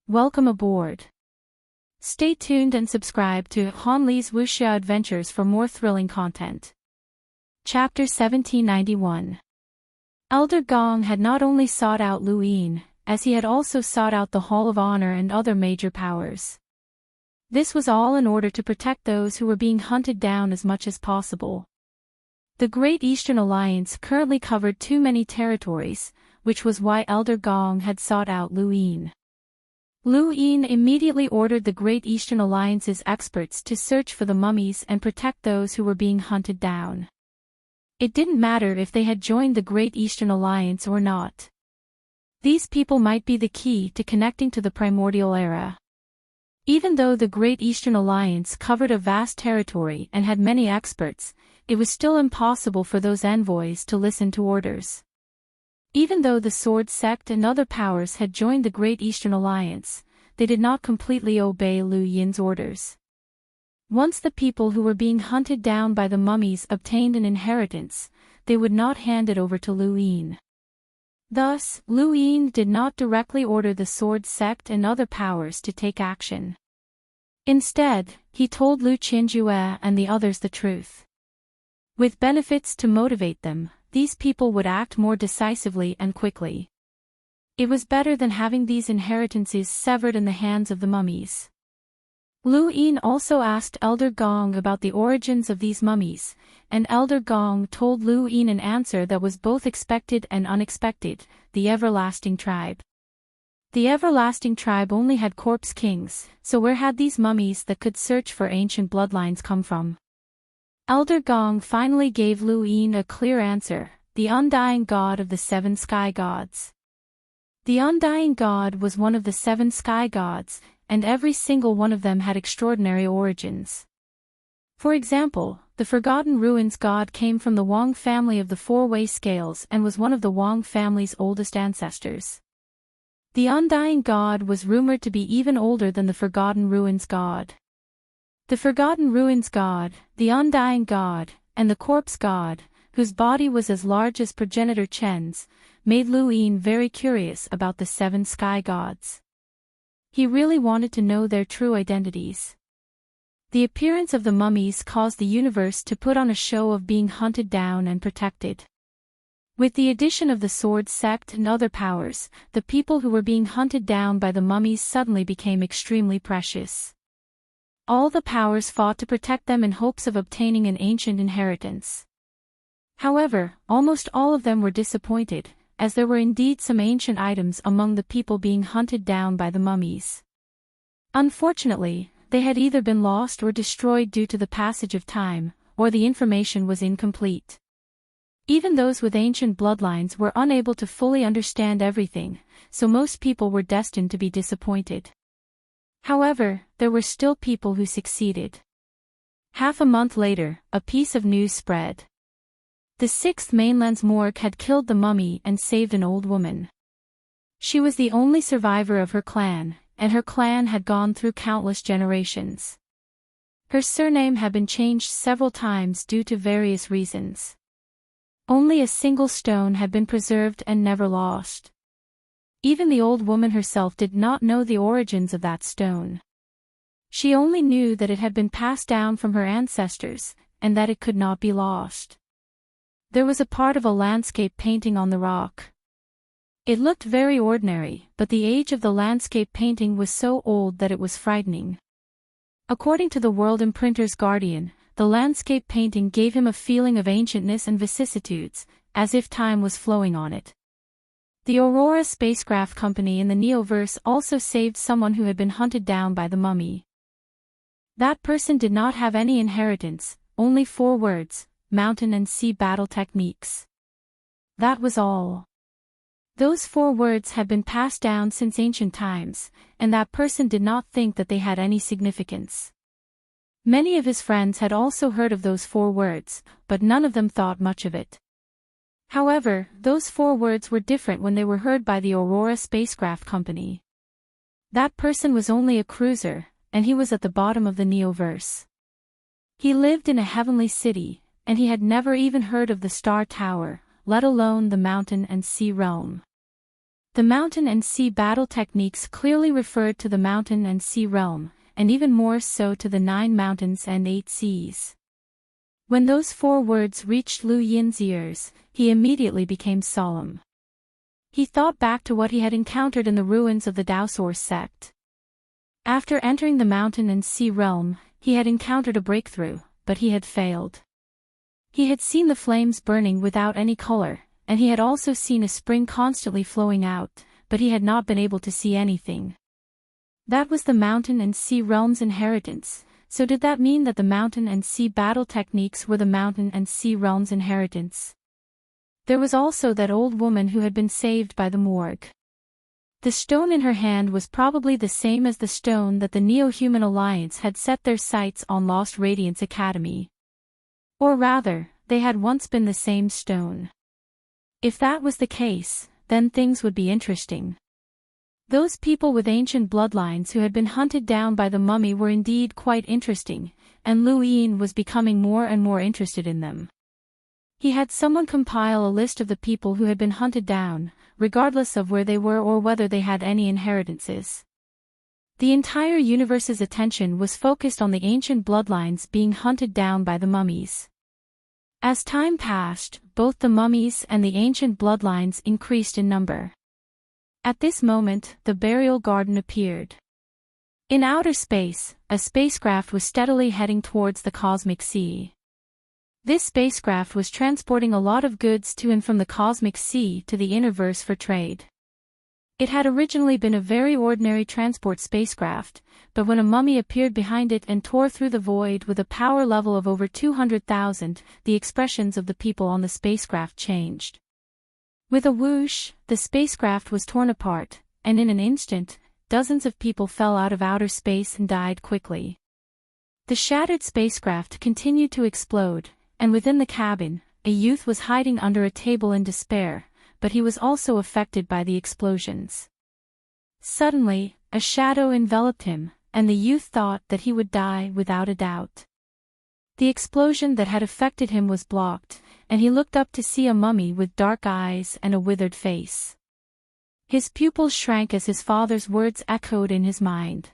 Welcome aboard. Stay tuned and subscribe to Han Li's Wuxia Adventures for more thrilling content. Chapter 1791. Elder Gong had not only sought out Lu Yin, as he had also sought out the Hall of Honor and other major powers. This was all in order to protect those who were being hunted down as much as possible. The Great Eastern Alliance currently covered too many territories, which was why Elder Gong had sought out Lu Yin. Lu Yin immediately ordered the Great Eastern Alliance's experts to search for the mummies and protect those who were being hunted down. It didn't matter if they had joined the Great Eastern Alliance or not. These people might be the key to connecting to the primordial era. Even though the Great Eastern Alliance covered a vast territory and had many experts, it was still impossible for those envoys to listen to orders. Even though the Sword Sect and other powers had joined the Great Eastern Alliance, they did not completely obey Lu Yin's orders. Once the people who were being hunted down by the mummies obtained an inheritance, they would not hand it over to Lu Yin. Thus, Lu Yin did not directly order the Sword Sect and other powers to take action. Instead, he told Lu Qinjue and the others the truth. With benefits to motivate them, these people would act more decisively and quickly. It was better than having these inheritances severed in the hands of the mummies. Lu Yin also asked Elder Gong about the origins of these mummies, and Elder Gong told Lu Yin an answer that was both expected and unexpected: the Everlasting Tribe. The Everlasting Tribe only had corpse kings, so where had these mummies that could search for ancient bloodlines come from? Elder Gong finally gave Lu Yin a clear answer: the Undying God of the Seven Sky Gods. The Undying God was one of the seven sky gods, and every single one of them had extraordinary origins. For example, the Forgotten Ruins God came from the Wang family of the four-way scales and was one of the Wang family's oldest ancestors. The Undying God was rumored to be even older than the Forgotten Ruins God. The Forgotten Ruins God, the Undying God, and the Corpse God, whose body was as large as progenitor Chen's, made Lu Yin very curious about the seven sky gods. He really wanted to know their true identities. The appearance of the mummies caused the universe to put on a show of being hunted down and protected. With the addition of the Sword Sect and other powers, the people who were being hunted down by the mummies suddenly became extremely precious. All the powers fought to protect them in hopes of obtaining an ancient inheritance. However, almost all of them were disappointed, as there were indeed some ancient items among the people being hunted down by the mummies. Unfortunately, they had either been lost or destroyed due to the passage of time, or the information was incomplete. Even those with ancient bloodlines were unable to fully understand everything, so most people were destined to be disappointed. However, there were still people who succeeded. Half a month later, a piece of news spread. The Sixth Mainland's morgue had killed the mummy and saved an old woman. She was the only survivor of her clan, and her clan had gone through countless generations. Her surname had been changed several times due to various reasons. Only a single stone had been preserved and never lost. Even the old woman herself did not know the origins of that stone. She only knew that it had been passed down from her ancestors, and that it could not be lost. There was a part of a landscape painting on the rock. It looked very ordinary, but the age of the landscape painting was so old that it was frightening. According to the World Imprinter's Guardian, the landscape painting gave him a feeling of ancientness and vicissitudes, as if time was flowing on it. The Aurora Spacecraft Company in the Neoverse also saved someone who had been hunted down by the mummy. That person did not have any inheritance, only 4 words: mountain and sea battle techniques. That was all. Those 4 words had been passed down since ancient times, and that person did not think that they had any significance. Many of his friends had also heard of those 4 words, but none of them thought much of it. However, those 4 words were different when they were heard by the Aurora Spacecraft Company. That person was only a cruiser, and he was at the bottom of the Neoverse. He lived in a heavenly city, and he had never even heard of the Star Tower, let alone the mountain and sea realm. The mountain and sea battle techniques clearly referred to the mountain and sea realm, and even more so to the 9 mountains and 8 seas. When those 4 words reached Lu Yin's ears, he immediately became solemn. He thought back to what he had encountered in the ruins of the Daosaur sect. After entering the mountain and sea realm, he had encountered a breakthrough, but he had failed. He had seen the flames burning without any color, and he had also seen a spring constantly flowing out, but he had not been able to see anything. That was the mountain and sea realm's inheritance, so did that mean that the mountain and sea battle techniques were the mountain and sea realm's inheritance? There was also that old woman who had been saved by the morgue. The stone in her hand was probably the same as the stone that the Neo-Human Alliance had set their sights on Lost Radiance Academy. Or rather, they had once been the same stone. If that was the case, then things would be interesting. Those people with ancient bloodlines who had been hunted down by the mummy were indeed quite interesting, and Lu Yin was becoming more and more interested in them. He had someone compile a list of the people who had been hunted down, regardless of where they were or whether they had any inheritances. The entire universe's attention was focused on the ancient bloodlines being hunted down by the mummies. As time passed, both the mummies and the ancient bloodlines increased in number. At this moment, the burial garden appeared. In outer space, a spacecraft was steadily heading towards the cosmic sea. This spacecraft was transporting a lot of goods to and from the cosmic sea to the innerverse for trade. It had originally been a very ordinary transport spacecraft, but when a mummy appeared behind it and tore through the void with a power level of over 200,000, the expressions of the people on the spacecraft changed. With a whoosh, the spacecraft was torn apart, and in an instant, dozens of people fell out of outer space and died quickly. The shattered spacecraft continued to explode, and within the cabin, a youth was hiding under a table in despair, but he was also affected by the explosions. Suddenly, a shadow enveloped him, and the youth thought that he would die without a doubt. The explosion that had affected him was blocked, and he looked up to see a mummy with dark eyes and a withered face. His pupils shrank as his father's words echoed in his mind.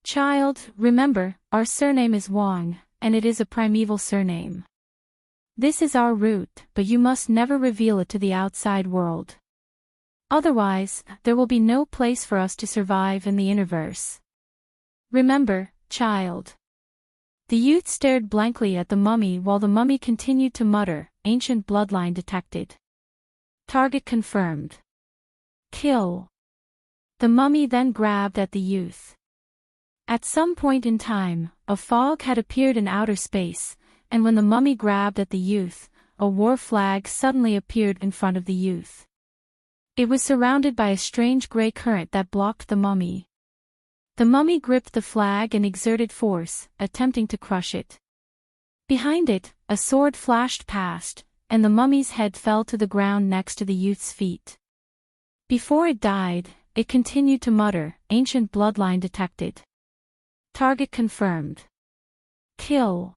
"Child, remember, our surname is Wang, and it is a primeval surname. This is our root, but you must never reveal it to the outside world. Otherwise, there will be no place for us to survive in the innerverse. Remember, child." The youth stared blankly at the mummy while the mummy continued to mutter, "Ancient bloodline detected. Target confirmed. Kill." The mummy then grabbed at the youth. At some point in time, a fog had appeared in outer space, and when the mummy grabbed at the youth, a war flag suddenly appeared in front of the youth. It was surrounded by a strange gray current that blocked the mummy. The mummy gripped the flag and exerted force, attempting to crush it. Behind it, a sword flashed past, and the mummy's head fell to the ground next to the youth's feet. Before it died, it continued to mutter, "Ancient bloodline detected. Target confirmed. Kill."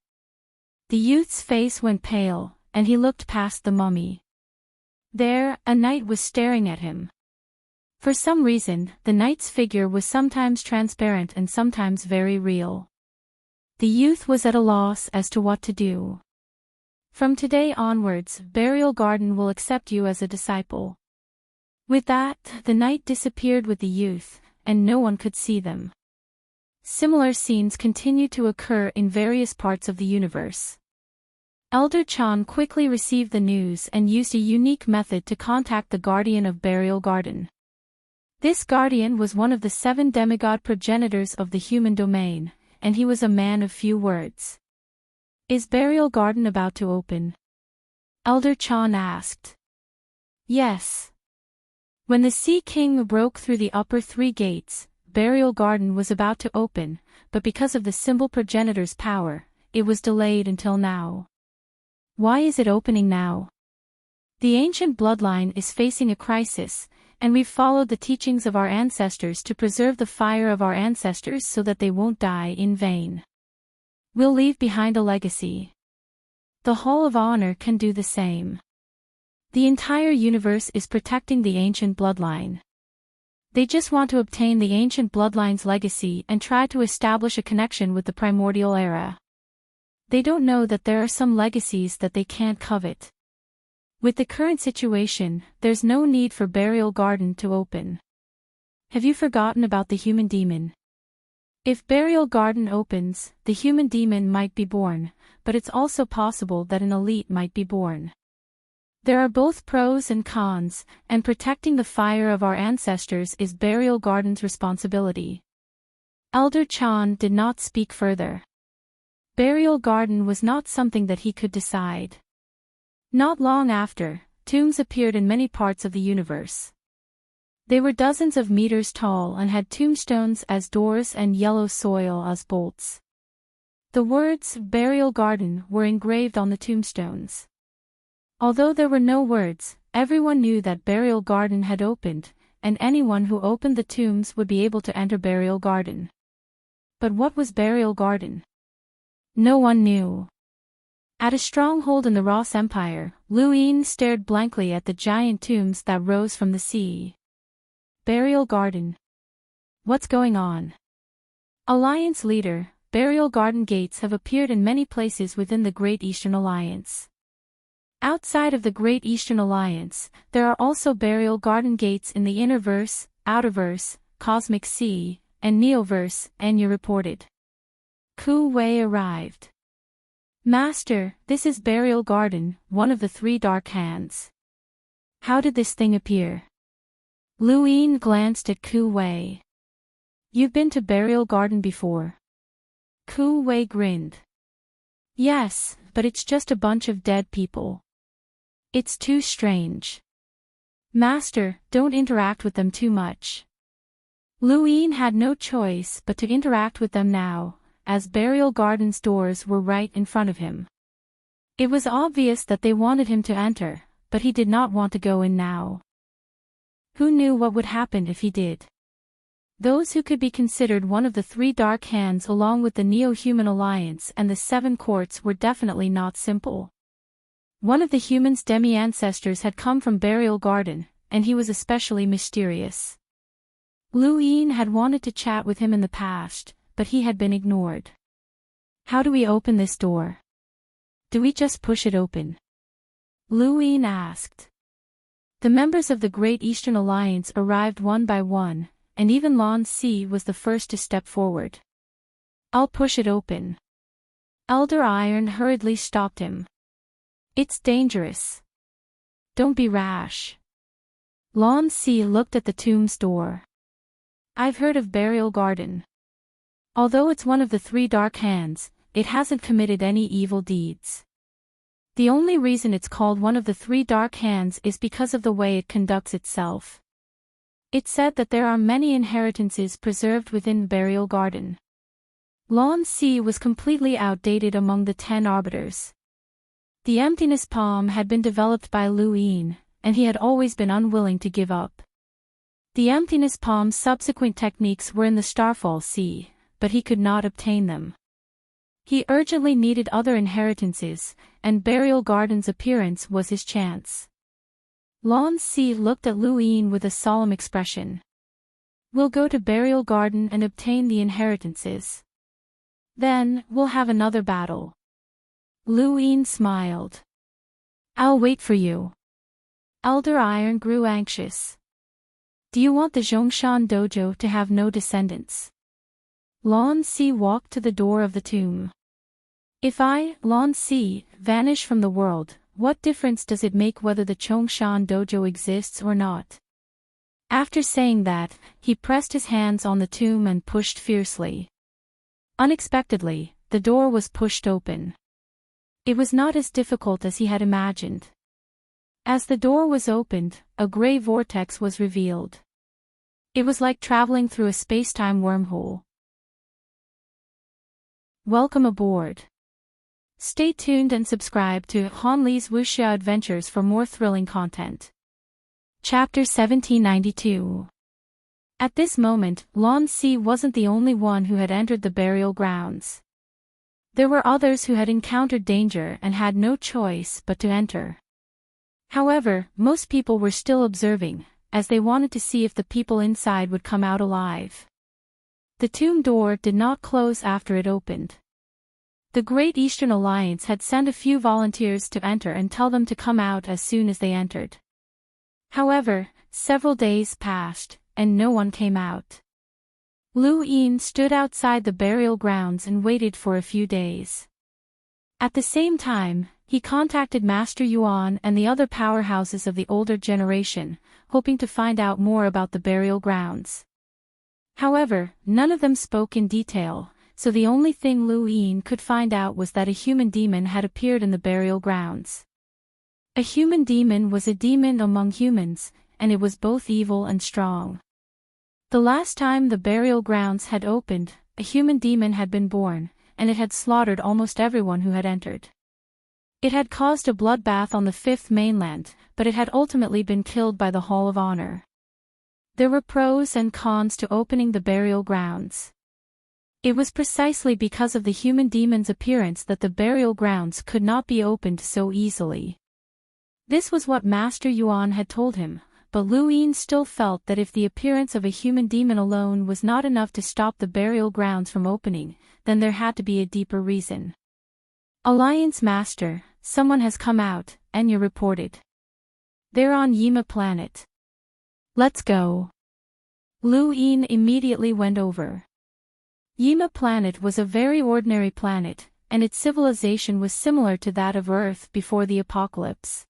The youth's face went pale, and he looked past the mummy. There, a knight was staring at him. For some reason, the knight's figure was sometimes transparent and sometimes very real. The youth was at a loss as to what to do. "From today onwards, Burial Garden will accept you as a disciple." With that, the knight disappeared with the youth, and no one could see them. Similar scenes continued to occur in various parts of the universe. Elder Chan quickly received the news and used a unique method to contact the guardian of Burial Garden. This guardian was one of the 7 demigod progenitors of the human domain, and he was a man of few words. "Is Burial Garden about to open?" Elder Chan asked. "Yes." When the Sea King broke through the upper 3 gates, Burial Garden was about to open, but because of the symbol progenitor's power, it was delayed until now. Why is it opening now? The ancient bloodline is facing a crisis, and we've followed the teachings of our ancestors to preserve the fire of our ancestors so that they won't die in vain. We'll leave behind a legacy. The Hall of Honor can do the same. The entire universe is protecting the ancient bloodline. They just want to obtain the ancient bloodline's legacy and try to establish a connection with the primordial era. They don't know that there are some legacies that they can't covet. With the current situation, there's no need for Burial Garden to open. Have you forgotten about the human demon? If Burial Garden opens, the human demon might be born, but it's also possible that an elite might be born. There are both pros and cons, and protecting the fire of our ancestors is Burial Garden's responsibility. Elder Chan did not speak further. Burial Garden was not something that he could decide. Not long after, tombs appeared in many parts of the universe. They were dozens of meters tall and had tombstones as doors and yellow soil as bolts. The words Burial Garden were engraved on the tombstones. Although there were no words, everyone knew that Burial Garden had opened, and anyone who opened the tombs would be able to enter Burial Garden. But what was Burial Garden? No one knew. At a stronghold in the Ross Empire, Luin stared blankly at the giant tombs that rose from the sea. Burial Garden. What's going on? Alliance leader, Burial Garden gates have appeared in many places within the Great Eastern Alliance. Outside of the Great Eastern Alliance, there are also Burial Garden gates in the Innerverse, Outerverse, Cosmic Sea, and Neoverse, Enya reported. Ku Wei arrived. Master, this is Burial Garden, one of the three dark hands. How did this thing appear? Luin glanced at Ku Wei. You've been to Burial Garden before? Ku Wei grinned. Yes, but it's just a bunch of dead people. It's too strange. Master, don't interact with them too much. Luin had no choice but to interact with them now, as Burial Garden's doors were right in front of him. It was obvious that they wanted him to enter, but he did not want to go in now. Who knew what would happen if he did? Those who could be considered one of the three dark hands along with the Neo-Human Alliance and the Seven Courts were definitely not simple. One of the humans' demi-ancestors had come from Burial Garden, and he was especially mysterious. Luin had wanted to chat with him in the past, but he had been ignored. How do we open this door? Do we just push it open? Luin asked. The members of the Great Eastern Alliance arrived one by one, and even Lan Si was the first to step forward. I'll push it open. Elder Iron hurriedly stopped him. It's dangerous. Don't be rash. Lan Si looked at the tomb's door. I've heard of Burial Garden. Although it's one of the three dark hands, it hasn't committed any evil deeds. The only reason it's called one of the three dark hands is because of the way it conducts itself. It's said that there are many inheritances preserved within Burial Garden. Lan Si was completely outdated among the 10 arbiters. The emptiness palm had been developed by Luin, and he had always been unwilling to give up. The emptiness palm's subsequent techniques were in the Starfall Sea, but he could not obtain them. He urgently needed other inheritances, and Burial Garden's appearance was his chance. Lan Si looked at Luin with a solemn expression. We'll go to Burial Garden and obtain the inheritances. Then, we'll have another battle. Luin smiled. I'll wait for you. Elder Iron grew anxious. Do you want the Zhongshan dojo to have no descendants? Lan Si walked to the door of the tomb. If I, Lan Si, vanish from the world, what difference does it make whether the Zhongshan dojo exists or not? After saying that, he pressed his hands on the tomb and pushed fiercely. Unexpectedly, the door was pushed open. It was not as difficult as he had imagined. As the door was opened, a gray vortex was revealed. It was like traveling through a space-time wormhole. Welcome aboard. Stay tuned and subscribe to Han Li's Wuxia Adventures for more thrilling content. Chapter 1792. At this moment, Lan Si wasn't the only one who had entered the burial grounds. There were others who had encountered danger and had no choice but to enter. However, most people were still observing, as they wanted to see if the people inside would come out alive. The tomb door did not close after it opened. The Great Eastern Alliance had sent a few volunteers to enter and tell them to come out as soon as they entered. However, several days passed, and no one came out. Lu Yin stood outside the burial grounds and waited for a few days. At the same time, he contacted Master Yuan and the other powerhouses of the older generation, hoping to find out more about the burial grounds. However, none of them spoke in detail, so the only thing Lu Yin could find out was that a human demon had appeared in the burial grounds. A human demon was a demon among humans, and it was both evil and strong. The last time the burial grounds had opened, a human demon had been born, and it had slaughtered almost everyone who had entered. It had caused a bloodbath on the fifth mainland, but it had ultimately been killed by the Hall of Honor. There were pros and cons to opening the burial grounds. It was precisely because of the human demon's appearance that the burial grounds could not be opened so easily. This was what Master Yuan had told him, but Lu Yin still felt that if the appearance of a human demon alone was not enough to stop the burial grounds from opening, then there had to be a deeper reason. Alliance Master, someone has come out, Enya reported. They're on Yima planet. Let's go. Lu Yin immediately went over. Yima planet was a very ordinary planet, and its civilization was similar to that of Earth before the apocalypse.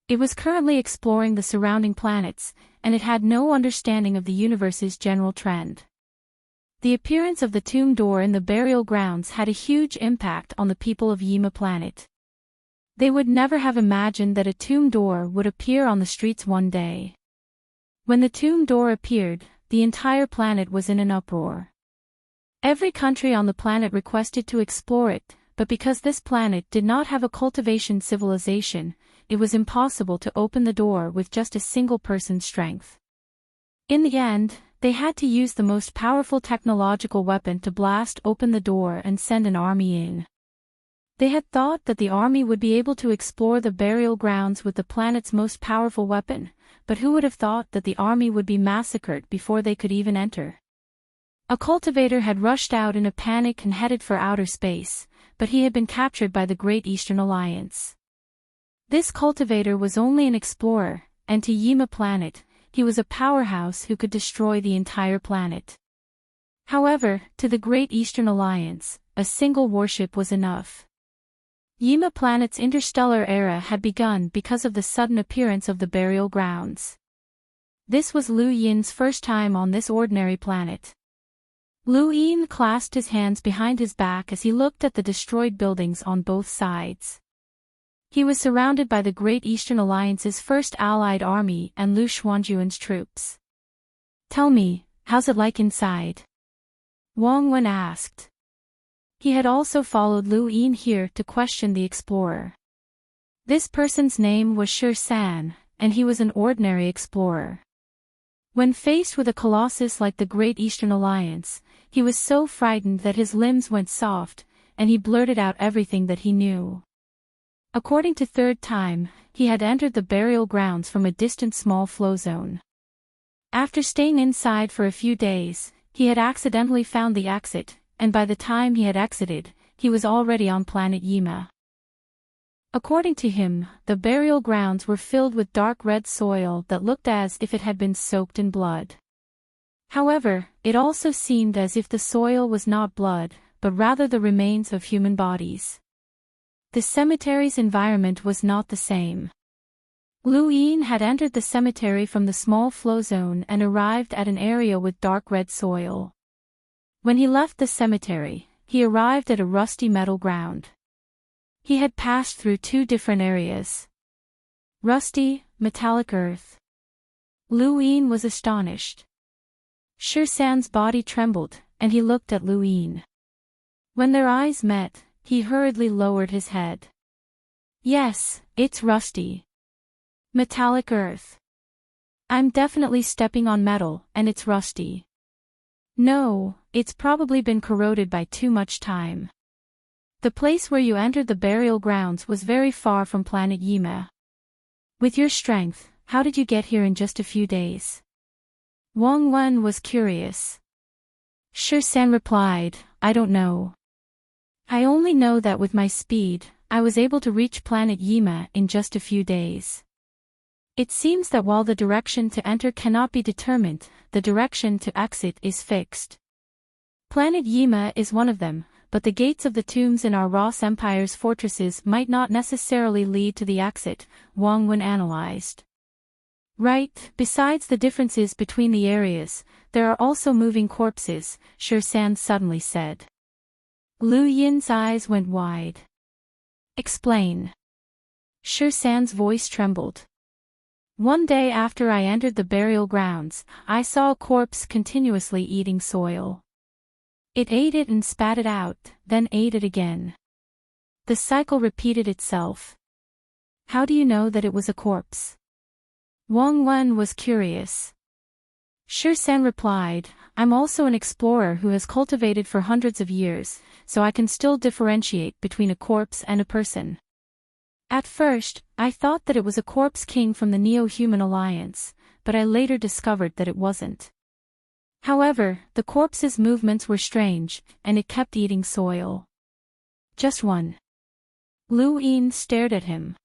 It was currently exploring the surrounding planets, and it had no understanding of the universe's general trend. The appearance of the tomb door in the burial grounds had a huge impact on the people of Yima planet. They would never have imagined that a tomb door would appear on the streets one day. When the tomb door appeared, the entire planet was in an uproar. Every country on the planet requested to explore it, but because this planet did not have a cultivation civilization, it was impossible to open the door with just a single person's strength. In the end, they had to use the most powerful technological weapon to blast open the door and send an army in. They had thought that the army would be able to explore the burial grounds with the planet's most powerful weapon, but who would have thought that the army would be massacred before they could even enter? A cultivator had rushed out in a panic and headed for outer space, but he had been captured by the Great Eastern Alliance. This cultivator was only an explorer, and to Yima planet, he was a powerhouse who could destroy the entire planet. However, to the Great Eastern Alliance, a single warship was enough. Yima planet's interstellar era had begun because of the sudden appearance of the burial grounds. This was Lu Yin's first time on this ordinary planet. Lu Yin clasped his hands behind his back as he looked at the destroyed buildings on both sides. He was surrounded by the Great Eastern Alliance's first allied army and Lu Xuanjuan's troops. Tell me, how's it like inside? Wang Wen asked. He had also followed Lu Yin here to question the explorer. This person's name was Shi San, and he was an ordinary explorer. When faced with a colossus like the Great Eastern Alliance, he was so frightened that his limbs went soft, and he blurted out everything that he knew. According to third time, he had entered the burial grounds from a distant small flow zone. After staying inside for a few days, he had accidentally found the exit, and by the time he had exited, he was already on planet Yima. According to him, the burial grounds were filled with dark red soil that looked as if it had been soaked in blood. However, it also seemed as if the soil was not blood, but rather the remains of human bodies. The cemetery's environment was not the same. Lu Yin had entered the cemetery from the small flow zone and arrived at an area with dark red soil. When he left the cemetery, he arrived at a rusty metal ground. He had passed through two different areas. Rusty, metallic earth. Lu Yin was astonished. Shi San's body trembled, and he looked at Lu Yin. When their eyes met, he hurriedly lowered his head. Yes, it's rusty. Metallic earth. I'm definitely stepping on metal, and it's rusty. No, it's probably been corroded by too much time. The place where you entered the burial grounds was very far from planet Yima. With your strength, how did you get here in just a few days? Wang Wen was curious. Shi San replied, I don't know. I only know that with my speed, I was able to reach planet Yima in just a few days. It seems that while the direction to enter cannot be determined, the direction to exit is fixed. Planet Yima is one of them, but the gates of the tombs in our Ross Empire's fortresses might not necessarily lead to the exit, Wang Wen analyzed. Right, besides the differences between the areas, there are also moving corpses, Shi San suddenly said. Lu Yin's eyes went wide. Explain. Shi San's voice trembled. One day after I entered the burial grounds, I saw a corpse continuously eating soil. It ate it and spat it out, then ate it again. The cycle repeated itself. How do you know that it was a corpse? Wang Wen was curious. Shi San replied, I'm also an explorer who has cultivated for hundreds of years, so I can still differentiate between a corpse and a person. At first, I thought that it was a corpse king from the Neo-Human Alliance, but I later discovered that it wasn't. However, the corpse's movements were strange, and it kept eating soil. Just one. Lu Yin stared at him.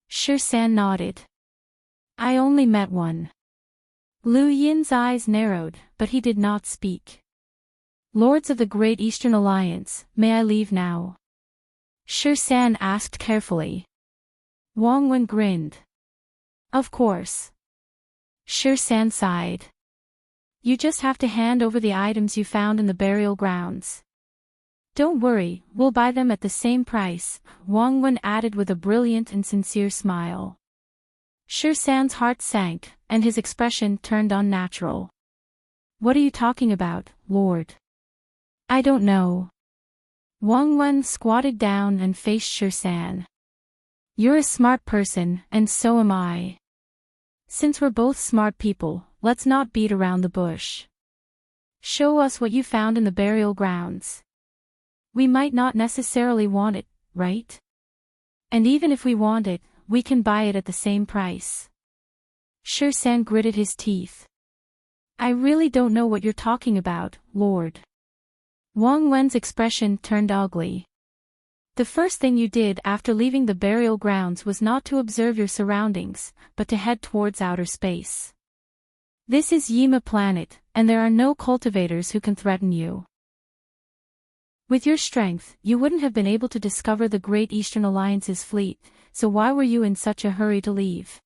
Shi San nodded. I only met one. Lu Yin's eyes narrowed, but he did not speak. Lords of the Great Eastern Alliance, may I leave now? Shi San asked carefully. Wang Wen grinned. Of course. Shi San sighed. You just have to hand over the items you found in the burial grounds. Don't worry, we'll buy them at the same price, Wang Wen added with a brilliant and sincere smile. Shi San's heart sank, and his expression turned unnatural. What are you talking about, Lord? I don't know. Wang Wen squatted down and faced Shi San. You're a smart person, and so am I. Since we're both smart people, let's not beat around the bush. Show us what you found in the burial grounds. We might not necessarily want it, right? And even if we want it, we can buy it at the same price. Shi San gritted his teeth. I really don't know what you're talking about, Lord. Wang Wen's expression turned ugly. The first thing you did after leaving the burial grounds was not to observe your surroundings, but to head towards outer space. This is Yima planet, and there are no cultivators who can threaten you. With your strength, you wouldn't have been able to discover the Great Eastern Alliance's fleet, so why were you in such a hurry to leave?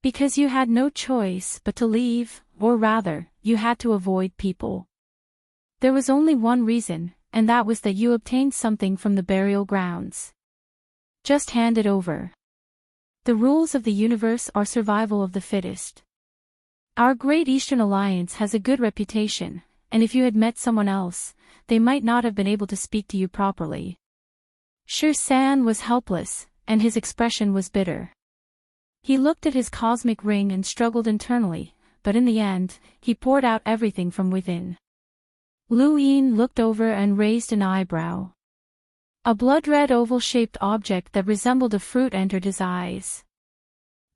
Because you had no choice but to leave, or rather, you had to avoid people. There was only one reason, and that was that you obtained something from the burial grounds. Just hand it over. The rules of the universe are survival of the fittest. Our Great Eastern Alliance has a good reputation, and if you had met someone else, they might not have been able to speak to you properly. Shi San was helpless, and his expression was bitter. He looked at his cosmic ring and struggled internally, but in the end, he poured out everything from within. Lu Yin looked over and raised an eyebrow. A blood-red oval-shaped object that resembled a fruit entered his eyes.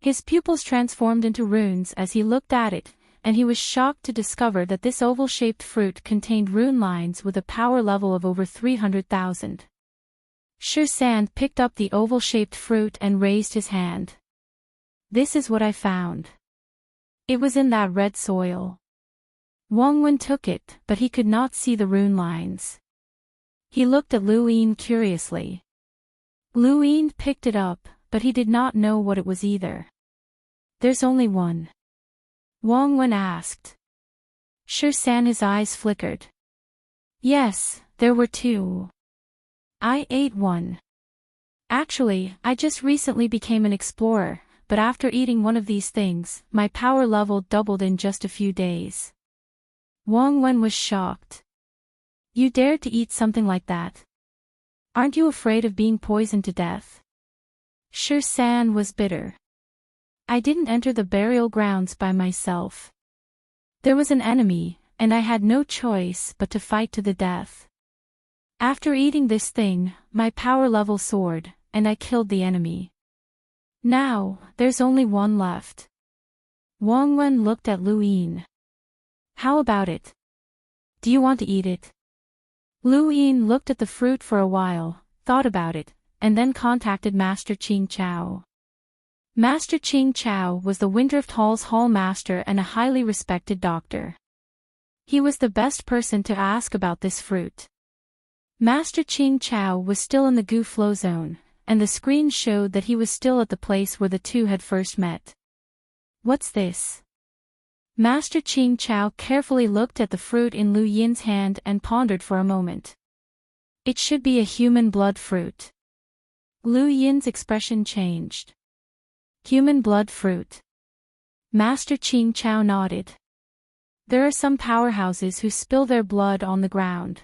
His pupils transformed into runes as he looked at it, and he was shocked to discover that this oval-shaped fruit contained rune lines with a power level of over 300,000. Shi San picked up the oval-shaped fruit and raised his hand. This is what I found. It was in that red soil. Wang Wen took it, but he could not see the rune lines. He looked at Lu Yin curiously. Lu Yin picked it up, but he did not know what it was either. There's only one. Wang Wen asked. Shi San, his eyes flickered. Yes, there were two. I ate one. Actually, I just recently became an explorer, but after eating one of these things, my power level doubled in just a few days. Wang Wen was shocked. You dared to eat something like that? Aren't you afraid of being poisoned to death? Shi San was bitter. I didn't enter the burial grounds by myself. There was an enemy, and I had no choice but to fight to the death. After eating this thing, my power level soared, and I killed the enemy. Now, there's only one left. Wang Wen looked at Lu Yin. How about it? Do you want to eat it? Lu Yin looked at the fruit for a while, thought about it, and then contacted Master Qing Chao. Master Qing Chao was the Windrift Hall's hall master and a highly respected doctor. He was the best person to ask about this fruit. Master Qing Chao was still in the Gu flow zone, and the screen showed that he was still at the place where the two had first met. What's this? Master Qing Chao carefully looked at the fruit in Lu Yin's hand and pondered for a moment. It should be a human blood fruit. Lu Yin's expression changed. Human blood fruit. Master Qing Chao nodded. There are some powerhouses who spill their blood on the ground.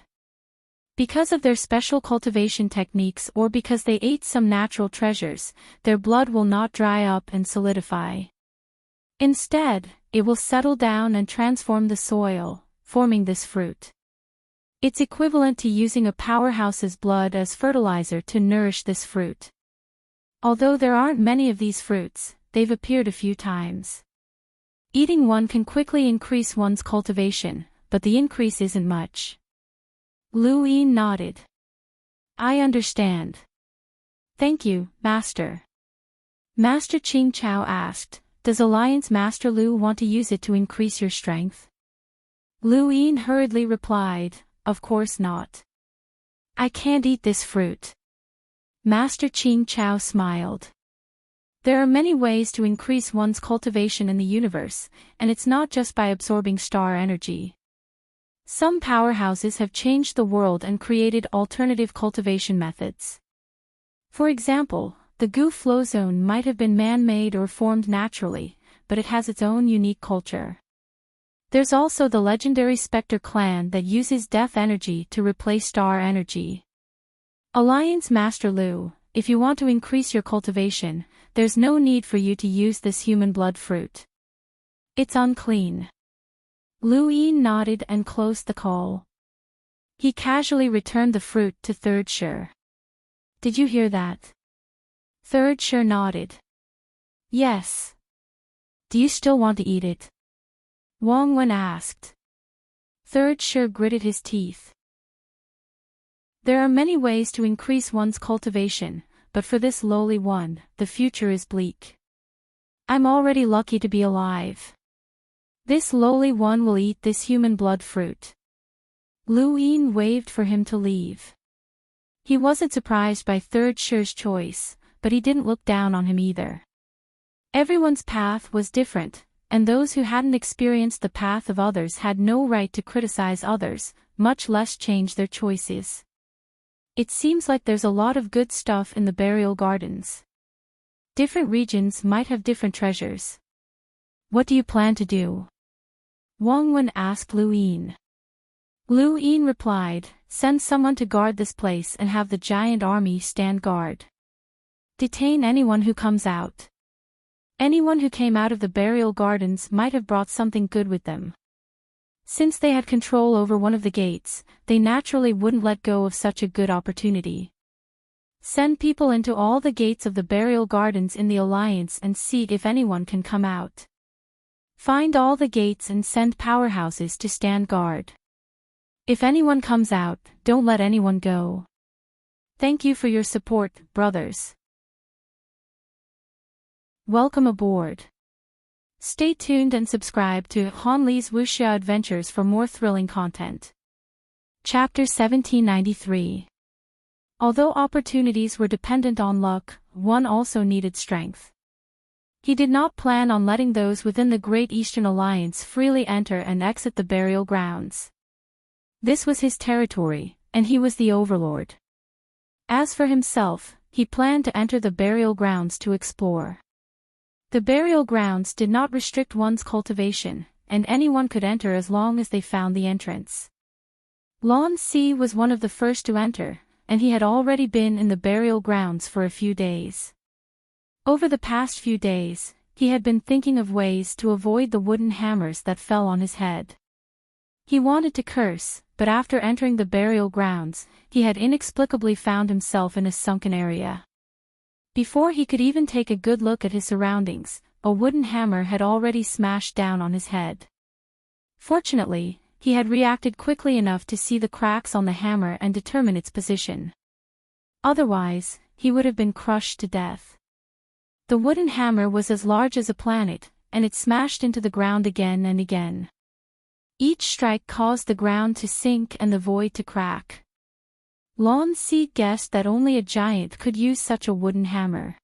Because of their special cultivation techniques or because they ate some natural treasures, their blood will not dry up and solidify. Instead, it will settle down and transform the soil, forming this fruit. It's equivalent to using a powerhouse's blood as fertilizer to nourish this fruit. Although there aren't many of these fruits, they've appeared a few times. Eating one can quickly increase one's cultivation, but the increase isn't much. Lu Yin nodded. I understand. Thank you, Master. Master Qing Chao asked, does Alliance Master Lu want to use it to increase your strength? Lu Yin hurriedly replied, of course not. I can't eat this fruit. Master Qing Chao smiled. There are many ways to increase one's cultivation in the universe, and it's not just by absorbing star energy. Some powerhouses have changed the world and created alternative cultivation methods. For example, the Gu flow zone might have been man-made or formed naturally, but it has its own unique culture. There's also the legendary Spectre clan that uses death energy to replace star energy. Alliance Master Lu, if you want to increase your cultivation, there's no need for you to use this human blood fruit. It's unclean. Lu Yin nodded and closed the call. He casually returned the fruit to Third Shi. Did you hear that? Third Shi nodded. Yes. Do you still want to eat it? Wang Wen asked. Third Shi gritted his teeth. There are many ways to increase one's cultivation, but for this lowly one, the future is bleak. I'm already lucky to be alive. This lowly one will eat this human blood fruit. Lu Yin waved for him to leave. He wasn't surprised by Third Shi's choice, but he didn't look down on him either. Everyone's path was different, and those who hadn't experienced the path of others had no right to criticize others, much less change their choices. It seems like there's a lot of good stuff in the burial gardens. Different regions might have different treasures. What do you plan to do? Wang Wen asked Lu Yin. Lu Yin replied, send someone to guard this place and have the giant army stand guard. Detain anyone who comes out. Anyone who came out of the burial gardens might have brought something good with them. Since they had control over one of the gates, they naturally wouldn't let go of such a good opportunity. Send people into all the gates of the burial gardens in the Alliance and see if anyone can come out. Find all the gates and send powerhouses to stand guard. If anyone comes out, don't let anyone go. Thank you for your support, brothers. Welcome aboard. Stay tuned and subscribe to Han Li's Wuxia Adventures for more thrilling content. Chapter 1793. Although opportunities were dependent on luck, one also needed strength. He did not plan on letting those within the Great Eastern Alliance freely enter and exit the burial grounds. This was his territory, and he was the overlord. As for himself, he planned to enter the burial grounds to explore. The burial grounds did not restrict one's cultivation, and anyone could enter as long as they found the entrance. Lan Si was one of the first to enter, and he had already been in the burial grounds for a few days. Over the past few days, he had been thinking of ways to avoid the wooden hammers that fell on his head. He wanted to curse, but after entering the burial grounds, he had inexplicably found himself in a sunken area. Before he could even take a good look at his surroundings, a wooden hammer had already smashed down on his head. Fortunately, he had reacted quickly enough to see the cracks on the hammer and determine its position. Otherwise, he would have been crushed to death. The wooden hammer was as large as a planet, and it smashed into the ground again and again. Each strike caused the ground to sink and the void to crack. Lan Si guessed that only a giant could use such a wooden hammer.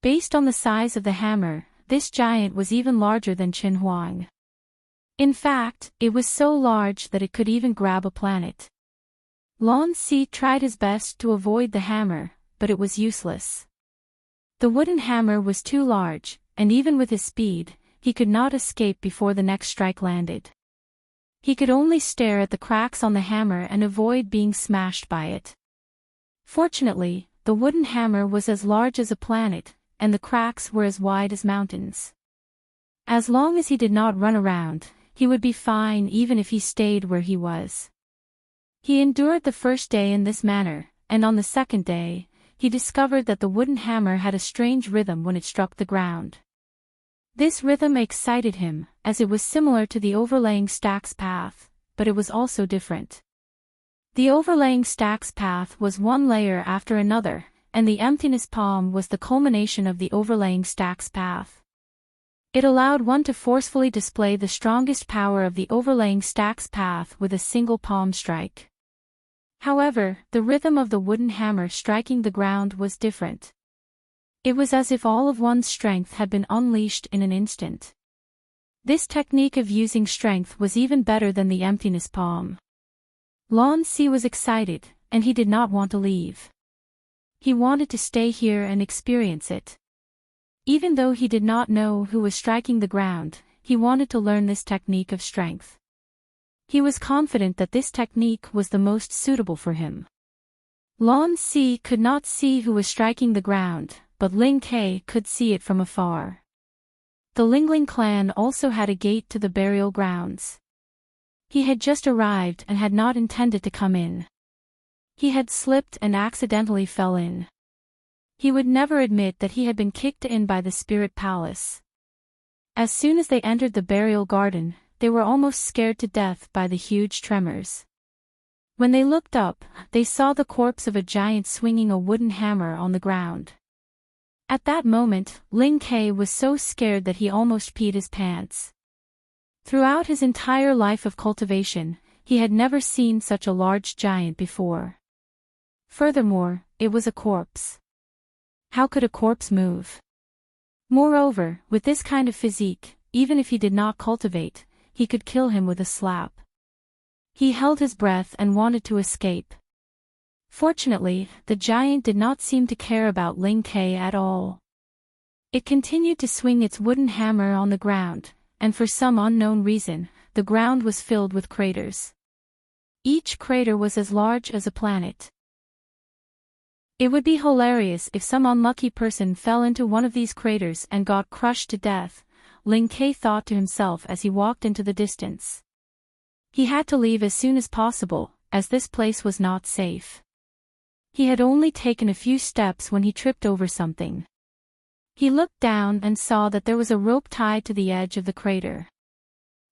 Based on the size of the hammer, this giant was even larger than Qin Huang. In fact, it was so large that it could even grab a planet. Lan Si tried his best to avoid the hammer, but it was useless. The wooden hammer was too large, and even with his speed, he could not escape before the next strike landed. He could only stare at the cracks on the hammer and avoid being smashed by it. Fortunately, the wooden hammer was as large as a planet, and the cracks were as wide as mountains. As long as he did not run around, he would be fine even if he stayed where he was. He endured the first day in this manner, and on the second day, he discovered that the wooden hammer had a strange rhythm when it struck the ground. This rhythm excited him, as it was similar to the overlaying stacks path, but it was also different. The overlaying stacks path was one layer after another, and the emptiness palm was the culmination of the overlaying stacks path. It allowed one to forcefully display the strongest power of the overlaying stacks path with a single palm strike. However, the rhythm of the wooden hammer striking the ground was different. It was as if all of one's strength had been unleashed in an instant. This technique of using strength was even better than the emptiness palm. Lan Si was excited, and he did not want to leave. He wanted to stay here and experience it. Even though he did not know who was striking the ground, he wanted to learn this technique of strength. He was confident that this technique was the most suitable for him. Lan Si could not see who was striking the ground, but Ling Ke could see it from afar. The Lingling clan also had a gate to the burial grounds. He had just arrived and had not intended to come in. He had slipped and accidentally fell in. He would never admit that he had been kicked in by the spirit palace. As soon as they entered the burial garden, they were almost scared to death by the huge tremors. When they looked up, they saw the corpse of a giant swinging a wooden hammer on the ground. At that moment, Ling Ke was so scared that he almost peed his pants. Throughout his entire life of cultivation, he had never seen such a large giant before. Furthermore, it was a corpse. How could a corpse move? Moreover, with this kind of physique, even if he did not cultivate, he could kill him with a slap. He held his breath and wanted to escape. Fortunately, the giant did not seem to care about Ling Ke at all. It continued to swing its wooden hammer on the ground, and for some unknown reason, the ground was filled with craters. Each crater was as large as a planet. It would be hilarious if some unlucky person fell into one of these craters and got crushed to death, Ling Ke thought to himself as he walked into the distance. He had to leave as soon as possible, as this place was not safe. He had only taken a few steps when he tripped over something. He looked down and saw that there was a rope tied to the edge of the crater.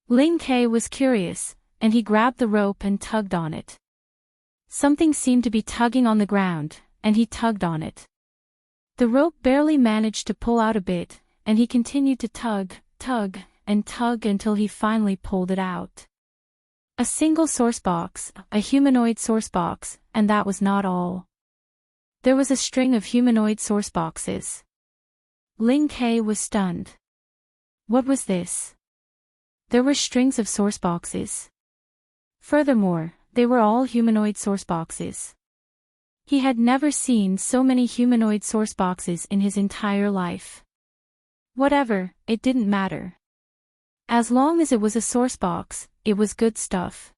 Ling Ke was curious, and he grabbed the rope and tugged on it. Something seemed to be tugging on the ground, and he tugged on it. The rope barely managed to pull out a bit, and he continued to tug, and tug until he finally pulled it out. A single sourcebox, a humanoid sourcebox, and that was not all. There was a string of humanoid sourceboxes. Ling Ke was stunned. What was this? There were strings of sourceboxes. Furthermore, they were all humanoid sourceboxes. He had never seen so many humanoid sourceboxes in his entire life. Whatever, it didn't matter. As long as it was a sourcebox, it was good stuff.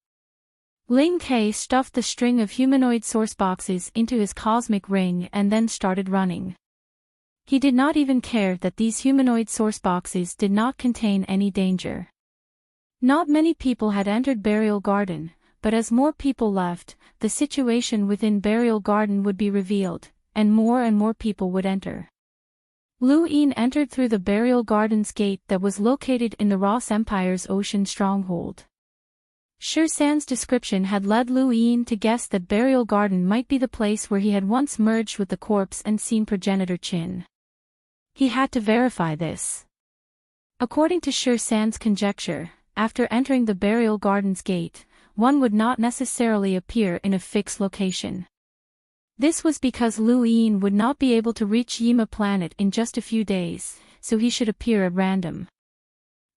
Ling Ke stuffed the string of humanoid sourceboxes into his cosmic ring and then started running. He did not even care that these humanoid sourceboxes did not contain any danger. Not many people had entered Burial Garden, but as more people left, the situation within Burial Garden would be revealed, and more people would enter. Lu Yin entered through the burial garden's gate that was located in the Ross Empire's ocean stronghold. Shi San's description had led Lu Yin to guess that burial garden might be the place where he had once merged with the corpse and seen progenitor Qin. He had to verify this. According to Shi San's conjecture, after entering the burial garden's gate, one would not necessarily appear in a fixed location. This was because Lu Yin would not be able to reach Yima planet in just a few days, so he should appear at random.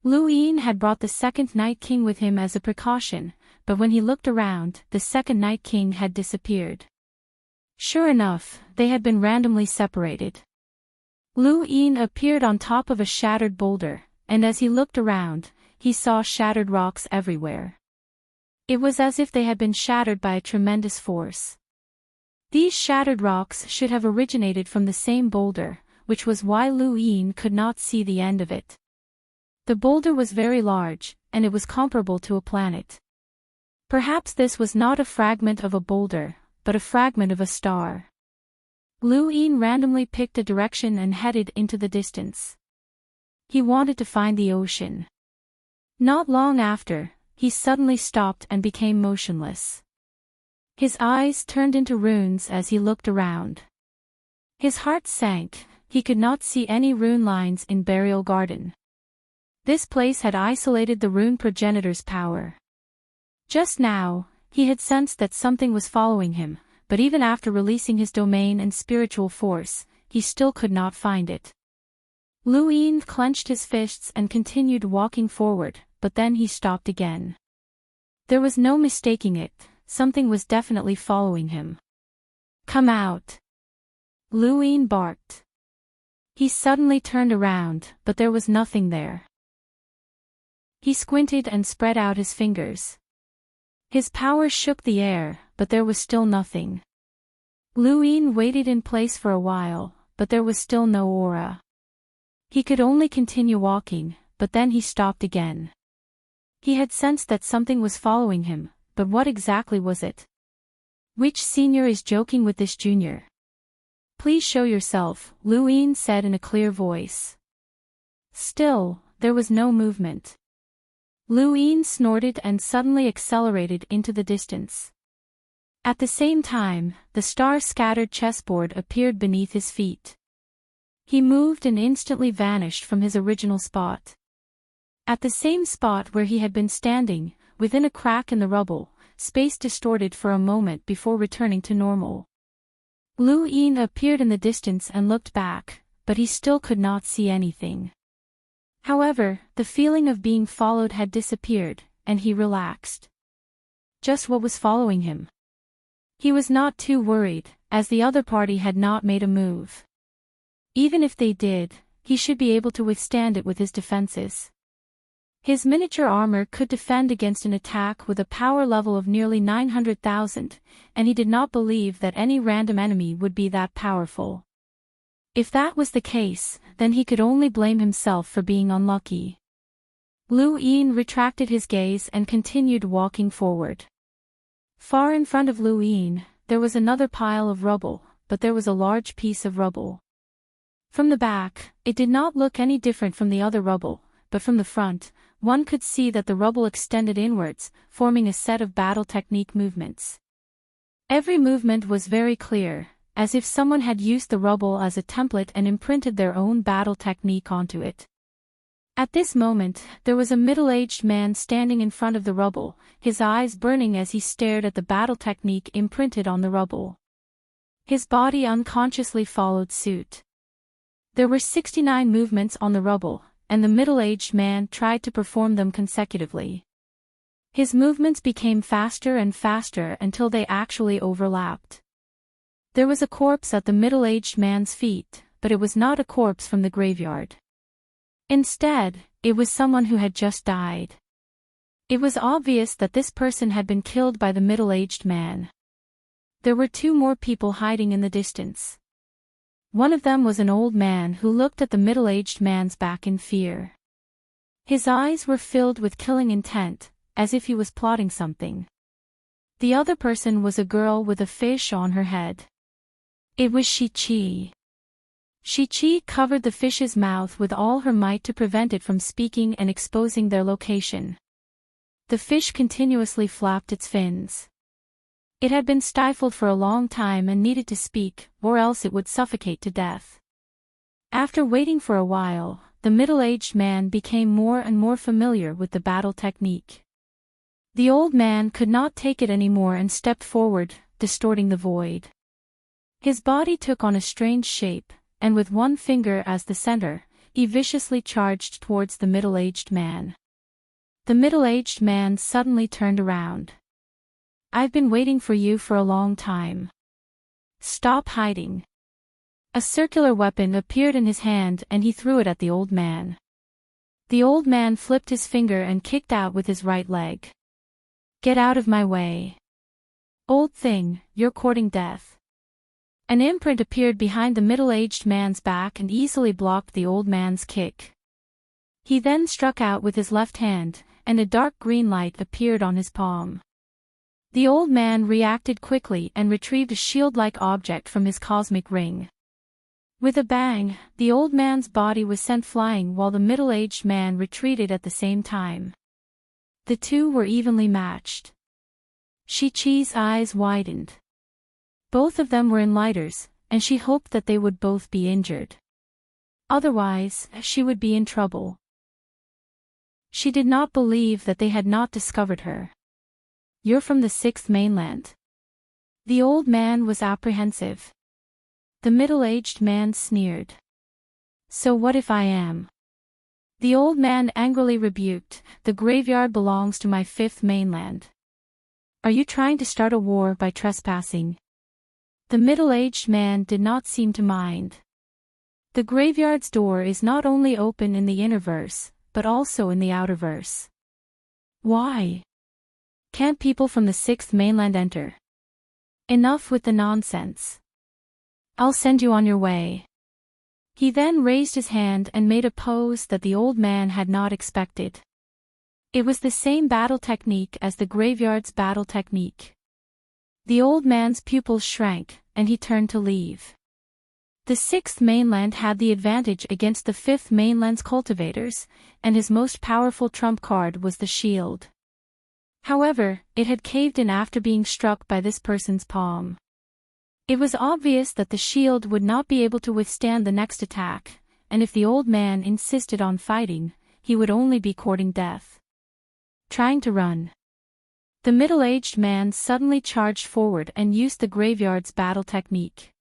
Lu Yin had brought the second Night King with him as a precaution, but when he looked around, the second Night King had disappeared. Sure enough, they had been randomly separated. Lu Yin appeared on top of a shattered boulder, and as he looked around, he saw shattered rocks everywhere. It was as if they had been shattered by a tremendous force. These shattered rocks should have originated from the same boulder, which was why Lu Yin could not see the end of it. The boulder was very large, and it was comparable to a planet. Perhaps this was not a fragment of a boulder, but a fragment of a star. Lu Yin randomly picked a direction and headed into the distance. He wanted to find the ocean. Not long after, he suddenly stopped and became motionless. His eyes turned into runes as he looked around. His heart sank, he could not see any rune lines in Burial Garden. This place had isolated the rune progenitor's power. Just now, he had sensed that something was following him, but even after releasing his domain and spiritual force, he still could not find it. Lu Yin clenched his fists and continued walking forward, but then he stopped again. There was no mistaking it. Something was definitely following him. "Come out!" Lu Yin barked. He suddenly turned around, but there was nothing there. He squinted and spread out his fingers. His power shook the air, but there was still nothing. Lu Yin waited in place for a while, but there was still no aura. He could only continue walking, but then he stopped again. He had sensed that something was following him. But what exactly was it? Which senior is joking with this junior? Please show yourself, Lu Yin said in a clear voice. Still, there was no movement. Lu Yin snorted and suddenly accelerated into the distance. At the same time, the star-scattered chessboard appeared beneath his feet. He moved and instantly vanished from his original spot. At the same spot where he had been standing, within a crack in the rubble, space distorted for a moment before returning to normal. Lu Yin appeared in the distance and looked back, but he still could not see anything. However, the feeling of being followed had disappeared, and he relaxed. Just what was following him? He was not too worried, as the other party had not made a move. Even if they did, he should be able to withstand it with his defenses. His miniature armor could defend against an attack with a power level of nearly 900,000, and he did not believe that any random enemy would be that powerful. If that was the case, then he could only blame himself for being unlucky. Lu Yin retracted his gaze and continued walking forward. Far in front of Lu Yin, there was another pile of rubble, but there was a large piece of rubble. From the back, it did not look any different from the other rubble, but from the front, one could see that the rubble extended inwards, forming a set of battle technique movements. Every movement was very clear, as if someone had used the rubble as a template and imprinted their own battle technique onto it. At this moment, there was a middle-aged man standing in front of the rubble, his eyes burning as he stared at the battle technique imprinted on the rubble. His body unconsciously followed suit. There were 69 movements on the rubble, and the middle-aged man tried to perform them consecutively. His movements became faster and faster until they actually overlapped. There was a corpse at the middle-aged man's feet, but it was not a corpse from the graveyard. Instead, it was someone who had just died. It was obvious that this person had been killed by the middle-aged man. There were two more people hiding in the distance. One of them was an old man who looked at the middle-aged man's back in fear. His eyes were filled with killing intent, as if he was plotting something. The other person was a girl with a fish on her head. It was Shi-Chi. Shi-Chi covered the fish's mouth with all her might to prevent it from speaking and exposing their location. The fish continuously flapped its fins. It had been stifled for a long time and needed to speak, or else it would suffocate to death. After waiting for a while, the middle-aged man became more and more familiar with the battle technique. The old man could not take it anymore and stepped forward, distorting the void. His body took on a strange shape, and with one finger as the center, he viciously charged towards the middle-aged man. The middle-aged man suddenly turned around. "I've been waiting for you for a long time. Stop hiding." A circular weapon appeared in his hand and he threw it at the old man. The old man flipped his finger and kicked out with his right leg. "Get out of my way. Old thing, you're courting death." An imprint appeared behind the middle-aged man's back and easily blocked the old man's kick. He then struck out with his left hand, and a dark green light appeared on his palm. The old man reacted quickly and retrieved a shield-like object from his cosmic ring. With a bang, the old man's body was sent flying while the middle-aged man retreated at the same time. The two were evenly matched. Shi-Chi's eyes widened. Both of them were in lighters, and she hoped that they would both be injured. Otherwise, she would be in trouble. She did not believe that they had not discovered her. "You're from the sixth mainland." The old man was apprehensive. The middle-aged man sneered. "So what if I am?" The old man angrily rebuked, "The graveyard belongs to my fifth mainland. Are you trying to start a war by trespassing?" The middle-aged man did not seem to mind. The graveyard's door is not only open in the innerverse, but also in the outerverse. "Why? Can't people from the sixth mainland enter?" "Enough with the nonsense. I'll send you on your way." He then raised his hand and made a pose that the old man had not expected. It was the same battle technique as the graveyard's battle technique. The old man's pupils shrank, and he turned to leave. The sixth mainland had the advantage against the fifth mainland's cultivators, and his most powerful trump card was the shield. However, it had caved in after being struck by this person's palm. It was obvious that the shield would not be able to withstand the next attack, and if the old man insisted on fighting, he would only be courting death. Trying to run. The middle-aged man suddenly charged forward and used the graveyard's battle technique.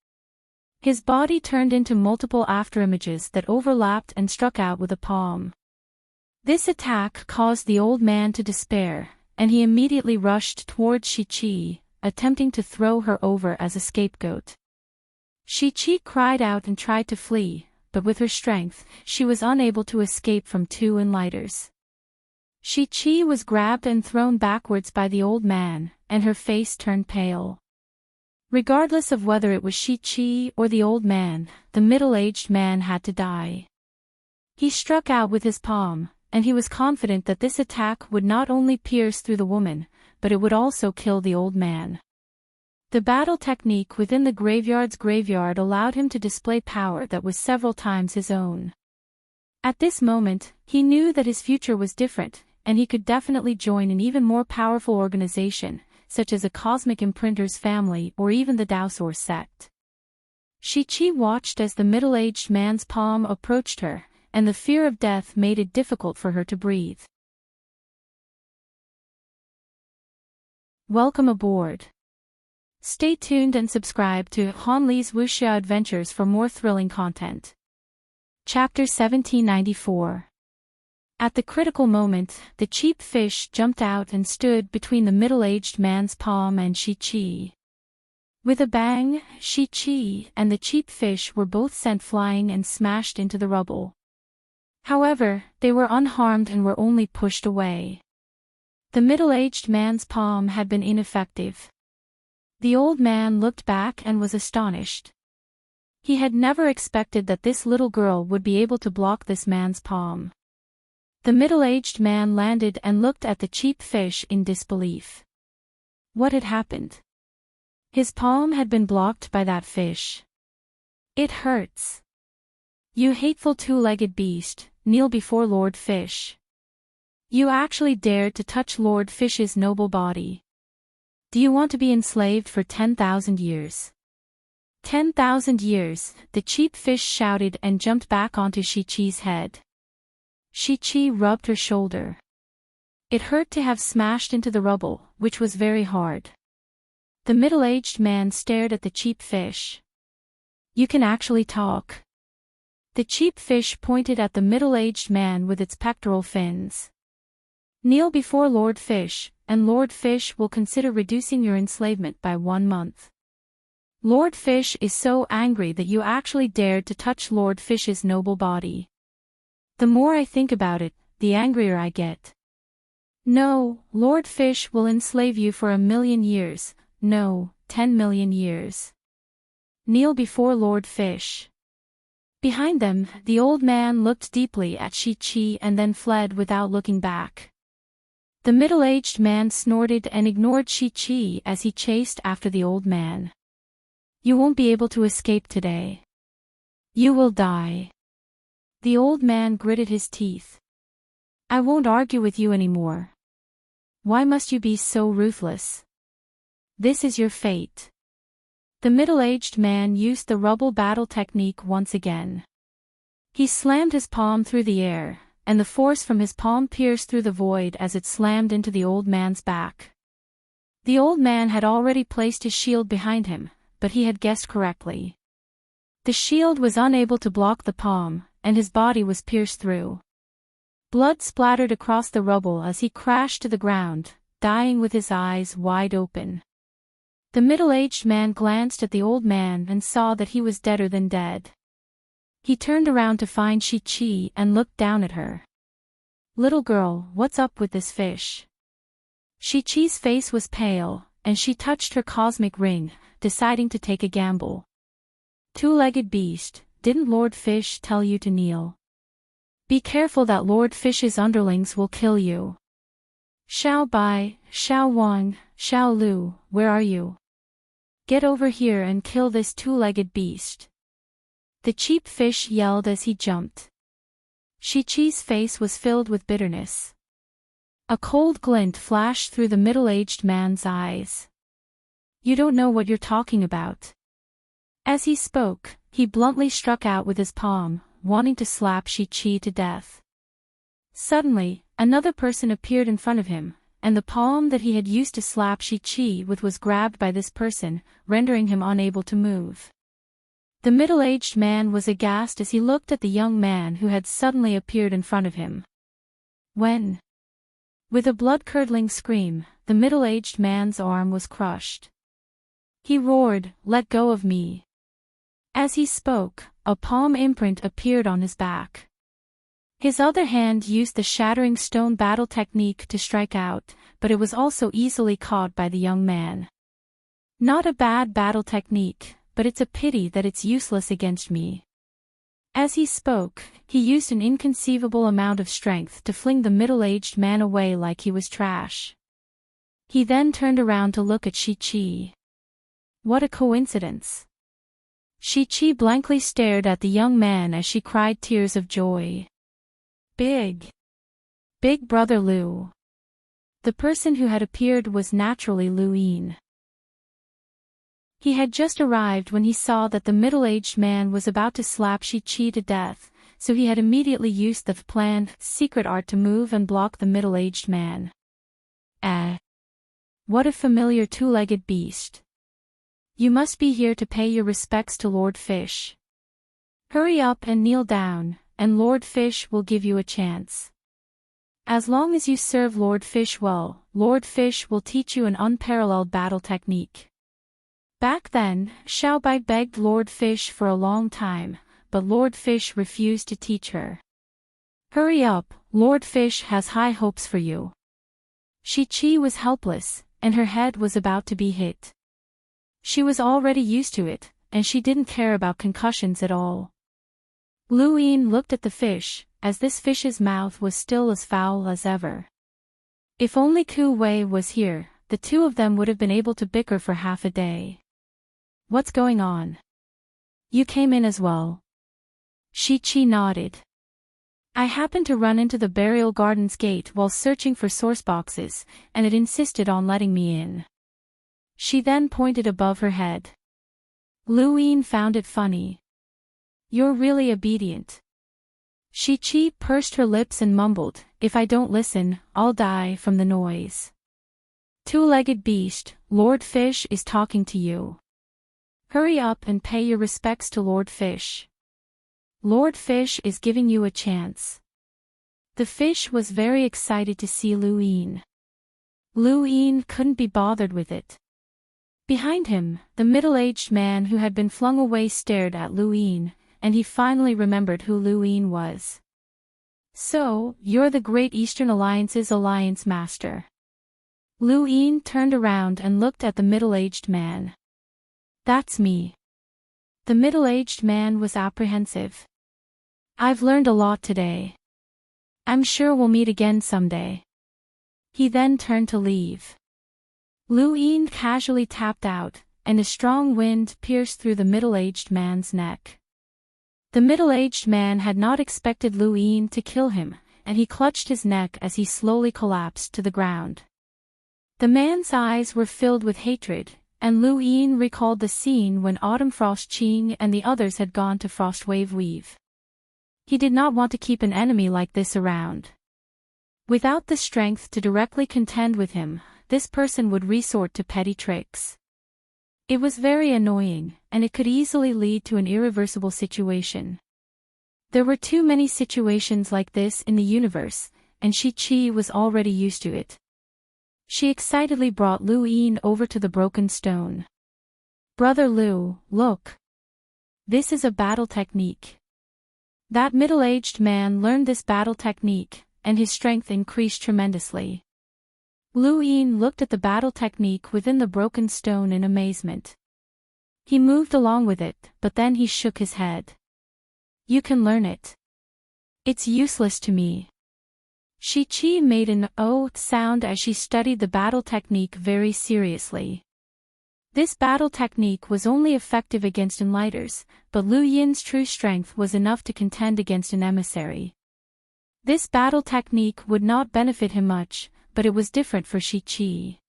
His body turned into multiple afterimages that overlapped and struck out with a palm. This attack caused the old man to despair, and he immediately rushed towards Shi-Chi, attempting to throw her over as a scapegoat. Shi-Chi cried out and tried to flee, but with her strength, she was unable to escape from two enlighters. Shi-Chi was grabbed and thrown backwards by the old man, and her face turned pale. Regardless of whether it was Shi-Chi or the old man, the middle-aged man had to die. He struck out with his palm, and he was confident that this attack would not only pierce through the woman, but it would also kill the old man. The battle technique within the graveyard's graveyard allowed him to display power that was several times his own. At this moment, he knew that his future was different, and he could definitely join an even more powerful organization, such as a Cosmic Imprinter's family or even the Dowsor sect. Shi-Chi watched as the middle-aged man's palm approached her, and the fear of death made it difficult for her to breathe. Welcome aboard. Stay tuned and subscribe to Han Li's Wuxia Adventures for more thrilling content. Chapter 1794. At the critical moment, the cheap fish jumped out and stood between the middle-aged man's palm and Shi-Chi. With a bang, Shi-Chi and the cheap fish were both sent flying and smashed into the rubble. However, they were unharmed and were only pushed away. The middle-aged man's palm had been ineffective. The old man looked back and was astonished. He had never expected that this little girl would be able to block this man's palm. The middle-aged man landed and looked at the cheap fish in disbelief. What had happened? His palm had been blocked by that fish. It hurts. You hateful two-legged beast, kneel before Lord Fish. You actually dared to touch Lord Fish's noble body. Do you want to be enslaved for 10,000 years? 10,000 years, the cheap fish shouted and jumped back onto Shi-Chi's head. Shi-Chi rubbed her shoulder. It hurt to have smashed into the rubble, which was very hard. The middle-aged man stared at the cheap fish. You can actually talk. The cheap fish pointed at the middle-aged man with its pectoral fins. Kneel before Lord Fish, and Lord Fish will consider reducing your enslavement by 1 month. Lord Fish is so angry that you actually dared to touch Lord Fish's noble body. The more I think about it, the angrier I get. No, Lord Fish will enslave you for 1,000,000 years, no, 10,000,000 years. Kneel before Lord Fish. Behind them, the old man looked deeply at Shi-Chi and then fled without looking back. The middle-aged man snorted and ignored Shi-Chi as he chased after the old man. You won't be able to escape today. You will die. The old man gritted his teeth. I won't argue with you anymore. Why must you be so ruthless? This is your fate. The middle-aged man used the rubble battle technique once again. He slammed his palm through the air, and the force from his palm pierced through the void as it slammed into the old man's back. The old man had already placed his shield behind him, but he had guessed correctly. The shield was unable to block the palm, and his body was pierced through. Blood splattered across the rubble as he crashed to the ground, dying with his eyes wide open. The middle-aged man glanced at the old man and saw that he was deader than dead. He turned around to find Shi-Chi and looked down at her. Little girl, what's up with this fish? Shi-Chi's face was pale, and she touched her cosmic ring, deciding to take a gamble. Two-legged beast, didn't Lord Fish tell you to kneel? Be careful that Lord Fish's underlings will kill you. Xiao Bai, Xiao Wang, Xiao Lu, where are you? Get over here and kill this two-legged beast. The cheap fish yelled as he jumped. Shi-Chi's face was filled with bitterness. A cold glint flashed through the middle-aged man's eyes. You don't know what you're talking about. As he spoke, he bluntly struck out with his palm, wanting to slap Shi-Chi to death. Suddenly, another person appeared in front of him, and the palm that he had used to slap Shi-Chi with was grabbed by this person, rendering him unable to move. The middle-aged man was aghast as he looked at the young man who had suddenly appeared in front of him. When? With a blood-curdling scream, the middle-aged man's arm was crushed. He roared, "Let go of me." As he spoke, a palm imprint appeared on his back. His other hand used the shattering stone battle technique to strike out, but it was also easily caught by the young man. Not a bad battle technique, but it's a pity that it's useless against me. As he spoke, he used an inconceivable amount of strength to fling the middle-aged man away like he was trash. He then turned around to look at Shi-Chi. What a coincidence. Shi-Chi blankly stared at the young man as she cried tears of joy. Big Brother Lu. The person who had appeared was naturally Lu Yin. He had just arrived when he saw that the middle-aged man was about to slap Shi-Chi to death, so he had immediately used the planned secret art to move and block the middle-aged man. What a familiar two-legged beast. You must be here to pay your respects to Lord Fish. Hurry up and kneel down, and Lord Fish will give you a chance. As long as you serve Lord Fish well, Lord Fish will teach you an unparalleled battle technique. Back then, Xiao Bai begged Lord Fish for a long time, but Lord Fish refused to teach her. Hurry up, Lord Fish has high hopes for you. Shi-Chi was helpless, and her head was about to be hit. She was already used to it, and she didn't care about concussions at all. Lu Yin looked at the fish, as this fish's mouth was still as foul as ever. If only Ku Wei was here, the two of them would have been able to bicker for half a day. What's going on? You came in as well. Shi-Chi nodded. I happened to run into the burial garden's gate while searching for source boxes, and it insisted on letting me in. She then pointed above her head. Lu Yin found it funny. You're really obedient. Shi-Chi pursed her lips and mumbled, if I don't listen, I'll die from the noise. Two-legged beast, Lord Fish is talking to you. Hurry up and pay your respects to Lord Fish. Lord Fish is giving you a chance. The fish was very excited to see Lu Yin. Lu Yin couldn't be bothered with it. Behind him, the middle-aged man who had been flung away stared at Lu Yin, and he finally remembered who Lu Yin was. So, you're the Great Eastern Alliance's alliance master. Lu Yin turned around and looked at the middle-aged man. That's me. The middle-aged man was apprehensive. I've learned a lot today. I'm sure we'll meet again someday. He then turned to leave. Lu Yin casually tapped out, and a strong wind pierced through the middle-aged man's neck. The middle-aged man had not expected Lu Yin to kill him, and he clutched his neck as he slowly collapsed to the ground. The man's eyes were filled with hatred, and Lu Yin recalled the scene when Autumn Frost Qing and the others had gone to Frostwave Weave. He did not want to keep an enemy like this around. Without the strength to directly contend with him, this person would resort to petty tricks. It was very annoying, and it could easily lead to an irreversible situation. There were too many situations like this in the universe, and Shi-Chi was already used to it. She excitedly brought Lu Yin over to the broken stone. Brother Lu, look. This is a battle technique. That middle-aged man learned this battle technique, and his strength increased tremendously. Lu Yin looked at the battle technique within the broken stone in amazement. He moved along with it, but then he shook his head. You can learn it. It's useless to me. Shi-Chi made an "oh" sound as she studied the battle technique very seriously. This battle technique was only effective against enlighters, but Lu Yin's true strength was enough to contend against an emissary. This battle technique would not benefit him much, but it was different for Shi-Chi.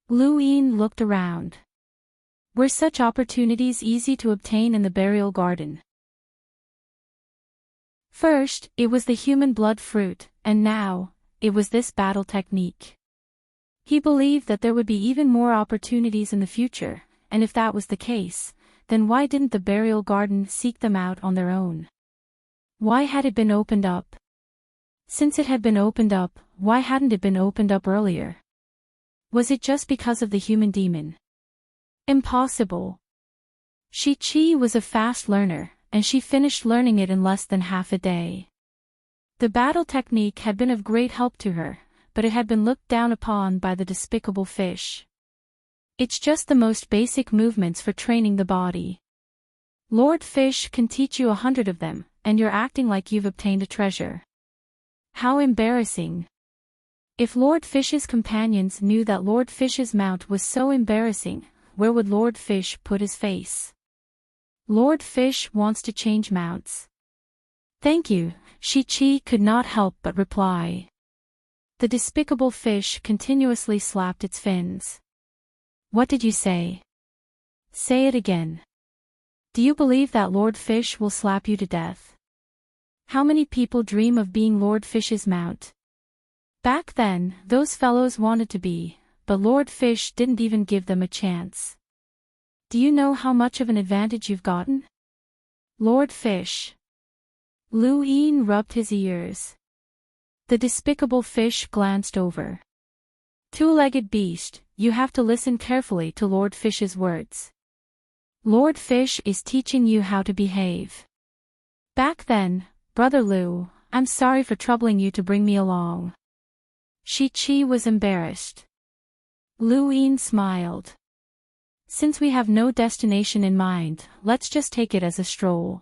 Lu Yin looked around. Were such opportunities easy to obtain in the burial garden? First, it was the human blood fruit, and now, it was this battle technique. He believed that there would be even more opportunities in the future, and if that was the case, then why didn't the burial garden seek them out on their own? Why had it been opened up? Since it had been opened up, why hadn't it been opened up earlier? Was it just because of the human demon? Impossible. Shi-Chi was a fast learner, and she finished learning it in less than half a day. The battle technique had been of great help to her, but it had been looked down upon by the despicable fish. It's just the most basic movements for training the body. Lord Fish can teach you 100 of them, and you're acting like you've obtained a treasure. How embarrassing. If Lord Fish's companions knew that Lord Fish's mount was so embarrassing, where would Lord Fish put his face? Lord Fish wants to change mounts. Thank you, Shi-Chi could not help but reply. The despicable fish continuously slapped its fins. What did you say? Say it again. Do you believe that Lord Fish will slap you to death? How many people dream of being Lord Fish's mount? Back then, those fellows wanted to be, but Lord Fish didn't even give them a chance. Do you know how much of an advantage you've gotten? Lord Fish. Lu Yin rubbed his ears. The despicable fish glanced over. Two-legged beast, you have to listen carefully to Lord Fish's words. Lord Fish is teaching you how to behave. Back then, Brother Lu, I'm sorry for troubling you to bring me along. Shi-Chi was embarrassed. Lu Yin smiled. Since we have no destination in mind, let's just take it as a stroll.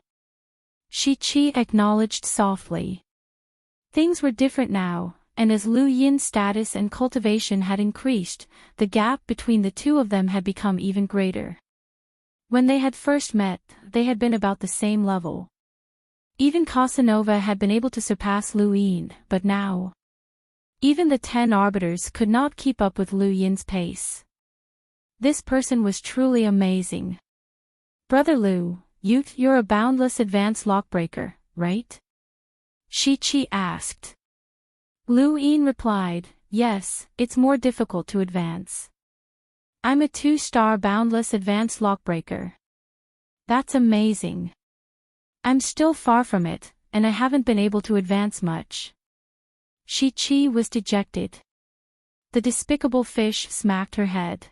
Shi-Chi acknowledged softly. Things were different now, and as Lu Yin's status and cultivation had increased, the gap between the two of them had become even greater. When they had first met, they had been about the same level. Even Casanova had been able to surpass Liu Yin, but now, even the 10 arbiters could not keep up with Liu Yin's pace. This person was truly amazing. Brother Liu, you're a boundless advanced lockbreaker, right? Shi-Chi asked. Liu Yin replied, yes, it's more difficult to advance. I'm a 2-star boundless advanced lockbreaker. That's amazing. I'm still far from it, and I haven't been able to advance much. Shi-Chi was dejected. The despicable fish smacked her head.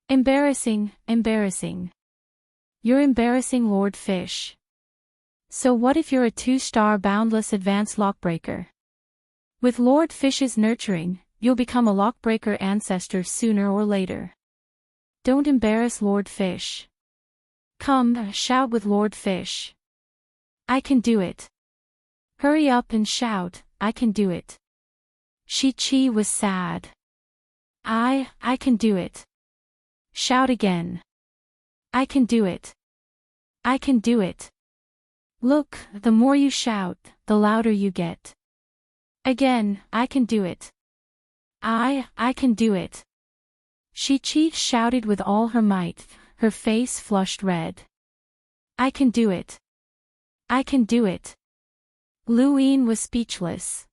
Embarrassing, embarrassing. You're embarrassing, Lord Fish. So what if you're a 2-star boundless advanced lockbreaker? With Lord Fish's nurturing, you'll become a lockbreaker ancestor sooner or later. Don't embarrass Lord Fish. Come, shout with Lord Fish. I can do it. Hurry up and shout, I can do it. Shi-Chi was sad. I can do it. Shout again. I can do it. I can do it. Look, the more you shout, the louder you get. Again, I can do it. I can do it. Shi-Chi shouted with all her might, her face flushed red. I can do it. I can do it. Liu Yin was speechless.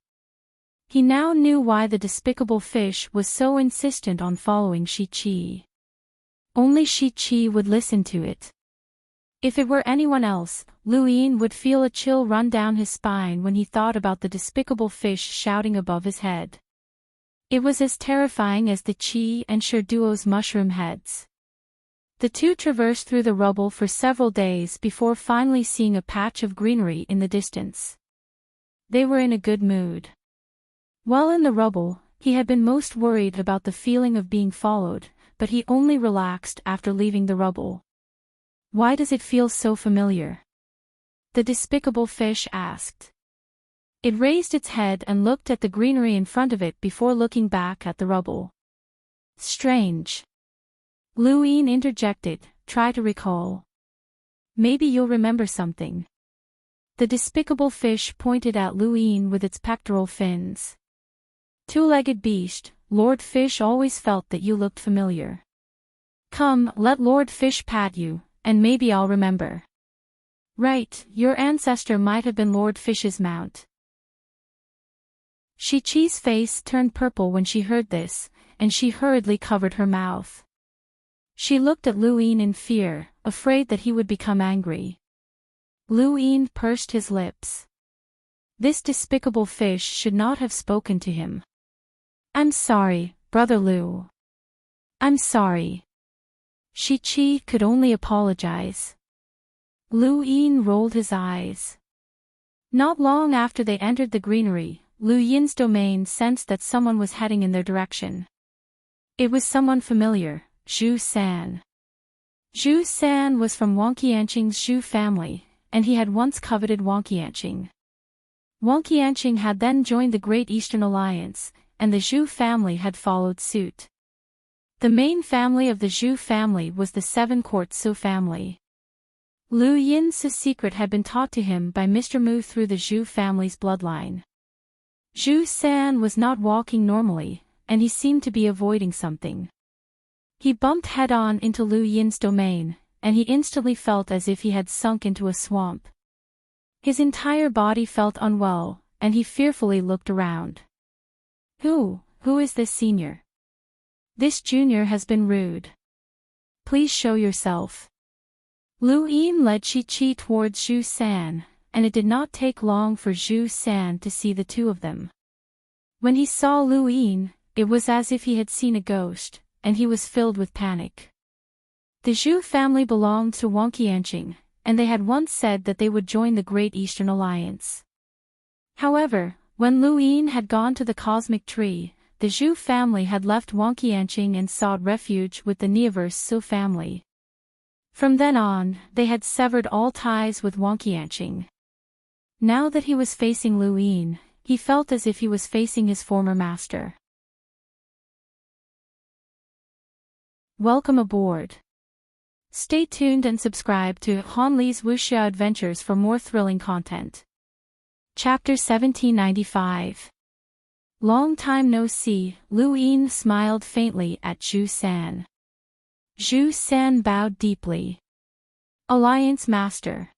He now knew why the despicable fish was so insistent on following Shi-Chi. Only Shi-Chi would listen to it. If it were anyone else, Liu Yin would feel a chill run down his spine when he thought about the despicable fish shouting above his head. It was as terrifying as the Qi and Shi duo's mushroom heads. The two traversed through the rubble for several days before finally seeing a patch of greenery in the distance. They were in a good mood. While in the rubble, he had been most worried about the feeling of being followed, but he only relaxed after leaving the rubble. Why does it feel so familiar? The despicable fish asked. It raised its head and looked at the greenery in front of it before looking back at the rubble. Strange. Liu Yin interjected, try to recall. Maybe you'll remember something. The despicable fish pointed at Liu Yin with its pectoral fins. Two-legged beast, Lord Fish always felt that you looked familiar. Come, let Lord Fish pat you, and maybe I'll remember. Right, your ancestor might have been Lord Fish's mount. Shi-Chi's face turned purple when she heard this, and she hurriedly covered her mouth. She looked at Liu Yin in fear, afraid that he would become angry. Liu Yin pursed his lips. This despicable fish should not have spoken to him. I'm sorry, Brother Liu. I'm sorry. Shi-Chi could only apologize. Liu Yin rolled his eyes. Not long after they entered the greenery, Liu Yin's domain sensed that someone was heading in their direction. It was someone familiar, Zhu San. Zhu San was from Wangqianqing's Zhu family, and he had once coveted Wangqianqing. Wangqianqing had then joined the Great Eastern Alliance, and the Zhu family had followed suit. The main family of the Zhu family was the Seven-Court Su family. Liu Yin's secret had been taught to him by Mr. Mu through the Zhu family's bloodline. Zhu San was not walking normally, and he seemed to be avoiding something. He bumped head-on into Liu Yin's domain, and he instantly felt as if he had sunk into a swamp. His entire body felt unwell, and he fearfully looked around. Who is this senior? This junior has been rude. Please show yourself. Liu Yin led Shi-Chi towards Zhu San, and it did not take long for Zhu San to see the two of them. When he saw Liu Yin, it was as if he had seen a ghost, and he was filled with panic. The Zhu family belonged to Wangqianqing, and they had once said that they would join the Great Eastern Alliance. However, when Liu Yin had gone to the cosmic tree, the Zhu family had left Wangqianqing and sought refuge with the Neoverse Su family. From then on, they had severed all ties with Wangqianqing. Now that he was facing Liu Yin, he felt as if he was facing his former master. Welcome aboard. Stay tuned and subscribe to Han Li's Wuxia Adventures for more thrilling content. Chapter 1795. Long time no see, Lu Yin smiled faintly at Zhu San. Zhu San bowed deeply. Alliance Master.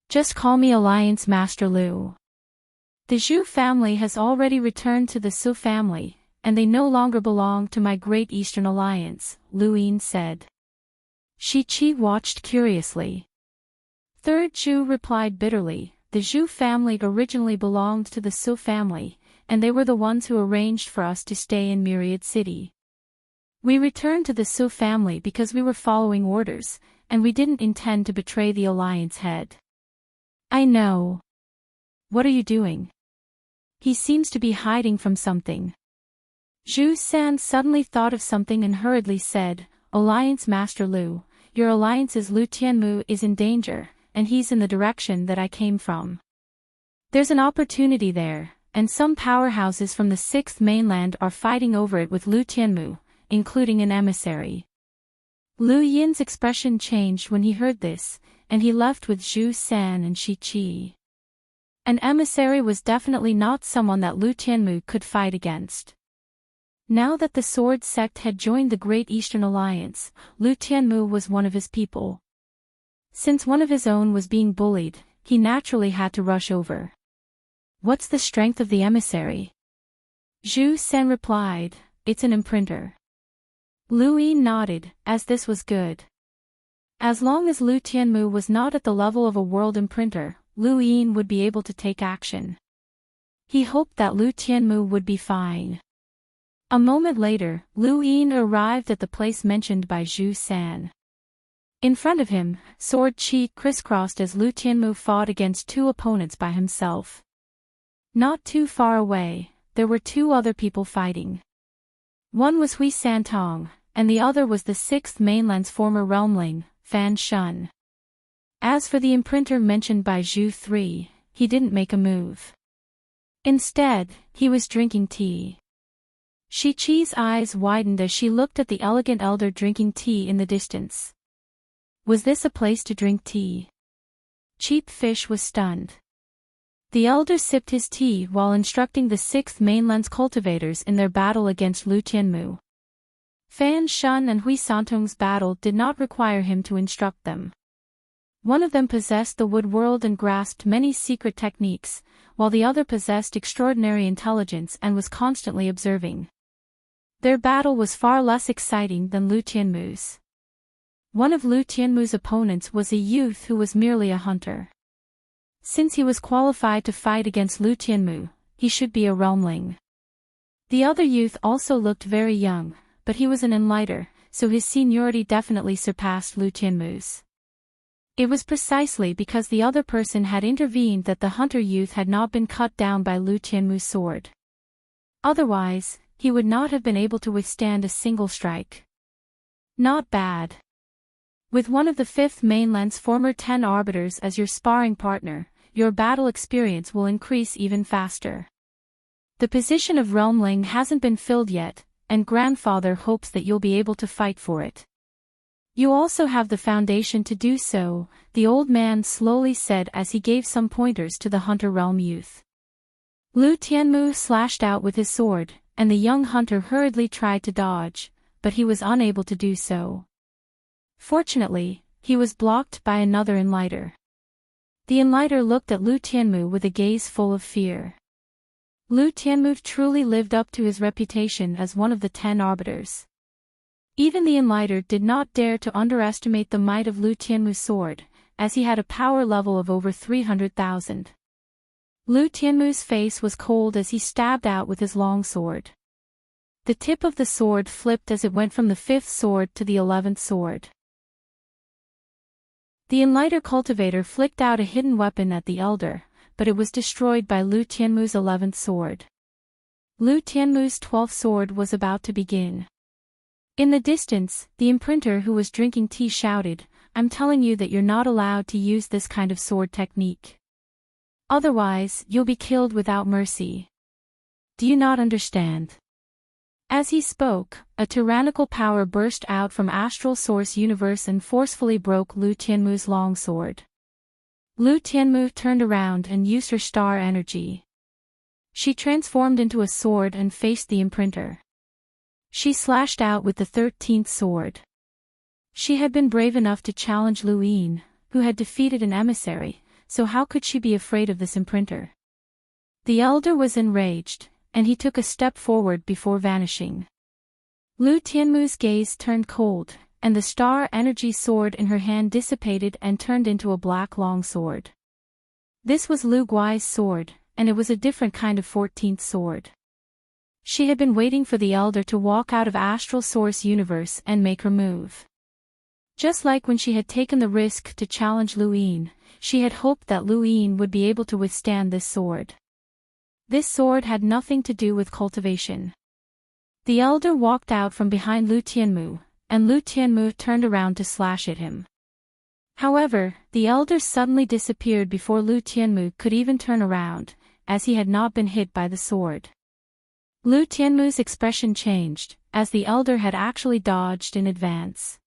Just call me Alliance Master Lu. The Zhu family has already returned to the Su family, and they no longer belong to my Great Eastern Alliance, Lu Yin said. Shi Qi watched curiously. Third Zhu replied bitterly, the Zhu family originally belonged to the Su family, and they were the ones who arranged for us to stay in Myriad City. We returned to the Su family because we were following orders, and we didn't intend to betray the alliance head. I know. What are you doing? He seems to be hiding from something. Zhu San suddenly thought of something and hurriedly said, Alliance Master Lu, your alliance's Lu Tianmu is in danger, and he's in the direction that I came from. There's an opportunity there, and some powerhouses from the 6th mainland are fighting over it with Lu Tianmu, including an emissary. Lu Yin's expression changed when he heard this, and he left with Zhu San and Shi Qi. An emissary was definitely not someone that Lu Tianmu could fight against. Now that the Sword Sect had joined the Great Eastern Alliance, Lu Tianmu was one of his people. Since one of his own was being bullied, he naturally had to rush over. What's the strength of the emissary? Zhu San replied, it's an imprinter. Lu Yin nodded, as this was good. As long as Lu Tianmu was not at the level of a world imprinter, Lu Yin would be able to take action. He hoped that Lu Tianmu would be fine. A moment later, Lu Yin arrived at the place mentioned by Zhu San. In front of him, sword Qi crisscrossed as Lu Tianmu fought against 2 opponents by himself. Not too far away, there were 2 other people fighting. One was Hui Santong, and the other was the 6th mainland's former realmling, Fan Shun. As for the imprinter mentioned by Zhu 3, he didn't make a move. Instead, he was drinking tea. Shi Qi's eyes widened as she looked at the elegant elder drinking tea in the distance. Was this a place to drink tea? Cheap Fish was stunned. The elder sipped his tea while instructing the 6th mainland's cultivators in their battle against Lu Tianmu. Fan Shun and Hui Santong's battle did not require him to instruct them. One of them possessed the wood world and grasped many secret techniques, while the other possessed extraordinary intelligence and was constantly observing. Their battle was far less exciting than Lu Tianmu's. One of Lu Tianmu's opponents was a youth who was merely a hunter. Since he was qualified to fight against Lu Tianmu, he should be a realmling. The other youth also looked very young, but he was an enlighter, so his seniority definitely surpassed Lu Tianmu's. It was precisely because the other person had intervened that the hunter youth had not been cut down by Lu Tianmu's sword. Otherwise, he would not have been able to withstand a single strike. Not bad. With one of the 5th mainland's former 10 arbiters as your sparring partner, your battle experience will increase even faster. The position of realmling hasn't been filled yet, and grandfather hopes that you'll be able to fight for it. You also have the foundation to do so, the old man slowly said as he gave some pointers to the hunter realm youth. Lu Tianmu slashed out with his sword, and the young hunter hurriedly tried to dodge, but he was unable to do so. Fortunately, he was blocked by another enlighter. The enlighter looked at Lu Tianmu with a gaze full of fear. Lu Tianmu truly lived up to his reputation as one of the 10 arbiters. Even the enlighter did not dare to underestimate the might of Lu Tianmu's sword, as he had a power level of over 300,000. Lu Tianmu's face was cold as he stabbed out with his long sword. The tip of the sword flipped as it went from the 5th sword to the 11th sword. The enlighter cultivator flicked out a hidden weapon at the elder, but it was destroyed by Lu Tianmu's 11th sword. Lu Tianmu's 12th sword was about to begin. In the distance, the imprinter who was drinking tea shouted, I'm telling you that you're not allowed to use this kind of sword technique. Otherwise, you'll be killed without mercy. Do you not understand? As he spoke, a tyrannical power burst out from Astral Source Universe and forcefully broke Lu Tianmu's longsword. Lu Tianmu turned around and used her star energy. She transformed into a sword and faced the imprinter. She slashed out with the 13th sword. She had been brave enough to challenge Lu Yin, who had defeated an emissary, so how could she be afraid of this imprinter? The elder was enraged, and he took a step forward before vanishing. Lu Tianmu's gaze turned cold, and the star energy sword in her hand dissipated and turned into a black longsword. This was Lu Gui's sword, and it was a different kind of 14th sword. She had been waiting for the elder to walk out of Astral Source Universe and make her move. Just like when she had taken the risk to challenge Lu Yin, she had hoped that Lu Yin would be able to withstand this sword. This sword had nothing to do with cultivation. The elder walked out from behind Lu Tianmu, and Lu Tianmu turned around to slash at him. However, the elder suddenly disappeared before Lu Tianmu could even turn around, as he had not been hit by the sword. Lu Tianmu's expression changed, as the elder had actually dodged in advance.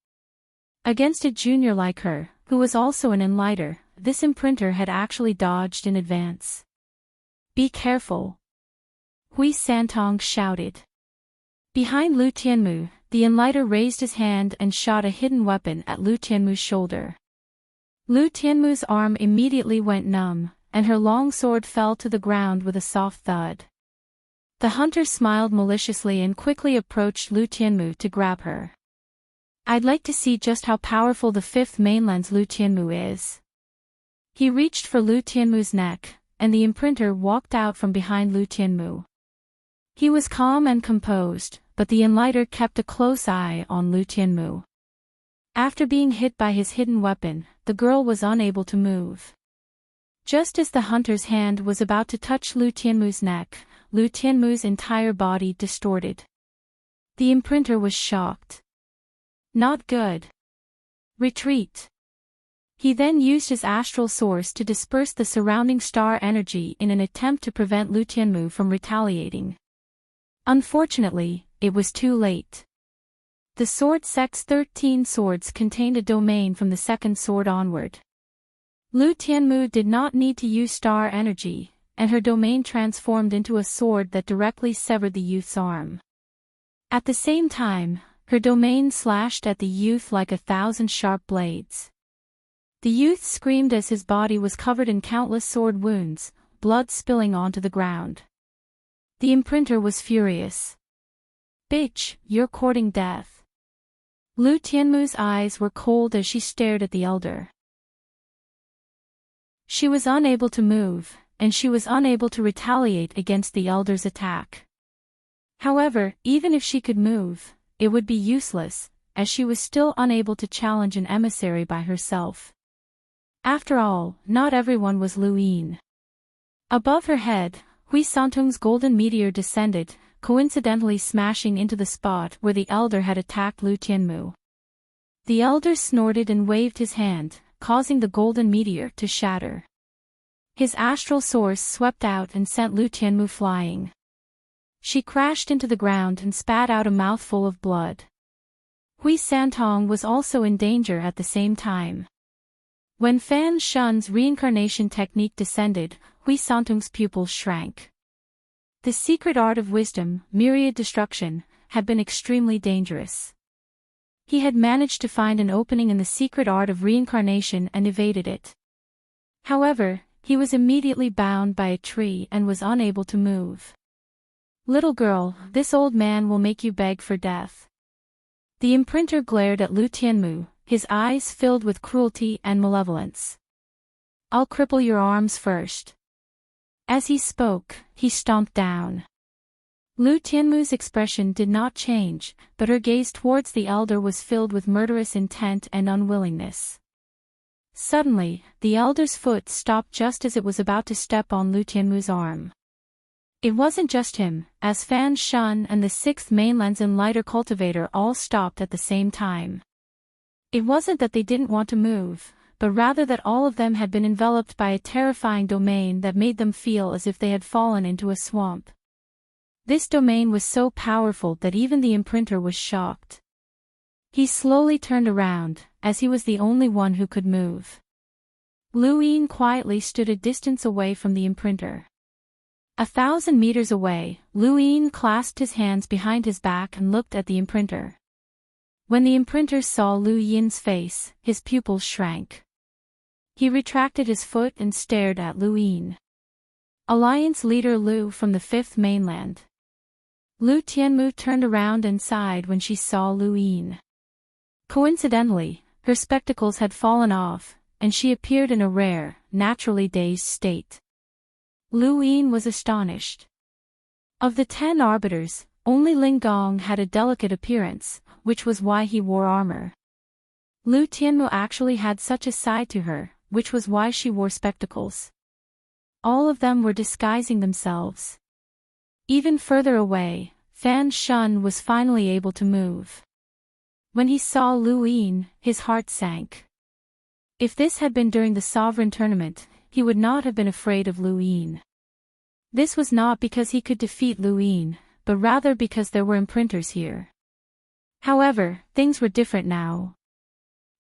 Against a junior like her, who was also an enlighter, this imprinter had actually dodged in advance. Be careful! Hui Santong shouted. Behind Lu Tianmu, the enlighter raised his hand and shot a hidden weapon at Lu Tianmu's shoulder. Lu Tianmu's arm immediately went numb, and her long sword fell to the ground with a soft thud. The hunter smiled maliciously and quickly approached Lu Tianmu to grab her. I'd like to see just how powerful the fifth mainland's Lu Tianmu is. He reached for Lu Tianmu's neck, and the imprinter walked out from behind Lu Tianmu. He was calm and composed, but the enlighter kept a close eye on Lu Tianmu. After being hit by his hidden weapon, the girl was unable to move. Just as the hunter's hand was about to touch Lu Tianmu's neck, Lu Tianmu's entire body distorted. The imprinter was shocked. Not good. Retreat. He then used his astral source to disperse the surrounding star energy in an attempt to prevent Lu Tianmu from retaliating. Unfortunately, it was too late. The sword sect's 13 swords contained a domain from the second sword onward. Lu Tianmu did not need to use star energy, and her domain transformed into a sword that directly severed the youth's arm. At the same time, her domain slashed at the youth like 1,000 sharp blades. The youth screamed as his body was covered in countless sword wounds, blood spilling onto the ground. The imprinter was furious. Bitch, you're courting death. Lu Tianmu's eyes were cold as she stared at the elder. She was unable to move, and she was unable to retaliate against the elder's attack. However, even if she could move, it would be useless, as she was still unable to challenge an emissary by herself. After all, not everyone was Lu Yin. Above her head, Hui Santong's golden meteor descended, coincidentally smashing into the spot where the elder had attacked Lu Tianmu. The elder snorted and waved his hand, causing the golden meteor to shatter. His astral source swept out and sent Lu Tianmu flying. She crashed into the ground and spat out a mouthful of blood. Hui Santong was also in danger at the same time. When Fan Shun's reincarnation technique descended, Hui Santong's pupils shrank. The secret art of wisdom, myriad destruction, had been extremely dangerous. He had managed to find an opening in the secret art of reincarnation and evaded it. However, he was immediately bound by a tree and was unable to move. Little girl, this old man will make you beg for death. The imprinter glared at Lu Tianmu, his eyes filled with cruelty and malevolence. I'll cripple your arms first. As he spoke, he stomped down. Lu Tianmu's expression did not change, but her gaze towards the elder was filled with murderous intent and unwillingness. Suddenly, the elder's foot stopped just as it was about to step on Lu Tianmu's arm. It wasn't just him, as Fan Shun and the 6th mainland's enlighter cultivator all stopped at the same time. It wasn't that they didn't want to move, but rather that all of them had been enveloped by a terrifying domain that made them feel as if they had fallen into a swamp. This domain was so powerful that even the imprinter was shocked. He slowly turned around, as he was the only one who could move. Lu Yin quietly stood a distance away from the imprinter. 1,000 meters away, Lu Yin clasped his hands behind his back and looked at the imprinter. When the imprinter saw Lu Yin's face, his pupils shrank. He retracted his foot and stared at Lu Yin. Alliance leader Lu from the Fifth Mainland. Lu Tianmu turned around and sighed when she saw Lu Yin. Coincidentally, her spectacles had fallen off, and she appeared in a rare, naturally dazed state. Lu Yin was astonished. Of the 10 arbiters, only Ling Gong had a delicate appearance, which was why he wore armor. Lu Tianmu actually had such a side to her, which was why she wore spectacles. All of them were disguising themselves. Even further away, Fan Shun was finally able to move. When he saw Lu Yin, his heart sank. If this had been during the Sovereign Tournament, he would not have been afraid of Lu Yin. This was not because he could defeat Lu Yin, but rather because there were imprinters here. However, things were different now.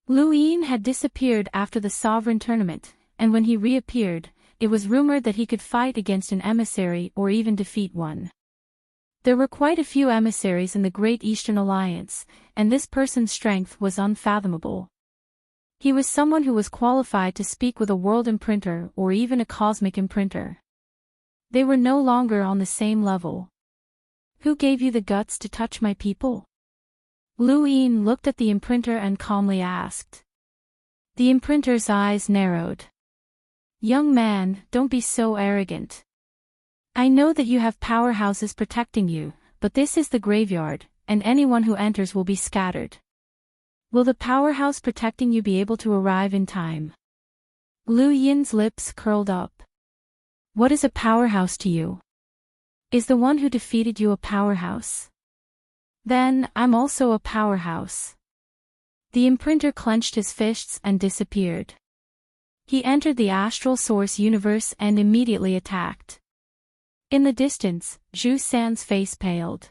Lu Yin had disappeared after the Sovereign Tournament, and when he reappeared, it was rumored that he could fight against an emissary or even defeat one. There were quite a few emissaries in the Great Eastern Alliance, and this person's strength was unfathomable. He was someone who was qualified to speak with a world imprinter or even a cosmic imprinter. They were no longer on the same level. Who gave you the guts to touch my people? Lu Yin looked at the imprinter and calmly asked. The imprinter's eyes narrowed. Young man, don't be so arrogant. I know that you have powerhouses protecting you, but this is the graveyard, and anyone who enters will be scattered. Will the powerhouse protecting you be able to arrive in time? Lu Yin's lips curled up. What is a powerhouse to you? Is the one who defeated you a powerhouse? Then, I'm also a powerhouse. The imprinter clenched his fists and disappeared. He entered the astral source universe and immediately attacked. In the distance, Zhu San's face paled.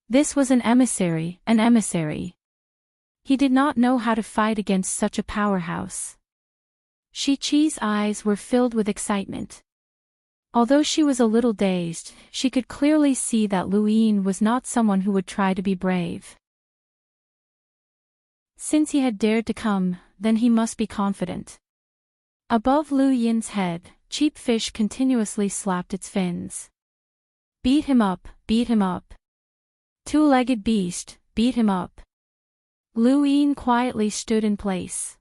This was an emissary, an emissary. He did not know how to fight against such a powerhouse. Shi Qi's eyes were filled with excitement. Although she was a little dazed, she could clearly see that Lu Yin was not someone who would try to be brave. Since he had dared to come, then he must be confident. Above Lu Yin's head, Cheap Fish continuously slapped its fins. Beat him up, beat him up. Two-legged beast, beat him up. Lu Yin quietly stood in place.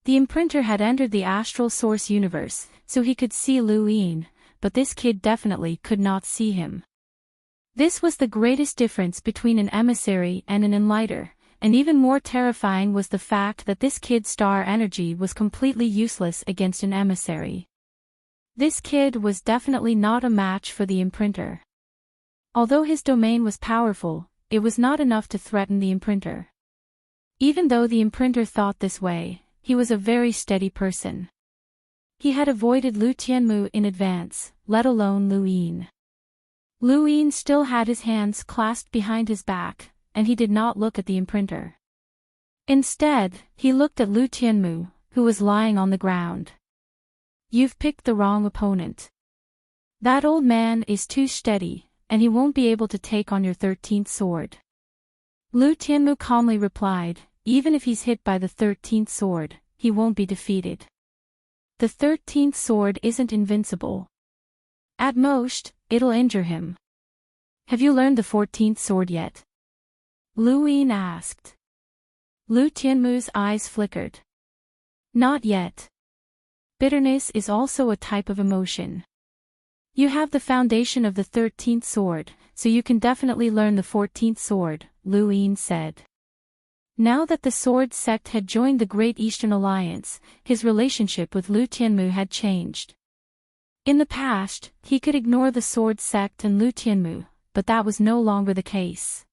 The imprinter had entered the astral source universe, so he could see Lu Yin, but this kid definitely could not see him. This was the greatest difference between an emissary and an enlighter, and even more terrifying was the fact that this kid's star energy was completely useless against an emissary. This kid was definitely not a match for the imprinter. Although his domain was powerful, it was not enough to threaten the imprinter. Even though the imprinter thought this way, he was a very steady person. He had avoided Lu Tianmu in advance, let alone Lu Yin. Lu Yin still had his hands clasped behind his back, and he did not look at the imprinter. Instead, he looked at Lu Tianmu, who was lying on the ground. You've picked the wrong opponent. That old man is too steady, and he won't be able to take on your 13th sword. Lu Tianmu calmly replied, even if he's hit by the 13th sword, he won't be defeated. The 13th sword isn't invincible. At most, it'll injure him. Have you learned the 14th sword yet? Lu Yin asked. Lu Tianmu's eyes flickered. Not yet. Bitterness is also a type of emotion. You have the foundation of the 13th sword, so you can definitely learn the 14th sword, Lu Yin said. Now that the Sword Sect had joined the Great Eastern Alliance, his relationship with Lu Tianmu had changed. In the past, he could ignore the Sword Sect and Lu Tianmu, but that was no longer the case.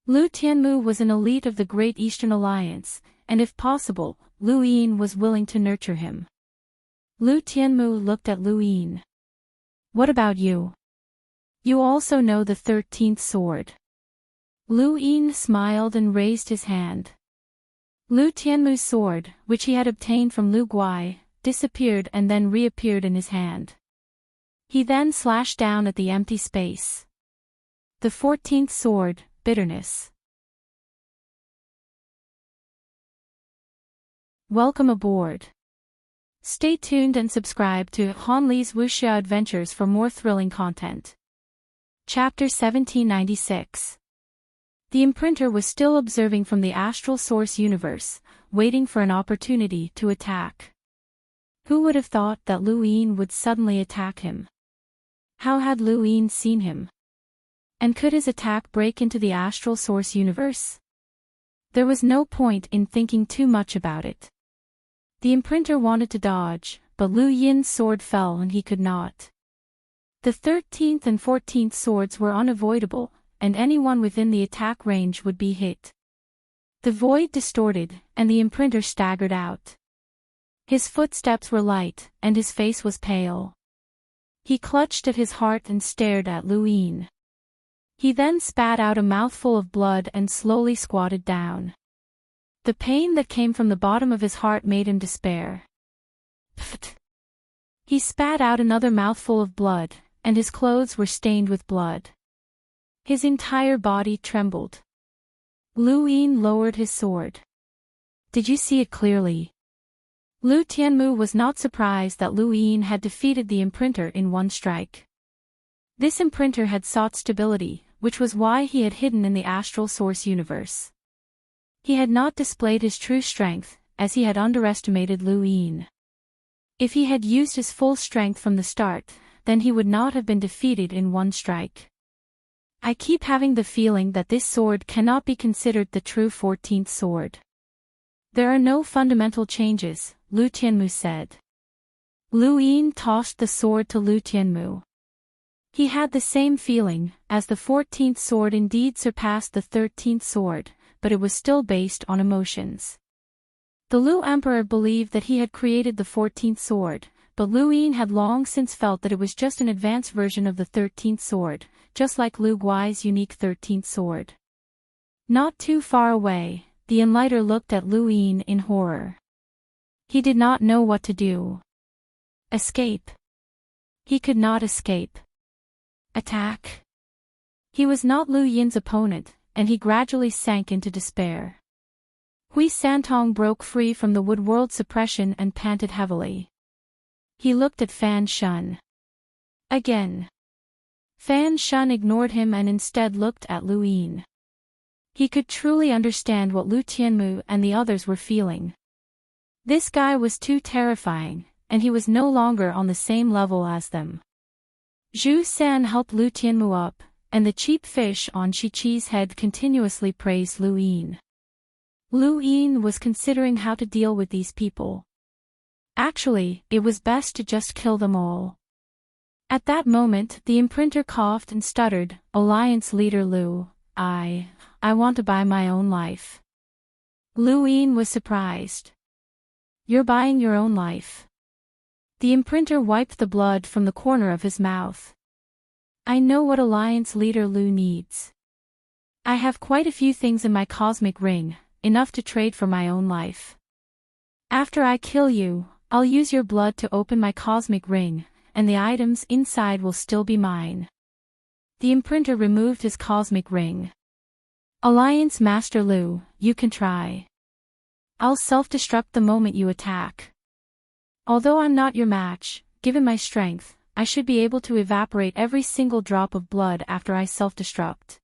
Lu Tianmu was an elite of the Great Eastern Alliance, and if possible, Lu Yin was willing to nurture him. Lu Tianmu looked at Lu Yin. What about you? You also know the 13th sword. Lu Yin smiled and raised his hand. Lu Tianmu's sword, which he had obtained from Lu Guai, disappeared and then reappeared in his hand. He then slashed down at the empty space. The 14th sword, bitterness. Welcome aboard. Stay tuned and subscribe to Han Li's Wuxia Adventures for more thrilling content. Chapter 1796. The imprinter was still observing from the astral source universe, waiting for an opportunity to attack. Who would have thought that Lu Yin would suddenly attack him? How had Lu Yin seen him? And could his attack break into the astral source universe? There was no point in thinking too much about it. The imprinter wanted to dodge, but Lu Yin's sword fell and he could not. The 13th and 14th swords were unavoidable, and anyone within the attack range would be hit. The void distorted, and the imprinter staggered out. His footsteps were light, and his face was pale. He clutched at his heart and stared at Lu Yin. He then spat out a mouthful of blood and slowly squatted down. The pain that came from the bottom of his heart made him despair. Pfft. He spat out another mouthful of blood, and his clothes were stained with blood. His entire body trembled. Lu Yin lowered his sword. Did you see it clearly? Lu Tianmu was not surprised that Lu Yin had defeated the imprinter in one strike. This imprinter had sought stability, which was why he had hidden in the astral source universe. He had not displayed his true strength, as he had underestimated Lu Yin. If he had used his full strength from the start, then he would not have been defeated in one strike. I keep having the feeling that this sword cannot be considered the true 14th sword. There are no fundamental changes, Lu Tianmu said. Lu Yin tossed the sword to Lu Tianmu. He had the same feeling, as the 14th sword indeed surpassed the 13th sword, but it was still based on emotions. The Lu Emperor believed that he had created the 14th sword, but Lu Yin had long since felt that it was just an advanced version of the 13th sword, just like Lu Guai's unique 13th sword. Not too far away, the Enlighter looked at Lu Yin in horror. He did not know what to do. Escape. He could not escape. Attack. He was not Lu Yin's opponent, and he gradually sank into despair. Hui Santong broke free from the wood world suppression and panted heavily. He looked at Fan Shun. Again. Fan Shun ignored him and instead looked at Lu Yin. He could truly understand what Lu Tianmu and the others were feeling. This guy was too terrifying, and he was no longer on the same level as them. Zhu San helped Lu Tianmu up, and the cheap fish on Shi-Chi's head continuously praised Lu Yin. Lu Yin was considering how to deal with these people. Actually, it was best to just kill them all. At that moment, the imprinter coughed and stuttered, Alliance leader Lu, I want to buy my own life. Lu Yin was surprised. You're buying your own life? The imprinter wiped the blood from the corner of his mouth. I know what Alliance leader Lu needs. I have quite a few things in my cosmic ring, enough to trade for my own life. After I kill you, I'll use your blood to open my cosmic ring, and the items inside will still be mine. The imprinter removed his cosmic ring. Alliance Master Lu, you can try. I'll self-destruct the moment you attack. Although I'm not your match, given my strength, I should be able to evaporate every single drop of blood after I self-destruct.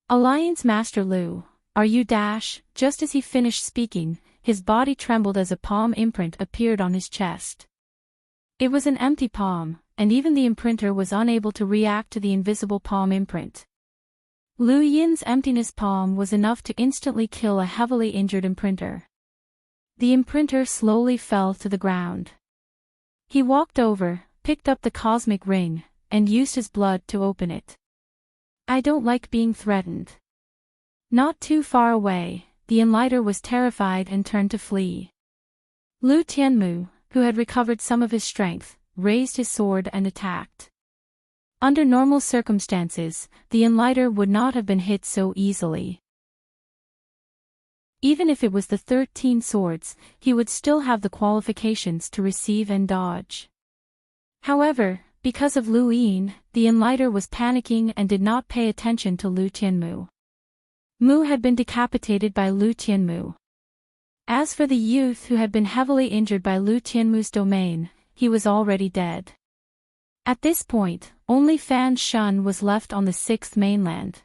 Alliance Master Lu, are you dash? Just as he finished speaking, his body trembled as a palm imprint appeared on his chest. It was an empty palm, and even the imprinter was unable to react to the invisible palm imprint. Lu Yin's emptiness palm was enough to instantly kill a heavily injured imprinter. The imprinter slowly fell to the ground. He walked over, picked up the cosmic ring, and used his blood to open it. I don't like being threatened. Not too far away, the Enlighter was terrified and turned to flee. Lu Tianmu, who had recovered some of his strength, raised his sword and attacked. Under normal circumstances, the enlighter would not have been hit so easily. Even if it was the 13 swords, he would still have the qualifications to receive and dodge. However, because of Lu Yin, the enlighter was panicking and did not pay attention to Lu Tianmu. Mu had been decapitated by Lu Tianmu. As for the youth who had been heavily injured by Lu Tianmu's domain, he was already dead. At this point, only Fan Shun was left on the 6th mainland.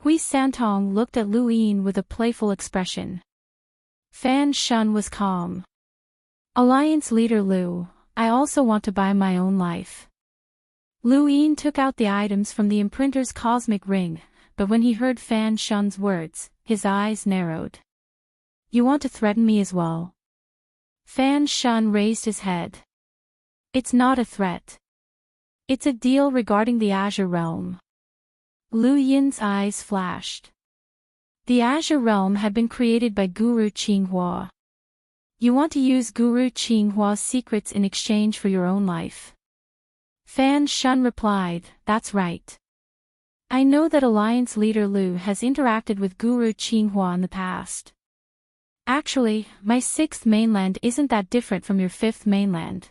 Hui Santong looked at Lu Yin with a playful expression. Fan Shun was calm. Alliance leader Lu, I also want to buy my own life. Lu Yin took out the items from the imprinter's cosmic ring, but when he heard Fan Shun's words, his eyes narrowed. You want to threaten me as well? Fan Shun raised his head. It's not a threat. It's a deal regarding the Azure Realm. Lu Yin's eyes flashed. The Azure Realm had been created by Guru Qinghua. You want to use Guru Qinghua's secrets in exchange for your own life? Fan Shun replied, that's right. I know that Alliance leader Lu has interacted with Guru Qinghua in the past. Actually, my 6th mainland isn't that different from your 5th mainland.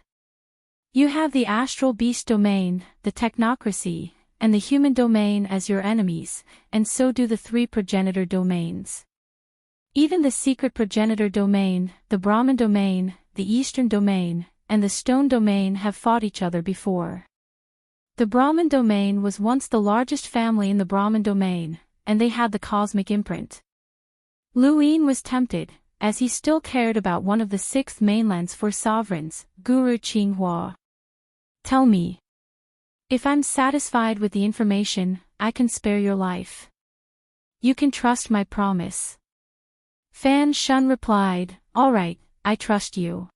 You have the astral beast domain, the technocracy, and the human domain as your enemies, and so do the 3 progenitor domains. Even the secret progenitor domain, the Brahmin domain, the Eastern domain, and the Stone domain have fought each other before. The Brahmin domain was once the largest family in the Brahmin domain, and they had the cosmic imprint. Lu Yin was tempted, as he still cared about one of the 6th mainlands for sovereigns, Guru Qinghua. Tell me. If I'm satisfied with the information, I can spare your life. You can trust my promise. Fan Shun replied, all right, I trust you.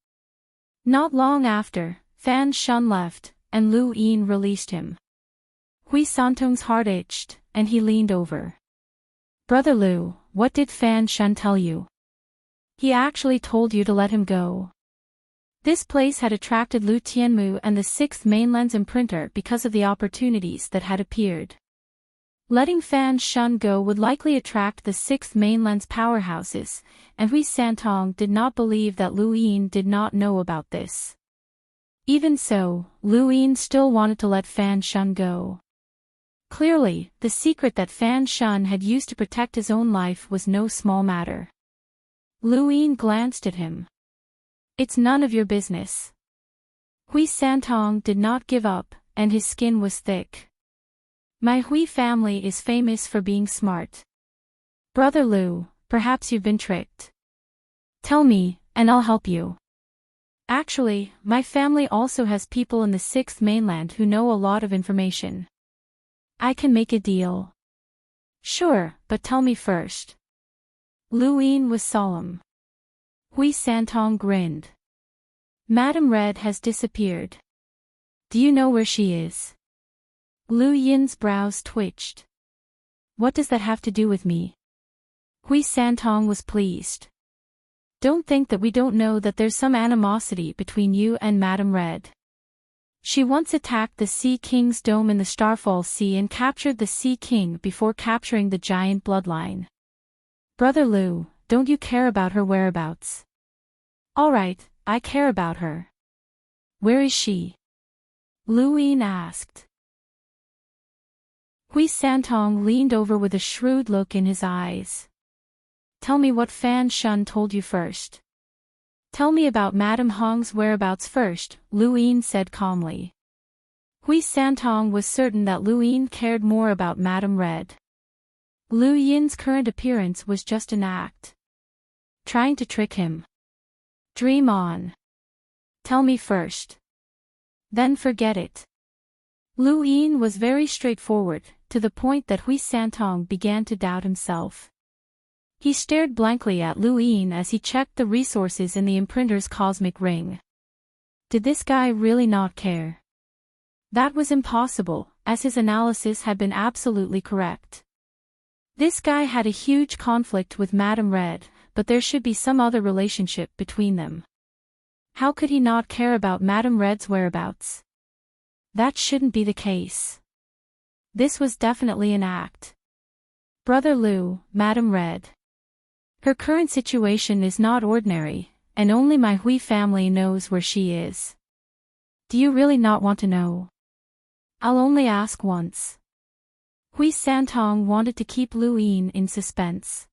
Not long after, Fan Shun left, and Lu Yin released him. Hui Santong's heart itched, and he leaned over. Brother Lu, what did Fan Shun tell you? He actually told you to let him go. This place had attracted Lu Tianmu and the 6th mainland's imprinter because of the opportunities that had appeared. Letting Fan Shun go would likely attract the 6th mainland's powerhouses, and Hui Santong did not believe that Lu Yin did not know about this. Even so, Lu Yin still wanted to let Fan Shun go. Clearly, the secret that Fan Shun had used to protect his own life was no small matter. Lu Yin glanced at him. It's none of your business. Hui Santong did not give up, and his skin was thick. My Hui family is famous for being smart. Brother Lu, perhaps you've been tricked. Tell me, and I'll help you. Actually, my family also has people in the 6th mainland who know a lot of information. I can make a deal. Sure, but tell me first. Lu Yin was solemn. Hui Santong grinned. Madame Red has disappeared. Do you know where she is? Lu Yin's brows twitched. What does that have to do with me? Hui Santong was pleased. Don't think that we don't know that there's some animosity between you and Madame Red. She once attacked the Sea King's dome in the Starfall Sea and captured the Sea King before capturing the giant bloodline. Brother Lu, don't you care about her whereabouts? Alright, I care about her. Where is she? Lu Yin asked. Hui Santong leaned over with a shrewd look in his eyes. Tell me what Fan Shun told you first. Tell me about Madame Hong's whereabouts first, Lu Yin said calmly. Hui Santong was certain that Lu Yin cared more about Madame Red. Lu Yin's current appearance was just an act. Trying to trick him. Dream on. Tell me first. Then forget it. Lu Yin was very straightforward, to the point that Hui Santong began to doubt himself. He stared blankly at Lu Yin as he checked the resources in the imprinter's cosmic ring. Did this guy really not care? That was impossible, as his analysis had been absolutely correct. This guy had a huge conflict with Madame Red, but there should be some other relationship between them. How could he not care about Madame Red's whereabouts? That shouldn't be the case. This was definitely an act. Brother Lu, Madam Red. Her current situation is not ordinary, and only my Hui family knows where she is. Do you really not want to know? I'll only ask once. Hui Santong wanted to keep Lu Yin in suspense.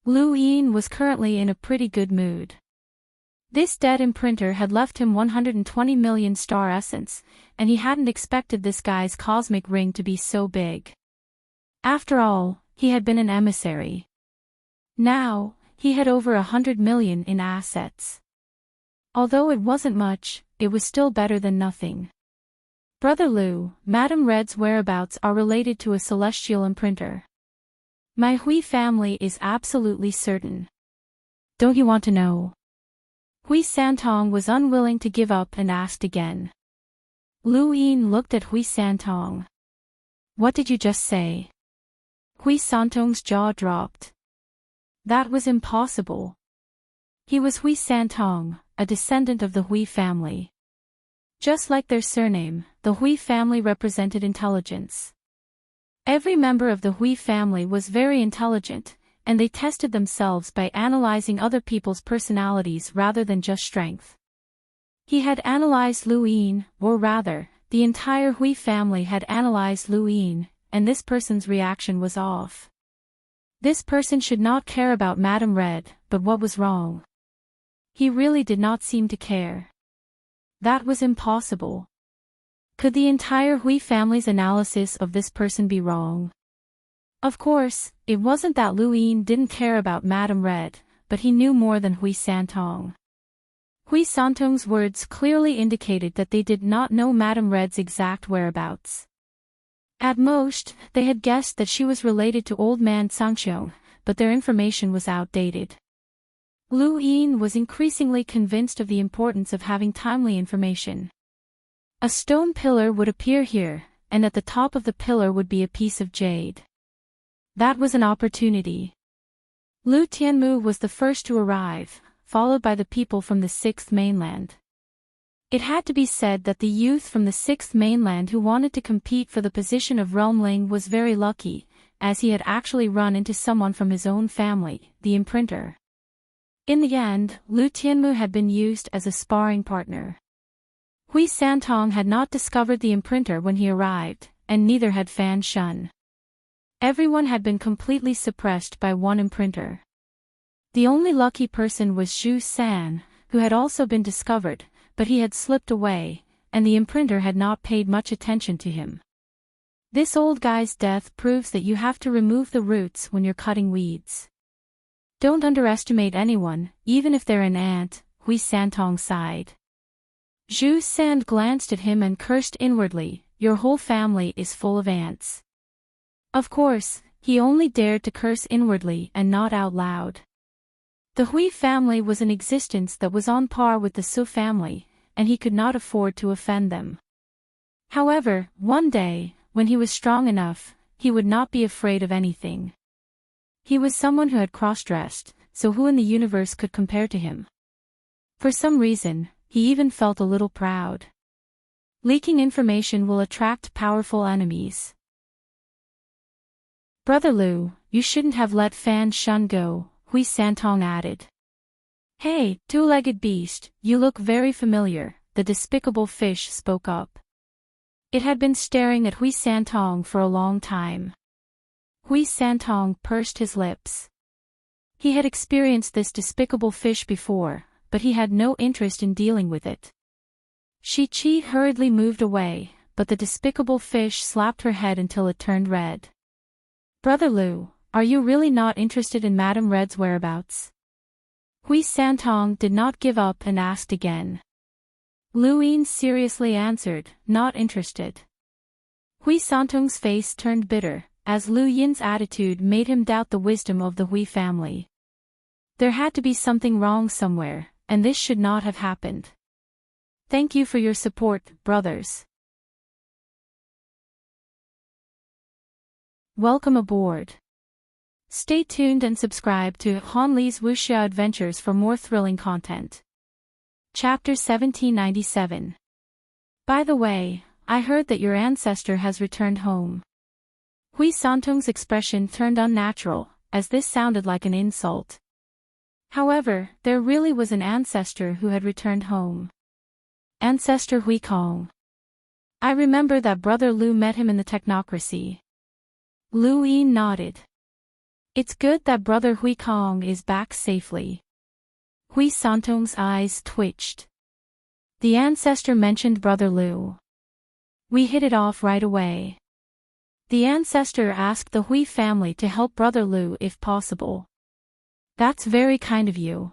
Lu Yin was currently in a pretty good mood. This dead imprinter had left him 120 million star essence, and he hadn't expected this guy's cosmic ring to be so big. After all, he had been an emissary. Now, he had over 100 million in assets. Although it wasn't much, it was still better than nothing. Brother Lu, Madam Red's whereabouts are related to a celestial imprinter. My Hui family is absolutely certain. Don't you want to know? Hui Santong was unwilling to give up and asked again. Lu Yin looked at Hui Santong. What did you just say? Hui Santong's jaw dropped. That was impossible. He was Hui Santong, a descendant of the Hui family. Just like their surname, the Hui family represented intelligence. Every member of the Hui family was very intelligent, and they tested themselves by analyzing other people's personalities rather than just strength. He had analyzed Lu Yin, or rather, the entire Hui family had analyzed Lu Yin, and this person's reaction was off. This person should not care about Madam Red, but what was wrong? He really did not seem to care. That was impossible. Could the entire Hui family's analysis of this person be wrong? Of course, it wasn't that Lu Yin didn't care about Madam Red, but he knew more than Hui Santong. Hui Santong's words clearly indicated that they did not know Madam Red's exact whereabouts. At most, they had guessed that she was related to old man Sangxiong, but their information was outdated. Lu Yin was increasingly convinced of the importance of having timely information. A stone pillar would appear here, and at the top of the pillar would be a piece of jade. That was an opportunity. Lu Tianmu was the first to arrive, followed by the people from the 6th mainland. It had to be said that the youth from the 6th mainland who wanted to compete for the position of Realmling was very lucky, as he had actually run into someone from his own family, the imprinter. In the end, Lu Tianmu had been used as a sparring partner. Hui Santong had not discovered the imprinter when he arrived, and neither had Fan Shun. Everyone had been completely suppressed by one imprinter. The only lucky person was Zhu San, who had also been discovered, but he had slipped away, and the imprinter had not paid much attention to him. This old guy's death proves that you have to remove the roots when you're cutting weeds. Don't underestimate anyone, even if they're an ant, Hui Santong sighed. Zhu San glanced at him and cursed inwardly, your whole family is full of ants. Of course, he only dared to curse inwardly and not out loud. The Hui family was an existence that was on par with the Su family, and he could not afford to offend them. However, one day, when he was strong enough, he would not be afraid of anything. He was someone who had cross-dressed, so who in the universe could compare to him? For some reason, he even felt a little proud. Leaking information will attract powerful enemies. Brother Lu, you shouldn't have let Fan Shun go, Hui Santong added. Hey, two-legged beast, you look very familiar, the despicable fish spoke up. It had been staring at Hui Santong for a long time. Hui Santong pursed his lips. He had experienced this despicable fish before, but he had no interest in dealing with it. Shi Qi hurriedly moved away, but the despicable fish slapped her head until it turned red. Brother Lu, are you really not interested in Madam Red's whereabouts? Hui Santong did not give up and asked again. Lu Yin seriously answered, not interested. Hui Santong's face turned bitter, as Lu Yin's attitude made him doubt the wisdom of the Hui family. There had to be something wrong somewhere, and this should not have happened. Thank you for your support, brothers. Welcome aboard. Stay tuned and subscribe to Han Li's Wuxia Adventures for more thrilling content. Chapter 1797. By the way, I heard that your ancestor has returned home. Hui Santong's expression turned unnatural, as this sounded like an insult. However, there really was an ancestor who had returned home. Ancestor Hui Kong. I remember that Brother Lu met him in the technocracy. Lu Yin nodded. It's good that Brother Hui Kong is back safely. Hui Santong's eyes twitched. The ancestor mentioned Brother Lu. We hit it off right away. The ancestor asked the Hui family to help Brother Lu if possible. That's very kind of you.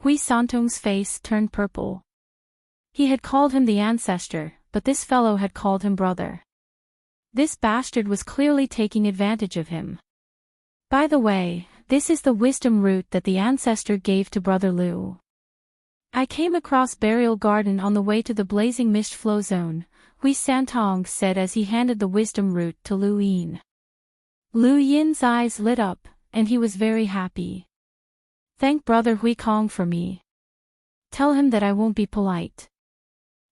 Hui Santong's face turned purple. He had called him the ancestor, but this fellow had called him brother. This bastard was clearly taking advantage of him. By the way, this is the wisdom root that the ancestor gave to Brother Lu. I came across Burial Garden on the way to the Blazing Mist Flow Zone, Hui Santong said as he handed the wisdom root to Lu Yin. Lu Yin's eyes lit up, and he was very happy. Thank Brother Hui Kong for me. Tell him that I won't be polite.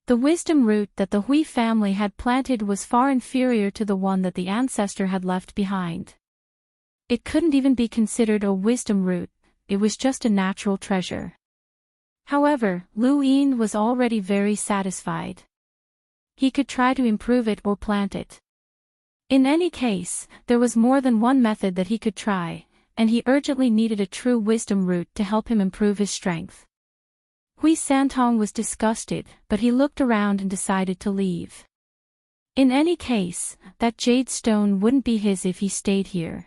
The wisdom root that the Hui family had planted was far inferior to the one that the ancestor had left behind. It couldn't even be considered a wisdom root, it was just a natural treasure. However, Lu Yin was already very satisfied. He could try to improve it or plant it. In any case, there was more than one method that he could try, and he urgently needed a true wisdom root to help him improve his strength. Hui Santong was disgusted, but he looked around and decided to leave. In any case, that jade stone wouldn't be his if he stayed here.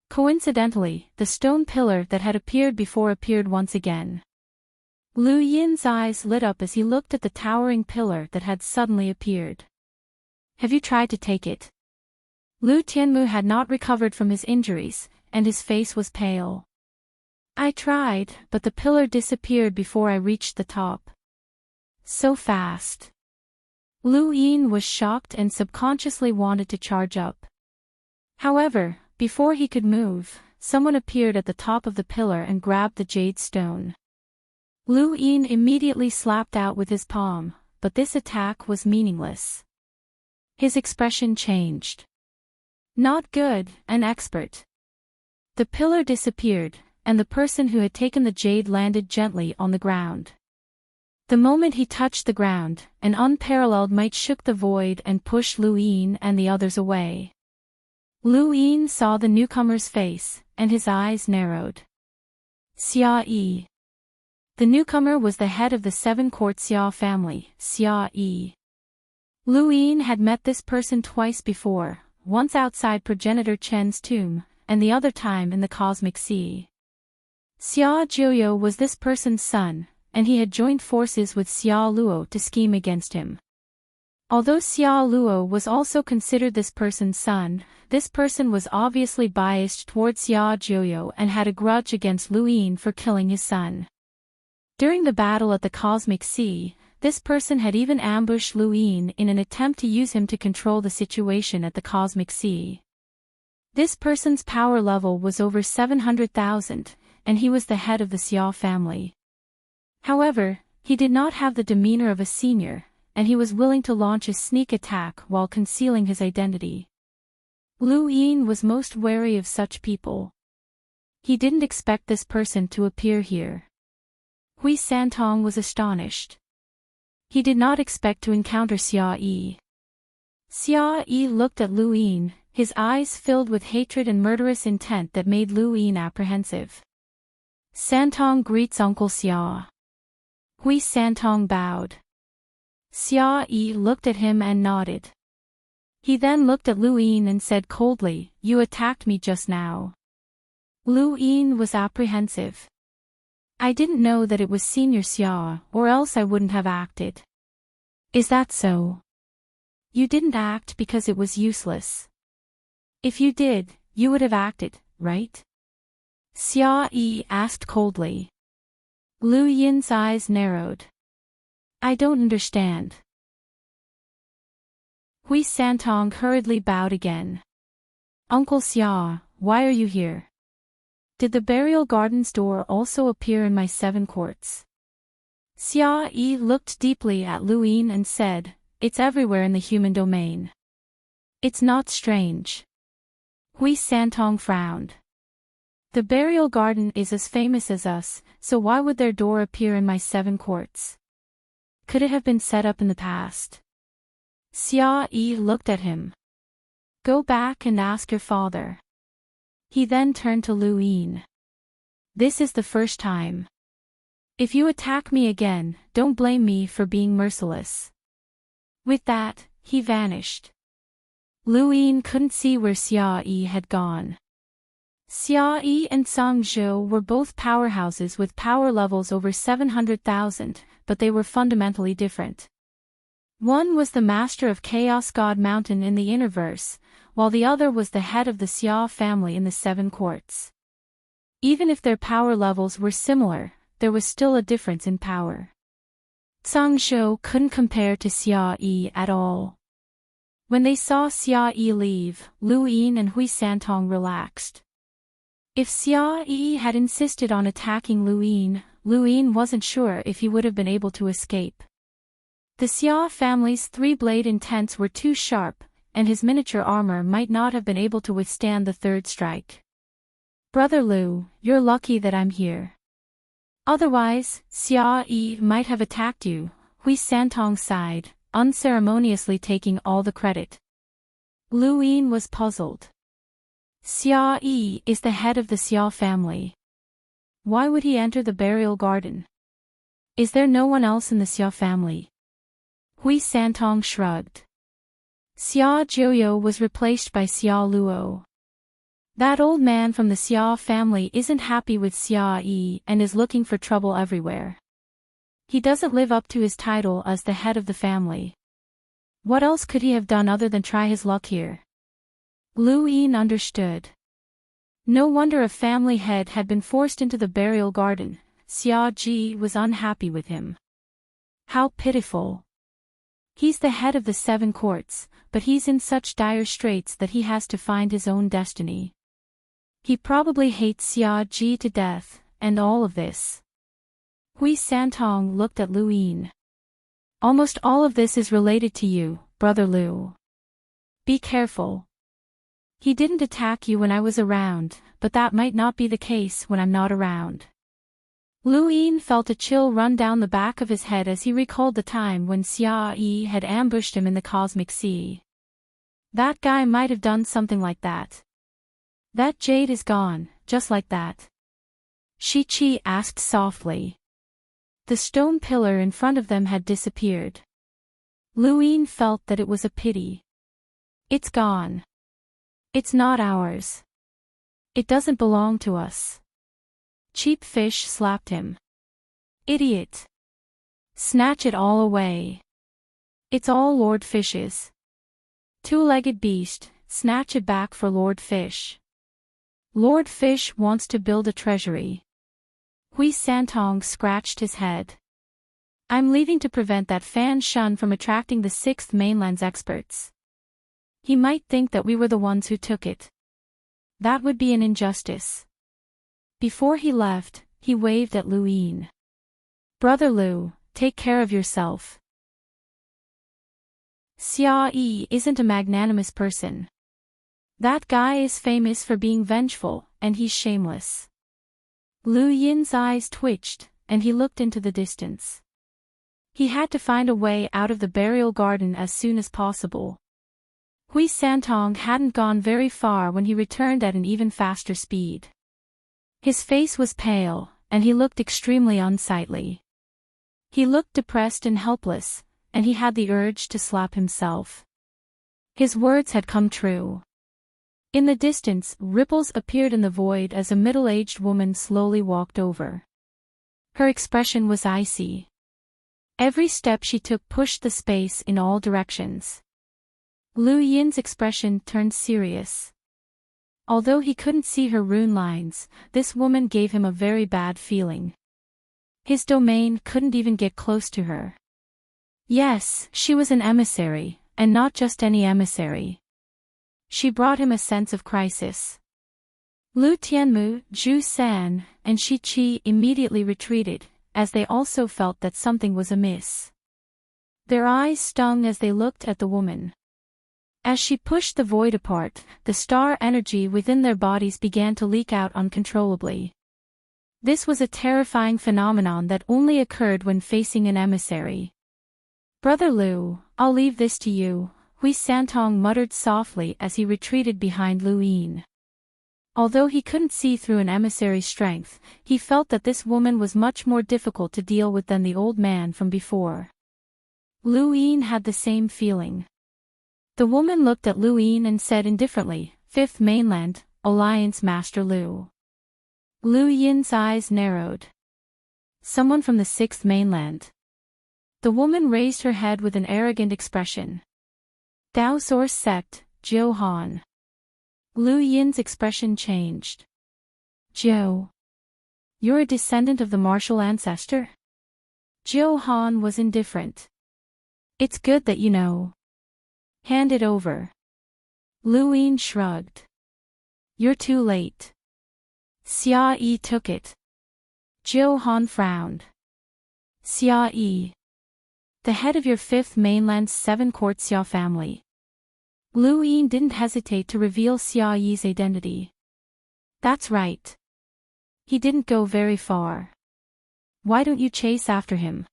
Coincidentally, the stone pillar that had appeared before appeared once again. Lu Yin's eyes lit up as he looked at the towering pillar that had suddenly appeared. Have you tried to take it? Lu Tianmu had not recovered from his injuries, and his face was pale. I tried, but the pillar disappeared before I reached the top. So fast. Lu Yin was shocked and subconsciously wanted to charge up. However, before he could move, someone appeared at the top of the pillar and grabbed the jade stone. Lu Yin immediately slapped out with his palm, but this attack was meaningless. His expression changed. Not good, an expert. The pillar disappeared, and the person who had taken the jade landed gently on the ground. The moment he touched the ground, an unparalleled might shook the void and pushed Lu Yin and the others away. Lu Yin saw the newcomer's face, and his eyes narrowed. Xia Yi. The newcomer was the head of the seven-court Xia family, Xia Yi. Lu Yin had met this person twice before, once outside progenitor Chen's tomb, and the other time in the cosmic sea. Xia Jiuyo was this person's son, and he had joined forces with Xia Luo to scheme against him. Although Xia Luo was also considered this person's son, this person was obviously biased towards Xia Jiuyo and had a grudge against Lu Yin for killing his son. During the battle at the Cosmic Sea, this person had even ambushed Lu Yin in an attempt to use him to control the situation at the Cosmic Sea. This person's power level was over 700,000, and he was the head of the Xia family. However, he did not have the demeanor of a senior, and he was willing to launch a sneak attack while concealing his identity. Lu Yin was most wary of such people. He didn't expect this person to appear here. Hui Santong was astonished. He did not expect to encounter Xia Yi. Xia Yi looked at Lu Yin, his eyes filled with hatred and murderous intent that made Lu Yin apprehensive. Santong greets Uncle Xia. Hui Santong bowed. Xia Yi looked at him and nodded. He then looked at Lu Yin and said coldly, "You attacked me just now." Lu Yin was apprehensive. I didn't know that it was Senior Xia, or else I wouldn't have acted. Is that so? You didn't act because it was useless. If you did, you would have acted, right? Xia Yi asked coldly. Lu Yin's eyes narrowed. I don't understand. Hui Santong hurriedly bowed again. Uncle Xia, why are you here? Did the burial garden's door also appear in my 7 courts? Xia Yi looked deeply at Lu Yin and said, it's everywhere in the human domain. It's not strange. Hui Santong frowned. The burial garden is as famous as us, so why would their door appear in my 7 courts? Could it have been set up in the past? Xia Yi looked at him. Go back and ask your father. He then turned to Lu Yin. This is the first time. If you attack me again, don't blame me for being merciless. With that, he vanished. Lu Yin couldn't see where Xia Yi had gone. Xia Yi and Sang Zhou were both powerhouses with power levels over 700,000, but they were fundamentally different. One was the master of Chaos God Mountain in the Innerverse, while the other was the head of the Xia family in the 7 courts. Even if their power levels were similar, there was still a difference in power. Sang Zhou couldn't compare to Xia Yi at all. When they saw Xia Yi leave, Lu Yin and Hui Santong relaxed. If Xia Yi had insisted on attacking Lu Yin wasn't sure if he would have been able to escape. The Xia family's 3-blade intents were too sharp, and his miniature armor might not have been able to withstand the 3rd strike. Brother Lu, you're lucky that I'm here. Otherwise, Xia Yi might have attacked you, Hui Santong sighed, unceremoniously taking all the credit. Lu Yin was puzzled. Xia Yi is the head of the Xia family. Why would he enter the burial garden? Is there no one else in the Xia family? Hui Santong shrugged. Xia Jiuyo was replaced by Xia Luo. That old man from the Xia family isn't happy with Xia Yi and is looking for trouble everywhere. He doesn't live up to his title as the head of the family. What else could he have done other than try his luck here? Lu Yin understood. No wonder a family head had been forced into the burial garden. Xia Ji was unhappy with him. How pitiful. He's the head of the 7 courts, but he's in such dire straits that he has to find his own destiny. He probably hates Xia Ji to death, and all of this. Hui Santong looked at Lu Yin. Almost all of this is related to you, Brother Lu. Be careful. He didn't attack you when I was around, but that might not be the case when I'm not around. Lu Yin felt a chill run down the back of his head as he recalled the time when Xia Yi had ambushed him in the cosmic sea. That guy might have done something like that. That jade is gone, just like that. Shi-Chi asked softly. The stone pillar in front of them had disappeared. Lu Yin felt that it was a pity. It's gone. It's not ours. It doesn't belong to us. Cheap Fish slapped him. Idiot. Snatch it all away. It's all Lord Fish's. 2-legged beast, snatch it back for Lord Fish. Lord Fish wants to build a treasury. Hui Santong scratched his head. I'm leaving to prevent that Fan Shun from attracting the 6th mainland's experts. He might think that we were the ones who took it. That would be an injustice. Before he left, he waved at Lu Yin. Brother Lu, take care of yourself. Xia Yi isn't a magnanimous person. That guy is famous for being vengeful, and he's shameless. Lu Yin's eyes twitched, and he looked into the distance. He had to find a way out of the burial garden as soon as possible. Hui Santong hadn't gone very far when he returned at an even faster speed. His face was pale, and he looked extremely unsightly. He looked depressed and helpless, and he had the urge to slap himself. His words had come true. In the distance, ripples appeared in the void as a middle-aged woman slowly walked over. Her expression was icy. Every step she took pushed the space in all directions. Lu Yin's expression turned serious. Although he couldn't see her rune lines, this woman gave him a very bad feeling. His domain couldn't even get close to her. Yes, she was an emissary, and not just any emissary. She brought him a sense of crisis. Lu Tianmu, Zhu San, and Shi-Chi immediately retreated, as they also felt that something was amiss. Their eyes stung as they looked at the woman. As she pushed the void apart, the star energy within their bodies began to leak out uncontrollably. This was a terrifying phenomenon that only occurred when facing an emissary. "Brother Liu, I'll leave this to you," Hui Santong muttered softly as he retreated behind Lu Yin. Although he couldn't see through an emissary's strength, he felt that this woman was much more difficult to deal with than the old man from before. Lu Yin had the same feeling. The woman looked at Lu Yin and said indifferently, "Fifth Mainland, Alliance Master Liu." Lu Yin's eyes narrowed. "Someone from the Sixth Mainland." The woman raised her head with an arrogant expression. "Dao Source Sect, Jiu Han." Lu Yin's expression changed. "Jiu. You're a descendant of the martial ancestor?" Jiu Han was indifferent. "It's good that you know. Hand it over." Lu Yin shrugged. "You're too late." Xia Yi took it. Jiu Han frowned. "Xia Yi. The head of your Fifth Mainland's seven-court Xia family." Lu Yin didn't hesitate to reveal Xia Yi's identity. "That's right. He didn't go very far. Why don't you chase after him?"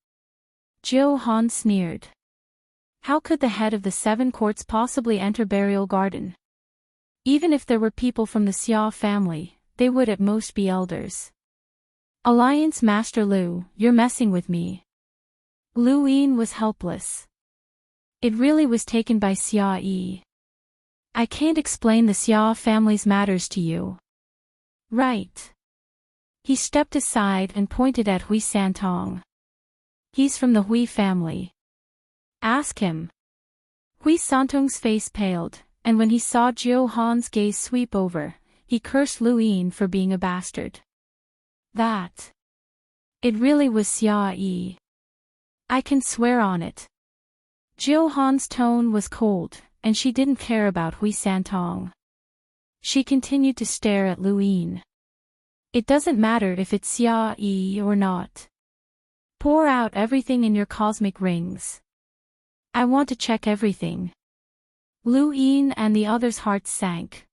Jiu Han sneered. How could the head of the seven courts possibly enter Burial Garden? Even if there were people from the Xia family, they would at most be elders. "Alliance Master Liu, you're messing with me." Lu Yin was helpless. It really was taken by Xia Yi. "I can't explain the Xia family's matters to you." "Right." He stepped aside and pointed at Hui Santong. "He's from the Hui family. Ask him." Hui Santong's face paled, and when he saw Jiu Han's gaze sweep over, he cursed Lu Yin for being a bastard. That. It really was Xia Yi. "I can swear on it." Jiu Han's tone was cold, and she didn't care about Hui Santong. She continued to stare at Lu Yin. "It doesn't matter if it's Xia Yi or not. Pour out everything in your cosmic rings. I want to check everything." Lu Yin and the others' hearts sank.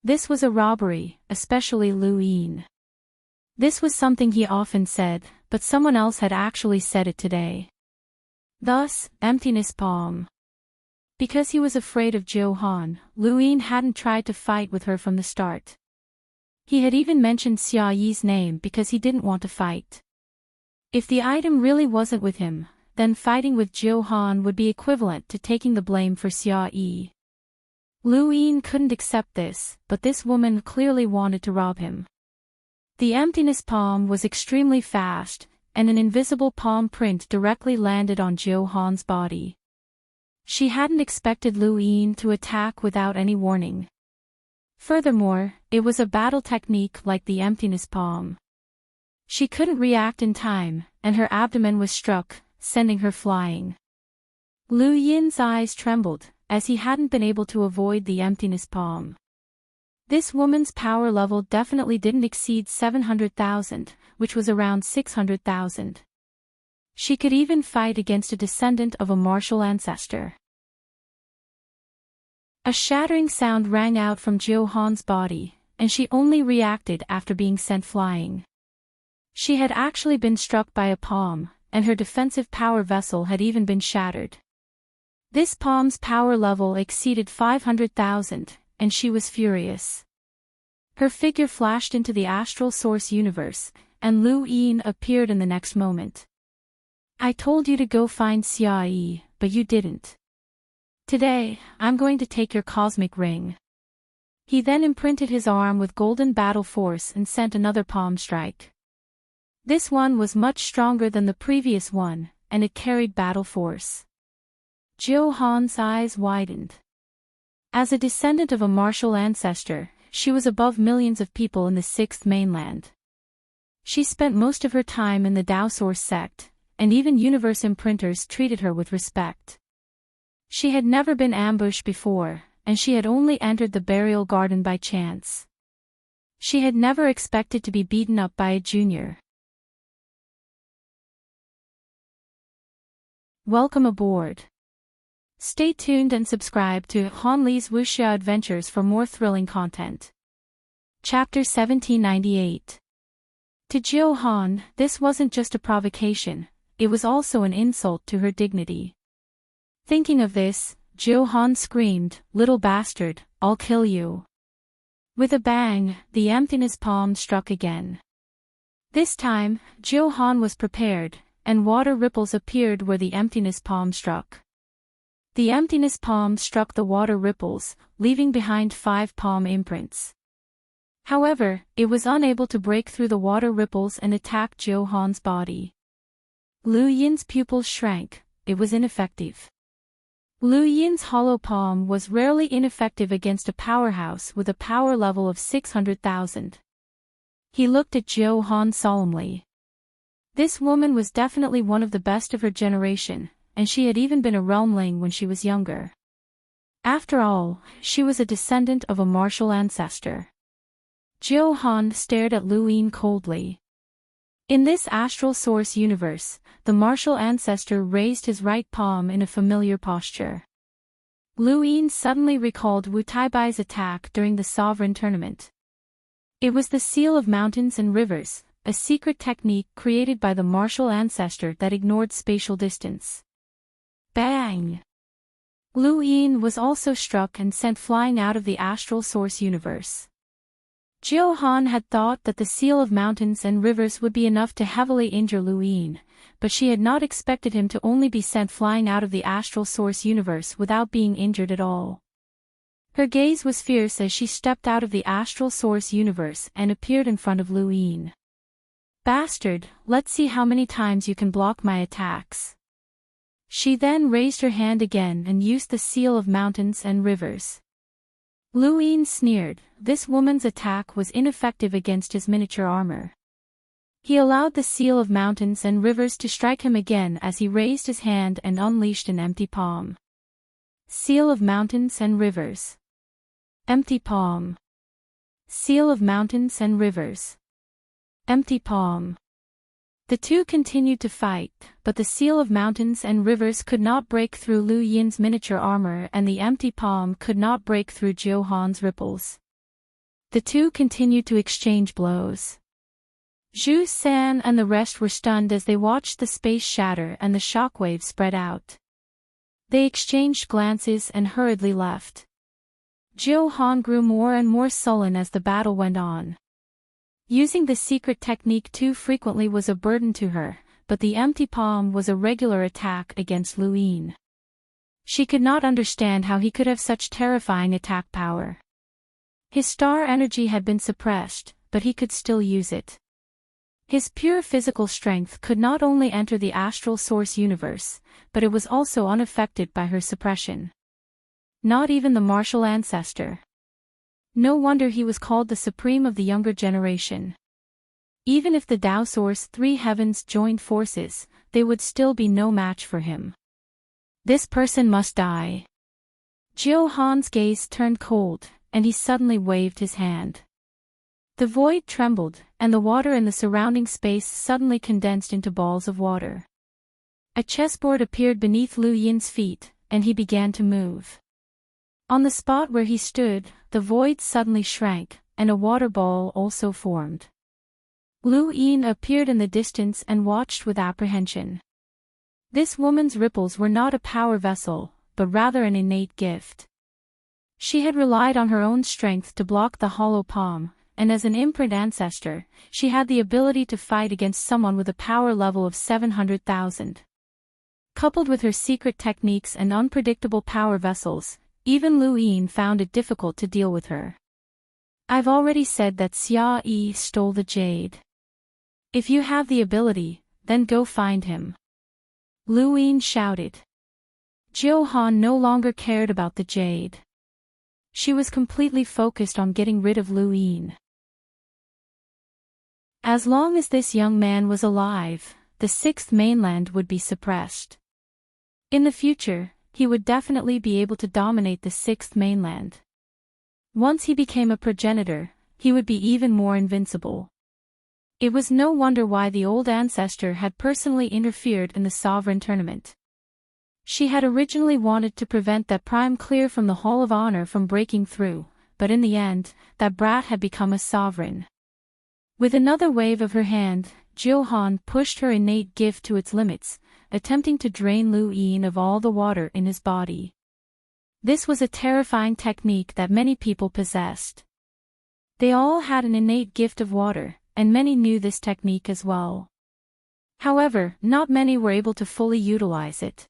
This was a robbery, especially Lu Yin. This was something he often said, but someone else had actually said it today. Thus, emptiness palm. Because he was afraid of Jiu Han, Lu Yin hadn't tried to fight with her from the start. He had even mentioned Xia Yi's name because he didn't want to fight. If the item really wasn't with him, then fighting with Jiu Han would be equivalent to taking the blame for Xia Yi. Lu Yin couldn't accept this, but this woman clearly wanted to rob him. The emptiness palm was extremely fast, and an invisible palm print directly landed on Jiu Han's body. She hadn't expected Lu Yin to attack without any warning. Furthermore, it was a battle technique like the emptiness palm. She couldn't react in time, and her abdomen was struck, sending her flying. Lu Yin's eyes trembled, as he hadn't been able to avoid the emptiness palm. This woman's power level definitely didn't exceed 700,000, which was around 600,000. She could even fight against a descendant of a martial ancestor. A shattering sound rang out from Jiu Han's body, and she only reacted after being sent flying. She had actually been struck by a palm, and her defensive power vessel had even been shattered. This palm's power level exceeded 500,000, and she was furious. Her figure flashed into the astral source universe, and Lu Yin appeared in the next moment. "I told you to go find Xia Yi, but you didn't. Today, I'm going to take your cosmic ring." He then imprinted his arm with golden battle force and sent another palm strike. This one was much stronger than the previous one, and it carried battle force. Jiu Han's eyes widened. As a descendant of a martial ancestor, she was above millions of people in the Sixth Mainland. She spent most of her time in the Dao Source sect, and even universe imprinters treated her with respect. She had never been ambushed before, and she had only entered the burial garden by chance. She had never expected to be beaten up by a junior. Welcome aboard. Stay tuned and subscribe to Han Li's Wuxia Adventures for more thrilling content. Chapter 1798. To Jiu Han, this wasn't just a provocation, it was also an insult to her dignity. Thinking of this, Jiu Han screamed, "Little bastard, I'll kill you." With a bang, the emptiness palm struck again. This time, Jiu Han was prepared, and water ripples appeared where the emptiness palm struck. The emptiness palm struck the water ripples, leaving behind 5 palm imprints. However, it was unable to break through the water ripples and attack Jiu Han's body. Lu Yin's pupils shrank, it was ineffective. Lu Yin's hollow palm was rarely ineffective against a powerhouse with a power level of 600,000. He looked at Jiu Han solemnly. This woman was definitely one of the best of her generation, and she had even been a realmling when she was younger. After all, she was a descendant of a martial ancestor. Jiu Han stared at Lu Yin coldly. In this astral source universe, the martial ancestor raised his right palm in a familiar posture. Lu Yin suddenly recalled Wu Taibai's attack during the Sovereign Tournament. It was the seal of mountains and rivers, a secret technique created by the martial ancestor that ignored spatial distance. Bang! Lu Yin was also struck and sent flying out of the astral source universe. Jiu Han had thought that the seal of mountains and rivers would be enough to heavily injure Lu Yin, but she had not expected him to only be sent flying out of the astral source universe without being injured at all. Her gaze was fierce as she stepped out of the astral source universe and appeared in front of Lu Yin. "Bastard, let's see how many times you can block my attacks." She then raised her hand again and used the seal of mountains and rivers. Lu Yin sneered, this woman's attack was ineffective against his miniature armor. He allowed the seal of mountains and rivers to strike him again as he raised his hand and unleashed an empty palm. Seal of mountains and rivers. Empty palm. Seal of mountains and rivers. Empty palm. The two continued to fight, but the seal of mountains and rivers could not break through Lu Yin's miniature armor and the empty palm could not break through Jiu Han's ripples. The two continued to exchange blows. Zhu San and the rest were stunned as they watched the space shatter and the shockwaves spread out. They exchanged glances and hurriedly left. Jiu Han grew more and more sullen as the battle went on. Using the secret technique too frequently was a burden to her, but the empty palm was a regular attack against Lu Yin. She could not understand how he could have such terrifying attack power. His star energy had been suppressed, but he could still use it. His pure physical strength could not only enter the astral source universe, but it was also unaffected by her suppression. Not even the martial ancestor. No wonder he was called the supreme of the younger generation. Even if the Tao Source 3 heavens joined forces, they would still be no match for him. This person must die. Jiu Han's gaze turned cold, and he suddenly waved his hand. The void trembled, and the water in the surrounding space suddenly condensed into balls of water. A chessboard appeared beneath Lu Yin's feet, and he began to move. On the spot where he stood, the void suddenly shrank, and a water ball also formed. Lu Yin appeared in the distance and watched with apprehension. This woman's ripples were not a power vessel, but rather an innate gift. She had relied on her own strength to block the hollow palm, and as an imprint ancestor, she had the ability to fight against someone with a power level of 700,000. Coupled with her secret techniques and unpredictable power vessels, even Lu Yin found it difficult to deal with her. I've already said that Xia Yi stole the jade. If you have the ability, then go find him. Lu Yin shouted. Jiu Han no longer cared about the jade. She was completely focused on getting rid of Lu Yin. As long as this young man was alive, the sixth mainland would be suppressed. In the future, he would definitely be able to dominate the sixth mainland. Once he became a progenitor, he would be even more invincible. It was no wonder why the old ancestor had personally interfered in the sovereign tournament. She had originally wanted to prevent that prime clear from the Hall of Honor from breaking through, but in the end, that brat had become a sovereign. With another wave of her hand, Jiuhan pushed her innate gift to its limits, attempting to drain Lu Yin of all the water in his body. This was a terrifying technique that many people possessed. They all had an innate gift of water, and many knew this technique as well. However, not many were able to fully utilize it.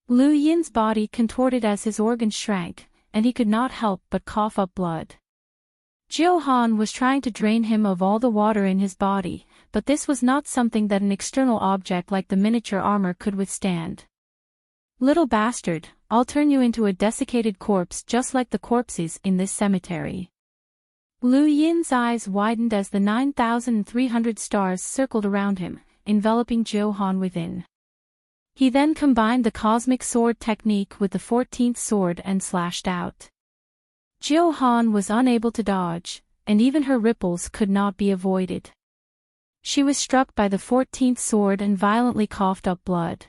Lu Yin's body contorted as his organs shrank, and he could not help but cough up blood. Jiuhan was trying to drain him of all the water in his body, but this was not something that an external object like the miniature armor could withstand. "Little bastard, I'll turn you into a desiccated corpse just like the corpses in this cemetery." Lu Yin's eyes widened as the 9,300 stars circled around him, enveloping Jiuhan within. He then combined the cosmic sword technique with the 14th sword and slashed out. Jiuhan was unable to dodge, and even her ripples could not be avoided. She was struck by the 14th sword and violently coughed up blood.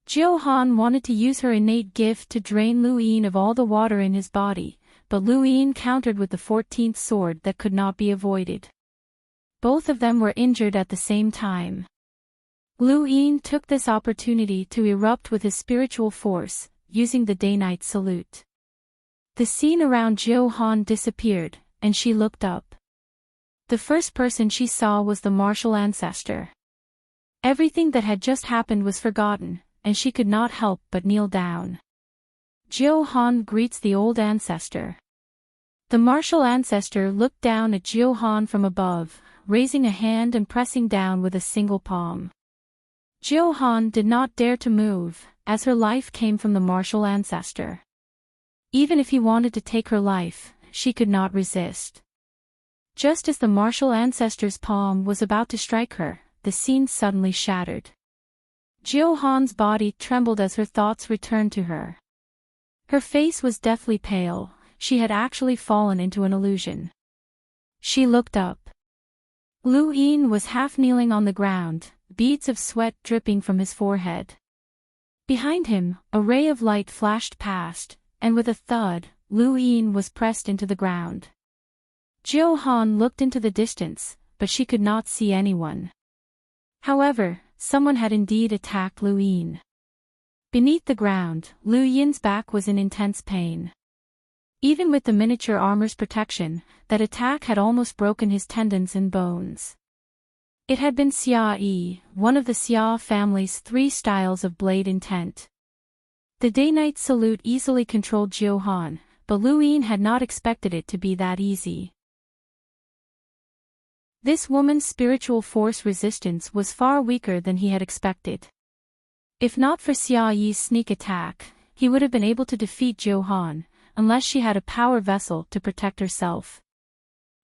Jiuhan wanted to use her innate gift to drain Lu Yin of all the water in his body, but Lu Yin countered with the 14th sword that could not be avoided. Both of them were injured at the same time. Lu Yin took this opportunity to erupt with his spiritual force, using the day-night salute. The scene around Jiuhan disappeared, and she looked up. The first person she saw was the martial ancestor. Everything that had just happened was forgotten, and she could not help but kneel down. Jiuhan greets the old ancestor. The martial ancestor looked down at Jiuhan from above, raising a hand and pressing down with a single palm. Jiuhan did not dare to move, as her life came from the martial ancestor. Even if he wanted to take her life, she could not resist. Just as the martial ancestor's palm was about to strike her, the scene suddenly shattered. Jiuhan's body trembled as her thoughts returned to her. Her face was deathly pale, she had actually fallen into an illusion. She looked up. Lu Yin was half kneeling on the ground, beads of sweat dripping from his forehead. Behind him, a ray of light flashed past, and with a thud, Lu Yin was pressed into the ground. Jiuhan looked into the distance, but she could not see anyone. However, someone had indeed attacked Lu Yin. Beneath the ground, Lu Yin's back was in intense pain. Even with the miniature armor's protection, that attack had almost broken his tendons and bones. It had been Xia Yi, one of the Xia family's 3 styles of blade intent. The day-night salute easily controlled Jiuhan, but Lu Yin had not expected it to be that easy. This woman's spiritual force resistance was far weaker than he had expected. If not for Xia Yi's sneak attack, he would have been able to defeat Jiuhan, unless she had a power vessel to protect herself.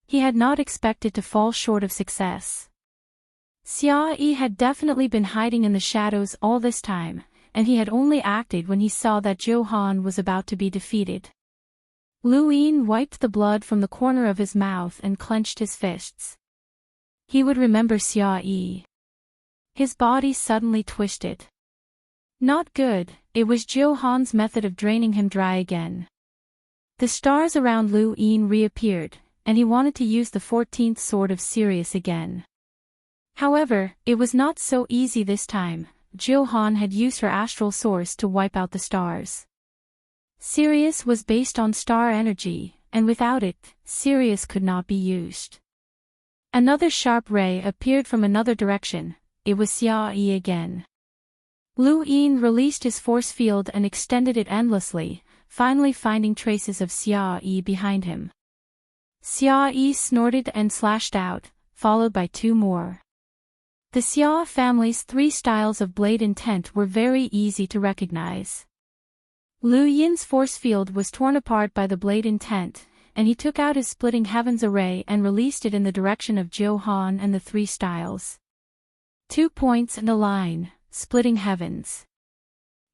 He had not expected to fall short of success. Xia Yi had definitely been hiding in the shadows all this time, and he had only acted when he saw that Jiuhan was about to be defeated. Lu Yin wiped the blood from the corner of his mouth and clenched his fists. He would remember Xia Yi. His body suddenly twisted. Not good, it was Jiuhan's method of draining him dry again. The stars around Lu Yin reappeared, and he wanted to use the 14th sword of Sirius again. However, it was not so easy this time. Jiuhan had used her astral source to wipe out the stars. Sirius was based on star energy, and without it, Sirius could not be used. Another sharp ray appeared from another direction. It was Xia Yi again. Lu Yin released his force field and extended it endlessly, finally finding traces of Xia Yi behind him. Xia Yi snorted and slashed out, followed by 2 more. The Xia family's 3 styles of blade intent were very easy to recognize. Lu Yin's force field was torn apart by the blade intent, and he took out his splitting heavens array and released it in the direction of Jiuhan and the 3 styles. 2 points and a line, splitting heavens.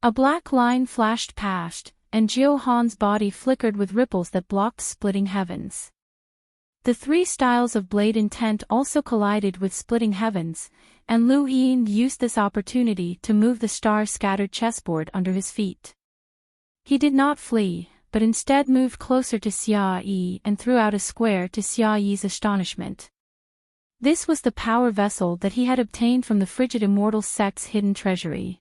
A black line flashed past, and Jiuhan's body flickered with ripples that blocked splitting heavens. The three styles of blade intent also collided with splitting heavens, and Lu Yin used this opportunity to move the star-scattered chessboard under his feet. He did not flee, but instead moved closer to Xia Yi and threw out a square to Xia Yi's astonishment. This was the power vessel that he had obtained from the frigid immortal sect's hidden treasury.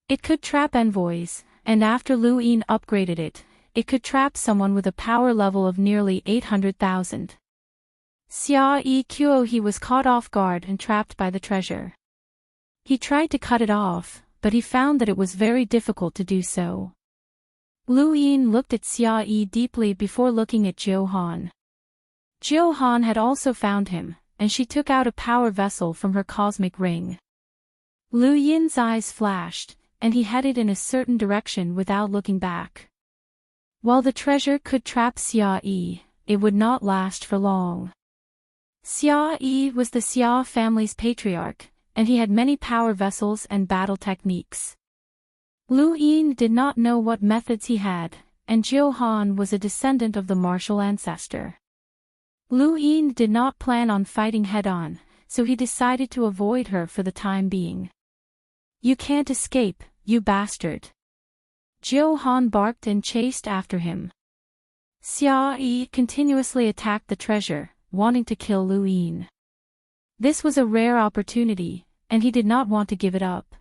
It could trap envoys, and after Lu Yin upgraded it, it could trap someone with a power level of nearly 800,000. Xia Yi Qiu he was caught off guard and trapped by the treasure. He tried to cut it off, but he found that it was very difficult to do so. Lu Yin looked at Xia Yi deeply before looking at Jiu Han. Jiu Han had also found him, and she took out a power vessel from her cosmic ring. Lu Yin's eyes flashed, and he headed in a certain direction without looking back. While the treasure could trap Xia Yi, it would not last for long. Xia Yi was the Xia family's patriarch, and he had many power vessels and battle techniques. Lu Yin did not know what methods he had, and Jiu Han was a descendant of the martial ancestor. Lu Yin did not plan on fighting head-on, so he decided to avoid her for the time being. "You can't escape, you bastard!" Jiu Han barked and chased after him. Xia Yi continuously attacked the treasure, wanting to kill Lu Yin. This was a rare opportunity, and he did not want to give it up.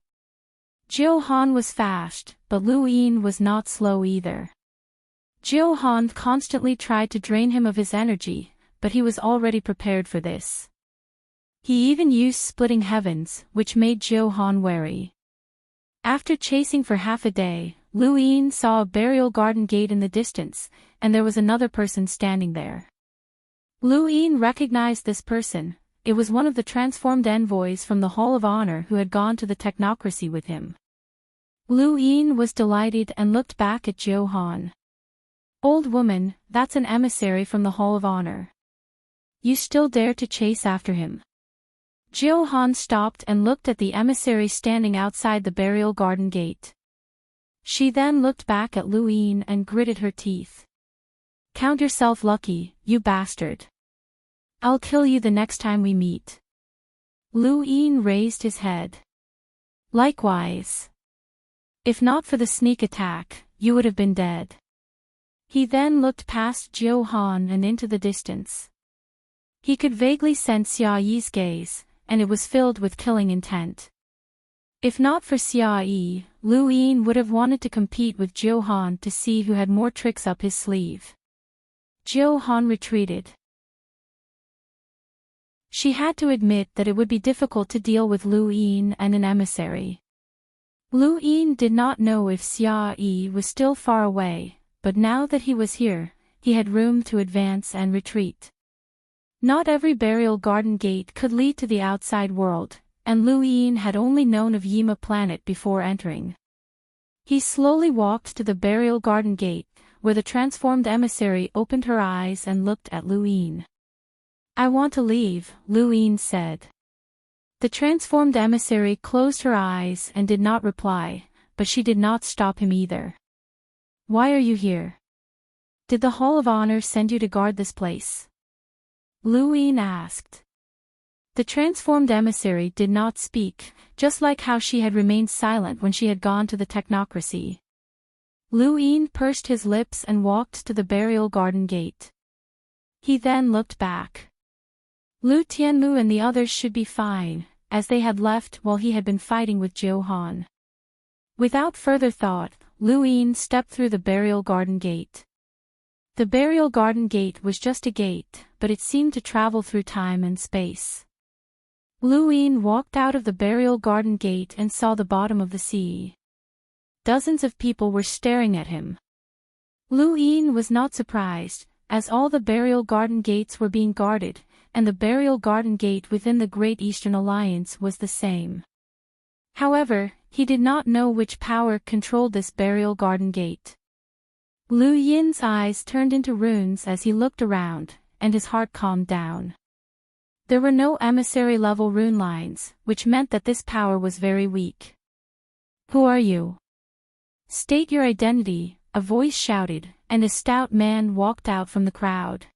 Jiu Han was fast, but Lu Yin was not slow either. Jiu Han constantly tried to drain him of his energy, but he was already prepared for this. He even used splitting heavens, which made Jiu Han wary. After chasing for half a day, Lu Yin saw a burial garden gate in the distance, and there was another person standing there. Lu Yin recognized this person. It was one of the transformed envoys from the Hall of Honor who had gone to the technocracy with him. Lu Yin was delighted and looked back at Jiu Han. "Old woman, that's an emissary from the Hall of Honor. You still dare to chase after him?" Jiu Han stopped and looked at the emissary standing outside the burial garden gate. She then looked back at Lu Yin and gritted her teeth. "Count yourself lucky, you bastard. I'll kill you the next time we meet." Lu Yin raised his head. "Likewise. If not for the sneak attack, you would have been dead." He then looked past Jiu Han and into the distance. He could vaguely sense Xia Yi's gaze, and it was filled with killing intent. If not for Xia Yi, Lu Yin would have wanted to compete with Jiu Han to see who had more tricks up his sleeve. Jiu Han retreated. She had to admit that it would be difficult to deal with Lu Yin and an emissary. Lu Yin did not know if Xia Yi was still far away, but now that he was here, he had room to advance and retreat. Not every burial garden gate could lead to the outside world, and Lu Yin had only known of Yima planet before entering. He slowly walked to the burial garden gate, where the transformed emissary opened her eyes and looked at Lu Yin. "I want to leave," Lu Yin said. The transformed emissary closed her eyes and did not reply, but she did not stop him either. "Why are you here? Did the Hall of Honor send you to guard this place?" Lu Yin asked. The transformed emissary did not speak, just like how she had remained silent when she had gone to the technocracy. Lu Yin pursed his lips and walked to the burial garden gate. He then looked back. Lu Tianmu and the others should be fine, as they had left while he had been fighting with Jiu Han. Without further thought, Lu Yin stepped through the burial garden gate. The burial garden gate was just a gate, but it seemed to travel through time and space. Lu Yin walked out of the burial garden gate and saw the bottom of the sea. Dozens of people were staring at him. Lu Yin was not surprised, as all the burial garden gates were being guarded, and the burial garden gate within the Great Eastern Alliance was the same. However, he did not know which power controlled this burial garden gate. Lu Yin's eyes turned into runes as he looked around, and his heart calmed down. There were no emissary-level rune lines, which meant that this power was very weak. "Who are you? State your identity," a voice shouted, and a stout man walked out from the crowd.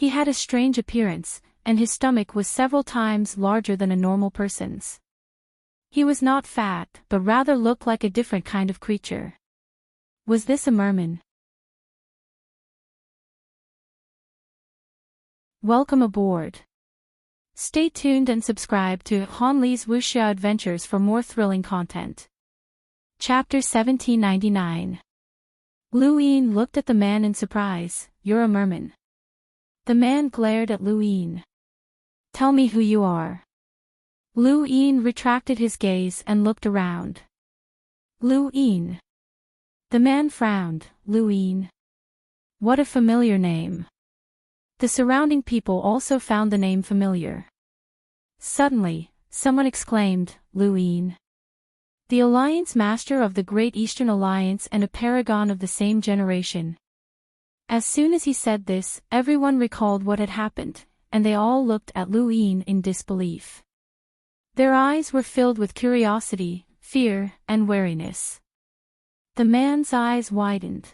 He had a strange appearance, and his stomach was several times larger than a normal person's. He was not fat, but rather looked like a different kind of creature. Was this a merman? Welcome aboard. Stay tuned and subscribe to Hanli's Wuxia Adventures for more thrilling content. Chapter 1799. Lu Yin looked at the man in surprise. You're a merman. The man glared at Lu Yin. Tell me who you are. Lu Yin retracted his gaze and looked around. Lu Yin. The man frowned. Lu Yin. What a familiar name. The surrounding people also found the name familiar. Suddenly, someone exclaimed, Lu Yin. The Alliance Master of the Great Eastern Alliance and a paragon of the same generation. As soon as he said this, everyone recalled what had happened, and they all looked at Lu Yin in disbelief. Their eyes were filled with curiosity, fear, and wariness. The man's eyes widened.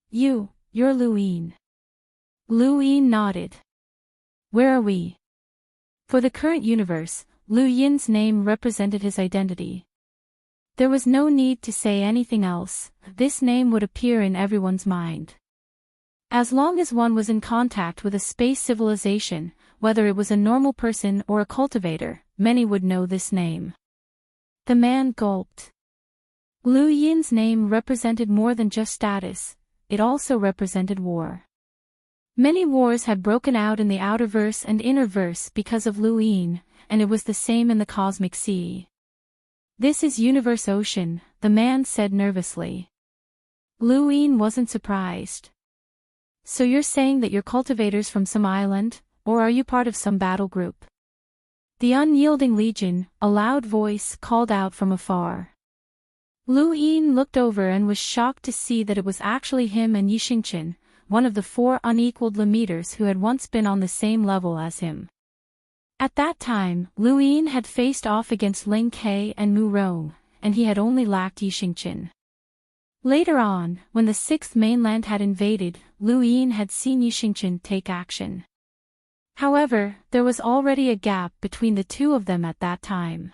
You're Lu Yin. Lu Yin nodded. Where are we? For the current universe, Lu Yin's name represented his identity. There was no need to say anything else, this name would appear in everyone's mind. As long as one was in contact with a space civilization, whether it was a normal person or a cultivator, many would know this name. The man gulped. Lu Yin's name represented more than just status, it also represented war. Many wars had broken out in the outerverse and innerverse because of Lu Yin, and it was the same in the cosmic sea. This is Universe Ocean, the man said nervously. Lu Yin wasn't surprised. So you're saying that you're cultivators from some island, or are you part of some battle group? The Unyielding Legion, a loud voice, called out from afar. Lu Yin looked over and was shocked to see that it was actually him and Yixingchen, one of the 4 unequaled Lemeters who had once been on the same level as him. At that time, Lu Yin had faced off against Ling Ke and Mu Rong, and he had only lacked Yixingchen. Later on, when the 6th mainland had invaded, Lu Yin had seen Yixingchen take action. However, there was already a gap between the two of them at that time.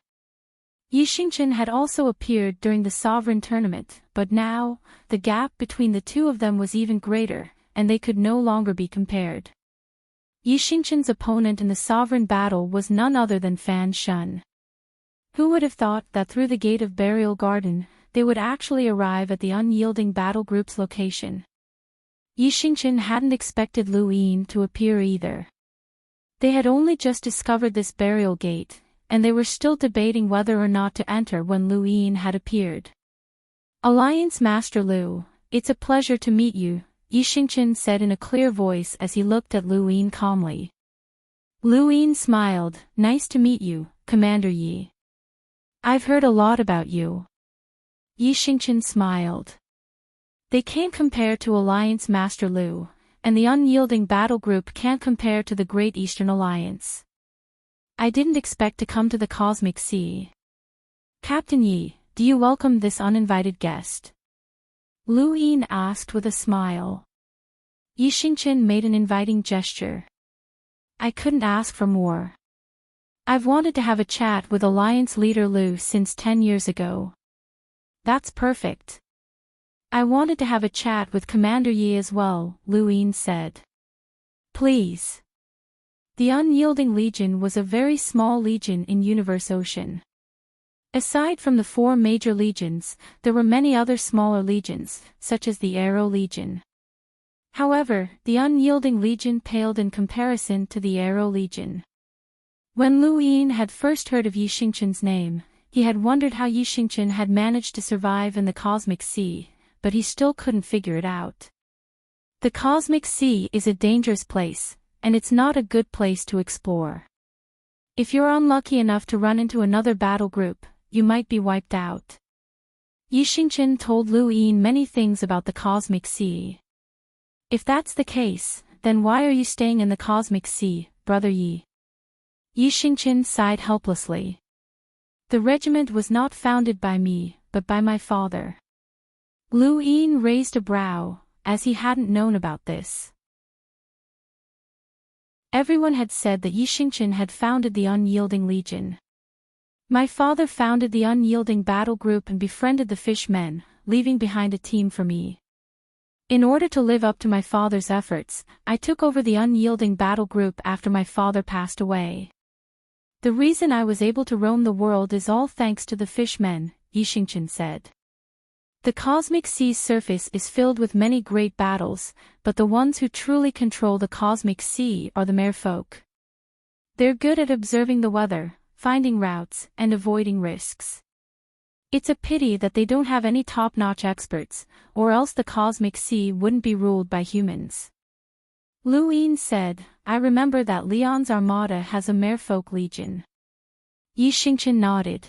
Yixingchen had also appeared during the Sovereign Tournament, but now, the gap between the two of them was even greater, and they could no longer be compared. Yixingchen's opponent in the Sovereign Battle was none other than Fan Shun. Who would have thought that through the Gate of Burial Garden, they would actually arrive at the Unyielding Battle Group's location? Yixingchen hadn't expected Lu Yin to appear either. They had only just discovered this burial gate, and they were still debating whether or not to enter when Lu Yin had appeared. Alliance Master Lu, it's a pleasure to meet you, Yixingchen said in a clear voice as he looked at Lu Yin calmly. Lu Yin smiled, nice to meet you, Commander Yi. I've heard a lot about you. Yixingchen smiled. They can't compare to Alliance Master Lu, and the Unyielding Battle Group can't compare to the Great Eastern Alliance. I didn't expect to come to the Cosmic Sea. Captain Yi, do you welcome this uninvited guest? Lu Yin asked with a smile. Yixingchen made an inviting gesture. I couldn't ask for more. I've wanted to have a chat with Alliance leader Lu since 10 years ago. That's perfect. I wanted to have a chat with Commander Yi as well, Lu Yin said. Please. The Unyielding Legion was a very small legion in Universe Ocean. Aside from the 4 major legions, there were many other smaller legions, such as the Arrow Legion. However, the Unyielding Legion paled in comparison to the Arrow Legion. When Lu Yin had first heard of Yixingchen's name, he had wondered how Yixingchen had managed to survive in the Cosmic Sea, but he still couldn't figure it out. The Cosmic Sea is a dangerous place, and it's not a good place to explore. If you're unlucky enough to run into another battle group, you might be wiped out. Yixingchen told Lu Yin many things about the Cosmic Sea. If that's the case, then why are you staying in the Cosmic Sea, Brother Yi? Yixingchen sighed helplessly. The regiment was not founded by me, but by my father. Lu Yin raised a brow, as he hadn't known about this. Everyone had said that Yi Xingqian had founded the Unyielding Legion. My father founded the Unyielding Battle Group and befriended the Fishmen, leaving behind a team for me. In order to live up to my father's efforts, I took over the Unyielding Battle Group after my father passed away. The reason I was able to roam the world is all thanks to the Fishmen, Yi Xingqian said. The cosmic sea's surface is filled with many great battles, but the ones who truly control the cosmic sea are the merfolk. They're good at observing the weather, finding routes, and avoiding risks. It's a pity that they don't have any top-notch experts, or else the cosmic sea wouldn't be ruled by humans. Lu Yin said, I remember that Leon's armada has a merfolk legion. Yi Xingqian nodded.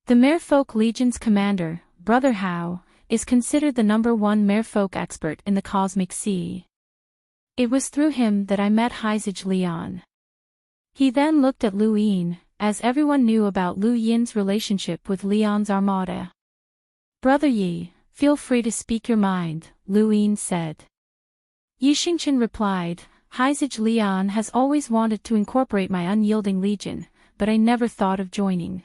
The merfolk legion's commander, Brother Hao, is considered the #1 merfolk expert in the cosmic sea. It was through him that I met Heizage Leon. He then looked at Lu Yin, as everyone knew about Lu Yin's relationship with Leon's armada. Brother Yi, feel free to speak your mind, Lu Yin said. Yi Xingqian replied, Heizage Leon has always wanted to incorporate my Unyielding Legion, but I never thought of joining.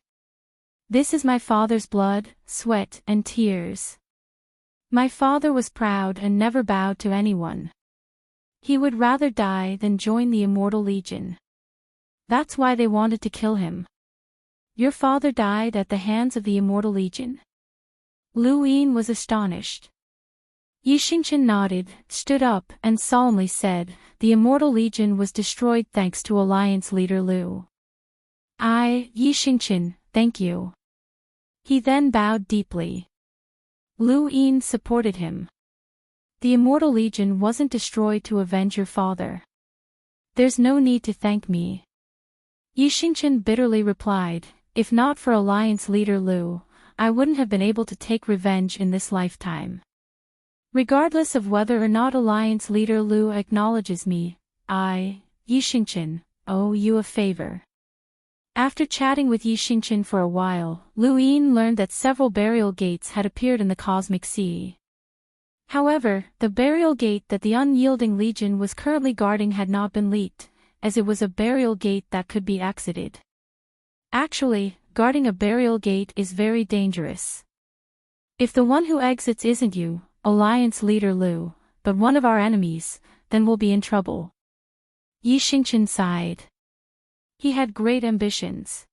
This is my father's blood, sweat, and tears. My father was proud and never bowed to anyone. He would rather die than join the Immortal Legion. That's why they wanted to kill him. Your father died at the hands of the Immortal Legion? Lu Yin was astonished. Yi Xingqian nodded, stood up, and solemnly said, the Immortal Legion was destroyed thanks to Alliance leader Lu. Yi Xingqian, thank you. He then bowed deeply. Lu Yin supported him. The Immortal Legion wasn't destroyed to avenge your father. There's no need to thank me. Yi Xingqian bitterly replied, if not for Alliance leader Lu, I wouldn't have been able to take revenge in this lifetime. Regardless of whether or not Alliance leader Lu acknowledges me, I, Yi Xingqian, owe you a favor. After chatting with Yi Xingqian for a while, Lu Yin learned that several burial gates had appeared in the cosmic sea. However, the burial gate that the Unyielding Legion was currently guarding had not been leaked, as it was a burial gate that could be exited. Actually, guarding a burial gate is very dangerous. If the one who exits isn't you, Alliance leader Lu, but one of our enemies, then we'll be in trouble. Yi Xingqian sighed. He had great ambitions.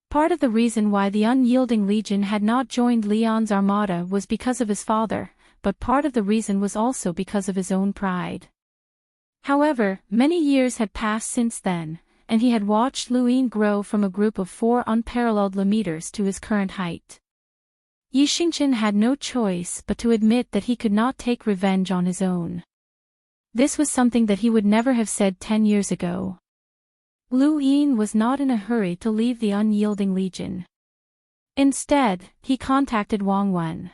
Part of the reason why the Unyielding Legion had not joined Leon's armada was because of his father, but part of the reason was also because of his own pride. However, many years had passed since then, and he had watched Lu Yin grow from a group of 4 unparalleled meters to his current height. Yi Xingqian had no choice but to admit that he could not take revenge on his own. This was something that he would never have said 10 years ago. Lu Yin was not in a hurry to leave the Unyielding Legion. Instead, he contacted Wang Wen.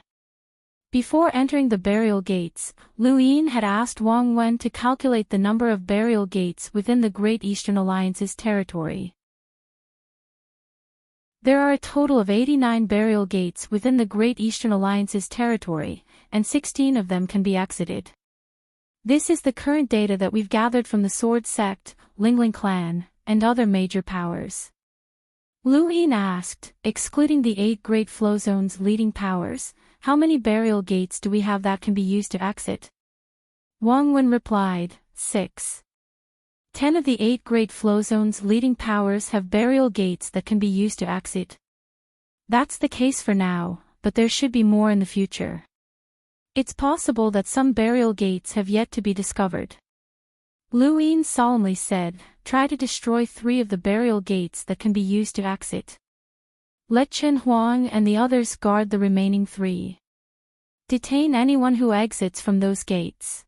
Before entering the burial gates, Lu Yin had asked Wang Wen to calculate the number of burial gates within the Great Eastern Alliance's territory. There are a total of 89 burial gates within the Great Eastern Alliance's territory, and 16 of them can be exited. This is the current data that we've gathered from the Sword Sect, Lingling Clan, and other major powers. Lu Yin asked, excluding the 8 Great Flow Zone's leading powers, how many burial gates do we have that can be used to exit? Wang Wen replied, 6. 10 of the 8 Great Flow Zone's leading powers have burial gates that can be used to exit. That's the case for now, but there should be more in the future. It's possible that some burial gates have yet to be discovered. Lu Yin solemnly said, try to destroy 3 of the burial gates that can be used to exit. Let Chen Huang and the others guard the remaining 3. Detain anyone who exits from those gates.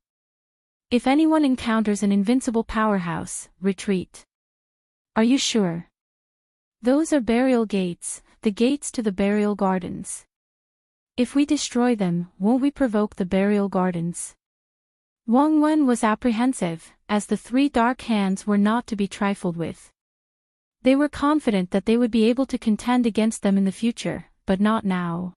If anyone encounters an invincible powerhouse, retreat. Are you sure? Those are burial gates, the gates to the burial gardens. If we destroy them, won't we provoke the burial gardens? Wang Wen was apprehensive, as the 3 dark hands were not to be trifled with. They were confident that they would be able to contend against them in the future, but not now.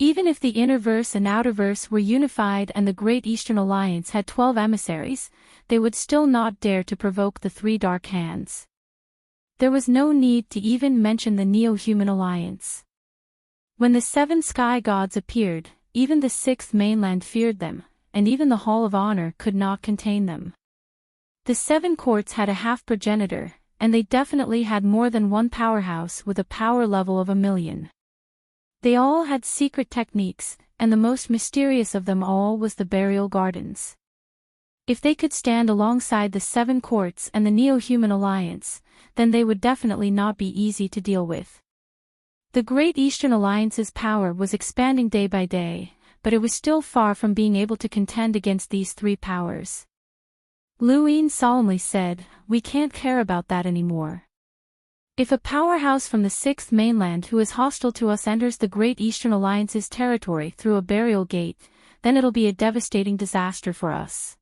Even if the Innerverse and Outerverse were unified and the Great Eastern Alliance had 12 emissaries, they would still not dare to provoke the three Dark Hands. There was no need to even mention the Neo-Human Alliance. When the 7 sky gods appeared, even the 6th mainland feared them, and even the Hall of Honor could not contain them. The 7 courts had a half-progenitor, and they definitely had more than one powerhouse with a power level of 1,000,000. They all had secret techniques, and the most mysterious of them all was the Burial Gardens. If they could stand alongside the 7 courts and the Neo-Human Alliance, then they would definitely not be easy to deal with. The Great Eastern Alliance's power was expanding day by day, but it was still far from being able to contend against these 3 powers. Luin solemnly said, "We can't care about that anymore. If a powerhouse from the 6th mainland who is hostile to us enters the Great Eastern Alliance's territory through a burial gate, then it'll be a devastating disaster for us.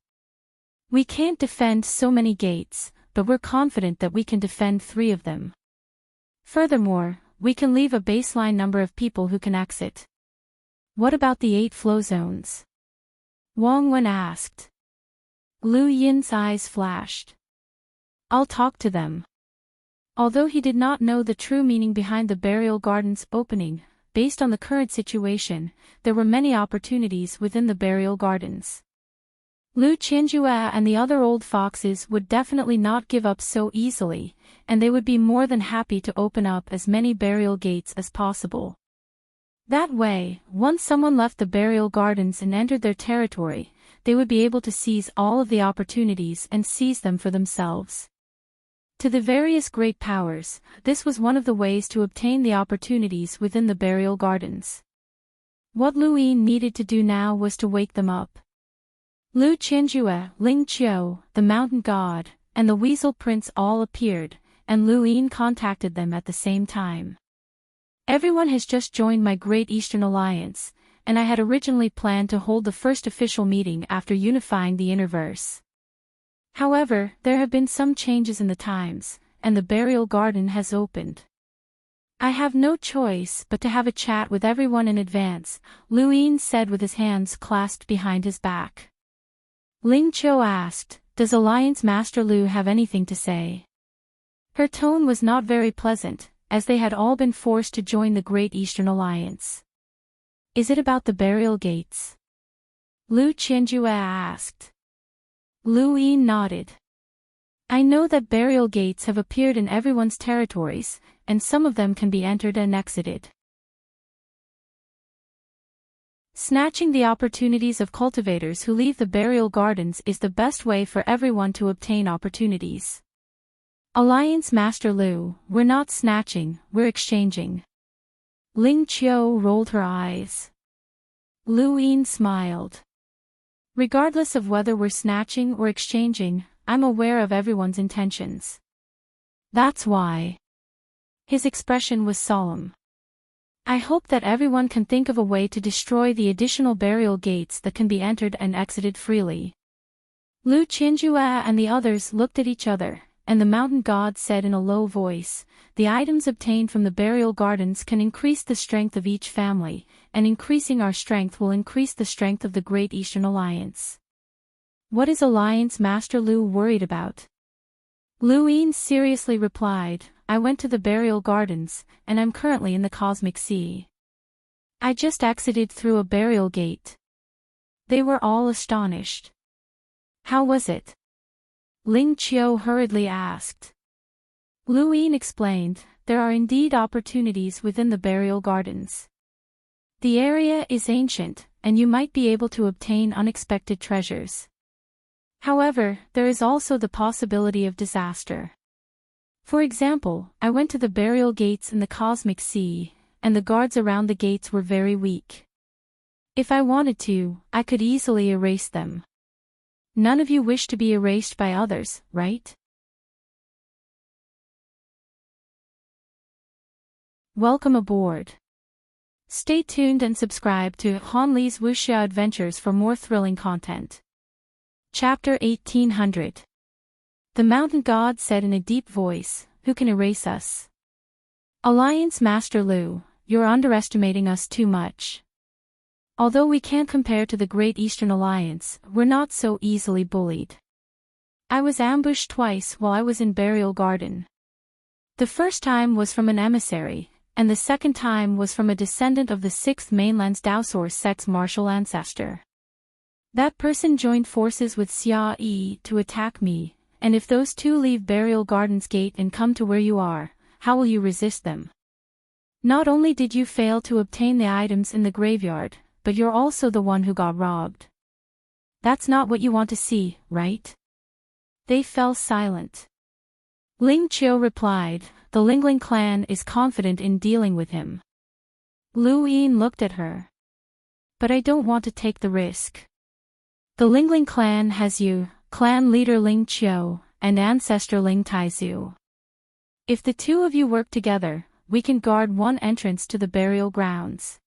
We can't defend so many gates, but we're confident that we can defend 3 of them. Furthermore, we can leave a baseline number of people who can exit." "What about the 8 flow zones?" Wang Wen asked. Lu Yin's eyes flashed. "I'll talk to them." Although he did not know the true meaning behind the Burial Gardens opening, based on the current situation, there were many opportunities within the Burial Gardens. Lu Qianjue and the other old foxes would definitely not give up so easily, and they would be more than happy to open up as many burial gates as possible. That way, once someone left the Burial Gardens and entered their territory, they would be able to seize all of the opportunities and seize them for themselves. To the various great powers, this was one of the ways to obtain the opportunities within the Burial Gardens. What Luin needed to do now was to wake them up. Lu Qianjue, Ling Qiu, the Mountain God, and the Weasel Prince all appeared, and Luin contacted them at the same time. "Everyone has just joined my Great Eastern Alliance, and I had originally planned to hold the first official meeting after unifying the Innerverse. However, there have been some changes in the times, and the Burial Garden has opened. I have no choice but to have a chat with everyone in advance," Luin said with his hands clasped behind his back. Ling Qiu asked, "Does Alliance Master Lu have anything to say?" Her tone was not very pleasant, as they had all been forced to join the Great Eastern Alliance. "Is it about the burial gates?" Lu Qianjue asked. Luin nodded. "I know that burial gates have appeared in everyone's territories, and some of them can be entered and exited. Snatching the opportunities of cultivators who leave the burial gardens is the best way for everyone to obtain opportunities. Alliance Master Lu, we're not snatching, we're exchanging." Ling Qiu rolled her eyes. Luin smiled. "Regardless of whether we're snatching or exchanging, I'm aware of everyone's intentions. That's why." His expression was solemn. "I hope that everyone can think of a way to destroy the additional burial gates that can be entered and exited freely." Lu Qianjue and the others looked at each other, and the mountain god said in a low voice, "The items obtained from the burial gardens can increase the strength of each family, and increasing our strength will increase the strength of the Great Eastern Alliance. What is Alliance Master Lu worried about?" Luin seriously replied, "I went to the burial gardens, and I'm currently in the cosmic sea. I just exited through a burial gate." They were all astonished. "How was it?" Ling Qiu hurriedly asked. Luin explained, "There are indeed opportunities within the burial gardens. The area is ancient, and you might be able to obtain unexpected treasures. However, there is also the possibility of disaster. For example, I went to the burial gates in the cosmic sea, and the guards around the gates were very weak. If I wanted to, I could easily erase them. None of you wish to be erased by others, right?" Welcome aboard. Stay tuned and subscribe to Han Li's Wuxia Adventures for more thrilling content. Chapter 1800. The mountain god said in a deep voice, "Who can erase us?" "Alliance Master Lu, you're underestimating us too much. Although we can't compare to the Great Eastern Alliance, we're not so easily bullied. I was ambushed twice while I was in Burial Garden. The first time was from an emissary, and the second time was from a descendant of the 6th Mainland's Dowsaur sect's martial ancestor. That person joined forces with Xia Yi to attack me, and if those two leave Burial Garden's gate and come to where you are, how will you resist them? Not only did you fail to obtain the items in the graveyard, but you're also the one who got robbed. That's not what you want to see, right? They fell silent. Ling Qiu replied, the Lingling clan is confident in dealing with him. Lu Yin looked at her. But I don't want to take the risk. The Lingling clan has you, clan leader Ling Qiu, and ancestor Ling Taizu. If the two of you work together, we can guard one entrance to the burial grounds.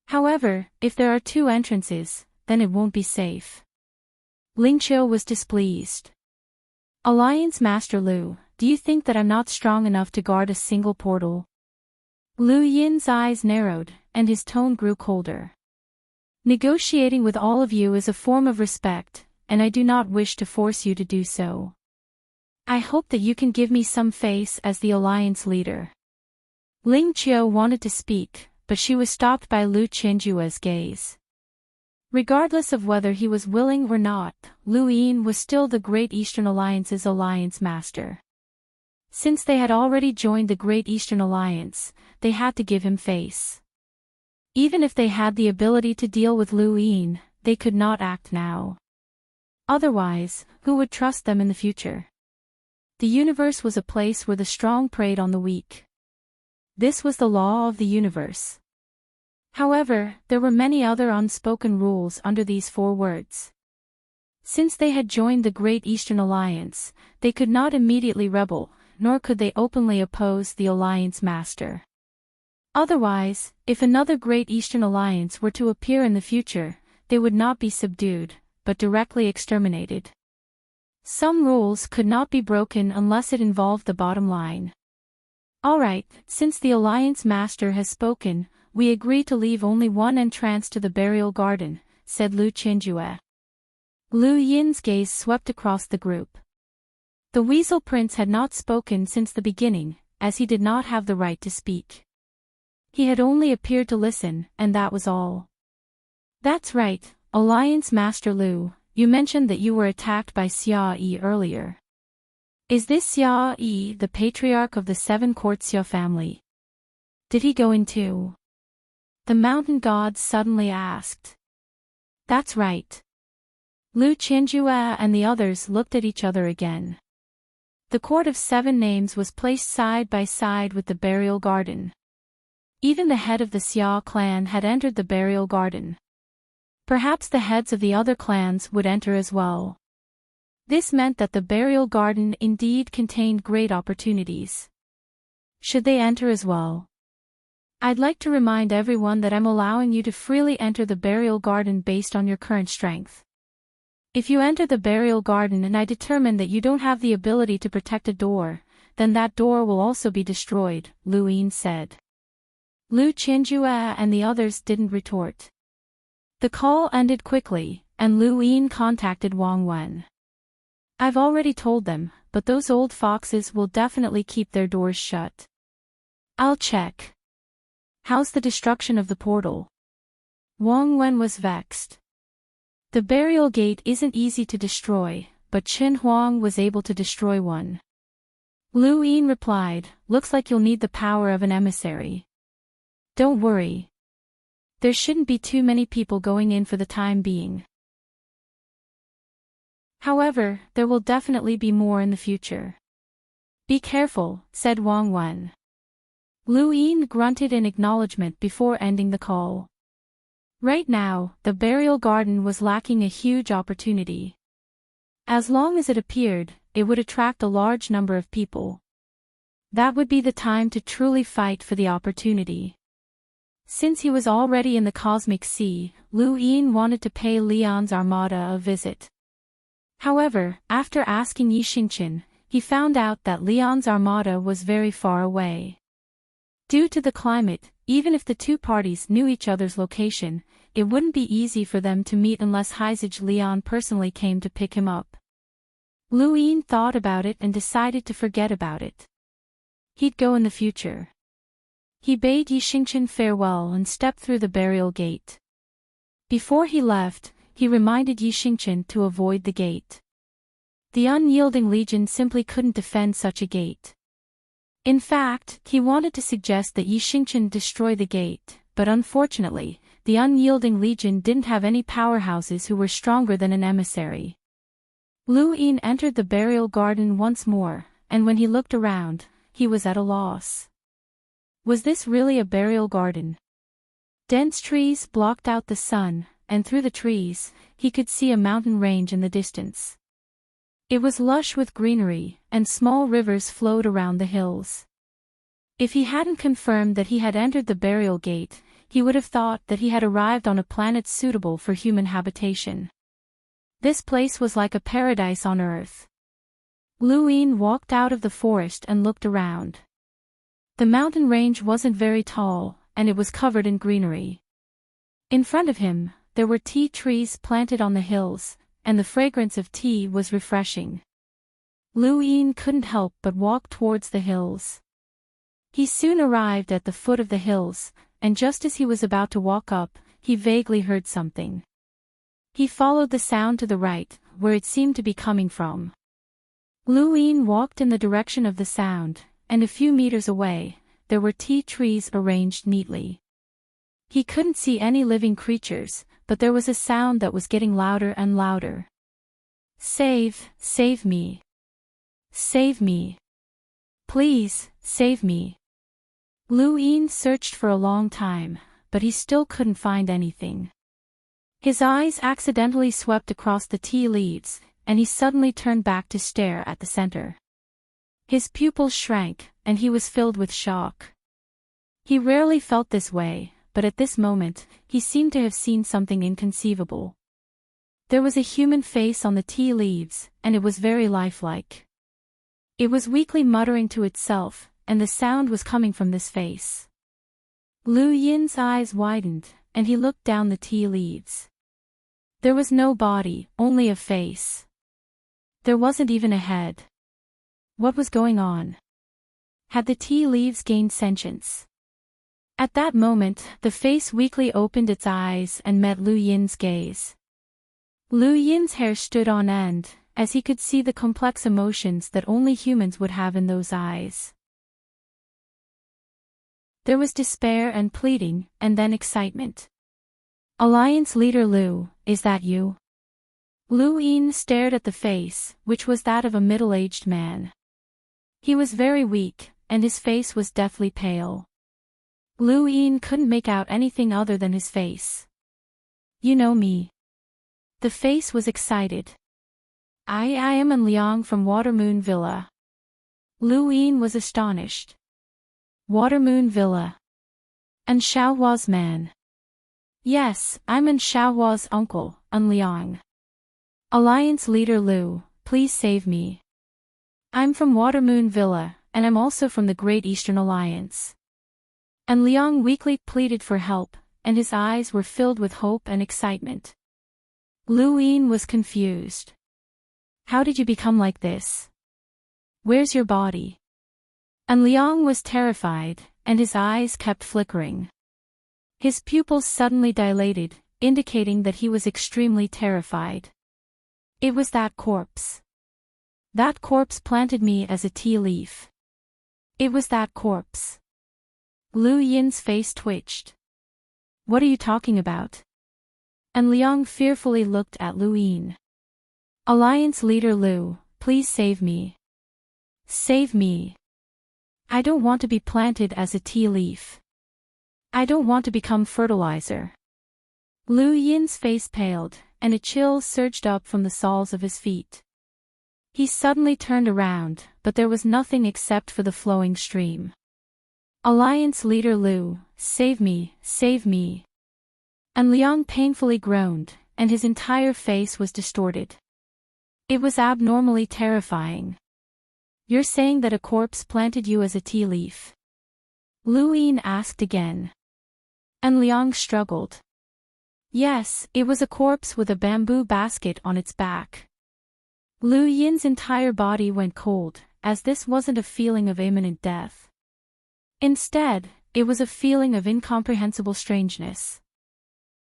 However, if there are two entrances, then it won't be safe. Ling Qiu was displeased. Alliance Master Lu, do you think that I'm not strong enough to guard a single portal? Lu Yin's eyes narrowed, and his tone grew colder. Negotiating with all of you is a form of respect, and I do not wish to force you to do so. I hope that you can give me some face as the alliance leader. Ling Qiu wanted to speak, but she was stopped by Lu Qinjue's gaze. Regardless of whether he was willing or not, Lu Yin was still the Great Eastern Alliance's alliance master. Since they had already joined the Great Eastern Alliance, they had to give him face. Even if they had the ability to deal with Lu Yin, they could not act now. Otherwise, who would trust them in the future? The universe was a place where the strong preyed on the weak. This was the law of the universe. However, there were many other unspoken rules under these 4 words. Since they had joined the Great Eastern Alliance, they could not immediately rebel, nor could they openly oppose the alliance master. Otherwise, if another Great Eastern Alliance were to appear in the future, they would not be subdued, but directly exterminated. Some rules could not be broken unless it involved the bottom line. Alright, since the Alliance Master has spoken, we agree to leave only one entrance to the burial garden, said Lu Qinjue. Lu Yin's gaze swept across the group. The Weasel Prince had not spoken since the beginning, as he did not have the right to speak. He had only appeared to listen, and that was all. That's right, Alliance Master Lu. You mentioned that you were attacked by Xia Yi earlier. Is this Xia Yi the patriarch of the 7 Court Xia family? Did he go in too? The mountain god suddenly asked. That's right. Lu Qinjue and the others looked at each other again. The Court of 7 Names was placed side by side with the burial garden. Even the head of the Xia clan had entered the burial garden. Perhaps the heads of the other clans would enter as well. This meant that the burial garden indeed contained great opportunities. Should they enter as well? I'd like to remind everyone that I'm allowing you to freely enter the burial garden based on your current strength. If you enter the burial garden and I determine that you don't have the ability to protect a door, then that door will also be destroyed, Lu Yin said. Lu Qinjue and the others didn't retort. The call ended quickly, and Lu Yin contacted Wang Wen. I've already told them, but those old foxes will definitely keep their doors shut. I'll check. How's the destruction of the portal? Wang Wen was vexed. The burial gate isn't easy to destroy, but Qin Huang was able to destroy one. Lu Yin replied, looks like you'll need the power of an emissary. Don't worry. There shouldn't be too many people going in for the time being. However, there will definitely be more in the future. Be careful, said Wang Wen. Lu Yin grunted in acknowledgement before ending the call. Right now, the burial garden was lacking a huge opportunity. As long as it appeared, it would attract a large number of people. That would be the time to truly fight for the opportunity. Since he was already in the Cosmic Sea, Lu Yin wanted to pay Leon's armada a visit. However, after asking Yi Xingqian, he found out that Leon's armada was very far away. Due to the climate, even if the two parties knew each other's location, it wouldn't be easy for them to meet unless Heizage Leon personally came to pick him up. Lu Yin thought about it and decided to forget about it. He'd go in the future. He bade Yi Xingchen farewell and stepped through the burial gate. Before he left, he reminded Yi Xingchen to avoid the gate. The unyielding legion simply couldn't defend such a gate. In fact, he wanted to suggest that Yi Xingchen destroy the gate, but unfortunately, the unyielding legion didn't have any powerhouses who were stronger than an emissary. Lu Yin entered the burial garden once more, and when he looked around, he was at a loss. Was this really a burial garden? Dense trees blocked out the sun, and through the trees, he could see a mountain range in the distance. It was lush with greenery, and small rivers flowed around the hills. If he hadn't confirmed that he had entered the burial gate, he would have thought that he had arrived on a planet suitable for human habitation. This place was like a paradise on Earth. Lu Yin walked out of the forest and looked around. The mountain range wasn't very tall, and it was covered in greenery. In front of him, there were tea trees planted on the hills, and the fragrance of tea was refreshing. Lu Yin couldn't help but walk towards the hills. He soon arrived at the foot of the hills, and just as he was about to walk up, he vaguely heard something. He followed the sound to the right, where it seemed to be coming from. Lu Yin walked in the direction of the sound, and a few meters away, there were tea trees arranged neatly. He couldn't see any living creatures, but there was a sound that was getting louder and louder. Save me. Save me. Please, save me. Lu Yin searched for a long time, but he still couldn't find anything. His eyes accidentally swept across the tea leaves, and he suddenly turned back to stare at the center. His pupils shrank, and he was filled with shock. He rarely felt this way, but at this moment, he seemed to have seen something inconceivable. There was a human face on the tea leaves, and it was very lifelike. It was weakly muttering to itself, and the sound was coming from this face. Lu Yin's eyes widened, and he looked down the tea leaves. There was no body, only a face. There wasn't even a head. What was going on? Had the tea leaves gained sentience? At that moment, the face weakly opened its eyes and met Lu Yin's gaze. Lu Yin's hair stood on end, as he could see the complex emotions that only humans would have in those eyes. There was despair and pleading, and then excitement. Alliance leader Lu, is that you? Lu Yin stared at the face, which was that of a middle-aged man. He was very weak, and his face was deathly pale. Lu Yin couldn't make out anything other than his face. You know me. The face was excited. I am An Liang from Watermoon Villa. Lu Yin was astonished. Watermoon Villa. An Xiaohua's man. Yes, I'm An Xiaohua's uncle, An Liang. Alliance leader Lu, please save me. I'm from Watermoon Villa, and I'm also from the Great Eastern Alliance. An Liang weakly pleaded for help, and his eyes were filled with hope and excitement. Lu Yin was confused. How did you become like this? Where's your body? An Liang was terrified, and his eyes kept flickering. His pupils suddenly dilated, indicating that he was extremely terrified. It was that corpse. That corpse planted me as a tea leaf. It was that corpse. Lu Yin's face twitched. What are you talking about? An Liang fearfully looked at Lu Yin. Alliance leader Lu, please save me. Save me. I don't want to be planted as a tea leaf. I don't want to become fertilizer. Lu Yin's face paled, and a chill surged up from the soles of his feet. He suddenly turned around, but there was nothing except for the flowing stream. Alliance leader Lu, save me, save me. An Liang painfully groaned, and his entire face was distorted. It was abnormally terrifying. You're saying that a corpse planted you as a tea leaf? Lu Yin asked again. An Liang struggled. Yes, it was a corpse with a bamboo basket on its back. Lu Yin's entire body went cold, as this wasn't a feeling of imminent death. Instead, it was a feeling of incomprehensible strangeness.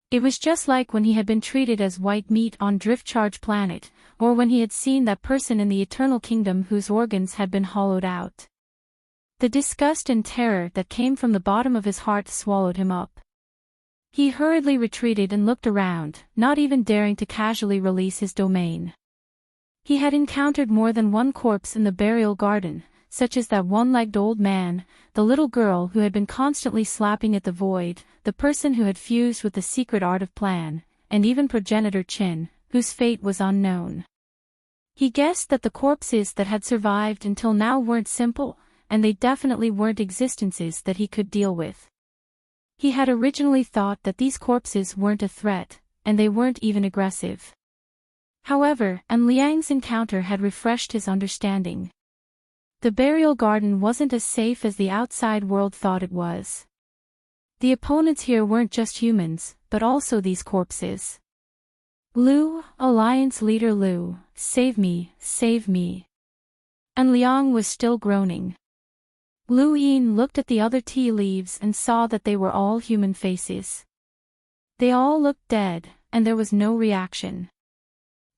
It was just like when he had been treated as white meat on Driftcharge Planet, or when he had seen that person in the Eternal Kingdom whose organs had been hollowed out. The disgust and terror that came from the bottom of his heart swallowed him up. He hurriedly retreated and looked around, not even daring to casually release his domain. He had encountered more than one corpse in the burial garden, such as that one-legged old man, the little girl who had been constantly slapping at the void, the person who had fused with the secret art of plan, and even progenitor Qin, whose fate was unknown. He guessed that the corpses that had survived until now weren't simple, and they definitely weren't existences that he could deal with. He had originally thought that these corpses weren't a threat, and they weren't even aggressive. However, Liang's encounter had refreshed his understanding. The burial garden wasn't as safe as the outside world thought it was. The opponents here weren't just humans, but also these corpses. Lu, Alliance Leader Lu, save me, save me. And Liang was still groaning. Lu Yin looked at the other tea leaves and saw that they were all human faces. They all looked dead, and there was no reaction.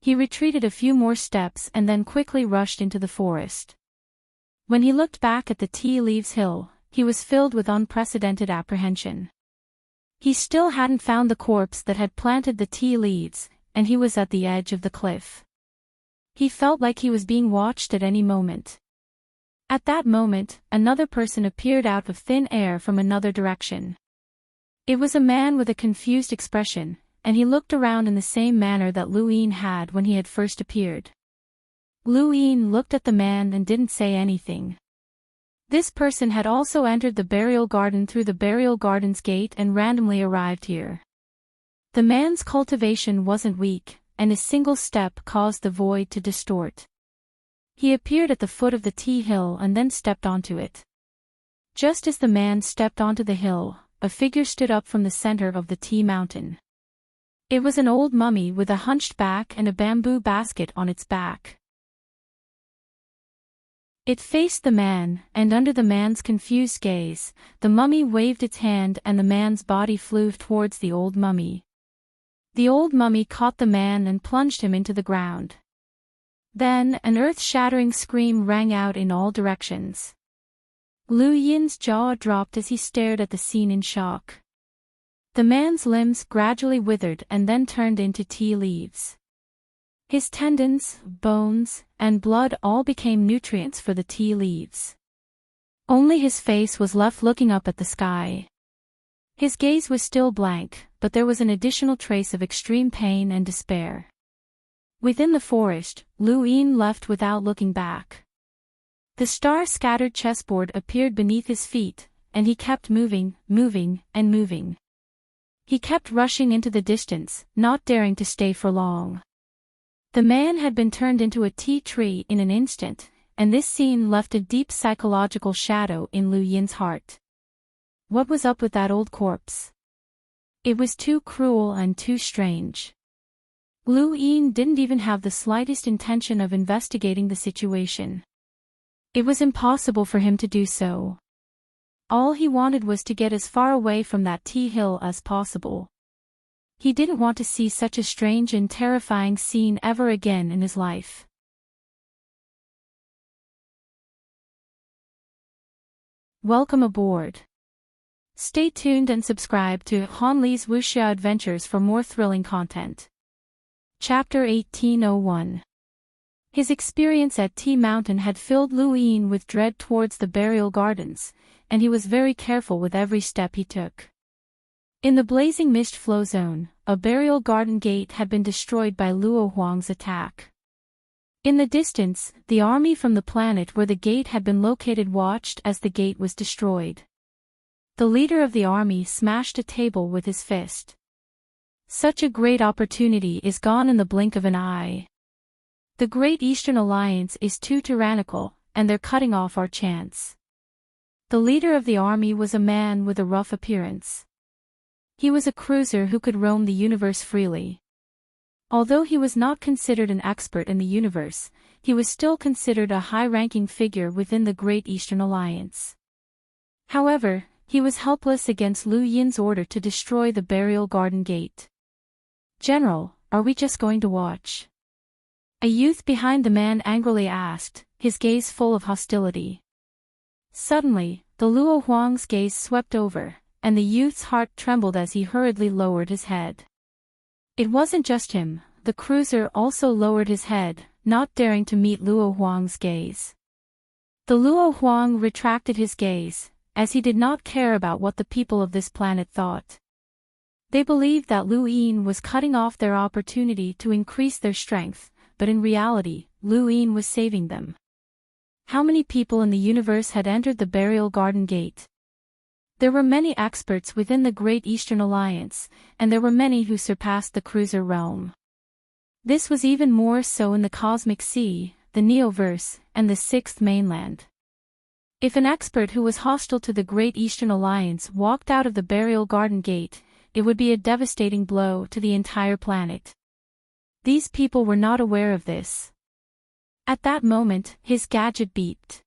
He retreated a few more steps and then quickly rushed into the forest. When he looked back at the tea leaves hill, he was filled with unprecedented apprehension. He still hadn't found the corpse that had planted the tea leaves, and he was at the edge of the cliff. He felt like he was being watched at any moment. At that moment, another person appeared out of thin air from another direction. It was a man with a confused expression, and he looked around in the same manner that Lu Yin had when he had first appeared. Lu Yin looked at the man and didn't say anything. This person had also entered the burial garden through the burial garden's gate and randomly arrived here. The man's cultivation wasn't weak, and a single step caused the void to distort. He appeared at the foot of the tea hill and then stepped onto it. Just as the man stepped onto the hill, a figure stood up from the center of the tea mountain. It was an old mummy with a hunched back and a bamboo basket on its back. It faced the man, and under the man's confused gaze, the mummy waved its hand and the man's body flew towards the old mummy. The old mummy caught the man and plunged him into the ground. Then, an earth-shattering scream rang out in all directions. Lu Yin's jaw dropped as he stared at the scene in shock. The man's limbs gradually withered and then turned into tea leaves. His tendons, bones, and blood all became nutrients for the tea leaves. Only his face was left looking up at the sky. His gaze was still blank, but there was an additional trace of extreme pain and despair. Within the forest, Lu Yin left without looking back. The star-scattered chessboard appeared beneath his feet, and he kept moving, and moving. He kept rushing into the distance, not daring to stay for long. The man had been turned into a tea tree in an instant, and this scene left a deep psychological shadow in Lu Yin's heart. What was up with that old corpse? It was too cruel and too strange. Lu Yin didn't even have the slightest intention of investigating the situation. It was impossible for him to do so. All he wanted was to get as far away from that tea hill as possible. He didn't want to see such a strange and terrifying scene ever again in his life. Welcome aboard. Stay tuned and subscribe to Han Li's Wuxia Adventures for more thrilling content. Chapter 1801. His experience at Tea Mountain had filled Lu Yin with dread towards the burial gardens, and he was very careful with every step he took. In the blazing mist flow zone, a burial garden gate had been destroyed by Luo Huang's attack. In the distance, the army from the planet where the gate had been located watched as the gate was destroyed. The leader of the army smashed a table with his fist. Such a great opportunity is gone in the blink of an eye. The Great Eastern Alliance is too tyrannical, and they're cutting off our chance. The leader of the army was a man with a rough appearance. He was a cruiser who could roam the universe freely. Although he was not considered an expert in the universe, he was still considered a high-ranking figure within the Great Eastern Alliance. However, he was helpless against Liu Yin's order to destroy the Burial Garden Gate. "General, are we just going to watch?" A youth behind the man angrily asked, his gaze full of hostility. Suddenly, the Luo Huang's gaze swept over, and the youth's heart trembled as he hurriedly lowered his head. It wasn't just him, the cruiser also lowered his head, not daring to meet Luo Huang's gaze. The Luo Huang retracted his gaze, as he did not care about what the people of this planet thought. They believed that Liu Yin was cutting off their opportunity to increase their strength, but in reality, Liu Yin was saving them. How many people in the universe had entered the Burial Garden Gate? There were many experts within the Great Eastern Alliance, and there were many who surpassed the cruiser realm. This was even more so in the Cosmic Sea, the Neoverse, and the Sixth Mainland. If an expert who was hostile to the Great Eastern Alliance walked out of the Burial Garden Gate, it would be a devastating blow to the entire planet. These people were not aware of this. At that moment, his gadget beeped.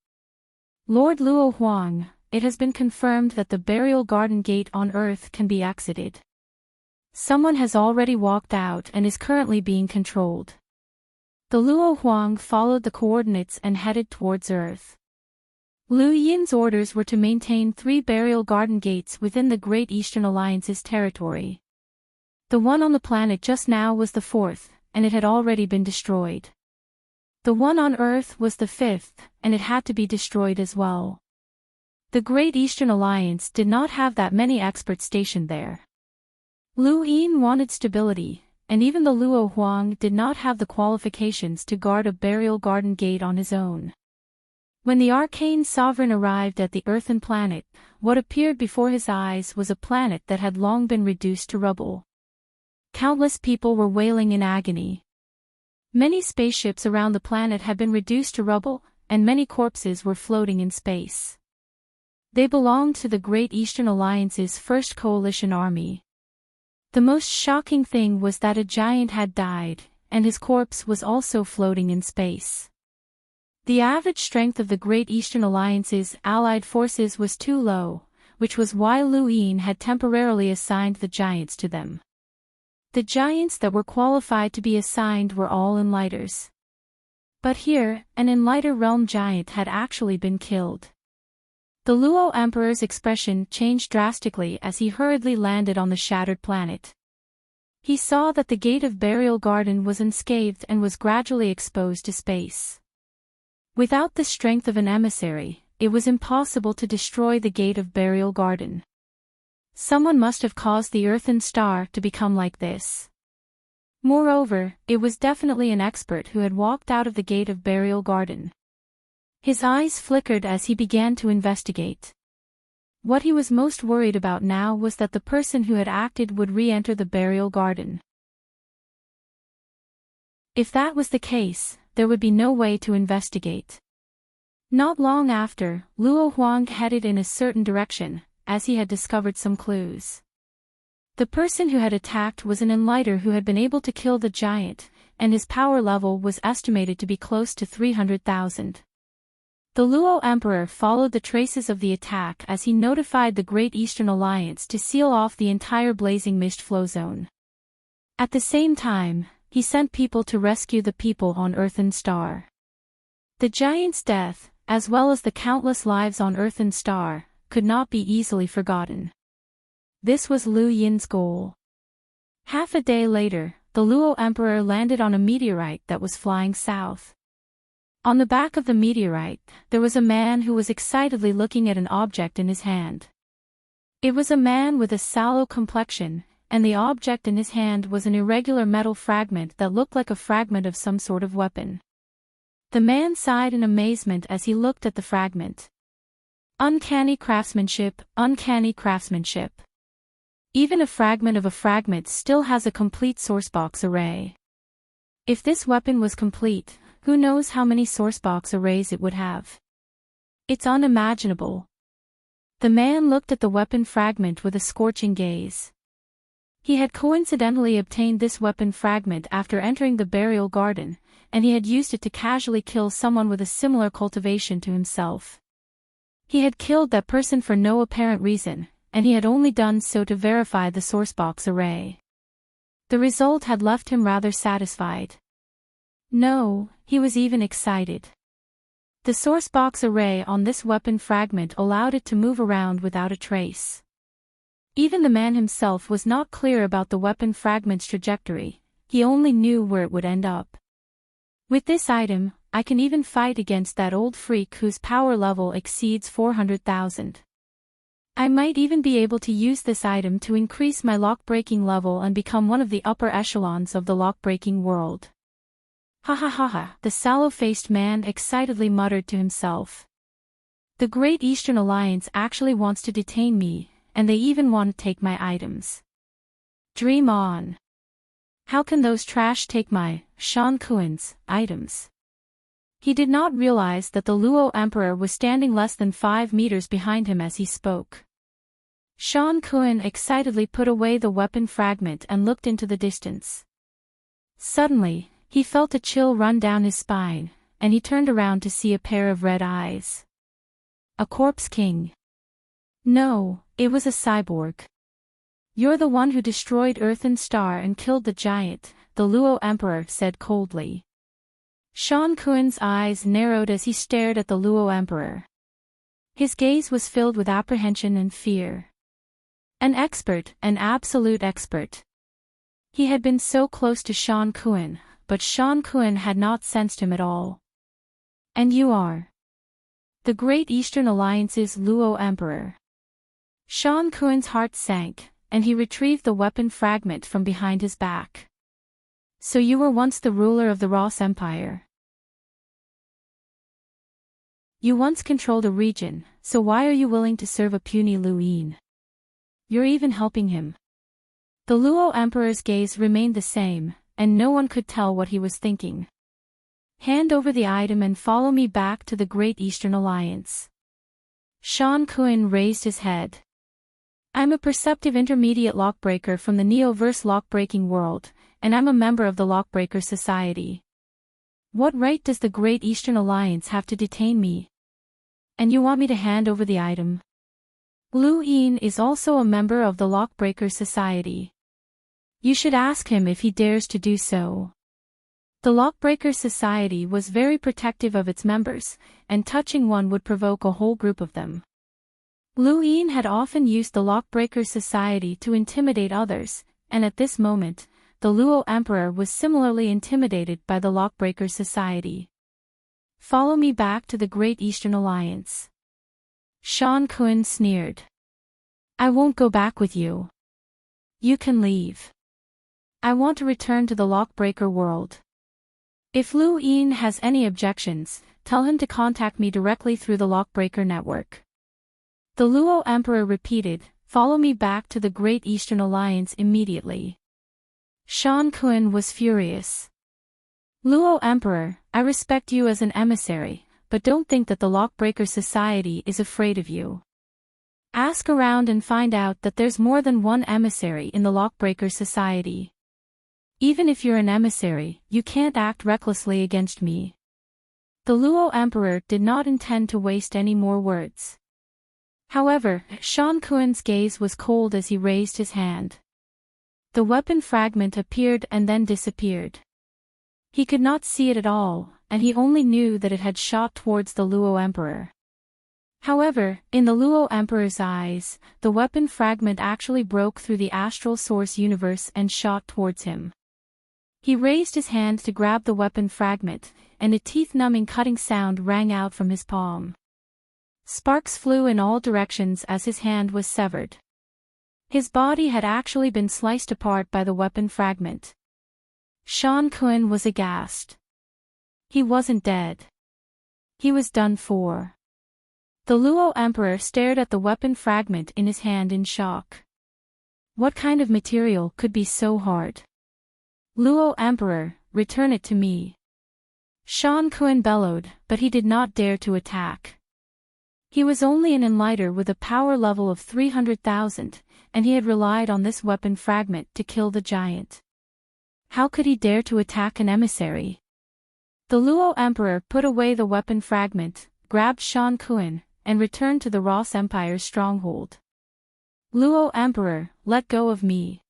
"Lord Luo Huang, it has been confirmed that the Burial Garden Gate on Earth can be exited. Someone has already walked out and is currently being controlled." The Luo Huang followed the coordinates and headed towards Earth. Liu Yin's orders were to maintain 3 Burial Garden Gates within the Great Eastern Alliance's territory. The one on the planet just now was the 4th, and it had already been destroyed. The one on Earth was the 5th, and it had to be destroyed as well. The Great Eastern Alliance did not have that many experts stationed there. Liu Yin wanted stability, and even the Luo Huang did not have the qualifications to guard a Burial Garden Gate on his own. When the arcane sovereign arrived at the earthen planet, what appeared before his eyes was a planet that had long been reduced to rubble. Countless people were wailing in agony. Many spaceships around the planet had been reduced to rubble, and many corpses were floating in space. They belonged to the Great Eastern Alliance's first coalition army. The most shocking thing was that a giant had died, and his corpse was also floating in space. The average strength of the Great Eastern Alliance's allied forces was too low, which was why Liu Yin had temporarily assigned the giants to them. The giants that were qualified to be assigned were all Enlighters. But here, an Enlighter realm giant had actually been killed. The Luo Emperor's expression changed drastically as he hurriedly landed on the shattered planet. He saw that the gate of Burial Garden was unscathed and was gradually exposed to space. Without the strength of an emissary, it was impossible to destroy the gate of Burial Garden. Someone must have caused the earthen star to become like this. Moreover, it was definitely an expert who had walked out of the gate of Burial Garden. His eyes flickered as he began to investigate. What he was most worried about now was that the person who had acted would re-enter the Burial Garden. If that was the case, there would be no way to investigate. Not long after, Luo Huang headed in a certain direction, as he had discovered some clues. The person who had attacked was an Enlighter who had been able to kill the giant, and his power level was estimated to be close to 300,000. The Luo Emperor followed the traces of the attack as he notified the Great Eastern Alliance to seal off the entire blazing mist flow zone. At the same time, he sent people to rescue the people on Earthen Star. The giant's death, as well as the countless lives on Earthen Star, could not be easily forgotten. This was Liu Yin's goal. Half a day later, the Luo Emperor landed on a meteorite that was flying south. On the back of the meteorite, there was a man who was excitedly looking at an object in his hand. It was a man with a sallow complexion, and the object in his hand was an irregular metal fragment that looked like a fragment of some sort of weapon. The man sighed in amazement as he looked at the fragment. Uncanny craftsmanship, uncanny craftsmanship. Even a fragment of a fragment still has a complete sourcebox array. If this weapon was complete, who knows how many sourcebox arrays it would have. It's unimaginable. The man looked at the weapon fragment with a scorching gaze. He had coincidentally obtained this weapon fragment after entering the burial garden, and he had used it to casually kill someone with a similar cultivation to himself. He had killed that person for no apparent reason, and he had only done so to verify the sourcebox array. The result had left him rather satisfied. No, he was even excited. The sourcebox array on this weapon fragment allowed it to move around without a trace. Even the man himself was not clear about the weapon fragment's trajectory, he only knew where it would end up. With this item, I can even fight against that old freak whose power level exceeds 400,000. I might even be able to use this item to increase my lock-breaking level and become one of the upper echelons of the lock-breaking world. Ha ha ha ha, the sallow-faced man excitedly muttered to himself. The Great Eastern Alliance actually wants to detain me, and they even want to take my items. Dream on. How can those trash take my, Shan Kuen's, items? He did not realize that the Luo Emperor was standing less than 5 meters behind him as he spoke. Shan Kuen excitedly put away the weapon fragment and looked into the distance. Suddenly, he felt a chill run down his spine, and he turned around to see a pair of red eyes. A corpse king. No, it was a cyborg. You're the one who destroyed Earthen Star and killed the giant, the Luo Emperor said coldly. Shan Kuen's eyes narrowed as he stared at the Luo Emperor. His gaze was filled with apprehension and fear. An expert, an absolute expert. He had been so close to Shan Kuen, but Shan Kuen had not sensed him at all. And you are the Great Eastern Alliance's Luo Emperor. Shan Kuen's heart sank, and he retrieved the weapon fragment from behind his back. So you were once the ruler of the Ross Empire. You once controlled a region, so why are you willing to serve a puny Luin? You're even helping him. The Luo Emperor's gaze remained the same, and no one could tell what he was thinking. Hand over the item and follow me back to the Great Eastern Alliance. Shan Kuen raised his head. I'm a perceptive intermediate lockbreaker from the Neoverse lockbreaking world, and I'm a member of the Lockbreaker Society. What right does the Great Eastern Alliance have to detain me? And you want me to hand over the item? Lu Yin is also a member of the Lockbreaker Society. You should ask him if he dares to do so. The Lockbreaker Society was very protective of its members, and touching one would provoke a whole group of them. Lu Yin had often used the Lockbreaker Society to intimidate others, and at this moment, the Luo Emperor was similarly intimidated by the Lockbreaker Society. Follow me back to the Great Eastern Alliance. Shan Kuen sneered. I won't go back with you. You can leave. I want to return to the Lockbreaker world. If Lu Yin has any objections, tell him to contact me directly through the Lockbreaker network. The Luo Emperor repeated, follow me back to the Great Eastern Alliance immediately. Shan Kuen was furious. Luo Emperor, I respect you as an emissary, but don't think that the Lockbreaker Society is afraid of you. Ask around and find out that there's more than one emissary in the Lockbreaker Society. Even if you're an emissary, you can't act recklessly against me. The Luo Emperor did not intend to waste any more words. However, Shan Kuen's gaze was cold as he raised his hand. The weapon fragment appeared and then disappeared. He could not see it at all, and he only knew that it had shot towards the Luo Emperor. However, in the Luo Emperor's eyes, the weapon fragment actually broke through the astral source universe and shot towards him. He raised his hand to grab the weapon fragment, and a teeth-numbing cutting sound rang out from his palm. Sparks flew in all directions as his hand was severed. His body had actually been sliced apart by the weapon fragment. Shan Kuen was aghast. He wasn't dead. He was done for. The Luo Emperor stared at the weapon fragment in his hand in shock. What kind of material could be so hard? Luo Emperor, return it to me. Shan Kuen bellowed, but he did not dare to attack. He was only an enlighter with a power level of 300,000, and he had relied on this weapon fragment to kill the giant. How could he dare to attack an emissary? The Luo Emperor put away the weapon fragment, grabbed Shan Kuan, and returned to the Ross Empire's stronghold. Luo Emperor, let go of me.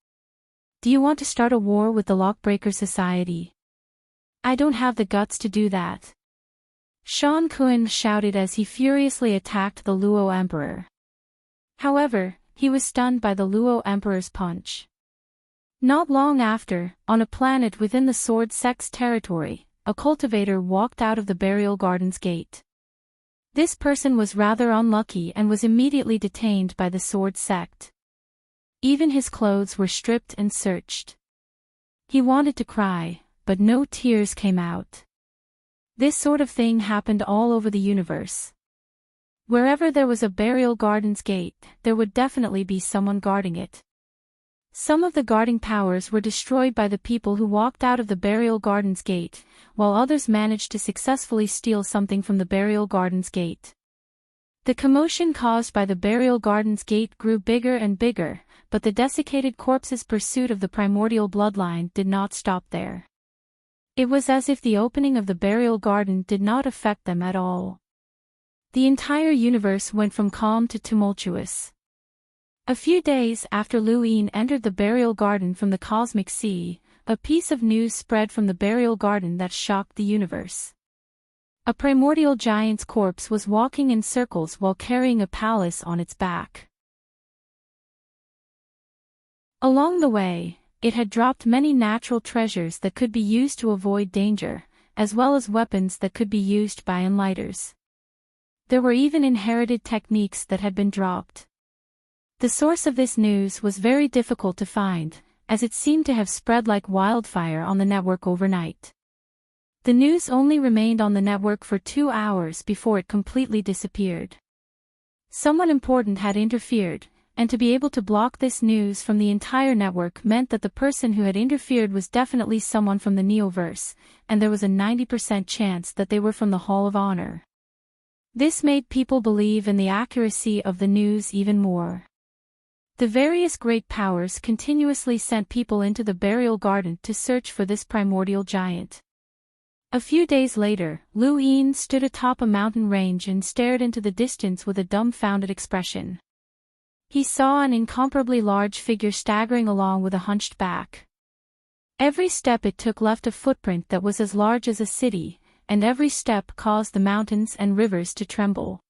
Do you want to start a war with the Lockbreaker Society? I don't have the guts to do that. Shan Kuan shouted as he furiously attacked the Luo Emperor. However, he was stunned by the Luo Emperor's punch. Not long after, on a planet within the Sword Sect's territory, a cultivator walked out of the burial garden's gate. This person was rather unlucky and was immediately detained by the Sword Sect. Even his clothes were stripped and searched. He wanted to cry, but no tears came out. This sort of thing happened all over the universe. Wherever there was a burial garden's gate, there would definitely be someone guarding it. Some of the guarding powers were destroyed by the people who walked out of the burial garden's gate, while others managed to successfully steal something from the burial garden's gate. The commotion caused by the burial garden's gate grew bigger and bigger, but the desiccated corpse's pursuit of the primordial bloodline did not stop there. It was as if the opening of the burial garden did not affect them at all. The entire universe went from calm to tumultuous. A few days after Lu Yin entered the burial garden from the cosmic sea, a piece of news spread from the burial garden that shocked the universe. A primordial giant's corpse was walking in circles while carrying a palace on its back. Along the way, it had dropped many natural treasures that could be used to avoid danger, as well as weapons that could be used by enlighters. There were even inherited techniques that had been dropped. The source of this news was very difficult to find, as it seemed to have spread like wildfire on the network overnight. The news only remained on the network for 2 hours before it completely disappeared. Someone important had interfered, and to be able to block this news from the entire network meant that the person who had interfered was definitely someone from the Neoverse, and there was a 90% chance that they were from the Hall of Honor. This made people believe in the accuracy of the news even more. The various great powers continuously sent people into the burial garden to search for this primordial giant. A few days later, Lu Yin stood atop a mountain range and stared into the distance with a dumbfounded expression. He saw an incomparably large figure staggering along with a hunched back. Every step it took left a footprint that was as large as a city, and every step caused the mountains and rivers to tremble.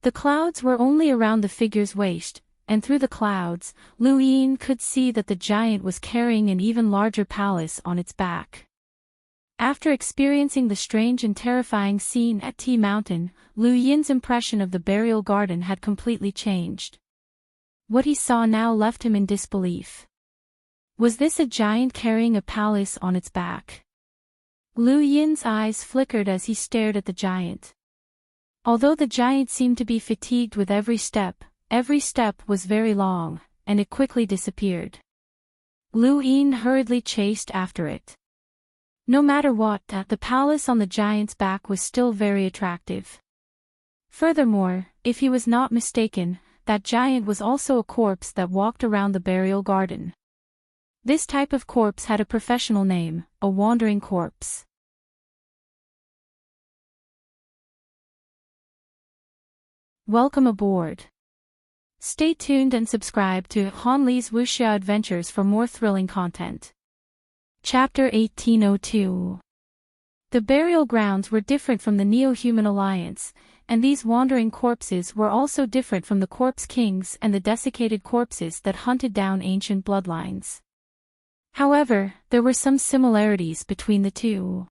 The clouds were only around the figure's waist, and through the clouds, Lu Yin could see that the giant was carrying an even larger palace on its back. After experiencing the strange and terrifying scene at T Mountain, Lu Yin's impression of the burial garden had completely changed. What he saw now left him in disbelief. Was this a giant carrying a palace on its back? Lu Yin's eyes flickered as he stared at the giant. Although the giant seemed to be fatigued with every step was very long, and it quickly disappeared. Lu Yin hurriedly chased after it. No matter what, the palace on the giant's back was still very attractive. Furthermore, if he was not mistaken, that giant was also a corpse that walked around the burial garden. This type of corpse had a professional name, a wandering corpse. Welcome aboard. Stay tuned and subscribe to Han Li's Wuxia Adventures for more thrilling content. Chapter 1802. The burial grounds were different from the Neo-Human Alliance, and these wandering corpses were also different from the Corpse Kings and the desiccated corpses that hunted down ancient bloodlines. However, there were some similarities between the two.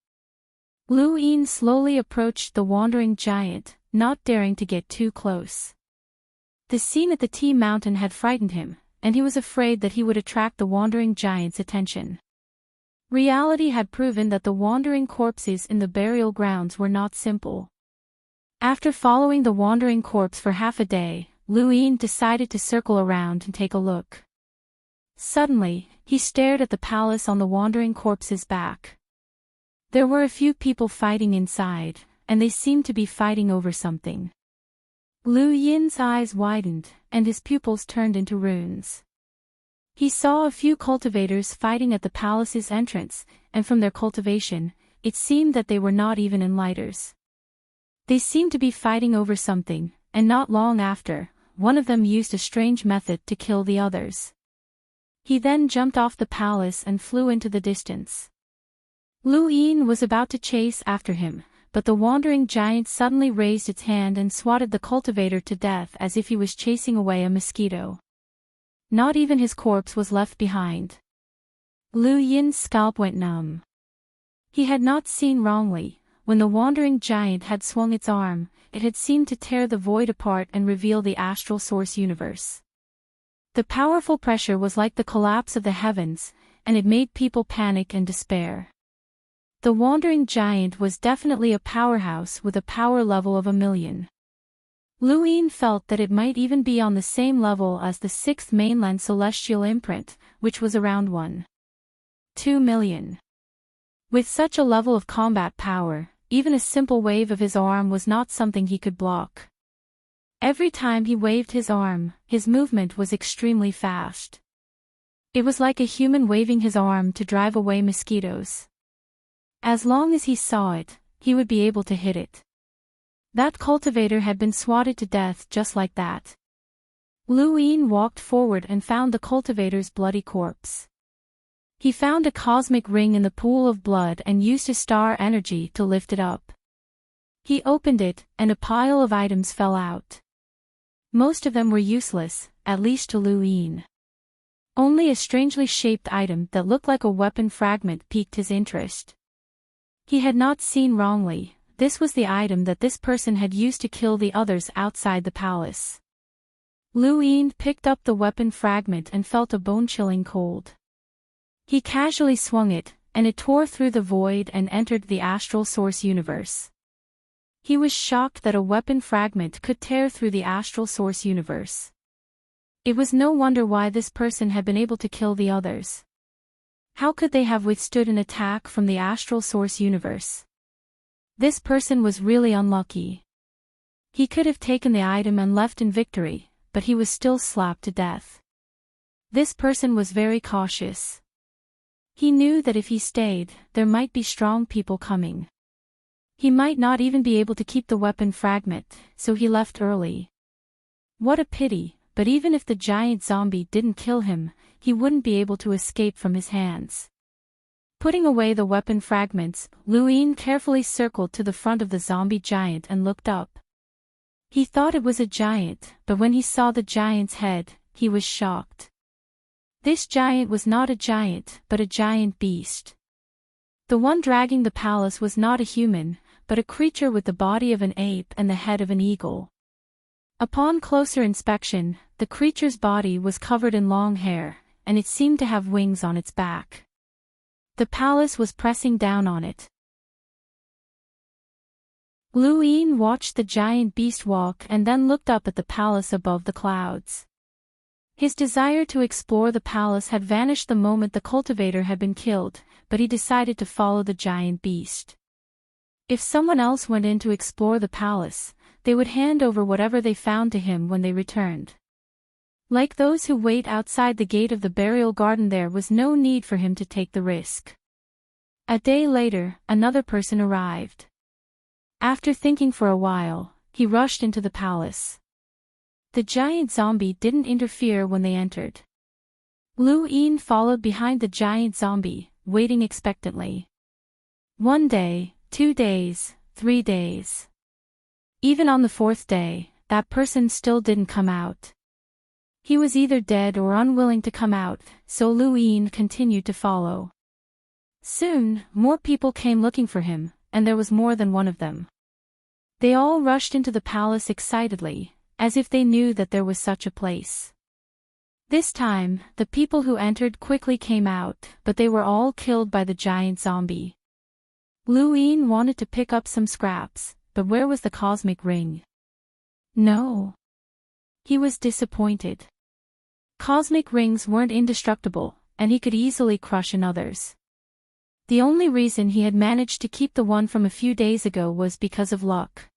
Lu Yin slowly approached the wandering giant, not daring to get too close. The scene at the T Mountain had frightened him, and he was afraid that he would attract the wandering giant's attention. Reality had proven that the wandering corpses in the burial grounds were not simple. After following the wandering corpse for half a day, Lu Yin decided to circle around and take a look. Suddenly, he stared at the palace on the wandering corpse's back. There were a few people fighting inside, and they seemed to be fighting over something. Lu Yin's eyes widened, and his pupils turned into runes. He saw a few cultivators fighting at the palace's entrance, and from their cultivation, it seemed that they were not even in lighters. They seemed to be fighting over something, and not long after, one of them used a strange method to kill the others. He then jumped off the palace and flew into the distance. Lu Yin was about to chase after him, but the wandering giant suddenly raised its hand and swatted the cultivator to death as if he was chasing away a mosquito. Not even his corpse was left behind. Lu Yin's scalp went numb. He had not seen wrongly. When the wandering giant had swung its arm, it had seemed to tear the void apart and reveal the astral source universe. The powerful pressure was like the collapse of the heavens, and it made people panic and despair. The wandering giant was definitely a powerhouse with a power level of 1,000,000. Lu Yin felt that it might even be on the same level as the 6th mainland celestial imprint, which was around 1.2 million. With such a level of combat power, even a simple wave of his arm was not something he could block. Every time he waved his arm, his movement was extremely fast. It was like a human waving his arm to drive away mosquitoes. As long as he saw it, he would be able to hit it. That cultivator had been swatted to death just like that. Lu Yin walked forward and found the cultivator's bloody corpse. He found a cosmic ring in the pool of blood and used his star energy to lift it up. He opened it, and a pile of items fell out. Most of them were useless, at least to Lu Yin. Only a strangely shaped item that looked like a weapon fragment piqued his interest. He had not seen wrongly, this was the item that this person had used to kill the others outside the palace. Lu Yin picked up the weapon fragment and felt a bone-chilling cold. He casually swung it, and it tore through the void and entered the astral source universe. He was shocked that a weapon fragment could tear through the astral source universe. It was no wonder why this person had been able to kill the others. How could they have withstood an attack from the astral source universe? This person was really unlucky. He could have taken the item and left in victory, but he was still slapped to death. This person was very cautious. He knew that if he stayed, there might be strong people coming. He might not even be able to keep the weapon fragment, so he left early. What a pity, but even if the giant zombie didn't kill him, he wouldn't be able to escape from his hands. Putting away the weapon fragments, Lu Yin carefully circled to the front of the zombie giant and looked up. He thought it was a giant, but when he saw the giant's head, he was shocked. This giant was not a giant, but a giant beast. The one dragging the palace was not a human, but a creature with the body of an ape and the head of an eagle. Upon closer inspection, the creature's body was covered in long hair, and it seemed to have wings on its back. The palace was pressing down on it. Lu Yin watched the giant beast walk and then looked up at the palace above the clouds. His desire to explore the palace had vanished the moment the cultivator had been killed, but he decided to follow the giant beast. If someone else went in to explore the palace, they would hand over whatever they found to him when they returned. Like those who wait outside the gate of the burial garden, there was no need for him to take the risk. A day later, another person arrived. After thinking for a while, he rushed into the palace. The giant zombie didn't interfere when they entered. Lu Yin followed behind the giant zombie, waiting expectantly. 1 day, 2 days, 3 days. Even on the 4th day, that person still didn't come out. He was either dead or unwilling to come out, so Lu Yin continued to follow. Soon, more people came looking for him, and there was more than one of them. They all rushed into the palace excitedly, as if they knew that there was such a place. This time, the people who entered quickly came out, but they were all killed by the giant zombie. Lu Yin wanted to pick up some scraps, but where was the cosmic ring? No. He was disappointed. Cosmic rings weren't indestructible, and he could easily crush another's. The only reason he had managed to keep the one from a few days ago was because of luck.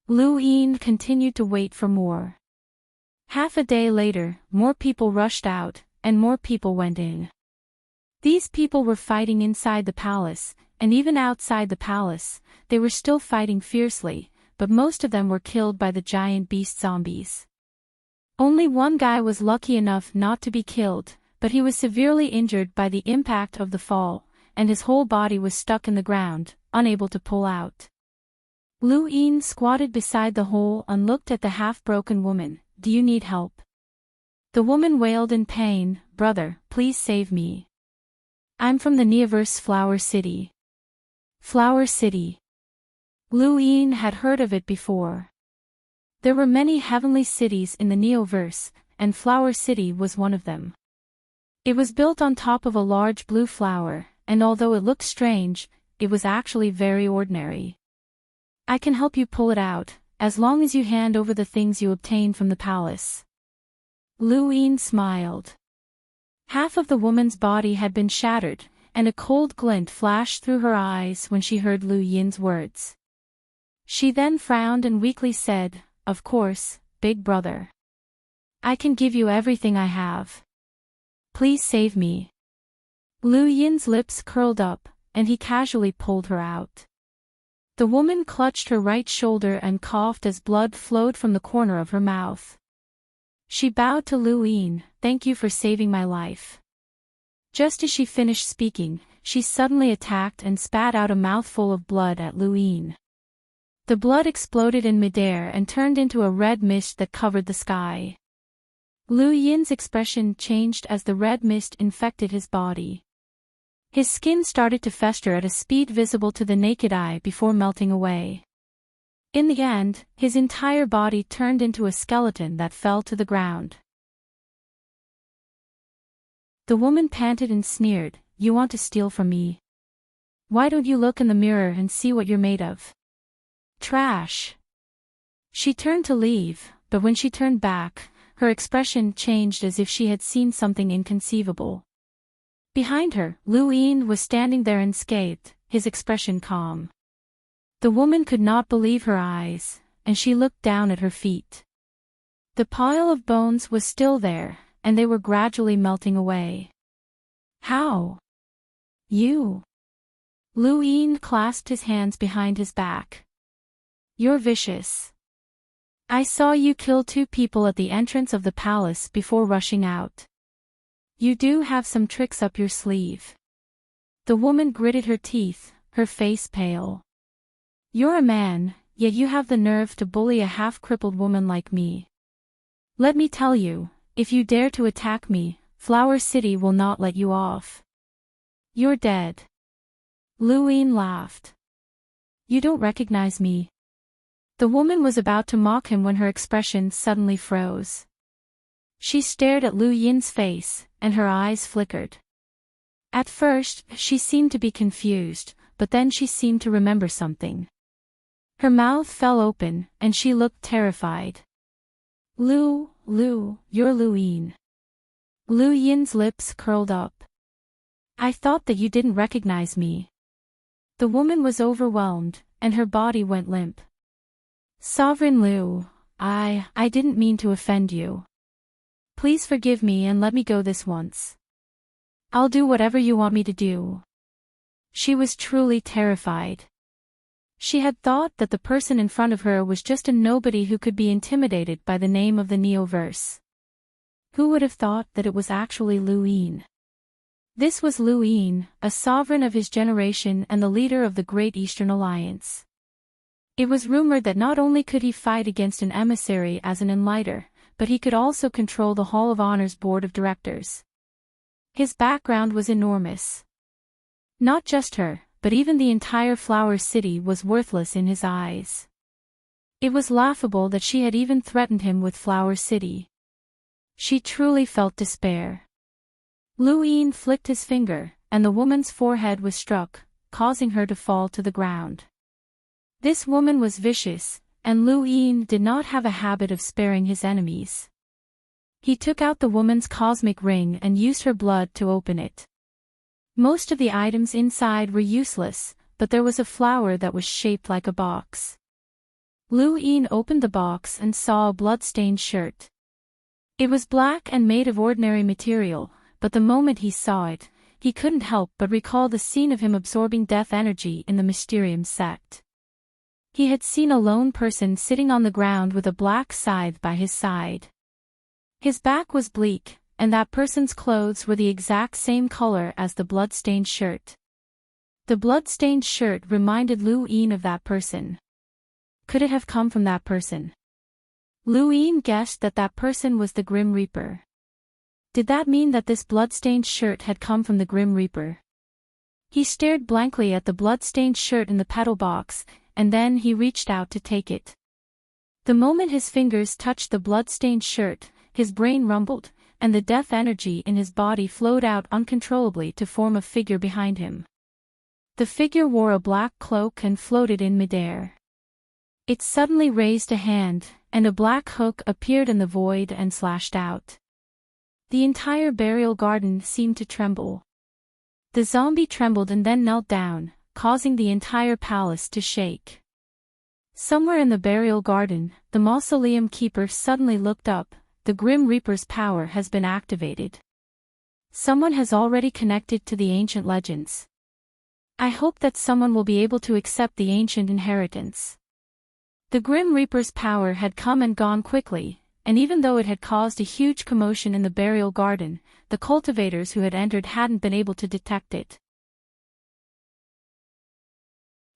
Lu Yin continued to wait for more. Half a day later, more people rushed out, and more people went in. These people were fighting inside the palace, and even outside the palace, they were still fighting fiercely, but most of them were killed by the giant beast zombies. Only one guy was lucky enough not to be killed, but he was severely injured by the impact of the fall, and his whole body was stuck in the ground, unable to pull out. Lu Yin squatted beside the hole and looked at the half-broken woman. "Do you need help?" The woman wailed in pain, "Brother, please save me. I'm from the Neoverse Flower City." Flower City. Lu Yin had heard of it before. There were many heavenly cities in the Neoverse, and Flower City was one of them. It was built on top of a large blue flower, and although it looked strange, it was actually very ordinary. "I can help you pull it out, as long as you hand over the things you obtained from the palace." Lu Yin smiled. Half of the woman's body had been shattered, and a cold glint flashed through her eyes when she heard Lu Yin's words. She then frowned and weakly said, "Of course, big brother. I can give you everything I have. Please save me." Lu Yin's lips curled up, and he casually pulled her out. The woman clutched her right shoulder and coughed as blood flowed from the corner of her mouth. She bowed to Lu Yin, "Thank you for saving my life." Just as she finished speaking, she suddenly attacked and spat out a mouthful of blood at Lu Yin. The blood exploded in midair and turned into a red mist that covered the sky. Lu Yin's expression changed as the red mist infected his body. His skin started to fester at a speed visible to the naked eye before melting away. In the end, his entire body turned into a skeleton that fell to the ground. The woman panted and sneered, "You want to steal from me? Why don't you look in the mirror and see what you're made of? Trash." She turned to leave, but when she turned back, her expression changed as if she had seen something inconceivable. Behind her, Lu Yin was standing there unscathed, his expression calm. The woman could not believe her eyes, and she looked down at her feet. The pile of bones was still there, and they were gradually melting away. "How? You?" Lu Yin clasped his hands behind his back. "You're vicious. I saw you kill 2 people at the entrance of the palace before rushing out. You do have some tricks up your sleeve." The woman gritted her teeth, her face pale. "You're a man, yet you have the nerve to bully a half-crippled woman like me. Let me tell you, if you dare to attack me, Flower City will not let you off. You're dead." Lu Yin laughed. "You don't recognize me." The woman was about to mock him when her expression suddenly froze. She stared at Lu Yin's face, and her eyes flickered. At first, she seemed to be confused, but then she seemed to remember something. Her mouth fell open, and she looked terrified. Lu, you're Lu Yin." Lu Yin's lips curled up. "I thought that you didn't recognize me." The woman was overwhelmed, and her body went limp. "Sovereign Lu, I didn't mean to offend you. Please forgive me and let me go this once. I'll do whatever you want me to do." She was truly terrified. She had thought that the person in front of her was just a nobody who could be intimidated by the name of the Neoverse. Who would have thought that it was actually Lu Yin? This was Lu Yin, a sovereign of his generation and the leader of the Great Eastern Alliance. It was rumored that not only could he fight against an emissary as an enlighter, but he could also control the Hall of Honor's board of directors. His background was enormous. Not just her, but even the entire Flower City was worthless in his eyes. It was laughable that she had even threatened him with Flower City. She truly felt despair. Lu Yin flicked his finger, and the woman's forehead was struck, causing her to fall to the ground. This woman was vicious, and Lu Yin did not have a habit of sparing his enemies. He took out the woman's cosmic ring and used her blood to open it. Most of the items inside were useless, but there was a flower that was shaped like a box. Lu Yin opened the box and saw a blood-stained shirt. It was black and made of ordinary material, but the moment he saw it, he couldn't help but recall the scene of him absorbing death energy in the Mysterium sect. He had seen a lone person sitting on the ground with a black scythe by his side. His back was bleak, and that person's clothes were the exact same color as the blood-stained shirt. The blood-stained shirt reminded Lu Yin of that person. Could it have come from that person? Lu Yin guessed that that person was the Grim Reaper. Did that mean that this blood-stained shirt had come from the Grim Reaper? He stared blankly at the blood-stained shirt in the petal box, and then he reached out to take it. The moment his fingers touched the blood-stained shirt, his brain rumbled, and the death energy in his body flowed out uncontrollably to form a figure behind him. The figure wore a black cloak and floated in midair. It suddenly raised a hand, and a black hook appeared in the void and slashed out. The entire burial garden seemed to tremble. The zombie trembled and then knelt down, causing the entire palace to shake. Somewhere in the burial garden, the mausoleum keeper suddenly looked up. The Grim Reaper's power has been activated. Someone has already connected to the ancient legends. I hope that someone will be able to accept the ancient inheritance. The Grim Reaper's power had come and gone quickly, and even though it had caused a huge commotion in the burial garden, the cultivators who had entered hadn't been able to detect it.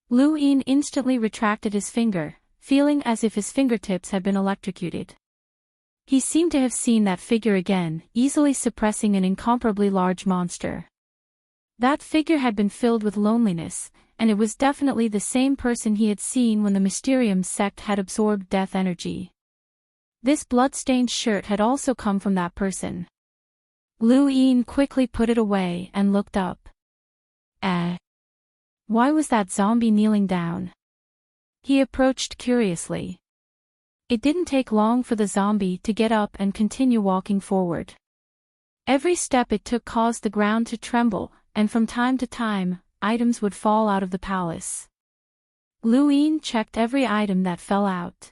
Lu Yin instantly retracted his finger, feeling as if his fingertips had been electrocuted. He seemed to have seen that figure again, easily suppressing an incomparably large monster. That figure had been filled with loneliness, and it was definitely the same person he had seen when the Mysterium sect had absorbed death energy. This blood-stained shirt had also come from that person. Lu Yin quickly put it away and looked up. Why was that zombie kneeling down? He approached curiously. It didn't take long for the zombie to get up and continue walking forward. Every step it took caused the ground to tremble, and from time to time, items would fall out of the palace. Lu Yin checked every item that fell out.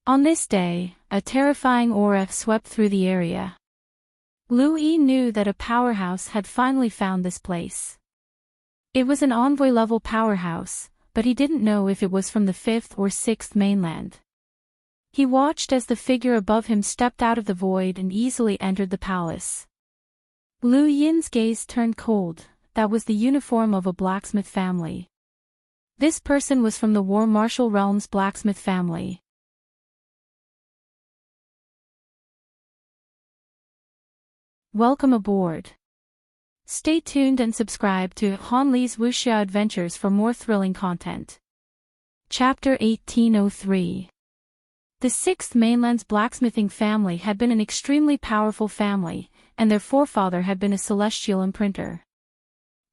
On this day, a terrifying aura swept through the area. Lu Yin knew that a powerhouse had finally found this place. It was an envoy-level powerhouse, but he didn't know if it was from the 5th or 6th mainland. He watched as the figure above him stepped out of the void and easily entered the palace. Lu Yin's gaze turned cold. That was the uniform of a blacksmith family. This person was from the War Martial Realm's blacksmith family. Welcome aboard. Stay tuned and subscribe to Han Li's Wuxia Adventures for more thrilling content. Chapter 1803. The 6th mainland's blacksmithing family had been an extremely powerful family, and their forefather had been a celestial imprinter.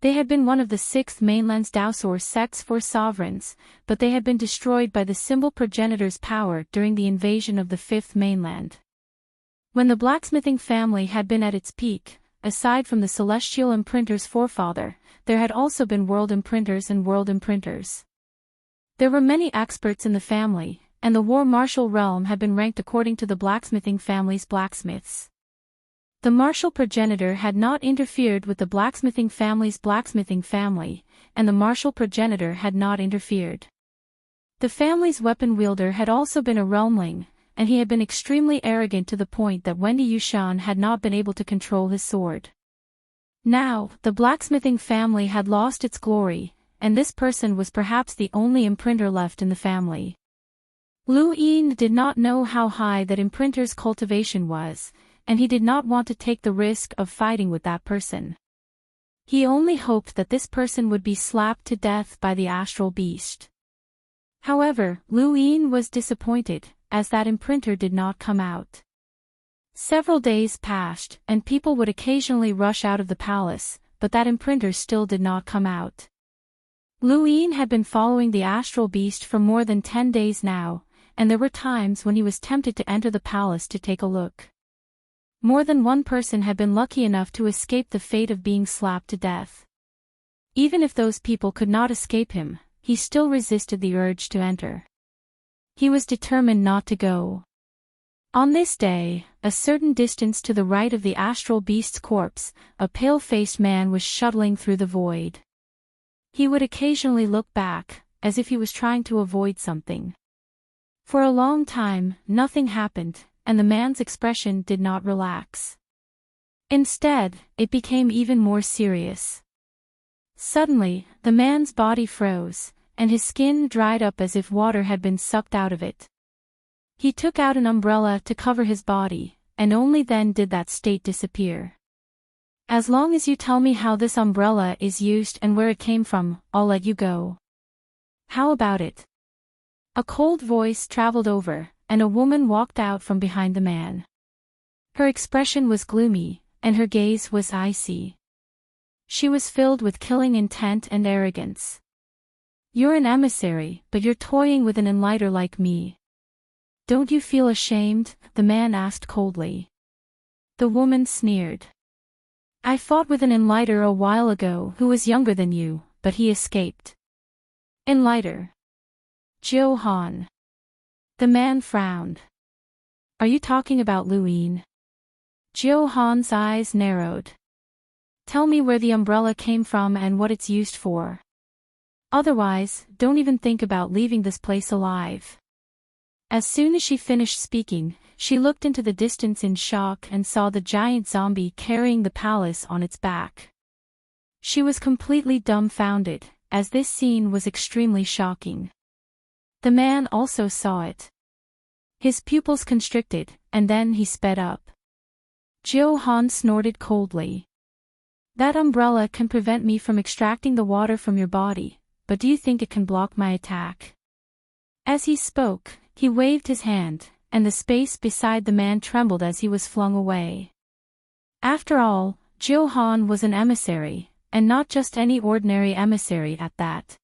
They had been one of the 6th mainland's Daosor sect's 4 sovereigns, but they had been destroyed by the symbol progenitor's power during the invasion of the 5th mainland. When the blacksmithing family had been at its peak, aside from the celestial imprinter's forefather, there had also been world imprinters and world imprinters. There were many experts in the family, and the War Martial Realm had been ranked according to the blacksmithing family's blacksmiths. The martial progenitor had not interfered with the blacksmithing family's blacksmithing family, and the martial progenitor had not interfered. The family's weapon wielder had also been a realmling, and he had been extremely arrogant to the point that Wendy Yushan had not been able to control his sword. Now, the blacksmithing family had lost its glory, and this person was perhaps the only imprinter left in the family. Lu Yin did not know how high that imprinter's cultivation was, and he did not want to take the risk of fighting with that person. He only hoped that this person would be slapped to death by the astral beast. However, Lu Yin was disappointed, as that imprinter did not come out. Several days passed, and people would occasionally rush out of the palace, but that imprinter still did not come out. Lu Yin had been following the astral beast for more than 10 days now, and there were times when he was tempted to enter the palace to take a look. More than one person had been lucky enough to escape the fate of being slapped to death. Even if those people could not escape him, he still resisted the urge to enter. He was determined not to go. On this day, a certain distance to the right of the astral beast's corpse, a pale-faced man was shuttling through the void. He would occasionally look back, as if he was trying to avoid something. For a long time, nothing happened, and the man's expression did not relax. Instead, it became even more serious. Suddenly, the man's body froze, and his skin dried up as if water had been sucked out of it. He took out an umbrella to cover his body, and only then did that state disappear. As long as you tell me how this umbrella is used and where it came from, I'll let you go. How about it? A cold voice traveled over, and a woman walked out from behind the man. Her expression was gloomy, and her gaze was icy. She was filled with killing intent and arrogance. You're an emissary, but you're toying with an enlighter like me. Don't you feel ashamed? The man asked coldly. The woman sneered. I fought with an enlighter a while ago who was younger than you, but he escaped. Enlighter. Johann. The man frowned. Are you talking about Luine? Johann's eyes narrowed. Tell me where the umbrella came from and what it's used for. Otherwise, don't even think about leaving this place alive. As soon as she finished speaking, she looked into the distance in shock and saw the giant zombie carrying the palace on its back. She was completely dumbfounded, as this scene was extremely shocking. The man also saw it. His pupils constricted, and then he sped up. Johann snorted coldly. That umbrella can prevent me from extracting the water from your body, but do you think it can block my attack? As he spoke, he waved his hand, and the space beside the man trembled as he was flung away. After all, Johann was an emissary, and not just any ordinary emissary at that.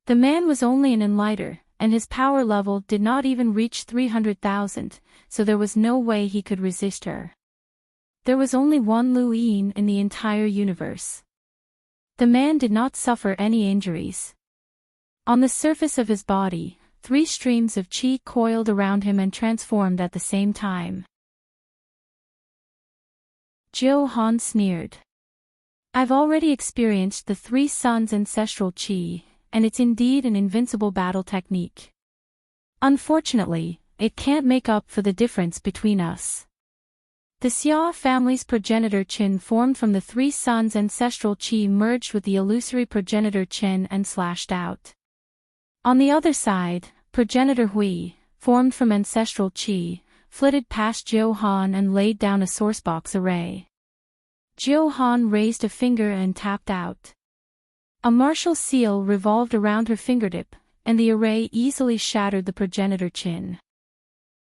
The man was only an enlighter, and his power level did not even reach 300,000, so there was no way he could resist her. There was only one Luine in the entire universe. The man did not suffer any injuries. On the surface of his body, 3 streams of chi coiled around him and transformed at the same time. Johann sneered. I've already experienced the 3 suns' ancestral chi, and it's indeed an invincible battle technique. Unfortunately, it can't make up for the difference between us. The Xia family's progenitor Qin formed from the 3 suns' ancestral chi merged with the illusory progenitor Qin and slashed out. On the other side, progenitor Hui, formed from ancestral chi, flitted past Johann and laid down a sourcebox array. Johann raised a finger and tapped out. A martial seal revolved around her fingertip, and the array easily shattered the progenitor Qin.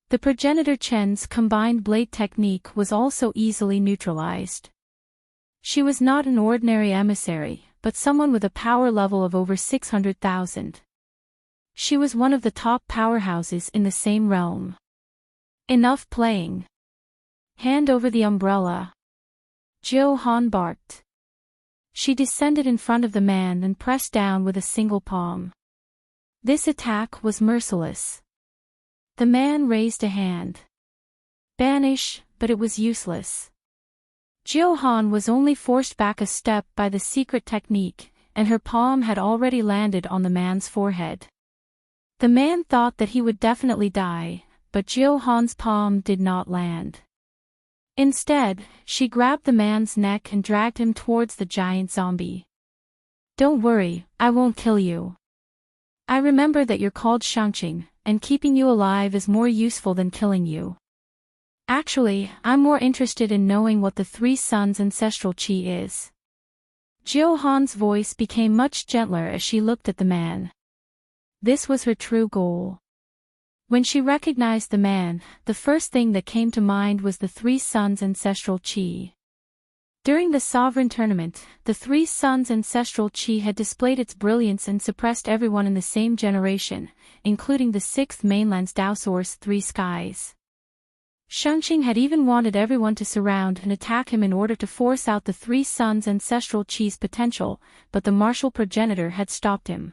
The progenitor Chen's combined blade technique was also easily neutralized. She was not an ordinary emissary, but someone with a power level of over 600,000. She was one of the top powerhouses in the same realm. Enough playing. Hand over the umbrella. Johann barked. She descended in front of the man and pressed down with a single palm. This attack was merciless. The man raised a hand. Banish, but it was useless. Johann was only forced back a step by the secret technique, and her palm had already landed on the man's forehead. The man thought that he would definitely die, but Johann's palm did not land. Instead, she grabbed the man's neck and dragged him towards the giant zombie. Don't worry, I won't kill you. I remember that you're called Shangqing, and keeping you alive is more useful than killing you. Actually, I'm more interested in knowing what the 3 suns' ancestral chi is. Johann's voice became much gentler as she looked at the man. This was her true goal. When she recognized the man, the first thing that came to mind was the 3 suns' ancestral chi. During the sovereign tournament, the 3 suns' ancestral chi had displayed its brilliance and suppressed everyone in the same generation, including the 6th mainland's Daosaur's 3 skies. Shangqing had even wanted everyone to surround and attack him in order to force out the 3 suns' ancestral chi's potential, but the martial progenitor had stopped him.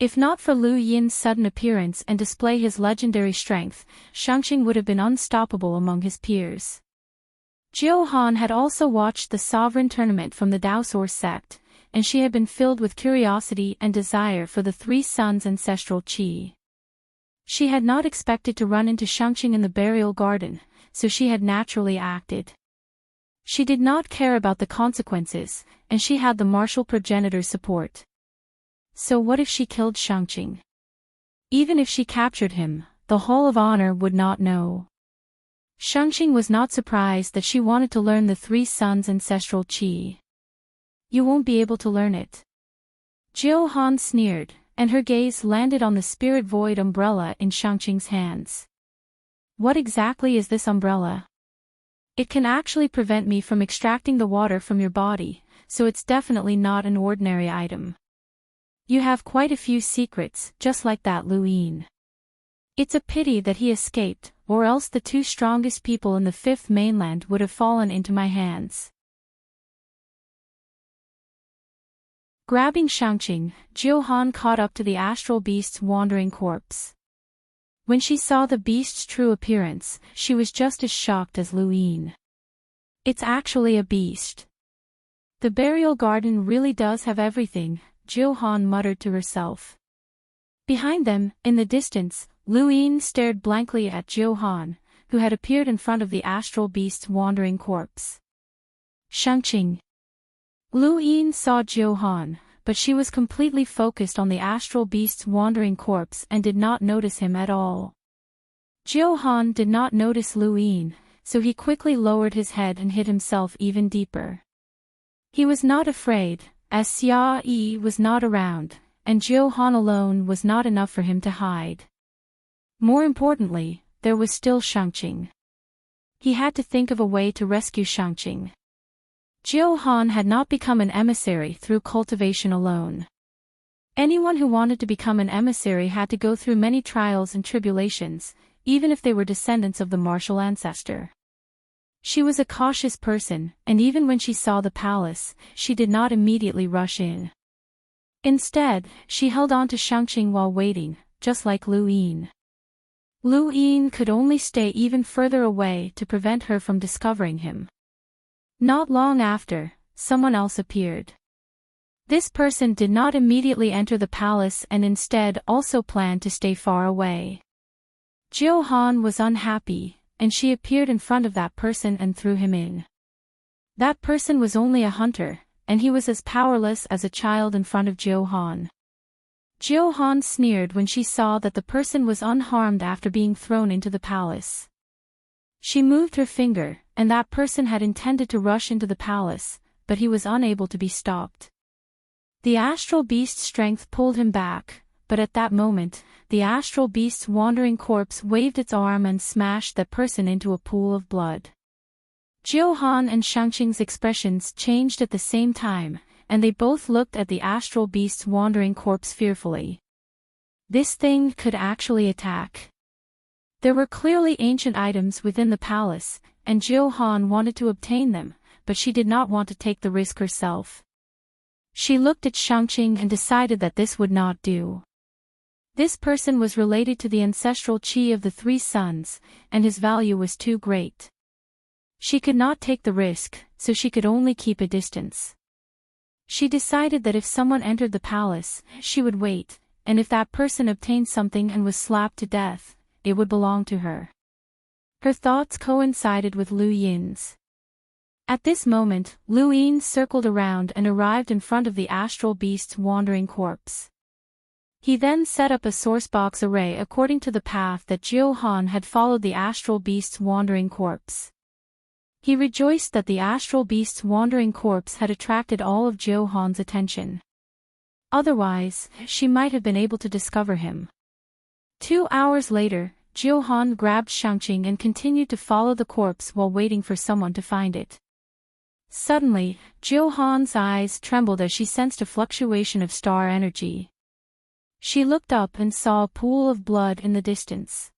If not for Lu Yin's sudden appearance and display his legendary strength, Shangqing would have been unstoppable among his peers. Jiu Han had also watched the sovereign tournament from the Daosor sect, and she had been filled with curiosity and desire for the Three Suns' ancestral qi. She had not expected to run into Shangqing in the burial garden, so she had naturally acted. She did not care about the consequences, and she had the martial progenitor's support. So what if she killed Shangqing? Even if she captured him, the Hall of Honor would not know. Shangqing was not surprised that she wanted to learn the Three Suns' ancestral qi. You won't be able to learn it. Jiu Han sneered, and her gaze landed on the spirit void umbrella in Shangqing's hands. What exactly is this umbrella? It can actually prevent me from extracting the water from your body, so it's definitely not an ordinary item. You have quite a few secrets, just like that Lu Yin. It's a pity that he escaped, or else the two strongest people in the Fifth Mainland would have fallen into my hands. Grabbing Shangqing, Jiu Han caught up to the astral beast's wandering corpse. When she saw the beast's true appearance, she was just as shocked as Lu Yin. It's actually a beast. The burial garden really does have everything, Jiu Han muttered to herself. Behind them, in the distance, Lu Yin stared blankly at Jiu Han, who had appeared in front of the astral beast's wandering corpse. Shangqing. Lu Yin saw Jiu Han, but she was completely focused on the astral beast's wandering corpse and did not notice him at all. Jiu Han did not notice Lu Yin, so he quickly lowered his head and hid himself even deeper. He was not afraid, as Xia Yi was not around, and Jiu Han alone was not enough for him to hide. More importantly, there was still Shangqing. He had to think of a way to rescue Shangqing. Jiu Han had not become an emissary through cultivation alone. Anyone who wanted to become an emissary had to go through many trials and tribulations, even if they were descendants of the martial ancestor. She was a cautious person, and even when she saw the palace, she did not immediately rush in. Instead, she held on to Shangqing while waiting, just like Lu Yin. Lu Yin could only stay even further away to prevent her from discovering him. Not long after, someone else appeared. This person did not immediately enter the palace and instead also planned to stay far away. Jiu Han was unhappy, and she appeared in front of that person and threw him in. That person was only a hunter, and he was as powerless as a child in front of Jiu Han. Jiu Han sneered when she saw that the person was unharmed after being thrown into the palace. She moved her finger, and that person had intended to rush into the palace, but he was unable to be stopped. The astral beast's strength pulled him back, but at that moment, the astral beast's wandering corpse waved its arm and smashed that person into a pool of blood. Jiu Han and Shangqing's expressions changed at the same time, and they both looked at the astral beast's wandering corpse fearfully. This thing could actually attack. There were clearly ancient items within the palace, and Jiu Han wanted to obtain them, but she did not want to take the risk herself. She looked at Shangqing and decided that this would not do. This person was related to the ancestral qi of the Three Suns, and his value was too great. She could not take the risk, so she could only keep a distance. She decided that if someone entered the palace, she would wait, and if that person obtained something and was slapped to death, it would belong to her. Her thoughts coincided with Lu Yin's. At this moment, Lu Yin circled around and arrived in front of the astral beast's wandering corpse. He then set up a sourcebox array according to the path that Jiu Han had followed the astral beast's wandering corpse. He rejoiced that the astral beast's wandering corpse had attracted all of Jiu Han's attention. Otherwise, she might have been able to discover him. 2 hours later, Jiu Han grabbed Shangqing and continued to follow the corpse while waiting for someone to find it. Suddenly, Jiu Han's eyes trembled as she sensed a fluctuation of star energy. She looked up and saw a pool of blood in the distance.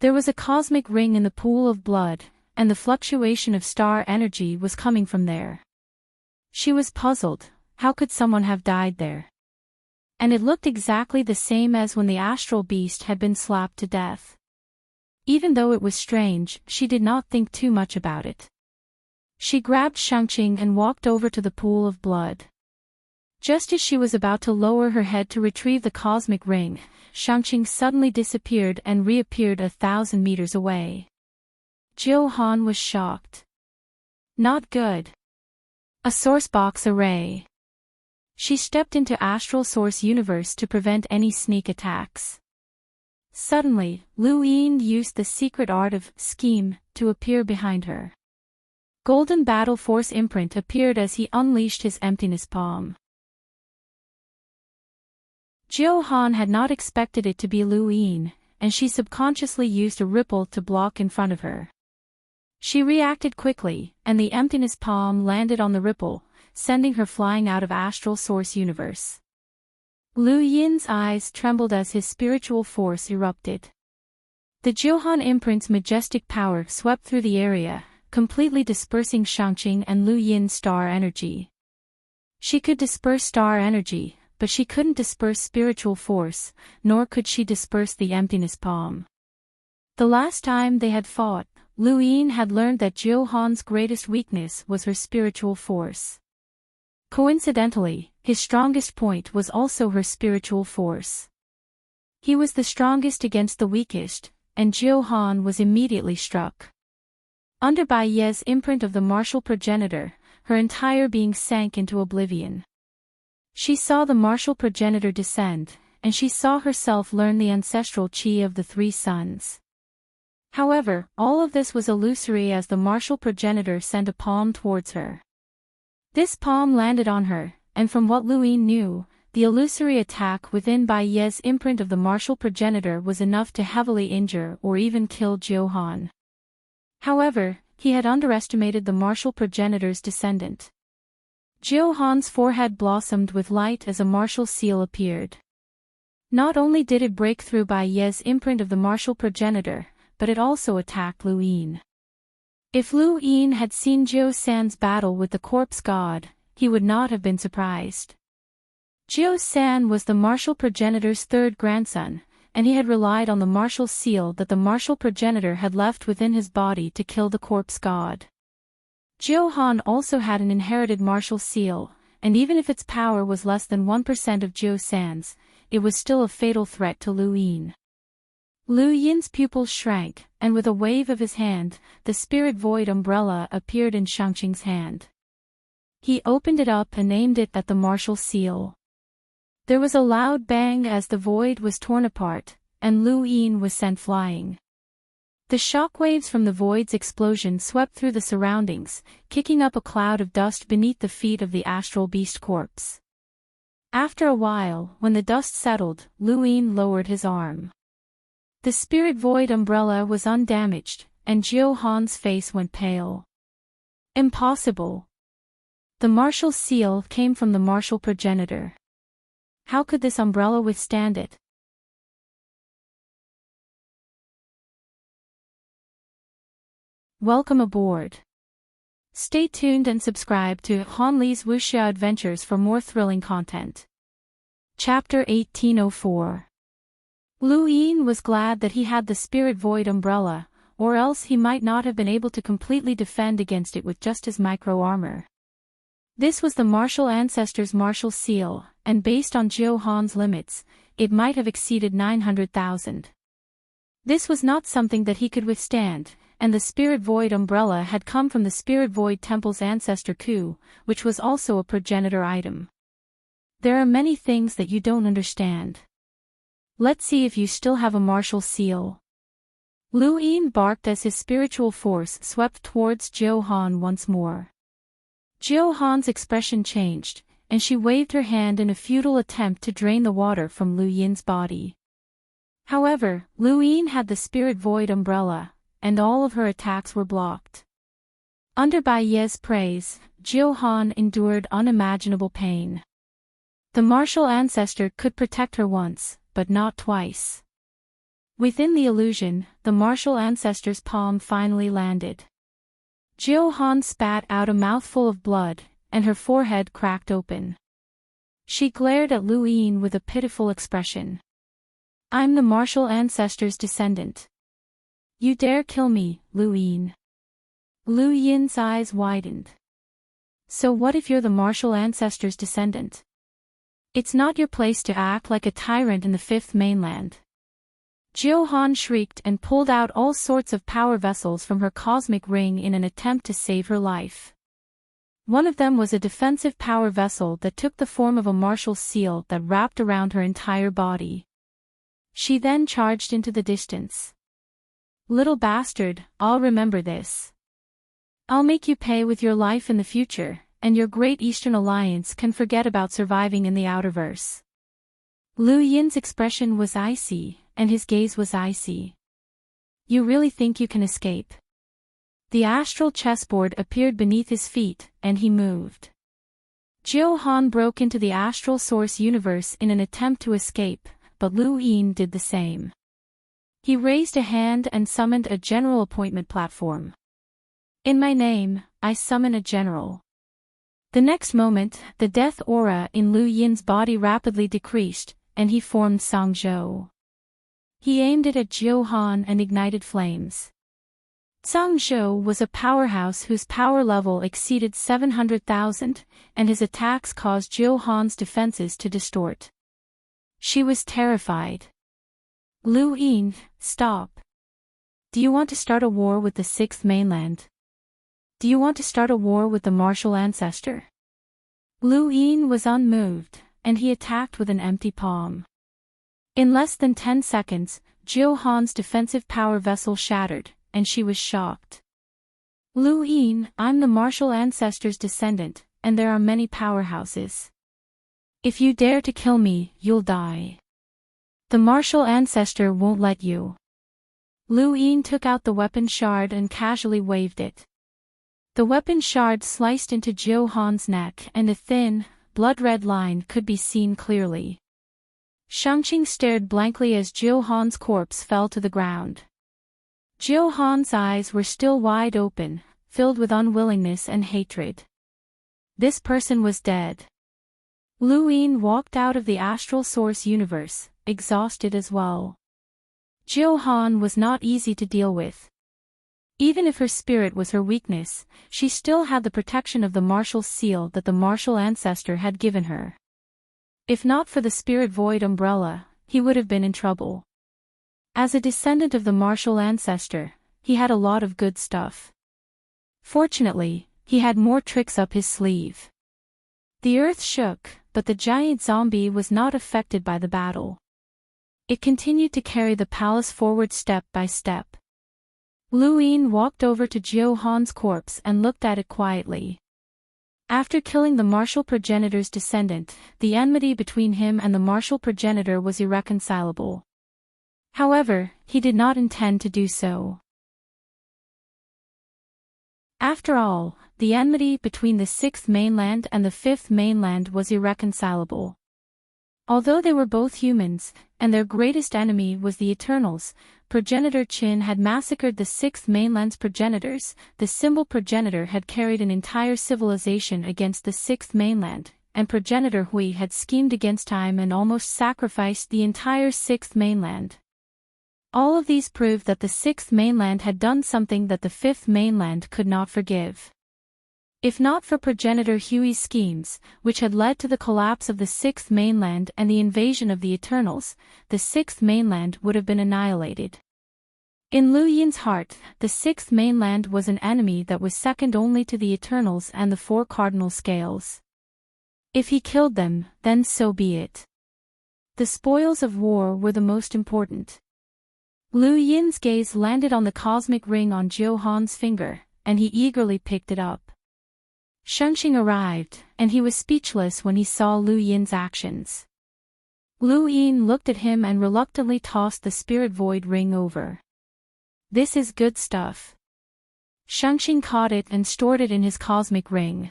There was a cosmic ring in the pool of blood, and the fluctuation of star energy was coming from there. She was puzzled. How could someone have died there? And it looked exactly the same as when the astral beast had been slapped to death. Even though it was strange, she did not think too much about it. She grabbed Shangqing and walked over to the pool of blood. Just as she was about to lower her head to retrieve the cosmic ring, Shangqing suddenly disappeared and reappeared 1,000 meters away. Jiu Han was shocked. Not good. A source box array. She stepped into Astral Source Universe to prevent any sneak attacks. Suddenly, Lu Yin used the secret art of scheme to appear behind her. Golden Battle Force imprint appeared as he unleashed his emptiness palm. Jiu Han had not expected it to be Lu Yin, and she subconsciously used a ripple to block in front of her. She reacted quickly, and the emptiness palm landed on the ripple, sending her flying out of Astral Source Universe. Lu Yin's eyes trembled as his spiritual force erupted. The Jiuhan imprint's majestic power swept through the area, completely dispersing Shangqing and Lu Yin's star energy. She could disperse star energy, but she couldn't disperse spiritual force, nor could she disperse the emptiness palm. The last time they had fought, Lu Yin had learned that Jiuhan's greatest weakness was her spiritual force. Coincidentally, his strongest point was also her spiritual force. He was the strongest against the weakest, and Jiuhan was immediately struck. Under Bai Ye's imprint of the martial progenitor, her entire being sank into oblivion. She saw the martial progenitor descend, and she saw herself learn the ancestral qi of the three sons. However, all of this was illusory as the martial progenitor sent a palm towards her. This palm landed on her, and from what Lu Yin knew, the illusory attack within Bai Ye's imprint of the martial progenitor was enough to heavily injure or even kill Jiuhan. However, he had underestimated the martial progenitor's descendant. Jiuhan's forehead blossomed with light as a martial seal appeared. Not only did it break through Bai Ye's imprint of the martial progenitor, but it also attacked Lu Yin. If Lu Yin had seen Jiu San's battle with the corpse god, he would not have been surprised. Jiu San was the martial progenitor's third grandson, and he had relied on the martial seal that the martial progenitor had left within his body to kill the corpse god. Jiuhan also had an inherited martial seal, and even if its power was less than 1% of Jiu San's, it was still a fatal threat to Lu Yin. Lu Yin's pupils shrank, and with a wave of his hand, the spirit void umbrella appeared in Shangqing's hand. He opened it up and aimed it at the martial seal. There was a loud bang as the void was torn apart, and Lu Yin was sent flying. The shockwaves from the void's explosion swept through the surroundings, kicking up a cloud of dust beneath the feet of the astral beast corpse. After a while, when the dust settled, Lu Yin lowered his arm. The spirit void umbrella was undamaged, and Jiuhan's face went pale. Impossible. The martial seal came from the martial progenitor. How could this umbrella withstand it? Welcome aboard. Stay tuned and subscribe to Han Li's Wuxia Adventures for more thrilling content. Chapter 1804. Lu Yin was glad that he had the spirit void umbrella, or else he might not have been able to completely defend against it with just his micro-armor. This was the martial ancestor's martial seal, and based on Jiuhan's limits, it might have exceeded 900,000. This was not something that he could withstand, and the spirit void umbrella had come from the spirit void temple's ancestor Ku, which was also a progenitor item. There are many things that you don't understand. Let's see if you still have a martial seal. Lu Yin barked as his spiritual force swept towards Jiuhan once more. Jiuhan's expression changed, and she waved her hand in a futile attempt to drain the water from Lu Yin's body. However, Lu Yin had the spirit void umbrella, and all of her attacks were blocked. Under Bai Ye's praise, Jiuhan endured unimaginable pain. The martial ancestor could protect her once, but not twice. Within the illusion, the martial ancestor's palm finally landed. Jiuhan spat out a mouthful of blood, and her forehead cracked open. She glared at Lu Yin with a pitiful expression. I'm the martial ancestor's descendant. You dare kill me, Lu Yin. Lu Yin's eyes widened. So what if you're the martial ancestor's descendant? It's not your place to act like a tyrant in the fifth mainland. Jiu Han shrieked and pulled out all sorts of power vessels from her cosmic ring in an attempt to save her life. One of them was a defensive power vessel that took the form of a martial seal that wrapped around her entire body. She then charged into the distance. Little bastard, I'll remember this. I'll make you pay with your life in the future, and your Great Eastern Alliance can forget about surviving in the Outerverse. Lu Yin's expression was icy, and his gaze was icy. You really think you can escape? The astral chessboard appeared beneath his feet, and he moved. Jiu Han broke into the astral source universe in an attempt to escape, but Lu Yin did the same. He raised a hand and summoned a general appointment platform. In my name, I summon a general. The next moment, the death aura in Lu Yin's body rapidly decreased, and he formed Sangzhou. He aimed it at Jiu Han and ignited flames. Sangzhou was a powerhouse whose power level exceeded 700,000, and his attacks caused Jiu Han's defenses to distort. She was terrified. Lu Yin, stop. Do you want to start a war with the sixth mainland? Do you want to start a war with the martial ancestor? Lu Yin was unmoved, and he attacked with an empty palm. In less than 10 seconds, Jiu Han's defensive power vessel shattered, and she was shocked. Lu Yin, I'm the martial ancestor's descendant, and there are many powerhouses. If you dare to kill me, you'll die. The martial ancestor won't let you. Lu Yin took out the weapon shard and casually waved it. The weapon shard sliced into Jiu Han's neck, and a thin, blood-red line could be seen clearly. Shangqing stared blankly as Jiu Han's corpse fell to the ground. Jiu Han's eyes were still wide open, filled with unwillingness and hatred. This person was dead. Lu Yin walked out of the astral source universe, exhausted as well. Jiu Han was not easy to deal with. Even if her spirit was her weakness, she still had the protection of the martial seal that the martial ancestor had given her. If not for the spirit void umbrella, he would have been in trouble. As a descendant of the martial ancestor, he had a lot of good stuff. Fortunately, he had more tricks up his sleeve. The earth shook, but the giant zombie was not affected by the battle. It continued to carry the palace forward step by step. Lu Yin walked over to Jiu Han's corpse and looked at it quietly. After killing the martial progenitor's descendant, the enmity between him and the martial progenitor was irreconcilable. However, he did not intend to do so. After all, the enmity between the sixth mainland and the fifth mainland was irreconcilable. Although they were both humans, and their greatest enemy was the Eternals, Progenitor Qin had massacred the sixth mainland's progenitors. The symbol progenitor had carried an entire civilization against the sixth mainland, and Progenitor Hui had schemed against time and almost sacrificed the entire sixth mainland. All of these proved that the sixth mainland had done something that the fifth mainland could not forgive. If not for Progenitor Hui's schemes, which had led to the collapse of the sixth mainland and the invasion of the Eternals, the sixth mainland would have been annihilated. In Lu Yin's heart, the sixth mainland was an enemy that was second only to the Eternals and the four cardinal scales. If he killed them, then so be it. The spoils of war were the most important. Lu Yin's gaze landed on the cosmic ring on Jiu Han's finger, and he eagerly picked it up. Shangqing arrived, and he was speechless when he saw Lu Yin's actions. Lu Yin looked at him and reluctantly tossed the spirit void ring over. This is good stuff. Shangqing caught it and stored it in his cosmic ring.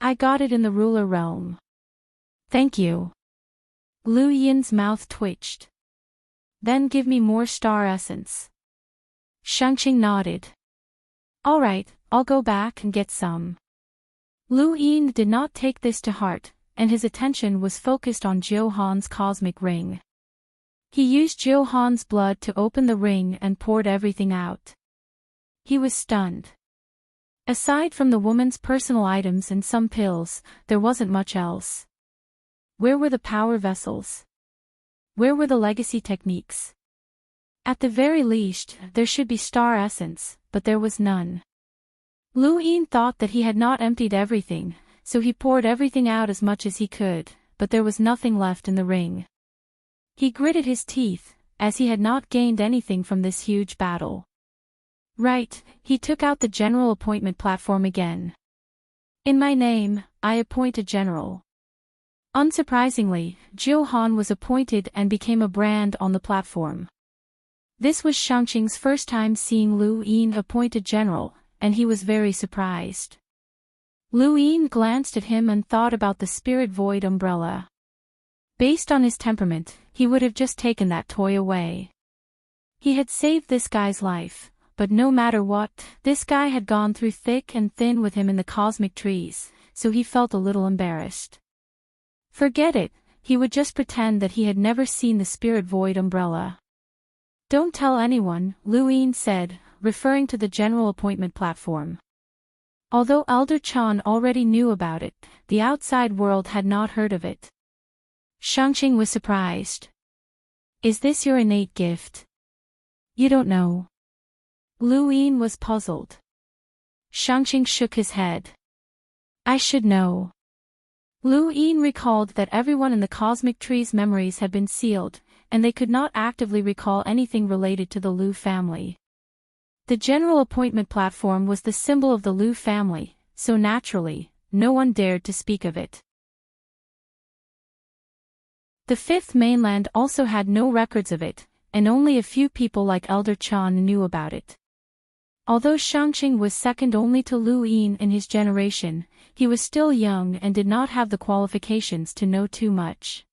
I got it in the ruler realm. Thank you. Lu Yin's mouth twitched. Then give me more star essence. Shangqing nodded. All right, I'll go back and get some. Lu Yin did not take this to heart, and his attention was focused on Johan's cosmic ring. He used Johan's blood to open the ring and poured everything out. He was stunned. Aside from the woman's personal items and some pills, there wasn't much else. Where were the power vessels? Where were the legacy techniques? At the very least, there should be star essence, but there was none. Lu Yin thought that he had not emptied everything, so he poured everything out as much as he could, but there was nothing left in the ring. He gritted his teeth, as he had not gained anything from this huge battle. Right, he took out the general appointment platform again. In my name, I appoint a general. Unsurprisingly, Johan was appointed and became a brand on the platform. This was Shangqing's first time seeing Lu Yin appointed general, and he was very surprised. Lu Yin glanced at him and thought about the spirit void umbrella. Based on his temperament, he would have just taken that toy away. He had saved this guy's life. But no matter what, this guy had gone through thick and thin with him in the cosmic trees, so he felt a little embarrassed. Forget it, he would just pretend that he had never seen the spirit void umbrella. Don't tell anyone, Lu Yin said, referring to the general appointment platform. Although Elder Chan already knew about it, the outside world had not heard of it. Shangqing was surprised. Is this your innate gift? You don't know. Lu Yin was puzzled. Shangqing shook his head. I should know. Lu Yin recalled that everyone in the cosmic tree's memories had been sealed, and they could not actively recall anything related to the Lu family. The general appointment platform was the symbol of the Lu family, so naturally, no one dared to speak of it. The fifth mainland also had no records of it, and only a few people like Elder Chan knew about it. Although Shangqing was second only to Lu Yin in his generation, he was still young and did not have the qualifications to know too much.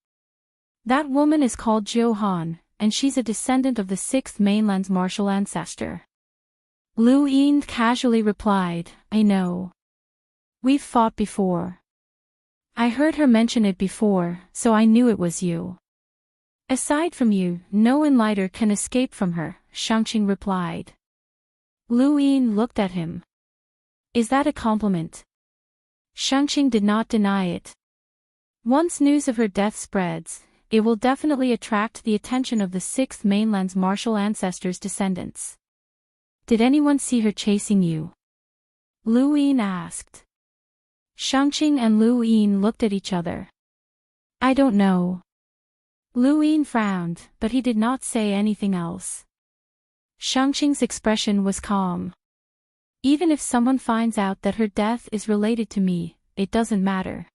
That woman is called Johan, and she's a descendant of the sixth mainland's martial ancestor. Lu Yin casually replied, I know. We've fought before. I heard her mention it before, so I knew it was you. Aside from you, no enlighter can escape from her, Shangqing replied. Lu Yin looked at him. Is that a compliment? Shangqing did not deny it. Once news of her death spreads, it will definitely attract the attention of the sixth mainland's martial ancestors' descendants. Did anyone see her chasing you? Lu Yin asked. Shangqing and Lu Yin looked at each other. I don't know. Lu Yin frowned, but he did not say anything else. Shangqing's expression was calm. Even if someone finds out that her death is related to me, it doesn't matter.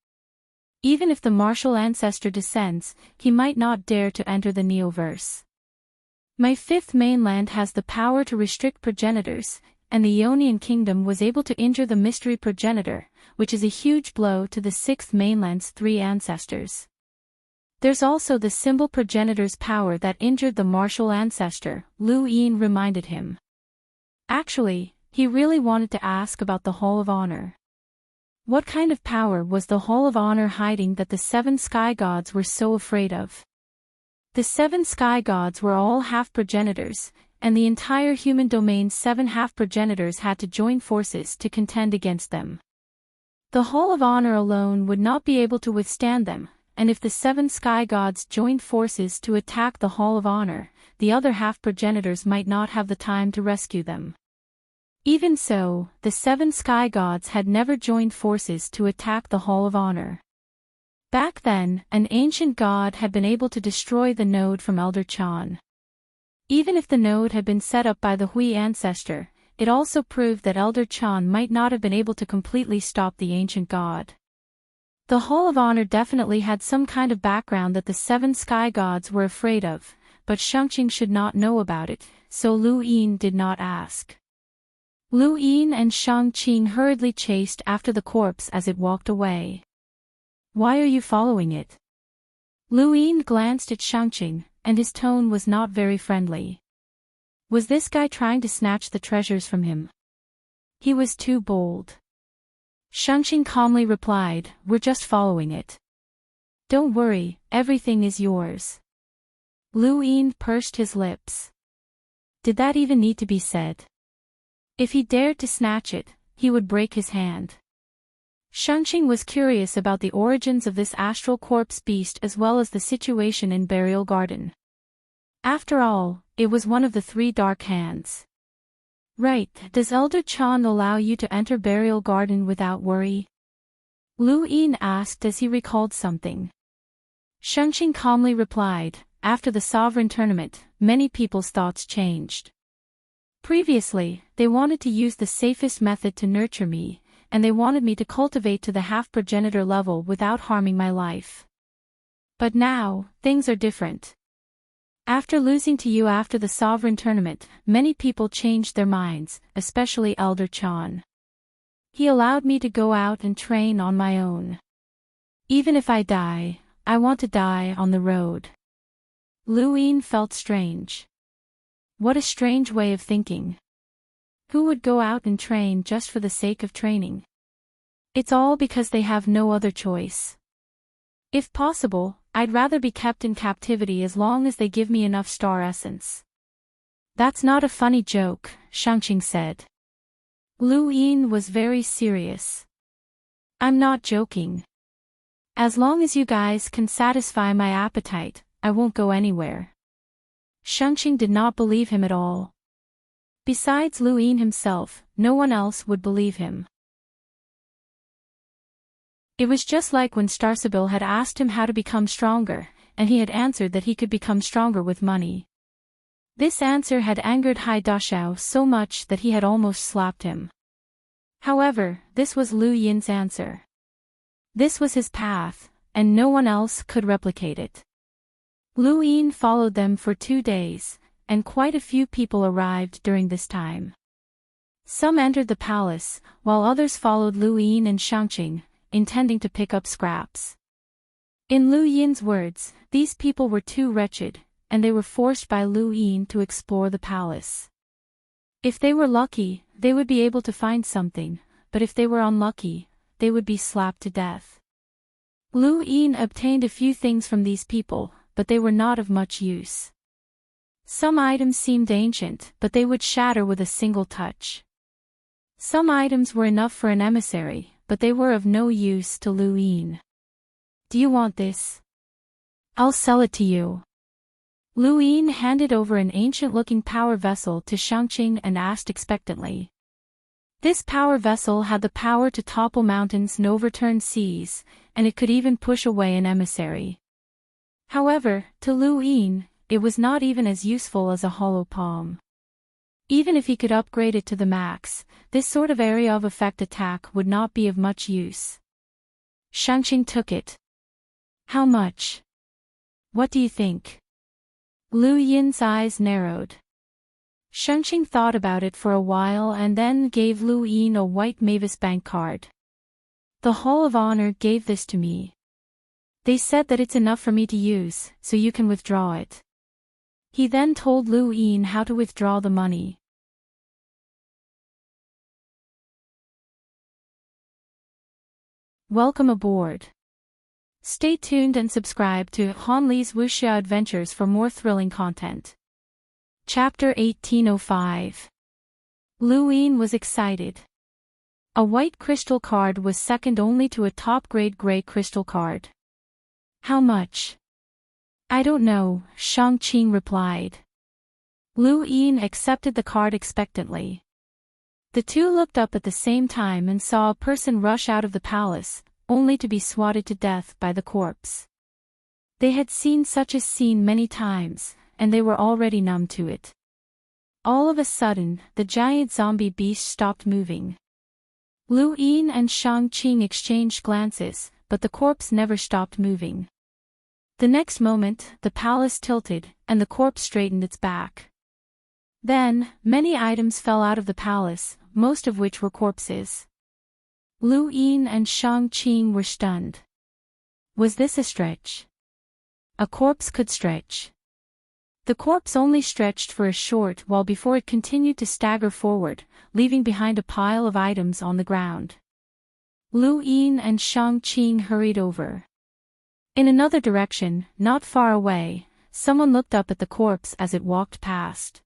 Even if the martial ancestor descends, he might not dare to enter the Neoverse. My fifth mainland has the power to restrict progenitors, and the Ionian kingdom was able to injure the mystery progenitor, which is a huge blow to the sixth mainland's three ancestors. There's also the symbol progenitor's power that injured the martial ancestor, Lu Yin reminded him. Actually, he really wanted to ask about the Hall of Honor. What kind of power was the Hall of Honor hiding that the seven sky gods were so afraid of? The seven sky gods were all half-progenitors, and the entire human domain's seven half-progenitors had to join forces to contend against them. The Hall of Honor alone would not be able to withstand them, and if the seven sky gods joined forces to attack the Hall of Honor, the other half-progenitors might not have the time to rescue them. Even so, the seven sky gods had never joined forces to attack the Hall of Honor. Back then, an ancient god had been able to destroy the node from Elder Chan. Even if the node had been set up by the Hui ancestor, it also proved that Elder Chan might not have been able to completely stop the ancient god. The Hall of Honor definitely had some kind of background that the seven sky gods were afraid of, but Shangqing should not know about it, so Lu Yin did not ask. Lu Yin and Shangqing hurriedly chased after the corpse as it walked away. Why are you following it? Lu Yin glanced at Shangqing, and his tone was not very friendly. Was this guy trying to snatch the treasures from him? He was too bold. Shangqing calmly replied, we're just following it. Don't worry, everything is yours. Lu Yin pursed his lips. Did that even need to be said? If he dared to snatch it, he would break his hand. Shangqing was curious about the origins of this astral corpse beast as well as the situation in Burial Garden. After all, it was one of the 3 dark hands. Right, does Elder Chan allow you to enter Burial Garden without worry? Lu Yin asked as he recalled something. Shangqing calmly replied, after the sovereign tournament, many people's thoughts changed. Previously, they wanted to use the safest method to nurture me, and they wanted me to cultivate to the half-progenitor level without harming my life. But now, things are different. After losing to you after the sovereign tournament, many people changed their minds, especially Elder Chan. He allowed me to go out and train on my own. Even if I die, I want to die on the road. Lu Yin felt strange. What a strange way of thinking. Who would go out and train just for the sake of training? It's all because they have no other choice. If possible, I'd rather be kept in captivity as long as they give me enough star essence. That's not a funny joke, Shangqing said. Lu Yin was very serious. I'm not joking. As long as you guys can satisfy my appetite, I won't go anywhere. Shangqing did not believe him at all. Besides Lu Yin himself, no one else would believe him. It was just like when Starsabil had asked him how to become stronger, and he had answered that he could become stronger with money. This answer had angered Hai Dashao so much that he had almost slapped him. However, this was Lu Yin's answer. This was his path, and no one else could replicate it. Lu Yin followed them for 2 days, and quite a few people arrived during this time. Some entered the palace, while others followed Lu Yin and Shangqing, intending to pick up scraps. In Lu Yin's words, these people were too wretched, and they were forced by Lu Yin to explore the palace. If they were lucky, they would be able to find something, but if they were unlucky, they would be slapped to death. Lu Yin obtained a few things from these people, but they were not of much use. Some items seemed ancient, but they would shatter with a single touch. Some items were enough for an emissary, but they were of no use to Lu Yin. Do you want this? I'll sell it to you. Lu Yin handed over an ancient-looking power vessel to Shangqing and asked expectantly. This power vessel had the power to topple mountains and overturn seas, and it could even push away an emissary. However, to Lu Yin, it was not even as useful as a hollow palm. Even if he could upgrade it to the max, this sort of area of effect attack would not be of much use. Shangqing took it. How much? What do you think? Lu Yin's eyes narrowed. Shangqing thought about it for a while and then gave Lu Yin a white Mavis Bank card. The Hall of Honor gave this to me. They said that it's enough for me to use, so you can withdraw it. He then told Lu Yin how to withdraw the money. Welcome aboard. Stay tuned and subscribe to Han Li's Wuxia Adventures for more thrilling content. Chapter 1805. Lu Yin was excited. A white crystal card was second only to a top-grade gray crystal card. How much? I don't know, Shangqing replied. Lu Yin accepted the card expectantly. The two looked up at the same time and saw a person rush out of the palace, only to be swatted to death by the corpse. They had seen such a scene many times, and they were already numb to it. All of a sudden, the giant zombie beast stopped moving. Lu Yin and Shangqing exchanged glances, but the corpse never stopped moving. The next moment, the palace tilted, and the corpse straightened its back. Then, many items fell out of the palace, most of which were corpses. Lu Yin and Shangqing were stunned. Was this a stretch? A corpse could stretch. The corpse only stretched for a short while before it continued to stagger forward, leaving behind a pile of items on the ground. Lu Yin and Shangqing hurried over. In another direction, not far away, someone looked up at the corpse as it walked past.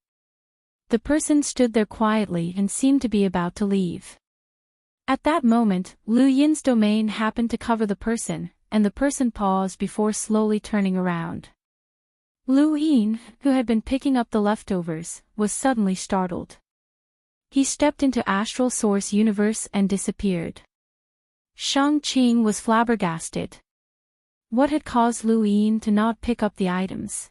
The person stood there quietly and seemed to be about to leave. At that moment, Lu Yin's domain happened to cover the person, and the person paused before slowly turning around. Lu Yin, who had been picking up the leftovers, was suddenly startled. He stepped into Astral Source Universe and disappeared. Shang Qing was flabbergasted. What had caused Lu Yin to not pick up the items?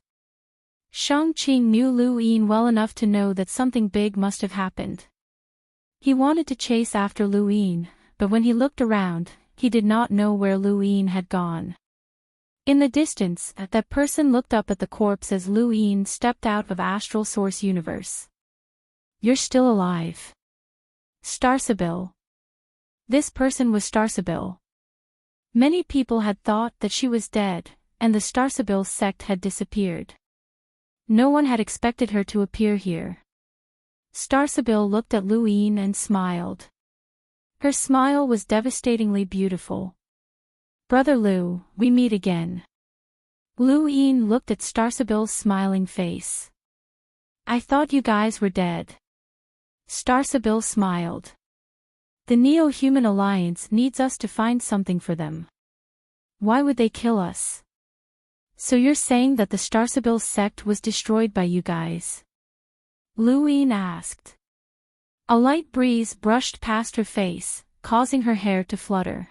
Shang Qing knew Lu Yin well enough to know that something big must have happened. He wanted to chase after Lu Yin, but when he looked around, he did not know where Lu Yin had gone. In the distance, that person looked up at the corpse as Lu Yin stepped out of Astral Source Universe. "You're still alive. Starsabil." This person was Starsabil. Many people had thought that she was dead, and the Starsabil sect had disappeared. No one had expected her to appear here. Starsabil looked at Lu Yin and smiled. Her smile was devastatingly beautiful. "Brother Lu, we meet again." Lu Yin looked at Starsabil's smiling face. "I thought you guys were dead." Starsabil smiled. "The Neo-Human Alliance needs us to find something for them. Why would they kill us?" "So you're saying that the Starsabil sect was destroyed by you guys?" Lu Yin asked. A light breeze brushed past her face, causing her hair to flutter.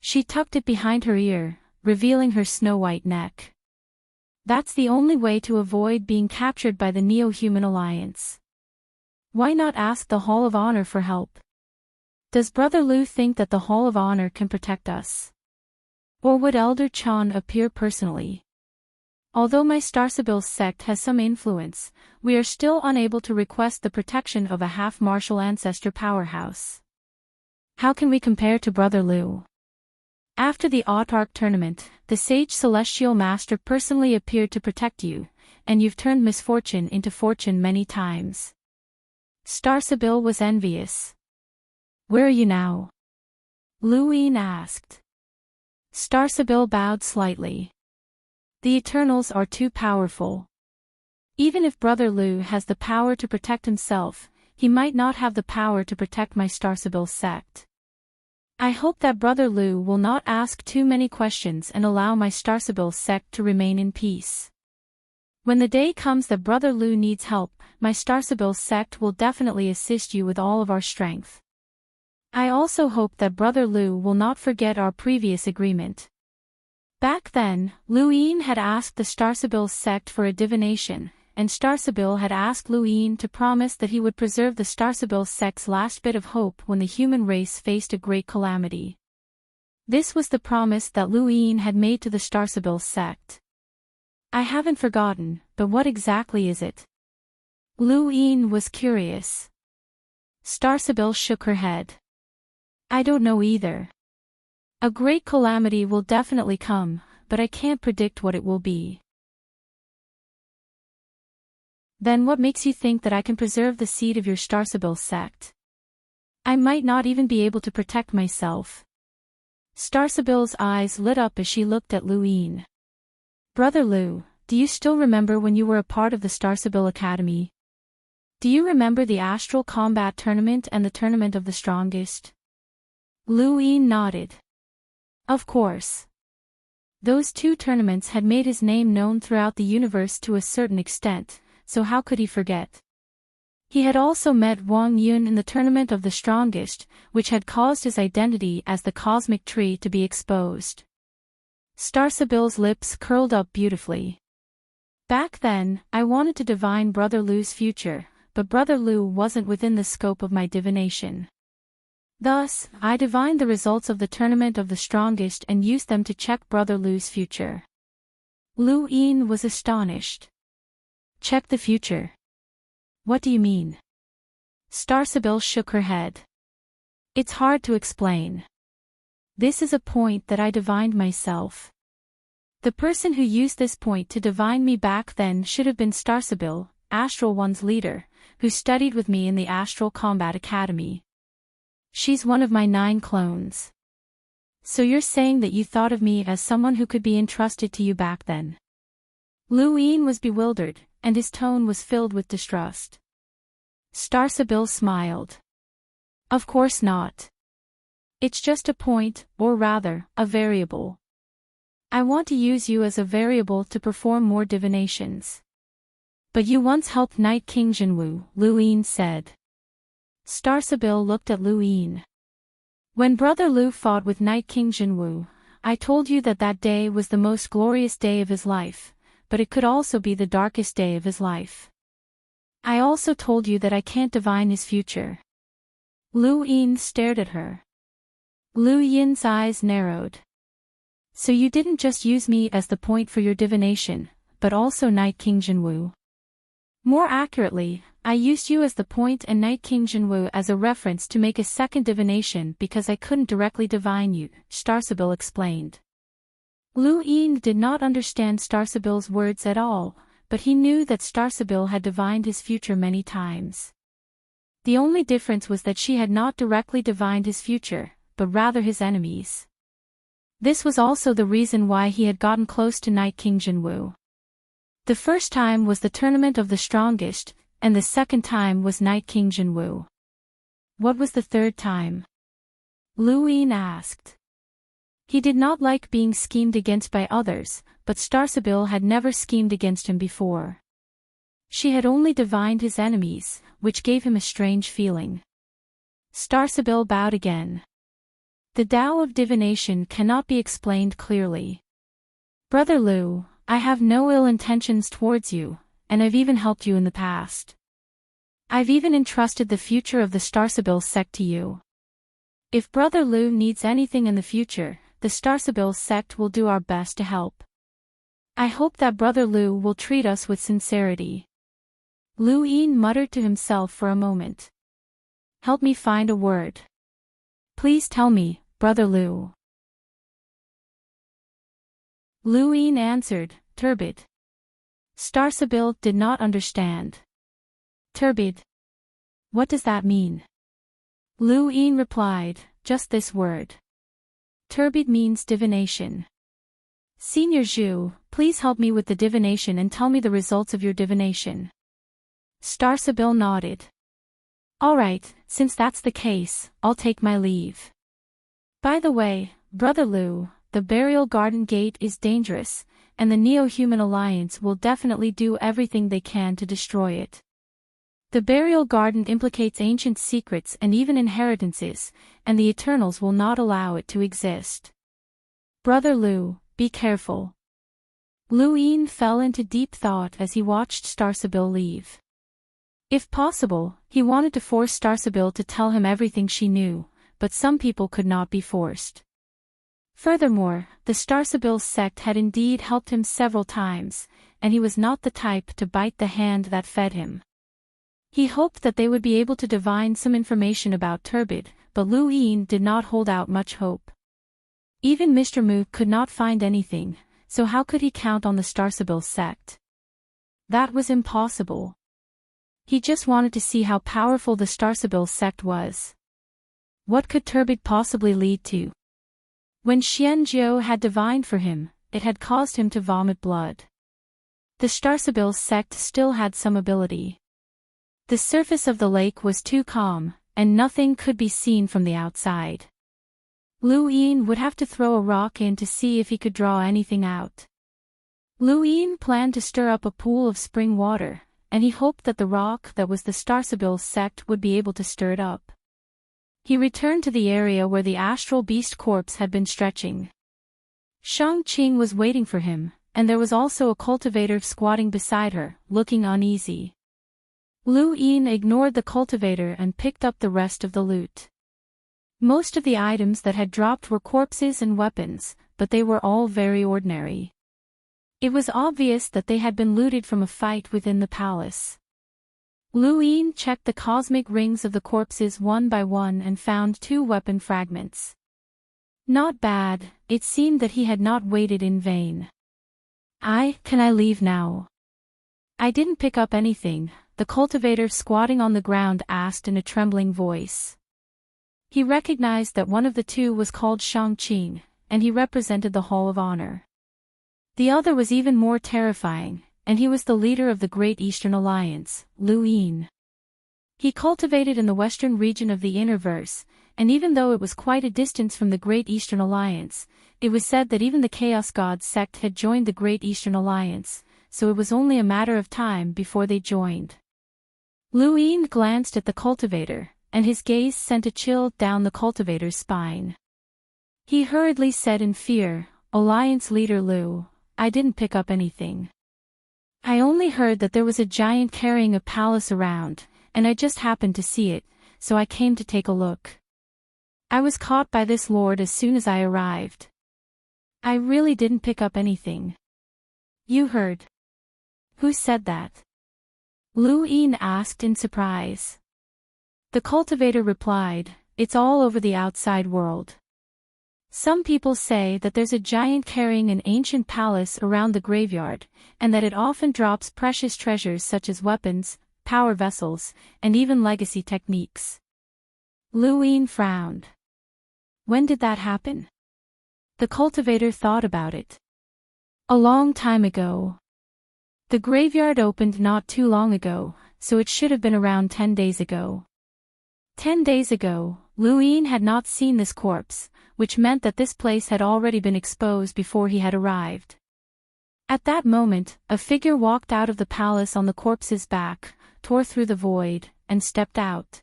She tucked it behind her ear, revealing her snow-white neck. "That's the only way to avoid being captured by the Neo-Human Alliance. Why not ask the Hall of Honor for help? Does Brother Lu think that the Hall of Honor can protect us? Or would Elder Chan appear personally? Although my Starsabil sect has some influence, we are still unable to request the protection of a half-martial ancestor powerhouse. How can we compare to Brother Lu? After the Autark tournament, the Sage Celestial Master personally appeared to protect you, and you've turned misfortune into fortune many times." Starsabil was envious. "Where are you now?" Lu Yin asked. Starsabil bowed slightly. "The Eternals are too powerful. Even if Brother Lu has the power to protect himself, he might not have the power to protect my Starsabil sect. I hope that Brother Lu will not ask too many questions and allow my Starsabil sect to remain in peace. When the day comes that Brother Lu needs help, my Starsabil sect will definitely assist you with all of our strength. I also hope that Brother Lu will not forget our previous agreement." Back then, Lu Yin had asked the Starsabil sect for a divination, and Starsabil had asked Lu Yin to promise that he would preserve the Starsabil sect's last bit of hope when the human race faced a great calamity. This was the promise that Lu Yin had made to the Starsabil sect. "I haven't forgotten, but what exactly is it?" Lu Yin was curious. Starsabil shook her head. "I don't know either. A great calamity will definitely come, but I can't predict what it will be." "Then what makes you think that I can preserve the seed of your Starsabil sect? I might not even be able to protect myself." Starsabil's eyes lit up as she looked at Lu Yin. "Brother Lu, do you still remember when you were a part of the Starsabil Academy? Do you remember the Astral Combat Tournament and the Tournament of the Strongest?" Lu Yin nodded. Of course. Those two tournaments had made his name known throughout the universe to a certain extent, so how could he forget? He had also met Wang Yun in the Tournament of the Strongest, which had caused his identity as the Cosmic Tree to be exposed. Starsabil's lips curled up beautifully. "Back then, I wanted to divine Brother Lu's future, but Brother Lu wasn't within the scope of my divination. Thus, I divined the results of the Tournament of the Strongest and used them to check Brother Lu's future." Lu Yin was astonished. "Check the future? What do you mean?" Starsabil shook her head. "It's hard to explain. This is a point that I divined myself. The person who used this point to divine me back then should have been Starsabil, Astral One's leader, who studied with me in the Astral Combat Academy. She's one of my 9 clones." So you're saying that you thought of me as someone who could be entrusted to you back then? Luin was bewildered, and his tone was filled with distrust. Starsabil smiled. Of course not. It's just a point, or rather, a variable. I want to use you as a variable to perform more divinations. But you once helped Night King Jinwu, Luin said. Starsabil looked at Luin. When Brother Lu fought with Night King Jinwu, I told you that that day was the most glorious day of his life, but it could also be the darkest day of his life. I also told you that I can't divine his future. Luin stared at her. Lu Yin's eyes narrowed. So you didn't just use me as the point for your divination, but also Night King Jinwu. More accurately, I used you as the point and Night King Jinwu as a reference to make a second divination because I couldn't directly divine you, Starsabil explained. Luin did not understand Starsabil's words at all, but he knew that Starsabil had divined his future many times. The only difference was that she had not directly divined his future, but rather his enemies. This was also the reason why he had gotten close to Night King Jinwu. The first time was the tournament of the strongest, and the second time was Night King Jinwu. What was the third time? Luin asked. He did not like being schemed against by others, but Starsabil had never schemed against him before. She had only divined his enemies, which gave him a strange feeling. Starsabil bowed again. The Tao of divination cannot be explained clearly. Brother Lu, I have no ill intentions towards you, and I've even helped you in the past. I've even entrusted the future of the Starsabil sect to you. If Brother Lu needs anything in the future, the Starsabil sect will do our best to help. I hope that Brother Lu will treat us with sincerity. Luin muttered to himself for a moment. Help me find a word. Please tell me, Brother Lu. Luin answered, turbid. Starsabil did not understand. Turbid. What does that mean? Luin replied, just this word. Turbid means divination. Senior Zhu, please help me with the divination and tell me the results of your divination. Starsabil nodded. Alright, since that's the case, I'll take my leave. By the way, Brother Lu, the burial garden gate is dangerous, and the Neo-Human Alliance will definitely do everything they can to destroy it. The burial garden implicates ancient secrets and even inheritances, and the Eternals will not allow it to exist. Brother Lu, be careful. Luin fell into deep thought as he watched Starsabil leave. If possible, he wanted to force Starsabil to tell him everything she knew, but some people could not be forced. Furthermore, the Starsabil sect had indeed helped him several times, and he was not the type to bite the hand that fed him. He hoped that they would be able to divine some information about Turbid, but Luin did not hold out much hope. Even Mr. Mu could not find anything, so how could he count on the Starsabil sect? That was impossible. He just wanted to see how powerful the Starsabil sect was. What could Turbid possibly lead to? When Xianzhou had divined for him, it had caused him to vomit blood. The Starsabil sect still had some ability. The surface of the lake was too calm, and nothing could be seen from the outside. Luin would have to throw a rock in to see if he could draw anything out. Luin planned to stir up a pool of spring water, and he hoped that the rock that was the Starsabil sect would be able to stir it up. He returned to the area where the astral beast corpse had been stretching. Shang Qing was waiting for him, and there was also a cultivator squatting beside her, looking uneasy. Luin ignored the cultivator and picked up the rest of the loot. Most of the items that had dropped were corpses and weapons, but they were all very ordinary. It was obvious that they had been looted from a fight within the palace. Luin checked the cosmic rings of the corpses one by one and found 2 weapon fragments. Not bad, it seemed that he had not waited in vain. Can I leave now? I didn't pick up anything, the cultivator squatting on the ground asked in a trembling voice. He recognized that one of the two was called Shang-Qing, and he represented the Hall of Honor. The other was even more terrifying, and he was the leader of the Great Eastern Alliance, Lu Yin. He cultivated in the western region of the Innerverse, and even though it was quite a distance from the Great Eastern Alliance, it was said that even the Chaos God sect had joined the Great Eastern Alliance, so it was only a matter of time before they joined. Lu Yin glanced at the cultivator, and his gaze sent a chill down the cultivator's spine. He hurriedly said in fear, "Alliance leader Lu, I didn't pick up anything. I only heard that there was a giant carrying a palace around, and I just happened to see it, so I came to take a look. I was caught by this lord as soon as I arrived. I really didn't pick up anything." "You heard? Who said that?" Lu Yin asked in surprise. The cultivator replied, "It's all over the outside world. Some people say that there's a giant carrying an ancient palace around the graveyard, and that it often drops precious treasures such as weapons, power vessels, and even legacy techniques." Lu Yin frowned. "When did that happen?" The cultivator thought about it. "A long time ago. The graveyard opened not too long ago, so it should have been around 10 days ago." 10 days ago, Lu Yin had not seen this corpse, which meant that this place had already been exposed before he had arrived. At that moment, a figure walked out of the palace on the corpse's back, tore through the void, and stepped out.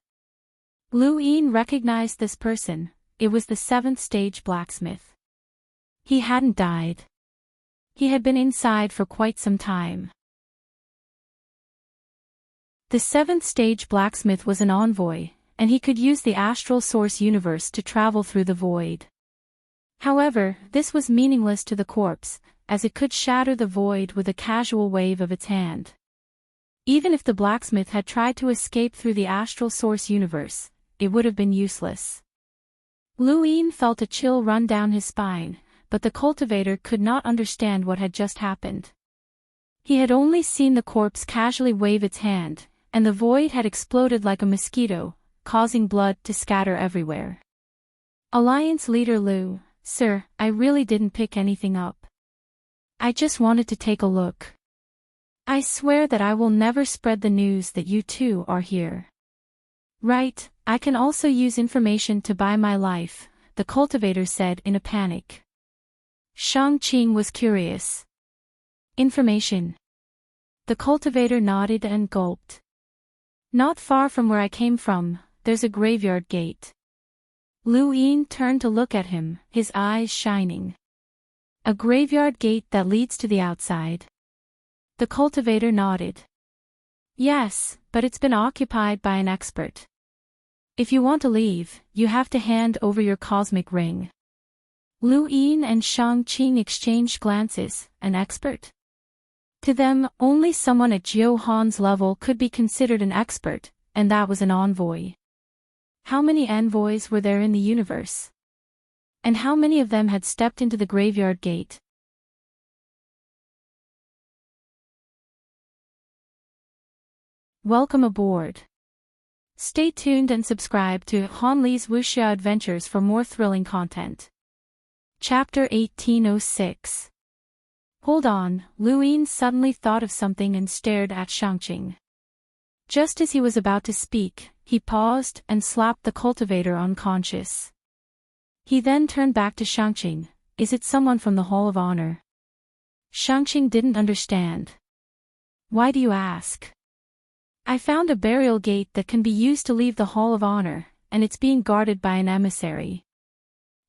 Lu Yin recognized this person. It was the 7th stage blacksmith. He hadn't died. He had been inside for quite some time. The 7th stage blacksmith was an envoy, and he could use the astral source universe to travel through the void. However, this was meaningless to the corpse, as it could shatter the void with a casual wave of its hand. Even if the blacksmith had tried to escape through the astral source universe, it would have been useless. Lu Yin felt a chill run down his spine, but the cultivator could not understand what had just happened. He had only seen the corpse casually wave its hand, and the void had exploded like a mosquito, causing blood to scatter everywhere. "Alliance leader Lu, sir, I really didn't pick anything up. I just wanted to take a look. I swear that I will never spread the news that you two are here." "Right, I can also use information to buy my life," the cultivator said in a panic. Shang-Qing was curious. "Information?" The cultivator nodded and gulped. "Not far from where I came from, there's a graveyard gate." Lu Yin turned to look at him, his eyes shining. "A graveyard gate that leads to the outside?" The cultivator nodded. "Yes, but it's been occupied by an expert. If you want to leave, you have to hand over your cosmic ring." Lu Yin and Shang-Qing exchanged glances. An expert? To them, only someone at Jiu Han's level could be considered an expert, and that was an envoy. How many envoys were there in the universe? And how many of them had stepped into the graveyard gate? Welcome aboard. Stay tuned and subscribe to Han Li's Wuxia Adventures for more thrilling content. Chapter 1806. Hold on, Lu Yin suddenly thought of something and stared at Shang-Qing. Just as he was about to speak, he paused and slapped the cultivator unconscious. He then turned back to Shang-Qing. "Is it someone from the Hall of Honor?" Shang-Qing didn't understand. "Why do you ask?" "I found a burial gate that can be used to leave the Hall of Honor, and it's being guarded by an emissary."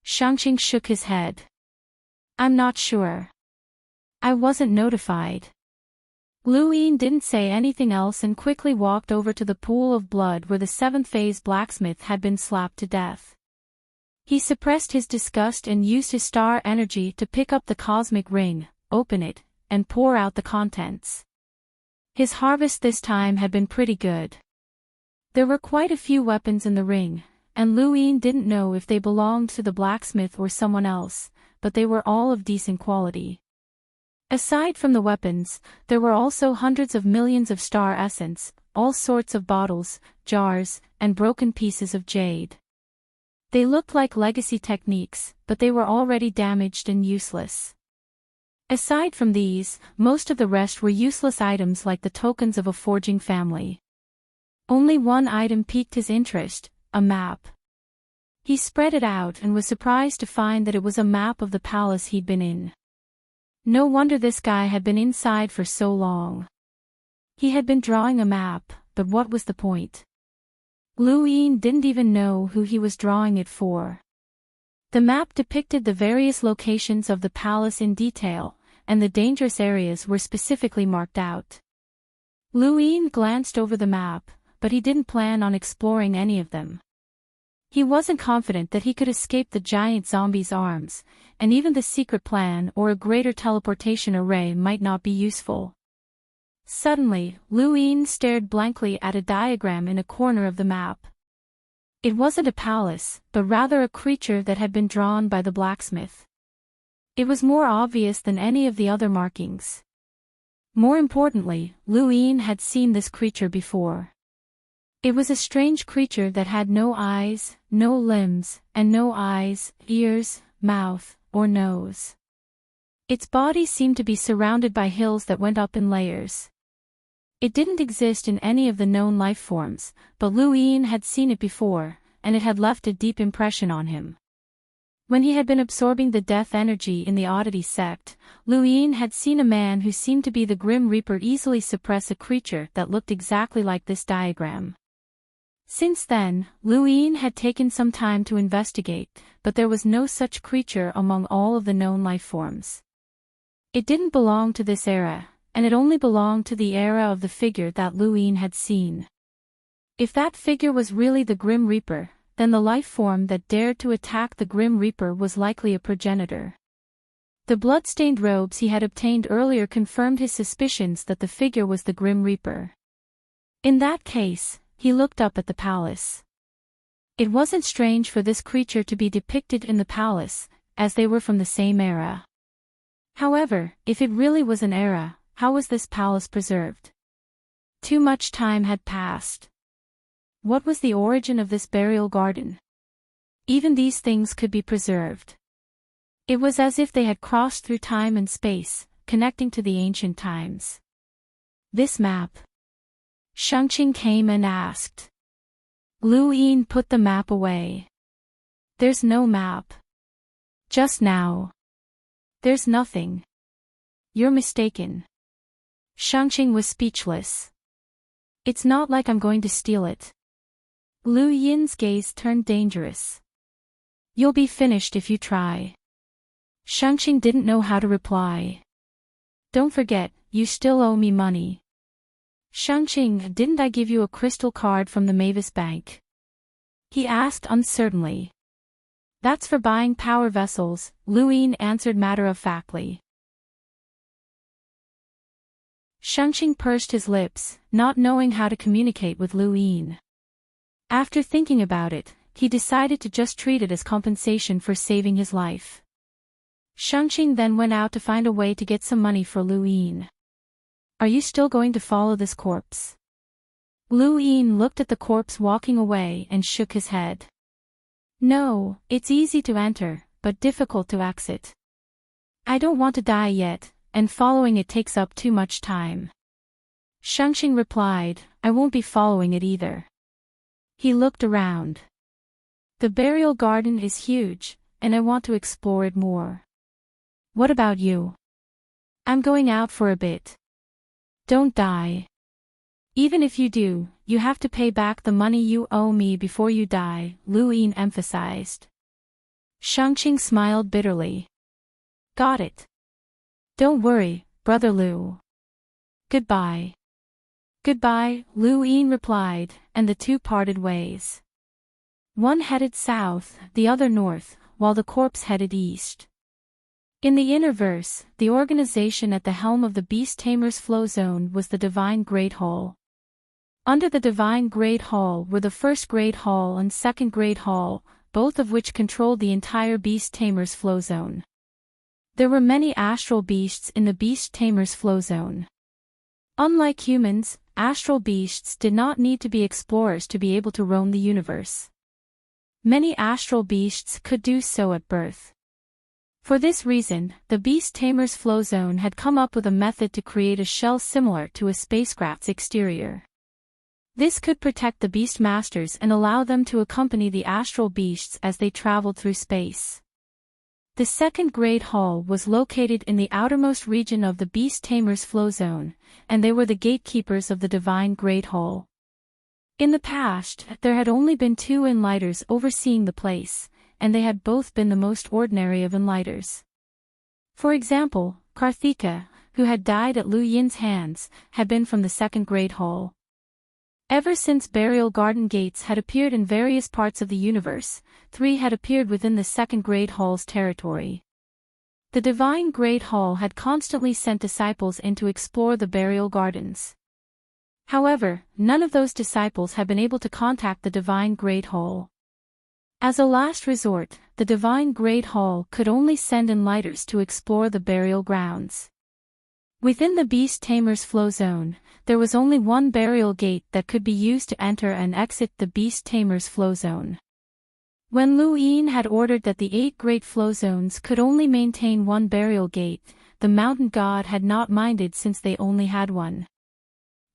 Shang-Qing shook his head. "I'm not sure. I wasn't notified." Lu Yin didn't say anything else and quickly walked over to the pool of blood where the 7th phase blacksmith had been slapped to death. He suppressed his disgust and used his star energy to pick up the cosmic ring, open it, and pour out the contents. His harvest this time had been pretty good. There were quite a few weapons in the ring, and Lu Yin didn't know if they belonged to the blacksmith or someone else, but they were all of decent quality. Aside from the weapons, there were also hundreds of millions of star essence, all sorts of bottles, jars, and broken pieces of jade. They looked like legacy techniques, but they were already damaged and useless. Aside from these, most of the rest were useless items like the tokens of a forging family. Only one item piqued his interest, a map. He spread it out and was surprised to find that it was a map of the palace he'd been in. No wonder this guy had been inside for so long. He had been drawing a map, but what was the point? Lu Yin didn't even know who he was drawing it for. The map depicted the various locations of the palace in detail, and the dangerous areas were specifically marked out. Lu Yin glanced over the map, but he didn't plan on exploring any of them. He wasn't confident that he could escape the giant zombie's arms, and even the secret plan or a greater teleportation array might not be useful. Suddenly, Lu Yin stared blankly at a diagram in a corner of the map. It wasn't a palace, but rather a creature that had been drawn by the blacksmith. It was more obvious than any of the other markings. More importantly, Lu Yin had seen this creature before. It was a strange creature that had no eyes, no limbs, and no eyes, ears, mouth, or nose. Its body seemed to be surrounded by hills that went up in layers. It didn't exist in any of the known life forms, but Lu Yin had seen it before, and it had left a deep impression on him. When he had been absorbing the death energy in the Oddity sect, Lu Yin had seen a man who seemed to be the Grim Reaper easily suppress a creature that looked exactly like this diagram. Since then, Lu Yin had taken some time to investigate, but there was no such creature among all of the known life forms. It didn't belong to this era, and it only belonged to the era of the figure that Lu Yin had seen. If that figure was really the Grim Reaper, then the life form that dared to attack the Grim Reaper was likely a progenitor. The blood-stained robes he had obtained earlier confirmed his suspicions that the figure was the Grim Reaper. In that case, he looked up at the palace. It wasn't strange for this creature to be depicted in the palace, as they were from the same era. However, if it really was an era, how was this palace preserved? Too much time had passed. What was the origin of this burial garden? Even these things could be preserved. It was as if they had crossed through time and space, connecting to the ancient times. This map. Shangqing came and asked. Lu Yin put the map away. There's no map. Just now. There's nothing. You're mistaken. Shangqing was speechless. It's not like I'm going to steal it. Lu Yin's gaze turned dangerous. You'll be finished if you try. Shangqing didn't know how to reply. Don't forget, you still owe me money. Shangqing, didn't I give you a crystal card from the Mavis Bank? He asked uncertainly. That's for buying power vessels, Lu Yin answered matter-of-factly. Shangqing pursed his lips, not knowing how to communicate with Lu Yin. After thinking about it, he decided to just treat it as compensation for saving his life. Shangqing then went out to find a way to get some money for Lu Yin. Are you still going to follow this corpse? Lu Yin looked at the corpse walking away and shook his head. No, it's easy to enter, but difficult to exit. I don't want to die yet, and following it takes up too much time. Shangqing replied, I won't be following it either. He looked around. The burial garden is huge, and I want to explore it more. What about you? I'm going out for a bit. Don't die. Even if you do, you have to pay back the money you owe me before you die, Lu Yin emphasized. Shangqing smiled bitterly. Got it. Don't worry, brother Lu. Goodbye. Goodbye, Lu Yin replied, and the two parted ways. One headed south, the other north, while the corpse headed east. In the inner verse, the organization at the helm of the Beast Tamers Flow Zone was the Divine Great Hall. Under the Divine Great Hall were the First Great Hall and Second Great Hall, both of which controlled the entire Beast Tamers Flow Zone. There were many astral beasts in the Beast Tamers Flow Zone. Unlike humans, astral beasts did not need to be explorers to be able to roam the universe. Many astral beasts could do so at birth. For this reason, the Beast Tamer's flow zone had come up with a method to create a shell similar to a spacecraft's exterior. This could protect the beast masters and allow them to accompany the astral beasts as they traveled through space. The second Great Hall was located in the outermost region of the Beast Tamer's flow zone, and they were the gatekeepers of the Divine Great Hall. In the past, there had only been 2 enlighters overseeing the place, and they had both been the most ordinary of enlighters. For example, Karthika, who had died at Lu Yin's hands, had been from the second Great Hall. Ever since burial garden gates had appeared in various parts of the universe, 3 had appeared within the second Great Hall's territory. The Divine Great Hall had constantly sent disciples in to explore the burial gardens. However, none of those disciples had been able to contact the Divine Great Hall. As a last resort, the Divine Great Hall could only send enlighters to explore the burial grounds. Within the Beast Tamer's flow zone, there was only one burial gate that could be used to enter and exit the Beast Tamer's flow zone. When Lu Yin had ordered that the 8 great flow zones could only maintain one burial gate, the mountain god had not minded since they only had one.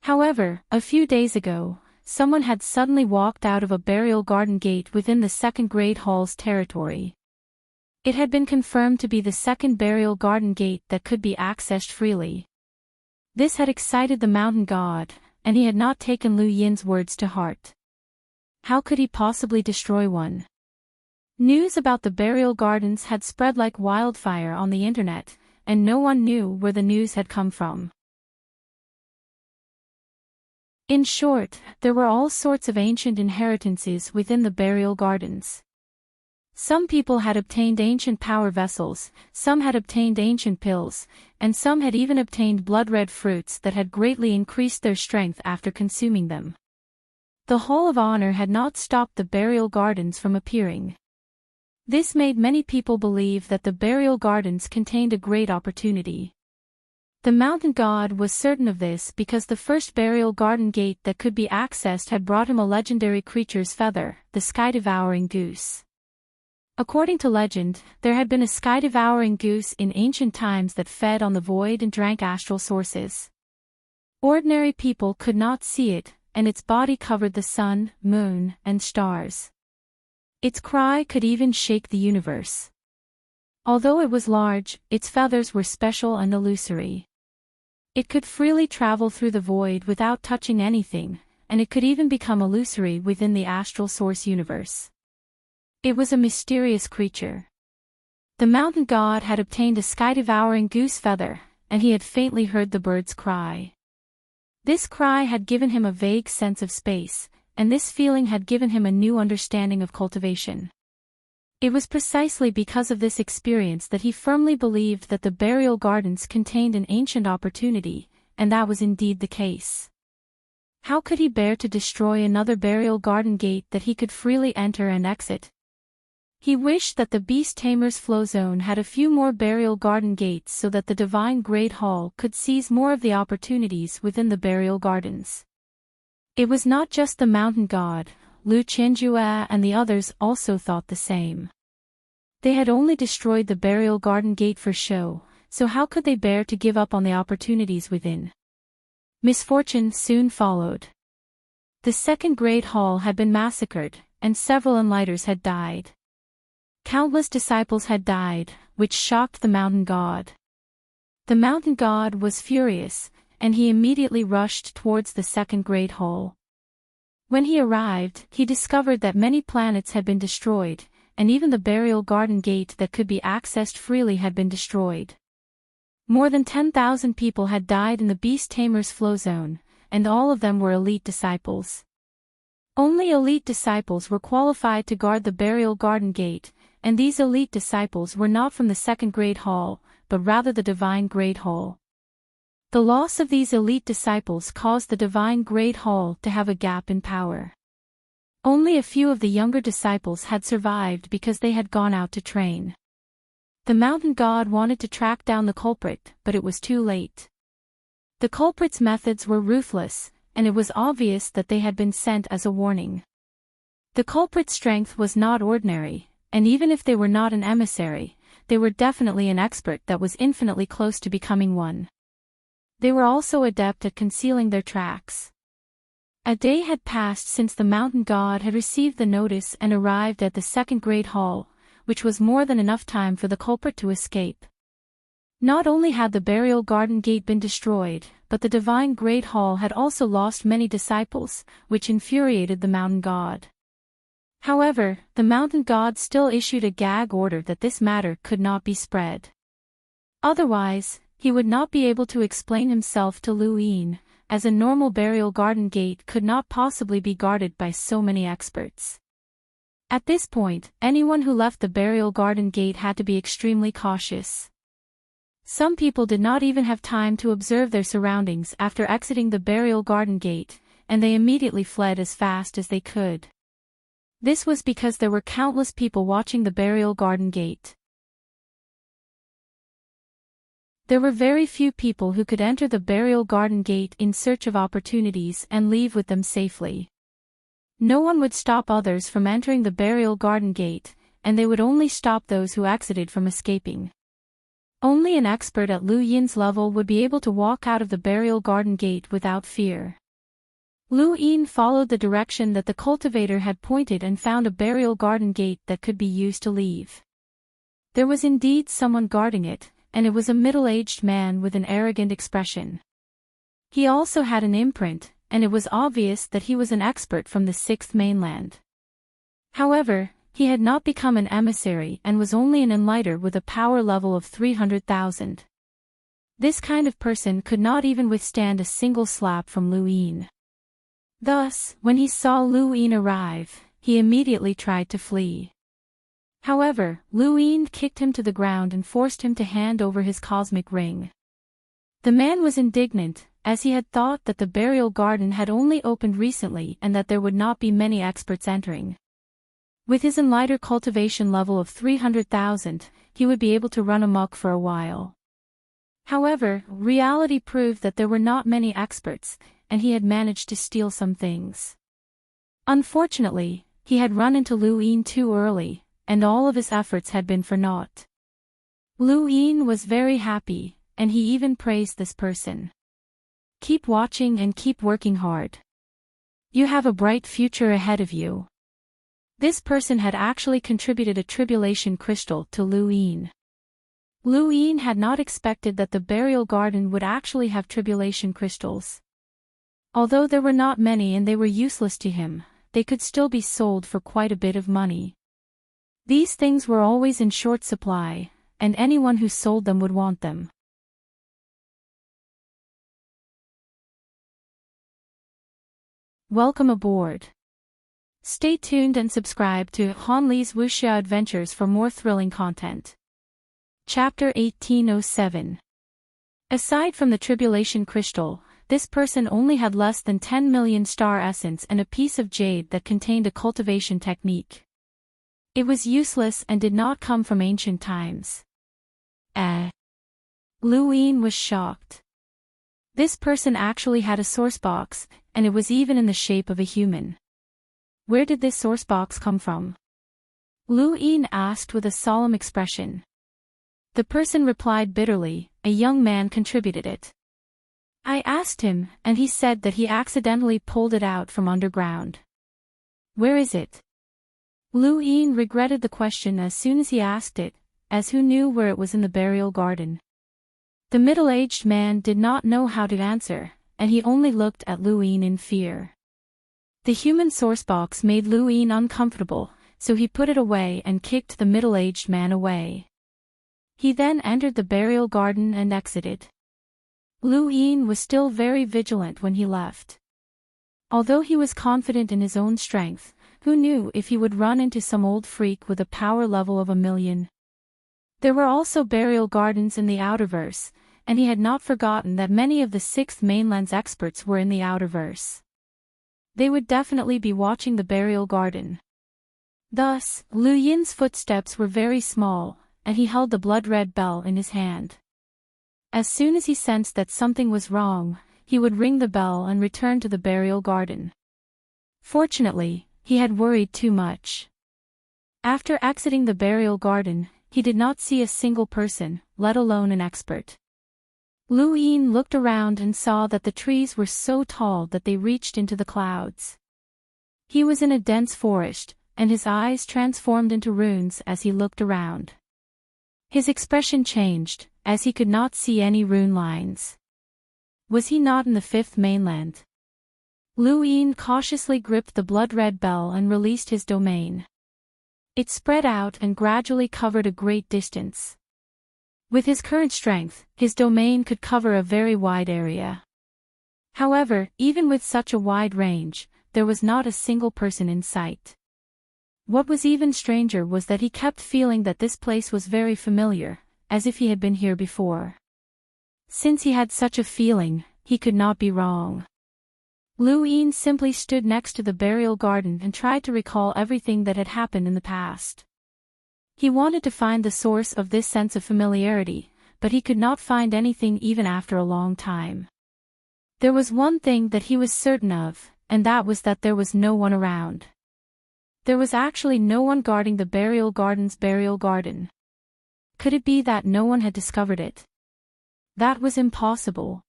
However, a few days ago, someone had suddenly walked out of a burial garden gate within the second Great Hall's territory. It had been confirmed to be the second burial garden gate that could be accessed freely. This had excited the mountain god, and he had not taken Lu Yin's words to heart. How could he possibly destroy one? News about the burial gardens had spread like wildfire on the internet, and no one knew where the news had come from. In short, there were all sorts of ancient inheritances within the burial gardens. Some people had obtained ancient power vessels, some had obtained ancient pills, and some had even obtained blood-red fruits that had greatly increased their strength after consuming them. The Hall of Honor had not stopped the burial gardens from appearing. This made many people believe that the burial gardens contained a great opportunity. The mountain god was certain of this because the first burial garden gate that could be accessed had brought him a legendary creature's feather, the sky-devouring goose. According to legend, there had been a sky-devouring goose in ancient times that fed on the void and drank astral sources. Ordinary people could not see it, and its body covered the sun, moon, and stars. Its cry could even shake the universe. Although it was large, its feathers were special and illusory. It could freely travel through the void without touching anything, and it could even become illusory within the astral source universe. It was a mysterious creature. The mountain god had obtained a sky-devouring goose feather, and he had faintly heard the bird's cry. This cry had given him a vague sense of space, and this feeling had given him a new understanding of cultivation. It was precisely because of this experience that he firmly believed that the burial gardens contained an ancient opportunity, and that was indeed the case. How could he bear to destroy another burial garden gate that he could freely enter and exit? He wished that the Beast Tamer's flow zone had a few more burial garden gates so that the Divine Great Hall could seize more of the opportunities within the burial gardens. It was not just the mountain god, Lu Qianjue and the others also thought the same. They had only destroyed the burial garden gate for show, so how could they bear to give up on the opportunities within? Misfortune soon followed. The second Great Hall had been massacred, and several enlighters had died. Countless disciples had died, which shocked the mountain god. The mountain god was furious, and he immediately rushed towards the second Great Hall. When he arrived, he discovered that many planets had been destroyed, and even the burial garden gate that could be accessed freely had been destroyed. More than 10,000 people had died in the Beast Tamer's flow zone, and all of them were elite disciples. Only elite disciples were qualified to guard the burial garden gate, and these elite disciples were not from the second Great Hall, but rather the Divine Great Hall. The loss of these elite disciples caused the Divine Great Hall to have a gap in power. Only a few of the younger disciples had survived because they had gone out to train. The mountain god wanted to track down the culprit, but it was too late. The culprit's methods were ruthless, and it was obvious that they had been sent as a warning. The culprit's strength was not ordinary, and even if they were not an emissary, they were definitely an expert that was infinitely close to becoming one. They were also adept at concealing their tracks. A day had passed since the mountain god had received the notice and arrived at the second great hall, which was more than enough time for the culprit to escape. Not only had the burial garden gate been destroyed, but the divine great hall had also lost many disciples, which infuriated the mountain god. However, the mountain god still issued a gag order that this matter could not be spread. Otherwise, he would not be able to explain himself to Lu Yin, as a normal burial garden gate could not possibly be guarded by so many experts. At this point, anyone who left the burial garden gate had to be extremely cautious. Some people did not even have time to observe their surroundings after exiting the burial garden gate, and they immediately fled as fast as they could. This was because there were countless people watching the burial garden gate. There were very few people who could enter the burial garden gate in search of opportunities and leave with them safely. No one would stop others from entering the burial garden gate, and they would only stop those who exited from escaping. Only an expert at Lu Yin's level would be able to walk out of the burial garden gate without fear. Lu Yin followed the direction that the cultivator had pointed and found a burial garden gate that could be used to leave. There was indeed someone guarding it, and it was a middle-aged man with an arrogant expression. He also had an imprint, and it was obvious that he was an expert from the sixth mainland. However, he had not become an emissary and was only an enlighter with a power level of 300,000. This kind of person could not even withstand a single slap from Lu Yin. Thus, when he saw Lu Yin arrive, he immediately tried to flee. However, Lu Yin kicked him to the ground and forced him to hand over his cosmic ring. The man was indignant, as he had thought that the burial garden had only opened recently and that there would not be many experts entering. With his enlighter cultivation level of 300,000, he would be able to run amok for a while. However, reality proved that there were not many experts, and he had managed to steal some things. Unfortunately, he had run into Lu Yin too early, and all of his efforts had been for naught. Lu Yin was very happy, and he even praised this person. Keep watching and keep working hard. You have a bright future ahead of you. This person had actually contributed a tribulation crystal to Lu Yin. Lu Yin had not expected that the burial garden would actually have tribulation crystals. Although there were not many and they were useless to him, they could still be sold for quite a bit of money. These things were always in short supply, and anyone who sold them would want them. Welcome aboard. Stay tuned and subscribe to Han Li's Wuxia Adventures for more thrilling content. Chapter 1807. Aside from the tribulation crystal, this person only had less than 10 million star essence and a piece of jade that contained a cultivation technique. It was useless and did not come from ancient times. Lu Yin was shocked. This person actually had a source box, and it was even in the shape of a human. Where did this source box come from? Lu Yin asked with a solemn expression. The person replied bitterly, a young man contributed it. I asked him, and he said that he accidentally pulled it out from underground. Where is it? Lu Yin regretted the question as soon as he asked it, as who knew where it was in the burial garden. The middle-aged man did not know how to answer, and he only looked at Lu Yin in fear. The human source box made Lu Yin uncomfortable, so he put it away and kicked the middle-aged man away. He then entered the burial garden and exited. Lu Yin was still very vigilant when he left. Although he was confident in his own strength, who knew if he would run into some old freak with a power level of 1,000,000? There were also burial gardens in the Outerverse, and he had not forgotten that many of the Sixth Mainland's experts were in the Outerverse. They would definitely be watching the burial garden. Thus, Lu Yin's footsteps were very small, and he held the blood-red bell in his hand. As soon as he sensed that something was wrong, he would ring the bell and return to the burial garden. Fortunately, he had worried too much. After exiting the burial garden, he did not see a single person, let alone an expert. Lu Yin looked around and saw that the trees were so tall that they reached into the clouds. He was in a dense forest, and his eyes transformed into runes as he looked around. His expression changed, as he could not see any rune lines. Was he not in the fifth mainland? Lu Yin cautiously gripped the blood-red bell and released his domain. It spread out and gradually covered a great distance. With his current strength, his domain could cover a very wide area. However, even with such a wide range, there was not a single person in sight. What was even stranger was that he kept feeling that this place was very familiar, as if he had been here before. Since he had such a feeling, he could not be wrong. Lu Yin simply stood next to the burial garden and tried to recall everything that had happened in the past. He wanted to find the source of this sense of familiarity, but he could not find anything even after a long time. There was one thing that he was certain of, and that was that there was no one around. There was actually no one guarding the burial garden's burial garden. Could it be that no one had discovered it? That was impossible.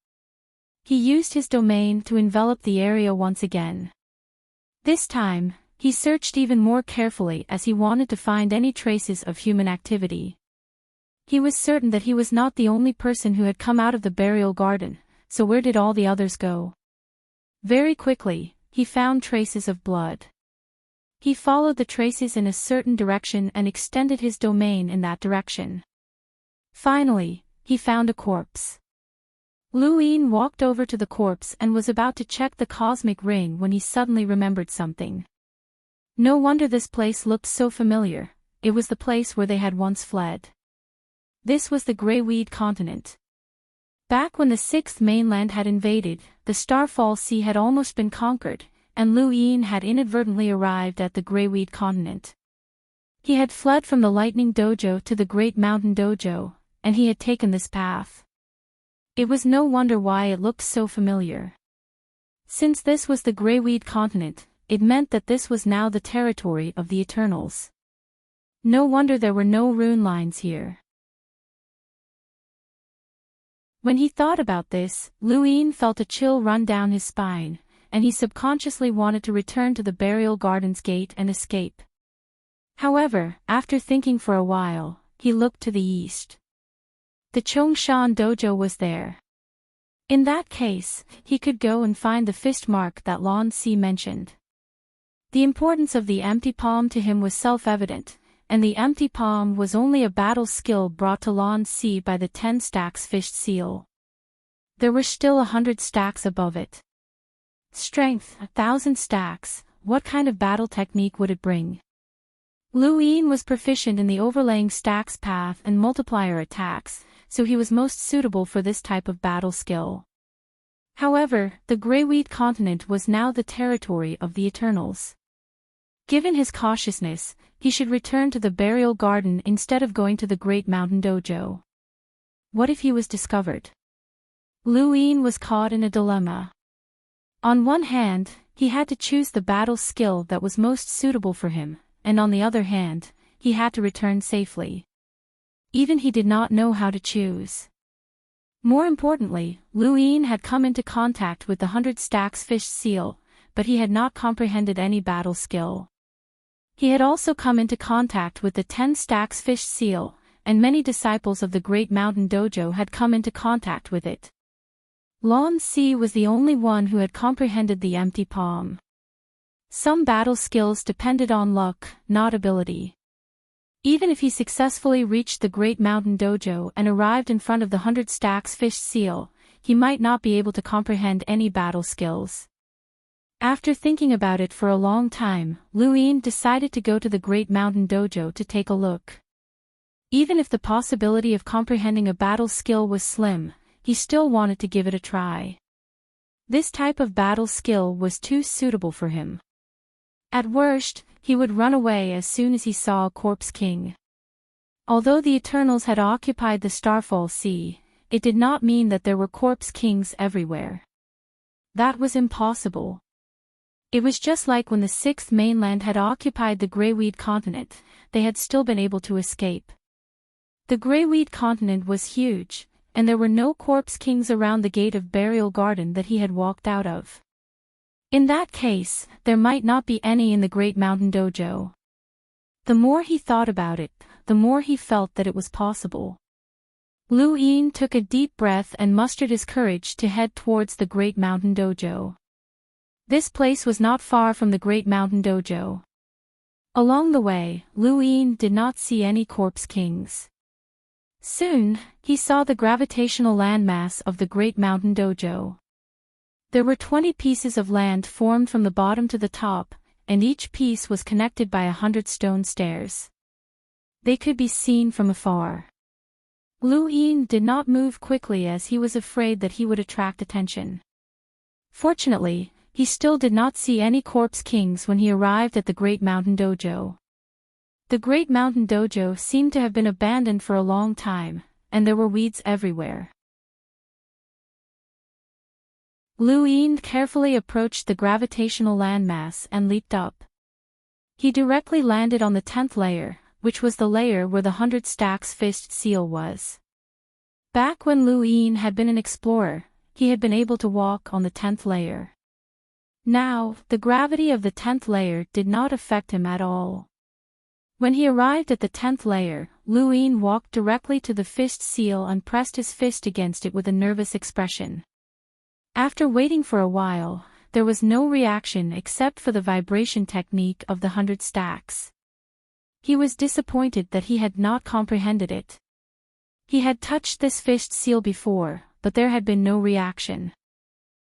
He used his domain to envelop the area once again. This time, he searched even more carefully as he wanted to find any traces of human activity. He was certain that he was not the only person who had come out of the burial garden, so where did all the others go? Very quickly, he found traces of blood. He followed the traces in a certain direction and extended his domain in that direction. Finally, he found a corpse. Lu Yin walked over to the corpse and was about to check the cosmic ring when he suddenly remembered something. No wonder this place looked so familiar, it was the place where they had once fled. This was the Greyweed continent. Back when the sixth mainland had invaded, the Starfall Sea had almost been conquered, and Lu Yin had inadvertently arrived at the Greyweed continent. He had fled from the Lightning Dojo to the Great Mountain Dojo, and he had taken this path. It was no wonder why it looked so familiar. Since this was the Greyweed continent, it meant that this was now the territory of the Eternals. No wonder there were no rune lines here. When he thought about this, Lu Yin felt a chill run down his spine, and he subconsciously wanted to return to the burial garden's gate and escape. However, after thinking for a while, he looked to the east. The Chongshan Dojo was there. In that case, he could go and find the fist mark that Lan Si mentioned. The importance of the empty palm to him was self-evident, and the empty palm was only a battle skill brought to Lan Si by the 10 stacks fist seal. There were still 100 stacks above it. Strength, 1,000 stacks, what kind of battle technique would it bring? Lu Yin was proficient in the overlaying stacks path and multiplier attacks, so he was most suitable for this type of battle skill. However, the Greyweed continent was now the territory of the Eternals. Given his cautiousness, he should return to the burial garden instead of going to the Great Mountain Dojo. What if he was discovered? Lu Yin was caught in a dilemma. On one hand, he had to choose the battle skill that was most suitable for him, and on the other hand, he had to return safely. Even he did not know how to choose. More importantly, Lu Yin had come into contact with the 100 stacks fish seal, but he had not comprehended any battle skill. He had also come into contact with the 10 stacks fish seal, and many disciples of the Great Mountain Dojo had come into contact with it. Lan Si was the only one who had comprehended the empty palm. Some battle skills depended on luck, not ability. Even if he successfully reached the Great Mountain Dojo and arrived in front of the 100 stacks fish seal, he might not be able to comprehend any battle skills. After thinking about it for a long time, Lu Yin decided to go to the Great Mountain Dojo to take a look. Even if the possibility of comprehending a battle skill was slim, he still wanted to give it a try. This type of battle skill was too suitable for him. At worst, he would run away as soon as he saw a corpse king. Although the Eternals had occupied the Starfall Sea, it did not mean that there were corpse kings everywhere. That was impossible. It was just like when the sixth mainland had occupied the Greyweed continent, they had still been able to escape. The Greyweed continent was huge, and there were no corpse kings around the gate of burial garden that he had walked out of. In that case, there might not be any in the Great Mountain Dojo. The more he thought about it, the more he felt that it was possible. Lu Yin took a deep breath and mustered his courage to head towards the Great Mountain Dojo. This place was not far from the Great Mountain Dojo. Along the way, Lu Yin did not see any corpse kings. Soon, he saw the gravitational landmass of the Great Mountain Dojo. There were 20 pieces of land formed from the bottom to the top, and each piece was connected by 100 stone stairs. They could be seen from afar. Lu Yin did not move quickly as he was afraid that he would attract attention. Fortunately, he still did not see any corpse kings when he arrived at the Great Mountain Dojo. The Great Mountain Dojo seemed to have been abandoned for a long time, and there were weeds everywhere. Lu Yin carefully approached the gravitational landmass and leaped up. He directly landed on the 10th layer, which was the layer where the 100 stacks fist seal was. Back when Lu Yin had been an explorer, he had been able to walk on the 10th layer. Now, the gravity of the 10th layer did not affect him at all. When he arrived at the 10th layer, Lu Yin walked directly to the fist seal and pressed his fist against it with a nervous expression. After waiting for a while, there was no reaction except for the vibration technique of the 100 stacks. He was disappointed that he had not comprehended it. He had touched this fist seal before, but there had been no reaction.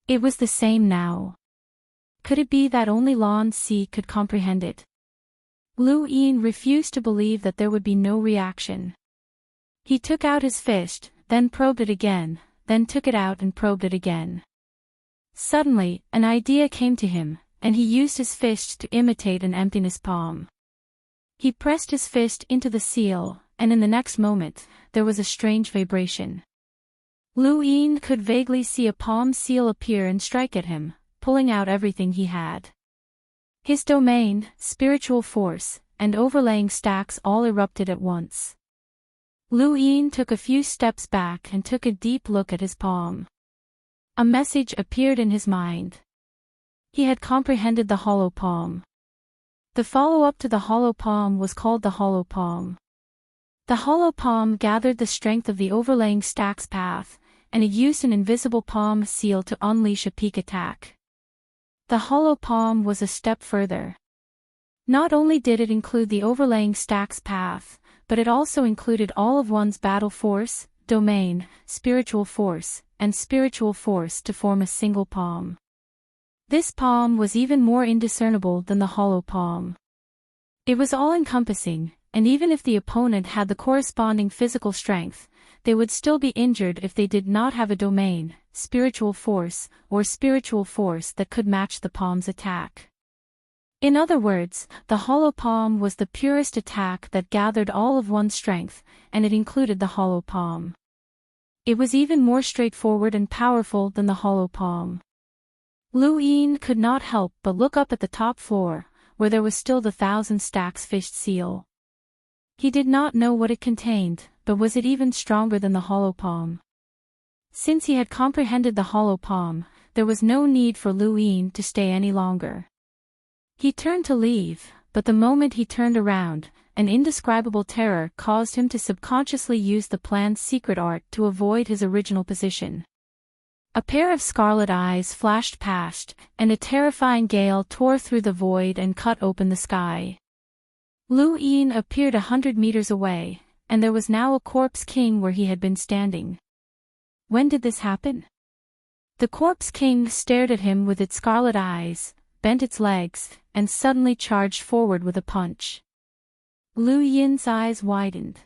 It was the same now. Could it be that only Lan Si could comprehend it? Lu Yin refused to believe that there would be no reaction. He took out his fist, then probed it again, then took it out and probed it again. Suddenly, an idea came to him, and he used his fist to imitate an emptiness palm. He pressed his fist into the seal, and in the next moment, there was a strange vibration. Lu Yin could vaguely see a palm seal appear and strike at him, pulling out everything he had. His domain, spiritual force, and overlaying stacks all erupted at once. Lu Yin took a few steps back and took a deep look at his palm. A message appeared in his mind. He had comprehended the hollow palm. The follow-up to the hollow palm was called the hollow palm. The hollow palm gathered the strength of the overlaying stacks path, and it used an invisible palm seal to unleash a peak attack. The hollow palm was a step further. Not only did it include the overlaying stacks path, but it also included all of one's battle force, domain, spiritual force, and spiritual force to form a single palm. This palm was even more indiscernible than the hollow palm. It was all-encompassing, and even if the opponent had the corresponding physical strength, they would still be injured if they did not have a domain, spiritual force, or spiritual force that could match the palm's attack. In other words, the hollow palm was the purest attack that gathered all of one's strength, and it included the hollow palm. It was even more straightforward and powerful than the hollow palm. Lu Yin could not help but look up at the top floor, where there was still the 1,000 stacks fist seal. He did not know what it contained, but was it even stronger than the hollow palm? Since he had comprehended the hollow palm, there was no need for Lu Yin to stay any longer. He turned to leave, but the moment he turned around, an indescribable terror caused him to subconsciously use the planned secret art to avoid his original position. A pair of scarlet eyes flashed past, and a terrifying gale tore through the void and cut open the sky. Lu Yin appeared 100 meters away, and there was now a corpse king where he had been standing. When did this happen? The corpse king stared at him with its scarlet eyes, bent its legs, and suddenly charged forward with a punch. Lu Yin's eyes widened.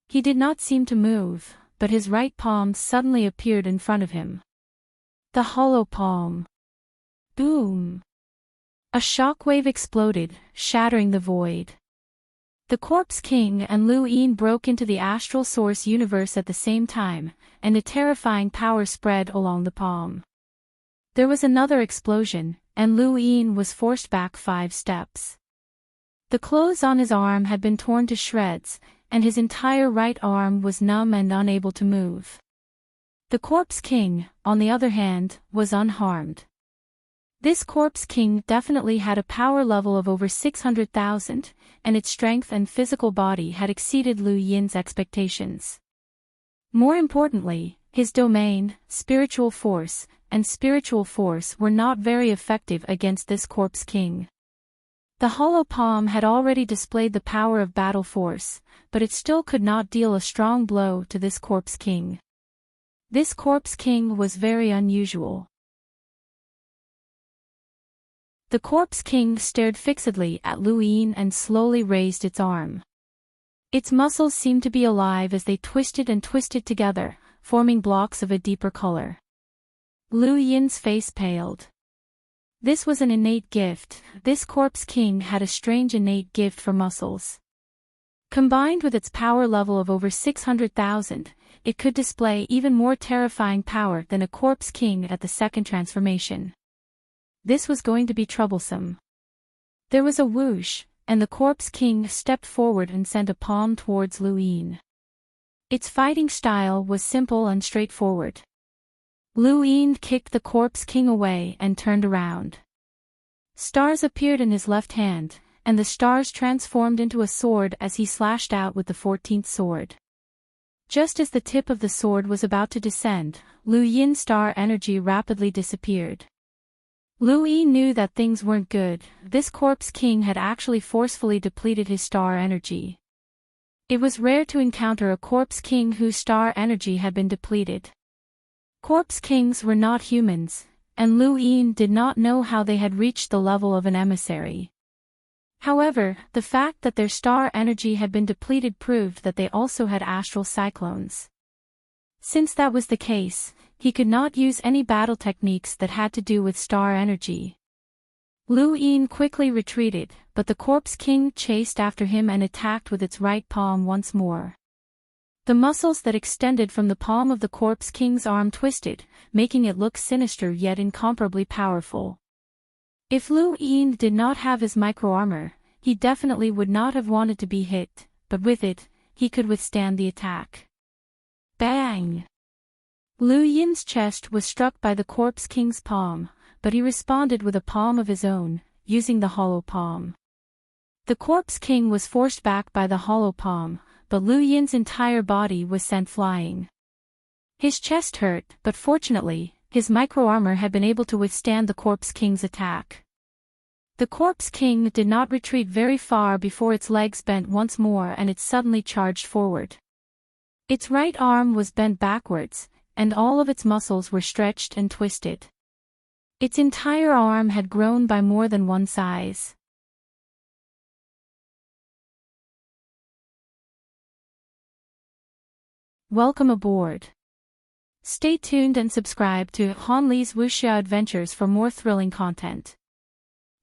He did not seem to move, but his right palm suddenly appeared in front of him. The hollow palm. Boom! A shockwave exploded, shattering the void. The Corpse King and Lu Yin broke into the astral source universe at the same time, and a terrifying power spread along the palm. There was another explosion, and Lu Yin was forced back 5 steps. The clothes on his arm had been torn to shreds, and his entire right arm was numb and unable to move. The Corpse King, on the other hand, was unharmed. This Corpse King definitely had a power level of over 600,000, and its strength and physical body had exceeded Lu Yin's expectations. More importantly, his domain, spiritual force, and spiritual force were not very effective against this Corpse King. The hollow palm had already displayed the power of battle force, but it still could not deal a strong blow to this Corpse King. This Corpse King was very unusual. The Corpse King stared fixedly at Lu Yin and slowly raised its arm. Its muscles seemed to be alive as they twisted and twisted together, forming blocks of a deeper color. Lu Yin's face paled. This was an innate gift. This Corpse King had a strange innate gift for muscles. Combined with its power level of over 600,000, it could display even more terrifying power than a Corpse King at the second transformation. This was going to be troublesome. There was a whoosh, and the Corpse King stepped forward and sent a palm towards Lu Yin. Its fighting style was simple and straightforward. Lu Yin kicked the Corpse King away and turned around. Stars appeared in his left hand, and the stars transformed into a sword as he slashed out with the 14th sword. Just as the tip of the sword was about to descend, Lu Yin's star energy rapidly disappeared. Lu Yin knew that things weren't good. This Corpse King had actually forcefully depleted his star energy. It was rare to encounter a Corpse King whose star energy had been depleted. Corpse Kings were not humans, and Lu Yin did not know how they had reached the level of an emissary. However, the fact that their star energy had been depleted proved that they also had astral cyclones. Since that was the case, he could not use any battle techniques that had to do with star energy. Lu Yin quickly retreated, but the Corpse King chased after him and attacked with its right palm once more. The muscles that extended from the palm of the Corpse King's arm twisted, making it look sinister yet incomparably powerful. If Lu Yin did not have his micro-armor, he definitely would not have wanted to be hit, but with it, he could withstand the attack. Bang! Lu Yin's chest was struck by the Corpse King's palm, but he responded with a palm of his own, using the hollow palm. The Corpse King was forced back by the hollow palm, but Lu Yin's entire body was sent flying. His chest hurt, but fortunately, his micro-armor had been able to withstand the Corpse King's attack. The Corpse King did not retreat very far before its legs bent once more and it suddenly charged forward. Its right arm was bent backwards, and all of its muscles were stretched and twisted. Its entire arm had grown by more than one size. Welcome aboard. Stay tuned and subscribe to Han Li's Wuxia Adventures for more thrilling content.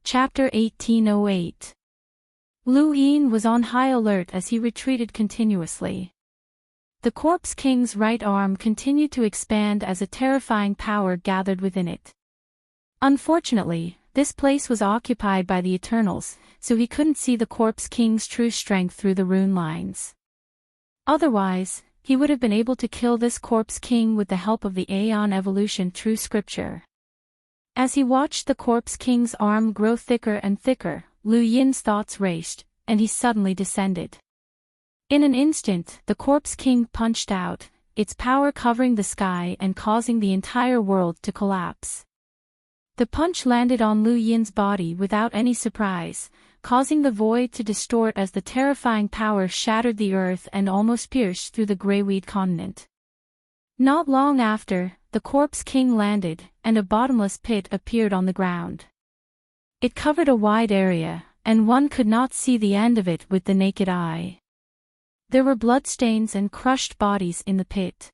Chapter 1808. Lu Yin was on high alert as he retreated continuously. The Corpse King's right arm continued to expand as a terrifying power gathered within it. Unfortunately, this place was occupied by the Eternals, so he couldn't see the Corpse King's true strength through the rune lines. Otherwise, he would have been able to kill this Corpse King with the help of the Aeon Evolution True Scripture. As he watched the Corpse King's arm grow thicker and thicker, Lu Yin's thoughts raced, and he suddenly descended. In an instant, the Corpse King punched out, its power covering the sky and causing the entire world to collapse. The punch landed on Lu Yin's body without any surprise, causing the void to distort as the terrifying power shattered the earth and almost pierced through the Greyweed continent. Not long after, the Corpse King landed, and a bottomless pit appeared on the ground. It covered a wide area, and one could not see the end of it with the naked eye. There were bloodstains and crushed bodies in the pit.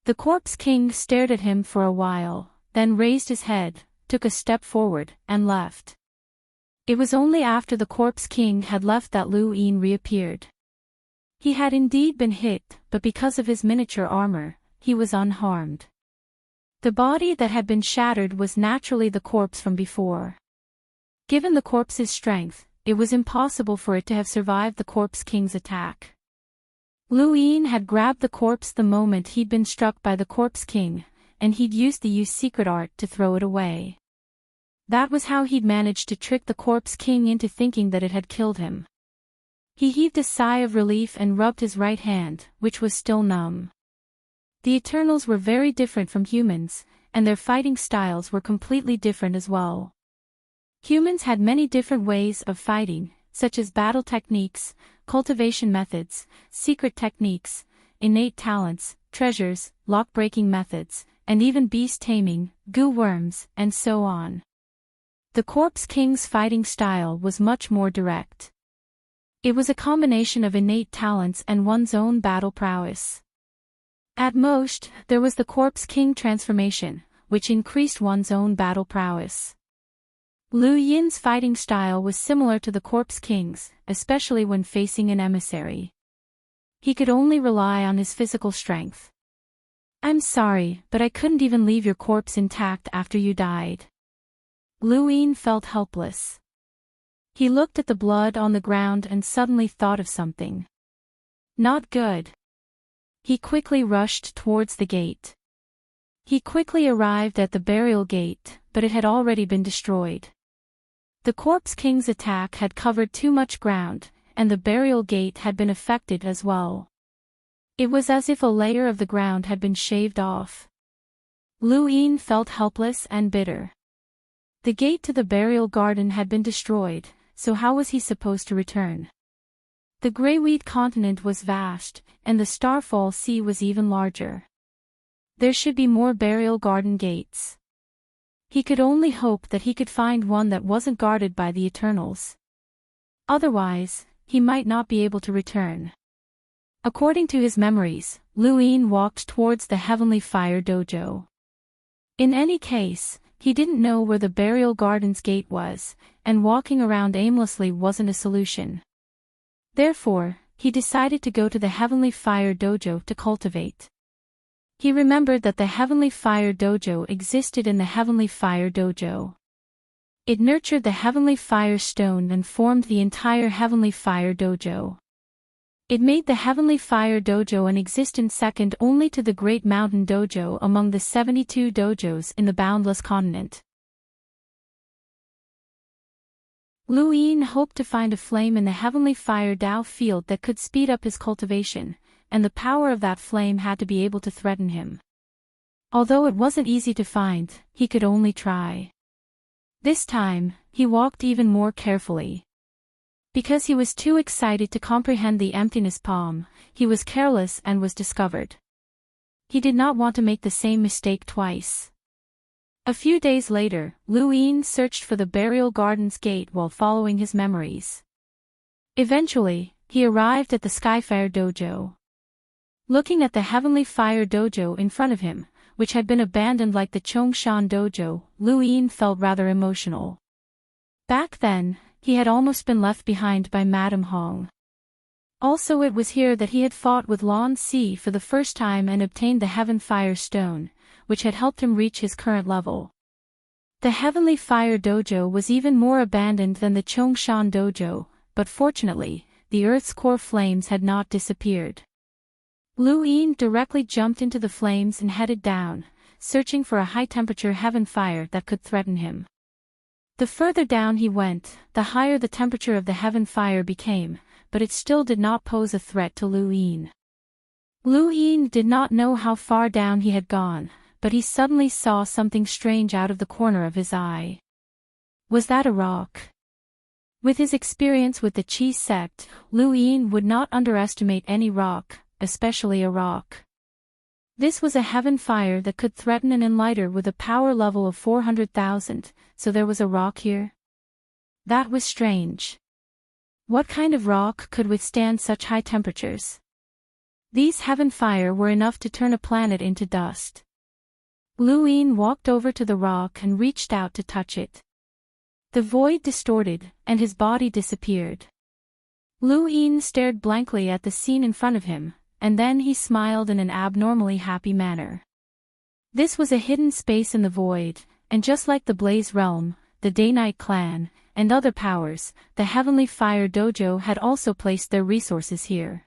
The Corpse King stared at him for a while, then raised his head, took a step forward, and left. It was only after the Corpse King had left that Lu Yin reappeared. He had indeed been hit, but because of his miniature armor, he was unharmed. The body that had been shattered was naturally the corpse from before. Given the corpse's strength, it was impossible for it to have survived the Corpse King's attack. Lu Yin had grabbed the corpse the moment he'd been struck by the Corpse King, and he'd used the Yu's secret art to throw it away. That was how he'd managed to trick the Corpse King into thinking that it had killed him. He heaved a sigh of relief and rubbed his right hand, which was still numb. The Eternals were very different from humans, and their fighting styles were completely different as well. Humans had many different ways of fighting, such as battle techniques, cultivation methods, secret techniques, innate talents, treasures, lock-breaking methods, and even beast taming, goo worms, and so on. The Corpse King's fighting style was much more direct. It was a combination of innate talents and one's own battle prowess. At most, there was the Corpse King transformation, which increased one's own battle prowess. Lu Yin's fighting style was similar to the Corpse King's, especially when facing an emissary. He could only rely on his physical strength. "I'm sorry, but I couldn't even leave your corpse intact after you died." Lu Yin felt helpless. He looked at the blood on the ground and suddenly thought of something. Not good. He quickly rushed towards the gate. He quickly arrived at the burial gate, but it had already been destroyed. The Corpse King's attack had covered too much ground, and the burial gate had been affected as well. It was as if a layer of the ground had been shaved off. Lu Yin felt helpless and bitter. The gate to the burial garden had been destroyed, so how was he supposed to return? The Greyweed continent was vast, and the Starfall Sea was even larger. There should be more burial garden gates. He could only hope that he could find one that wasn't guarded by the Eternals. Otherwise, he might not be able to return. According to his memories, Lu Yin walked towards the Heavenly Fire Dojo. In any case, he didn't know where the burial garden's gate was, and walking around aimlessly wasn't a solution. Therefore, he decided to go to the Heavenly Fire Dojo to cultivate. He remembered that the Heavenly Fire Dojo existed in the Heavenly Fire Dojo. It nurtured the Heavenly Fire Stone and formed the entire Heavenly Fire Dojo. It made the Heavenly Fire Dojo an existence second only to the Great Mountain Dojo among the 72 dojos in the Boundless Continent. Lu Yin hoped to find a flame in the Heavenly Fire Dao field that could speed up his cultivation, and the power of that flame had to be able to threaten him. Although it wasn't easy to find, he could only try. This time, he walked even more carefully. Because he was too excited to comprehend the emptiness palm, he was careless and was discovered. He did not want to make the same mistake twice. A few days later, Lu Yin searched for the burial garden's gate while following his memories. Eventually, he arrived at the Skyfire Dojo. Looking at the Heavenly Fire Dojo in front of him, which had been abandoned like the Chongshan Dojo, Lu Yin felt rather emotional. Back then, he had almost been left behind by Madame Hong. Also it was here that he had fought with Lan Si for the first time and obtained the Heaven Fire Stone, which had helped him reach his current level. The Heavenly Fire Dojo was even more abandoned than the Chongshan Dojo, but fortunately, the Earth's core flames had not disappeared. Lu Yin directly jumped into the flames and headed down, searching for a high-temperature heaven fire that could threaten him. The further down he went, the higher the temperature of the heaven fire became, but it still did not pose a threat to Lu Yin. Lu Yin did not know how far down he had gone, but he suddenly saw something strange out of the corner of his eye. Was that a rock? With his experience with the Qi sect, Lu Yin would not underestimate any rock, especially a rock. This was a heaven fire that could threaten an enlighter with a power level of 400,000, so there was a rock here? That was strange. What kind of rock could withstand such high temperatures? These heaven fire were enough to turn a planet into dust. Lu Yin walked over to the rock and reached out to touch it. The void distorted, and his body disappeared. Lu Yin stared blankly at the scene in front of him, and then he smiled in an abnormally happy manner. This was a hidden space in the void, and just like the Blaze Realm, the Day-Night Clan, and other powers, the Heavenly Fire Dojo had also placed their resources here.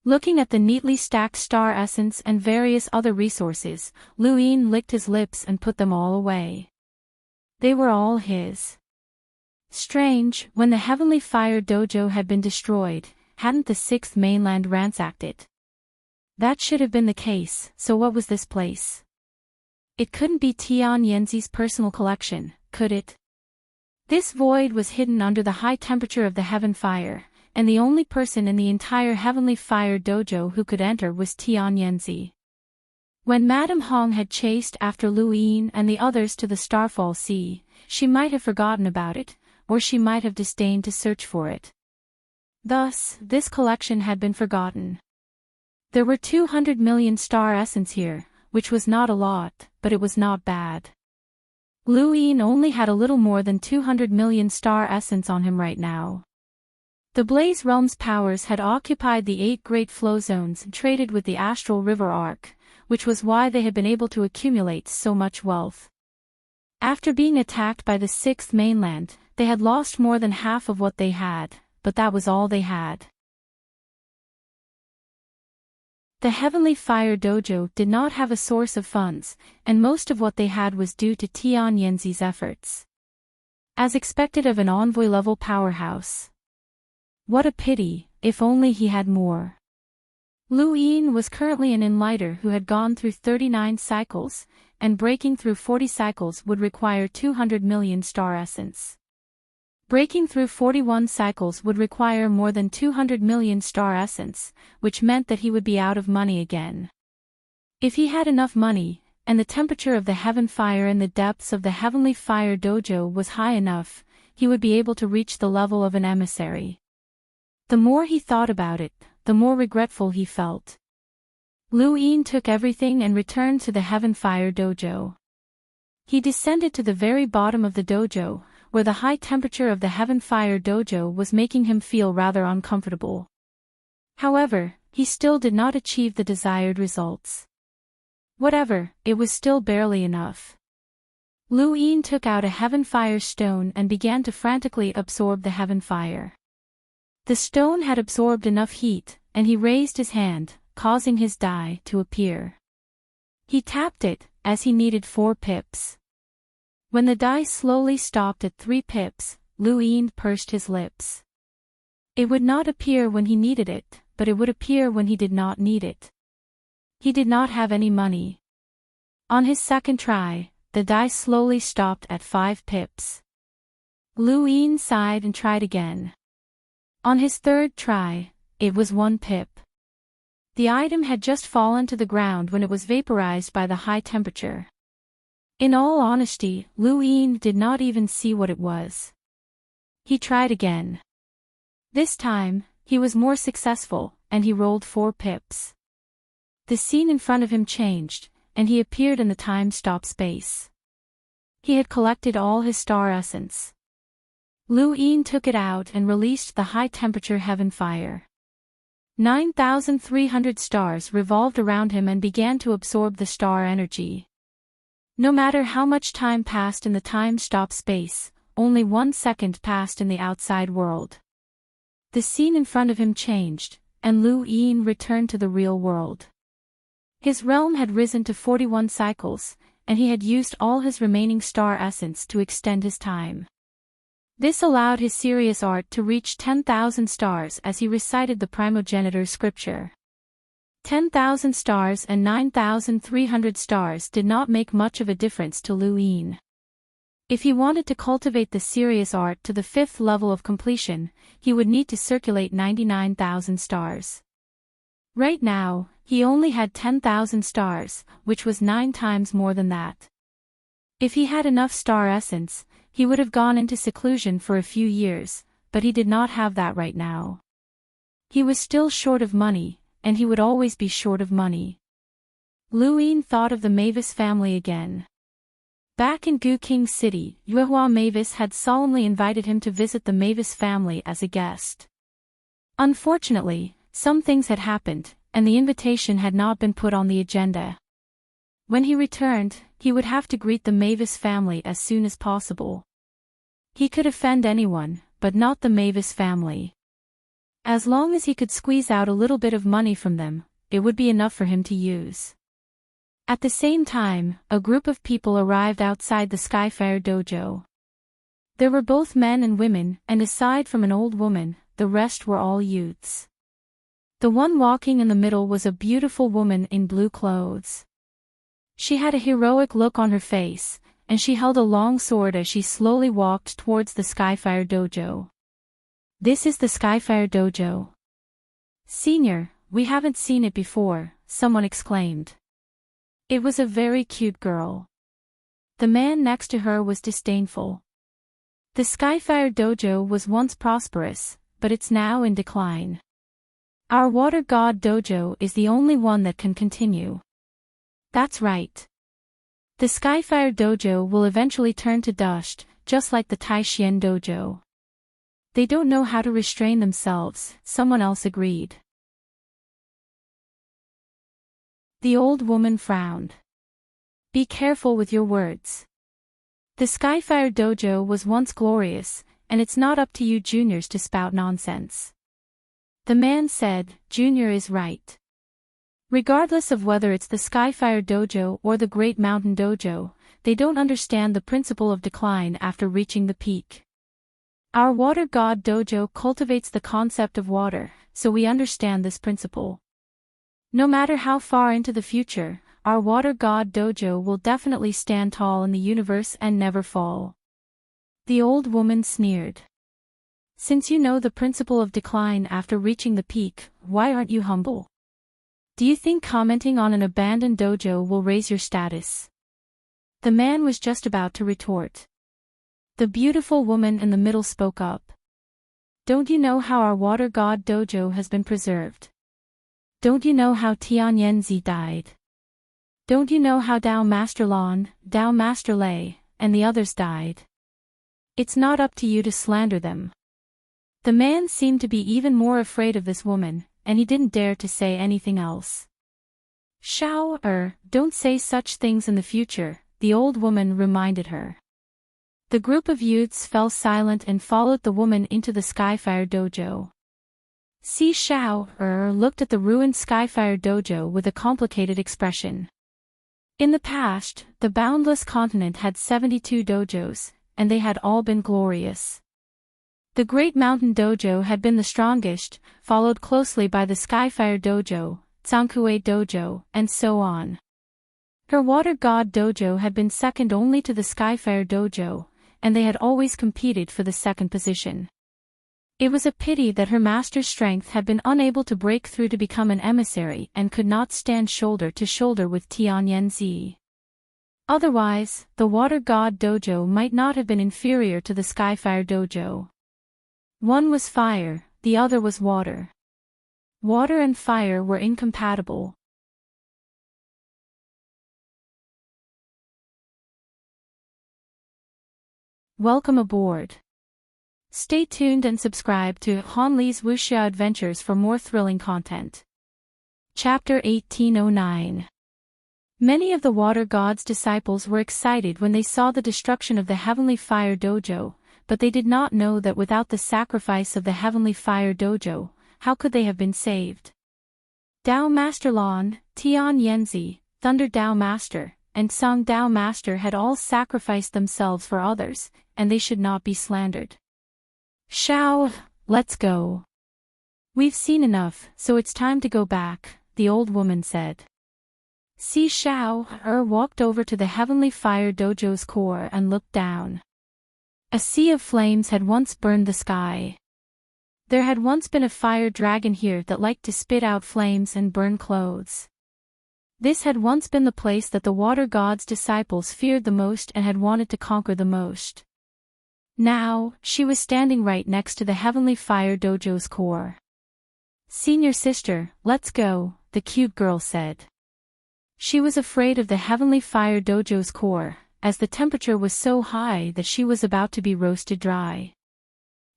Looking at the neatly stacked star essence and various other resources, Lu Yin licked his lips and put them all away. They were all his. Strange, when the Heavenly Fire Dojo had been destroyed, hadn't the Sixth Mainland ransacked it? That should have been the case, so what was this place? It couldn't be Tian Yanzi's personal collection, could it? This void was hidden under the high temperature of the Heaven Fire, and the only person in the entire Heavenly Fire Dojo who could enter was Tian Yanzi. When Madame Hong had chased after Lu Yin and the others to the Starfall Sea, she might have forgotten about it, or she might have disdained to search for it. Thus, this collection had been forgotten. There were 200 million star essence here, which was not a lot, but it was not bad. Lu Yin only had a little more than 200 million star essence on him right now. The Blaze Realm's powers had occupied the 8 great flow zones and traded with the Astral River Arc, which was why they had been able to accumulate so much wealth. After being attacked by the Sixth Mainland, they had lost more than half of what they had, but that was all they had. The Heavenly Fire Dojo did not have a source of funds, and most of what they had was due to Tian Yanzi's efforts. As expected of an envoy-level powerhouse. What a pity, if only he had more. Lu Yin was currently an enlighter who had gone through 39 cycles, and breaking through 40 cycles would require 200 million star essence. Breaking through 41 cycles would require more than 200 million star essence, which meant that he would be out of money again. If he had enough money, and the temperature of the Heaven Fire in the depths of the Heavenly Fire Dojo was high enough, he would be able to reach the level of an emissary. The more he thought about it, the more regretful he felt. Lu Yin took everything and returned to the Heaven Fire Dojo. He descended to the very bottom of the dojo, where the high temperature of the Heaven Fire Dojo was making him feel rather uncomfortable. However, he still did not achieve the desired results. Whatever, it was still barely enough. Lu Yin took out a Heaven Fire stone and began to frantically absorb the Heaven Fire. The stone had absorbed enough heat, and he raised his hand, causing his die to appear. He tapped it, as he needed 4 pips. When the die slowly stopped at 3 pips, Lu Yin pursed his lips. It would not appear when he needed it, but it would appear when he did not need it. He did not have any money. On his second try, the die slowly stopped at 5 pips. Lu Yin sighed and tried again. On his third try, it was 1 pip. The item had just fallen to the ground when it was vaporized by the high temperature. In all honesty, Lu Yin did not even see what it was. He tried again. This time, he was more successful, and he rolled 4 pips. The scene in front of him changed, and he appeared in the time-stop space. He had collected all his star essence. Lu Yin took it out and released the high-temperature Heaven Fire. 9,300 stars revolved around him and began to absorb the star energy. No matter how much time passed in the time-stop space, only 1 second passed in the outside world. The scene in front of him changed, and Lu Yin returned to the real world. His realm had risen to 41 cycles, and he had used all his remaining star essence to extend his time. This allowed his serious art to reach 10,000 stars as he recited the primogenitor scripture. 10,000 stars and 9,300 stars did not make much of a difference to Lu Yin. If he wanted to cultivate the serious art to the 5th level of completion, he would need to circulate 99,000 stars. Right now, he only had 10,000 stars, which was 9 times more than that. If he had enough star essence, he would have gone into seclusion for a few years, but he did not have that right now. He was still short of money, and he would always be short of money. Lu Yin thought of the Mavis family again. Back in Gu King City, Yuehua Mavis had solemnly invited him to visit the Mavis family as a guest. Unfortunately, some things had happened, and the invitation had not been put on the agenda. When he returned, he would have to greet the Mavis family as soon as possible. He could offend anyone, but not the Mavis family. As long as he could squeeze out a little bit of money from them, it would be enough for him to use. At the same time, a group of people arrived outside the Skyfire dojo. There were both men and women, and aside from an old woman, the rest were all youths. The one walking in the middle was a beautiful woman in blue clothes. She had a heroic look on her face, and she held a long sword as she slowly walked towards the Skyfire dojo. This is the Skyfire dojo. Senior, we haven't seen it before, someone exclaimed. It was a very cute girl. The man next to her was disdainful. The Skyfire dojo was once prosperous, but it's now in decline. Our water god dojo is the only one that can continue. That's right. The Skyfire dojo will eventually turn to dust, just like the Taishien dojo. They don't know how to restrain themselves, someone else agreed. The old woman frowned. Be careful with your words. The Skyfire dojo was once glorious, and it's not up to you juniors to spout nonsense. The man said, Junior is right. Regardless of whether it's the Skyfire dojo or the Great Mountain dojo, they don't understand the principle of decline after reaching the peak. Our water god dojo cultivates the concept of water, so we understand this principle. No matter how far into the future, our water god dojo will definitely stand tall in the universe and never fall. The old woman sneered. Since you know the principle of decline after reaching the peak, why aren't you humble? Do you think commenting on an abandoned dojo will raise your status? The man was just about to retort. The beautiful woman in the middle spoke up. Don't you know how our water god dojo has been preserved? Don't you know how Tianyanzi died? Don't you know how Dao Master Lan, Dao Master Lei, and the others died? It's not up to you to slander them. The man seemed to be even more afraid of this woman, and he didn't dare to say anything else. Don't say such things in the future, the old woman reminded her. The group of youths fell silent and followed the woman into the Skyfire dojo. Si Shao looked at the ruined Skyfire dojo with a complicated expression. In the past, the boundless continent had 72 dojos, and they had all been glorious. The Great Mountain dojo had been the strongest, followed closely by the Skyfire dojo, Tsankue dojo, and so on. Her water god dojo had been second only to the Skyfire dojo, and they had always competed for the second position. It was a pity that her master's strength had been unable to break through to become an emissary and could not stand shoulder to shoulder with Tianyanzi. Otherwise, the water god dojo might not have been inferior to the Skyfire dojo. One was fire, the other was water. Water and fire were incompatible. Welcome aboard. Stay tuned and subscribe to Hanli's Wuxia Adventures for more thrilling content. Chapter 1809. Many of the water god's disciples were excited when they saw the destruction of the Heavenly Fire Dojo, but they did not know that without the sacrifice of the Heavenly Fire Dojo, how could they have been saved? Dao Master Lan, Tianyanzi, Thunder Dao Master, and Song Dao Master had all sacrificed themselves for others, and they should not be slandered. Shao, let's go. We've seen enough, so it's time to go back, the old woman said. Si Shao walked over to the Heavenly Fire Dojo's core and looked down. A sea of flames had once burned the sky. There had once been a fire dragon here that liked to spit out flames and burn clothes. This had once been the place that the water god's disciples feared the most and had wanted to conquer the most. Now, she was standing right next to the Heavenly Fire Dojo's core. Senior sister, let's go, the cute girl said. She was afraid of the Heavenly Fire Dojo's core, as the temperature was so high that she was about to be roasted dry.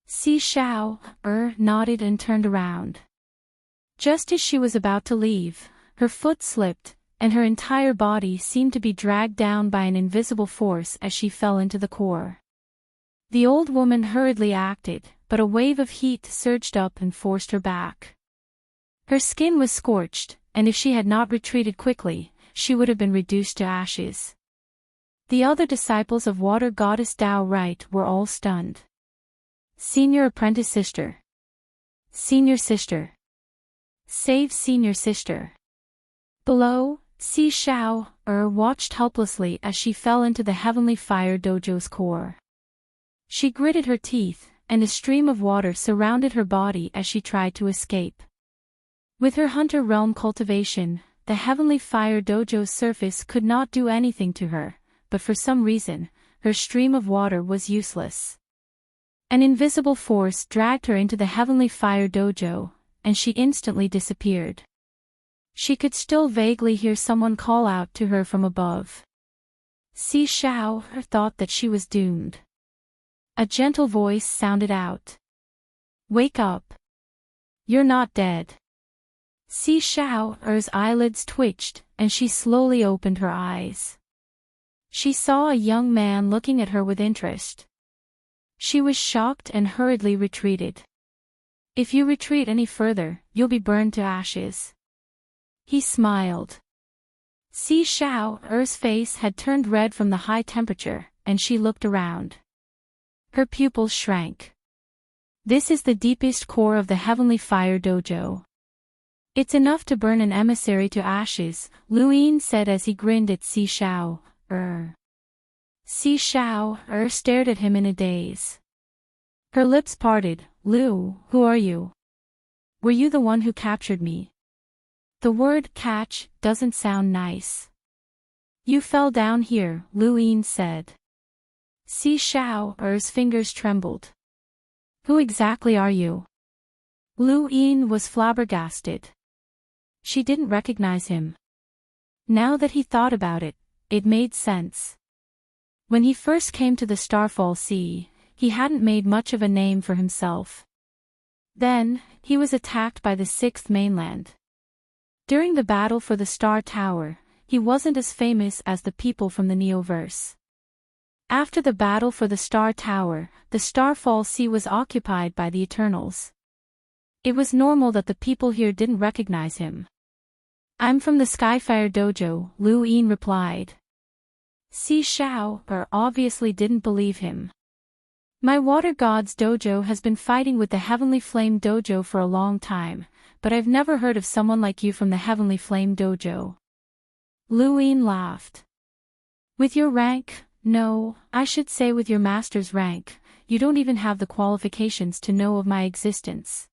Si Shao, nodded and turned around. Just as she was about to leave, her foot slipped, and her entire body seemed to be dragged down by an invisible force as she fell into the core. The old woman hurriedly acted, but a wave of heat surged up and forced her back. Her skin was scorched, and if she had not retreated quickly, she would have been reduced to ashes. The other disciples of water goddess Tao Right were all stunned. Senior apprentice sister. Senior sister. Save senior sister. Below, Si Shao watched helplessly as she fell into the heavenly fire dojo's core. She gritted her teeth, and a stream of water surrounded her body as she tried to escape. With her hunter realm cultivation, the heavenly fire dojo's surface could not do anything to her, but for some reason, her stream of water was useless. An invisible force dragged her into the heavenly fire dojo, and she instantly disappeared. She could still vaguely hear someone call out to her from above. Si Shao thought that she was doomed. A gentle voice sounded out. Wake up. You're not dead. Si Shao's eyelids twitched, and she slowly opened her eyes. She saw a young man looking at her with interest. She was shocked and hurriedly retreated. If you retreat any further, you'll be burned to ashes. He smiled. Si Shao's face had turned red from the high temperature, and she looked around. Her pupils shrank. This is the deepest core of the heavenly fire dojo. It's enough to burn an emissary to ashes, Lu Yin said as he grinned at Si Shao. Si Shao stared at him in a daze. Her lips parted. Lu, who are you? Were you the one who captured me? The word catch doesn't sound nice. You fell down here, Lu Yin said. Si Shao's fingers trembled. Who exactly are you? Lu Yin was flabbergasted. She didn't recognize him. Now that he thought about it, it made sense. When he first came to the Starfall Sea, he hadn't made much of a name for himself. Then, he was attacked by the Sixth Mainland. During the battle for the Star Tower, he wasn't as famous as the people from the Neoverse. After the battle for the Star Tower, the Starfall Sea was occupied by the Eternals. It was normal that the people here didn't recognize him. I'm from the Skyfire Dojo, Lu Yin replied. Si Shao obviously didn't believe him. My Water God's dojo has been fighting with the Heavenly Flame Dojo for a long time, but I've never heard of someone like you from the Heavenly Flame Dojo. Lu Yin laughed. With your rank, no, I should say with your master's rank, you don't even have the qualifications to know of my existence.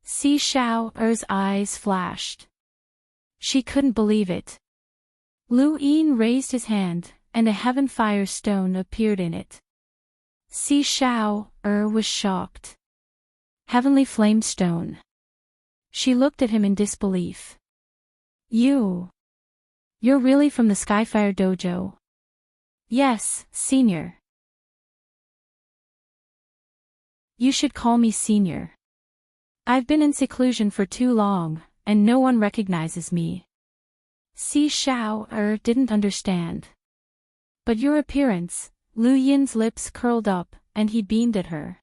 Si Shao's eyes flashed. She couldn't believe it. Lu Yin raised his hand, and a heaven fire stone appeared in it. Si Shao was shocked. Heavenly flame stone. She looked at him in disbelief. You're really from the Skyfire Dojo? Yes, Senior. You should call me Senior. I've been in seclusion for too long, and no one recognizes me. Si Shao didn't understand. But your appearance, Lu Yin's lips curled up, and he beamed at her.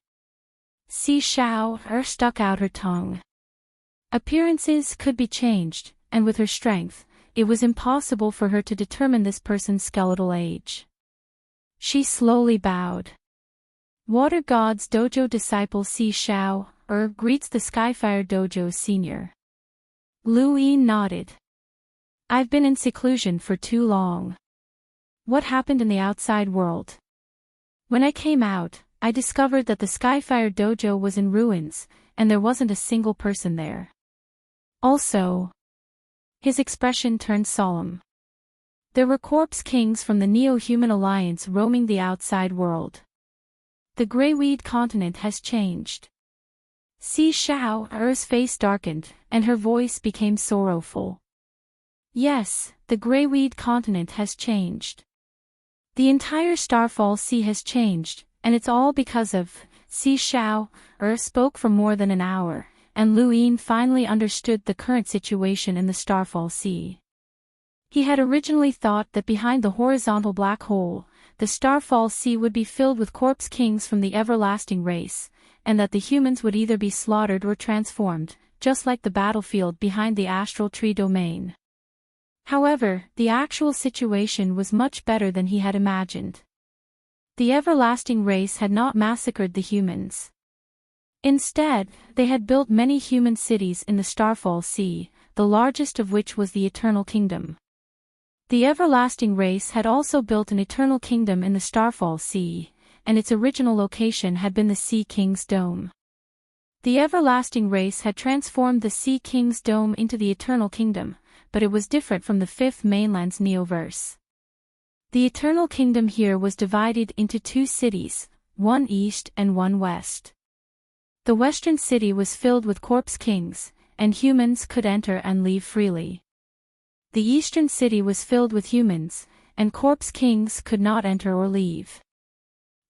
Si Shao stuck out her tongue. Appearances could be changed, and with her strength, it was impossible for her to determine this person's skeletal age. She slowly bowed. Water God's dojo disciple Si Shao greets the Skyfire Dojo Senior. Lu Yin nodded. I've been in seclusion for too long. What happened in the outside world? When I came out, I discovered that the Skyfire Dojo was in ruins, and there wasn't a single person there. Also, his expression turned solemn. There were corpse kings from the Neo-Human Alliance roaming the outside world. The Greyweed continent has changed. Si Shao's face darkened, and her voice became sorrowful. Yes, the Greyweed continent has changed. The entire Starfall Sea has changed, and it's all because of. Si Shao spoke for more than an hour, and Lu Yin finally understood the current situation in the Starfall Sea. He had originally thought that behind the horizontal black hole, the Starfall Sea would be filled with corpse kings from the everlasting race, and that the humans would either be slaughtered or transformed, just like the battlefield behind the astral tree domain. However, the actual situation was much better than he had imagined. The everlasting race had not massacred the humans. Instead, they had built many human cities in the Starfall Sea, the largest of which was the Eternal Kingdom. The everlasting race had also built an eternal kingdom in the Starfall Sea, and its original location had been the Sea King's Dome. The everlasting race had transformed the Sea King's Dome into the Eternal Kingdom, but it was different from the Fifth Mainland's Neoverse. The Eternal Kingdom here was divided into two cities, one east and one west. The western city was filled with corpse kings, and humans could enter and leave freely. The eastern city was filled with humans, and corpse kings could not enter or leave.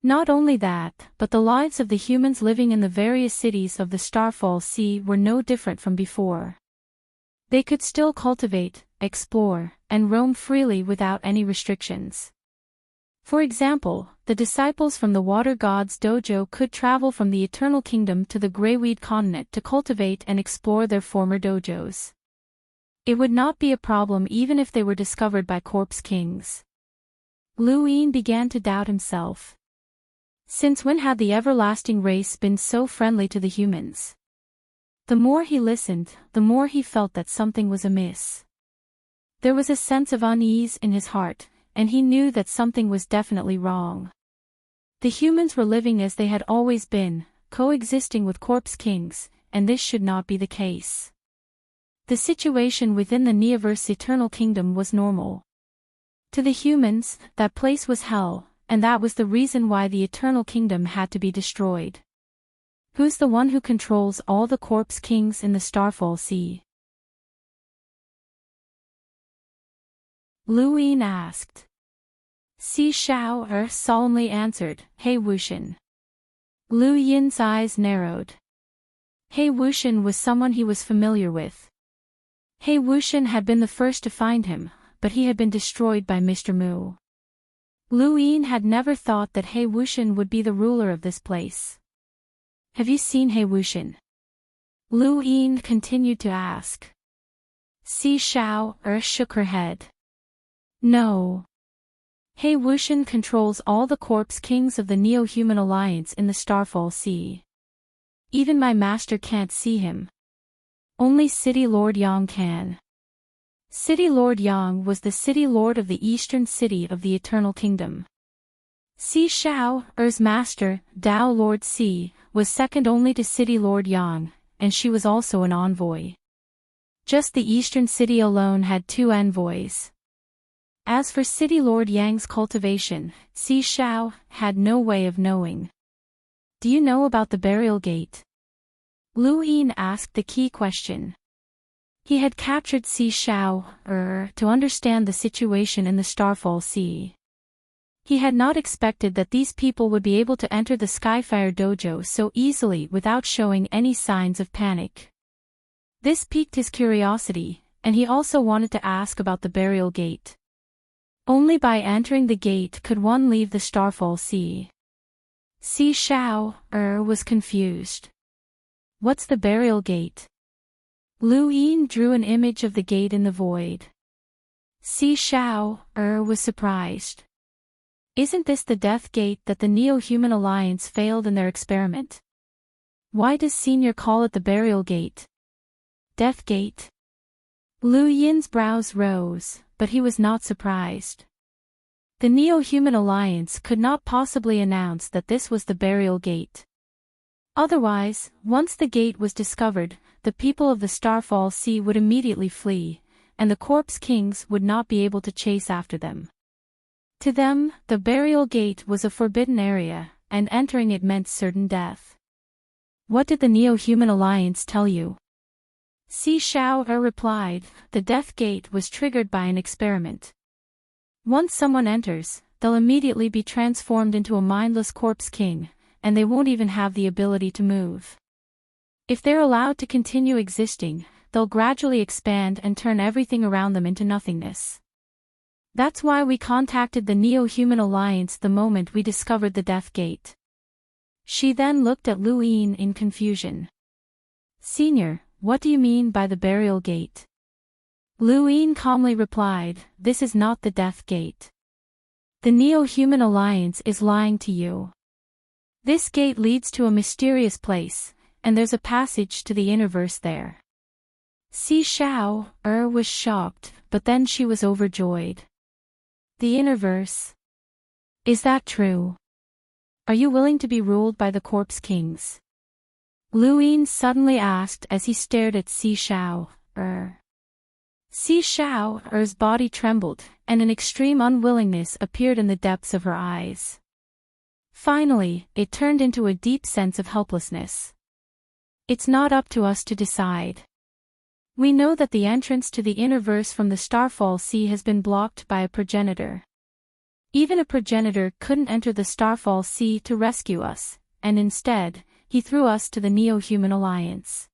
Not only that, but the lives of the humans living in the various cities of the Starfall Sea were no different from before. They could still cultivate, explore, and roam freely without any restrictions. For example, the disciples from the Water God's dojo could travel from the Eternal Kingdom to the Greyweed continent to cultivate and explore their former dojos. It would not be a problem even if they were discovered by corpse kings. Lu Yin began to doubt himself. Since when had the everlasting race been so friendly to the humans? The more he listened, the more he felt that something was amiss. There was a sense of unease in his heart, and he knew that something was definitely wrong. The humans were living as they had always been, coexisting with corpse kings, and this should not be the case. The situation within the Neoverse Eternal Kingdom was normal. To the humans, that place was hell, and that was the reason why the Eternal Kingdom had to be destroyed. Who's the one who controls all the corpse kings in the Starfall Sea? Lu Yin asked. Si Shao solemnly answered, He Wuxian. Lu Yin's eyes narrowed. He Wuxian was someone he was familiar with. He Wuxian had been the first to find him, but he had been destroyed by Mr. Mu. Lu Yin had never thought that He Wuxian would be the ruler of this place. Have you seen He Wuxian? Lu Yin continued to ask. Si Shao shook her head. No. He Wuxian controls all the corpse kings of the Neo-Human Alliance in the Starfall Sea. Even my master can't see him. Only City Lord Yang can. City Lord Yang was the City Lord of the Eastern City of the Eternal Kingdom. Si Shao's master, Dao Lord Si, was second only to City Lord Yang, and she was also an envoy. Just the Eastern City alone had 2 envoys. As for City Lord Yang's cultivation, Si Shao had no way of knowing. Do you know about the burial gate? Lu Yin asked the key question. He had captured Si Shao to understand the situation in the Starfall Sea. He had not expected that these people would be able to enter the Skyfire dojo so easily without showing any signs of panic. This piqued his curiosity, and he also wanted to ask about the burial gate. Only by entering the gate could one leave the Starfall Sea. Si Shao was confused. What's the burial gate? Lu Yin drew an image of the gate in the void. Si Shao was surprised. Isn't this the death gate that the Neo-Human Alliance failed in their experiment? Why does Senior call it the burial gate? Death gate? Lu Yin's brows rose, but he was not surprised. The Neo-Human Alliance could not possibly announce that this was the burial gate. Otherwise, once the gate was discovered, the people of the Starfall Sea would immediately flee, and the corpse kings would not be able to chase after them. To them, the burial gate was a forbidden area, and entering it meant certain death. What did the Neo-Human Alliance tell you? Si Shao replied, the death gate was triggered by an experiment. Once someone enters, they'll immediately be transformed into a mindless corpse king, and they won't even have the ability to move. If they're allowed to continue existing, they'll gradually expand and turn everything around them into nothingness. That's why we contacted the Neo-Human Alliance the moment we discovered the Death Gate. She then looked at Luin in confusion. Senior, what do you mean by the Burial Gate? Luin calmly replied, this is not the Death Gate. The Neo-Human Alliance is lying to you. This gate leads to a mysterious place, and there's a passage to the Innerverse there. Si Shao was shocked, but then she was overjoyed. The Innerverse? Is that true? Are you willing to be ruled by the Corpse Kings? Luin suddenly asked as he stared at Si Shao. Si Shao's body trembled, and an extreme unwillingness appeared in the depths of her eyes. Finally, it turned into a deep sense of helplessness. It's not up to us to decide. We know that the entrance to the Innerverse from the Starfall Sea has been blocked by a progenitor. Even a progenitor couldn't enter the Starfall Sea to rescue us, and instead, he threw us to the Neo-Human Alliance.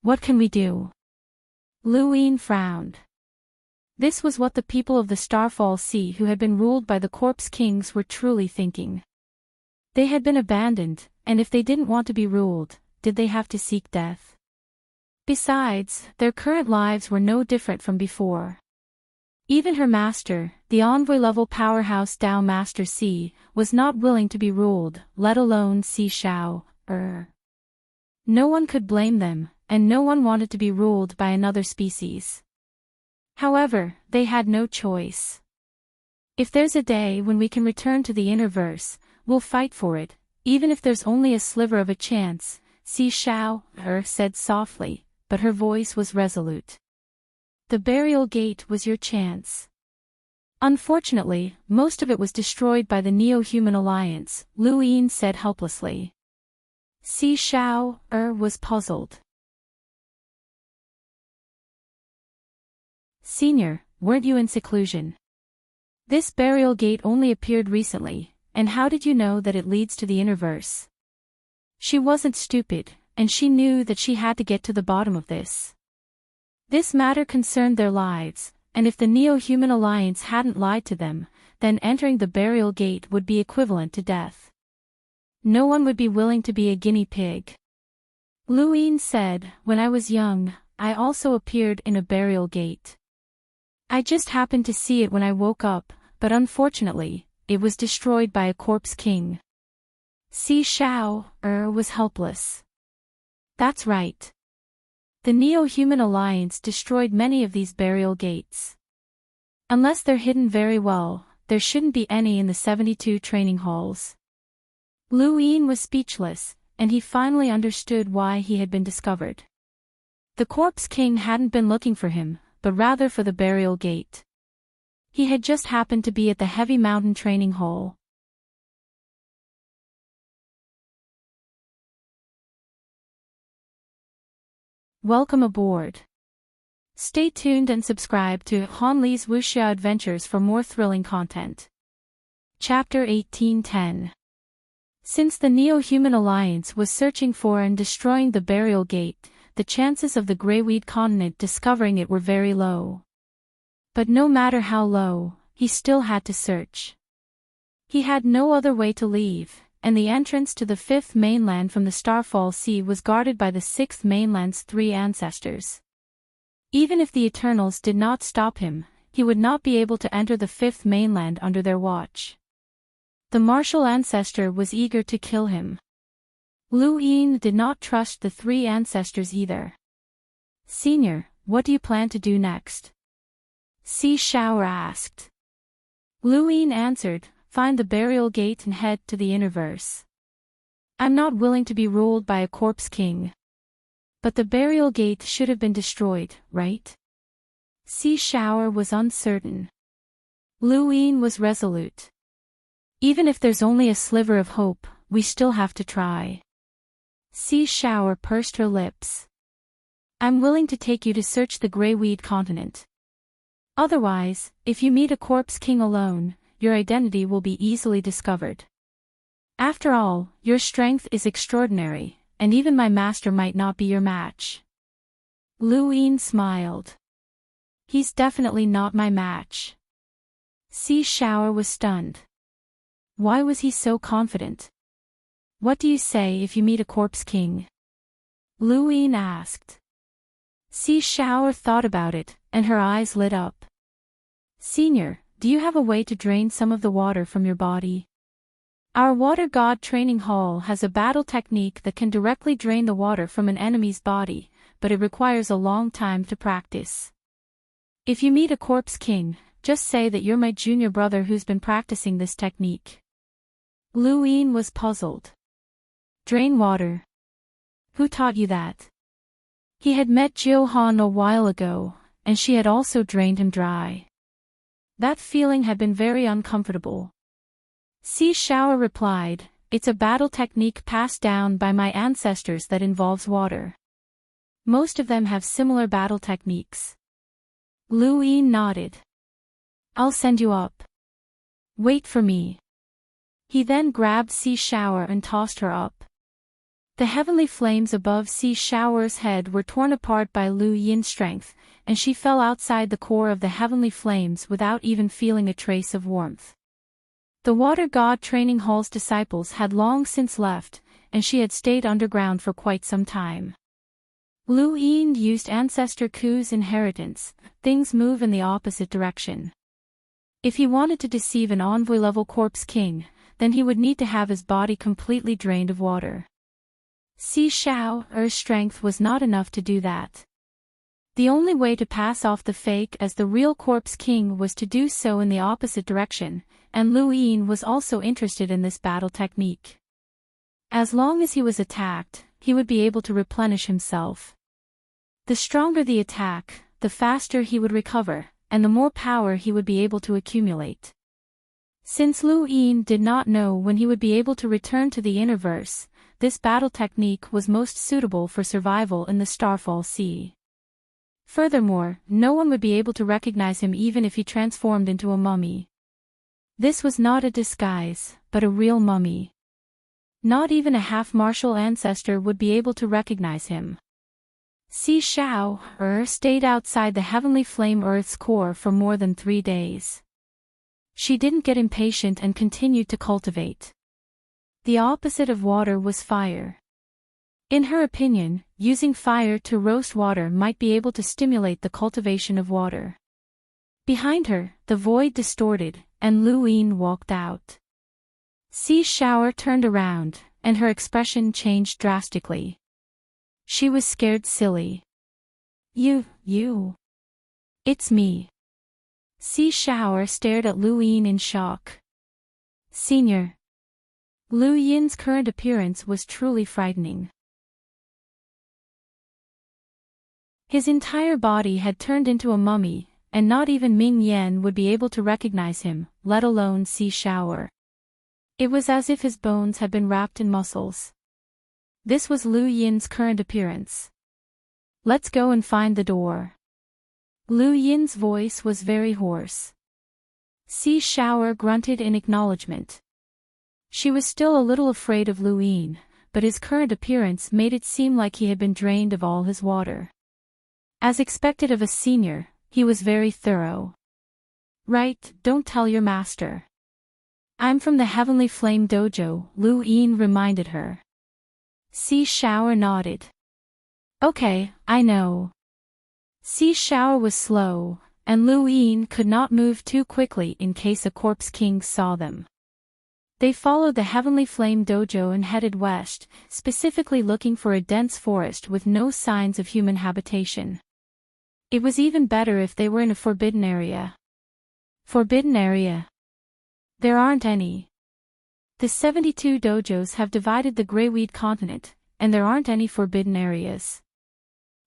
What can we do? Luin frowned. This was what the people of the Starfall Sea who had been ruled by the Corpse Kings were truly thinking. They had been abandoned, and if they didn't want to be ruled, did they have to seek death? Besides, their current lives were no different from before. Even her master, the envoy-level powerhouse Tao Master C, was not willing to be ruled, let alone Si Shao. No one could blame them, and no one wanted to be ruled by another species. However, they had no choice. If there's a day when we can return to the Innerverse, we'll fight for it, even if there's only a sliver of a chance, Si Shao said softly, but her voice was resolute. The Burial Gate was your chance. Unfortunately, most of it was destroyed by the Neo-Human Alliance, Luin said helplessly. Si Shao was puzzled. Senior, weren't you in seclusion? This Burial Gate only appeared recently, and how did you know that it leads to the Innerverse? She wasn't stupid, and she knew that she had to get to the bottom of this. This matter concerned their lives, and if the Neo-Human Alliance hadn't lied to them, then entering the Burial Gate would be equivalent to death. No one would be willing to be a guinea pig. Luin said, when I was young, I also appeared in a Burial Gate. I just happened to see it when I woke up, but unfortunately, it was destroyed by a Corpse King. Si Shao was helpless. That's right. The Neo-Human Alliance destroyed many of these Burial Gates. Unless they're hidden very well, there shouldn't be any in the 72 training halls. Luin was speechless, and he finally understood why he had been discovered. The Corpse King hadn't been looking for him, but rather for the Burial Gate. He had just happened to be at the Heavy Mountain training hall. Welcome aboard. Stay tuned and subscribe to Hanli's Wuxia Adventures for more thrilling content. Chapter 1810. Since the Neo-Human Alliance was searching for and destroying the Burial Gate, the chances of the Greyweed continent discovering it were very low. But no matter how low, he still had to search. He had no other way to leave, and the entrance to the fifth mainland from the Starfall Sea was guarded by the sixth mainland's 3 ancestors. Even if the Eternals did not stop him, he would not be able to enter the fifth mainland under their watch. The martial ancestor was eager to kill him. Luin did not trust the 3 ancestors either. Senior, what do you plan to do next? Si Shao asked. Luin answered, find the Burial Gate and head to the Innerverse. I'm not willing to be ruled by a Corpse King. But the Burial Gate should have been destroyed, right? Si Shao was uncertain. Luin was resolute. Even if there's only a sliver of hope, we still have to try. Si Shao pursed her lips. I'm willing to take you to search the Greyweed continent. Otherwise, if you meet a Corpse King alone, your identity will be easily discovered. After all, your strength is extraordinary, and even my master might not be your match. Luin smiled. He's definitely not my match. Sea Shower was stunned. Why was he so confident? What do you say if you meet a corpse king? Lu Yin asked. Sea Shower thought about it, and her eyes lit up. Senior, do you have a way to drain some of the water from your body? Our water god training hall has a battle technique that can directly drain the water from an enemy's body, but it requires a long time to practice. If you meet a corpse king, just say that you're my junior brother who's been practicing this technique. Lu Yin was puzzled. Drain water. Who taught you that? He had met Jiu Han a while ago, and she had also drained him dry. That feeling had been very uncomfortable. Sea Shower replied, it's a battle technique passed down by my ancestors that involves water. Most of them have similar battle techniques. Lu Yin nodded. I'll send you up. Wait for me. He then grabbed Sea Shower and tossed her up. The heavenly flames above Sea Shower's head were torn apart by Lu Yin's strength, and she fell outside the core of the heavenly flames without even feeling a trace of warmth. The water god training hall's disciples had long since left, and she had stayed underground for quite some time. Lu Yin used Ancestor Ku's inheritance, things move in the opposite direction. If he wanted to deceive an envoy-level corpse king, then he would need to have his body completely drained of water. Sea Shower's strength was not enough to do that. The only way to pass off the fake as the real corpse king was to do so in the opposite direction, and Lu Yin was also interested in this battle technique. As long as he was attacked, he would be able to replenish himself. The stronger the attack, the faster he would recover, and the more power he would be able to accumulate. Since Lu Yin did not know when he would be able to return to the Innerverse, this battle technique was most suitable for survival in the Starfall Sea. Furthermore, no one would be able to recognize him even if he transformed into a mummy. This was not a disguise, but a real mummy. Not even a half-martial ancestor would be able to recognize him. Sea Shower stayed outside the heavenly flame Earth's core for more than 3 days. She didn't get impatient and continued to cultivate. The opposite of water was fire. In her opinion, using fire to roast water might be able to stimulate the cultivation of water. Behind her, the void distorted, and Lu Yin walked out. Sea Shower turned around, and her expression changed drastically. She was scared silly. You. It's me. Sea Shower stared at Lu Yin in shock. Senior. Lu Yin's current appearance was truly frightening. His entire body had turned into a mummy, and not even Ming Yen would be able to recognize him, let alone Sea Shower. It was as if his bones had been wrapped in muscles. This was Lu Yin's current appearance. Let's go and find the door. Lu Yin's voice was very hoarse. Sea Shower grunted in acknowledgement. She was still a little afraid of Lu Yin, but his current appearance made it seem like he had been drained of all his water. As expected of a senior, he was very thorough. Right, don't tell your master. I'm from the Heavenly Flame Dojo, Lu Yin reminded her. Sea Shower nodded. Okay, I know. Sea Shower was slow, and Lu Yin could not move too quickly in case a corpse king saw them. They followed the Heavenly Flame Dojo and headed west, specifically looking for a dense forest with no signs of human habitation. It was even better if they were in a forbidden area. Forbidden area? There aren't any. The 72 dojos have divided the Greyweed continent, and there aren't any forbidden areas.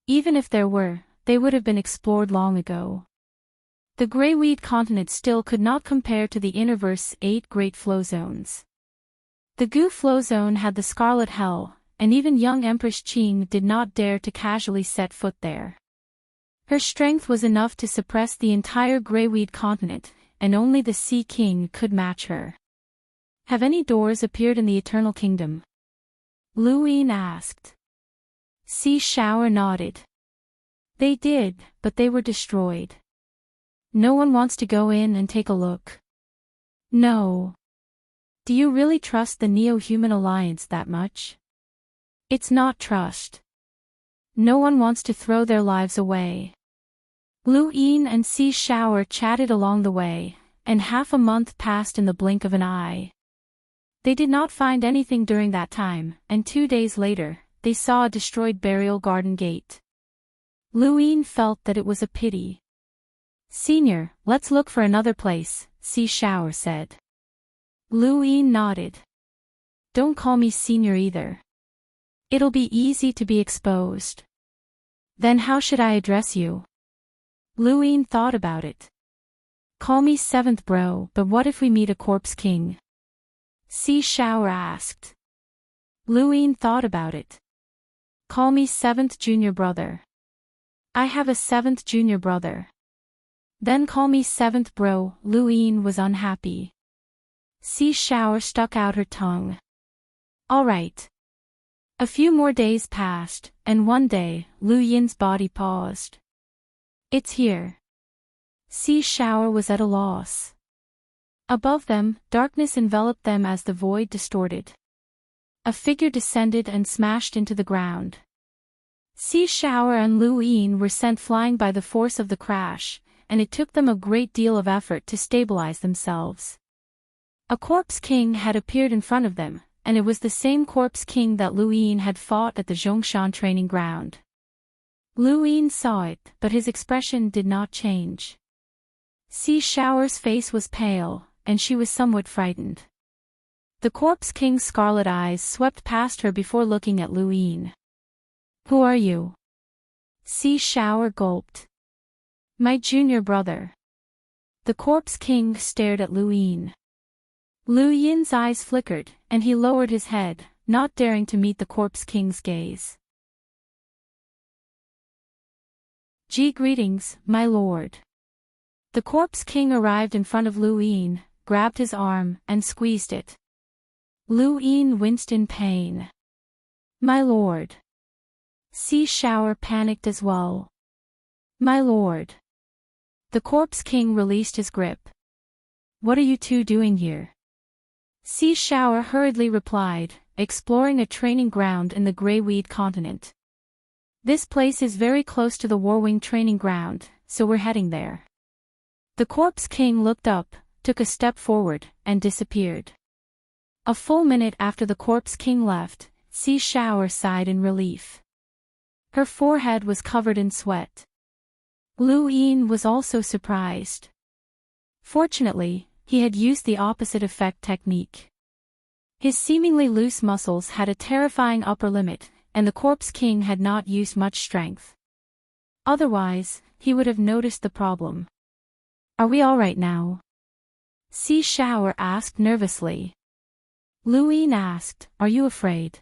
Even if there were, they would have been explored long ago. The Greyweed continent still could not compare to the Innerverse's 8 great flow zones. The Gu flow zone had the Scarlet Hell, and even young Empress Qing did not dare to casually set foot there. Her strength was enough to suppress the entire Greyweed continent, and only the Sea King could match her. Have any doors appeared in the Eternal Kingdom? Lu Yin asked. Sea Shower nodded. They did, but they were destroyed. No one wants to go in and take a look. No. Do you really trust the Neo-Human Alliance that much? It's not trust. No one wants to throw their lives away. Lu Yin and Si Shower chatted along the way, and half a month passed in the blink of an eye. They did not find anything during that time, and 2 days later, they saw a destroyed burial garden gate. Lu Yin felt that it was a pity. "Senior, let's look for another place," Si Shower said. Lu Yin nodded. "Don't call me senior either. It'll be easy to be exposed." "Then how should I address you?" Lu Yin thought about it. "Call me seventh bro, but what if we meet a corpse king?" Si Shower asked. Lu Yin thought about it. "Call me seventh junior brother. I have a seventh junior brother." "Then call me seventh bro." Lu Yin was unhappy. Si Shower stuck out her tongue. "All right." A few more days passed, and one day, Lu Yin's body paused. "It's here." Si Shower was at a loss. Above them, darkness enveloped them as the void distorted. A figure descended and smashed into the ground. Si Shower and Lu Yin were sent flying by the force of the crash, and it took them a great deal of effort to stabilize themselves. A corpse king had appeared in front of them, and it was the same corpse king that Lu Yin had fought at the Zhongshan training ground. Lu Yin saw it, but his expression did not change. Si Shower's face was pale, and she was somewhat frightened. The corpse king's scarlet eyes swept past her before looking at Lu Yin. "Who are you?" Si Shower gulped. "My junior brother." The corpse king stared at Lu Yin. Lu Yin's eyes flickered, and he lowered his head, not daring to meet the corpse king's gaze. "Greetings, my lord." The corpse king arrived in front of Lu Yin, grabbed his arm, and squeezed it. Lu Yin winced in pain. "My lord." Si Shower panicked as well. "My lord." The corpse king released his grip. "What are you two doing here?" Si Shower hurriedly replied, "Exploring a training ground in the Greyweed continent. This place is very close to the Warwing training ground, so we're heading there." The corpse king looked up, took a step forward, and disappeared. A full minute after the corpse king left, Si Shower sighed in relief. Her forehead was covered in sweat. Lu Yin was also surprised. Fortunately, he had used the opposite effect technique. His seemingly loose muscles had a terrifying upper limit, and the corpse king had not used much strength. Otherwise, he would have noticed the problem. "Are we all right now?" Si Shower asked nervously. Lu Yin asked, "Are you afraid?"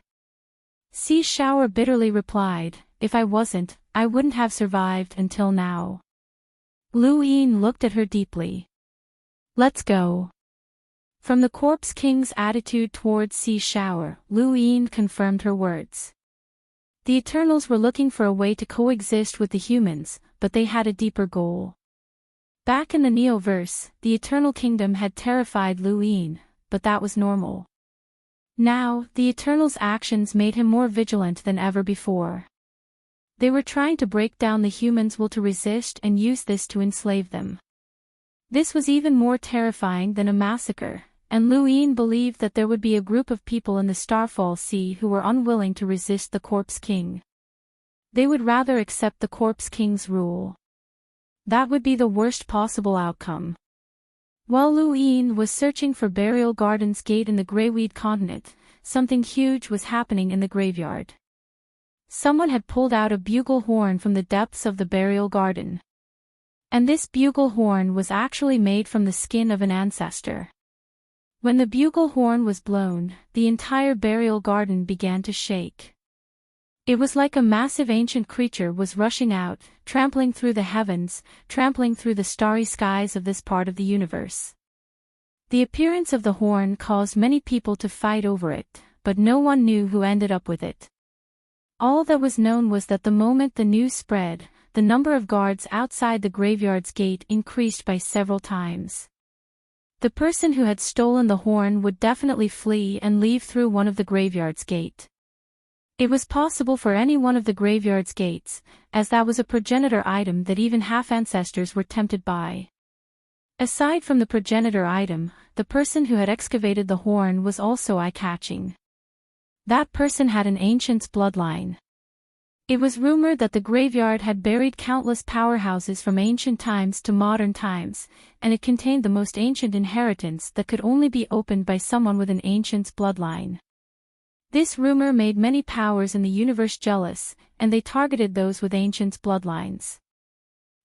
Si Shower bitterly replied, "If I wasn't, I wouldn't have survived until now." Lu Yin looked at her deeply. "Let's go." From the corpse king's attitude towards Si Shower, Lu Yin confirmed her words. The Eternals were looking for a way to coexist with the humans, but they had a deeper goal. Back in the Neoverse, the Eternal Kingdom had terrified Lu Yin, but that was normal. Now, the Eternals' actions made him more vigilant than ever before. They were trying to break down the humans' will to resist and use this to enslave them. This was even more terrifying than a massacre, and Lu Yin believed that there would be a group of people in the Starfall Sea who were unwilling to resist the Corpse King. They would rather accept the Corpse King's rule. That would be the worst possible outcome. While Lu Yin was searching for Burial Garden's gate in the Greyweed continent, something huge was happening in the graveyard. Someone had pulled out a bugle horn from the depths of the burial garden. And this bugle horn was actually made from the skin of an ancestor. When the bugle horn was blown, the entire burial garden began to shake. It was like a massive ancient creature was rushing out, trampling through the heavens, trampling through the starry skies of this part of the universe. The appearance of the horn caused many people to fight over it, but no one knew who ended up with it. All that was known was that the moment the news spread, the number of guards outside the graveyard's gate increased by several times. The person who had stolen the horn would definitely flee and leave through one of the graveyard's gate. It was possible for any one of the graveyard's gates, as that was a progenitor item that even half-ancestors were tempted by. Aside from the progenitor item, the person who had excavated the horn was also eye-catching. That person had an ancient's bloodline. It was rumored that the graveyard had buried countless powerhouses from ancient times to modern times, and it contained the most ancient inheritance that could only be opened by someone with an ancient's bloodline. This rumor made many powers in the universe jealous, and they targeted those with ancients' bloodlines.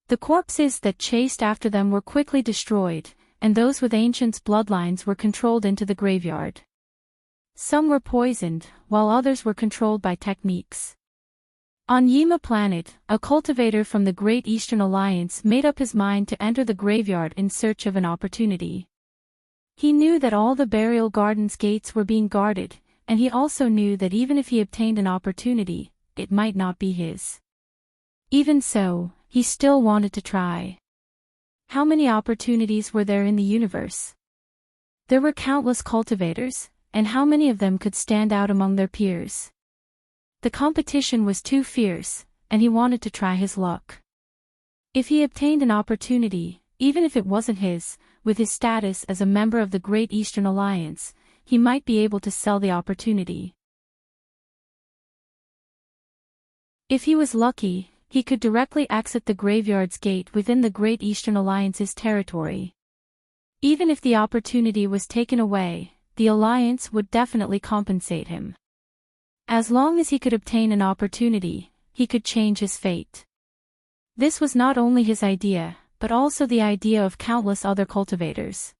The corpses that chased after them were quickly destroyed, and those with ancients' bloodlines were controlled into the graveyard. Some were poisoned, while others were controlled by techniques. On Yima Planet, a cultivator from the Great Eastern Alliance made up his mind to enter the graveyard in search of an opportunity. He knew that all the burial gardens' gates were being guarded, and he also knew that even if he obtained an opportunity, it might not be his. Even so, he still wanted to try. How many opportunities were there in the universe? There were countless cultivators, and how many of them could stand out among their peers? The competition was too fierce, and he wanted to try his luck. If he obtained an opportunity, even if it wasn't his, with his status as a member of the Great Eastern Alliance, he might be able to sell the opportunity. If he was lucky, he could directly exit the graveyard's gate within the Great Eastern Alliance's territory. Even if the opportunity was taken away, the Alliance would definitely compensate him. As long as he could obtain an opportunity, he could change his fate. This was not only his idea, but also the idea of countless other cultivators.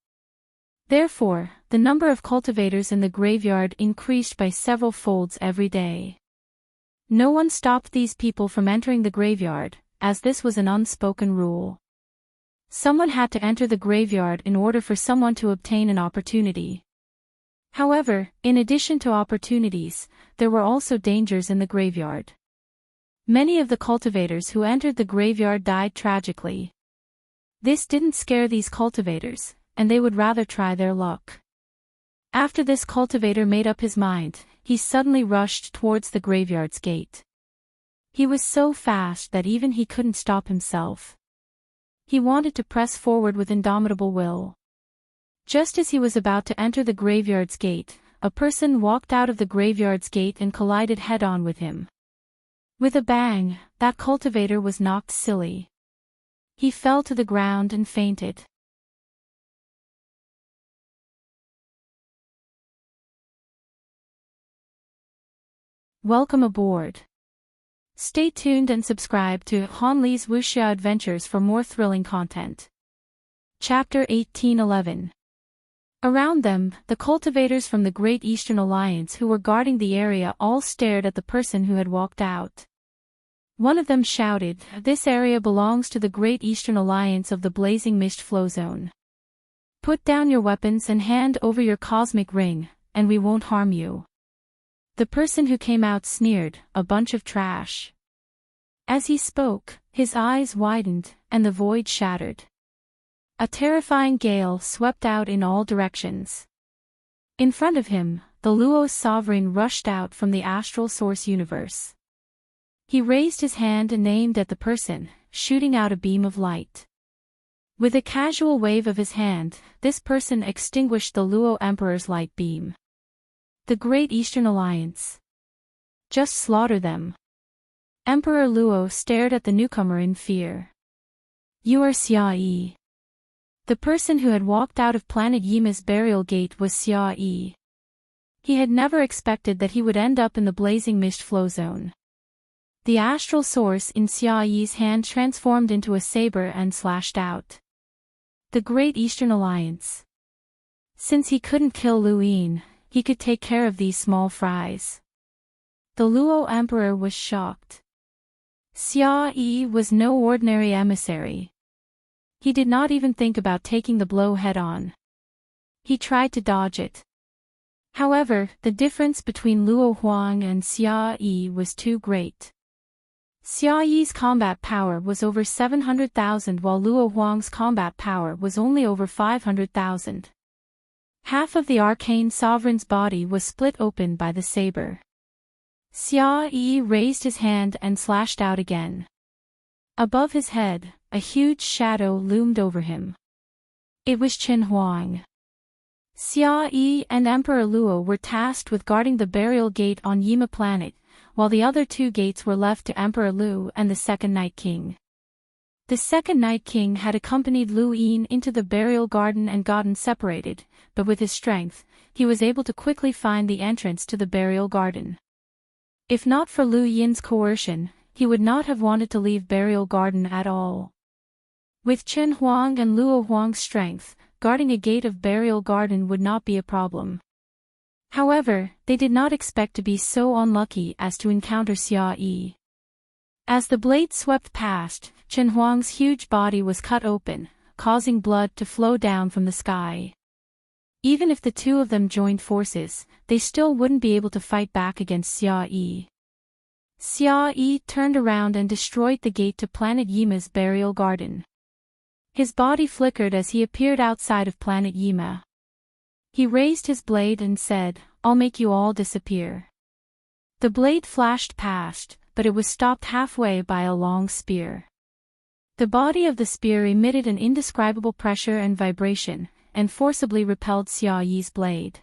Therefore, the number of cultivators in the graveyard increased by several folds every day. No one stopped these people from entering the graveyard, as this was an unspoken rule. Someone had to enter the graveyard in order for someone to obtain an opportunity. However, in addition to opportunities, there were also dangers in the graveyard. Many of the cultivators who entered the graveyard died tragically. This didn't scare these cultivators, and they would rather try their luck. After this cultivator made up his mind, he suddenly rushed towards the graveyard's gate. He was so fast that even he couldn't stop himself. He wanted to press forward with indomitable will. Just as he was about to enter the graveyard's gate, a person walked out of the graveyard's gate and collided head-on with him. With a bang, that cultivator was knocked silly. He fell to the ground and fainted. Welcome aboard. Stay tuned and subscribe to Han Li's Wuxia Adventures for more thrilling content. Chapter 1811. Around them, the cultivators from the Great Eastern Alliance who were guarding the area all stared at the person who had walked out. One of them shouted, "This area belongs to the Great Eastern Alliance of the Blazing Mist Flow Zone. Put down your weapons and hand over your cosmic ring, and we won't harm you." The person who came out sneered, "A bunch of trash." As he spoke, his eyes widened, and the void shattered. A terrifying gale swept out in all directions. In front of him, the Luo sovereign rushed out from the astral source universe. He raised his hand and aimed at the person, shooting out a beam of light. With a casual wave of his hand, this person extinguished the Luo Emperor's light beam. The Great Eastern Alliance. Just slaughter them. Emperor Luo stared at the newcomer in fear. "You are Xia Yi." The person who had walked out of Planet Yima's burial gate was Xia Yi. He had never expected that he would end up in the Blazing Mist Flow Zone. The astral source in Xia Yi's hand transformed into a saber and slashed out. The Great Eastern Alliance. Since he couldn't kill Lu Yin, he could take care of these small fries. The Luo Emperor was shocked. Xia Yi was no ordinary emissary. He did not even think about taking the blow head-on. He tried to dodge it. However, the difference between Luo Huang and Xia Yi was too great. Xia Yi's combat power was over 700,000 while Luo Huang's combat power was only over 500,000. Half of the arcane sovereign's body was split open by the saber. Xia Yi raised his hand and slashed out again. Above his head, a huge shadow loomed over him. It was Qin Huang. Xia Yi and Emperor Luo were tasked with guarding the burial gate on Yima planet, while the other two gates were left to Emperor Lu and the Second Night King. The Second Night King had accompanied Lu Yin into the burial garden and gotten separated, but with his strength, he was able to quickly find the entrance to the burial garden. If not for Lu Yin's coercion, he would not have wanted to leave burial garden at all. With Qin Huang and Luo Huang's strength, guarding a gate of burial garden would not be a problem. However, they did not expect to be so unlucky as to encounter Xia Yi. As the blade swept past, Qin Huang's huge body was cut open, causing blood to flow down from the sky. Even if the two of them joined forces, they still wouldn't be able to fight back against Xia Yi. Xia Yi turned around and destroyed the gate to planet Yima's burial garden. His body flickered as he appeared outside of planet Yima. He raised his blade and said, "I'll make you all disappear." The blade flashed past, but it was stopped halfway by a long spear. The body of the spear emitted an indescribable pressure and vibration, and forcibly repelled Xia Yi's blade.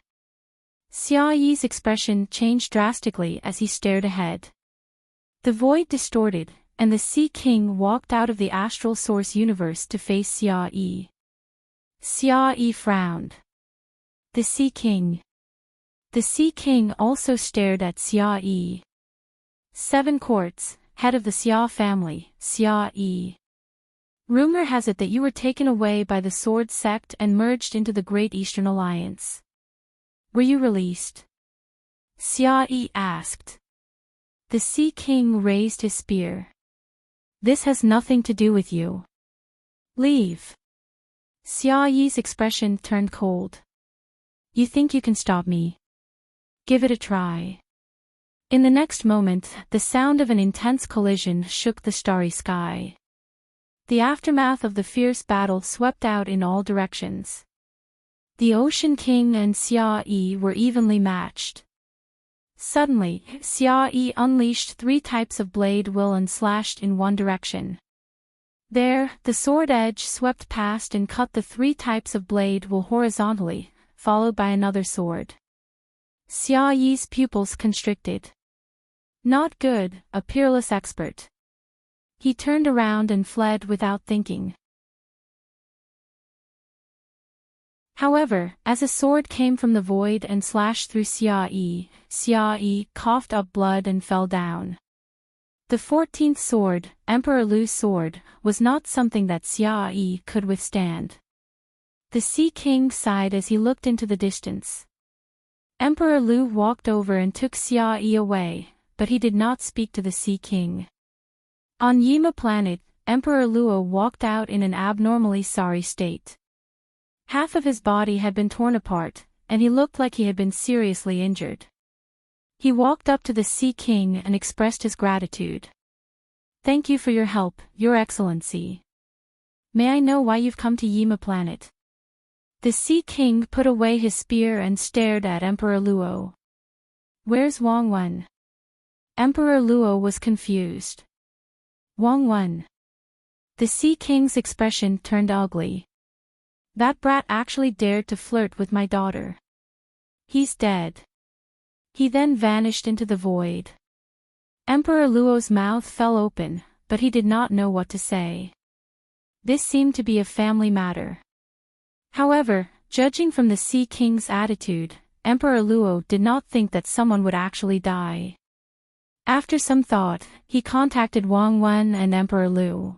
Xia Yi's expression changed drastically as he stared ahead. The void distorted, and the Sea King walked out of the astral source universe to face Xia Yi. Xia Yi frowned. The Sea King. The Sea King also stared at Xia Yi. 7 Quartz, head of the Xia family, Xia Yi. Rumor has it that you were taken away by the Sword Sect and merged into the Great Eastern Alliance. Were you released? Xia Yi asked. The Sea King raised his spear. This has nothing to do with you. Leave. Xia Yi's expression turned cold. You think you can stop me? Give it a try. In the next moment, the sound of an intense collision shook the starry sky. The aftermath of the fierce battle swept out in all directions. The Ocean King and Xia Yi were evenly matched. Suddenly, Xia Yi unleashed 3 types of blade will and slashed in one direction. There, the sword edge swept past and cut the 3 types of blade will horizontally, followed by another sword. Xia Yi's pupils constricted. Not good, a peerless expert. He turned around and fled without thinking. However, as a sword came from the void and slashed through Xia Yi coughed up blood and fell down. The 14th sword, Emperor Lu's sword, was not something that Xia Yi could withstand. The Sea King sighed as he looked into the distance. Emperor Lu walked over and took Xia Yi away, but he did not speak to the Sea King. On Yima planet, Emperor Luo walked out in an abnormally sorry state. Half of his body had been torn apart, and he looked like he had been seriously injured. He walked up to the Sea King and expressed his gratitude. Thank you for your help, Your Excellency. May I know why you've come to Yima planet? The Sea King put away his spear and stared at Emperor Luo. Where's Wang Wen? Emperor Luo was confused. Wang Wen. The Sea King's expression turned ugly. That brat actually dared to flirt with my daughter. He's dead. He then vanished into the void. Emperor Luo's mouth fell open, but he did not know what to say. This seemed to be a family matter. However, judging from the Sea King's attitude, Emperor Luo did not think that someone would actually die. After some thought, he contacted Wang Wen and Emperor Lu.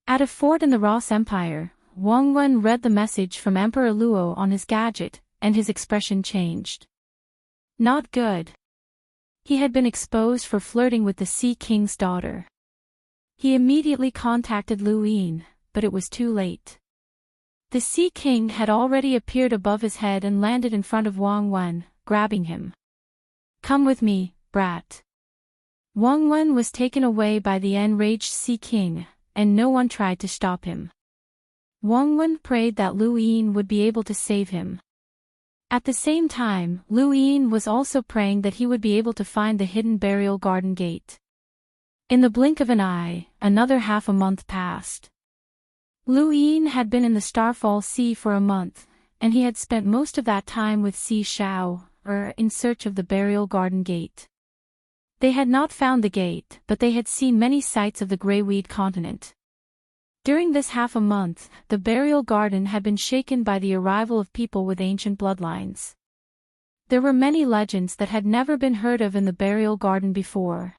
At a fort in the Ross Empire, Wang Wen read the message from Emperor Luo on his gadget, and his expression changed. Not good. He had been exposed for flirting with the Sea King's daughter. He immediately contacted Lu Yin, but it was too late. The Sea King had already appeared above his head and landed in front of Wang Wen, grabbing him. Come with me, brat. Wang Wen was taken away by the enraged Sea King, and no one tried to stop him. Wang Wen prayed that Lu Yin would be able to save him. At the same time, Lu Yin was also praying that he would be able to find the hidden burial garden gate. In the blink of an eye, another half a month passed. Lu Yin had been in the Starfall Sea for a month, and he had spent most of that time with Si Shao, in search of the burial garden gate. They had not found the gate, but they had seen many sights of the Greyweed continent. During this half a month, the burial garden had been shaken by the arrival of people with ancient bloodlines. There were many legends that had never been heard of in the burial garden before.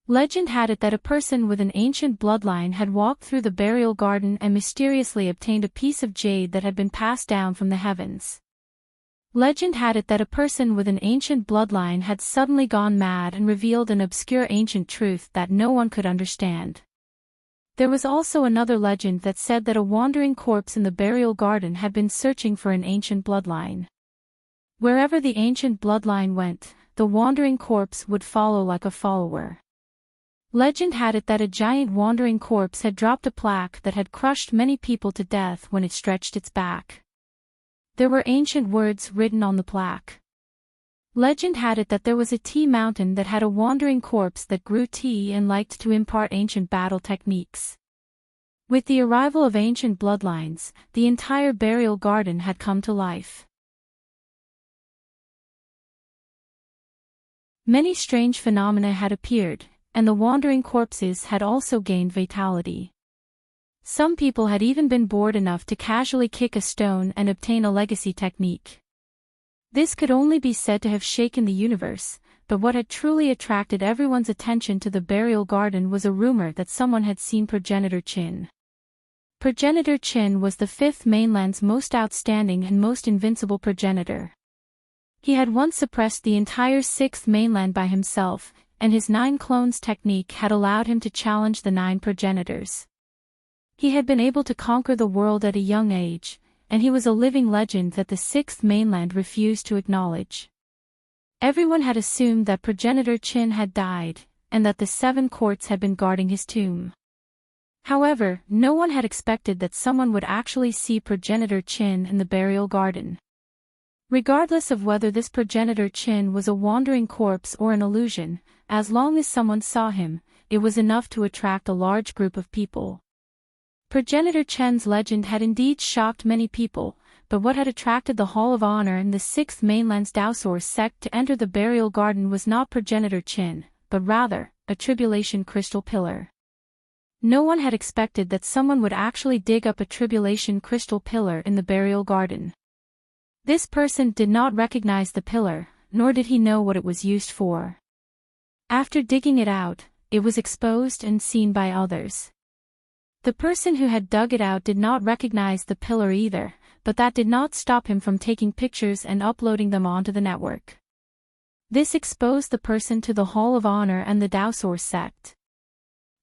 Legend had it that a person with an ancient bloodline had walked through the burial garden and mysteriously obtained a piece of jade that had been passed down from the heavens. Legend had it that a person with an ancient bloodline had suddenly gone mad and revealed an obscure ancient truth that no one could understand. There was also another legend that said that a wandering corpse in the burial garden had been searching for an ancient bloodline. Wherever the ancient bloodline went, the wandering corpse would follow like a follower. Legend had it that a giant wandering corpse had dropped a plaque that had crushed many people to death when it stretched its back. There were ancient words written on the plaque. Legend had it that there was a tea mountain that had a wandering corpse that grew tea and liked to impart ancient battle techniques. With the arrival of ancient bloodlines, the entire burial garden had come to life. Many strange phenomena had appeared, and the wandering corpses had also gained vitality. Some people had even been bored enough to casually kick a stone and obtain a legacy technique. This could only be said to have shaken the universe, but what had truly attracted everyone's attention to the burial garden was a rumor that someone had seen Progenitor Qin. Progenitor Qin was the Fifth Mainland's most outstanding and most invincible progenitor. He had once suppressed the entire Sixth Mainland by himself, and his 9 clones technique had allowed him to challenge the 9 progenitors. He had been able to conquer the world at a young age, and he was a living legend that the Sixth Mainland refused to acknowledge. Everyone had assumed that Progenitor Qin had died, and that the 7 courts had been guarding his tomb. However, no one had expected that someone would actually see Progenitor Qin in the burial garden. Regardless of whether this Progenitor Qin was a wandering corpse or an illusion, as long as someone saw him, it was enough to attract a large group of people. Progenitor Qin's legend had indeed shocked many people, but what had attracted the Hall of Honor and the Sixth Mainland's Daosaur sect to enter the burial garden was not Progenitor Qin, but rather, a tribulation crystal pillar. No one had expected that someone would actually dig up a tribulation crystal pillar in the burial garden. This person did not recognize the pillar, nor did he know what it was used for. After digging it out, it was exposed and seen by others. The person who had dug it out did not recognize the pillar either, but that did not stop him from taking pictures and uploading them onto the network. This exposed the person to the Hall of Honor and the Daosaur sect.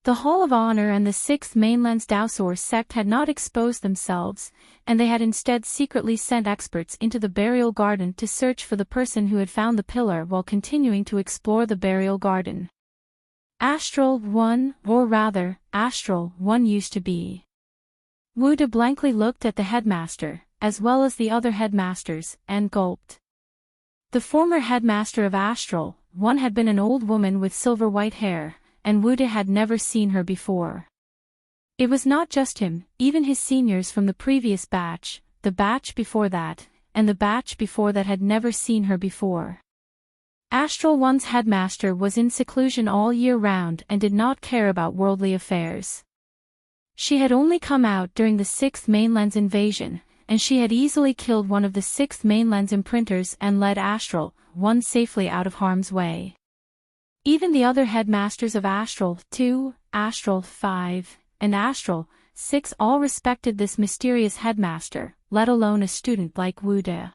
The Hall of Honor and the Sixth Mainland's Daosaur sect had not exposed themselves, and they had instead secretly sent experts into the burial garden to search for the person who had found the pillar while continuing to explore the burial garden. Astral 1, or rather, Astral 1 used to be. Wu De blankly looked at the headmaster, as well as the other headmasters, and gulped. The former headmaster of Astral 1 had been an old woman with silver white hair, and Wu De had never seen her before. It was not just him, even his seniors from the previous batch, the batch before that, and the batch before that had never seen her before. Astral 1's headmaster was in seclusion all year round and did not care about worldly affairs. She had only come out during the Sixth Mainland's invasion, and she had easily killed one of the Sixth Mainland's imprinters and led Astral 1 safely out of harm's way. Even the other headmasters of Astral 2, Astral 5, and Astral 6 all respected this mysterious headmaster, let alone a student like Wu De.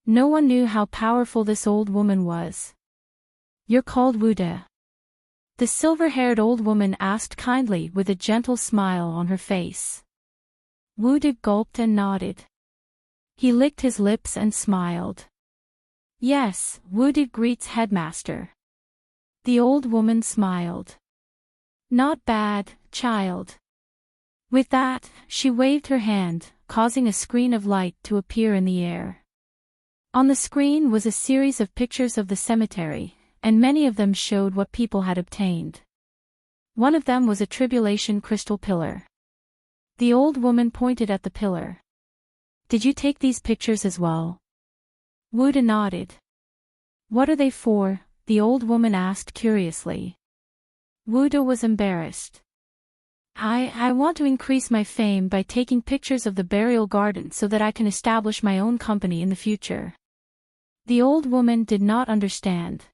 No one knew how powerful this old woman was. "You're called Wu De?" The silver-haired old woman asked kindly with a gentle smile on her face. Wu De gulped and nodded. He licked his lips and smiled. "Yes, Wu De greets headmaster." The old woman smiled. Not bad, child. With that, she waved her hand, causing a screen of light to appear in the air. On the screen was a series of pictures of the cemetery, and many of them showed what people had obtained. One of them was a tribulation crystal pillar. The old woman pointed at the pillar. Did you take these pictures as well? Wuda nodded. What are they for? The old woman asked curiously. Wuda was embarrassed. I want to increase my fame by taking pictures of the burial garden so that I can establish my own company in the future. The old woman did not understand.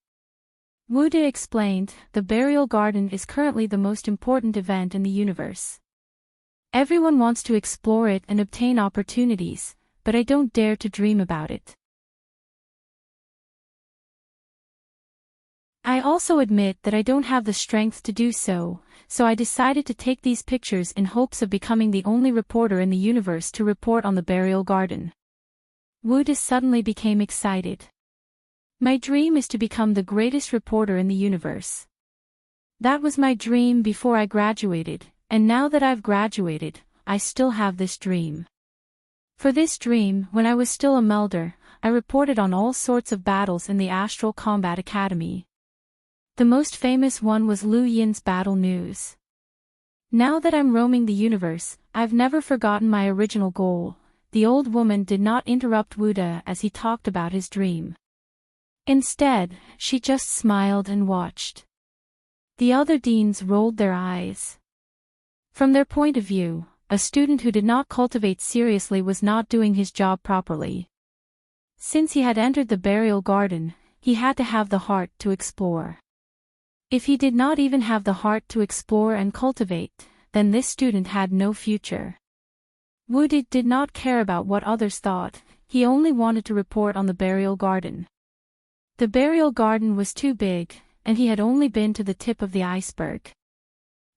Wuda explained, the burial garden is currently the most important event in the universe. Everyone wants to explore it and obtain opportunities, but I don't dare to dream about it. I also admit that I don't have the strength to do so, so I decided to take these pictures in hopes of becoming the only reporter in the universe to report on the burial garden. Wuda suddenly became excited. My dream is to become the greatest reporter in the universe. That was my dream before I graduated, and now that I've graduated, I still have this dream. For this dream, when I was still a melder, I reported on all sorts of battles in the Astral Combat Academy. The most famous one was Liu Yin's battle news. Now that I'm roaming the universe, I've never forgotten my original goal. The old woman did not interrupt Wuda as he talked about his dream. Instead, she just smiled and watched. The other deans rolled their eyes. From their point of view, a student who did not cultivate seriously was not doing his job properly. Since he had entered the burial garden, he had to have the heart to explore. If he did not even have the heart to explore and cultivate, then this student had no future. Wuda did not care about what others thought, he only wanted to report on the burial garden. The burial garden was too big, and he had only been to the tip of the iceberg.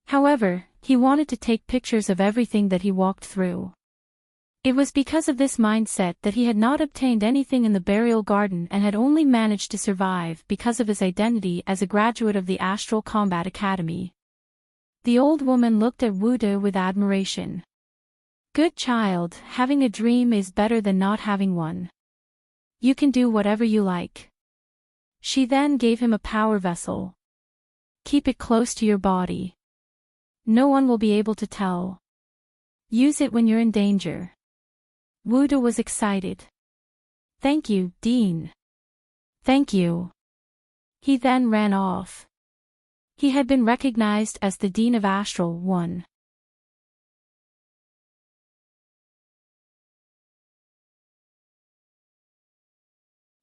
However, he wanted to take pictures of everything that he walked through. It was because of this mindset that he had not obtained anything in the burial garden and had only managed to survive because of his identity as a graduate of the Astral Combat Academy. The old woman looked at Wuda with admiration. Good child, having a dream is better than not having one. You can do whatever you like. She then gave him a power vessel. Keep it close to your body. No one will be able to tell. Use it when you're in danger. Wuda was excited. Thank you, Dean. Thank you. He then ran off. He had been recognized as the Dean of Astral 1.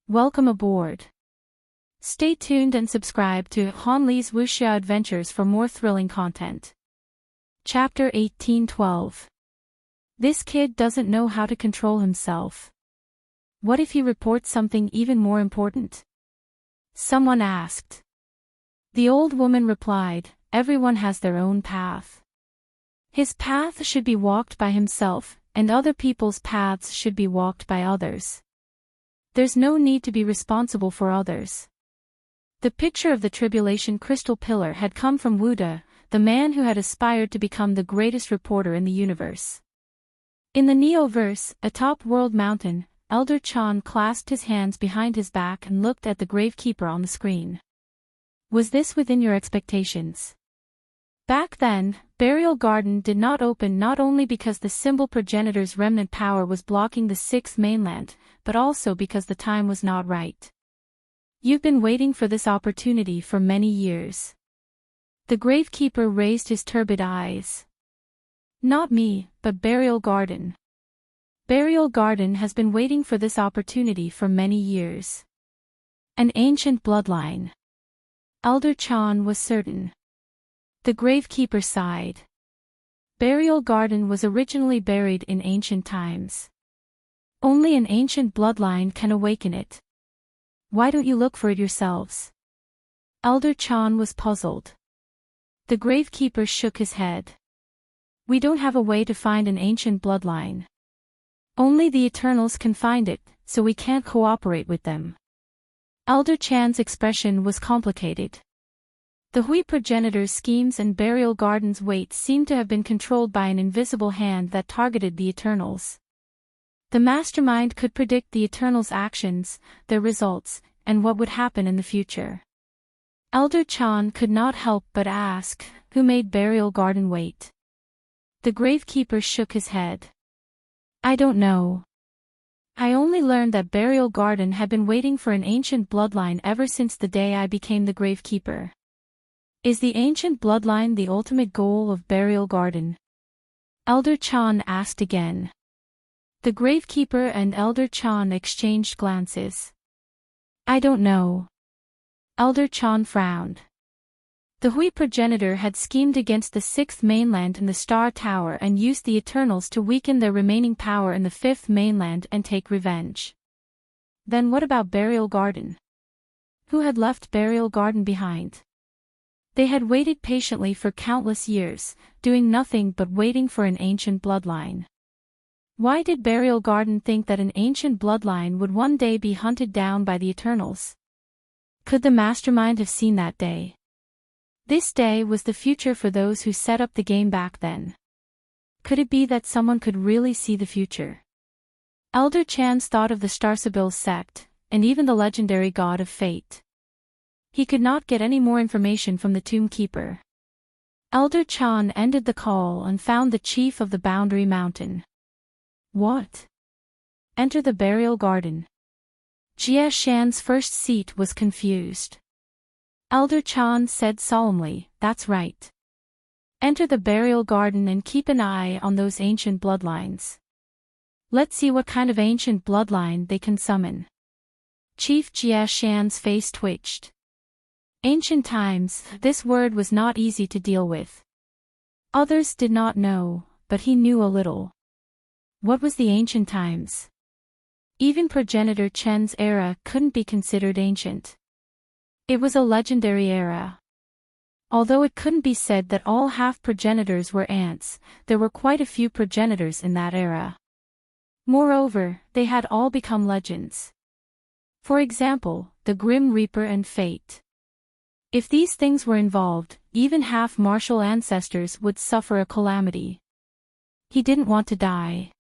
Welcome aboard. Stay tuned and subscribe to Han Li's Wuxia Adventures for more thrilling content. Chapter 1812. This kid doesn't know how to control himself. What if he reports something even more important? Someone asked. The old woman replied, everyone has their own path. His path should be walked by himself, and other people's paths should be walked by others. There's no need to be responsible for others. The picture of the tribulation crystal pillar had come from Wuda, the man who had aspired to become the greatest reporter in the universe. In the Neo-verse, atop World Mountain, Elder Chan clasped his hands behind his back and looked at the gravekeeper on the screen. Was this within your expectations? Back then, Burial Garden did not open not only because the symbol progenitor's remnant power was blocking the sixth mainland, but also because the time was not right. You've been waiting for this opportunity for many years. The gravekeeper raised his turbid eyes. Not me, but Burial Garden. Burial Garden has been waiting for this opportunity for many years. An ancient bloodline. Elder Chan was certain. The gravekeeper sighed. Burial Garden was originally buried in ancient times. Only an ancient bloodline can awaken it. Why don't you look for it yourselves? Elder Chan was puzzled. The gravekeeper shook his head. We don't have a way to find an ancient bloodline. Only the Eternals can find it, so we can't cooperate with them. Elder Chan's expression was complicated. The Hui progenitor's schemes and burial garden's weight seemed to have been controlled by an invisible hand that targeted the Eternals. The mastermind could predict the Eternals' actions, their results, and what would happen in the future. Elder Chan could not help but ask, who made burial garden wait? The gravekeeper shook his head. I don't know. I only learned that burial garden had been waiting for an ancient bloodline ever since the day I became the gravekeeper. Is the ancient bloodline the ultimate goal of burial garden? Elder Chan asked again. The gravekeeper and Elder Chan exchanged glances. I don't know. Elder Chan frowned. The Hui progenitor had schemed against the sixth mainland in the Star Tower and used the Eternals to weaken their remaining power in the fifth mainland and take revenge. Then what about burial garden? Who had left burial garden behind? They had waited patiently for countless years, doing nothing but waiting for an ancient bloodline. Why did burial garden think that an ancient bloodline would one day be hunted down by the Eternals? Could the mastermind have seen that day? This day was the future for those who set up the game back then. Could it be that someone could really see the future? Elder Chan's thought of the Starsabil sect, and even the legendary god of fate. He could not get any more information from the tomb keeper. Elder Chan ended the call and found the chief of the Boundary Mountain. What? Enter the burial garden. Jia Shan's first seat was confused. Elder Chan said solemnly, that's right. Enter the burial garden and keep an eye on those ancient bloodlines. Let's see what kind of ancient bloodline they can summon. Chief Jia Shan's face twitched. Ancient times, this word was not easy to deal with. Others did not know, but he knew a little. What was the ancient times? Even progenitor Chen's era couldn't be considered ancient. It was a legendary era. Although it couldn't be said that all half-progenitors were ants, there were quite a few progenitors in that era. Moreover, they had all become legends. For example, the Grim Reaper and Fate. If these things were involved, even half-martial ancestors would suffer a calamity. He didn't want to die.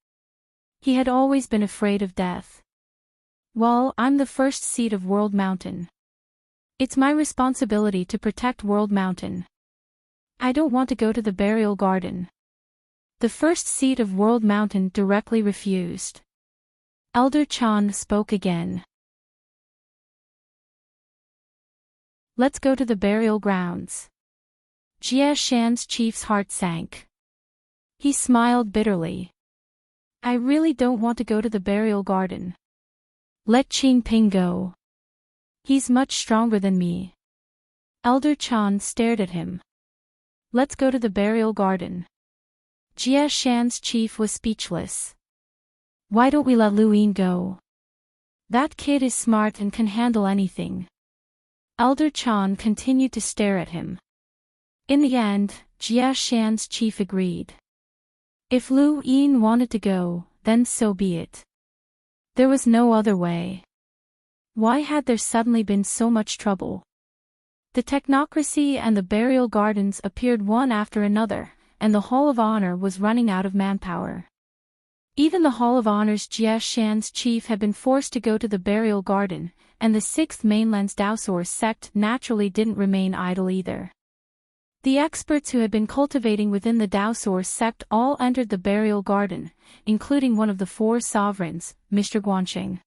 He had always been afraid of death. Well, I'm the first seat of World Mountain. It's my responsibility to protect World Mountain. I don't want to go to the burial garden. The first seat of World Mountain directly refused. Elder Chan spoke again. Let's go to the burial grounds. Jia Shan's chief's heart sank. He smiled bitterly. I really don't want to go to the burial garden. Let Qing Ping go. He's much stronger than me. Elder Chan stared at him. Let's go to the burial garden. Jia Shan's chief was speechless. Why don't we let Lu Yin go? That kid is smart and can handle anything. Elder Chan continued to stare at him. In the end, Jia Shan's chief agreed. If Lu Yin wanted to go, then so be it. There was no other way. Why had there suddenly been so much trouble? The technocracy and the burial gardens appeared one after another, and the Hall of Honor was running out of manpower. Even the Hall of Honor's Jia Shan's chief had been forced to go to the burial garden, and the sixth mainland's Daosaur sect naturally didn't remain idle either. The experts who had been cultivating within the Daosaur sect all entered the burial garden, including one of the four sovereigns, Mr. Guanxing.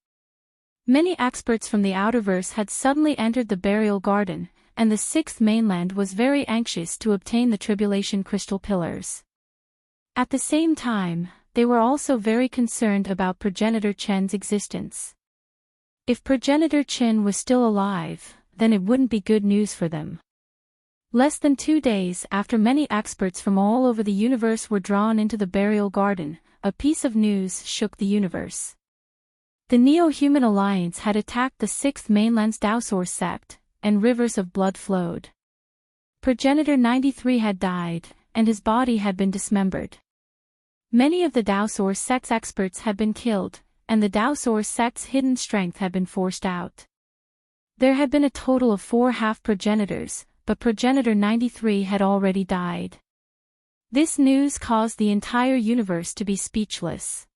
Many experts from the Outerverse had suddenly entered the burial garden, and the sixth mainland was very anxious to obtain the Tribulation Crystal Pillars. At the same time, they were also very concerned about Progenitor Chen's existence. If Progenitor Chen was still alive, then it wouldn't be good news for them. Less than 2 days after many experts from all over the universe were drawn into the burial garden, a piece of news shook the universe. The Neo-Human Alliance had attacked the sixth mainland's Daosaur sect, and rivers of blood flowed. Progenitor 93 had died, and his body had been dismembered. Many of the Daosaur sect's experts had been killed, and the Daosaur sect's hidden strength had been forced out. There had been a total of 4 half-progenitors, but progenitor 93 had already died. This news caused the entire universe to be speechless.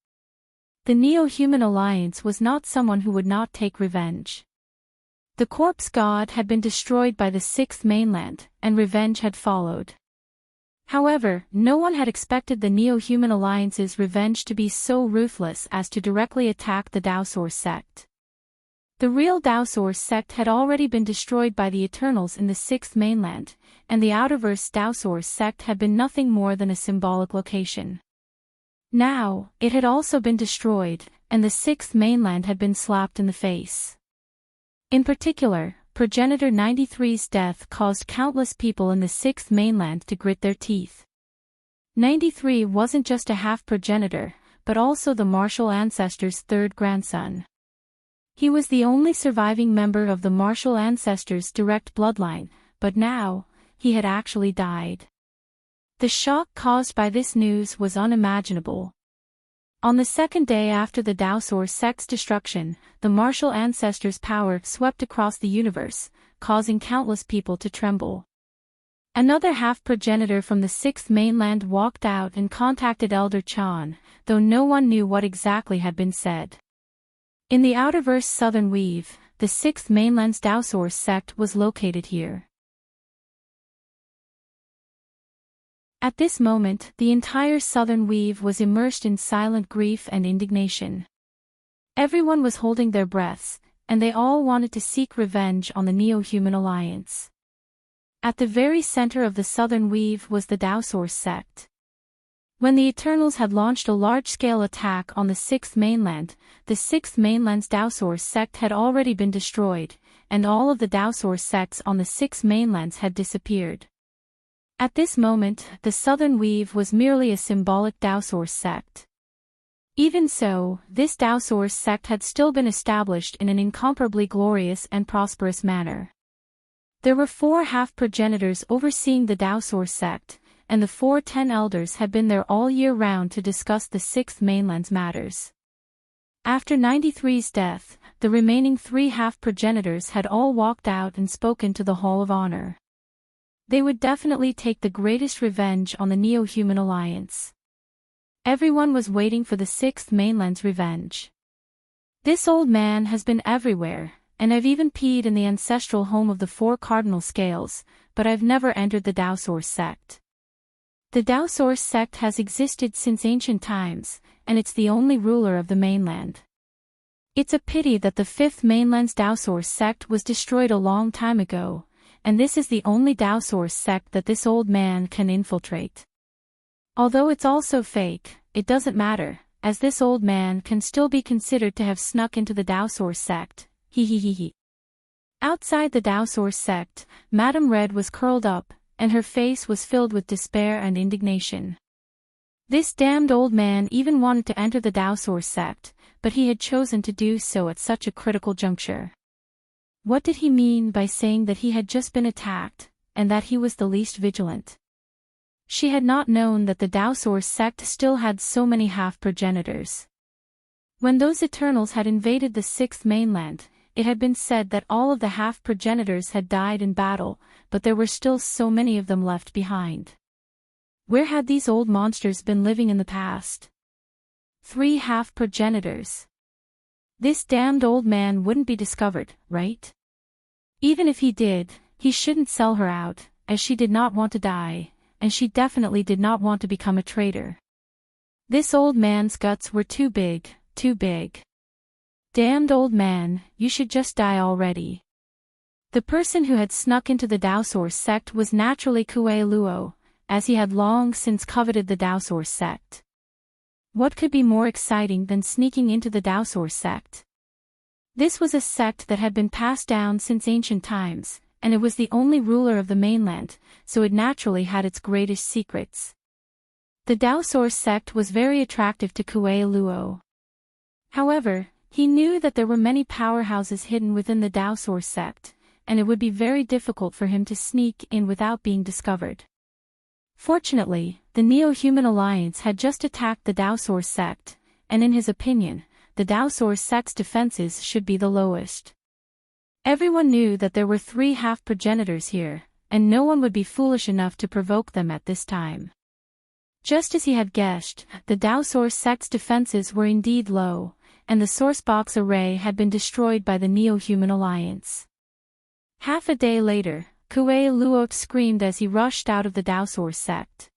The Neo-Human Alliance was not someone who would not take revenge. The corpse god had been destroyed by the sixth mainland, and revenge had followed. However, no one had expected the Neo-Human Alliance's revenge to be so ruthless as to directly attack the Dowsor sect. The real Dowsor sect had already been destroyed by the Eternals in the sixth mainland, and the Outerverse Dowsor sect had been nothing more than a symbolic location. Now, it had also been destroyed, and the sixth mainland had been slapped in the face. In particular, progenitor 93's death caused countless people in the sixth mainland to grit their teeth. 93 wasn't just a half-progenitor, but also the Martial ancestors' third grandson. He was the only surviving member of the Martial ancestors' direct bloodline, but now, he had actually died. The shock caused by this news was unimaginable. On the second day after the Dowsor sect's destruction, the Martial ancestors' power swept across the universe, causing countless people to tremble. Another half-progenitor from the sixth mainland walked out and contacted Elder Chan, though no one knew what exactly had been said. In the Outerverse Southern Weave, the sixth mainland's Dowsor sect was located here. At this moment, the entire Southern Weave was immersed in silent grief and indignation. Everyone was holding their breaths, and they all wanted to seek revenge on the Neo-Human Alliance. At the very center of the Southern Weave was the Dowsor sect. When the Eternals had launched a large-scale attack on the sixth mainland, the sixth mainland's Dowsor sect had already been destroyed, and all of the Dowsor sects on the six mainlands had disappeared. At this moment, the Southern Weave was merely a symbolic Dowsor sect. Even so, this Dowsor sect had still been established in an incomparably glorious and prosperous manner. There were 4 half-progenitors overseeing the Dowsor sect, and the 4 10 elders had been there all year round to discuss the sixth mainland's matters. After 93's death, the remaining 3 half-progenitors had all walked out and spoken to the Hall of Honor. They would definitely take the greatest revenge on the Neo-Human Alliance. Everyone was waiting for the sixth mainland's revenge. This old man has been everywhere, and I've even peed in the ancestral home of the 4 cardinal scales, but I've never entered the Dowsor sect. The Dowsor sect has existed since ancient times, and it's the only ruler of the mainland. It's a pity that the 5th mainland's Dowsor sect was destroyed a long time ago, and this is the only Dowsor sect that this old man can infiltrate. Although it's also fake, it doesn't matter, as this old man can still be considered to have snuck into the Dowsor sect, he. Outside the Dowsor sect, Madame Red was curled up, and her face was filled with despair and indignation. This damned old man even wanted to enter the Dowsor sect, but he had chosen to do so at such a critical juncture. What did he mean by saying that he had just been attacked, and that he was the least vigilant? She had not known that the Dowsor sect still had so many half-progenitors. When those Eternals had invaded the sixth mainland, it had been said that all of the half-progenitors had died in battle, but there were still so many of them left behind. Where had these old monsters been living in the past? 3 half-progenitors. This damned old man wouldn't be discovered, right? Even if he did, he shouldn't sell her out, as she did not want to die, and she definitely did not want to become a traitor. This old man's guts were too big, too big. Damned old man, you should just die already. The person who had snuck into the Dowsor sect was naturally Kuei Luo, as he had long since coveted the Dowsor sect. What could be more exciting than sneaking into the Dowsor sect? This was a sect that had been passed down since ancient times, and it was the only ruler of the mainland, so it naturally had its greatest secrets. The Dowsor sect was very attractive to Kuei Luo. However, he knew that there were many powerhouses hidden within the Dowsor sect, and it would be very difficult for him to sneak in without being discovered. Fortunately, the Neo-Human Alliance had just attacked the Dowsor sect, and in his opinion, the Dowsor sect's defenses should be the lowest. Everyone knew that there were 3 half-progenitors here, and no one would be foolish enough to provoke them at this time. Just as he had guessed, the Dowsource sect's defenses were indeed low, and the sourcebox array had been destroyed by the Neo-Human Alliance. Half a day later, Kuei Luo screamed as he rushed out of the Dowsource sect.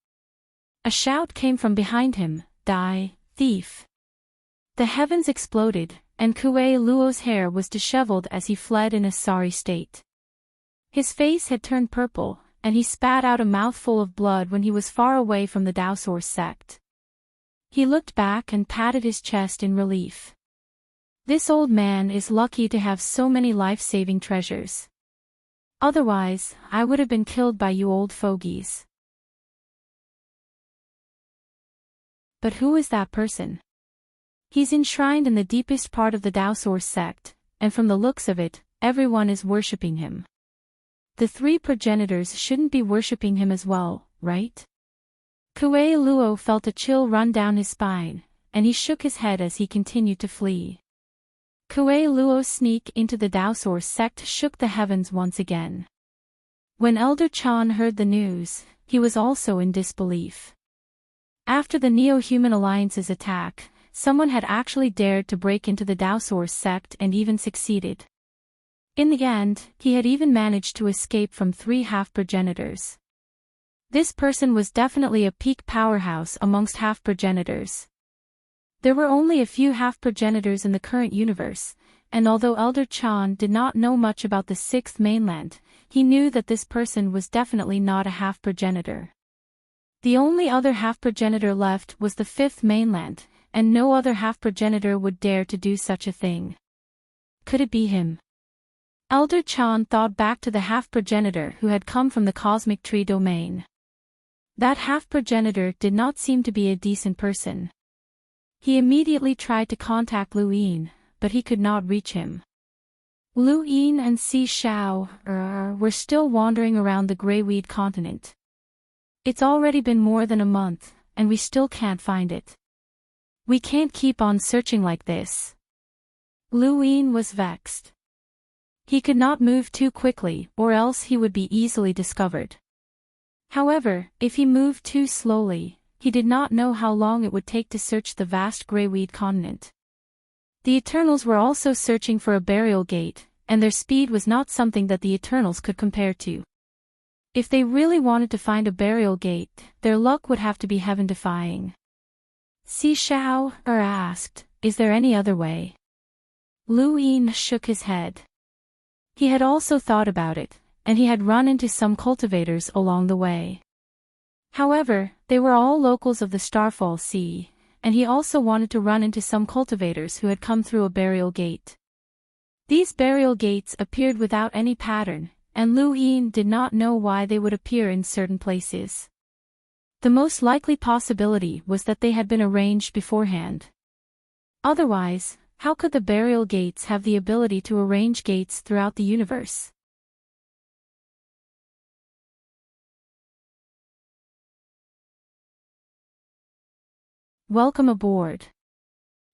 A shout came from behind him, "Die, thief!" The heavens exploded, and Kuei Luo's hair was disheveled as he fled in a sorry state. His face had turned purple, and he spat out a mouthful of blood when he was far away from the Dowsource sect. He looked back and patted his chest in relief. This old man is lucky to have so many life-saving treasures. Otherwise, I would have been killed by you old fogies. But who is that person? He's enshrined in the deepest part of the Dowsource sect, and from the looks of it, everyone is worshipping him. The three progenitors shouldn't be worshipping him as well, right? Kuei Luo felt a chill run down his spine, and he shook his head as he continued to flee. Kuei Luo's sneak into the Dowsource sect shook the heavens once again. When Elder Chan heard the news, he was also in disbelief. After the Neo-Human Alliance's attack, someone had actually dared to break into the Dowsource sect and even succeeded. In the end, he had even managed to escape from 3 half-progenitors. This person was definitely a peak powerhouse amongst half-progenitors. There were only a few half-progenitors in the current universe, and although Elder Chan did not know much about the 6th mainland, he knew that this person was definitely not a half-progenitor. The only other half-progenitor left was the 5th mainland, and no other half-progenitor would dare to do such a thing. Could it be him? Elder Chan thought back to the half-progenitor who had come from the cosmic tree domain. That half-progenitor did not seem to be a decent person. He immediately tried to contact Lu Yin, but he could not reach him. Lu Yin and Si Shao were still wandering around the Greyweed continent. It's already been more than a month, and we still can't find it. We can't keep on searching like this. Lu Yin was vexed. He could not move too quickly, or else he would be easily discovered. However, if he moved too slowly, he did not know how long it would take to search the vast Greyweed continent. The Eternals were also searching for a burial gate, and their speed was not something that the Eternals could compare to. If they really wanted to find a burial gate, their luck would have to be heaven-defying. Si Shao asked, "Is there any other way?" Lu Yin shook his head. He had also thought about it, and he had run into some cultivators along the way. However, they were all locals of the Starfall Sea, and he also wanted to run into some cultivators who had come through a burial gate. These burial gates appeared without any pattern, and Lu Yin did not know why they would appear in certain places. The most likely possibility was that they had been arranged beforehand. Otherwise, how could the burial gates have the ability to arrange gates throughout the universe? Welcome aboard.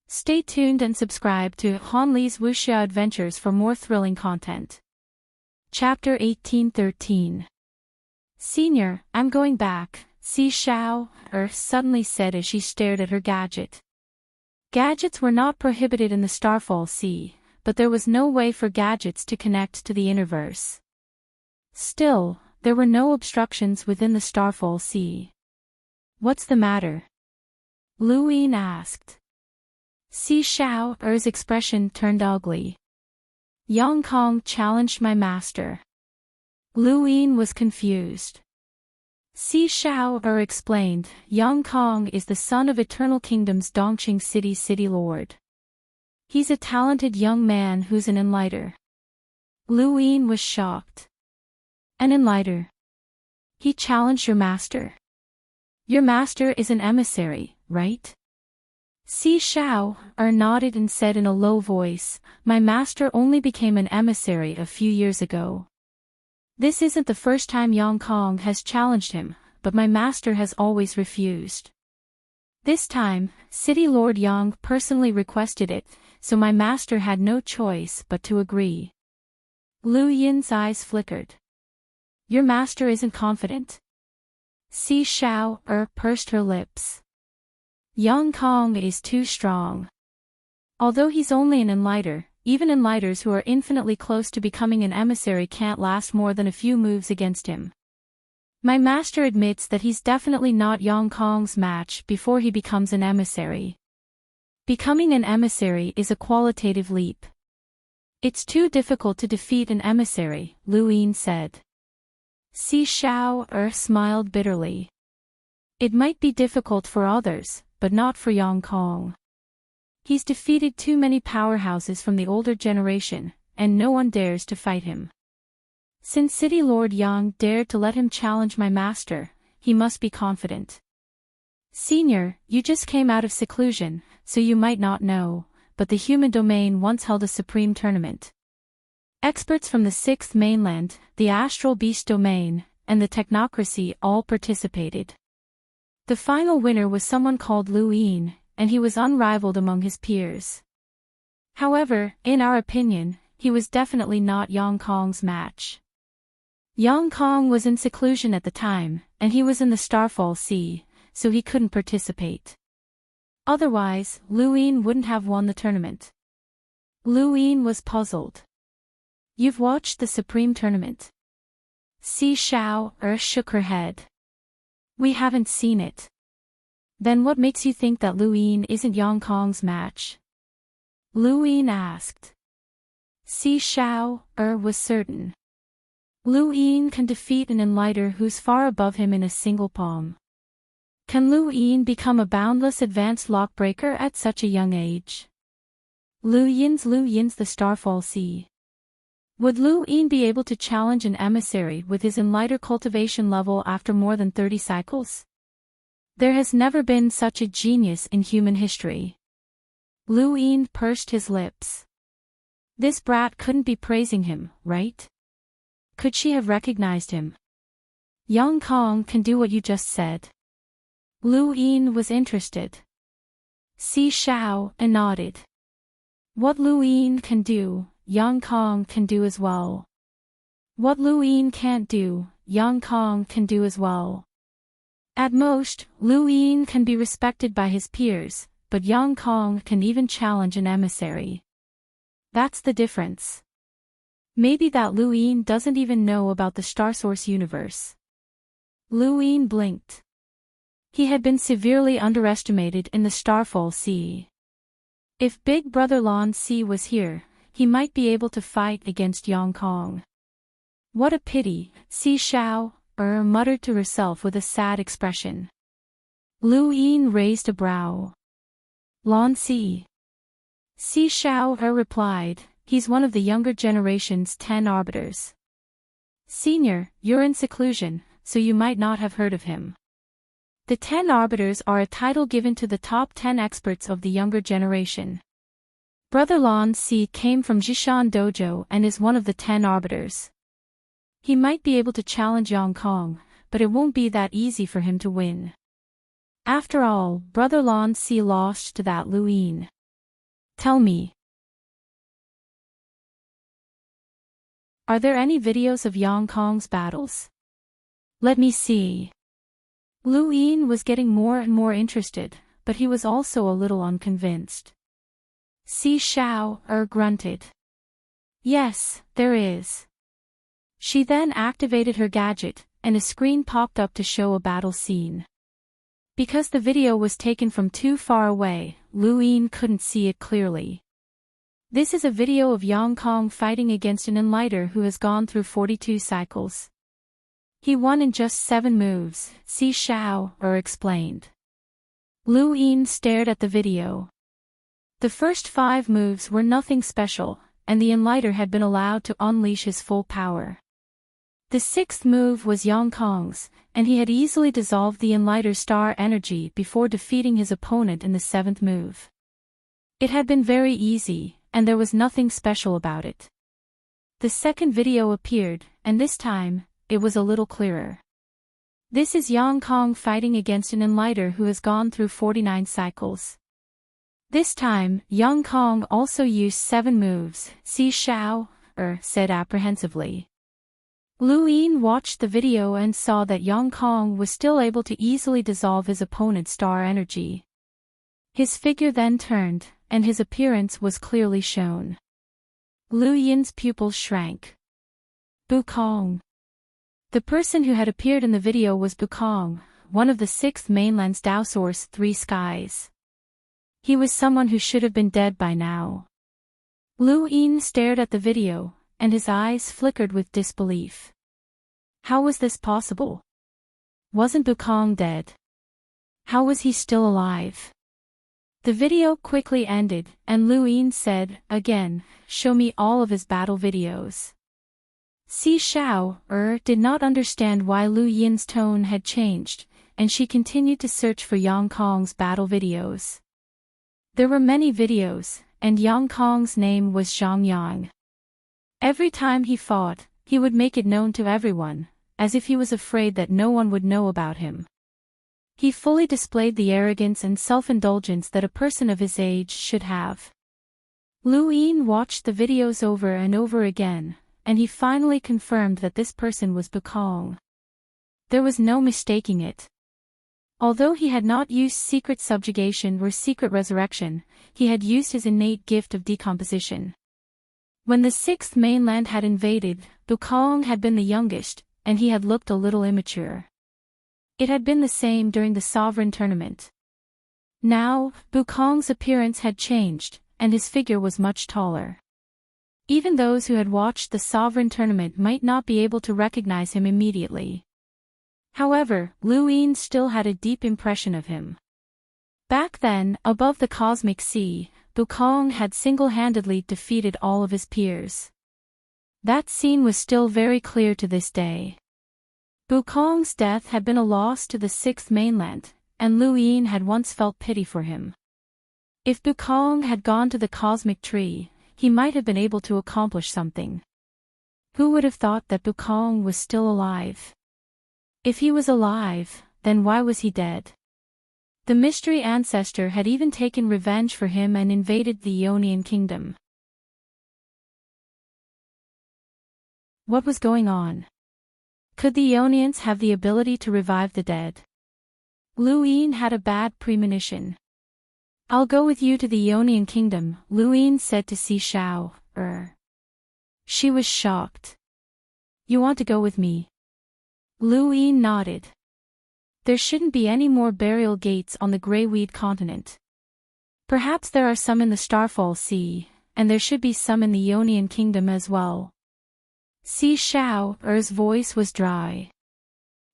Stay tuned and subscribe to Han Li's Wuxia Adventures for more thrilling content. Chapter 1813. Senior, I'm going back, Si Shao suddenly said as she stared at her gadget. Gadgets were not prohibited in the Starfall Sea, but there was no way for gadgets to connect to the Interverse. Still, there were no obstructions within the Starfall Sea. What's the matter? Lu Yin asked. Si Shao's expression turned ugly. Yang Kong challenged my master. Lu Yin was confused. Si Shao explained, Yang Kong is the son of Eternal Kingdom's Dongqing City's city lord. He's a talented young man who's an enlighter. Lu Yin was shocked. An enlighter? He challenged your master? Your master is an emissary, right? Si Shao nodded and said in a low voice, my master only became an emissary a few years ago. This isn't the first time Yang Kong has challenged him, but my master has always refused. This time, City Lord Yang personally requested it, so my master had no choice but to agree. Lu Yin's eyes flickered. Your master isn't confident. Si Shao pursed her lips. Yang Kong is too strong. Although he's only an enlighter, even enlighters who are infinitely close to becoming an emissary can't last more than a few moves against him. My master admits that he's definitely not Yang Kong's match before he becomes an emissary. Becoming an emissary is a qualitative leap. It's too difficult to defeat an emissary, Lu Yin said. Si Shao smiled bitterly. It might be difficult for others, but not for Yang Kong. He's defeated too many powerhouses from the older generation, and no one dares to fight him. Since City Lord Yang dared to let him challenge my master, he must be confident. Senior, you just came out of seclusion, so you might not know, but the human domain once held a supreme tournament. Experts from the Sixth Mainland, the Astral Beast domain, and the Technocracy all participated. The final winner was someone called Lu Yin, and he was unrivaled among his peers. However, in our opinion, he was definitely not Yang Kong's match. Yang Kong was in seclusion at the time, and he was in the Starfall Sea, so he couldn't participate. Otherwise, Lu Yin wouldn't have won the tournament. Lu Yin was puzzled. You've watched the Supreme Tournament? Si Shao shook her head. We haven't seen it. Then what makes you think that Lu Yin isn't Yang Kong's match? Lu Yin asked. Si Shao was certain. Lu Yin can defeat an enlighter who's far above him in a single palm. Can Lu Yin become a boundless advanced lockbreaker at such a young age? Lu Yin's the Starfall Sea. Would Lu Yin be able to challenge an emissary with his enlighter cultivation level after more than 30 cycles? There has never been such a genius in human history. Lu Yin pursed his lips. This brat couldn't be praising him, right? Could she have recognized him? Yang Kong can do what you just said. Lu Yin was interested. Si Shao nodded. What Lu Yin can do, Yang Kong can do as well. What Lu Yin can't do, Yang Kong can do as well. At most, Lu Yin can be respected by his peers, but Yang Kong can even challenge an emissary. That's the difference. Maybe that Lu Yin doesn't even know about the Starsource universe. Lu Yin blinked. He had been severely underestimated in the Starfall Sea. If Big Brother Lan Si was here, he might be able to fight against Yang Kong. What a pity, Si Shao muttered to herself with a sad expression. Lu Yin raised a brow. Lan Si. Si Shao replied, he's one of the younger generation's 10 arbiters. Senior, you're in seclusion, so you might not have heard of him. The 10 arbiters are a title given to the top 10 experts of the younger generation. Brother Lan Si came from Jishan Dojo and is one of the 10 arbiters. He might be able to challenge Yang Kong, but it won't be that easy for him to win. After all, Brother Lan Si lost to that Lu Yin. Tell me. Are there any videos of Yang Kong's battles? Let me see. Lu Yin was getting more and more interested, but he was also a little unconvinced. Si Shao grunted. Yes, there is. She then activated her gadget, and a screen popped up to show a battle scene. Because the video was taken from too far away, Lu Yin couldn't see it clearly. This is a video of Yang Kong fighting against an enlighter who has gone through 42 cycles. He won in just 7 moves, Si Shao explained. Lu Yin stared at the video. The first 5 moves were nothing special, and the enlighter had been allowed to unleash his full power. The 6th move was Yang Kong's, and he had easily dissolved the enlighter's star energy before defeating his opponent in the 7th move. It had been very easy, and there was nothing special about it. The second video appeared, and this time, it was a little clearer. This is Yang Kong fighting against an enlighter who has gone through 49 cycles. This time, Yang Kong also used 7 moves, Si Shao said apprehensively. Lu Yin watched the video and saw that Yang Kong was still able to easily dissolve his opponent's star energy. His figure then turned, and his appearance was clearly shown. Lu Yin's pupils shrank. Bukong. The person who had appeared in the video was Bukong, one of the 6th mainland's Tao Source 3 skies. He was someone who should have been dead by now. Lu Yin stared at the video, and his eyes flickered with disbelief. How was this possible? Wasn't Bukong dead? How was he still alive? The video quickly ended, and Lu Yin said, again, "Show me all of his battle videos." Si Shao did not understand why Lu Yin's tone had changed, and she continued to search for Yang Kong's battle videos. There were many videos, and Yang Kong's name was Zhang Yang. Every time he fought, he would make it known to everyone, as if he was afraid that no one would know about him. He fully displayed the arrogance and self-indulgence that a person of his age should have. Lu Yin watched the videos over and over again, and he finally confirmed that this person was Bukong. There was no mistaking it. Although he had not used secret subjugation or secret resurrection, he had used his innate gift of decomposition. When the 6th mainland had invaded, Bukong had been the youngest, and he had looked a little immature. It had been the same during the sovereign tournament. Now, Bukong's appearance had changed, and his figure was much taller. Even those who had watched the sovereign tournament might not be able to recognize him immediately. However, Lu Yin still had a deep impression of him. Back then, above the cosmic sea, Bukong had single-handedly defeated all of his peers. That scene was still very clear to this day. Bukong's death had been a loss to the 6th mainland, and Lu Yin had once felt pity for him. If Bukong had gone to the cosmic tree, he might have been able to accomplish something. Who would have thought that Bukong was still alive? If he was alive, then why was he dead? The mystery ancestor had even taken revenge for him and invaded the Ionian kingdom. What was going on? Could the Ionians have the ability to revive the dead? Lu Yin had a bad premonition. "I'll go with you to the Ionian kingdom," Lu Yin said to Si Shao. She was shocked. "You want to go with me?" Lu Yin nodded. There shouldn't be any more burial gates on the Greyweed continent. Perhaps there are some in the Starfall Sea, and there should be some in the Ionian kingdom as well. Si Shao's voice was dry.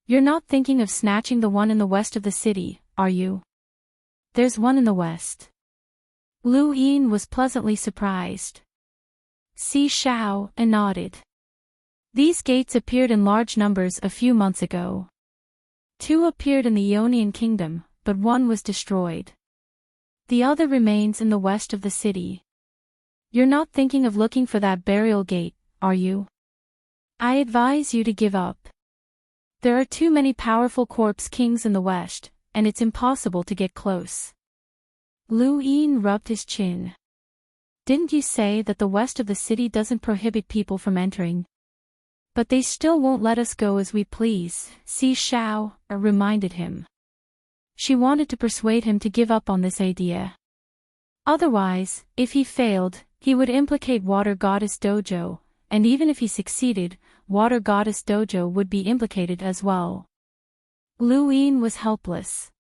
"You're not thinking of snatching the one in the west of the city, are you?" "There's one in the west." Lu Yin was pleasantly surprised. Si Shao nodded. These gates appeared in large numbers a few months ago. 2 appeared in the Ionian kingdom, but 1 was destroyed. The other remains in the west of the city. "You're not thinking of looking for that burial gate, are you?" "I advise you to give up. There are too many powerful corpse kings in the west, and it's impossible to get close." Lu Yin rubbed his chin. "Didn't you say that the west of the city doesn't prohibit people from entering?" "But they still won't let us go as we please," Si Shao reminded him. She wanted to persuade him to give up on this idea. Otherwise, if he failed, he would implicate Water Goddess Dojo, and even if he succeeded, Water Goddess Dojo would be implicated as well. Lu Yin was helpless.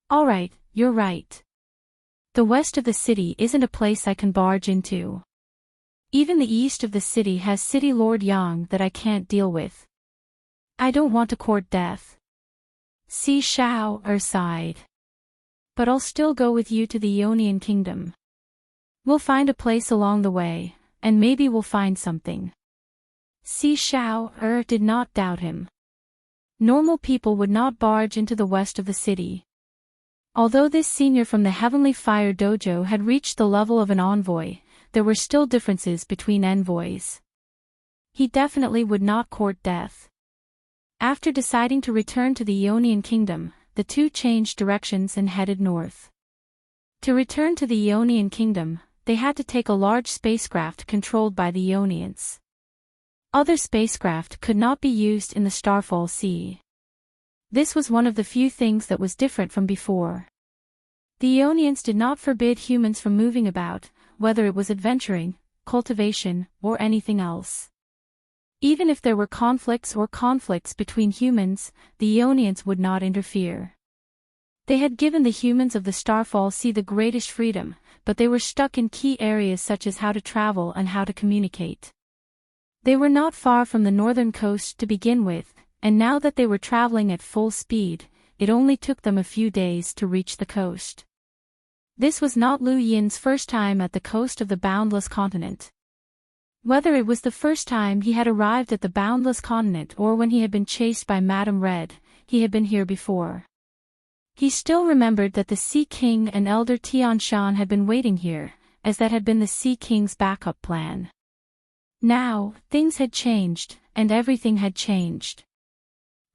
"All right, you're right. The west of the city isn't a place I can barge into. Even the east of the city has City Lord Yang that I can't deal with. I don't want to court death." Si Shao sighed. "But I'll still go with you to the Ionian kingdom. We'll find a place along the way, and maybe we'll find something." Si Shao did not doubt him. Normal people would not barge into the west of the city. Although this senior from the Heavenly Fire Dojo had reached the level of an envoy, there were still differences between envoys. He definitely would not court death. After deciding to return to the Ionian kingdom, the two changed directions and headed north. To return to the Ionian kingdom, they had to take a large spacecraft controlled by the Ionians. Other spacecraft could not be used in the Starfall Sea. This was one of the few things that was different from before. The Ionians did not forbid humans from moving about, whether it was adventuring, cultivation, or anything else. Even if there were conflicts between humans, the Ionians would not interfere. They had given the humans of the Starfall Sea the greatest freedom, but they were stuck in key areas such as how to travel and how to communicate. They were not far from the northern coast to begin with, and now that they were traveling at full speed, it only took them a few days to reach the coast. This was not Liu Yin's first time at the coast of the boundless continent. Whether it was the first time he had arrived at the boundless continent or when he had been chased by Madame Red, he had been here before. He still remembered that the Sea King and Elder Tianshan had been waiting here, as that had been the Sea King's backup plan. Now, things had changed, and everything had changed.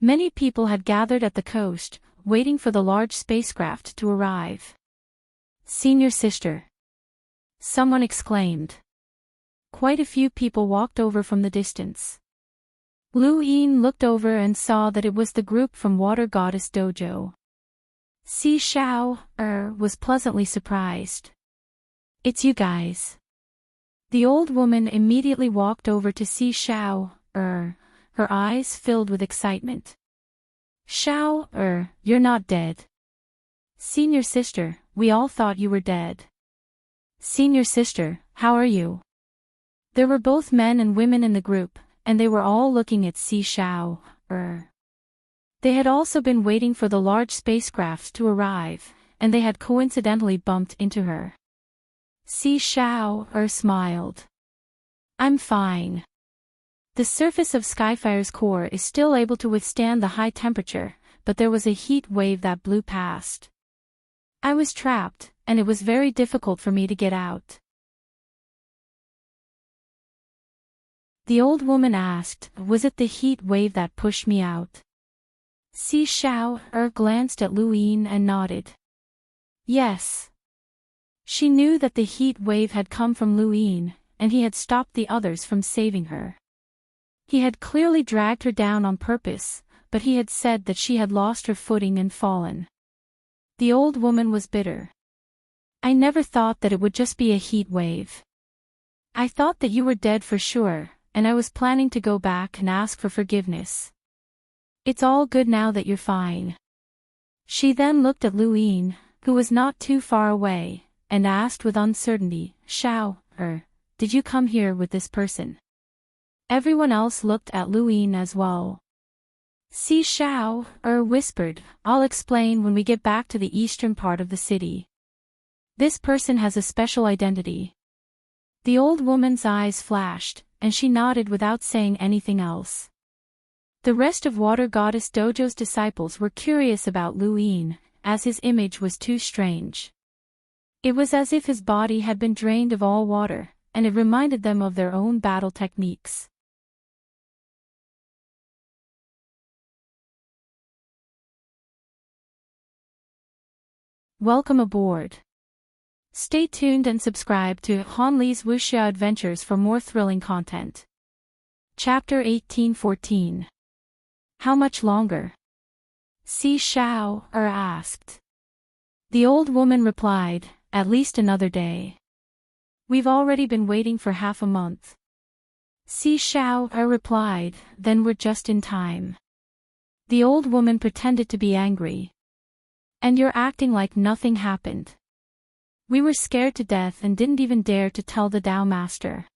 Many people had gathered at the coast, waiting for the large spacecraft to arrive. "Senior sister!" someone exclaimed. Quite a few people walked over from the distance. Liu Yin looked over and saw that it was the group from Water Goddess Dojo. Si Shao was pleasantly surprised. "It's you guys." The old woman immediately walked over to Si Shao, her eyes filled with excitement. "Shao, you're not dead." "Senior sister, we all thought you were dead." "Senior sister, how are you?" There were both men and women in the group, and they were all looking at Si Shao, They had also been waiting for the large spacecraft to arrive, and they had coincidentally bumped into her. Si Shao, smiled. "I'm fine. The surface of Skyfire's core is still able to withstand the high temperature, but there was a heat wave that blew past. I was trapped, and it was very difficult for me to get out." The old woman asked, "Was it the heat wave that pushed me out?" Si Shao, glanced at Liu Yin and nodded. Yes. She knew that the heat wave had come from Liu Yin, and he had stopped the others from saving her. He had clearly dragged her down on purpose, but he had said that she had lost her footing and fallen. The old woman was bitter. "I never thought that it would just be a heat wave. I thought that you were dead for sure, and I was planning to go back and ask for forgiveness. It's all good now that you're fine." She then looked at Liu Yin, who was not too far away, and asked with uncertainty, "Shao, did you come here with this person?" Everyone else looked at Liu Yin as well. Si Shao, whispered, "I'll explain when we get back to the eastern part of the city. This person has a special identity." The old woman's eyes flashed, and she nodded without saying anything else. The rest of Water Goddess Dojo's disciples were curious about Liu Yin, as his image was too strange. It was as if his body had been drained of all water, and it reminded them of their own battle techniques. Welcome aboard. Stay tuned and subscribe to Hanli's Wuxia Adventures for more thrilling content. Chapter 1814. How much longer? Si Shao, asked. The old woman replied, "At least another day. We've already been waiting for half a month." Si Shao, replied, "Then we're just in time." The old woman pretended to be angry. "And you're acting like nothing happened. We were scared to death and didn't even dare to tell the Tao Master."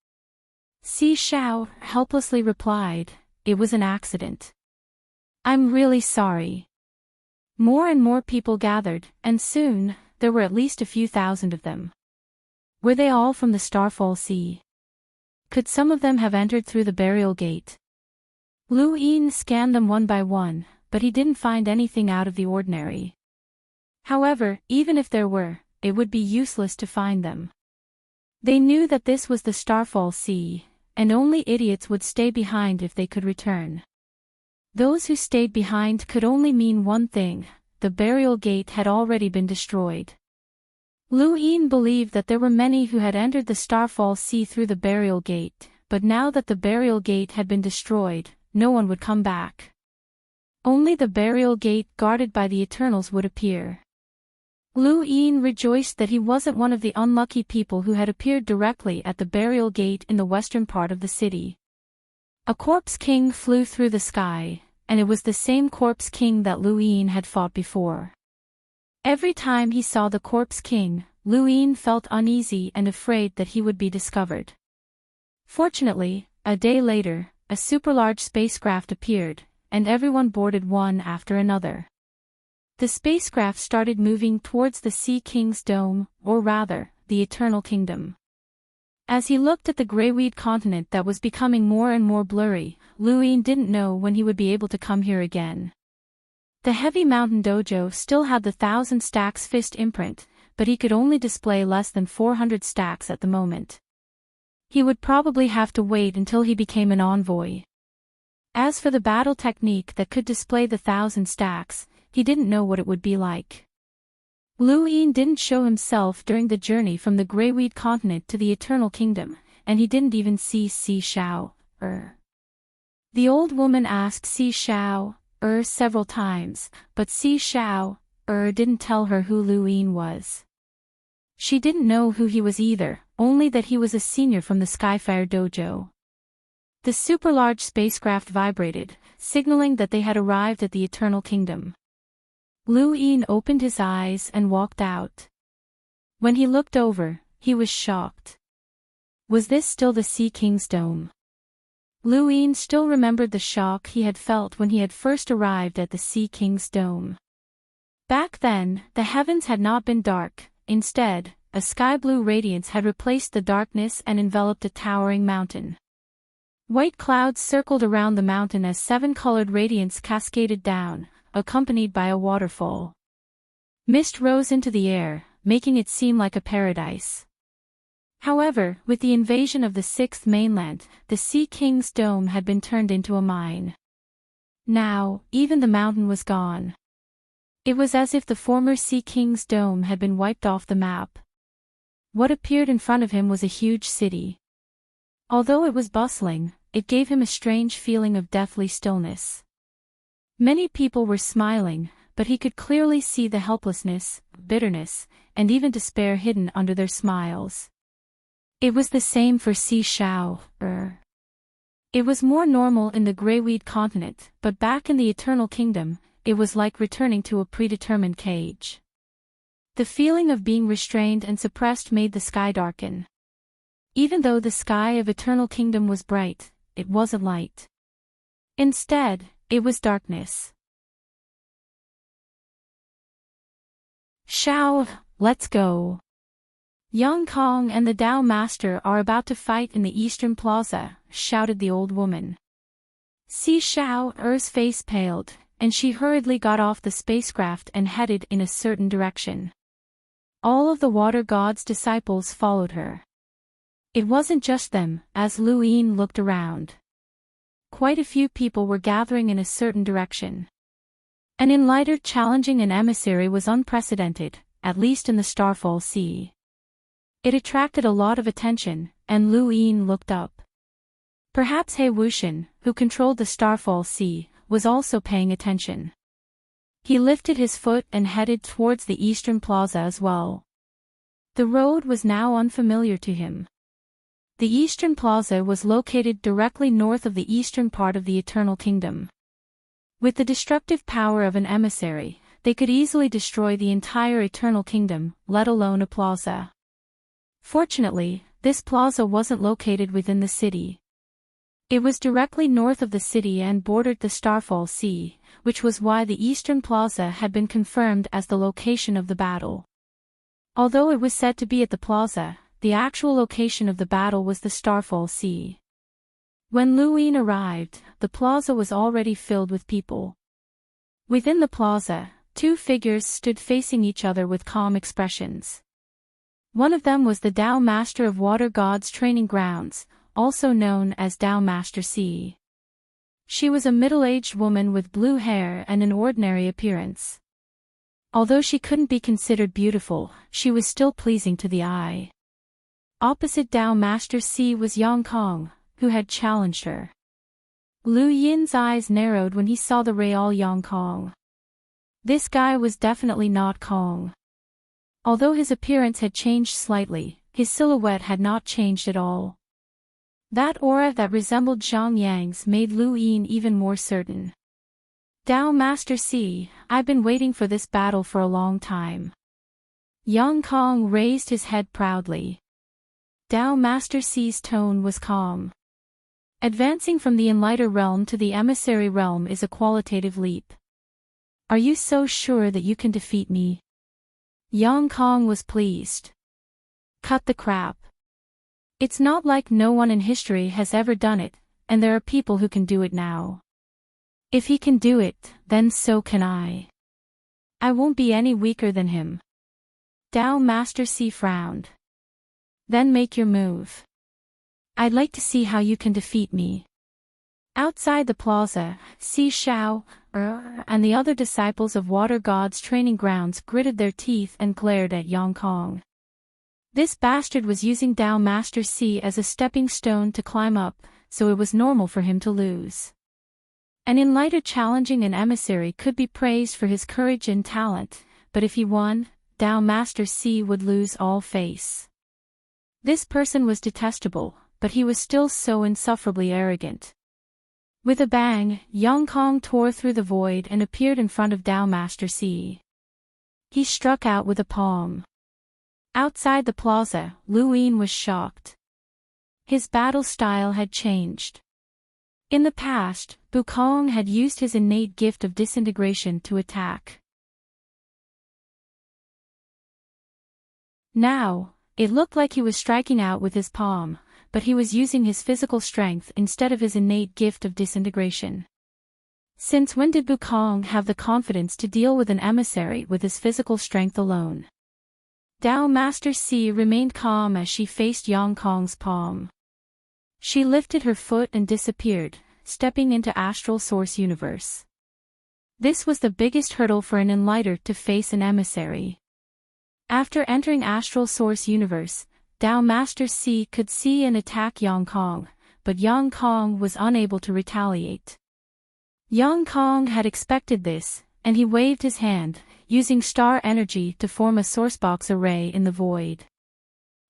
Si Shao helplessly replied, "It was an accident. I'm really sorry." More and more people gathered, and soon, there were at least a few thousand of them. Were they all from the Starfall Sea? Could some of them have entered through the burial gate? Liu Yin scanned them one by one, but he didn't find anything out of the ordinary. However, even if there were, it would be useless to find them. They knew that this was the Starfall Sea, and only idiots would stay behind if they could return. Those who stayed behind could only mean one thing: the burial gate had already been destroyed. Liu Yin believed that there were many who had entered the Starfall Sea through the burial gate, but now that the burial gate had been destroyed, no one would come back. Only the burial gate guarded by the Eternals would appear. Lu Yin rejoiced that he wasn't one of the unlucky people who had appeared directly at the burial gate in the western part of the city. A corpse king flew through the sky, and it was the same corpse king that Lu Yin had fought before. Every time he saw the corpse king, Lu Yin felt uneasy and afraid that he would be discovered. Fortunately, a day later, a super-large spacecraft appeared, and everyone boarded one after another. The spacecraft started moving towards the Sea King's dome, or rather, the Eternal Kingdom. As he looked at the Greyweed continent that was becoming more and more blurry, Lu Yin didn't know when he would be able to come here again. The Heavy Mountain Dojo still had the 1,000 stacks fist imprint, but he could only display less than 400 stacks at the moment. He would probably have to wait until he became an envoy. As for the battle technique that could display the 1,000 stacks, he didn't know what it would be like. Lu Yin didn't show himself during the journey from the Greyweed continent to the Eternal Kingdom, and he didn't even see Si Shao. The old woman asked Si Shao several times, but Si Shao didn't tell her who Lu Yin was. She didn't know who he was either, only that he was a senior from the Skyfire Dojo. The super-large spacecraft vibrated, signaling that they had arrived at the Eternal Kingdom. Lu Yin opened his eyes and walked out. When he looked over, he was shocked. Was this still the Sea King's dome? Lu Yin still remembered the shock he had felt when he had first arrived at the Sea King's dome. Back then, the heavens had not been dark. Instead, a sky-blue radiance had replaced the darkness and enveloped a towering mountain. White clouds circled around the mountain as 7-colored radiance cascaded down, accompanied by a waterfall. Mist rose into the air, making it seem like a paradise. However, with the invasion of the 6th mainland, the Sea King's dome had been turned into a mine. Now, even the mountain was gone. It was as if the former Sea King's dome had been wiped off the map. What appeared in front of him was a huge city. Although it was bustling, it gave him a strange feeling of deathly stillness. Many people were smiling, but he could clearly see the helplessness, bitterness, and even despair hidden under their smiles. It was the same for Si Shao. It was more normal in the Greyweed continent, but back in the Eternal Kingdom, it was like returning to a predetermined cage. The feeling of being restrained and suppressed made the sky darken. Even though the sky of Eternal Kingdom was bright, it wasn't light. Instead, it was darkness. Shao, let's go. Yang Kong and the Tao Master are about to fight in the Eastern Plaza, shouted the old woman. Si Shao's face paled, and she hurriedly got off the spacecraft and headed in a certain direction. All of the Water God's disciples followed her. It wasn't just them, as Lu Yin looked around. Quite a few people were gathering in a certain direction. An enlightened challenging an emissary was unprecedented, at least in the Starfall Sea. It attracted a lot of attention, and Lu Yin looked up. Perhaps He Wuxian, who controlled the Starfall Sea, was also paying attention. He lifted his foot and headed towards the Eastern Plaza as well. The road was now unfamiliar to him. The Eastern Plaza was located directly north of the eastern part of the Eternal Kingdom. With the destructive power of an emissary, they could easily destroy the entire Eternal Kingdom, let alone a plaza. Fortunately, this plaza wasn't located within the city. It was directly north of the city and bordered the Starfall Sea, which was why the Eastern Plaza had been confirmed as the location of the battle. Although it was said to be at the plaza, the actual location of the battle was the Starfall Sea. When Lu Yin arrived, the plaza was already filled with people. Within the plaza, 2 figures stood facing each other with calm expressions. One of them was the Tao Master of Water God's training grounds, also known as Tao Master C. She was a middle-aged woman with blue hair and an ordinary appearance. Although she couldn't be considered beautiful, she was still pleasing to the eye. Opposite Tao Master C was Yang Kong, who had challenged her. Lu Yin's eyes narrowed when he saw the real Yang Kong. This guy was definitely not Kong. Although his appearance had changed slightly, his silhouette had not changed at all. That aura that resembled Zhang Yang's made Lu Yin even more certain. Dao Master C, I've been waiting for this battle for a long time. Yang Kong raised his head proudly. Dao Master C's tone was calm. Advancing from the Enlighter realm to the Emissary realm is a qualitative leap. Are you so sure that you can defeat me? Yang Kong was pleased. Cut the crap. It's not like no one in history has ever done it, and there are people who can do it now. If he can do it, then so can I. I won't be any weaker than him. Dao Master C frowned. Then make your move. I'd like to see how you can defeat me. Outside the plaza, Si Shao, and the other disciples of Water God's training grounds gritted their teeth and glared at Yang Kong. This bastard was using Dao Master C as a stepping stone to climb up, so it was normal for him to lose. An Enlighter challenging an emissary could be praised for his courage and talent, but if he won, Dao Master C would lose all face. This person was detestable, but he was still so insufferably arrogant. With a bang, Yang Kong tore through the void and appeared in front of Dao Master C. He struck out with a palm. Outside the plaza, Lu Yin was shocked. His battle style had changed. In the past, Bukong had used his innate gift of disintegration to attack. Now, it looked like he was striking out with his palm, but he was using his physical strength instead of his innate gift of disintegration. Since when did Bukong have the confidence to deal with an emissary with his physical strength alone? Dao Master C remained calm as she faced Yang Kong's palm. She lifted her foot and disappeared, stepping into Astral Source Universe. This was the biggest hurdle for an Enlighter to face an emissary. After entering Astral Source Universe, Dao Master C could see and attack Yang Kong, but Yang Kong was unable to retaliate. Yang Kong had expected this, and he waved his hand, using star energy to form a sourcebox array in the void.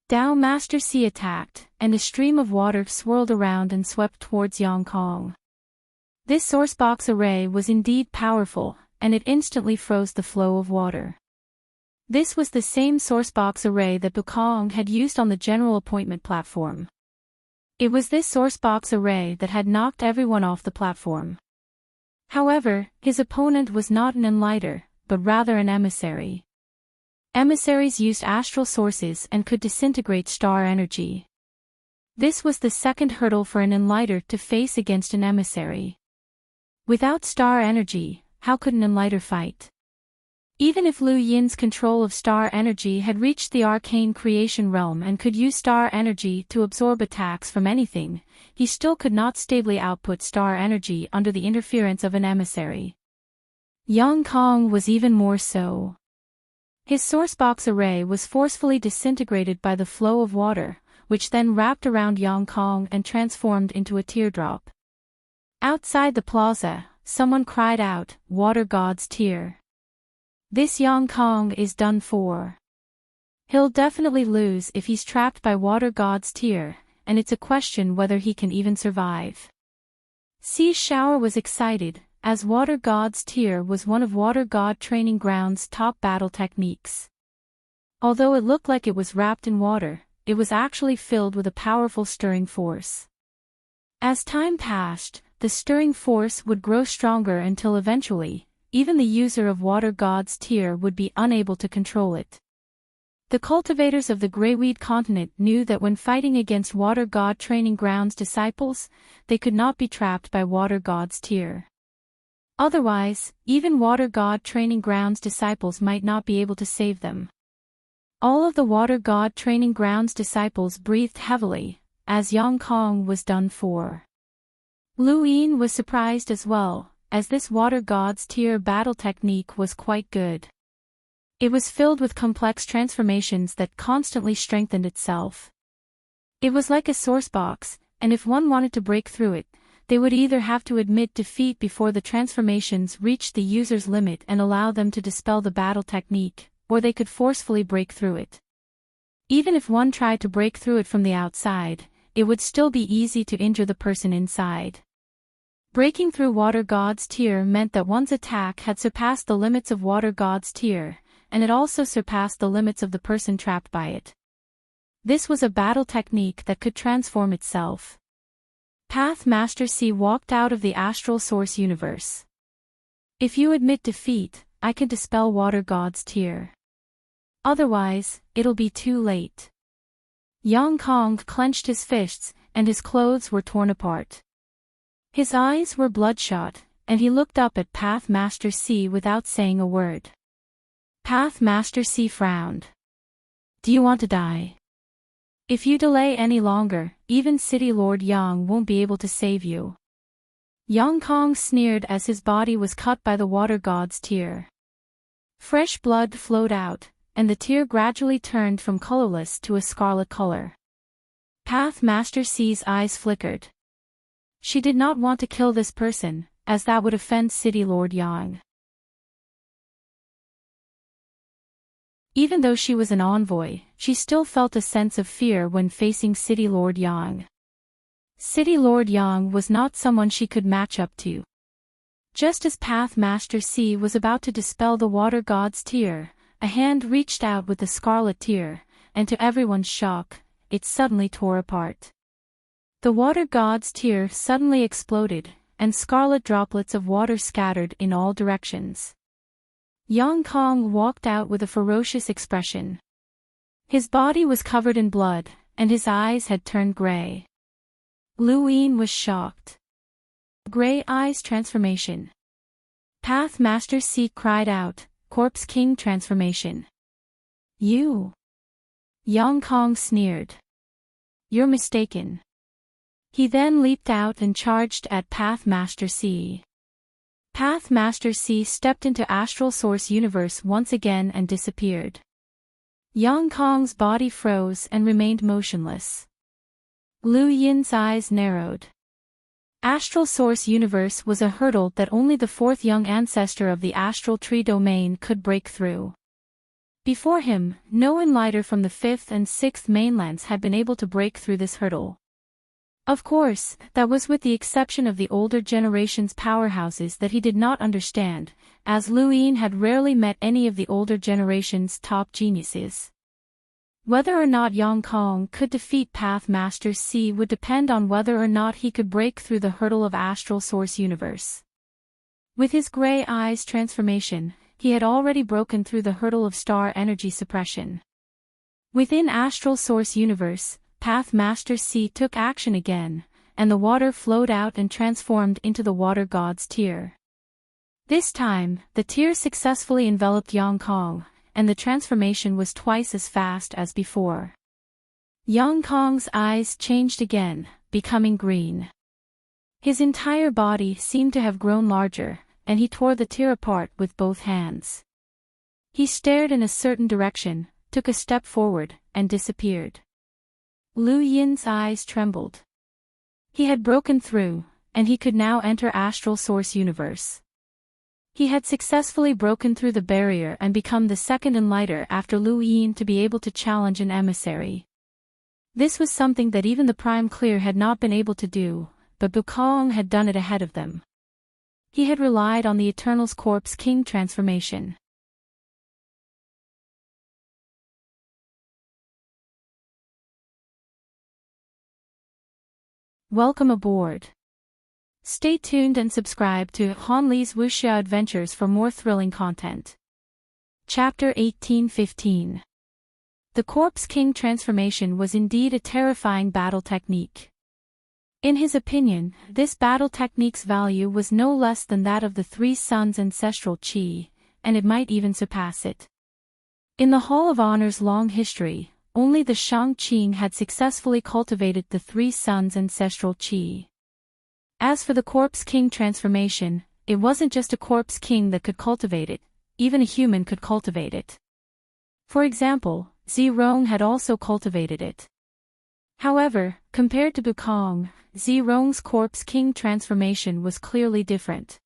Dao Master C attacked, and a stream of water swirled around and swept towards Yang Kong. This sourcebox array was indeed powerful, and it instantly froze the flow of water. This was the same sourcebox array that Bukong had used on the general appointment platform. It was this sourcebox array that had knocked everyone off the platform. However, his opponent was not an Enlighter, but rather an emissary. Emissaries used astral sources and could disintegrate star energy. This was the second hurdle for an Enlighter to face against an emissary. Without star energy, how could an Enlighter fight? Even if Lu Yin's control of star energy had reached the arcane creation realm and could use star energy to absorb attacks from anything, he still could not stably output star energy under the interference of an emissary. Yang Kong was even more so. His sourcebox array was forcefully disintegrated by the flow of water, which then wrapped around Yang Kong and transformed into a teardrop. Outside the plaza, someone cried out, "Water God's tear." This Yang Kong is done for. He'll definitely lose if he's trapped by Water God's tear, and it's a question whether he can even survive. Si Shower was excited, as Water God's tear was one of Water God Training Ground's top battle techniques. Although it looked like it was wrapped in water, it was actually filled with a powerful stirring force. As time passed, the stirring force would grow stronger until eventually, even the user of Water God's tear would be unable to control it. The cultivators of the Greyweed continent knew that when fighting against Water God Training Ground's disciples, they could not be trapped by Water God's tear. Otherwise, even Water God Training Ground's disciples might not be able to save them. All of the Water God Training Ground's disciples breathed heavily, as Yang Kong was done for. Lu Yin was surprised as well, as this Water God's tear battle technique was quite good. It was filled with complex transformations that constantly strengthened itself. It was like a source box, and if one wanted to break through it, they would either have to admit defeat before the transformations reached the user's limit and allow them to dispel the battle technique, or they could forcefully break through it. Even if one tried to break through it from the outside, it would still be easy to injure the person inside. Breaking through Water God's tier meant that one's attack had surpassed the limits of Water God's tier, and it also surpassed the limits of the person trapped by it. This was a battle technique that could transform itself. Path Master C walked out of the astral source universe. If you admit defeat, I can dispel Water God's tier. Otherwise, it'll be too late. Yang Kong clenched his fists, and his clothes were torn apart. His eyes were bloodshot, and he looked up at Path Master C without saying a word. Path Master C frowned. Do you want to die? If you delay any longer, even City Lord Yang won't be able to save you. Yang Kong sneered as his body was cut by the Water God's tear. Fresh blood flowed out, and the tear gradually turned from colorless to a scarlet color. Path Master C's eyes flickered. She did not want to kill this person, as that would offend City Lord Yang. Even though she was an envoy, she still felt a sense of fear when facing City Lord Yang. City Lord Yang was not someone she could match up to. Just as Path Master C was about to dispel the Water God's tear, a hand reached out with the scarlet tear, and to everyone's shock, it suddenly tore apart. The Water God's tear suddenly exploded, and scarlet droplets of water scattered in all directions. Yang Kong walked out with a ferocious expression. His body was covered in blood, and his eyes had turned gray. Lu Yin was shocked. Gray Eyes transformation. Path Master C cried out, Corpse King transformation. You. Yang Kong sneered. You're mistaken. He then leaped out and charged at Path Master C. Path Master C stepped into Astral Source Universe once again and disappeared. Yang Kong's body froze and remained motionless. Lu Yin's eyes narrowed. Astral Source Universe was a hurdle that only the fourth young ancestor of the Astral Tree domain could break through. Before him, no enlighter from the fifth and sixth mainlands had been able to break through this hurdle. Of course, that was with the exception of the older generation's powerhouses that he did not understand, as Lu Yin had rarely met any of the older generation's top geniuses. Whether or not Yang Kong could defeat Path Master C would depend on whether or not he could break through the hurdle of Astral Source Universe. With his Gray Eyes transformation, he had already broken through the hurdle of star energy suppression. Within Astral Source Universe, Path Master C took action again, and the water flowed out and transformed into the Water God's tear. This time, the tear successfully enveloped Yang Kong, and the transformation was twice as fast as before. Yang Kong's eyes changed again, becoming green. His entire body seemed to have grown larger, and he tore the tear apart with both hands. He stared in a certain direction, took a step forward, and disappeared. Lu Yin's eyes trembled. He had broken through, and he could now enter Astral Source Universe. He had successfully broken through the barrier and become the second enlighter after Lu Yin to be able to challenge an emissary. This was something that even the Prime Clear had not been able to do, but Bukong had done it ahead of them. He had relied on the Eternal's Corpse King transformation. Welcome aboard. Stay tuned and subscribe to Han Li's Wuxia Adventures for more thrilling content. Chapter 1815. The Corpse King transformation was indeed a terrifying battle technique. In his opinion, this battle technique's value was no less than that of the Three Suns' ancestral Qi, and it might even surpass it. In the Hall of Honor's long history, only the Shang Qing had successfully cultivated the Three Suns' ancestral Qi. As for the Corpse King transformation, it wasn't just a Corpse King that could cultivate it, even a human could cultivate it. For example, Zirong had also cultivated it. However, compared to Bukong, Zirong's Corpse King transformation was clearly different.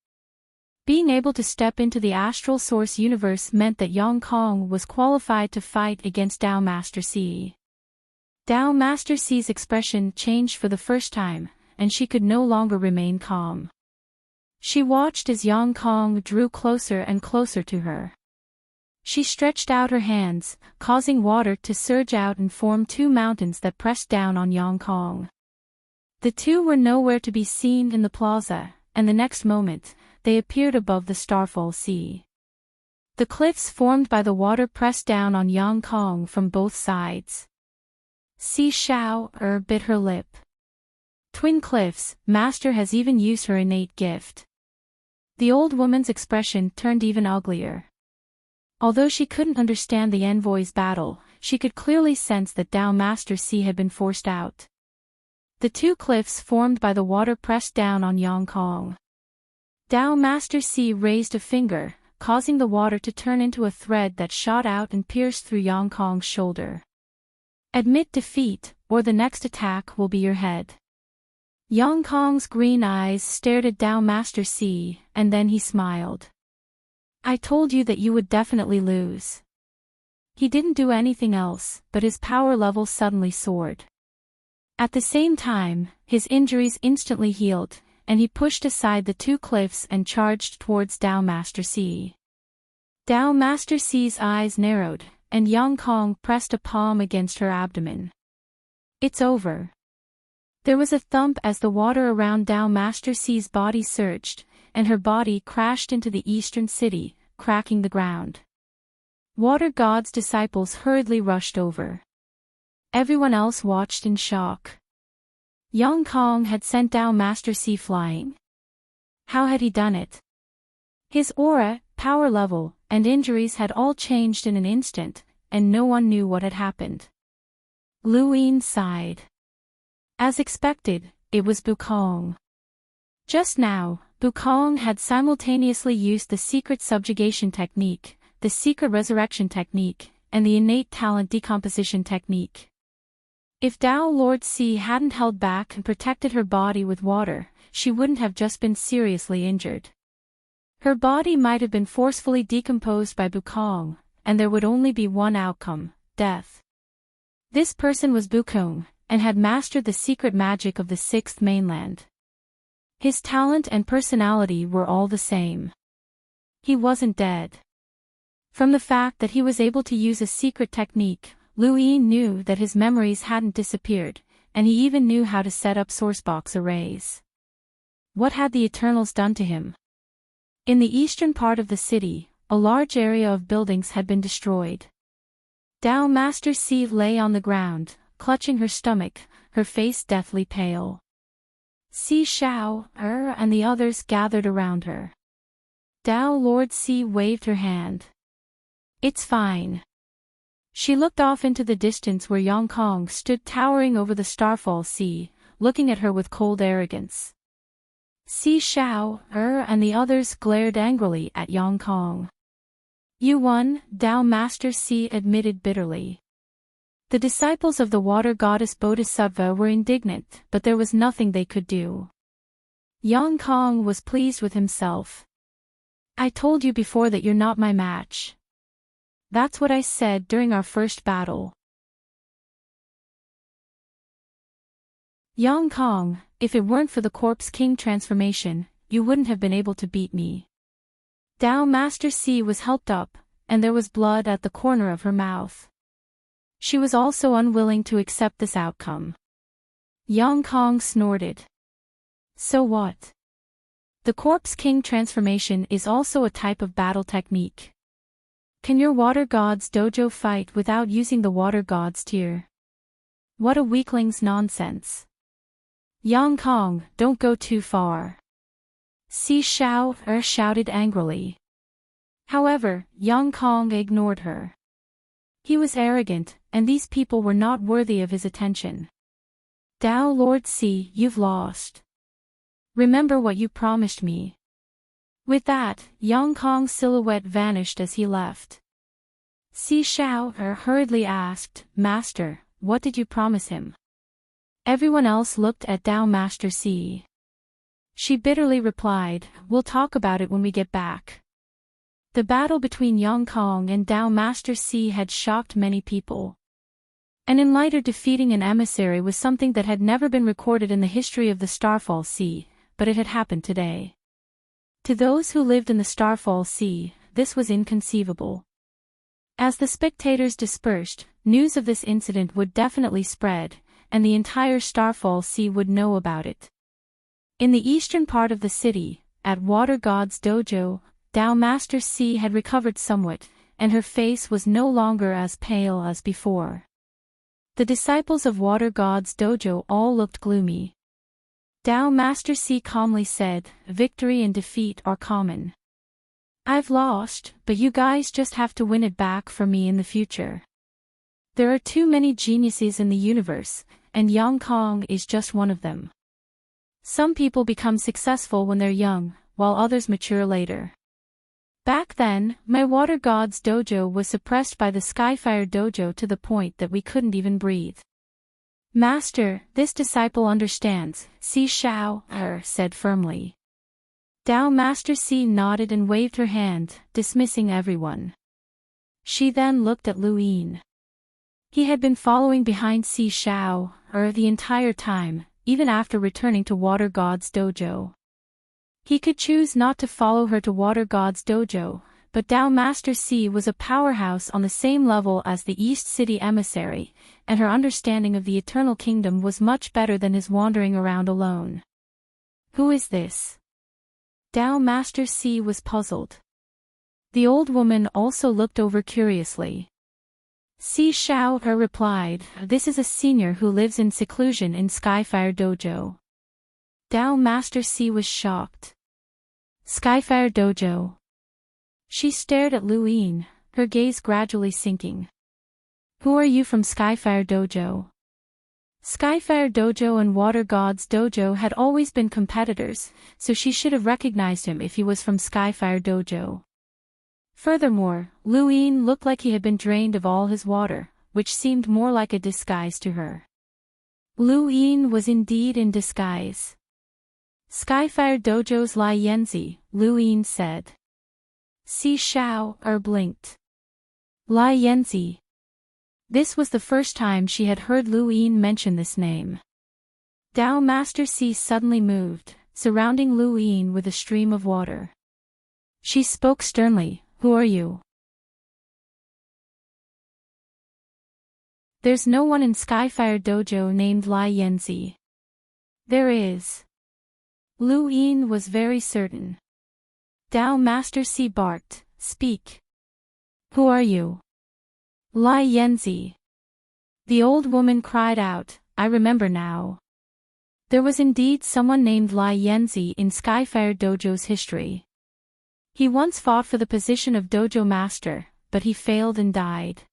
Being able to step into the astral source universe meant that Yang Kong was qualified to fight against Dao Master C. Dao Master C's expression changed for the first time, and she could no longer remain calm. She watched as Yang Kong drew closer and closer to her. She stretched out her hands, causing water to surge out and form two mountains that pressed down on Yang Kong. The two were nowhere to be seen in the plaza, and the next moment, they appeared above the Starfall Sea. The cliffs formed by the water pressed down on Yang Kong from both sides. Si Shao bit her lip. Twin cliffs, Master has even used her innate gift. The old woman's expression turned even uglier. Although she couldn't understand the envoy's battle, she could clearly sense that Dao Master C had been forced out. The two cliffs formed by the water pressed down on Yang Kong. Dao Master C raised a finger, causing the water to turn into a thread that shot out and pierced through Yang Kong's shoulder. Admit defeat, or the next attack will be your head. Yang Kong's green eyes stared at Dao Master C, and then he smiled. I told you that you would definitely lose. He didn't do anything else, but his power level suddenly soared. At the same time, his injuries instantly healed, and he pushed aside the two cliffs and charged towards Dao Master C. Dao Master C's eyes narrowed, and Yang Kong pressed a palm against her abdomen. It's over. There was a thump as the water around Dao Master C's body surged, and her body crashed into the eastern city, cracking the ground. Water God's disciples hurriedly rushed over. Everyone else watched in shock. Yang Kong had sent Dao Master C flying. How had he done it? His aura, power level, and injuries had all changed in an instant, and no one knew what had happened. Lu Yin sighed. As expected, it was Bukong. Just now, Bukong had simultaneously used the secret subjugation technique, the secret resurrection technique, and the innate talent decomposition technique. If Dao Lord C hadn't held back and protected her body with water, she wouldn't have just been seriously injured. Her body might have been forcefully decomposed by Bukong, and there would only be one outcome, death. This person was Bukong, and had mastered the secret magic of the Sixth Mainland. His talent and personality were all the same. He wasn't dead. From the fact that he was able to use a secret technique, Lu Yin knew that his memories hadn't disappeared, and he even knew how to set up sourcebox arrays. What had the Eternals done to him? In the eastern part of the city, a large area of buildings had been destroyed. Dao Master C lay on the ground, clutching her stomach, her face deathly pale. Si Shao, and the others gathered around her. Dao Lord C waved her hand. It's fine. She looked off into the distance where Yang Kong stood towering over the Starfall Sea, looking at her with cold arrogance. Si Shao, and the others glared angrily at Yang Kong. You won, Dao Master C admitted bitterly. The disciples of the water goddess Bodhisattva were indignant, but there was nothing they could do. Yang Kong was pleased with himself. I told you before that you're not my match. That's what I said during our first battle. Yang Kong, if it weren't for the Corpse King transformation, you wouldn't have been able to beat me. Dao Master C was helped up, and there was blood at the corner of her mouth. She was also unwilling to accept this outcome. Yang Kong snorted. So what? The Corpse King transformation is also a type of battle technique. Can your Water God's dojo fight without using the Water God's tier? What a weakling's nonsense. Yang Kong, don't go too far. Si Shao shouted angrily. However, Yang Kong ignored her. He was arrogant, and these people were not worthy of his attention. Dao Lord C, you've lost. Remember what you promised me. With that, Yang Kong's silhouette vanished as he left. Si Shao hurriedly asked, Master, what did you promise him? Everyone else looked at Tao Master C. She bitterly replied, "We'll talk about it when we get back." The battle between Yang Kong and Tao Master C had shocked many people. An enlightened defeating an emissary was something that had never been recorded in the history of the Starfall Sea, but it had happened today. To those who lived in the Starfall Sea, this was inconceivable. As the spectators dispersed, news of this incident would definitely spread, and the entire Starfall Sea would know about it. In the eastern part of the city, at Water God's dojo, Tao Master C had recovered somewhat, and her face was no longer as pale as before. The disciples of Water God's dojo all looked gloomy. Tao Master C calmly said, "Victory and defeat are common. I've lost, but you guys just have to win it back for me in the future. There are too many geniuses in the universe, and Yang Kong is just one of them. Some people become successful when they're young, while others mature later. Back then, my Water God's dojo was suppressed by the Skyfire dojo to the point that we couldn't even breathe." "Master, this disciple understands," Si Shao said firmly. Tao Master C nodded and waved her hand, dismissing everyone. She then looked at Lu Yin. He had been following behind Si Shao the entire time, even after returning to Water God's dojo. He could choose not to follow her to Water God's dojo, but Tao Master C was a powerhouse on the same level as the East City emissary, and her understanding of the Eternal Kingdom was much better than his wandering around alone. "Who is this?" Tao Master C was puzzled. The old woman also looked over curiously. Si Shao replied, "This is a senior who lives in seclusion in Skyfire dojo." Tao Master C was shocked. "Skyfire dojo?" She stared at Lu Yin, her gaze gradually sinking. "Who are you from Skyfire dojo?" Skyfire dojo and Water God's dojo had always been competitors, so she should have recognized him if he was from Skyfire dojo. Furthermore, Lu Yin looked like he had been drained of all his water, which seemed more like a disguise to her. Lu Yin was indeed in disguise. "Skyfire dojo's Lai Yanzi," Lu Yin said. Si Shao blinked. Lai Yanzi. This was the first time she had heard Lu Yin mention this name. Tao Master C suddenly moved, surrounding Lu Yin with a stream of water. She spoke sternly, "Who are you?" "There's no one in Skyfire dojo named Lai Yanzi." "There is." Lu Yin was very certain. Tao Master C barked, "Speak. Who are you?" "Lai Yanzi." The old woman cried out, "I remember now. There was indeed someone named Lai Yanzi in Skyfire dojo's history. He once fought for the position of dojo master, but he failed and died."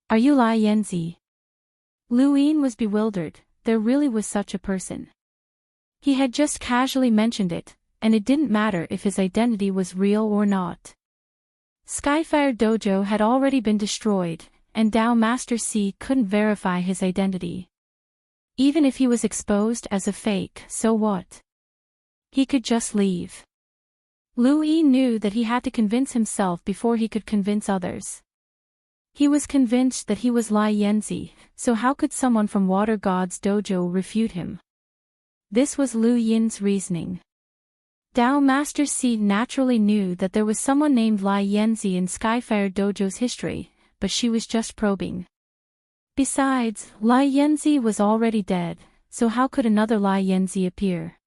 "Are you Lai Yanzi?" Lu Yin was bewildered. There really was such a person. He had just casually mentioned it, and it didn't matter if his identity was real or not. Skyfire dojo had already been destroyed, and Tao Master C couldn't verify his identity. Even if he was exposed as a fake, so what? He could just leave. Lu Yin knew that he had to convince himself before he could convince others. He was convinced that he was Lai Yanzi, so how could someone from Water God's dojo refute him? This was Lu Yin's reasoning. Tao Master C naturally knew that there was someone named Lai Yanzi in Skyfire dojo's history, but she was just probing. Besides, Lai Yanzi was already dead, so how could another Lai Yanzi appear?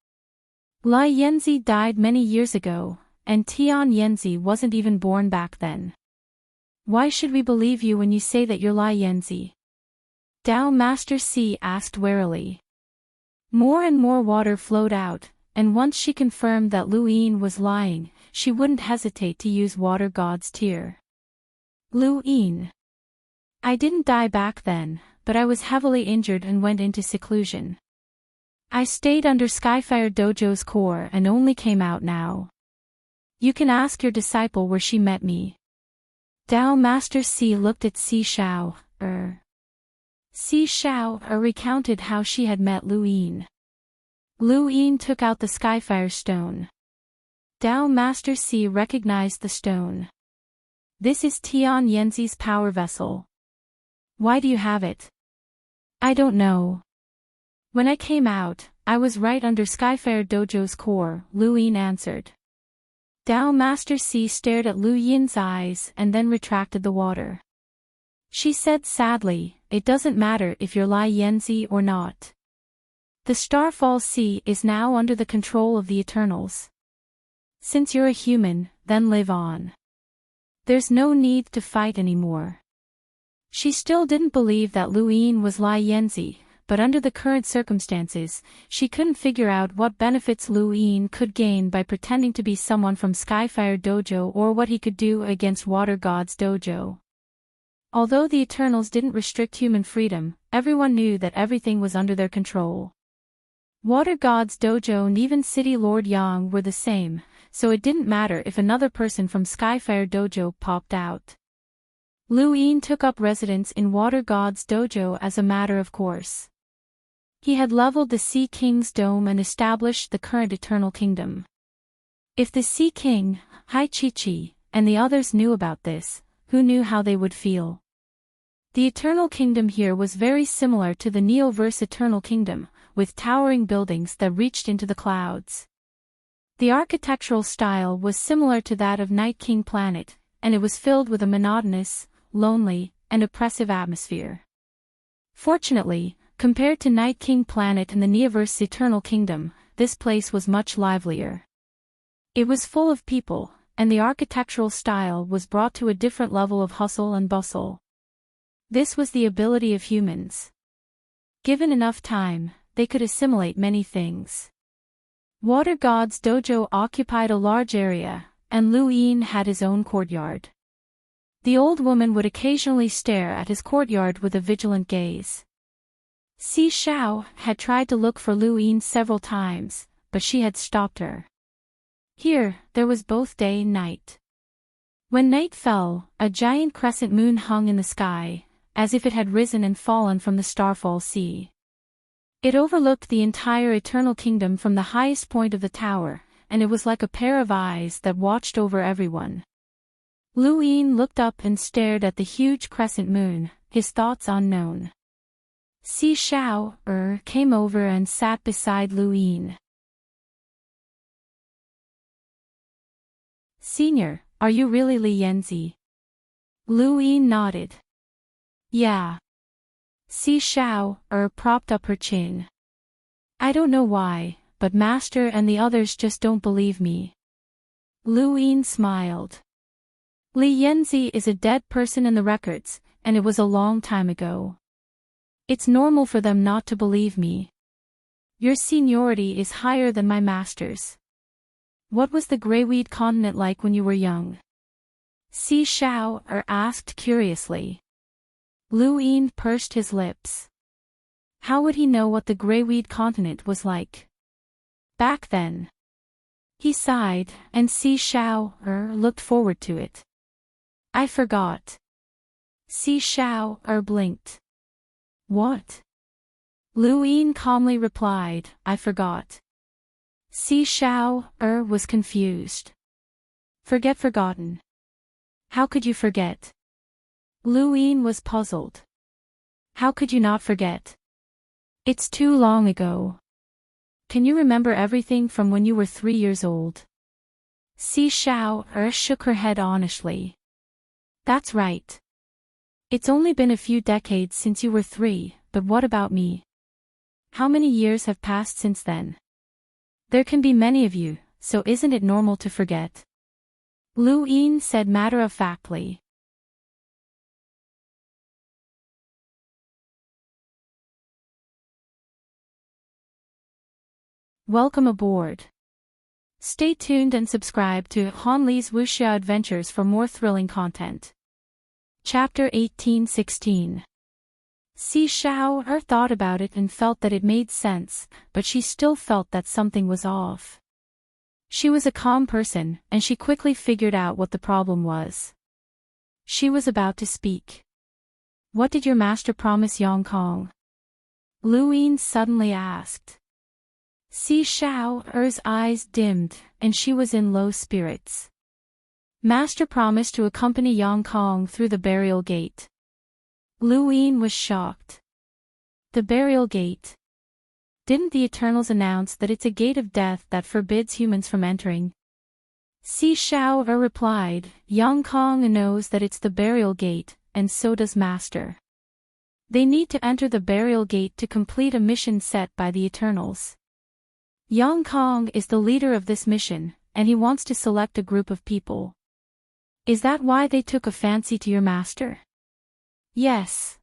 Lai Yanzi died many years ago, and Tian Yanzi wasn't even born back then. Why should we believe you when you say that you're Lai Yanzi? Tao Master C asked warily. More and more water flowed out, and once she confirmed that Lu Yin was lying, she wouldn't hesitate to use Water God's tear. Lu Yin. I didn't die back then, but I was heavily injured and went into seclusion. I stayed under Skyfire dojo's core and only came out now. You can ask your disciple where she met me. Tao Master C looked at Si Shao. Si Shao recounted how she had met Lu Yin. Lu Yin took out the Skyfire stone. Dao Master Si recognized the stone. This is Tian Yanzi's power vessel. Why do you have it? I don't know. When I came out, I was right under Skyfire Dojo's core, Lu Yin answered. Dao Master Si stared at Lu Yin's eyes and then retracted the water. She said sadly, it doesn't matter if you're Lai Yanzi or not. The Starfall Sea is now under the control of the Eternals. Since you're a human, then live on. There's no need to fight anymore. She still didn't believe that Lu Yin was Lai Yanzi, but under the current circumstances, she couldn't figure out what benefits Lu Yin could gain by pretending to be someone from Skyfire Dojo or what he could do against Water God's dojo. Although the Eternals didn't restrict human freedom, everyone knew that everything was under their control. Water God's dojo and even City Lord Yang were the same, so it didn't matter if another person from Skyfire Dojo popped out. Lu Yin took up residence in Water God's dojo as a matter of course. He had leveled the Sea King's dome and established the current Eternal Kingdom. If the Sea King, Hai Chi-Chi, and the others knew about this, who knew how they would feel? The Eternal Kingdom here was very similar to the Neoverse Eternal Kingdom, with towering buildings that reached into the clouds. The architectural style was similar to that of Night King Planet, and it was filled with a monotonous, lonely, and oppressive atmosphere. Fortunately, compared to Night King Planet and the Neoverse Eternal Kingdom, this place was much livelier. It was full of people, and the architectural style was brought to a different level of hustle and bustle. This was the ability of humans. Given enough time, they could assimilate many things. Water God's dojo occupied a large area, and Lu Yin had his own courtyard. The old woman would occasionally stare at his courtyard with a vigilant gaze. Si Shao had tried to look for Lu Yin several times, but she had stopped her. Here, there was both day and night. When night fell, a giant crescent moon hung in the sky, as if it had risen and fallen from the Starfall Sea. It overlooked the entire Eternal Kingdom from the highest point of the tower, and it was like a pair of eyes that watched over everyone. Lu Yin looked up and stared at the huge crescent moon, his thoughts unknown. Si Shao came over and sat beside Lu Yin. Senior, are you really Li Yanzi? Lu Yin nodded. Yeah. Si Shao propped up her chin. I don't know why, but Master and the others just don't believe me. Lu Yin smiled. Li Yanzi is a dead person in the records, and it was a long time ago. It's normal for them not to believe me. Your seniority is higher than my master's. What was the Greyweed continent like when you were young? Si Shao asked curiously. Lu Yin pursed his lips. How would he know what the Greyweed continent was like? Back then. He sighed, and Si Shao looked forward to it. I forgot. Si Shao blinked. What? Lu Yin calmly replied, I forgot. Si Shao was confused. Forgotten. How could you forget? Lu Yin was puzzled. How could you not forget? It's too long ago. Can you remember everything from when you were 3 years old? Si Shao shook her head honestly. That's right. It's only been a few decades since you were 3, but what about me? How many years have passed since then? There can be many of you, so isn't it normal to forget? Lu Yin said matter-of-factly. Welcome aboard. Stay tuned and subscribe to Han Li's Wuxia Adventures for more thrilling content. Chapter 1816. Si Shao thought about it and felt that it made sense, but she still felt that something was off. She was a calm person, and she quickly figured out what the problem was. She was about to speak. What did your master promise Yang Kong? Lu Yin suddenly asked. Si Xiao's eyes dimmed, and she was in low spirits. Master promised to accompany Yang Kong through the burial gate. Lu Yin was shocked. The burial gate. Didn't the Eternals announce that it's a gate of death that forbids humans from entering? Si Xiao replied, Yang Kong knows that it's the burial gate, and so does Master. They need to enter the burial gate to complete a mission set by the Eternals. Yang Kong is the leader of this mission, and he wants to select a group of people. Is that why they took a fancy to your master? Yes.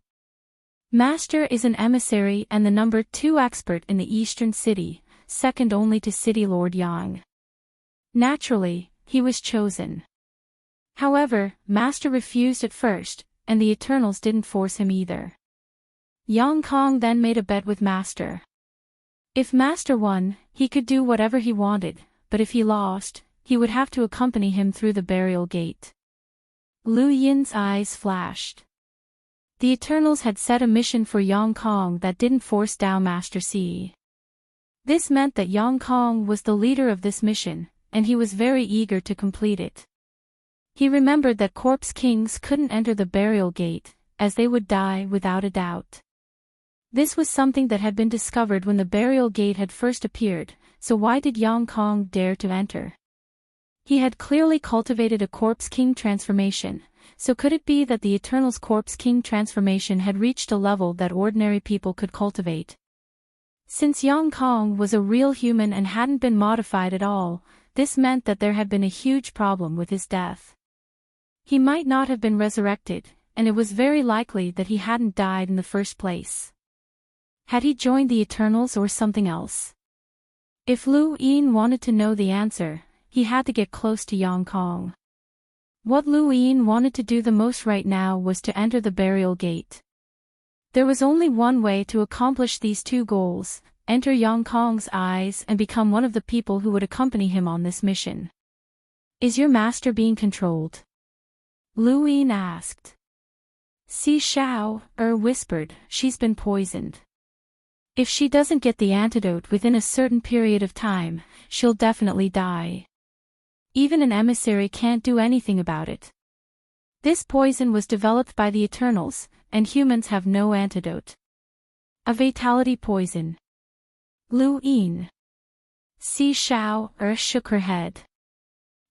Master is an emissary and the number 2 expert in the Eastern City, second only to City Lord Yang. Naturally, he was chosen. However, Master refused at first, and the Eternals didn't force him either. Yang Kong then made a bet with Master. If Master won, he could do whatever he wanted, but if he lost, he would have to accompany him through the burial gate. Lu Yin's eyes flashed. The Eternals had set a mission for Yang Kong that didn't force down Master C. This meant that Yang Kong was the leader of this mission, and he was very eager to complete it. He remembered that corpse kings couldn't enter the burial gate, as they would die without a doubt. This was something that had been discovered when the burial gate had first appeared, so why did Yang Kong dare to enter? He had clearly cultivated a corpse king transformation, so could it be that the Eternals' corpse king transformation had reached a level that ordinary people could cultivate? Since Yang Kong was a real human and hadn't been modified at all, this meant that there had been a huge problem with his death. He might not have been resurrected, and it was very likely that he hadn't died in the first place. Had he joined the Eternals or something else? If Lu Yin wanted to know the answer, he had to get close to Yang Kong. What Lu Yin wanted to do the most right now was to enter the burial gate. There was only one way to accomplish these 2 goals: enter Yang Kong's eyes and become one of the people who would accompany him on this mission. Is your master being controlled? Lu Yin asked. Si Xiao whispered, she's been poisoned. If she doesn't get the antidote within a certain period of time, she'll definitely die. Even an emissary can't do anything about it. This poison was developed by the Eternals, and humans have no antidote. A fatality poison. Lu Yin. Si Xiao shook her head.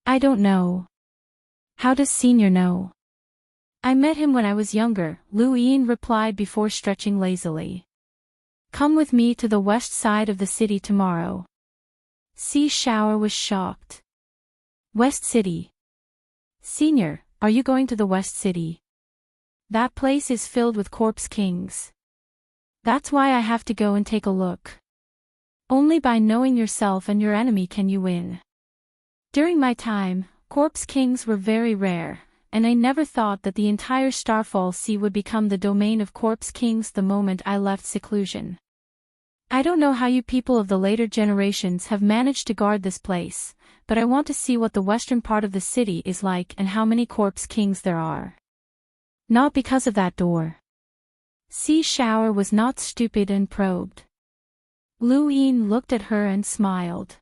I don't know. How does Senior know? I met him when I was younger, Lu Yin replied before stretching lazily. Come with me to the west side of the city tomorrow. Si Xiao was shocked. West City. Senior, are you going to the West City? That place is filled with corpse kings. That's why I have to go and take a look. Only by knowing yourself and your enemy can you win. During my time, corpse kings were very rare, and I never thought that the entire Starfall Sea would become the domain of corpse kings the moment I left seclusion. I don't know how you people of the later generations have managed to guard this place, but I want to see what the western part of the city is like and how many corpse kings there are. Not because of that door. Si Xiao was not stupid and probed. Lu Yin looked at her and smiled.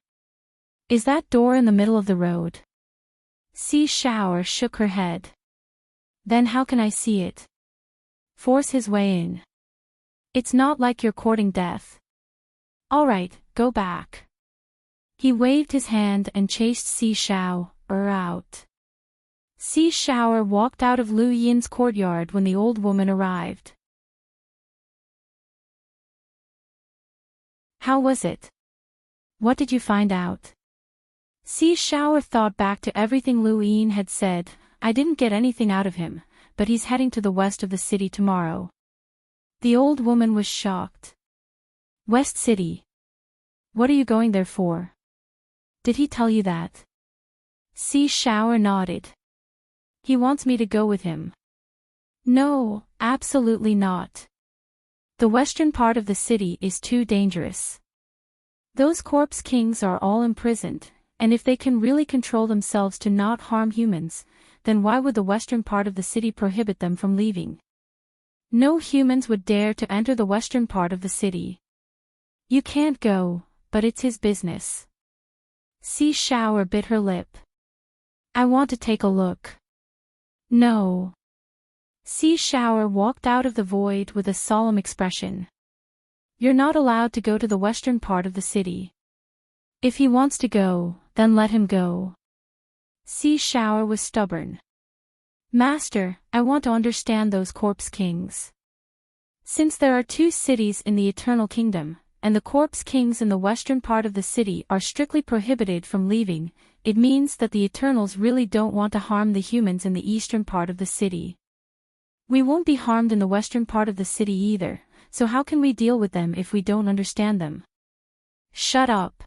Is that door in the middle of the road? Si Xiao shook her head. Then how can I see it? Force his way in. It's not like you're courting death. All right, go back. He waved his hand and chased Si Xiao out. Si Xiao walked out of Lu Yin's courtyard when the old woman arrived. How was it? What did you find out? Si Xiao thought back to everything Lu Yin had said. I didn't get anything out of him, but he's heading to the west of the city tomorrow. The old woman was shocked. West City. What are you going there for? Did he tell you that? Si Xiao nodded. He wants me to go with him. No, absolutely not. The western part of the city is too dangerous. Those corpse kings are all imprisoned, and if they can really control themselves to not harm humans, then why would the western part of the city prohibit them from leaving? No humans would dare to enter the western part of the city. You can't go, but it's his business. Sea Shower bit her lip. I want to take a look. No. Sea Shower walked out of the void with a solemn expression. You're not allowed to go to the western part of the city. If he wants to go, then let him go. Sea Shower was stubborn. Master, I want to understand those corpse kings. Since there are 2 cities in the Eternal Kingdom, and the corpse kings in the western part of the city are strictly prohibited from leaving, it means that the Eternals really don't want to harm the humans in the eastern part of the city. We won't be harmed in the western part of the city either, so how can we deal with them if we don't understand them? Shut up.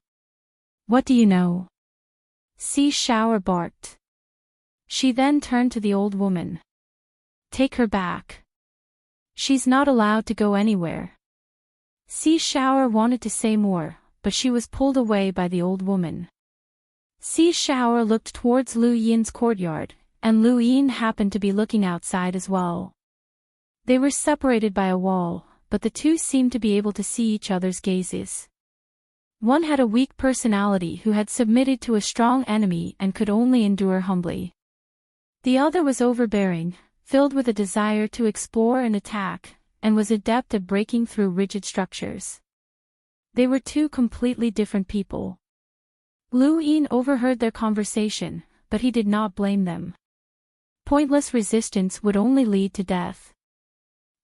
What do you know? Sea Shower barked. She then turned to the old woman. Take her back. She's not allowed to go anywhere. Sea Shower wanted to say more, but she was pulled away by the old woman. Sea Shower looked towards Lu Yin's courtyard, and Lu Yin happened to be looking outside as well. They were separated by a wall, but the two seemed to be able to see each other's gazes. One had a weak personality who had submitted to a strong enemy and could only endure humbly. The other was overbearing, filled with a desire to explore and attack, and was adept at breaking through rigid structures. They were 2 completely different people. Lu Yin overheard their conversation, but he did not blame them. Pointless resistance would only lead to death.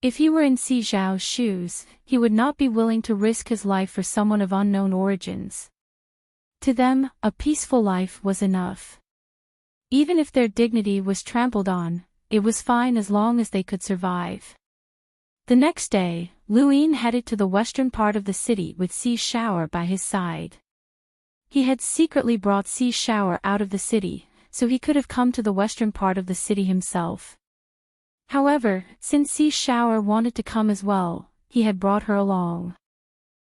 If he were in Si Zhao's shoes, he would not be willing to risk his life for someone of unknown origins. To them, a peaceful life was enough. Even if their dignity was trampled on, it was fine as long as they could survive. The next day, Lu Yin headed to the western part of the city with Sea Shower by his side. He had secretly brought Sea Shower out of the city, so he could have come to the western part of the city himself. However, since Sea Shower wanted to come as well, he had brought her along.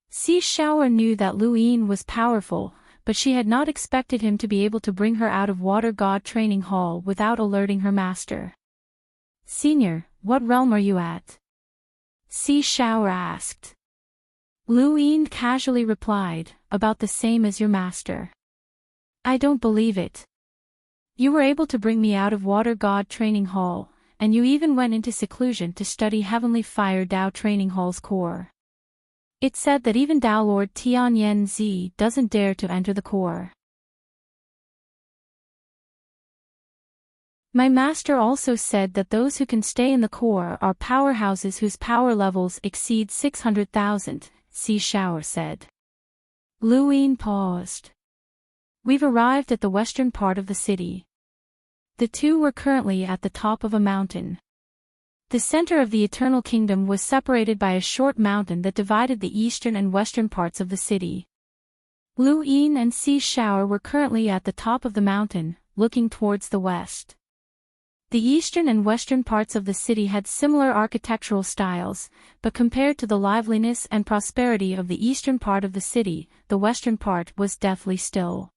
Sea Shower knew that Lu Yin was powerful, but she had not expected him to be able to bring her out of Water God Training Hall without alerting her master. Senior, what realm are you at? Sea Shower asked. Lu Yin casually replied, about the same as your master. I don't believe it. You were able to bring me out of Water God Training Hall, and you even went into seclusion to study Heavenly Fire Dao Training Hall's core. It's said that even Dao Lord Tianyan Zi doesn't dare to enter the core. My master also said that those who can stay in the core are powerhouses whose power levels exceed 600,000, Sea Shower said. Lu Yin paused. We've arrived at the western part of the city. The two were currently at the top of a mountain. The center of the Eternal Kingdom was separated by a short mountain that divided the eastern and western parts of the city. Lu Yin and Sea Shower were currently at the top of the mountain, looking towards the west. The eastern and western parts of the city had similar architectural styles, but compared to the liveliness and prosperity of the eastern part of the city, the western part was deathly still.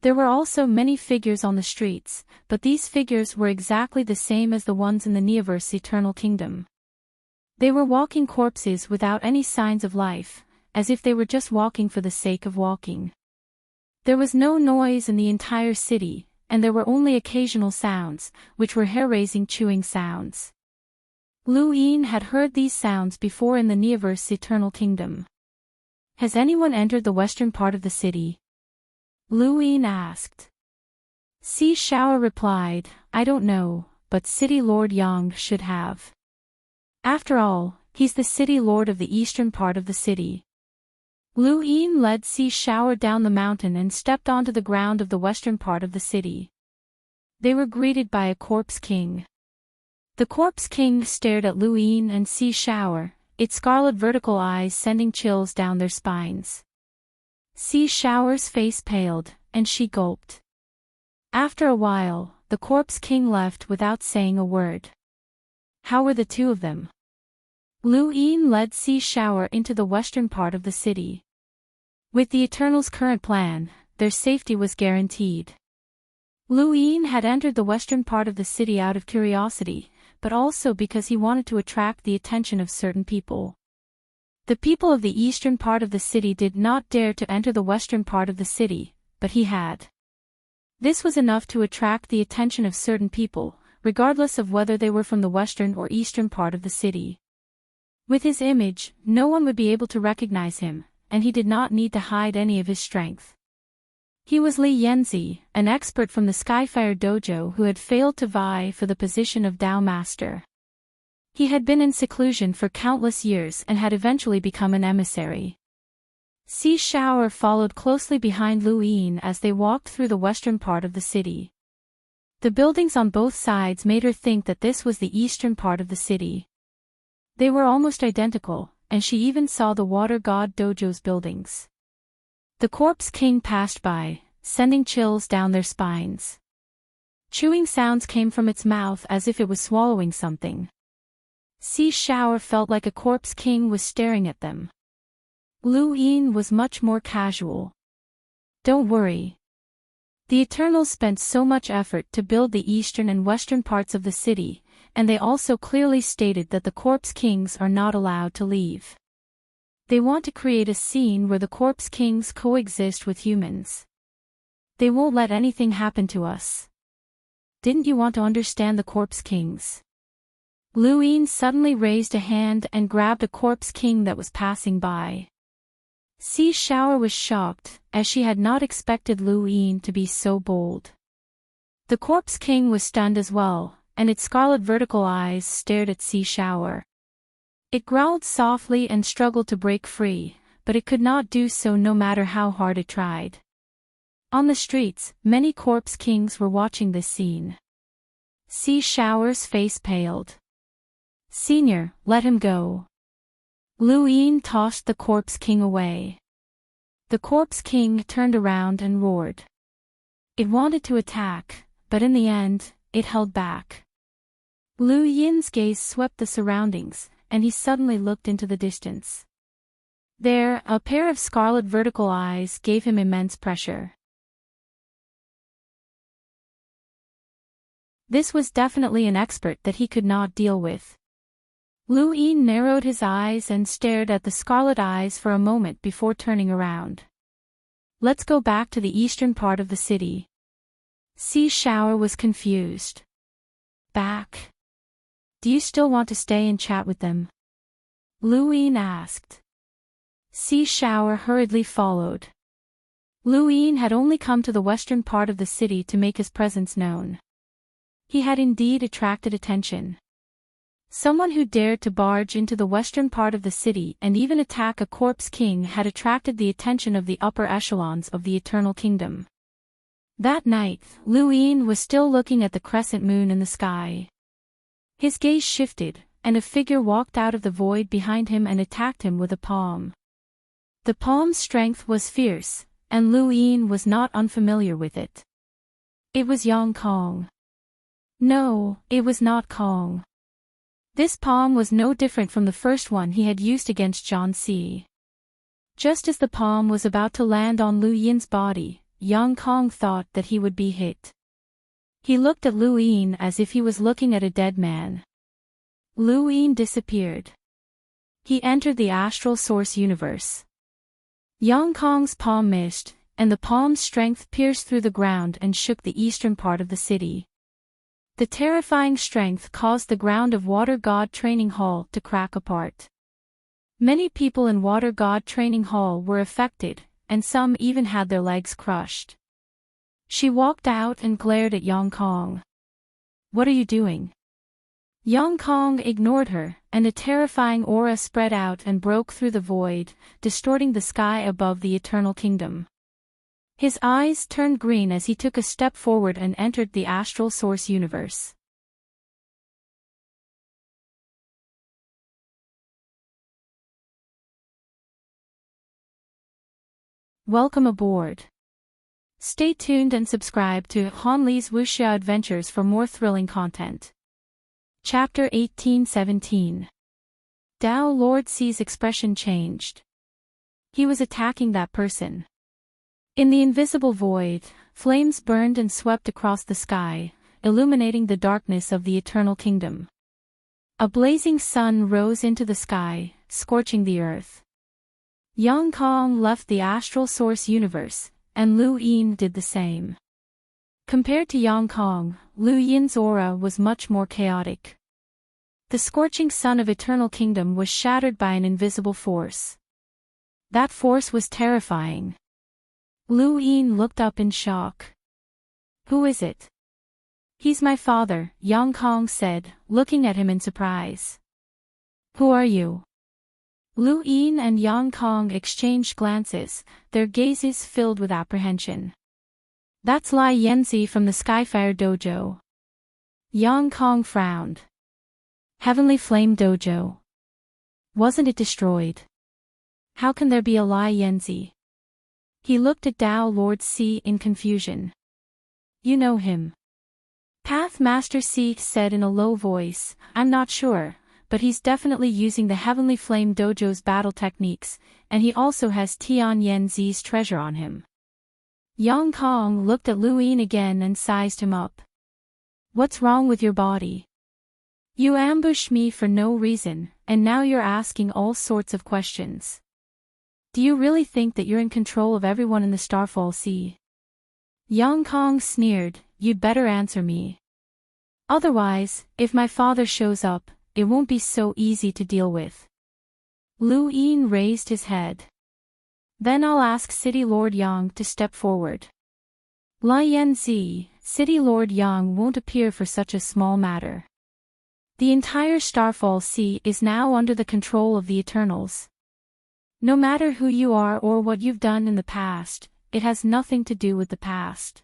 There were also many figures on the streets, but these figures were exactly the same as the ones in the Neoverse Eternal Kingdom. They were walking corpses without any signs of life, as if they were just walking for the sake of walking. There was no noise in the entire city, and there were only occasional sounds, which were hair-raising chewing sounds. Lu Yin had heard these sounds before in the Neoverse Eternal Kingdom. Has anyone entered the western part of the city? Lu Yin asked. Sea Shower replied, I don't know, but City Lord Yang should have. After all, he's the City Lord of the eastern part of the city. Lu Yin led Sea Shower down the mountain and stepped onto the ground of the western part of the city. They were greeted by a corpse king. The corpse king stared at Lu Yin and Sea Shower, its scarlet vertical eyes sending chills down their spines. Sea Shower's face paled, and she gulped. After a while, the corpse king left without saying a word. How were the two of them? Lu Yin led Sea Shower into the western part of the city. With the Eternal's current plan, their safety was guaranteed. Lu Yin had entered the western part of the city out of curiosity, but also because he wanted to attract the attention of certain people. The people of the eastern part of the city did not dare to enter the western part of the city, but he had. This was enough to attract the attention of certain people, regardless of whether they were from the western or eastern part of the city. With his image, no one would be able to recognize him, and he did not need to hide any of his strength. He was Li Yanzi, an expert from the Skyfire Dojo who had failed to vie for the position of Tao Master. He had been in seclusion for countless years and had eventually become an emissary. Si Shaoer followed closely behind Lu Yin as they walked through the western part of the city. The buildings on both sides made her think that this was the eastern part of the city. They were almost identical, and she even saw the Water God Dojo's buildings. The Corpse King passed by, sending chills down their spines. Chewing sounds came from its mouth as if it was swallowing something. Si Shaoer felt like a Corpse King was staring at them. Lu Yin was much more casual. Don't worry. The Eternals spent so much effort to build the eastern and western parts of the city, and they also clearly stated that the Corpse Kings are not allowed to leave. They want to create a scene where the Corpse Kings coexist with humans. They won't let anything happen to us. Didn't you want to understand the Corpse Kings? Lu Yin suddenly raised a hand and grabbed a Corpse King that was passing by. Si Shaoer was shocked, as she had not expected Lu Yin to be so bold. The Corpse King was stunned as well, and its scarlet vertical eyes stared at Si Shaoer. It growled softly and struggled to break free, but it could not do so no matter how hard it tried. On the streets, many Corpse Kings were watching this scene. Si Shaoer's face paled. "Senior, let him go." Lu Yin tossed the Corpse King away. The Corpse King turned around and roared. It wanted to attack, but in the end, it held back. Lu Yin's gaze swept the surroundings, and he suddenly looked into the distance. There, a pair of scarlet vertical eyes gave him immense pressure. This was definitely an expert that he could not deal with. Lu Yin narrowed his eyes and stared at the scarlet eyes for a moment before turning around. "Let's go back to the eastern part of the city." Si Shaoer was confused. "Back? Do you still want to stay and chat with them?" Lu Yin asked. Si Shaoer hurriedly followed. Lu Yin had only come to the western part of the city to make his presence known. He had indeed attracted attention. Someone who dared to barge into the western part of the city and even attack a Corpse King had attracted the attention of the upper echelons of the Eternal Kingdom. That night, Lu Yin was still looking at the crescent moon in the sky. His gaze shifted, and a figure walked out of the void behind him and attacked him with a palm. The palm's strength was fierce, and Lu Yin was not unfamiliar with it. It was Yang Kong. No, it was not Kong. This palm was no different from the first one he had used against Zhang Si. Just as the palm was about to land on Lu Yin's body, Yang Kong thought that he would be hit. He looked at Lu Yin as if he was looking at a dead man. Lu Yin disappeared. He entered the astral source universe. Yang Kong's palm missed, and the palm's strength pierced through the ground and shook the eastern part of the city. The terrifying strength caused the ground of Water God Training Hall to crack apart. Many people in Water God Training Hall were affected, and some even had their legs crushed. She walked out and glared at Yang Kong. "What are you doing?" Yang Kong ignored her, and a terrifying aura spread out and broke through the void, distorting the sky above the Eternal Kingdom. His eyes turned green as he took a step forward and entered the astral source universe. Welcome aboard. Stay tuned and subscribe to Han Li's Wuxia Adventures for more thrilling content. Chapter 1817. Dao Lord C's expression changed. He was attacking that person. In the invisible void, flames burned and swept across the sky, illuminating the darkness of the Eternal Kingdom. A blazing sun rose into the sky, scorching the earth. Yang Kong left the astral source universe, and Lu Yin did the same. Compared to Yang Kong, Lu Yin's aura was much more chaotic. The scorching sun of Eternal Kingdom was shattered by an invisible force. That force was terrifying. Lu Yin looked up in shock. Who is it? He's my father, Yang Kong said, looking at him in surprise. Who are you? Lu Yin and Yang Kong exchanged glances, their gazes filled with apprehension. That's Lai Yanzi from the Skyfire Dojo. Yang Kong frowned. Heavenly Flame Dojo. Wasn't it destroyed? How can there be a Lai Yanzi? He looked at Dao Lord Si in confusion. You know him. Path Master Si said in a low voice, I'm not sure, but he's definitely using the Heavenly Flame Dojo's battle techniques, and he also has Tian Yanzi's treasure on him. Yang Kong looked at Lu Yin again and sized him up. What's wrong with your body? You ambushed me for no reason, and now you're asking all sorts of questions. Do you really think that you're in control of everyone in the Starfall Sea? Yang Kong sneered, you'd better answer me. Otherwise, if my father shows up, it won't be so easy to deal with. Lu Yin raised his head. Then I'll ask City Lord Yang to step forward. Lai Yanzi, City Lord Yang won't appear for such a small matter. The entire Starfall Sea is now under the control of the Eternals. No matter who you are or what you've done in the past, it has nothing to do with the past.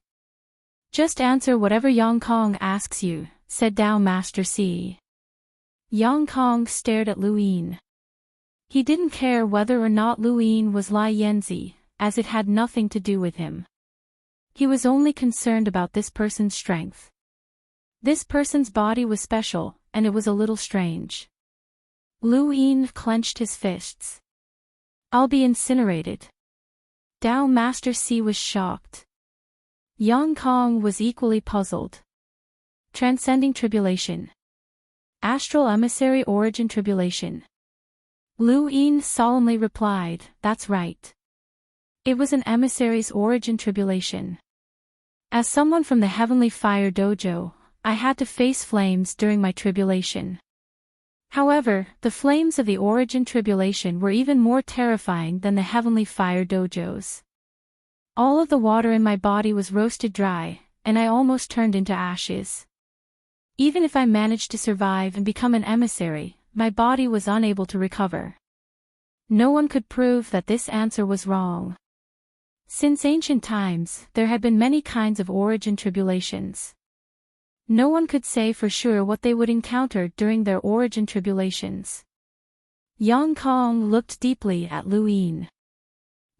Just answer whatever Yang Kong asks you, said Dao Master Si. Yang Kong stared at Lu Yin. He didn't care whether or not Lu Yin was Lai Yanzi, as it had nothing to do with him. He was only concerned about this person's strength. This person's body was special, and it was a little strange. Lu Yin clenched his fists. I'll be incinerated. Dao Master Si was shocked. Yang Kong was equally puzzled. Transcending Tribulation. Astral Emissary Origin Tribulation. Lu Yin solemnly replied, that's right. It was an emissary's origin tribulation. As someone from the Heavenly Fire Dojo, I had to face flames during my tribulation. However, the flames of the origin tribulation were even more terrifying than the Heavenly Fire Dojos. All of the water in my body was roasted dry, and I almost turned into ashes. Even if I managed to survive and become an emissary, my body was unable to recover. No one could prove that this answer was wrong. Since ancient times, there had been many kinds of origin tribulations. No one could say for sure what they would encounter during their origin tribulations. Yang Kong looked deeply at Lu Yin.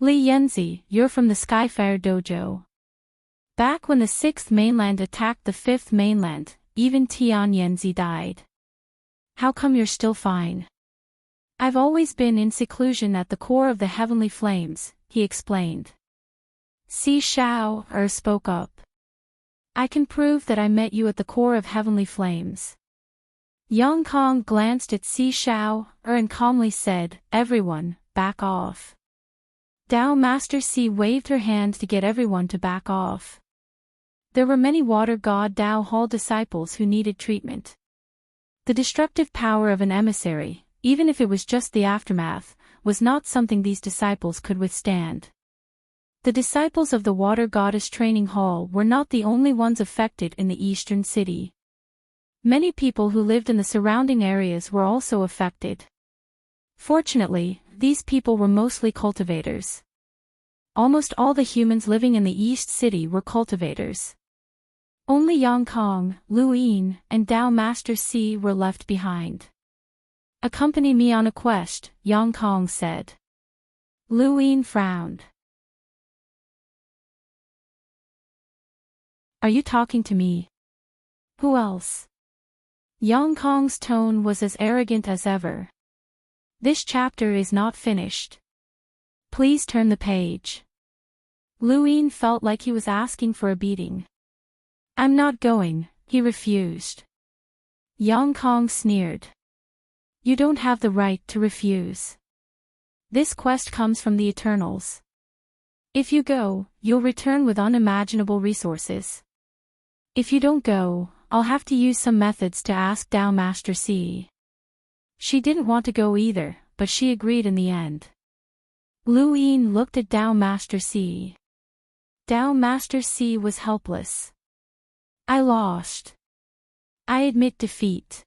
Li Yanzi, you're from the Skyfire Dojo. Back when the 6th mainland attacked the 5th mainland, even Tian Yanzi died. How come you're still fine? I've always been in seclusion at the core of the Heavenly Flames, he explained. Si Shao spoke up. I can prove that I met you at the core of Heavenly Flames. Yang Kong glanced at Si Shao and calmly said, everyone, back off. Dao Master Si waved her hand to get everyone to back off. There were many Water God Dao Hall disciples who needed treatment. The destructive power of an emissary, even if it was just the aftermath, was not something these disciples could withstand. The disciples of the Water Goddess Training Hall were not the only ones affected in the eastern city. Many people who lived in the surrounding areas were also affected. Fortunately, these people were mostly cultivators. Almost all the humans living in the East City were cultivators. Only Yang Kong, Lu Yin, and Dao Master Si were left behind. Accompany me on a quest, Yang Kong said. Lu Yin frowned. Are you talking to me? Who else? Yang Kong's tone was as arrogant as ever. This chapter is not finished. Please turn the page. Lu Yin felt like he was asking for a beating. I'm not going, he refused. Yang Kong sneered. You don't have the right to refuse. This quest comes from the Eternals. If you go, you'll return with unimaginable resources. If you don't go, I'll have to use some methods to ask Tao Master C. She didn't want to go either, but she agreed in the end. Lu Yin looked at Tao Master C. Tao Master C was helpless. I lost. I admit defeat.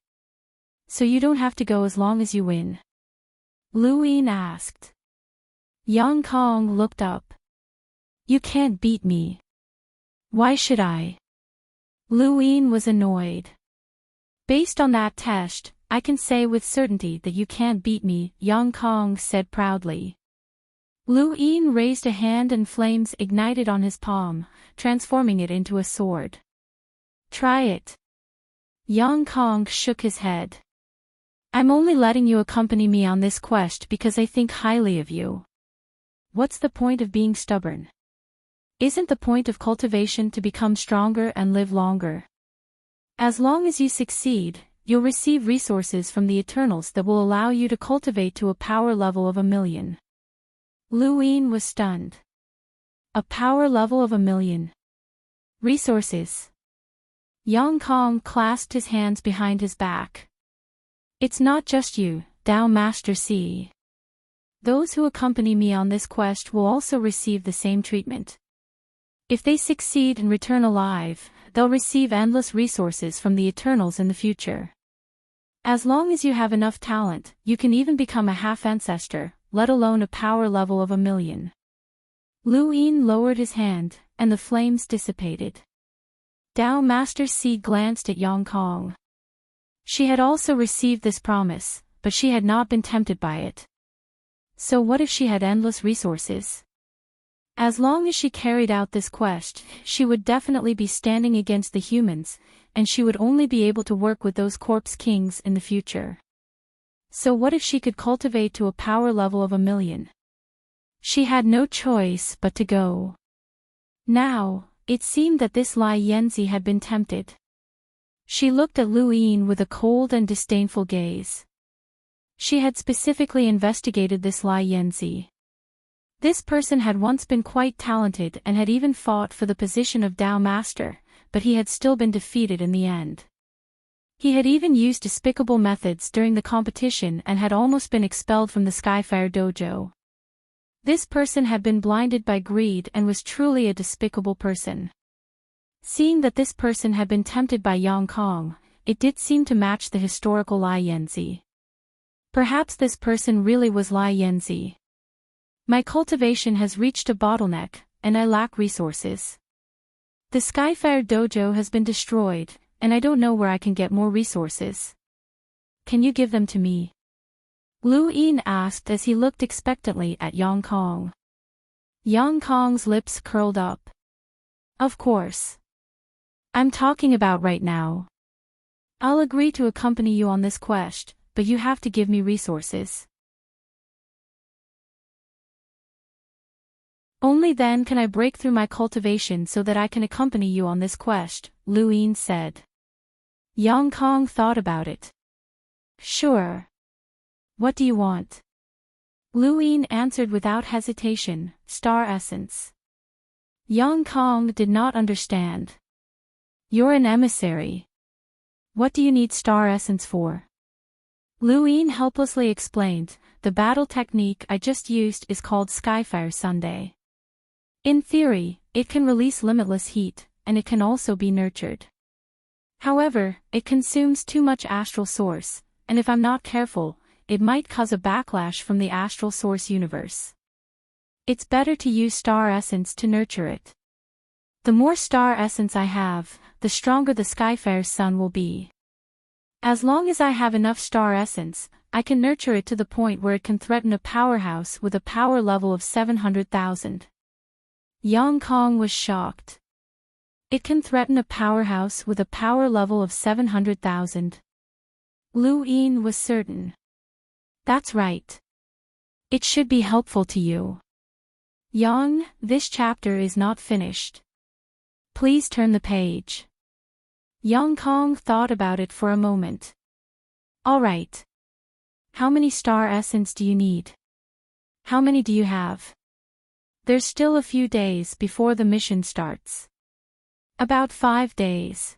So you don't have to go as long as you win? Lu Yin asked. Yang Kong looked up. You can't beat me. Why should I? Lu Yin was annoyed. Based on that test, I can say with certainty that you can't beat me, Yang Kong said proudly. Lu Yin raised a hand and flames ignited on his palm, transforming it into a sword. Try it. Yang Kong shook his head. I'm only letting you accompany me on this quest because I think highly of you. What's the point of being stubborn? Isn't the point of cultivation to become stronger and live longer? As long as you succeed, you'll receive resources from the Eternals that will allow you to cultivate to a power level of 1,000,000. Lu Yin was stunned. A power level of 1,000,000. Resources. Yang Kong clasped his hands behind his back. It's not just you, Tao Master C. Those who accompany me on this quest will also receive the same treatment. If they succeed and return alive, they'll receive endless resources from the Eternals in the future. As long as you have enough talent, you can even become a half-ancestor, let alone a power level of 1,000,000. Lu Yin lowered his hand, and the flames dissipated. Tao Master C glanced at Yang Kong. She had also received this promise, but she had not been tempted by it. So what if she had endless resources? As long as she carried out this quest, she would definitely be standing against the humans, and she would only be able to work with those corpse kings in the future. So what if she could cultivate to a power level of 1,000,000? She had no choice but to go. Now, it seemed that this Lai Yanzi had been tempted. She looked at Lu Yin with a cold and disdainful gaze. She had specifically investigated this Lai Yanzi. This person had once been quite talented and had even fought for the position of Tao Master, but he had still been defeated in the end. He had even used despicable methods during the competition and had almost been expelled from the Skyfire Dojo. This person had been blinded by greed and was truly a despicable person. Seeing that this person had been tempted by Yang Kong, it did seem to match the historical Lai Yanzi. Perhaps this person really was Lai Yanzi. My cultivation has reached a bottleneck, and I lack resources. The Skyfire Dojo has been destroyed, and I don't know where I can get more resources. Can you give them to me? Lu Yin asked as he looked expectantly at Yang Kong. Yang Kong's lips curled up. Of course. I'm talking about right now. I'll agree to accompany you on this quest, but you have to give me resources. Only then can I break through my cultivation so that I can accompany you on this quest, Lu Yin said. Yang Kong thought about it. Sure. What do you want? Lu Yin answered without hesitation, Star Essence. Yang Kong did not understand. You're an emissary. What do you need Star Essence for? Lu Yin helplessly explained, the battle technique I just used is called Skyfire Sunday. In theory, it can release limitless heat, and it can also be nurtured. However, it consumes too much astral source, and if I'm not careful, it might cause a backlash from the astral source universe. It's better to use star essence to nurture it. The more star essence I have, the stronger the Skyfire sun will be. As long as I have enough star essence, I can nurture it to the point where it can threaten a powerhouse with a power level of 700,000. Yang Kong was shocked. It can threaten a powerhouse with a power level of 700,000. Lu Yin was certain. That's right. It should be helpful to you. Yang, this chapter is not finished. Please turn the page. Yang Kong thought about it for a moment. All right. How many star essence do you need? How many do you have? There's still a few days before the mission starts. About 5 days.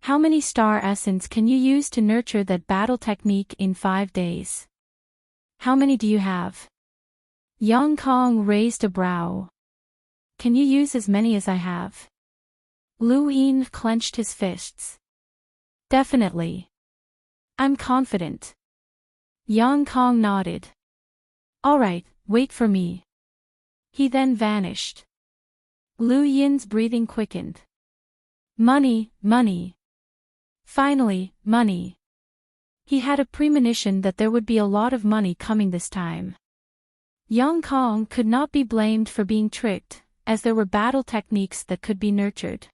How many star essence can you use to nurture that battle technique in 5 days? How many do you have? Yang Kong raised a brow. Can you use as many as I have? Lu Yin clenched his fists. Definitely. I'm confident. Yang Kong nodded. All right, wait for me. He then vanished. Lu Yin's breathing quickened. Money, money. Finally, money. He had a premonition that there would be a lot of money coming this time. Yang Kong could not be blamed for being tricked, as there were battle techniques that could be nurtured.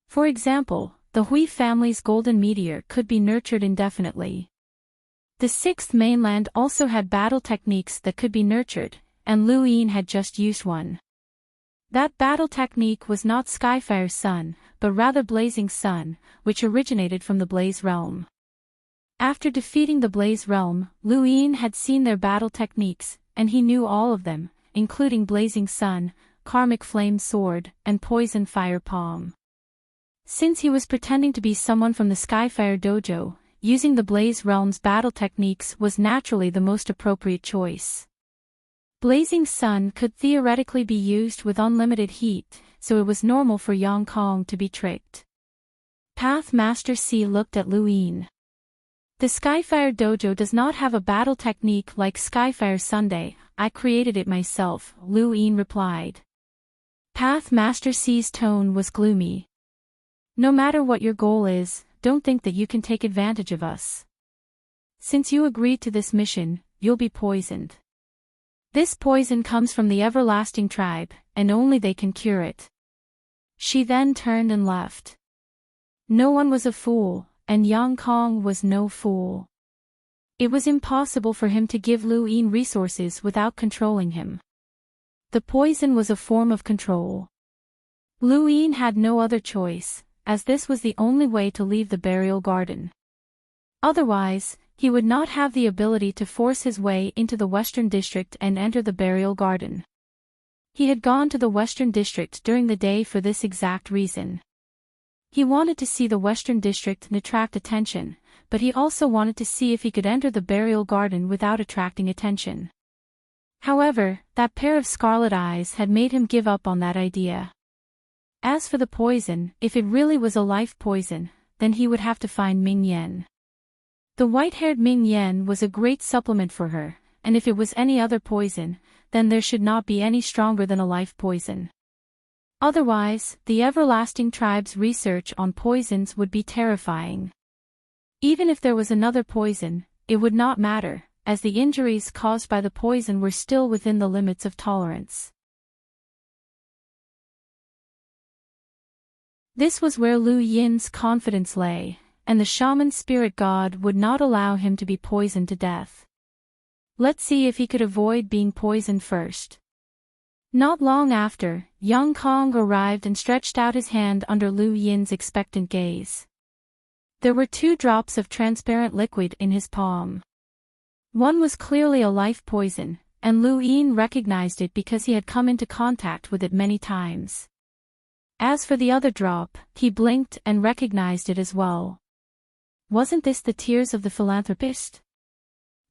For example, the Hui family's golden meteor could be nurtured indefinitely. The Sixth Mainland also had battle techniques that could be nurtured, and Lu Yin had just used one. That battle technique was not Skyfire Sun, but rather Blazing Sun, which originated from the Blaze Realm. After defeating the Blaze Realm, Lu Yin had seen their battle techniques, and he knew all of them, including Blazing Sun, Karmic Flame Sword, and Poison Fire Palm. Since he was pretending to be someone from the Skyfire Dojo, using the Blaze Realm's battle techniques was naturally the most appropriate choice. Blazing Sun could theoretically be used with unlimited heat, so it was normal for Yang Kong to be tricked. Path Master C looked at Lu Yin. The Skyfire Dojo does not have a battle technique like Skyfire Sunday, I created it myself, Lu Yin replied. Path Master C's tone was gloomy. No matter what your goal is, don't think that you can take advantage of us. Since you agreed to this mission, you'll be poisoned. This poison comes from the everlasting tribe, and only they can cure it. She then turned and left. No one was a fool, and Yang Kong was no fool. It was impossible for him to give Lu Yin resources without controlling him. The poison was a form of control. Lu Yin had no other choice, as this was the only way to leave the burial garden. Otherwise, he would not have the ability to force his way into the Western District and enter the burial garden. He had gone to the Western District during the day for this exact reason. He wanted to see the Western District and attract attention, but he also wanted to see if he could enter the burial garden without attracting attention. However, that pair of scarlet eyes had made him give up on that idea. As for the poison, if it really was a life poison, then he would have to find Ming Yen. The white-haired Ming Yen was a great supplement for her, and if it was any other poison, then there should not be any stronger than a life poison. Otherwise, the everlasting tribe's research on poisons would be terrifying. Even if there was another poison, it would not matter, as the injuries caused by the poison were still within the limits of tolerance. This was where Lu Yin's confidence lay, and the shaman's spirit god would not allow him to be poisoned to death. Let's see if he could avoid being poisoned first. Not long after, Yang Kong arrived and stretched out his hand under Lu Yin's expectant gaze. There were 2 drops of transparent liquid in his palm. One was clearly a life poison, and Lu Yin recognized it because he had come into contact with it many times. As for the other drop, he blinked and recognized it as well. Wasn't this the tears of the philanthropist?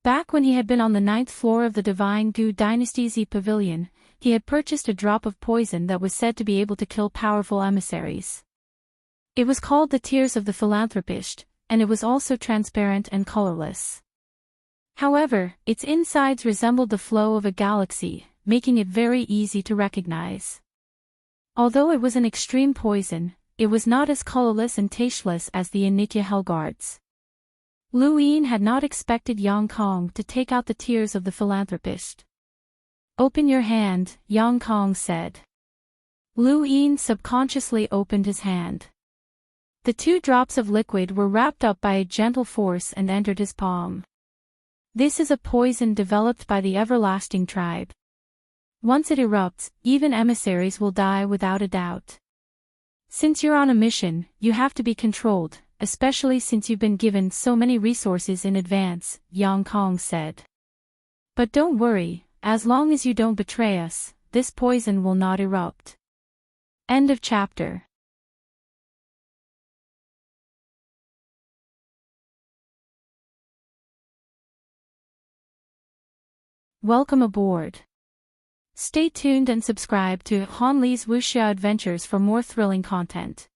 Back when he had been on the 9th floor of the Divine Gu Dynasty Z Pavilion, he had purchased a drop of poison that was said to be able to kill powerful emissaries. It was called the tears of the philanthropist, and it was also transparent and colorless. However, its insides resembled the flow of a galaxy, making it very easy to recognize. Although it was an extreme poison, it was not as colorless and tasteless as the Initya Hellguards. Lu Yin had not expected Yang Kong to take out the tears of the philanthropist. Open your hand, Yang Kong said. Lu Yin subconsciously opened his hand. The 2 drops of liquid were wrapped up by a gentle force and entered his palm. This is a poison developed by the everlasting tribe. Once it erupts, even emissaries will die without a doubt. Since you're on a mission, you have to be controlled, especially since you've been given so many resources in advance, Yang Kong said. But don't worry, as long as you don't betray us, this poison will not erupt. End of chapter. Welcome aboard. Stay tuned and subscribe to Han Li's Wuxia Adventures for more thrilling content.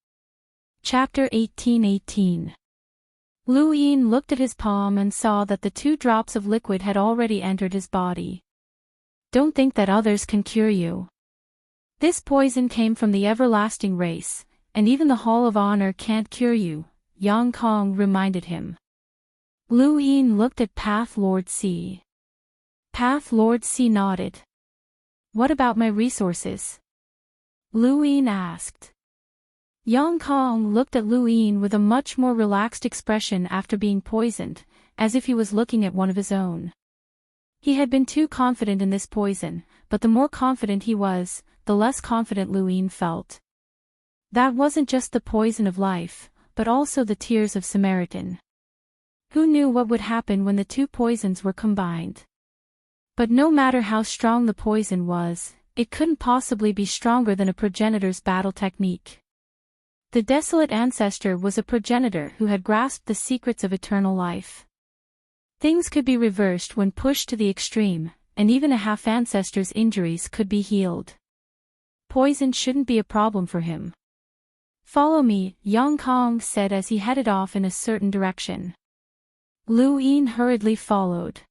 Chapter 1818. Lu Yin looked at his palm and saw that the 2 drops of liquid had already entered his body. Don't think that others can cure you. This poison came from the everlasting race, and even the Hall of Honor can't cure you, Yang Kong reminded him. Lu Yin looked at Path Lord C. Path Lord C nodded. What about my resources? Lu Yin asked. Yang Kong looked at Lu Yin with a much more relaxed expression after being poisoned, as if he was looking at one of his own. He had been too confident in this poison, but the more confident he was, the less confident Lu Yin felt. That wasn't just the poison of life, but also the tears of Samaritan. Who knew what would happen when the 2 poisons were combined? But no matter how strong the poison was, it couldn't possibly be stronger than a progenitor's battle technique. The desolate ancestor was a progenitor who had grasped the secrets of eternal life. Things could be reversed when pushed to the extreme, and even a half-ancestor's injuries could be healed. Poison shouldn't be a problem for him. Follow me, Yang Kong said as he headed off in a certain direction. Lu Yin hurriedly followed.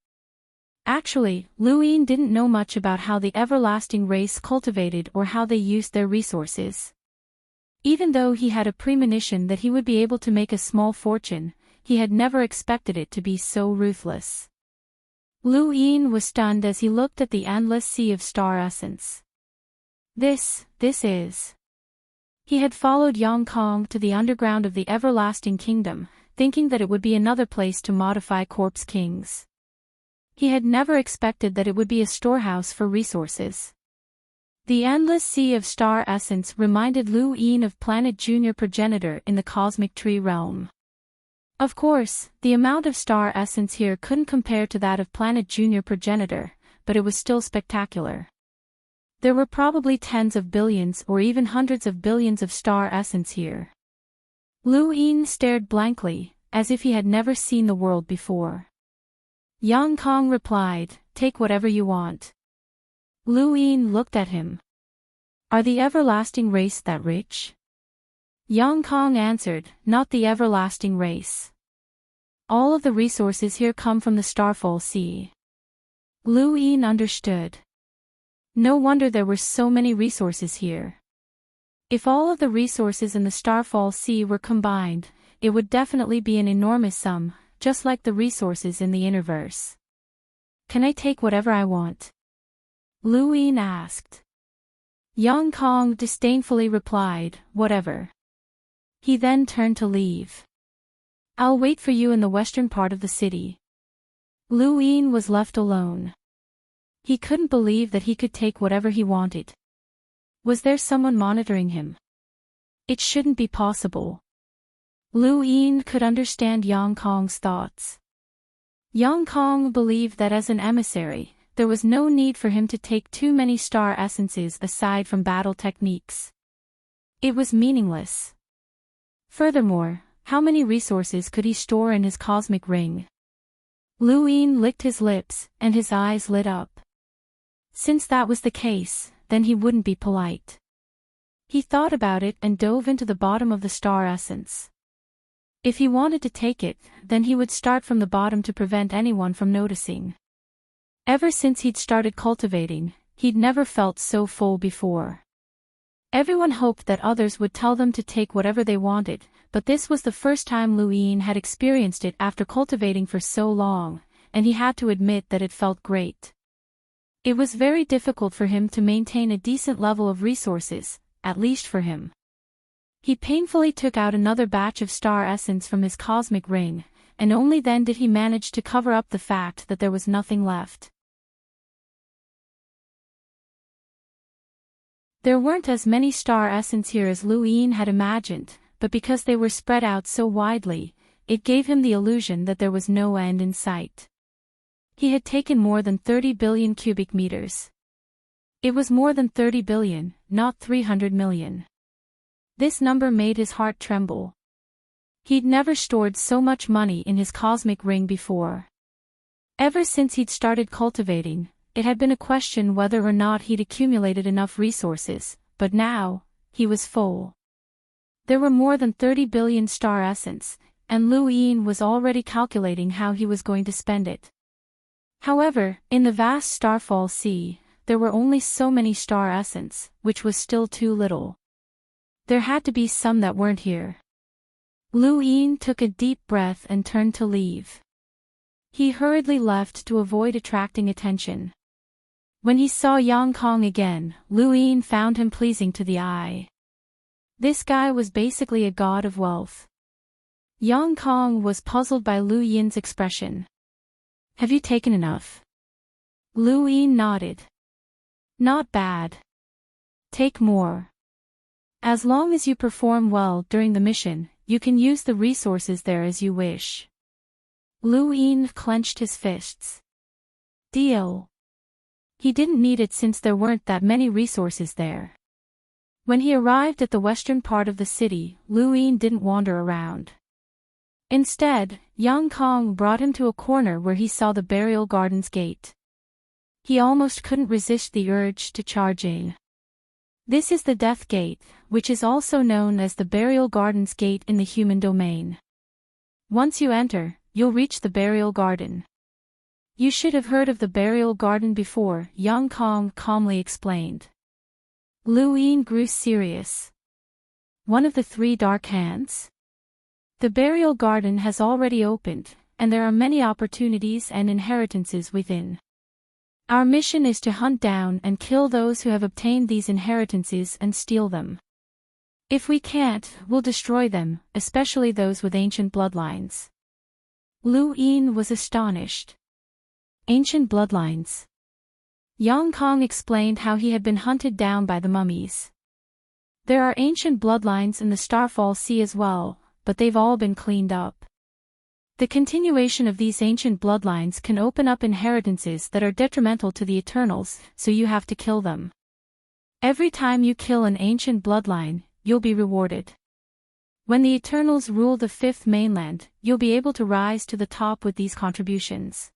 Actually, Lu Yin didn't know much about how the everlasting race cultivated or how they used their resources. Even though he had a premonition that he would be able to make a small fortune, he had never expected it to be so ruthless. Lu Yin was stunned as he looked at the endless sea of star essence. This is. He had followed Yang Kong to the underground of the everlasting kingdom, thinking that it would be another place to modify corpse kings. He had never expected that it would be a storehouse for resources. The endless sea of star essence reminded Lu Yin of Planet Junior Progenitor in the cosmic tree realm. Of course, the amount of star essence here couldn't compare to that of Planet Junior Progenitor, but it was still spectacular. There were probably tens of billions or even hundreds of billions of star essence here. Lu Yin stared blankly, as if he had never seen the world before. Yang Kong replied, "Take whatever you want." Lu Yin looked at him. "Are the everlasting race that rich?" Yang Kong answered, "Not the everlasting race. All of the resources here come from the Starfall Sea." Lu Yin understood. No wonder there were so many resources here. If all of the resources in the Starfall Sea were combined, it would definitely be an enormous sum, just like the resources in the Interverse. "Can I take whatever I want?" Lu Yin asked. Yang Kong disdainfully replied, "Whatever." He then turned to leave. "I'll wait for you in the western part of the city." Lu Yin was left alone. He couldn't believe that he could take whatever he wanted. Was there someone monitoring him? It shouldn't be possible. Lu Yin could understand Yang Kong's thoughts. Yang Kong believed that as an emissary, there was no need for him to take too many star essences aside from battle techniques. It was meaningless. Furthermore, how many resources could he store in his cosmic ring? Lu Yin licked his lips, and his eyes lit up. Since that was the case, then he wouldn't be polite. He thought about it and dove into the bottom of the star essence. If he wanted to take it, then he would start from the bottom to prevent anyone from noticing. Ever since he'd started cultivating, he'd never felt so full before. Everyone hoped that others would tell them to take whatever they wanted, but this was the first time Lu Yin had experienced it after cultivating for so long, and he had to admit that it felt great. It was very difficult for him to maintain a decent level of resources, at least for him. He painfully took out another batch of star essence from his cosmic ring, and only then did he manage to cover up the fact that there was nothing left. There weren't as many star essence here as Lu Yin had imagined, but because they were spread out so widely, it gave him the illusion that there was no end in sight. He had taken more than 30 billion cubic meters. It was more than 30 billion, not 300 million. This number made his heart tremble. He'd never stored so much money in his cosmic ring before. Ever since he'd started cultivating, it had been a question whether or not he'd accumulated enough resources, but now, he was full. There were more than 30 billion star essence, and Liu Yin was already calculating how he was going to spend it. However, in the vast starfall sea, there were only so many star essence, which was still too little. There had to be some that weren't here. Liu Yin took a deep breath and turned to leave. He hurriedly left to avoid attracting attention. When he saw Yang Kong again, Liu Yin found him pleasing to the eye. This guy was basically a god of wealth. Yang Kong was puzzled by Liu Yin's expression. Have you taken enough? Liu Yin nodded. Not bad. Take more. As long as you perform well during the mission, you can use the resources there as you wish. Liu Yin clenched his fists. Deal. He didn't need it since there weren't that many resources there. When he arrived at the western part of the city, Liu Yin didn't wander around. Instead, Yang Kong brought him to a corner where he saw the burial garden's gate. He almost couldn't resist the urge to charge in. This is the Death Gate, which is also known as the Burial Garden's Gate in the human domain. Once you enter, you'll reach the Burial Garden. You should have heard of the Burial Garden before, Yang Kong calmly explained. Liu Yin grew serious. One of the three dark hands? The Burial Garden has already opened, and there are many opportunities and inheritances within. Our mission is to hunt down and kill those who have obtained these inheritances and steal them. If we can't, we'll destroy them, especially those with ancient bloodlines. Liu Yin was astonished. Ancient bloodlines. Yang Kong explained how he had been hunted down by the mummies. There are ancient bloodlines in the Starfall Sea as well, but they've all been cleaned up. The continuation of these ancient bloodlines can open up inheritances that are detrimental to the Eternals, so you have to kill them. Every time you kill an ancient bloodline, you'll be rewarded. When the Eternals rule the fifth mainland, you'll be able to rise to the top with these contributions.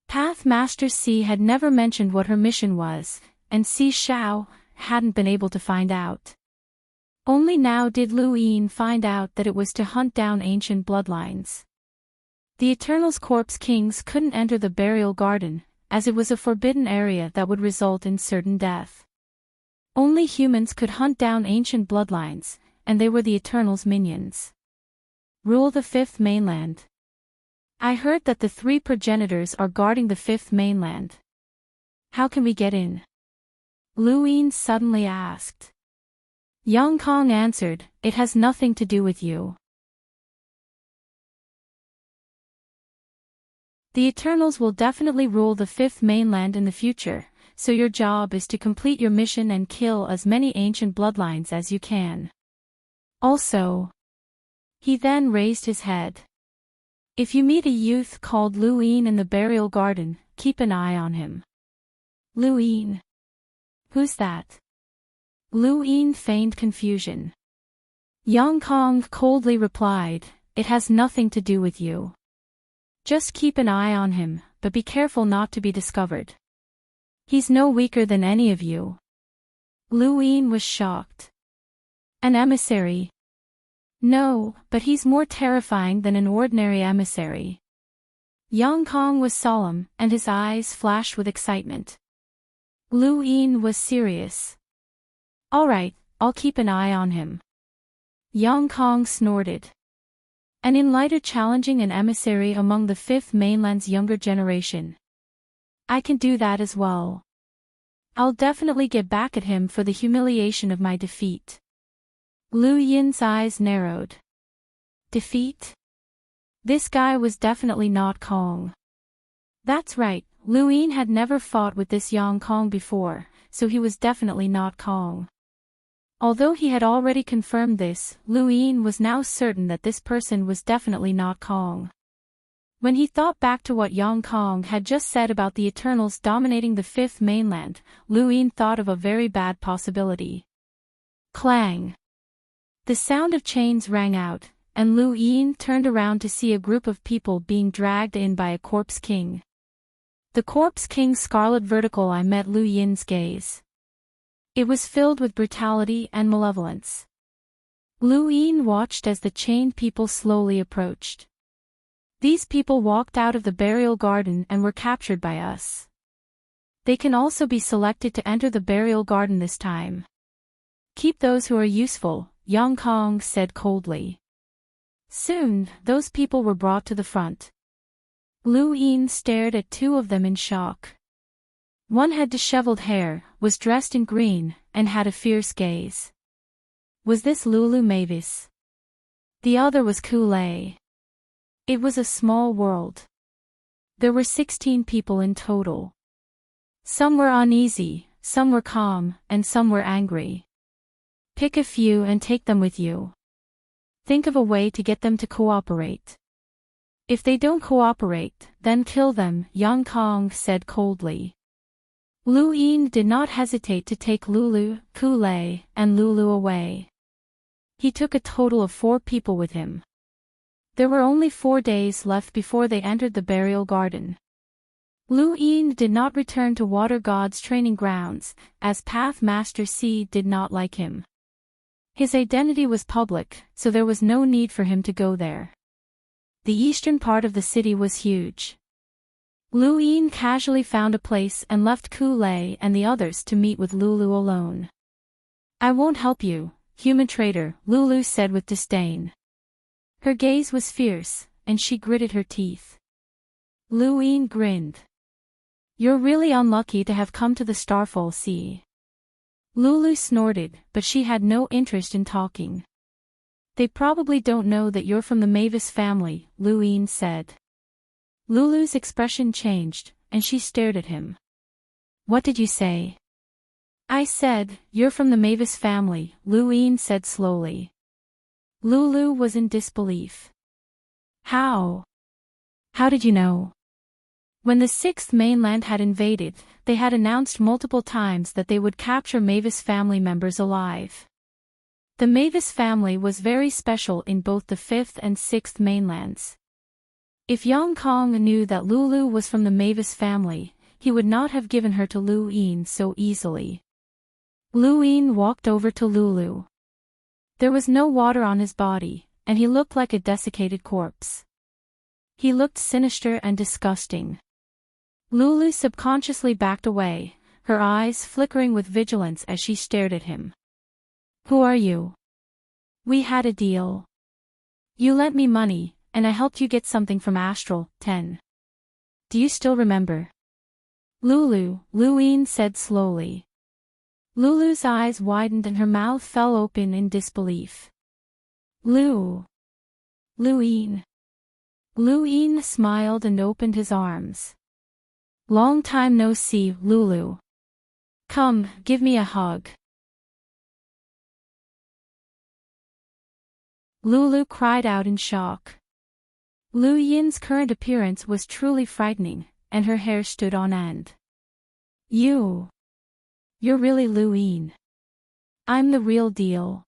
Path Master C had never mentioned what her mission was, and Si Xiao hadn't been able to find out. Only now did Liu Yin find out that it was to hunt down ancient bloodlines. The Eternals' Corpse Kings couldn't enter the burial garden, as it was a forbidden area that would result in certain death. Only humans could hunt down ancient bloodlines, and they were the Eternals' minions. Rule the fifth mainland. I heard that the three progenitors are guarding the fifth mainland. How can we get in? Liu Yin suddenly asked. Yang Kong answered, it has nothing to do with you. The Eternals will definitely rule the fifth mainland in the future, so your job is to complete your mission and kill as many ancient bloodlines as you can. Also, he then raised his head. If you meet a youth called Liu Yin in the burial garden, keep an eye on him. Liu Yin? Who's that? Liu Yin feigned confusion. Yang Kong coldly replied, it has nothing to do with you. Just keep an eye on him, but be careful not to be discovered. He's no weaker than any of you. Liu Yin was shocked. An emissary? No, but he's more terrifying than an ordinary emissary. Yang Kong was solemn, and his eyes flashed with excitement. Liu Yin was serious. All right, I'll keep an eye on him. Yang Kong snorted. And in lighter challenging an emissary among the fifth mainland's younger generation. I can do that as well. I'll definitely get back at him for the humiliation of my defeat. Liu Yin's eyes narrowed. Defeat? This guy was definitely not Kong. That's right, Liu Yin had never fought with this Yang Kong before, so he was definitely not Kong. Although he had already confirmed this, Lu Yin was now certain that this person was definitely not Kong. When he thought back to what Yang Kong had just said about the Eternals dominating the fifth mainland, Lu Yin thought of a very bad possibility. Clang! The sound of chains rang out, and Lu Yin turned around to see a group of people being dragged in by a corpse king. The corpse king's scarlet vertical eye met Lu Yin's gaze. It was filled with brutality and malevolence. Lu Yin watched as the chained people slowly approached. These people walked out of the burial garden and were captured by us. They can also be selected to enter the burial garden this time. Keep those who are useful, Yang Kong said coldly. Soon, those people were brought to the front. Lu Yin stared at two of them in shock. One had disheveled hair, was dressed in green, and had a fierce gaze. Was this Lulu Mavis? The other was Kool-Aid. It was a small world. There were 16 people in total. Some were uneasy, some were calm, and some were angry. Pick a few and take them with you. Think of a way to get them to cooperate. If they don't cooperate, then kill them, Yang Kong said coldly. Lu Yin did not hesitate to take Lulu, Kool-Aid, and Lulu away. He took a total of 4 people with him. There were only 4 days left before they entered the burial garden. Lu Yin did not return to Water God's training grounds, as Path Master C did not like him. His identity was public, so there was no need for him to go there. The eastern part of the city was huge. Lu Yin casually found a place and left Kool-Aid and the others to meet with Lulu alone. I won't help you, human traitor, Lulu said with disdain. Her gaze was fierce, and she gritted her teeth. Lu Yin grinned. You're really unlucky to have come to the Starfall Sea. Lulu snorted, but she had no interest in talking. They probably don't know that you're from the Mavis family, Lu Yin said. Lulu's expression changed, and she stared at him. What did you say? I said, you're from the Mavis family, Lu Yin said slowly. Lulu was in disbelief. How? How did you know? When the sixth mainland had invaded, they had announced multiple times that they would capture Mavis family members alive. The Mavis family was very special in both the fifth and sixth mainlands. If Yang Kong knew that Lulu was from the Mavis family, he would not have given her to Lu Yin so easily. Lu Yin walked over to Lulu. There was no water on his body, and he looked like a desiccated corpse. He looked sinister and disgusting. Lulu subconsciously backed away, her eyes flickering with vigilance as she stared at him. Who are you? We had a deal. You lent me money, and I helped you get something from Astral 10. Do you still remember? Lulu, Lu Yin said slowly. Lulu's eyes widened and her mouth fell open in disbelief. Lu Yin. Lu Yin smiled and opened his arms. Long time no see, Lulu. Come, give me a hug. Lulu cried out in shock. Lu Yin's current appearance was truly frightening, and her hair stood on end. You're really Lu Yin. I'm the real deal.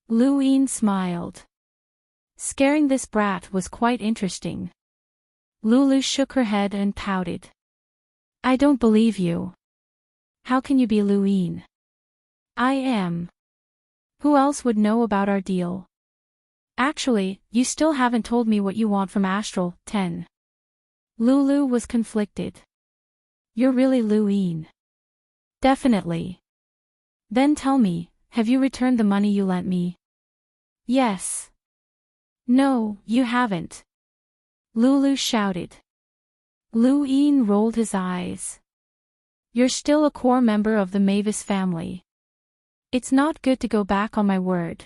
Lu Yin smiled. Scaring this brat was quite interesting. Lulu shook her head and pouted. I don't believe you. How can you be Lu Yin? I am. Who else would know about our deal? Actually, you still haven't told me what you want from Astral 10. Lulu was conflicted. You're really Lu Yin. Definitely. Then tell me, have you returned the money you lent me? Yes. No, you haven't. Lulu shouted. Lu Yin rolled his eyes. You're still a core member of the Mavis family. It's not good to go back on my word.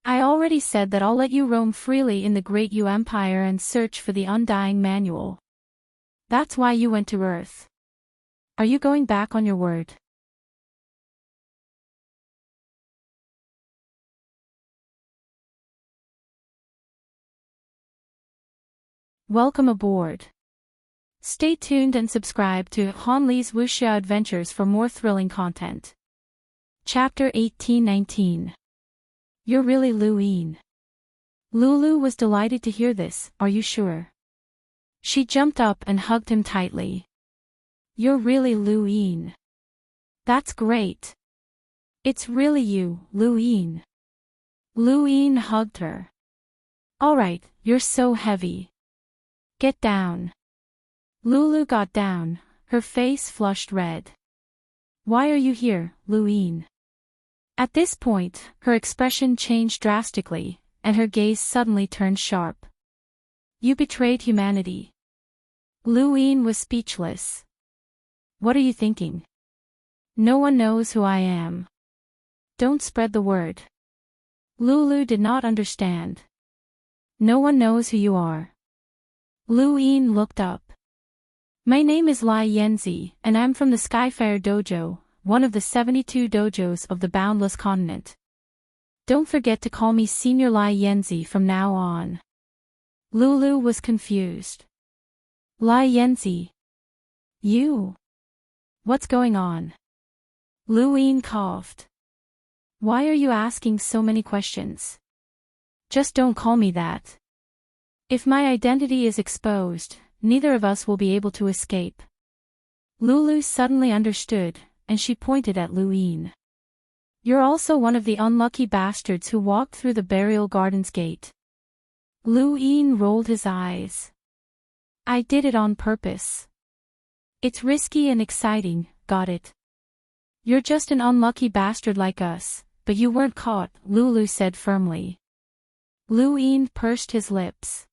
I already said that I'll let you roam freely in the Great U Empire and search for the Undying Manual. That's why you went to Earth. Are you going back on your word? Welcome aboard. Stay tuned and subscribe to Han Li's Wuxia Adventures for more thrilling content. Chapter 1819. You're really Lu Yin. Lulu was delighted to hear this. Are you sure? She jumped up and hugged him tightly. You're really Lu Yin. That's great. It's really you, Lu Yin. Lu Yin hugged her. Alright, you're so heavy. Get down. Lulu got down, her face flushed red. Why are you here, Lu Yin? At this point, her expression changed drastically, and her gaze suddenly turned sharp. You betrayed humanity. Lu Yin was speechless. What are you thinking? No one knows who I am. Don't spread the word. Lulu did not understand. No one knows who you are. Lu Yin looked up. My name is Lai Yanzi, and I'm from the Skyfire Dojo, one of the 72 dojos of the Boundless Continent. Don't forget to call me Senior Lai Yanzi from now on. Lulu was confused. Lai Yanzi? You? What's going on? Lu Yin coughed. Why are you asking so many questions? Just don't call me that. If my identity is exposed, neither of us will be able to escape. Lulu suddenly understood, and she pointed at Lu Yin. You're also one of the unlucky bastards who walked through the burial garden's gate. Lu Yin rolled his eyes. I did it on purpose. It's risky and exciting, got it? You're just an unlucky bastard like us, but you weren't caught, Lulu said firmly. Lu Yin pursed his lips.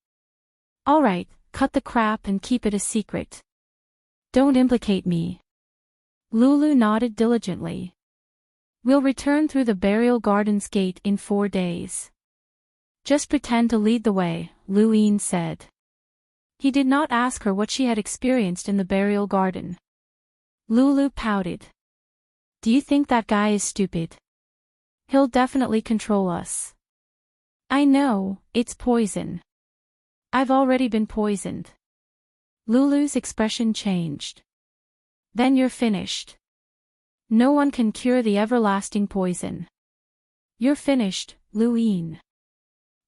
Alright, cut the crap and keep it a secret. Don't implicate me. Lulu nodded diligently. We'll return through the burial garden's gate in 4 days. Just pretend to lead the way, Lu Yin said. He did not ask her what she had experienced in the burial garden. Lulu pouted. Do you think that guy is stupid? He'll definitely control us. I know, it's poison. I've already been poisoned. Lulu's expression changed. Then you're finished. No one can cure the everlasting poison. You're finished, Lu Yin.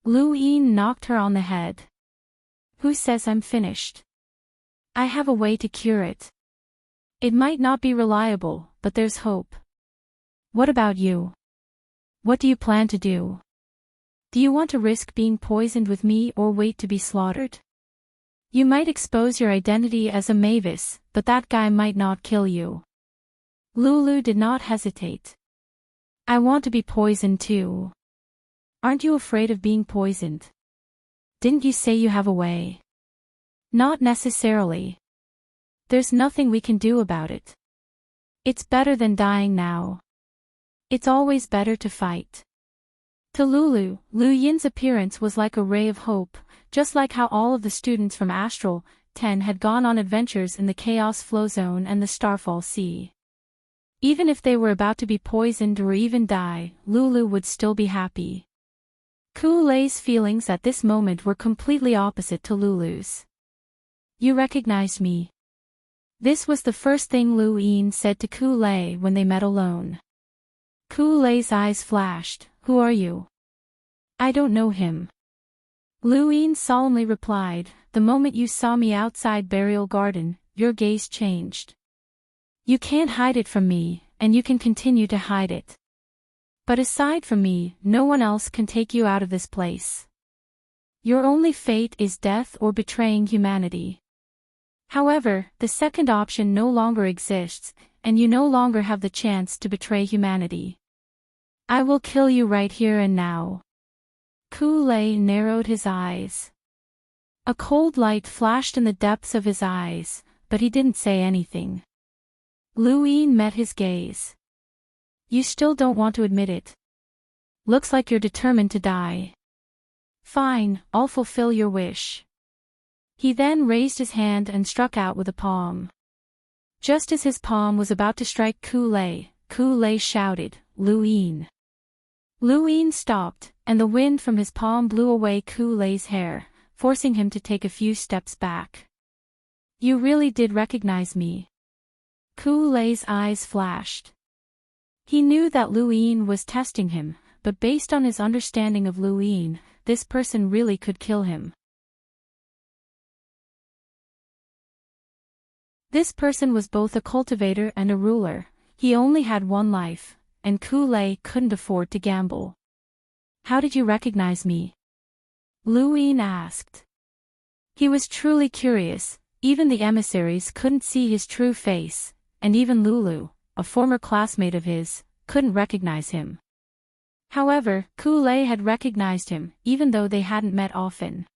Lu Yin knocked her on the head. Who says I'm finished? I have a way to cure it. It might not be reliable, but there's hope. What about you? What do you plan to do? Do you want to risk being poisoned with me or wait to be slaughtered? You might expose your identity as a Mavis, but that guy might not kill you. Lulu did not hesitate. I want to be poisoned too. Aren't you afraid of being poisoned? Didn't you say you have a way? Not necessarily. There's nothing we can do about it. It's better than dying now. It's always better to fight. To Lulu, Lu Yin's appearance was like a ray of hope, just like how all of the students from Astral 10 had gone on adventures in the Chaos Flow Zone and the Starfall Sea. Even if they were about to be poisoned or even die, Lulu would still be happy. Ku-Lei's feelings at this moment were completely opposite to Lulu's. You recognized me. This was the first thing Lu Yin said to Ku-Lei when they met alone. Ku-Lei's eyes flashed. Who are you? I don't know him. Lu Yin solemnly replied, the moment you saw me outside Burial Garden, your gaze changed. You can't hide it from me, and you can continue to hide it. But aside from me, no one else can take you out of this place. Your only fate is death or betraying humanity. However, the second option no longer exists, and you no longer have the chance to betray humanity. I will kill you right here and now. Ku-Lei narrowed his eyes. A cold light flashed in the depths of his eyes, but he didn't say anything. Lu Yin met his gaze. You still don't want to admit it. Looks like you're determined to die. Fine, I'll fulfill your wish. He then raised his hand and struck out with a palm. Just as his palm was about to strike Ku-Lei, Ku-Lei shouted, Lu Yin. Lu Yin stopped, and the wind from his palm blew away Ku-Lei's hair, forcing him to take a few steps back. You really did recognize me. Ku Lei's eyes flashed. He knew that Lu Yin was testing him, but based on his understanding of Lu Yin, this person really could kill him. This person was both a cultivator and a ruler. He only had one life, and Ku Lei couldn't afford to gamble. How did you recognize me? Lu Yin asked. He was truly curious. Even the emissaries couldn't see his true face, and even Lulu, a former classmate of his, couldn't recognize him. However, Ku Lei had recognized him, even though they hadn't met often.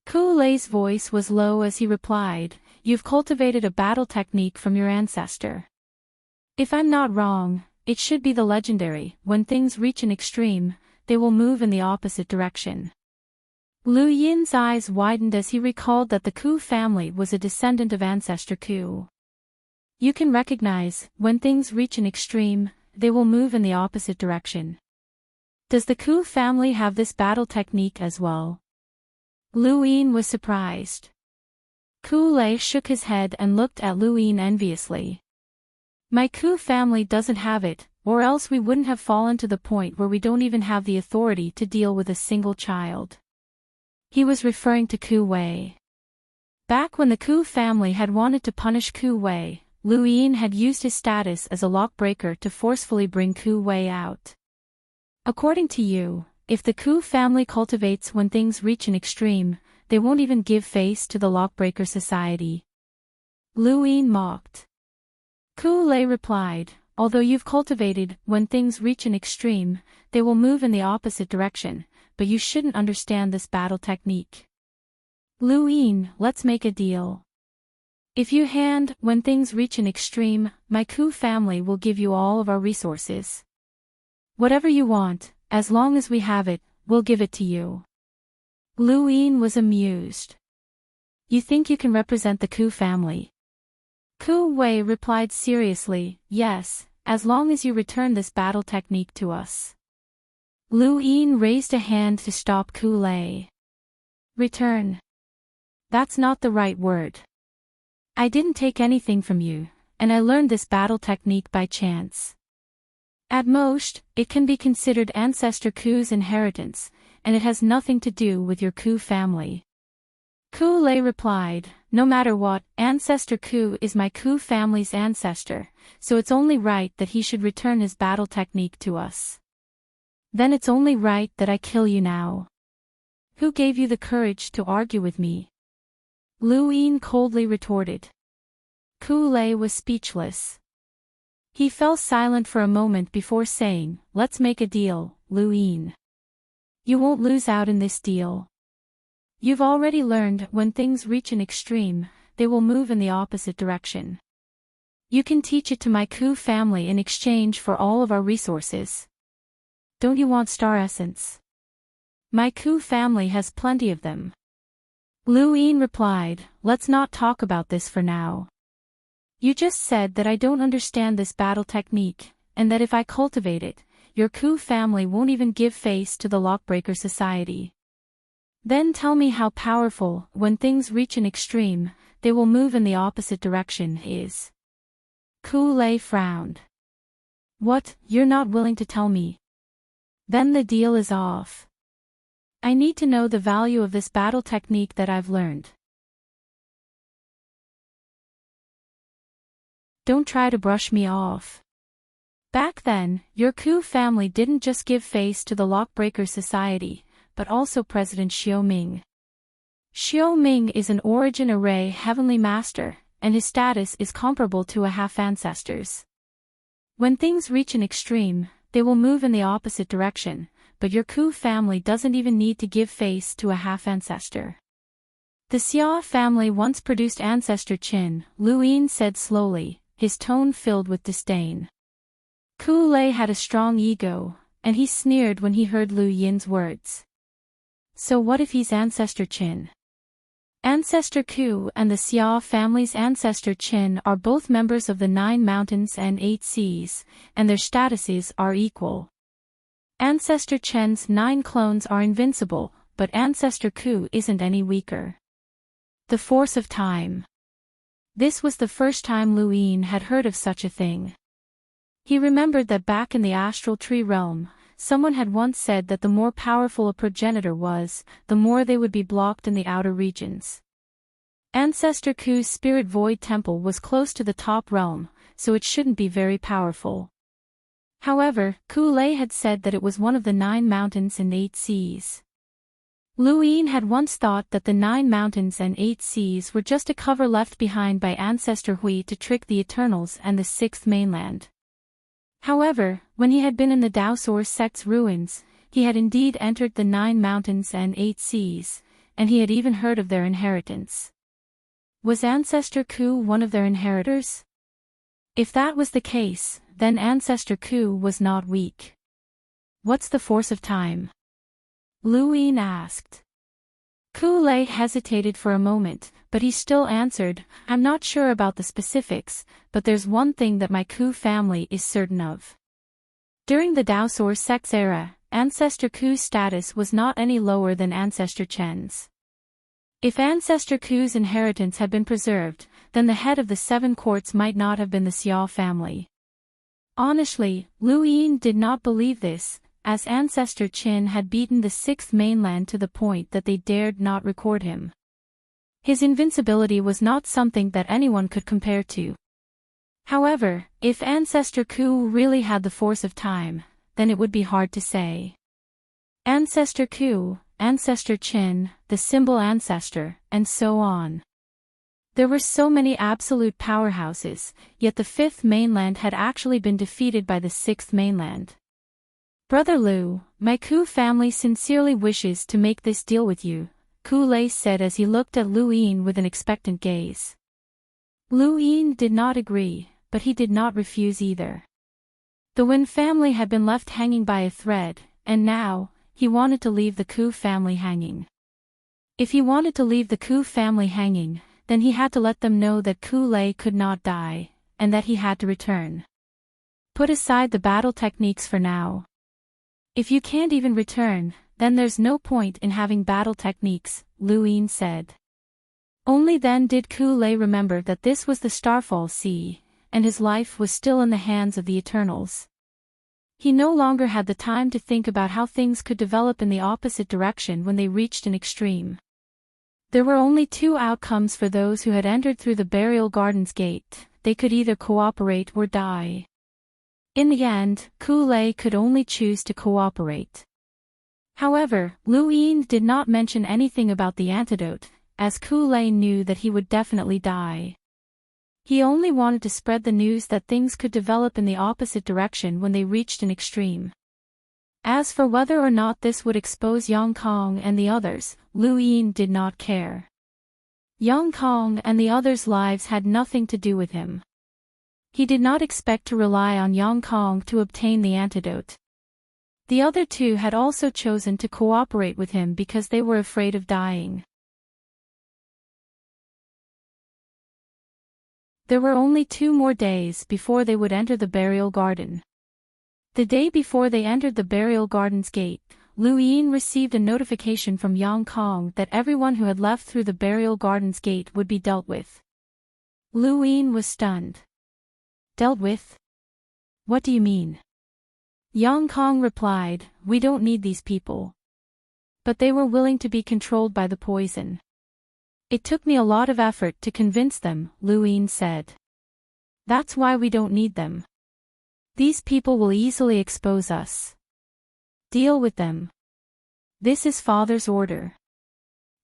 Ku Lei's voice was low as he replied, "You've cultivated a battle technique from your ancestor. If I'm not wrong, it should be the legendary, when things reach an extreme, they will move in the opposite direction." Lu Yin's eyes widened as he recalled that the Ku family was a descendant of ancestor Ku. You can recognize, when things reach an extreme, they will move in the opposite direction. Does the Ku family have this battle technique as well? Lu Yin was surprised. Ku Lei shook his head and looked at Lu Yin enviously. My Ku family doesn't have it, or else we wouldn't have fallen to the point where we don't even have the authority to deal with a single child. He was referring to Ku Wei. Back when the Ku family had wanted to punish Ku Wei, Lu Yin had used his status as a lockbreaker to forcefully bring Ku Wei out. According to you, if the Ku family cultivates when things reach an extreme, they won't even give face to the lockbreaker society. Lu Yin mocked. Ku Lei replied, although you've cultivated when things reach an extreme, they will move in the opposite direction, but you shouldn't understand this battle technique. Lu Yin, let's make a deal. If you hand, when things reach an extreme, my Ku family will give you all of our resources. Whatever you want, as long as we have it, we'll give it to you. Lu Yin was amused. You think you can represent the Ku family? Ku Wei replied seriously, yes, as long as you return this battle technique to us. Lu Yin raised a hand to stop Ku Lei. Return. That's not the right word. I didn't take anything from you, and I learned this battle technique by chance. At most, it can be considered ancestor Ku's inheritance, and it has nothing to do with your Ku family. Ku Lei replied, no matter what, ancestor Ku is my Ku family's ancestor, so it's only right that he should return his battle technique to us. Then it's only right that I kill you now. Who gave you the courage to argue with me? Lu Yin coldly retorted. Ku Lei was speechless. He fell silent for a moment before saying, let's make a deal, Lu Yin. You won't lose out in this deal. You've already learned when things reach an extreme, they will move in the opposite direction. You can teach it to my Ku family in exchange for all of our resources. Don't you want star essence? My Ku family has plenty of them. Lu Yin replied, let's not talk about this for now. You just said that I don't understand this battle technique, and that if I cultivate it, your Ku family won't even give face to the Lockbreaker Society. Then tell me how powerful, when things reach an extreme, they will move in the opposite direction is. Ku Lei frowned. What, you're not willing to tell me? Then the deal is off. I need to know the value of this battle technique that I've learned. Don't try to brush me off. Back then, your Ku family didn't just give face to the Lockbreaker Society, but also President Xiao Ming. Xiao Ming is an Origin Array Heavenly Master, and his status is comparable to a half-ancestor's. When things reach an extreme, they will move in the opposite direction, but your Ku family doesn't even need to give face to a half-ancestor. The Xia family once produced ancestor Qin, Lu Yin said slowly, his tone filled with disdain. Ku Lei had a strong ego, and he sneered when he heard Lu Yin's words. So what if he's ancestor Qin? Ancestor Ku and the Xia family's ancestor Qin are both members of the 9 mountains and 8 seas, and their statuses are equal. Ancestor Chen's 9 clones are invincible, but Ancestor Ku isn't any weaker. The force of time. This was the first time Luin had heard of such a thing. He remembered that back in the astral tree realm, someone had once said that the more powerful a progenitor was, the more they would be blocked in the outer regions. Ancestor Ku's spirit void temple was close to the top realm, so it shouldn't be very powerful. However, Ku Lei had said that it was one of the 9 mountains and 8 seas. Luin had once thought that the 9 mountains and 8 seas were just a cover left behind by Ancestor Hui to trick the Eternals and the 6th mainland. However, when he had been in the Daosor sect's ruins, he had indeed entered the 9 mountains and 8 seas, and he had even heard of their inheritance. Was Ancestor Ku one of their inheritors? If that was the case, then Ancestor Ku was not weak. What's the force of time? Luin asked. Ku Lei hesitated for a moment, but he still answered, I'm not sure about the specifics, but there's one thing that my Ku family is certain of. During the Daosor sect's era, Ancestor Ku's status was not any lower than Ancestor Chen's. If Ancestor Ku's inheritance had been preserved, then the head of the 7 courts might not have been the Xiao family. Honestly, Luin did not believe this, as Ancestor Qin had beaten the 6th mainland to the point that they dared not record him. His invincibility was not something that anyone could compare to. However, if Ancestor Ku really had the force of time, then it would be hard to say. Ancestor Ku, Ancestor Qin, the symbol ancestor, and so on. There were so many absolute powerhouses, yet the 5th mainland had actually been defeated by the 6th mainland. Brother Lu, my Ku family sincerely wishes to make this deal with you, Ku Lei said as he looked at Luin with an expectant gaze. Luin did not agree, but he did not refuse either. The Wen family had been left hanging by a thread, and now, he wanted to leave the Ku family hanging. If he wanted to leave the Ku family hanging, then he had to let them know that Ku Lei could not die, and that he had to return. Put aside the battle techniques for now. If you can't even return, then there's no point in having battle techniques, Luin said. Only then did Ku Lei remember that this was the Starfall Sea, and his life was still in the hands of the Eternals. He no longer had the time to think about how things could develop in the opposite direction when they reached an extreme. There were only 2 outcomes for those who had entered through the Burial Gardens gate: they could either cooperate or die. In the end, Ku Lei could only choose to cooperate. However, Luin did not mention anything about the antidote, as Ku Lei knew that he would definitely die. He only wanted to spread the news that things could develop in the opposite direction when they reached an extreme. As for whether or not this would expose Yang Kong and the others, Luin did not care. Yang Kong and the others' lives had nothing to do with him. He did not expect to rely on Yang Kong to obtain the antidote. The other 2 had also chosen to cooperate with him because they were afraid of dying. There were only 2 more days before they would enter the burial garden. The day before they entered the burial garden's gate, Luin received a notification from Yang Kong that everyone who had left through the burial garden's gate would be dealt with. Luin was stunned. Dealt with? What do you mean? Yang Kong replied, we don't need these people. But they were willing to be controlled by the poison. It took me a lot of effort to convince them, Luin said. That's why we don't need them. These people will easily expose us. Deal with them. This is Father's order.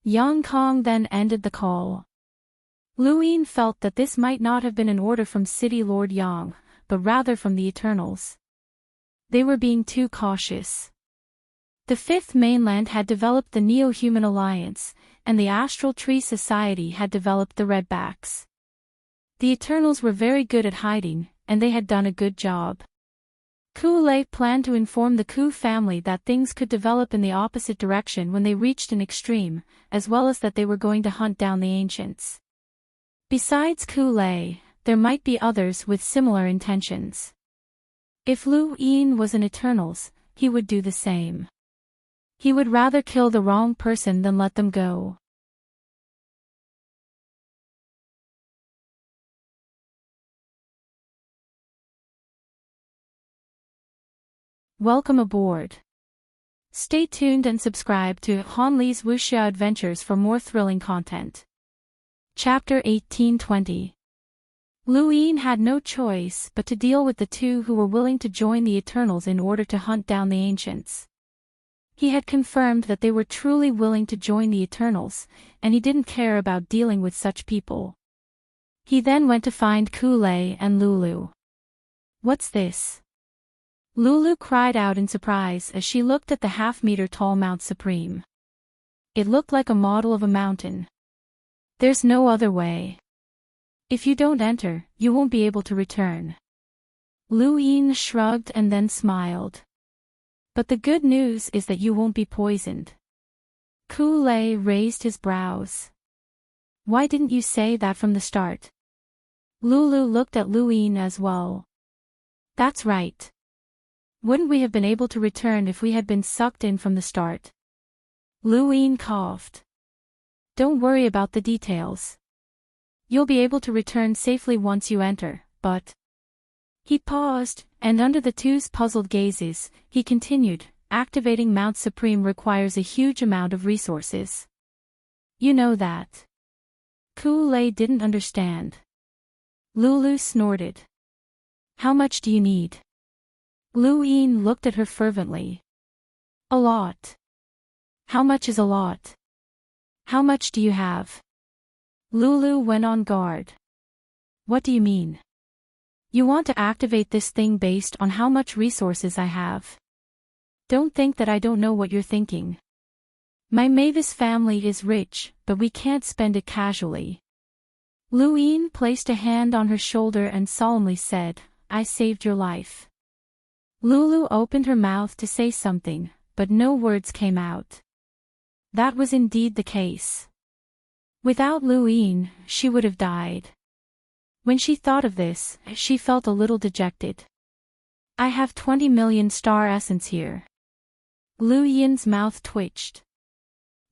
Yang Kong then ended the call. Luin felt that this might not have been an order from City Lord Yang, but rather from the Eternals. They were being too cautious. The 5th mainland had developed the Neo-Human Alliance, and the Astral Tree Society had developed the Redbacks. The Eternals were very good at hiding, and they had done a good job. Ku Lei planned to inform the Ku family that things could develop in the opposite direction when they reached an extreme, as well as that they were going to hunt down the ancients. Besides Ku Lei, there might be others with similar intentions. If Luin was an Eternals, he would do the same. He would rather kill the wrong person than let them go. Welcome aboard. Stay tuned and subscribe to Han Li's Wuxia Adventures for more thrilling content. Chapter 1820. Lu Yin had no choice but to deal with the two who were willing to join the Eternals in order to hunt down the Ancients. He had confirmed that they were truly willing to join the Eternals, and he didn't care about dealing with such people. He then went to find Kulei and Lulu. What's this? Lulu cried out in surprise as she looked at the half-meter-tall Mount Supreme. It looked like a model of a mountain. There's no other way. If you don't enter, you won't be able to return. Lu Yin shrugged and then smiled. But the good news is that you won't be poisoned. Kulei raised his brows. Why didn't you say that from the start? Lulu looked at Lu Yin as well. That's right. Wouldn't we have been able to return if we had been sucked in from the start? Lu Yin coughed. Don't worry about the details. You'll be able to return safely once you enter, but... He paused, and under the two's puzzled gazes, he continued, activating Mount Supreme requires a huge amount of resources. You know that. Kulei didn't understand. Lulu snorted. How much do you need? Lu Yin looked at her fervently. A lot. How much is a lot? How much do you have? Lulu went on guard. What do you mean? You want to activate this thing based on how much resources I have. Don't think that I don't know what you're thinking. My Mavis family is rich, but we can't spend it casually. Lu Yin placed a hand on her shoulder and solemnly said, I saved your life. Lulu opened her mouth to say something, but no words came out. That was indeed the case. Without Lu Yin, she would have died. When she thought of this, she felt a little dejected. I have 20 million star essence here. Lu Yin's mouth twitched.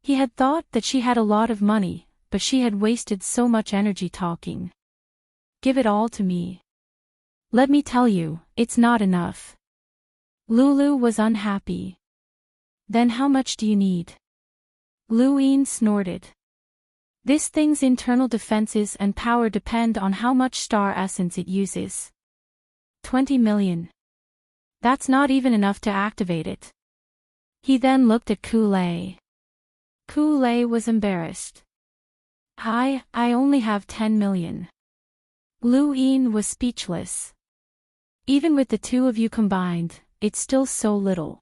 He had thought that she had a lot of money, but she had wasted so much energy talking. Give it all to me. Let me tell you, it's not enough. Lulu was unhappy. Then how much do you need? Lu Yin snorted. This thing's internal defenses and power depend on how much star essence it uses. 20 million. That's not even enough to activate it. He then looked at Kulei. Kulei was embarrassed. I only have 10 million. Lu Yin was speechless. Even with the two of you combined, it's still so little.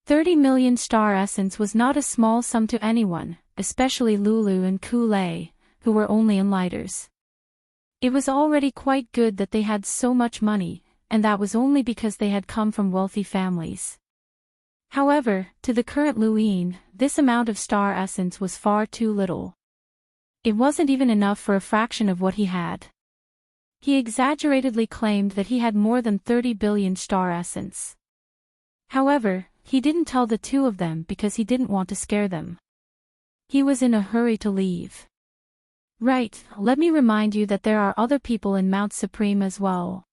30 million star essence was not a small sum to anyone, especially Lulu and Kulei, who were only enlighters. It was already quite good that they had so much money, and that was only because they had come from wealthy families. However, to the current Lu Yin, this amount of star essence was far too little. It wasn't even enough for a fraction of what he had. He exaggeratedly claimed that he had more than 30 billion star essence. However, he didn't tell the two of them because he didn't want to scare them. He was in a hurry to leave. Right, let me remind you that there are other people in Mount Supreme as well.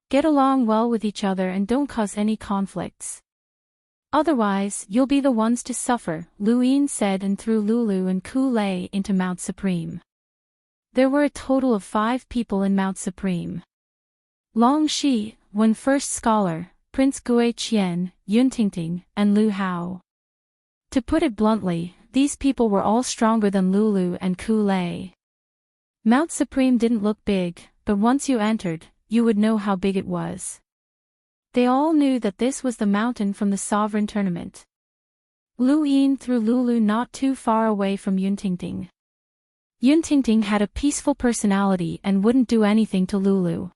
Get along well with each other and don't cause any conflicts. Otherwise, you'll be the ones to suffer, Lu Yin said and threw Lulu and Kulei into Mount Supreme. There were a total of 5 people in Mount Supreme. Long Shi, Wen First Scholar, Prince Gui Qian, Yun Tingting, and Lu Hao. To put it bluntly, these people were all stronger than Lulu and Kulei. Mount Supreme didn't look big, but once you entered, you would know how big it was. They all knew that this was the mountain from the Sovereign Tournament. Lu Yin threw Lulu not too far away from Yun Tingting. Yun Tingting had a peaceful personality and wouldn't do anything to Lulu.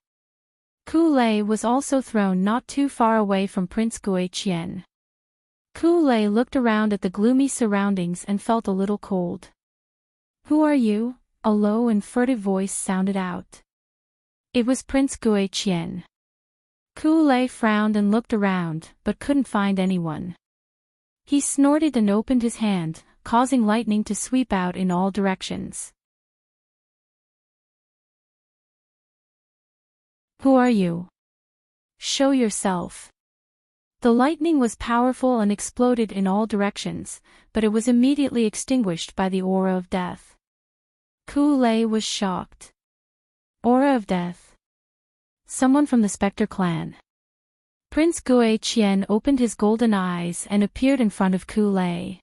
Kulei was also thrown not too far away from Prince Gui Qian. Kulei looked around at the gloomy surroundings and felt a little cold. Who are you? A low and furtive voice sounded out. It was Prince Gui Qian. Kulei frowned and looked around, but couldn't find anyone. He snorted and opened his hand, causing lightning to sweep out in all directions. Who are you? Show yourself. The lightning was powerful and exploded in all directions, but it was immediately extinguished by the aura of death. Ku-lei was shocked. Aura of death. Someone from the Spectre clan. Prince Gui-Qian opened his golden eyes and appeared in front of Ku-lei.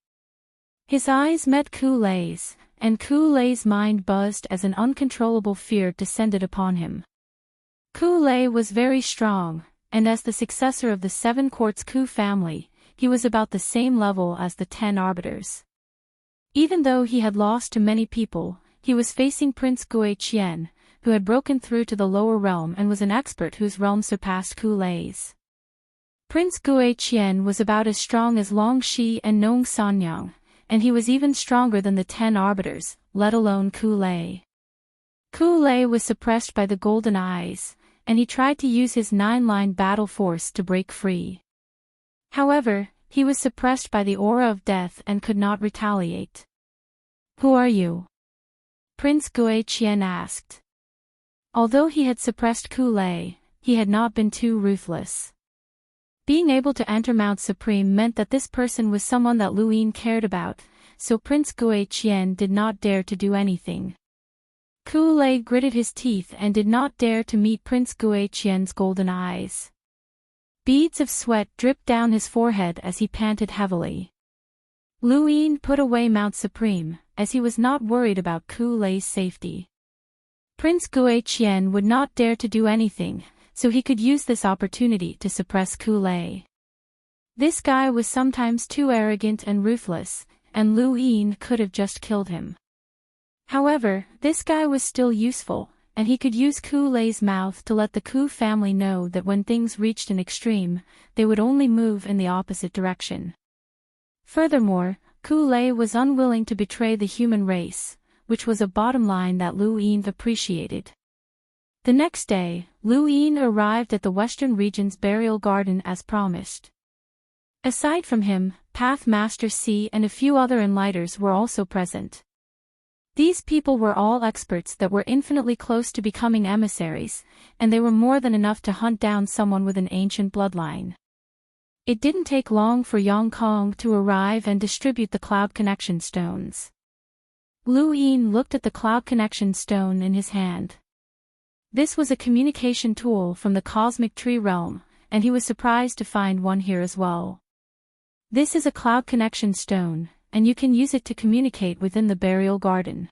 His eyes met Ku-lei's, and Ku-lei's mind buzzed as an uncontrollable fear descended upon him. Ku-lei was very strong, and as the successor of the 7 Quartz Ku family, he was about the same level as the 10 arbiters. Even though he had lost to many people, he was facing Prince Gui-Qian, who had broken through to the lower realm and was an expert whose realm surpassed Ku-lei's. Prince Gui-Qian was about as strong as Long Shi and Nong Sanyang, and he was even stronger than the 10 arbiters, let alone Ku-lei. Ku-lei was suppressed by the golden eyes, and he tried to use his 9-line battle force to break free. However, he was suppressed by the aura of death and could not retaliate. Who are you? Prince Gui-Qian asked. Although he had suppressed Ku-lei, he had not been too ruthless. Being able to enter Mount Supreme meant that this person was someone that Lu Yin cared about, so Prince Gui-Qian did not dare to do anything. Ku-lei gritted his teeth and did not dare to meet Prince Gui-Qian's golden eyes. Beads of sweat dripped down his forehead as he panted heavily. Lu Yin put away Mount Supreme, as he was not worried about Ku-lei's safety. Prince Gui-Qian would not dare to do anything, so he could use this opportunity to suppress Ku-lei. This guy was sometimes too arrogant and ruthless, and Lu Yin could have just killed him. However, this guy was still useful, and he could use Ku-lei's mouth to let the Ku family know that when things reached an extreme, they would only move in the opposite direction. Furthermore, Ku-lei was unwilling to betray the human race, which was a bottom line that Lu Yin appreciated. The next day, Lu Yin arrived at the Western Region's burial garden as promised. Aside from him, Path Master C and a few other enlighters were also present. These people were all experts that were infinitely close to becoming emissaries, and they were more than enough to hunt down someone with an ancient bloodline. It didn't take long for Yang Kong to arrive and distribute the Cloud Connection stones. Lu Yin looked at the Cloud Connection stone in his hand. This was a communication tool from the Cosmic Tree realm, and he was surprised to find one here as well. This is a Cloud Connection stone, and you can use it to communicate within the burial garden.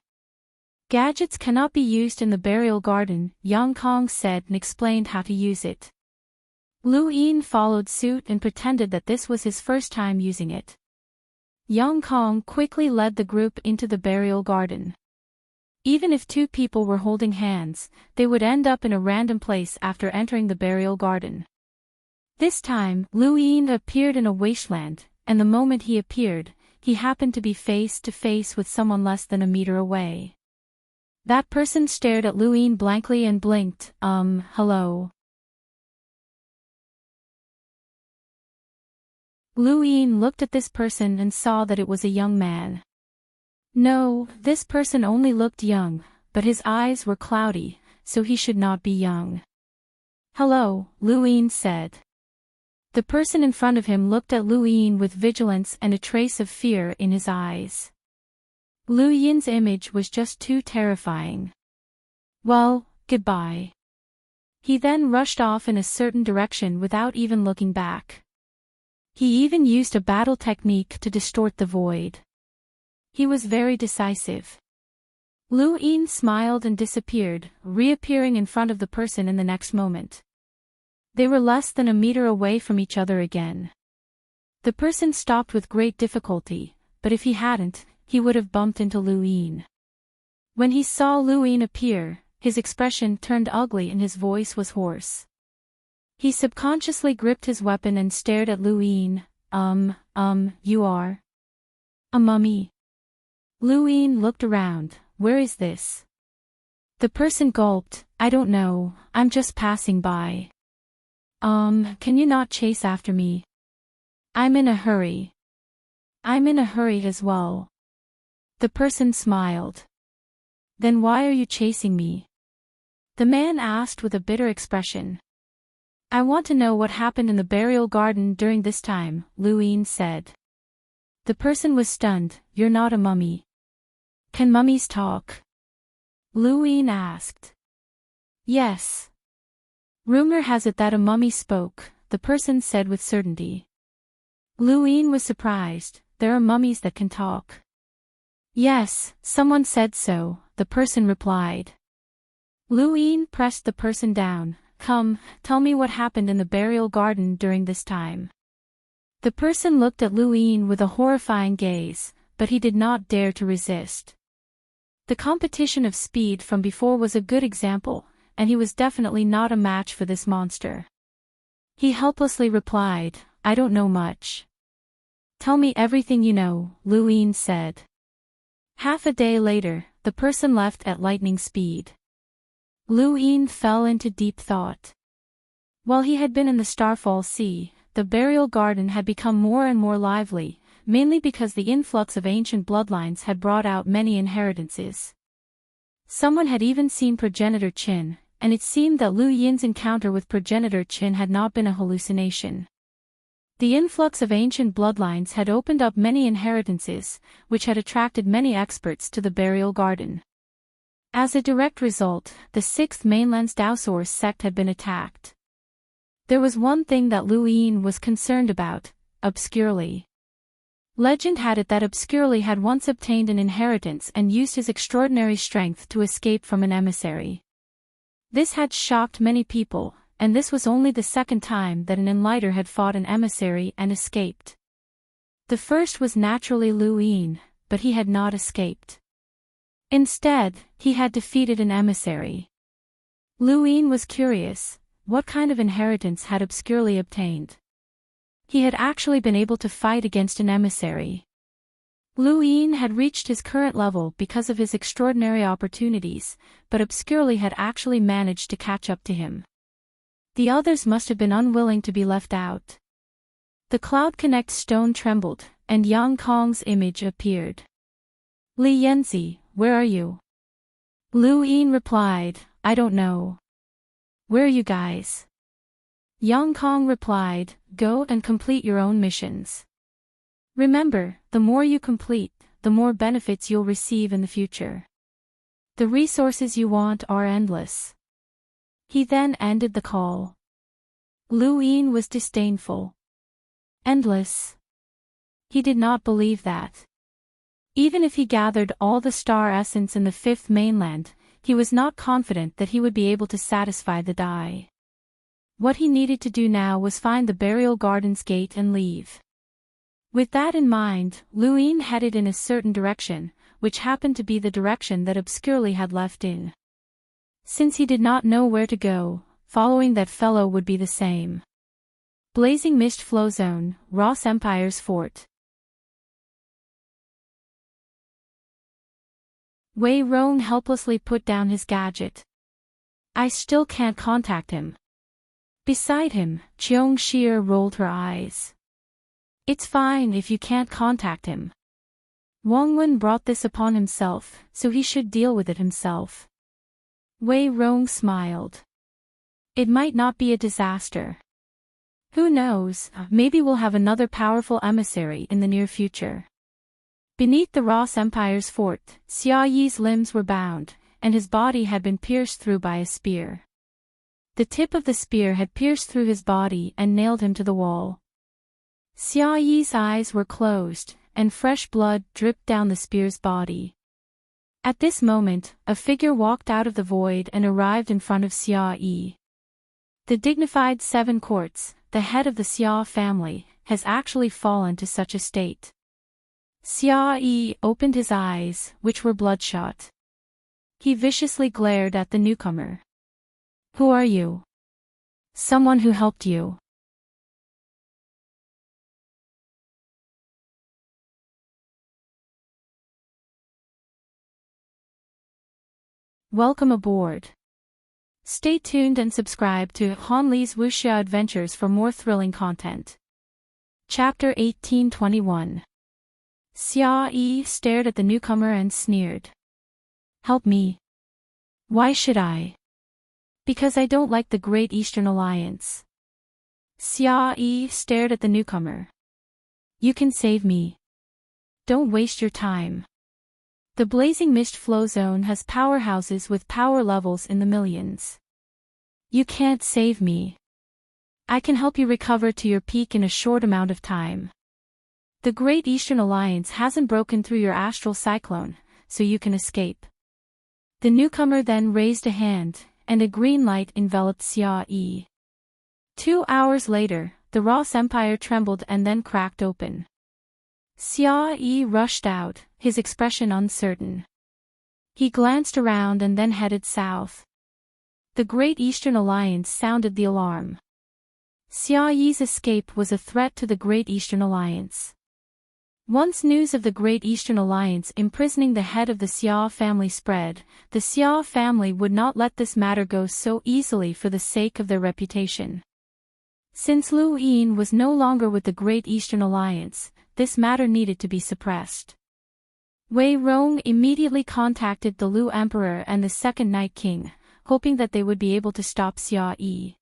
Gadgets cannot be used in the burial garden, Yang Kong said and explained how to use it. Lu Yin followed suit and pretended that this was his first time using it. Yang Kong quickly led the group into the burial garden. Even if 2 people were holding hands, they would end up in a random place after entering the burial garden. This time, Lu Yin appeared in a wasteland, and the moment he appeared, he happened to be face to face with someone less than a meter away. That person stared at Lu Yin blankly and blinked, hello. Lu Yin looked at this person and saw that it was a young man. No, this person only looked young, but his eyes were cloudy, so he should not be young. Hello, Lu Yin said. The person in front of him looked at Lu Yin with vigilance and a trace of fear in his eyes. Lu Yin's image was just too terrifying. Well, goodbye. He then rushed off in a certain direction without even looking back. He even used a battle technique to distort the void. He was very decisive. Lu Yin smiled and disappeared, reappearing in front of the person in the next moment. They were less than a meter away from each other again. The person stopped with great difficulty, but if he hadn't, he would have bumped into Lu Yin. When he saw Lu Yin appear, his expression turned ugly and his voice was hoarse. He subconsciously gripped his weapon and stared at Lu Yin. You are a mummy. Lu Yin looked around. Where is this? The person gulped. I don't know, I'm just passing by. Can you not chase after me? I'm in a hurry. I'm in a hurry as well. The person smiled. Then why are you chasing me? The man asked with a bitter expression. I want to know what happened in the burial garden during this time, Luin said. The person was stunned. You're not a mummy. Can mummies talk? Luin asked. Yes. Rumor has it that a mummy spoke, the person said with certainty. Luin was surprised. There are mummies that can talk. Yes, someone said so, the person replied. Luin pressed the person down. Come, tell me what happened in the burial garden during this time. The person looked at Luin with a horrifying gaze, but he did not dare to resist. The competition of speed from before was a good example, and he was definitely not a match for this monster. He helplessly replied, I don't know much. Tell me everything you know, Luin said. Half a day later, the person left at lightning speed. Luin fell into deep thought. While he had been in the Starfall Sea, the burial garden had become more and more lively, mainly because the influx of ancient bloodlines had brought out many inheritances. Someone had even seen Progenitor Qin, and it seemed that Lu Yin's encounter with Progenitor Qin had not been a hallucination. The influx of ancient bloodlines had opened up many inheritances, which had attracted many experts to the burial garden. As a direct result, the 6th Mainland's Daosaurus sect had been attacked. There was one thing that Luin was concerned about, Obscurely. Legend had it that Obscurely had once obtained an inheritance and used his extraordinary strength to escape from an emissary. This had shocked many people, and this was only the second time that an enlighter had fought an emissary and escaped. The first was naturally Luin, but he had not escaped. Instead, he had defeated an emissary. Luin was curious, what kind of inheritance had Obscurely obtained? He had actually been able to fight against an emissary. Luin had reached his current level because of his extraordinary opportunities, but Obscurely had actually managed to catch up to him. The others must have been unwilling to be left out. The Cloud Connect stone trembled, and Yang Kong's image appeared. Li Yanzi, where are you? Luin replied, I don't know. Where are you guys? Yang Kong replied, go and complete your own missions. Remember, the more you complete, the more benefits you'll receive in the future. The resources you want are endless. He then ended the call. Luin was disdainful. Endless. He did not believe that. Even if he gathered all the star essence in the 5th mainland, he was not confident that he would be able to satisfy the Dai. What he needed to do now was find the burial garden's gate and leave. With that in mind, Luin headed in a certain direction, which happened to be the direction that Obscurely had left in. Since he did not know where to go, following that fellow would be the same. Blazing Mist Flow Zone, Ross Empire's Fort. Wei Rong helplessly put down his gadget. I still can't contact him. Beside him, Cheong Shir rolled her eyes. It's fine if you can't contact him. Wang Wen brought this upon himself, so he should deal with it himself. Wei Rong smiled. It might not be a disaster. Who knows, maybe we'll have another powerful emissary in the near future. Beneath the Ross Empire's fort, Xia Yi's limbs were bound, and his body had been pierced through by a spear. The tip of the spear had pierced through his body and nailed him to the wall. Xia Yi's eyes were closed, and fresh blood dripped down the spear's body. At this moment, a figure walked out of the void and arrived in front of Xia Yi. The dignified 7 Quartz, the head of the Xia family, has actually fallen to such a state. Xia Yi opened his eyes, which were bloodshot. He viciously glared at the newcomer. Who are you? Someone who helped you. Welcome aboard. Stay tuned and subscribe to Han Li's Wuxia Adventures for more thrilling content. Chapter 1821. Xia Yi stared at the newcomer and sneered. Help me. Why should I? Because I don't like the Great Eastern Alliance. Xia Yi stared at the newcomer. You can save me. Don't waste your time. The Blazing Mist Flow Zone has powerhouses with power levels in the millions. You can't save me. I can help you recover to your peak in a short amount of time. The Great Eastern Alliance hasn't broken through your astral cyclone, so you can escape. The newcomer then raised a hand, and a green light enveloped Xia Yi. 2 hours later, the Ross Empire trembled and then cracked open. Xia Yi rushed out, his expression uncertain. He glanced around and then headed south. The Great Eastern Alliance sounded the alarm. Xia Yi's escape was a threat to the Great Eastern Alliance. Once news of the Great Eastern Alliance imprisoning the head of the Xia family spread, the Xia family would not let this matter go so easily for the sake of their reputation. Since Lu Yin was no longer with the Great Eastern Alliance, this matter needed to be suppressed. Wei Rong immediately contacted the Lu Emperor and the Second Night King, hoping that they would be able to stop Xia Yi.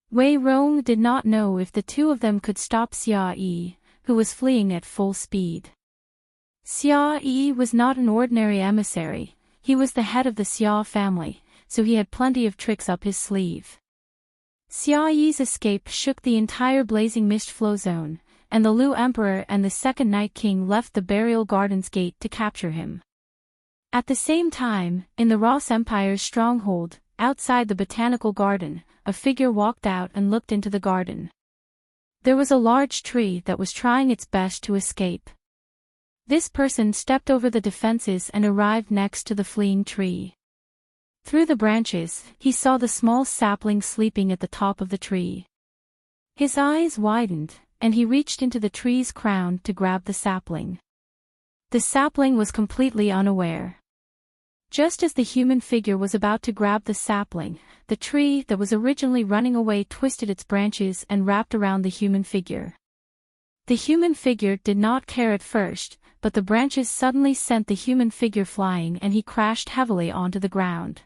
Wei Rong did not know if the two of them could stop Xia Yi, who was fleeing at full speed. Xia Yi was not an ordinary emissary, he was the head of the Xia family, so he had plenty of tricks up his sleeve. Xia Yi's escape shook the entire Blazing Mist Flow Zone, and the Lu Emperor and the Second Night King left the Burial Gardens gate to capture him. At the same time, in the Ross Empire's stronghold, outside the Botanical Garden, a figure walked out and looked into the garden. There was a large tree that was trying its best to escape. This person stepped over the defenses and arrived next to the fleeing tree. Through the branches, he saw the small sapling sleeping at the top of the tree. His eyes widened, and he reached into the tree's crown to grab the sapling. The sapling was completely unaware. Just as the human figure was about to grab the sapling, the tree that was originally running away twisted its branches and wrapped around the human figure. The human figure did not care at first, but the branches suddenly sent the human figure flying and he crashed heavily onto the ground.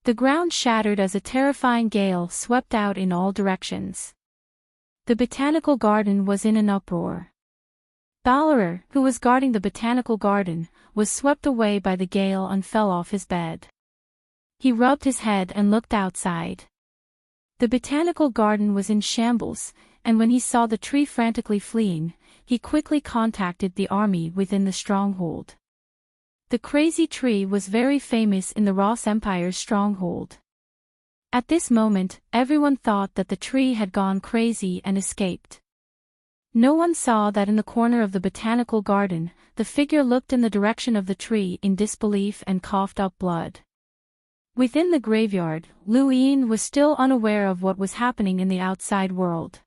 The ground shattered as a terrifying gale swept out in all directions. The Botanical Garden was in an uproar. Ballerer, who was guarding the Botanical Garden, was swept away by the gale and fell off his bed. He rubbed his head and looked outside. The Botanical Garden was in shambles, and when he saw the tree frantically fleeing, he quickly contacted the army within the stronghold. The crazy tree was very famous in the Ross Empire's stronghold. At this moment, everyone thought that the tree had gone crazy and escaped. No one saw that in the corner of the Botanical Garden, the figure looked in the direction of the tree in disbelief and coughed up blood. Within the graveyard, Lu Yin was still unaware of what was happening in the outside world.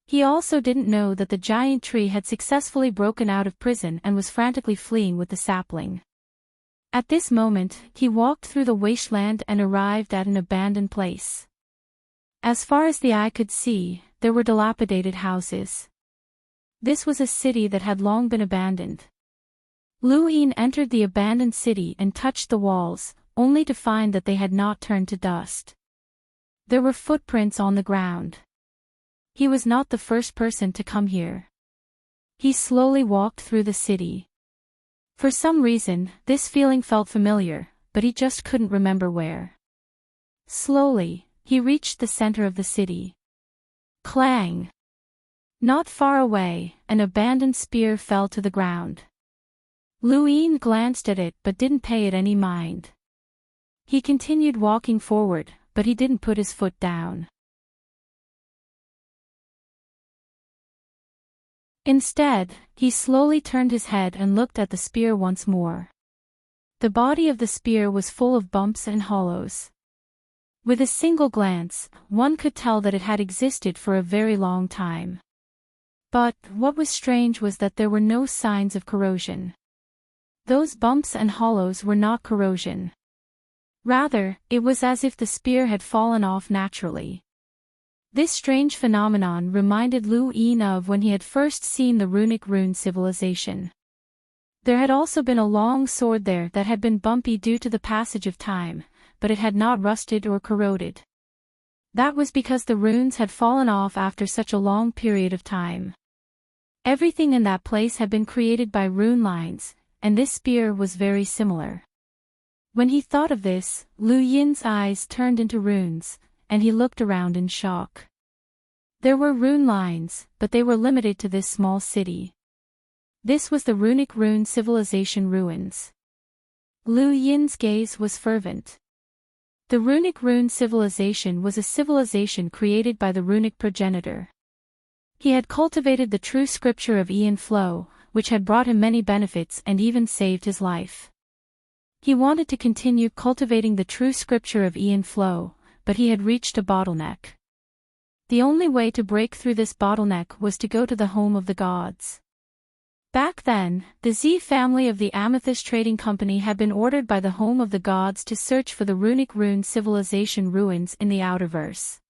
He also didn't know that the giant tree had successfully broken out of prison and was frantically fleeing with the sapling. At this moment, he walked through the wasteland and arrived at an abandoned place. As far as the eye could see, there were dilapidated houses. This was a city that had long been abandoned. Lu Yin entered the abandoned city and touched the walls, only to find that they had not turned to dust. There were footprints on the ground. He was not the first person to come here. He slowly walked through the city. For some reason, this feeling felt familiar, but he just couldn't remember where. Slowly, he reached the center of the city. Clang! Not far away, an abandoned spear fell to the ground. Lu Yin glanced at it but didn't pay it any mind. He continued walking forward, but he didn't put his foot down. Instead, he slowly turned his head and looked at the spear once more. The body of the spear was full of bumps and hollows. With a single glance, one could tell that it had existed for a very long time. But, what was strange was that there were no signs of corrosion. Those bumps and hollows were not corrosion. Rather, it was as if the spear had fallen off naturally. This strange phenomenon reminded Lu Yin of when he had first seen the runic rune civilization. There had also been a long sword there that had been bumpy due to the passage of time, but it had not rusted or corroded. That was because the runes had fallen off after such a long period of time. Everything in that place had been created by rune lines, and this spear was very similar. When he thought of this, Lu Yin's eyes turned into runes, and he looked around in shock. There were rune lines, but they were limited to this small city. This was the runic rune civilization ruins. Lu Yin's gaze was fervent. The runic rune civilization was a civilization created by the runic progenitor. He had cultivated the true scripture of Ian Flow, which had brought him many benefits and even saved his life. He wanted to continue cultivating the true scripture of Ian Flow, but he had reached a bottleneck. The only way to break through this bottleneck was to go to the home of the gods. Back then, the Z family of the Amethyst Trading Company had been ordered by the home of the gods to search for the runic rune civilization ruins in the Outerverse.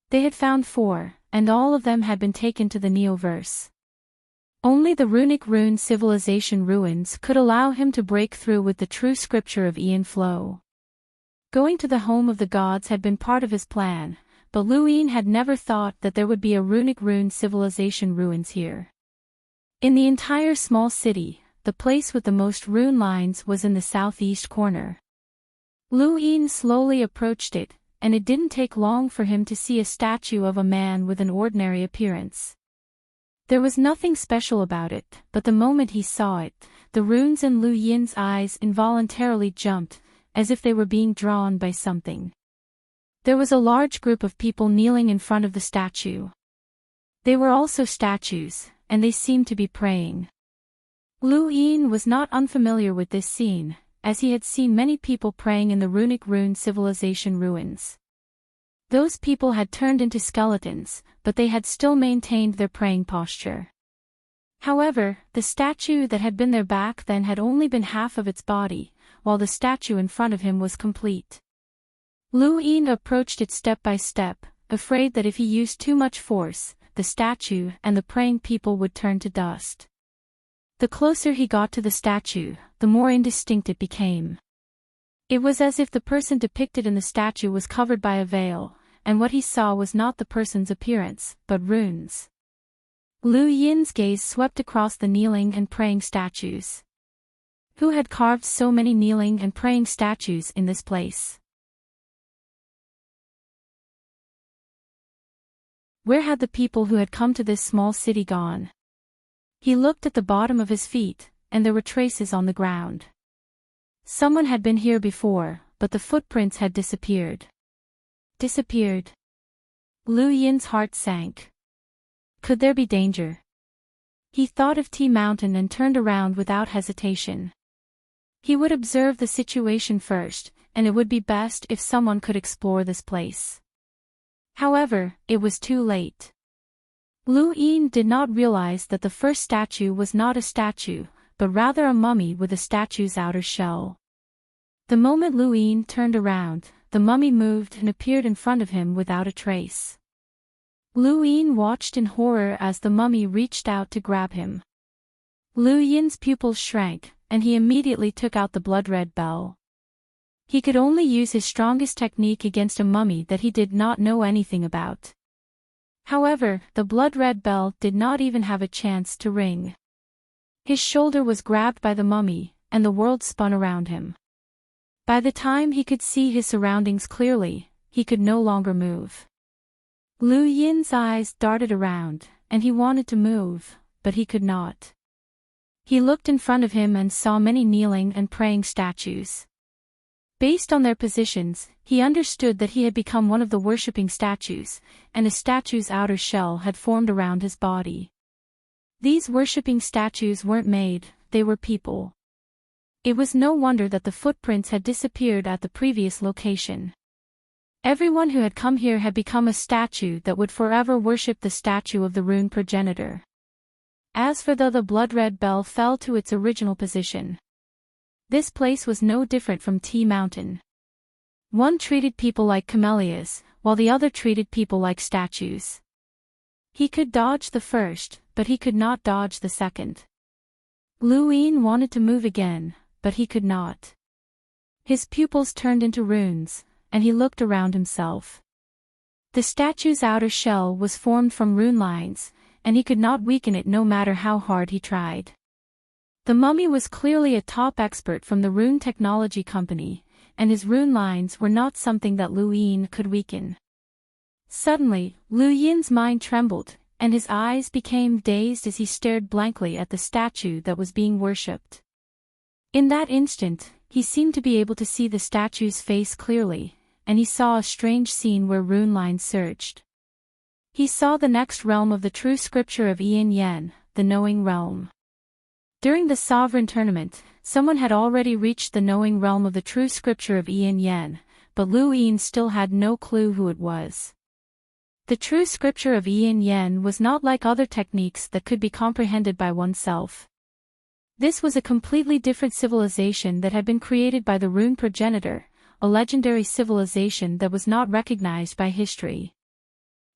They had found 4, and all of them had been taken to the Neoverse. Only the runic rune civilization ruins could allow him to break through with the true scripture of Ian Flow. Going to the home of the gods had been part of his plan, but Lu Yin had never thought that there would be a runic rune civilization ruins here. In the entire small city, the place with the most rune lines was in the southeast corner. Lu Yin slowly approached it, and it didn't take long for him to see a statue of a man with an ordinary appearance. There was nothing special about it, but the moment he saw it, the runes in Lu Yin's eyes involuntarily jumped, as if they were being drawn by something. There was a large group of people kneeling in front of the statue. They were also statues, and they seemed to be praying. Lu Yin was not unfamiliar with this scene, as he had seen many people praying in the runic rune civilization ruins. Those people had turned into skeletons, but they had still maintained their praying posture. However, the statue that had been there back then had only been half of its body, while the statue in front of him was complete. Lu Yin approached it step by step, afraid that if he used too much force, the statue and the praying people would turn to dust. The closer he got to the statue, the more indistinct it became. It was as if the person depicted in the statue was covered by a veil, and what he saw was not the person's appearance, but runes. Lu Yin's gaze swept across the kneeling and praying statues. Who had carved so many kneeling and praying statues in this place? Where had the people who had come to this small city gone? He looked at the bottom of his feet, and there were traces on the ground. Someone had been here before, but the footprints had disappeared. Disappeared. Lu Yin's heart sank. Could there be danger? He thought of T Mountain and turned around without hesitation. He would observe the situation first, and it would be best if someone could explore this place. However, it was too late. Lu Yin did not realize that the first statue was not a statue, but rather a mummy with a statue's outer shell. The moment Lu Yin turned around, the mummy moved and appeared in front of him without a trace. Lu Yin watched in horror as the mummy reached out to grab him. Lu Yin's pupils shrank, and he immediately took out the blood-red bell. He could only use his strongest technique against a mummy that he did not know anything about. However, the blood-red bell did not even have a chance to ring. His shoulder was grabbed by the mummy, and the world spun around him. By the time he could see his surroundings clearly, he could no longer move. Lu Yin's eyes darted around, and he wanted to move, but he could not. He looked in front of him and saw many kneeling and praying statues. Based on their positions, he understood that he had become one of the worshipping statues, and a statue's outer shell had formed around his body. These worshipping statues weren't made, they were people. It was no wonder that the footprints had disappeared at the previous location. Everyone who had come here had become a statue that would forever worship the statue of the rune progenitor. As for the blood-red bell fell to its original position. This place was no different from T Mountain. One treated people like camellias, while the other treated people like statues. He could dodge the first, but he could not dodge the second. Lu Yin wanted to move again, but he could not. His pupils turned into runes, and he looked around himself. The statue's outer shell was formed from rune lines, and he could not weaken it no matter how hard he tried. The mummy was clearly a top expert from the rune technology company, and his rune lines were not something that Lu Yin could weaken. Suddenly, Lu Yin's mind trembled, and his eyes became dazed as he stared blankly at the statue that was being worshipped. In that instant, he seemed to be able to see the statue's face clearly, and he saw a strange scene where rune lines surged. He saw the next realm of the true scripture of Yin Yen, the knowing realm. During the sovereign tournament, someone had already reached the knowing realm of the true scripture of Yin Yen, but Lu Yin still had no clue who it was. The true scripture of Yin Yen was not like other techniques that could be comprehended by oneself. This was a completely different civilization that had been created by the rune progenitor, a legendary civilization that was not recognized by history.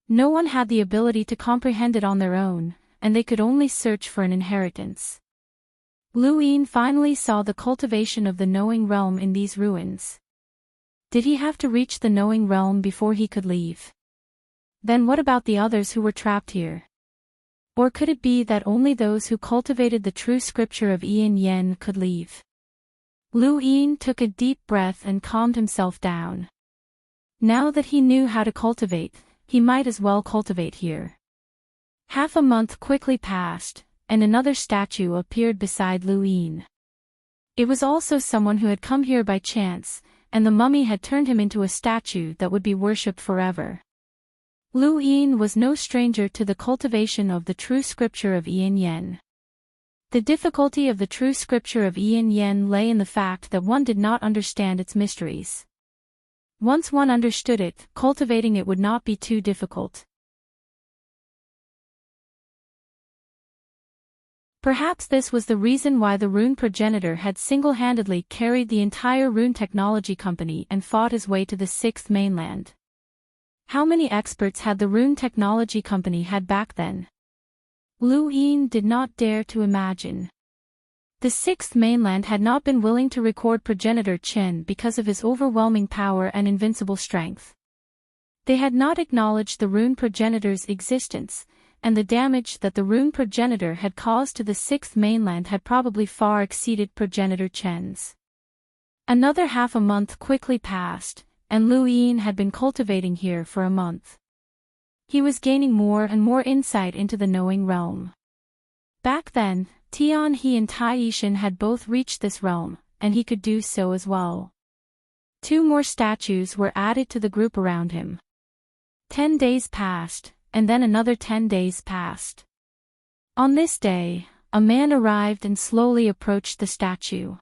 No one had the ability to comprehend it on their own, and they could only search for an inheritance. Lu Yin finally saw the cultivation of the knowing realm in these ruins. Did he have to reach the knowing realm before he could leave? Then what about the others who were trapped here? Or could it be that only those who cultivated the true scripture of Yin Yen could leave? Lu Yin took a deep breath and calmed himself down. Now that he knew how to cultivate, he might as well cultivate here. Half a month quickly passed, and another statue appeared beside Lu Yin. It was also someone who had come here by chance, and the mummy had turned him into a statue that would be worshipped forever. Lu Yin was no stranger to the cultivation of the true scripture of Yin Yen. The difficulty of the true scripture of Yin Yen lay in the fact that one did not understand its mysteries. Once one understood it, cultivating it would not be too difficult. Perhaps this was the reason why the rune progenitor had single-handedly carried the entire rune technology company and fought his way to the sixth mainland. How many experts had the rune technology company had back then? Lu Yin did not dare to imagine. The sixth mainland had not been willing to record progenitor Chen because of his overwhelming power and invincible strength. They had not acknowledged the rune progenitor's existence, and the damage that the rune progenitor had caused to the sixth mainland had probably far exceeded progenitor Chen's. Another half a month quickly passed, and Lu Yin had been cultivating here for a month. He was gaining more and more insight into the knowing realm. Back then, Tian He and Tai Yishan had both reached this realm, and he could do so as well. 2 more statues were added to the group around him. 10 days passed, and then another 10 days passed. On this day, a man arrived and slowly approached the statue.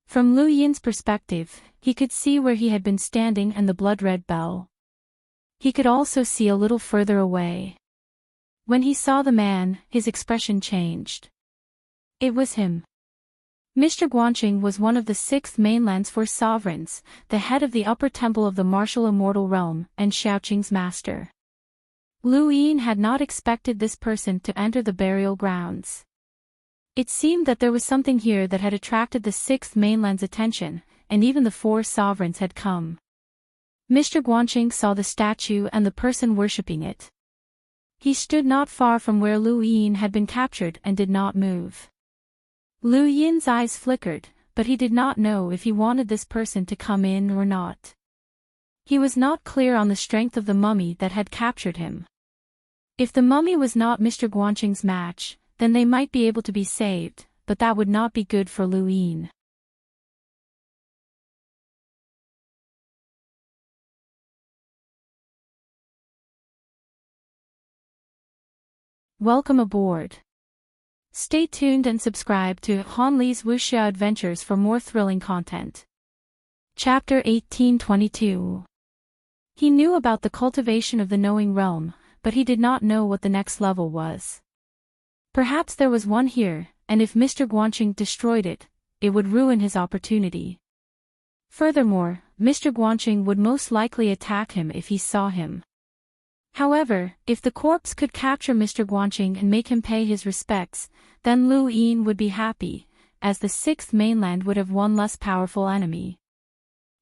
From Lu Yin's perspective, he could see where he had been standing and the blood-red bell. He could also see a little further away. When he saw the man, his expression changed. It was him. Mr. Guanqing was one of the 6th mainland's 4 sovereigns, the head of the upper temple of the martial immortal realm, and Xiaoqing's master. Lu Yin had not expected this person to enter the burial grounds. It seemed that there was something here that had attracted the 6th mainland's attention, and even the 4 sovereigns had come. Mr. Guanqing saw the statue and the person worshipping it. He stood not far from where Lu Yin had been captured and did not move. Lu Yin's eyes flickered, but he did not know if he wanted this person to come in or not. He was not clear on the strength of the mummy that had captured him. If the mummy was not Mr. Guanqing's match, then they might be able to be saved, but that would not be good for Lu Yin. Welcome aboard. Stay tuned and subscribe to Han Li's Wuxia Adventures for more thrilling content. Chapter 1822. He knew about the cultivation of the knowing realm, but he did not know what the next level was. Perhaps there was one here, and if Mr. Guanqing destroyed it, it would ruin his opportunity. Furthermore, Mr. Guanxing would most likely attack him if he saw him. However, if the corpse could capture Mr. Guanxing and make him pay his respects, then Lu Yin would be happy, as the sixth mainland would have one less powerful enemy.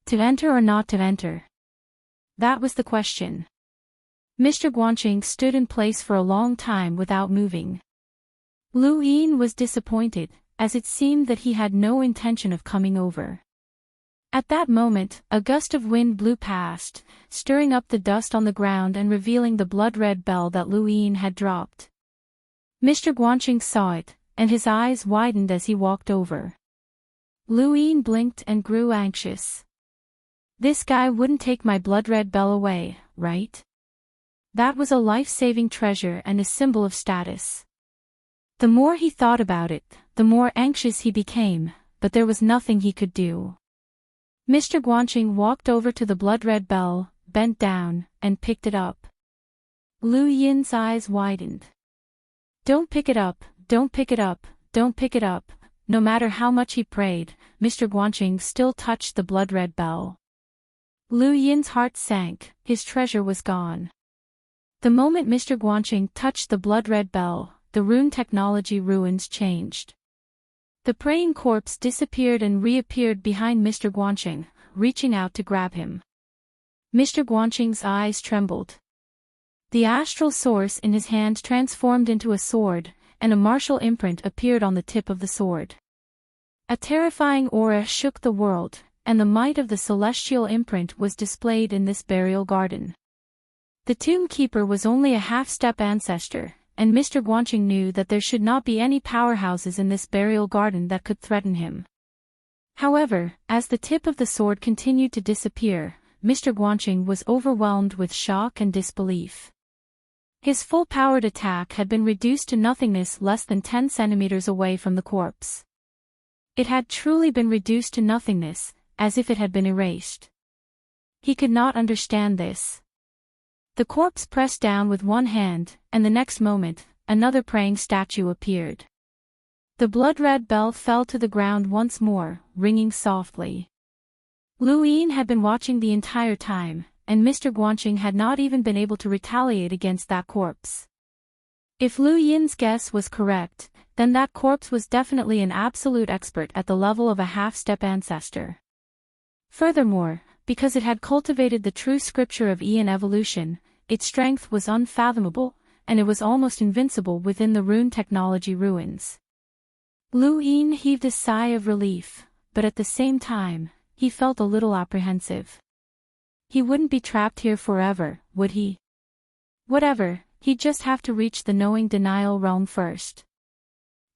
To enter or not to enter? That was the question. Mr. Guanxing stood in place for a long time without moving. Lu Yin was disappointed, as it seemed that he had no intention of coming over. At that moment, a gust of wind blew past, stirring up the dust on the ground and revealing the blood-red bell that Lu Yin had dropped. Mr. Guanxing saw it, and his eyes widened as he walked over. Lu Yin blinked and grew anxious. This guy wouldn't take my blood-red bell away, right? That was a life-saving treasure and a symbol of status. The more he thought about it, the more anxious he became, but there was nothing he could do. Mr. Guanxing walked over to the blood-red bell, bent down, and picked it up. Lu Yin's eyes widened. Don't pick it up, don't pick it up, don't pick it up. No matter how much he prayed, Mr. Guanxing still touched the blood-red bell. Lu Yin's heart sank, his treasure was gone. The moment Mr. Guanxing touched the blood-red bell, the rune technology ruins changed. The praying corpse disappeared and reappeared behind Mr. Guanxing, reaching out to grab him. Mr. Guanxing's eyes trembled. The astral source in his hand transformed into a sword, and a martial imprint appeared on the tip of the sword. A terrifying aura shook the world, and the might of the celestial imprint was displayed in this burial garden. The tomb keeper was only a half-step ancestor, and Mr. Guanxing knew that there should not be any powerhouses in this burial garden that could threaten him. However, as the tip of the sword continued to disappear, Mr. Guanxing was overwhelmed with shock and disbelief. His full-powered attack had been reduced to nothingness less than 10 centimeters away from the corpse. It had truly been reduced to nothingness, as if it had been erased. He could not understand this. The corpse pressed down with one hand, and the next moment, another praying statue appeared. The blood-red bell fell to the ground once more, ringing softly. Lu Yin had been watching the entire time, and Mr. Guanxing had not even been able to retaliate against that corpse. If Lu Yin's guess was correct, then that corpse was definitely an absolute expert at the level of a half-step ancestor. Furthermore, because it had cultivated the true scripture of Aeon evolution, its strength was unfathomable, and it was almost invincible within the rune technology ruins. Lu Yin heaved a sigh of relief, but at the same time, he felt a little apprehensive. He wouldn't be trapped here forever, would he? Whatever, he'd just have to reach the knowing denial realm first.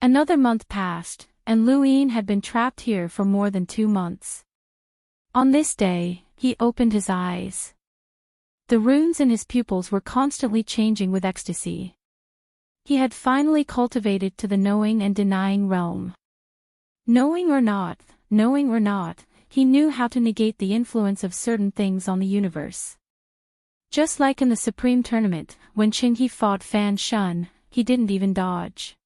Another month passed, and Lu Yin had been trapped here for more than 2 months. On this day, he opened his eyes. The runes in his pupils were constantly changing with ecstasy. He had finally cultivated to the knowing and denying realm. Knowing or not, he knew how to negate the influence of certain things on the universe. Just like in the Supreme Tournament, when Qinghe fought Fan Shun, he didn't even dodge.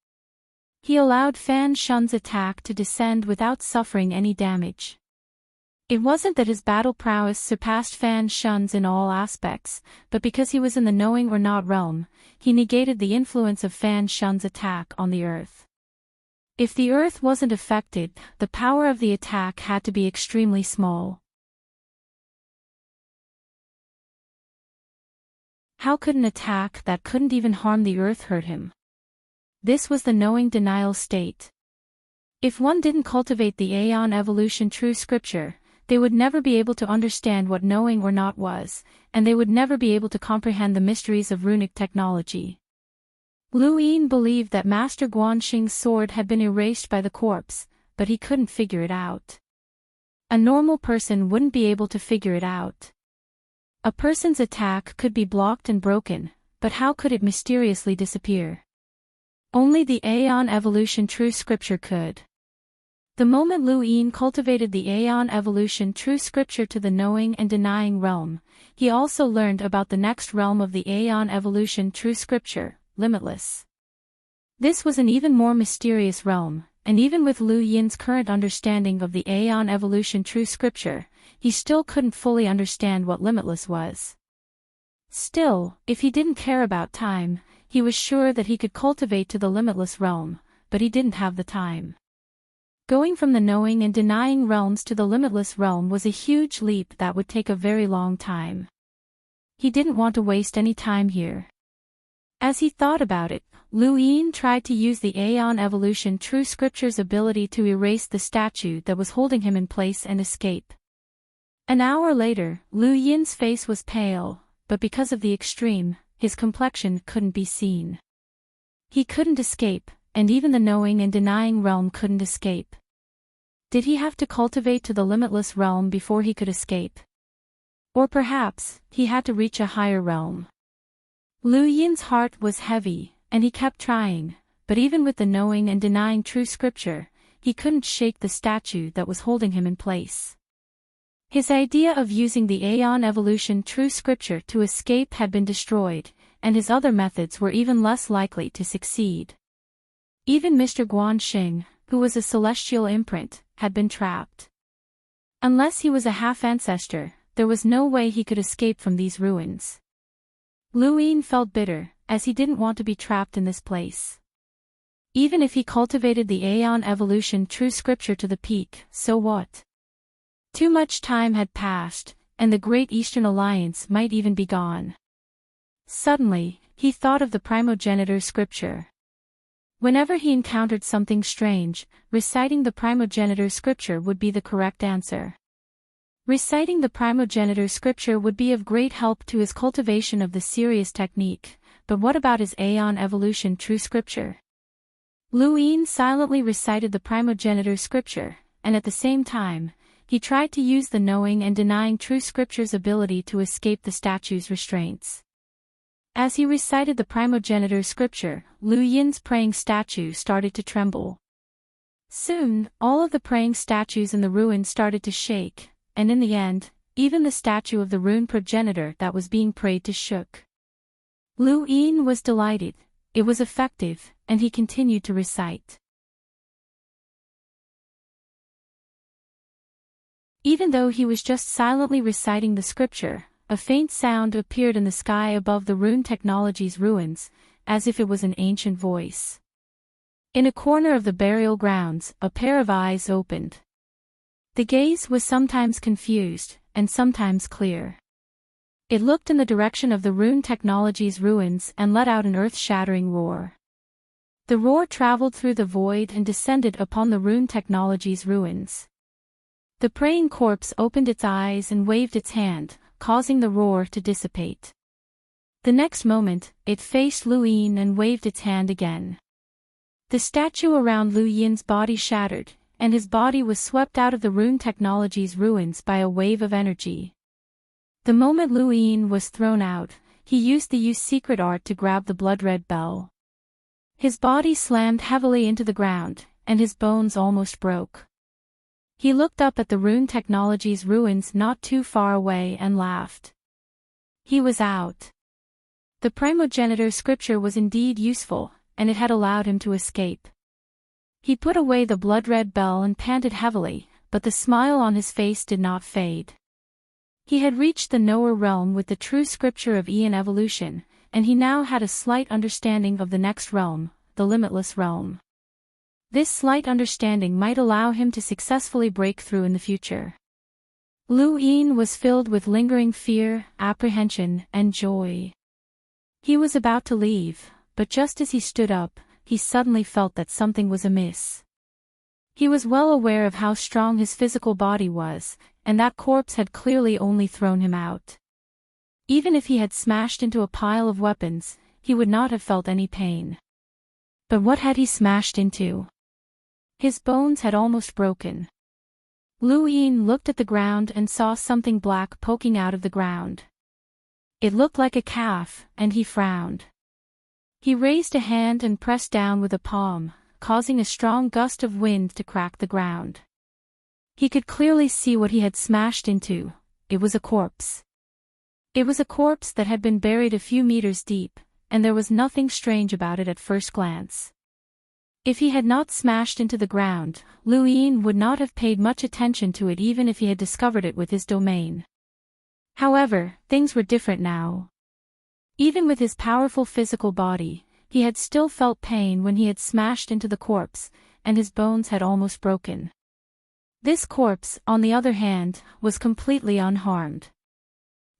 He allowed Fan Shun's attack to descend without suffering any damage. It wasn't that his battle prowess surpassed Fan Shun's in all aspects, but because he was in the knowing or not realm, he negated the influence of Fan Shun's attack on the earth. If the earth wasn't affected, the power of the attack had to be extremely small. How could an attack that couldn't even harm the earth hurt him? This was the knowing denial state. If one didn't cultivate the Aeon evolution true scripture, they would never be able to understand what knowing or not was, and they would never be able to comprehend the mysteries of runic technology. Lu Yin believed that Master Guanxing's sword had been erased by the corpse, but he couldn't figure it out. A normal person wouldn't be able to figure it out. A person's attack could be blocked and broken, but how could it mysteriously disappear? Only the Aeon evolution true scripture could. The moment Lu Yin cultivated the Aeon evolution true scripture to the knowing and denying realm, he also learned about the next realm of the Aeon evolution true scripture, limitless. This was an even more mysterious realm, and even with Liu Yin's current understanding of the Aeon Evolution True Scripture, he still couldn't fully understand what limitless was. Still, if he didn't care about time, he was sure that he could cultivate to the limitless realm, but he didn't have the time. Going from the knowing and denying realms to the limitless realm was a huge leap that would take a very long time. He didn't want to waste any time here. As he thought about it, Liu Yin tried to use the Aeon Evolution True Scripture's ability to erase the statue that was holding him in place and escape. An hour later, Liu Yin's face was pale, but because of the extreme, his complexion couldn't be seen. He couldn't escape, and even the knowing and denying realm couldn't escape. Did he have to cultivate to the limitless realm before he could escape? Or perhaps, he had to reach a higher realm. Liu Yin's heart was heavy, and he kept trying, but even with the knowing and denying true scripture, he couldn't shake the statue that was holding him in place. His idea of using the Aeon Evolution True Scripture to escape had been destroyed, and his other methods were even less likely to succeed. Even Mr. Guanxing, who was a celestial imprint, had been trapped. Unless he was a half-ancestor, there was no way he could escape from these ruins. Liu Yin felt bitter, as he didn't want to be trapped in this place. Even if he cultivated the Aeon Evolution True Scripture to the peak, so what? Too much time had passed, and the Great Eastern Alliance might even be gone. Suddenly, he thought of the primogenitor scripture. Whenever he encountered something strange, reciting the primogenitor scripture would be the correct answer. Reciting the primogenitor scripture would be of great help to his cultivation of the serious technique, but what about his Aeon Evolution True Scripture? Liu Yin silently recited the primogenitor scripture, and at the same time, he tried to use the knowing and denying true scripture's ability to escape the statue's restraints. As he recited the primogenitor scripture, Liu Yin's praying statue started to tremble. Soon, all of the praying statues in the ruin started to shake, and in the end, even the statue of the rune progenitor that was being prayed to shook. Liu Yin was delighted, it was effective, and he continued to recite. Even though he was just silently reciting the scripture, a faint sound appeared in the sky above the rune technology's ruins, as if it was an ancient voice. In a corner of the burial grounds, a pair of eyes opened. The gaze was sometimes confused, and sometimes clear. It looked in the direction of the rune technology's ruins and let out an earth-shattering roar. The roar traveled through the void and descended upon the rune technology's ruins. The praying corpse opened its eyes and waved its hand, causing the roar to dissipate. The next moment, it faced Liu Yin and waved its hand again. The statue around Liu Yin's body shattered, and his body was swept out of the rune technology's ruins by a wave of energy. The moment Liu Yin was thrown out, he used the Yu's secret art to grab the blood-red bell. His body slammed heavily into the ground, and his bones almost broke. He looked up at the rune technology's ruins not too far away and laughed. He was out. The primogenitor scripture was indeed useful, and it had allowed him to escape. He put away the blood-red bell and panted heavily, but the smile on his face did not fade. He had reached the knower realm with the true scripture of Aeon evolution, and he now had a slight understanding of the next realm, the limitless realm. This slight understanding might allow him to successfully break through in the future. Liu Yin was filled with lingering fear, apprehension, and joy. He was about to leave, but just as he stood up, he suddenly felt that something was amiss. He was well aware of how strong his physical body was, and that corpse had clearly only thrown him out. Even if he had smashed into a pile of weapons, he would not have felt any pain. But what had he smashed into? His bones had almost broken. Liu Yin looked at the ground and saw something black poking out of the ground. It looked like a calf, and he frowned. He raised a hand and pressed down with a palm, causing a strong gust of wind to crack the ground. He could clearly see what he had smashed into. It was a corpse. It was a corpse that had been buried a few meters deep, and there was nothing strange about it at first glance. If he had not smashed into the ground, Liu Yin would not have paid much attention to it even if he had discovered it with his domain. However, things were different now. Even with his powerful physical body, he had still felt pain when he had smashed into the corpse, and his bones had almost broken. This corpse, on the other hand, was completely unharmed.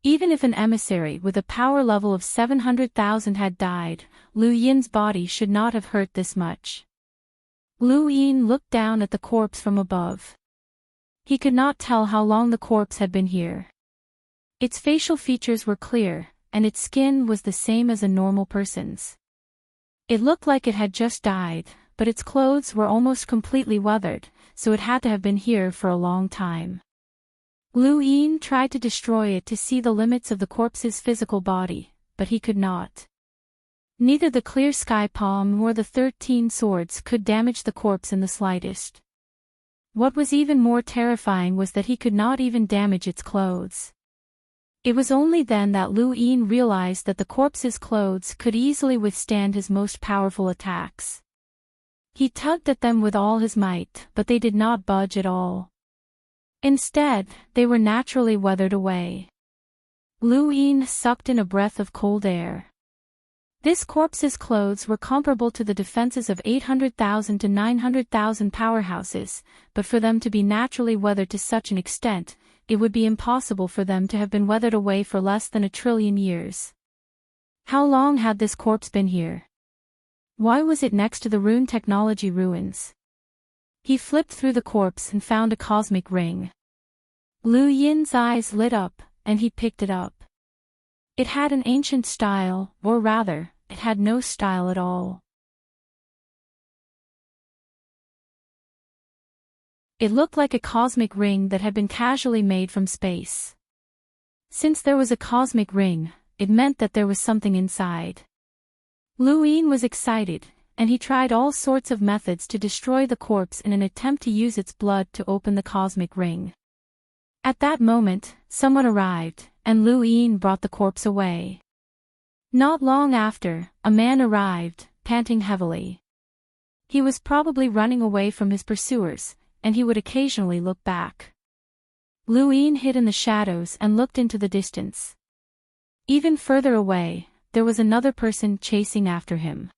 Even if an emissary with a power level of 700,000 had died, Liu Yin's body should not have hurt this much. Liu Yin looked down at the corpse from above. He could not tell how long the corpse had been here. Its facial features were clear, and its skin was the same as a normal person's. It looked like it had just died, but its clothes were almost completely weathered, so it had to have been here for a long time. Liu Yin tried to destroy it to see the limits of the corpse's physical body, but he could not. Neither the clear sky palm nor the 13 swords could damage the corpse in the slightest. What was even more terrifying was that he could not even damage its clothes. It was only then that Liu Yin realized that the corpse's clothes could easily withstand his most powerful attacks. He tugged at them with all his might, but they did not budge at all. Instead, they were naturally weathered away. Liu Yin sucked in a breath of cold air. This corpse's clothes were comparable to the defenses of 800,000 to 900,000 powerhouses, but for them to be naturally weathered to such an extent, it would be impossible for them to have been weathered away for less than 1,000,000,000,000 years. How long had this corpse been here? Why was it next to the rune technology ruins? He flipped through the corpse and found a cosmic ring. Liu Yin's eyes lit up, and he picked it up. It had an ancient style, or rather, it had no style at all. It looked like a cosmic ring that had been casually made from space. Since there was a cosmic ring, it meant that there was something inside. Liu Yin was excited, and he tried all sorts of methods to destroy the corpse in an attempt to use its blood to open the cosmic ring. At that moment, someone arrived, and Liu Yin brought the corpse away. Not long after, a man arrived, panting heavily. He was probably running away from his pursuers, and he would occasionally look back. Liu Yin hid in the shadows and looked into the distance. Even further away, there was another person chasing after him.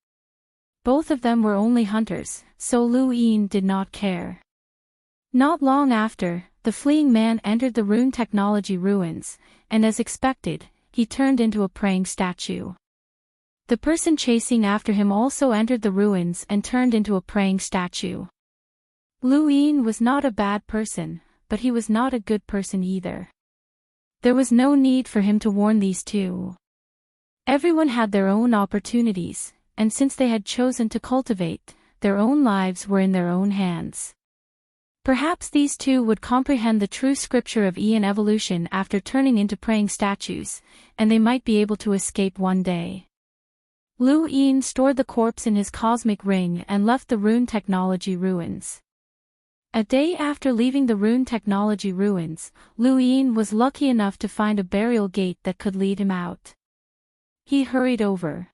Both of them were only hunters, so Liu Yin did not care. Not long after, the fleeing man entered the rune technology ruins, and as expected, he turned into a praying statue. The person chasing after him also entered the ruins and turned into a praying statue. Liu Yin was not a bad person, but he was not a good person either. There was no need for him to warn these two. Everyone had their own opportunities, and since they had chosen to cultivate, their own lives were in their own hands. Perhaps these two would comprehend the true scripture of Aeon evolution after turning into praying statues, and they might be able to escape one day. Liu Yin stored the corpse in his cosmic ring and left the rune technology ruins. A day after leaving the rune technology ruins, Liu Yin was lucky enough to find a burial gate that could lead him out. He hurried over.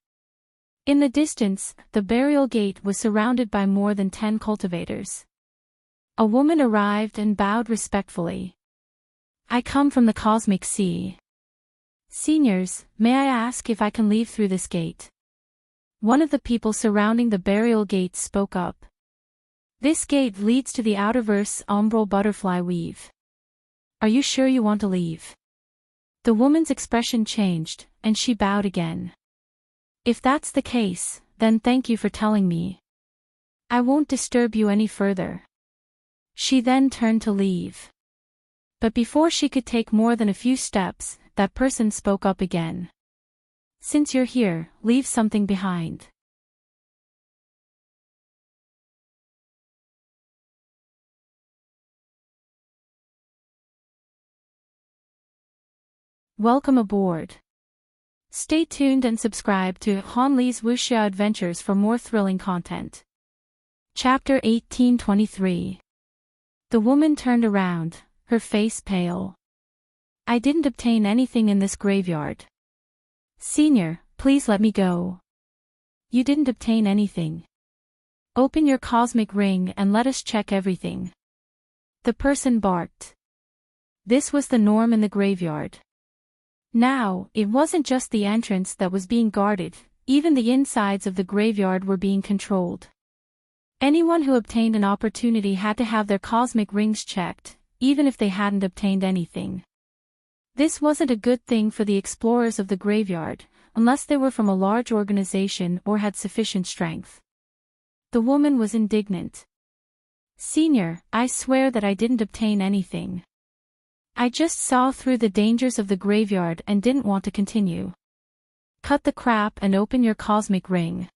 In the distance, the burial gate was surrounded by more than 10 cultivators. A woman arrived and bowed respectfully. "I come from the cosmic sea. Seniors, may I ask if I can leave through this gate?" One of the people surrounding the burial gate spoke up. "This gate leads to the outerverse umbral butterfly weave. Are you sure you want to leave?" The woman's expression changed, and she bowed again. "If that's the case, then thank you for telling me. I won't disturb you any further." She then turned to leave. But before she could take more than a few steps, that person spoke up again. "Since you're here, leave something behind." Welcome aboard. Stay tuned and subscribe to Han Li's Wuxia Adventures for more thrilling content. Chapter 1823. The woman turned around, her face pale. "I didn't obtain anything in this graveyard. Senior, please let me go." "You didn't obtain anything. Open your cosmic ring and let us check everything. The person barked. This was the norm in the graveyard. Now, it wasn't just the entrance that was being guarded, even the insides of the graveyard were being controlled. Anyone who obtained an opportunity had to have their cosmic rings checked, even if they hadn't obtained anything. This wasn't a good thing for the explorers of the graveyard, unless they were from a large organization or had sufficient strength. The woman was indignant. Senior, I swear that I didn't obtain anything. I just saw through the dangers of the graveyard and didn't want to continue. Cut the crap and open your cosmic ring.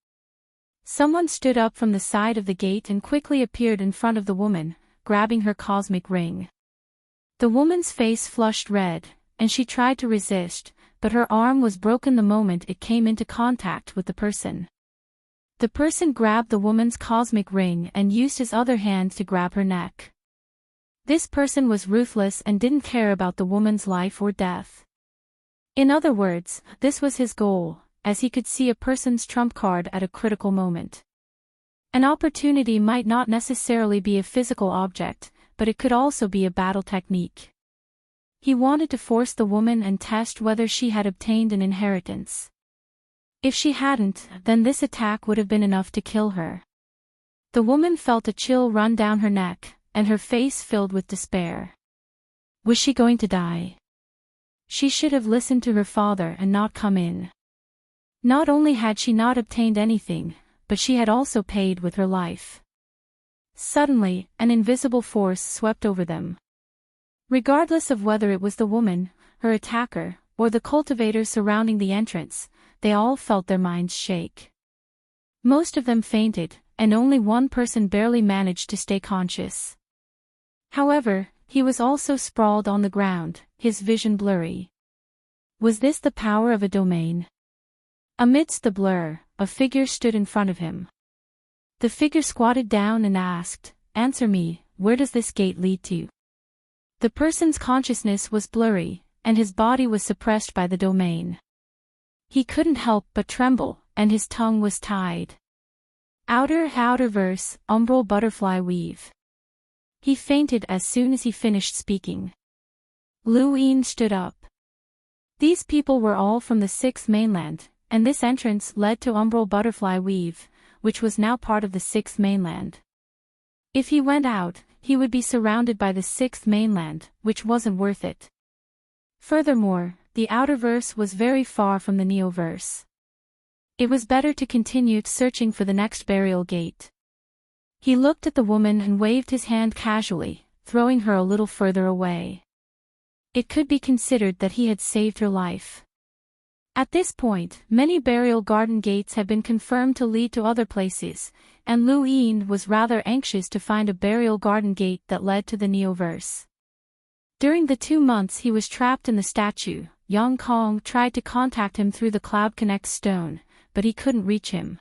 Someone stood up from the side of the gate and quickly appeared in front of the woman, grabbing her cosmic ring. The woman's face flushed red, and she tried to resist, but her arm was broken the moment it came into contact with the person. The person grabbed the woman's cosmic ring and used his other hand to grab her neck. This person was ruthless and didn't care about the woman's life or death. In other words, this was his goal, as he could see a person's trump card at a critical moment. An opportunity might not necessarily be a physical object, but it could also be a battle technique. He wanted to force the woman and test whether she had obtained an inheritance. If she hadn't, then this attack would have been enough to kill her. The woman felt a chill run down her neck, and her face filled with despair. Was she going to die? She should have listened to her father and not come in. Not only had she not obtained anything, but she had also paid with her life. Suddenly, an invisible force swept over them. Regardless of whether it was the woman, her attacker, or the cultivators surrounding the entrance, they all felt their minds shake. Most of them fainted, and only one person barely managed to stay conscious. However, he was also sprawled on the ground, his vision blurry. Was this the power of a domain? Amidst the blur, a figure stood in front of him. The figure squatted down and asked, "Answer me, where does this gate lead to?" The person's consciousness was blurry, and his body was suppressed by the domain. He couldn't help but tremble, and his tongue was tied. Outer verse, umbral butterfly weave. He fainted as soon as he finished speaking. Lu Yin stood up. These people were all from the sixth mainland, and this entrance led to umbral butterfly weave, which was now part of the sixth mainland. If he went out, he would be surrounded by the sixth mainland, which wasn't worth it. Furthermore, the outerverse was very far from the neoverse. It was better to continue searching for the next burial gate. He looked at the woman and waved his hand casually, throwing her a little further away. It could be considered that he had saved her life. At this point, many burial garden gates had been confirmed to lead to other places, and Lu Yin was rather anxious to find a burial garden gate that led to the neoverse. During the 2 months he was trapped in the statue, Yang Kong tried to contact him through the Cloud Connect stone, but he couldn't reach him.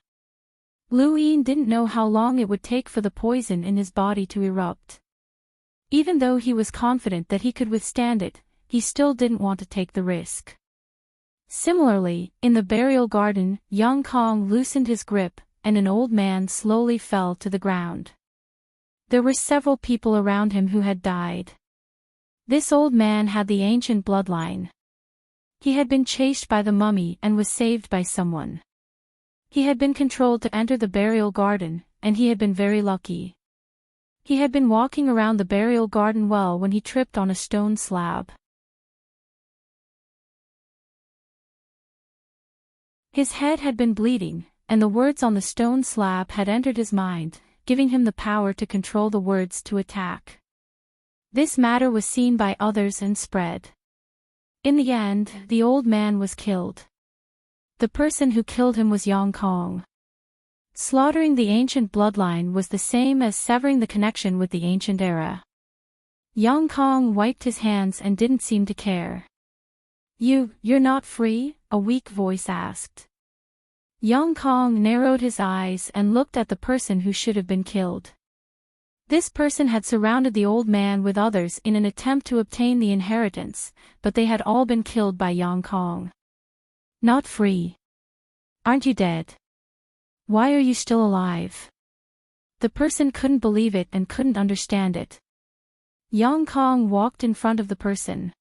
Lu Yin didn't know how long it would take for the poison in his body to erupt. Even though he was confident that he could withstand it, he still didn't want to take the risk. Similarly, in the burial garden, Yang Kong loosened his grip, and an old man slowly fell to the ground. There were several people around him who had died. This old man had the ancient bloodline. He had been chased by the mummy and was saved by someone. He had been controlled to enter the burial garden, and he had been very lucky. He had been walking around the burial garden well when he tripped on a stone slab. His head had been bleeding, and the words on the stone slab had entered his mind, giving him the power to control the words to attack. This matter was seen by others and spread. In the end, the old man was killed. The person who killed him was Yang Kong. Slaughtering the ancient bloodline was the same as severing the connection with the ancient era. Yang Kong wiped his hands and didn't seem to care. You're not free?" a weak voice asked. Yang Kong narrowed his eyes and looked at the person who should have been killed. This person had surrounded the old man with others in an attempt to obtain the inheritance, but they had all been killed by Yang Kong. "Not free? Aren't you dead? Why are you still alive?" The person couldn't believe it and couldn't understand it. Yang Kong walked in front of the person.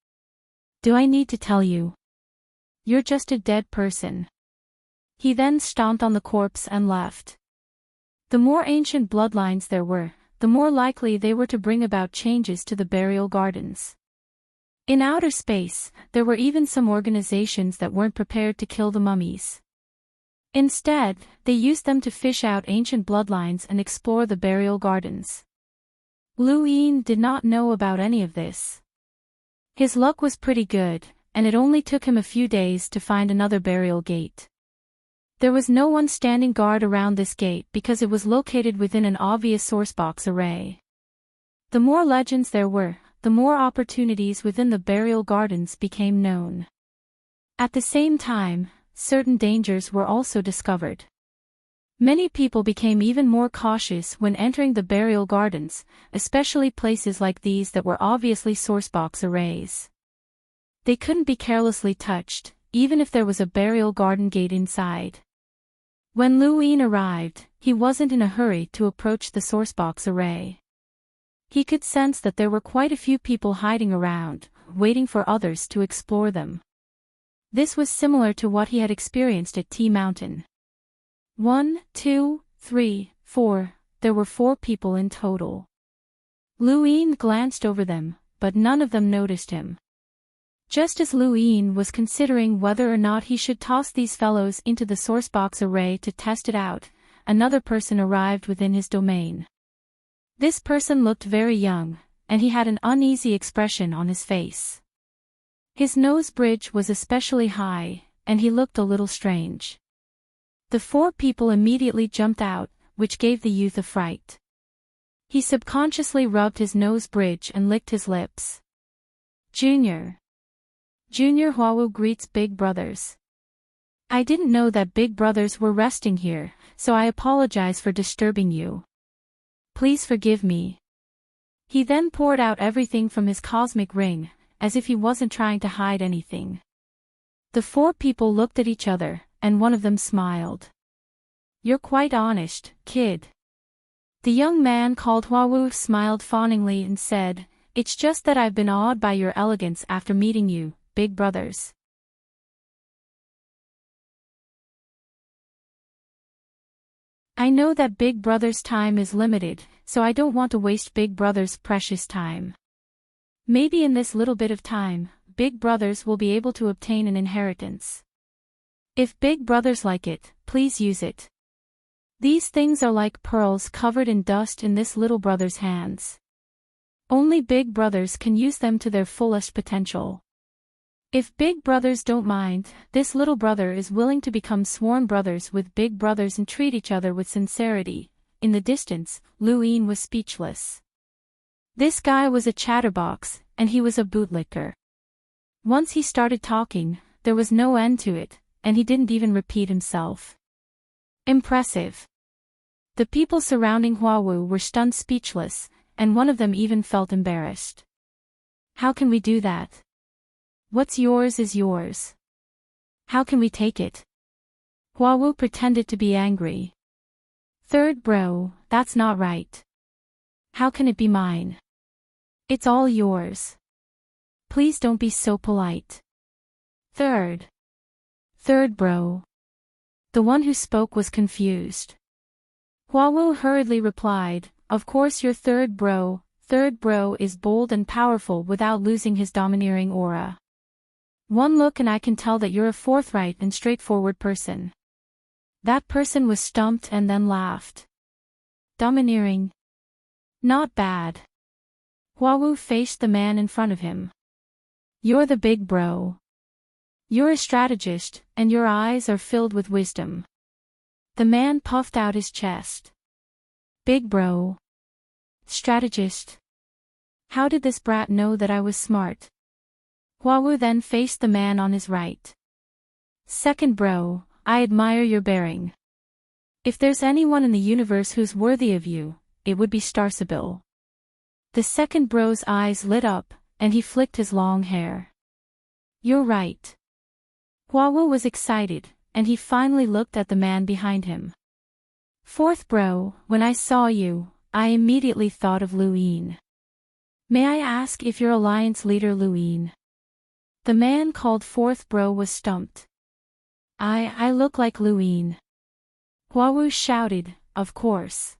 Do I need to tell you? You're just a dead person. He then stomped on the corpse and left. The more ancient bloodlines there were, the more likely they were to bring about changes to the burial gardens. In outer space, there were even some organizations that weren't prepared to kill the mummies. Instead, they used them to fish out ancient bloodlines and explore the burial gardens. Lu Yin did not know about any of this. His luck was pretty good, and it only took him a few days to find another burial gate. There was no one standing guard around this gate because it was located within an obvious sourcebox array. The more legends there were, the more opportunities within the burial gardens became known. At the same time, certain dangers were also discovered. Many people became even more cautious when entering the burial gardens, especially places like these that were obviously sourcebox arrays. They couldn't be carelessly touched, even if there was a burial garden gate inside. When Lu Yin arrived, he wasn't in a hurry to approach the sourcebox array. He could sense that there were quite a few people hiding around, waiting for others to explore them. This was similar to what he had experienced at Tea Mountain. 1, 2, 3, 4, there were 4 people in total. Lu Yin glanced over them, but none of them noticed him. Just as Lu Yin was considering whether or not he should toss these fellows into the sourcebox array to test it out, another person arrived within his domain. This person looked very young, and he had an uneasy expression on his face. His nose bridge was especially high, and he looked a little strange. The 4 people immediately jumped out, which gave the youth a fright. He subconsciously rubbed his nose bridge and licked his lips. Junior Huawu greets big brothers. I didn't know that big brothers were resting here, so I apologize for disturbing you. Please forgive me. He then poured out everything from his cosmic ring, as if he wasn't trying to hide anything. The 4 people looked at each other, and one of them smiled. You're quite honest, kid. The young man called Huawu smiled fawningly and said, It's just that I've been awed by your elegance after meeting you, big brothers. I know that big brother's time is limited, so I don't want to waste big brother's precious time. Maybe in this little bit of time, big brothers will be able to obtain an inheritance. If big brothers like it, please use it. These things are like pearls covered in dust in this little brother's hands. Only big brothers can use them to their fullest potential. If big brothers don't mind, this little brother is willing to become sworn brothers with big brothers and treat each other with sincerity. In the distance, Lu Yin was speechless. This guy was a chatterbox, and he was a bootlicker. Once he started talking, there was no end to it, and he didn't even repeat himself. Impressive. The people surrounding Huawu were stunned speechless, and one of them even felt embarrassed. How can we do that? What's yours is yours. How can we take it? Huawu pretended to be angry. Third bro, that's not right. How can it be mine? It's all yours. Please don't be so polite. Third bro. The one who spoke was confused. Huawu hurriedly replied, Of course you're third bro. Third bro is bold and powerful without losing his domineering aura. One look and I can tell that you're a forthright and straightforward person. That person was stumped and then laughed. Domineering. Not bad. Huawu faced the man in front of him. You're the big bro. You're a strategist, and your eyes are filled with wisdom. The man puffed out his chest. Big bro. Strategist. How did this brat know that I was smart? Huawu then faced the man on his right. Second bro, I admire your bearing. If there's anyone in the universe who's worthy of you, it would be Starsabil. The second bro's eyes lit up, and he flicked his long hair. You're right. Huawu was excited, and he finally looked at the man behind him. Fourth bro, when I saw you, I immediately thought of Luin. May I ask if you're Alliance leader Luin? The man called fourth bro was stumped. I look like Luin. Huawu shouted, of course.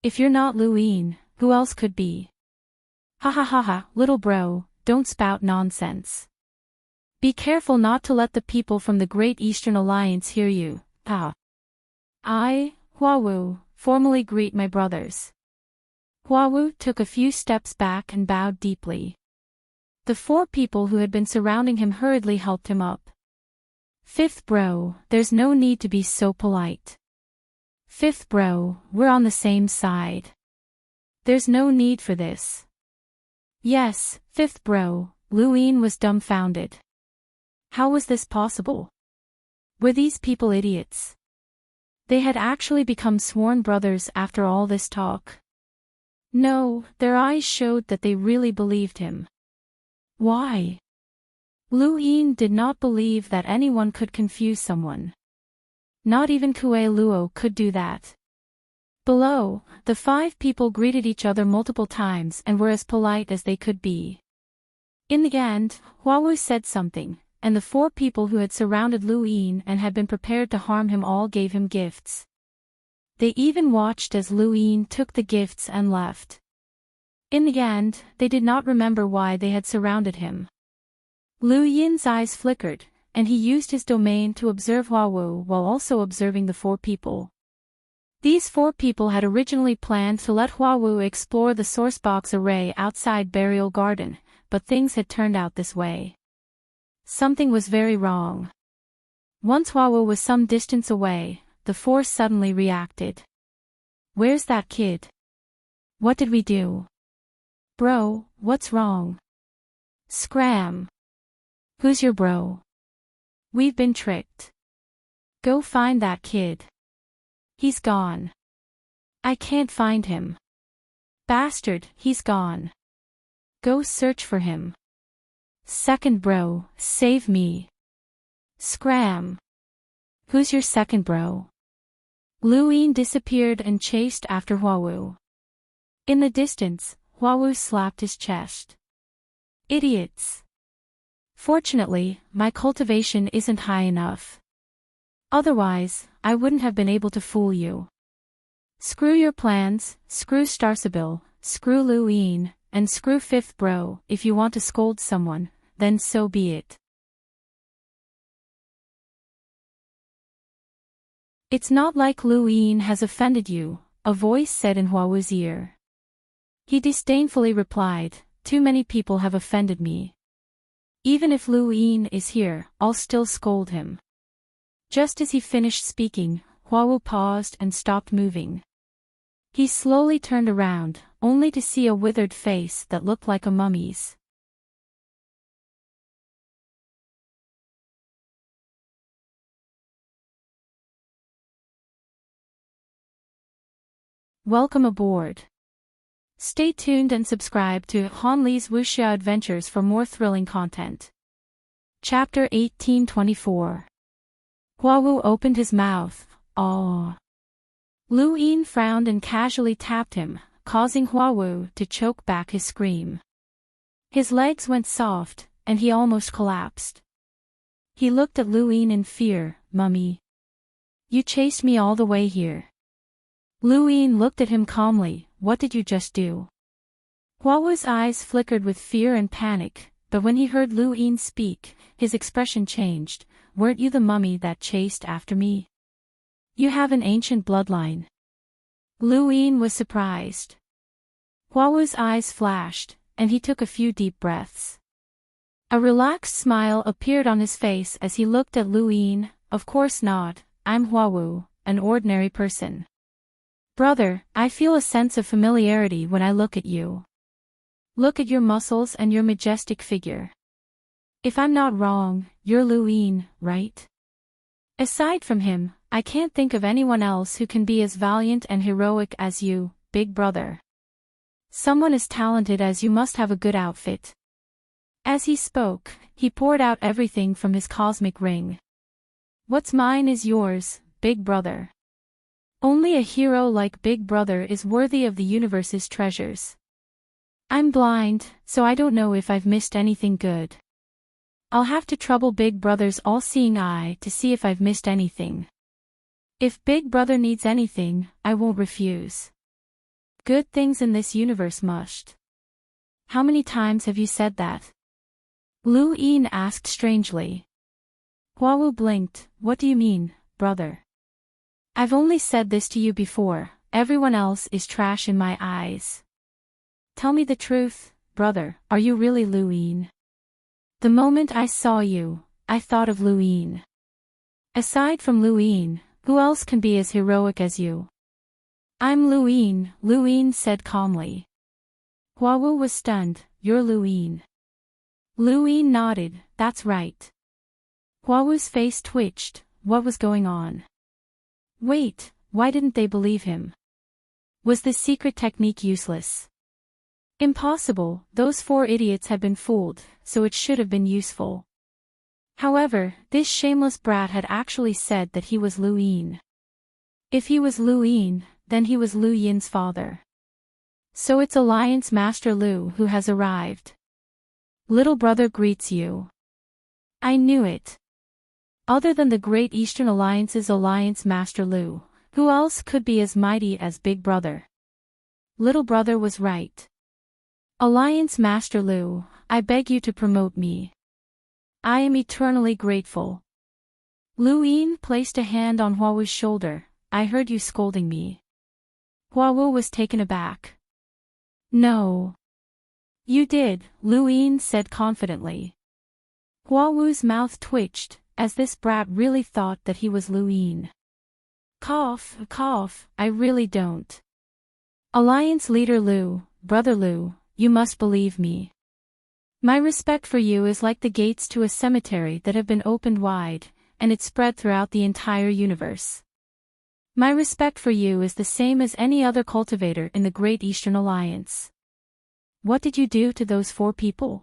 If you're not Luin, who else could be? Ha ha ha ha, little bro, don't spout nonsense. Be careful not to let the people from the Great Eastern Alliance hear you. I, Huawu, formally greet my brothers. Huawu took a few steps back and bowed deeply. The four people who had been surrounding him hurriedly helped him up. Fifth bro, there's no need to be so polite. Fifth bro, we're on the same side. There's no need for this. Yes, fifth bro, Luin was dumbfounded. How was this possible? Were these people idiots? They had actually become sworn brothers after all this talk. No, their eyes showed that they really believed him. Why? Luin did not believe that anyone could confuse someone. Not even Kue Luo could do that. Below, the five people greeted each other multiple times and were as polite as they could be. In the end, Huawu said something, and the four people who had surrounded Luin and had been prepared to harm him all gave him gifts. They even watched as Luin took the gifts and left. In the end, they did not remember why they had surrounded him. Lu Yin's eyes flickered, and he used his domain to observe Huawu while also observing the four people. These four people had originally planned to let Huawu explore the sourcebox array outside Burial Garden, but things had turned out this way. Something was very wrong. Once Huawu was some distance away, the four suddenly reacted. Where's that kid? What did we do? Bro, what's wrong? Scram. Who's your bro? We've been tricked. Go find that kid. He's gone. I can't find him. Bastard, he's gone. Go search for him. Second bro, save me. Scram. Who's your second bro? Luin disappeared and chased after Huawu. In the distance, Huawu slapped his chest. Idiots. Fortunately, my cultivation isn't high enough. Otherwise, I wouldn't have been able to fool you. Screw your plans, screw Starsabil, screw Luin, and screw fifth bro. If you want to scold someone, then so be it. It's not like Luin has offended you, a voice said in Huawu's ear. He disdainfully replied, too many people have offended me. Even if Luin is here, I'll still scold him. Just as he finished speaking, Huawu paused and stopped moving. He slowly turned around, only to see a withered face that looked like a mummy's. Welcome aboard. Stay tuned and subscribe to Hanli's Wuxia Adventures for more thrilling content. Chapter 1824. Huawu opened his mouth. Aw. Luin frowned and casually tapped him, causing Huawu to choke back his scream. His legs went soft, and he almost collapsed. He looked at Luin in fear. Mummy. You chased me all the way here. Luin looked at him calmly. What did you just do? Huawu's eyes flickered with fear and panic, but when he heard Luin speak, his expression changed. Weren't you the mummy that chased after me? You have an ancient bloodline. Luin was surprised. Huawu's eyes flashed, and he took a few deep breaths. A relaxed smile appeared on his face as he looked at Luin. Of course not, I'm Huawu, an ordinary person. Brother, I feel a sense of familiarity when I look at you. Look at your muscles and your majestic figure. If I'm not wrong, you're Luin, right? Aside from him, I can't think of anyone else who can be as valiant and heroic as you, big brother. Someone as talented as you must have a good outfit. As he spoke, he poured out everything from his cosmic ring. What's mine is yours, big brother. Only a hero like Big Brother is worthy of the universe's treasures. I'm blind, so I don't know if I've missed anything good. I'll have to trouble Big Brother's all-seeing eye to see if I've missed anything. If Big Brother needs anything, I won't refuse. Good things in this universe must. How many times have you said that? Lu Yin asked strangely. Huawu blinked. What do you mean, brother? I've only said this to you before, everyone else is trash in my eyes. Tell me the truth, brother, are you really Lu Yin? The moment I saw you, I thought of Lu Yin. Aside from Lu Yin, who else can be as heroic as you? I'm Lu Yin said calmly. Huawu was stunned. You're Lu Yin. Lu Yin nodded. That's right. Huawu's face twitched. What was going on? Wait, why didn't they believe him? Was the secret technique useless? Impossible, those 4 idiots had been fooled, so it should have been useful. However, this shameless brat had actually said that he was Lu Yin. If he was Lu Yin, then he was Lu Yin's father. So it's Alliance Master Lu who has arrived. Little brother greets you. I knew it. Other than the Great Eastern Alliance's Alliance Master Lu, who else could be as mighty as Big Brother? Little brother was right. Alliance Master Lu, I beg you to promote me. I am eternally grateful. Lu Yin placed a hand on Huawu's shoulder. I heard you scolding me. Huawu was taken aback. No. You did, Lu Yin said confidently. Huawu's mouth twitched, as this brat really thought that he was Lu Yin. Cough, I really don't. Alliance leader Lu, brother Lu, you must believe me. My respect for you is like the gates to a cemetery that have been opened wide, and it spread throughout the entire universe. My respect for you is the same as any other cultivator in the Great Eastern Alliance. What did you do to those 4 people?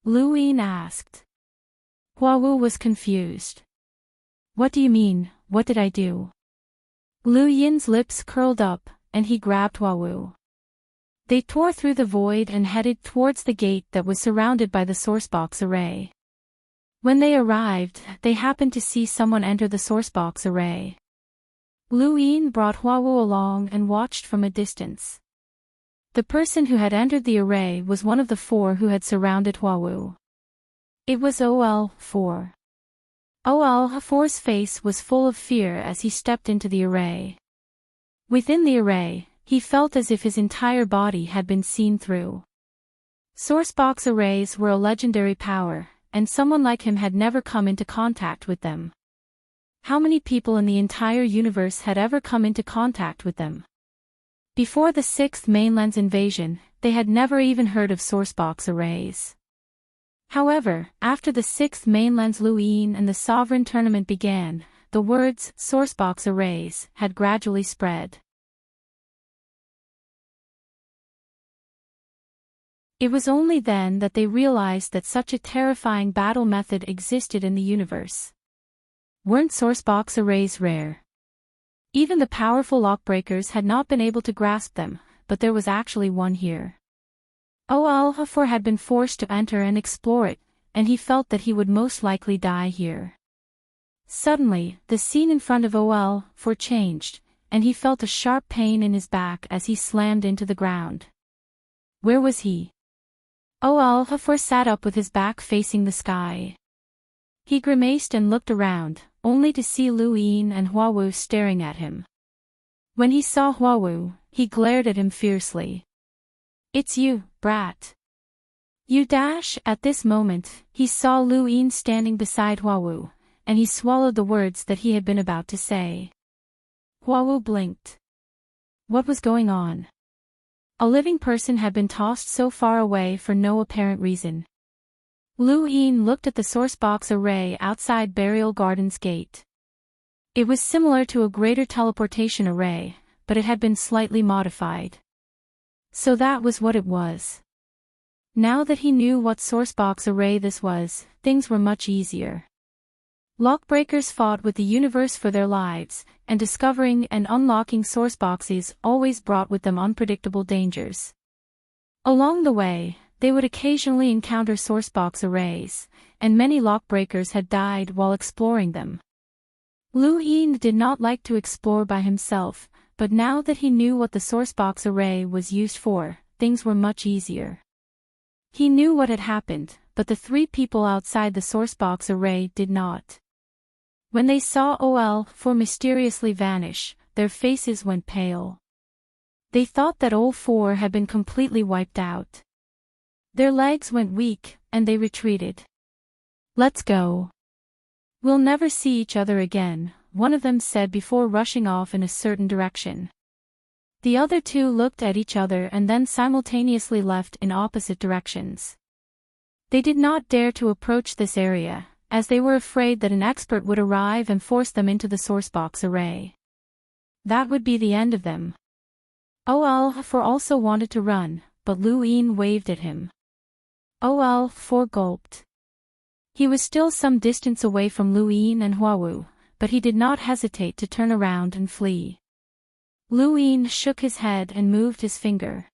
Lu Yin asked. Huawu was confused. What do you mean, what did I do? Lu Yin's lips curled up, and he grabbed Huawu. They tore through the void and headed towards the gate that was surrounded by the sourcebox array. When they arrived, they happened to see someone enter the sourcebox array. Lu Yin brought Huawu along and watched from a distance. The person who had entered the array was one of the 4 who had surrounded Huawu. It was OL4. OL4's face was full of fear as he stepped into the array. Within the array, he felt as if his entire body had been seen through. Sourcebox arrays were a legendary power, and someone like him had never come into contact with them. How many people in the entire universe had ever come into contact with them? Before the 6th Mainland's invasion, they had never even heard of sourcebox arrays. However, after the 6th Mainland's Lu Yin and the Sovereign Tournament began, the words sourcebox arrays had gradually spread. It was only then that they realized that such a terrifying battle method existed in the universe. Weren't sourcebox arrays rare? Even the powerful lockbreakers had not been able to grasp them, but there was actually one here. OL4 had been forced to enter and explore it, and he felt that he would most likely die here. Suddenly, the scene in front of OL4 changed, and he felt a sharp pain in his back as he slammed into the ground. Where was he? OL4 sat up with his back facing the sky. He grimaced and looked around, only to see Lu Yin and Huawu staring at him. When he saw Huawu, he glared at him fiercely. It's you, brat. You dash. At this moment, he saw Lu Yin standing beside Huawu, and he swallowed the words that he had been about to say. Huawu blinked. What was going on? A living person had been tossed so far away for no apparent reason. Lu Yin looked at the sourcebox array outside Burial Garden's gate. It was similar to a greater teleportation array, but it had been slightly modified. So that was what it was. Now that he knew what sourcebox array this was, things were much easier. Lockbreakers fought with the universe for their lives, and discovering and unlocking source boxes always brought with them unpredictable dangers. Along the way, they would occasionally encounter sourcebox arrays, and many lockbreakers had died while exploring them. Lu Yin did not like to explore by himself, but now that he knew what the sourcebox array was used for, things were much easier. He knew what had happened, but the three people outside the sourcebox array did not. When they saw OL4 mysteriously vanish, their faces went pale. They thought that OL4 had been completely wiped out. Their legs went weak, and they retreated. "Let's go. We'll never see each other again," one of them said before rushing off in a certain direction. The other two looked at each other and then simultaneously left in opposite directions. They did not dare to approach this area, as they were afraid that an expert would arrive and force them into the sourcebox array. That would be the end of them. OL4 also wanted to run, but Lu Yin waved at him. OL4 gulped. He was still some distance away from Lu Yin and Huawu, but he did not hesitate to turn around and flee. Lu Yin shook his head and moved his finger.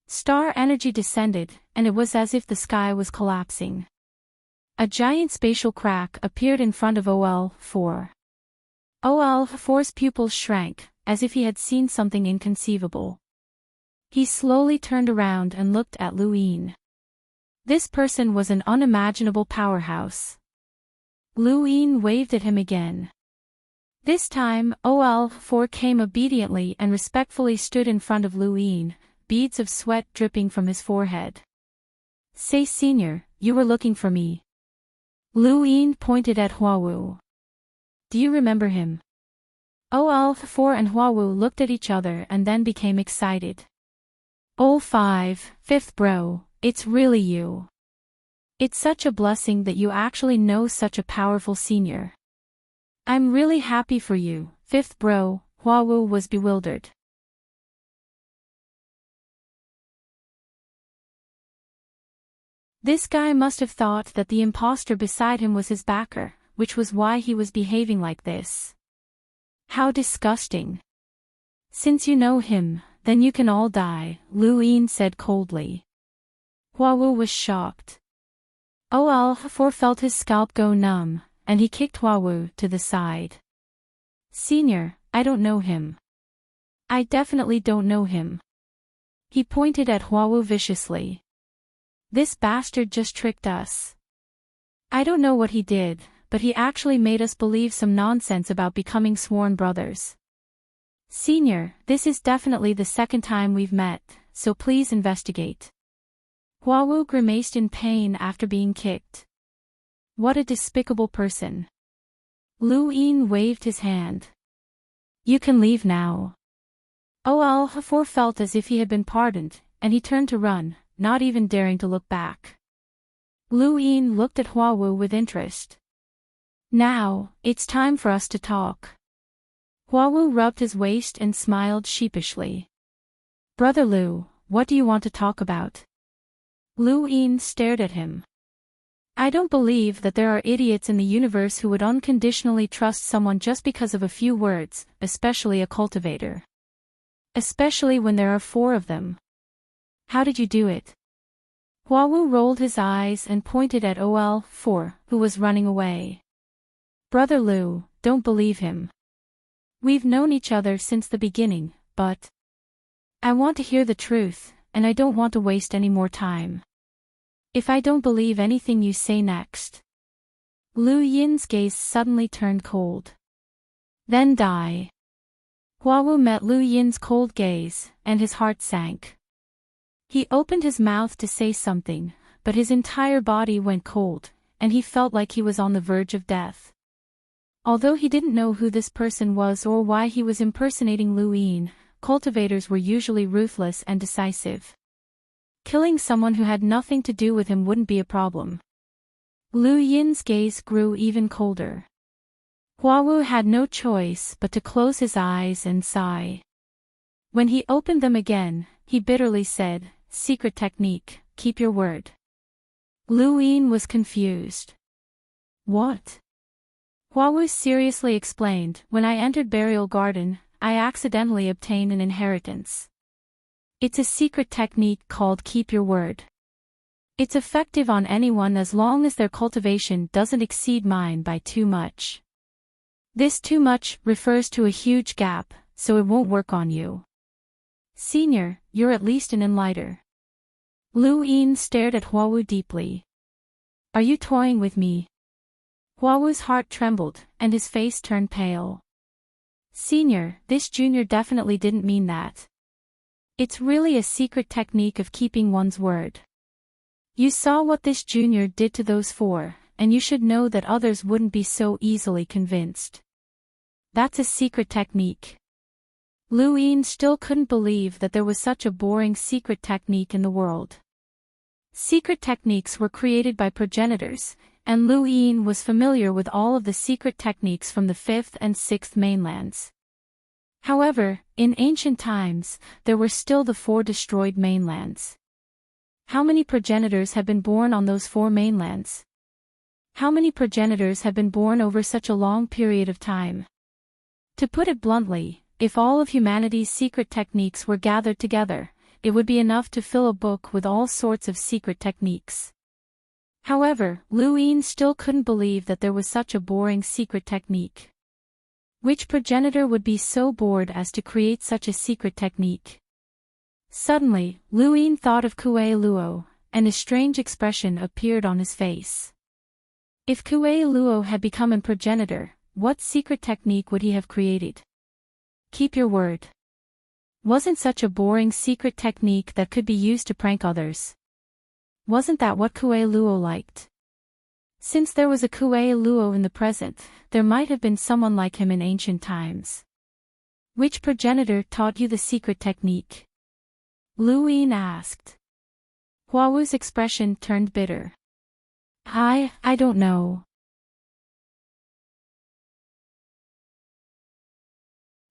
Star energy descended, and it was as if the sky was collapsing. A giant spatial crack appeared in front of OL4. OL4's pupils shrank, as if he had seen something inconceivable. He slowly turned around and looked at Lu Yin. This person was an unimaginable powerhouse. Lu Yin waved at him again. This time, OL4 came obediently and respectfully stood in front of Lu Yin, beads of sweat dripping from his forehead. "Say, Senior, you were looking for me." Lu Yin pointed at Huawu. "Do you remember him?" OL4 and Huawu looked at each other and then became excited. "OL5, fifth bro, it's really you. It's such a blessing that you actually know such a powerful senior. I'm really happy for you, fifth bro." Huawu was bewildered. This guy must have thought that the imposter beside him was his backer, which was why he was behaving like this. How disgusting. "Since you know him, then you can all die," Lu Yin said coldly. Huawu was shocked. OL4 felt his scalp go numb, and he kicked Huawu to the side. "Senior, I don't know him. I definitely don't know him." He pointed at Huawu viciously. "This bastard just tricked us. I don't know what he did, but he actually made us believe some nonsense about becoming sworn brothers. Senior, this is definitely the second time we've met, so please investigate." Huawu grimaced in pain after being kicked. What a despicable person. Lu Yin waved his hand. "You can leave now." OL4 felt as if he had been pardoned, and he turned to run, not even daring to look back. Lu Yin looked at Huawu with interest. "Now, it's time for us to talk." Huawu rubbed his waist and smiled sheepishly. "Brother Lu, what do you want to talk about?" Lu Yin stared at him. "I don't believe that there are idiots in the universe who would unconditionally trust someone just because of a few words, especially a cultivator. Especially when there are 4 of them. How did you do it?" Huawu rolled his eyes and pointed at OL4, who was running away. "Brother Lu, don't believe him. We've known each other since the beginning, but I want to hear the truth, and I don't want to waste any more time. If I don't believe anything you say next." Lu Yin's gaze suddenly turned cold. "Then die." Huawu met Lu Yin's cold gaze, and his heart sank. He opened his mouth to say something, but his entire body went cold, and he felt like he was on the verge of death. Although he didn't know who this person was or why he was impersonating Lu Yin, cultivators were usually ruthless and decisive. Killing someone who had nothing to do with him wouldn't be a problem. Lu Yin's gaze grew even colder. Huawu had no choice but to close his eyes and sigh. When he opened them again, he bitterly said, "Secret technique, keep your word." Lu Yin was confused. What? Huawu seriously explained, when I entered Burial Garden, I accidentally obtained an inheritance. It's a secret technique called Keep Your Word. It's effective on anyone as long as their cultivation doesn't exceed mine by too much. This too much refers to a huge gap, so it won't work on you. Senior, you're at least an enlighter. Lu Yin stared at Huawu deeply. Are you toying with me? Huawu's heart trembled, and his face turned pale. Senior, this junior definitely didn't mean that. It's really a secret technique of keeping one's word. You saw what this junior did to those four, and you should know that others wouldn't be so easily convinced. That's a secret technique. Lu Yin still couldn't believe that there was such a boring secret technique in the world. Secret techniques were created by progenitors, and Lu Yin was familiar with all of the secret techniques from the 5th and 6th mainlands. However, in ancient times, there were still the 4 destroyed mainlands. How many progenitors have been born on those 4 mainlands? How many progenitors have been born over such a long period of time? To put it bluntly, if all of humanity's secret techniques were gathered together, it would be enough to fill a book with all sorts of secret techniques. However, Lu Yin still couldn't believe that there was such a boring secret technique. Which progenitor would be so bored as to create such a secret technique? Suddenly, Lu Yin thought of Kuei Luo, and a strange expression appeared on his face. If Kuei Luo had become a progenitor, what secret technique would he have created? Keep your word. Wasn't such a boring secret technique that could be used to prank others? Wasn't that what Kuei Luo liked? Since there was a Kuei Luo in the present, there might have been someone like him in ancient times. Which progenitor taught you the secret technique? Lu Yin asked. Huawu's expression turned bitter. I don't know.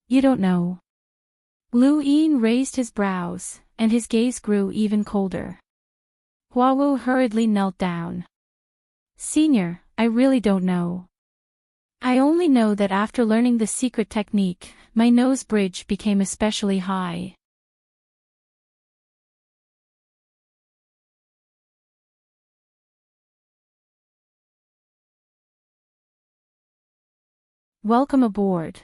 You don't know. Lu Yin raised his brows, and his gaze grew even colder. Huawu hurriedly knelt down. Senior, I really don't know. I only know that after learning the secret technique, my nose bridge became especially high. Welcome aboard.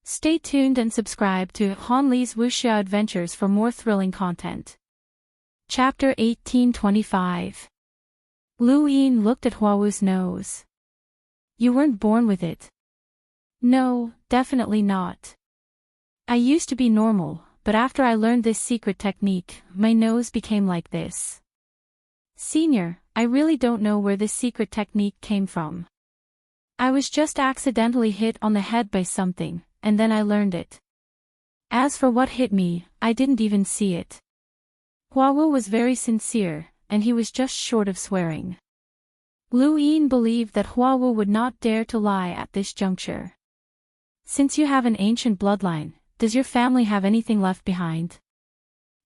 Stay tuned and subscribe to Hanli's Wuxia Adventures for more thrilling content. Chapter 1825. Lu Yin looked at Huawu's nose. You weren't born with it. No, definitely not. I used to be normal, but after I learned this secret technique, my nose became like this. Senior, I really don't know where this secret technique came from. I was just accidentally hit on the head by something, and then I learned it. As for what hit me, I didn't even see it. Huawu was very sincere, and he was just short of swearing. Lu Yin believed that Huawu would not dare to lie at this juncture. Since you have an ancient bloodline, does your family have anything left behind?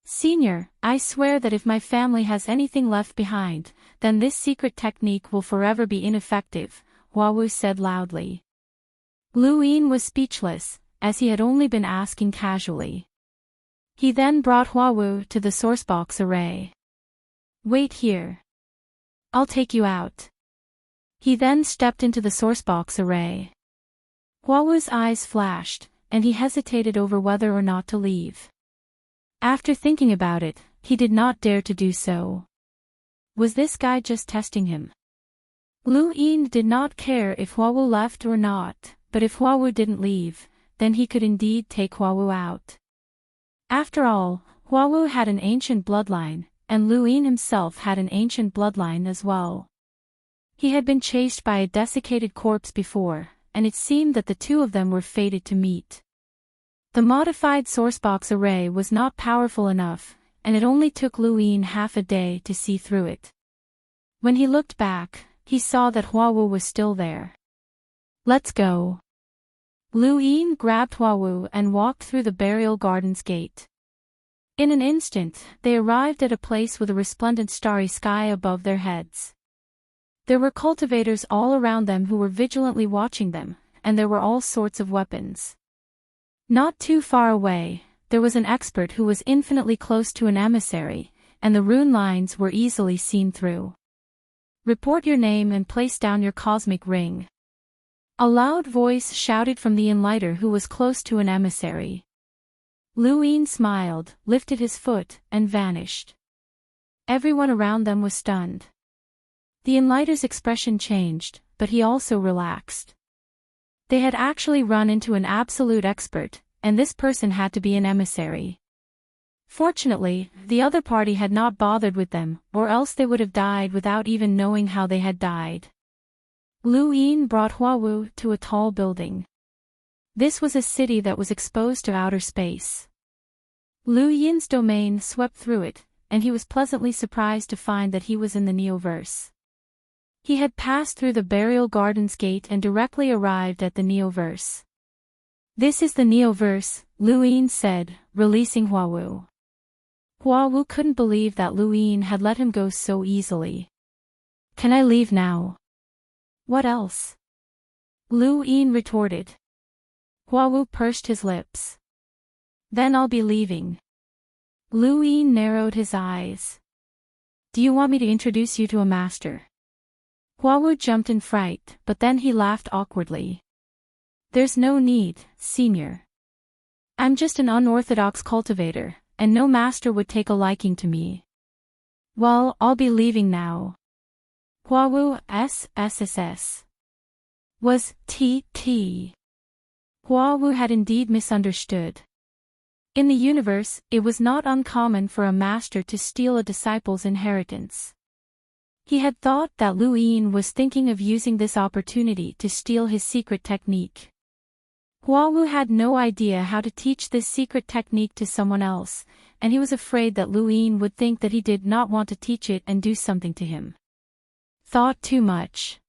Senior, I swear that if my family has anything left behind, then this secret technique will forever be ineffective, Huawu said loudly. Lu Yin was speechless, as he had only been asking casually. He then brought Huawu to the sourcebox array. Wait here. I'll take you out. He then stepped into the sourcebox array. Huawu's eyes flashed, and he hesitated over whether or not to leave. After thinking about it, he did not dare to do so. Was this guy just testing him? Lu Yin did not care if Huawu left or not, but if Huawu didn't leave, then he could indeed take Huawu out. After all, Huawu had an ancient bloodline, and Lu Yin himself had an ancient bloodline as well. He had been chased by a desiccated corpse before, and it seemed that the two of them were fated to meet. The modified sourcebox array was not powerful enough, and it only took Lu Yin half a day to see through it. When he looked back, he saw that Huawu was still there. Let's go. Lu Yin grabbed Huawu and walked through the burial garden's gate. In an instant, they arrived at a place with a resplendent starry sky above their heads. There were cultivators all around them who were vigilantly watching them, and there were all sorts of weapons. Not too far away, there was an expert who was infinitely close to an emissary, and the rune lines were easily seen through. Report your name and place down your cosmic ring. A loud voice shouted from the enlighter who was close to an emissary. Luin smiled, lifted his foot, and vanished. Everyone around them was stunned. The enlighter's expression changed, but he also relaxed. They had actually run into an absolute expert, and this person had to be an emissary. Fortunately, the other party had not bothered with them, or else they would have died without even knowing how they had died. Luin brought Huawu to a tall building. This was a city that was exposed to outer space. Lu Yin's domain swept through it, and he was pleasantly surprised to find that he was in the Neoverse. He had passed through the Burial Gardens gate and directly arrived at the Neoverse. This is the Neoverse, Lu Yin said, releasing Huawu. Huawu couldn't believe that Lu Yin had let him go so easily. Can I leave now? What else? Lu Yin retorted. Huawu pursed his lips. Then I'll be leaving. Lu Yin narrowed his eyes. Do you want me to introduce you to a master? Huawu jumped in fright, but then he laughed awkwardly. There's no need, senior. I'm just an unorthodox cultivator, and no master would take a liking to me. Well, I'll be leaving now. Huawu SSS was TT. Huawu had indeed misunderstood. In the universe, it was not uncommon for a master to steal a disciple's inheritance. He had thought that Lu Yin was thinking of using this opportunity to steal his secret technique. Huawu had no idea how to teach this secret technique to someone else, and he was afraid that Lu Yin would think that he did not want to teach it and do something to him. Thought too much.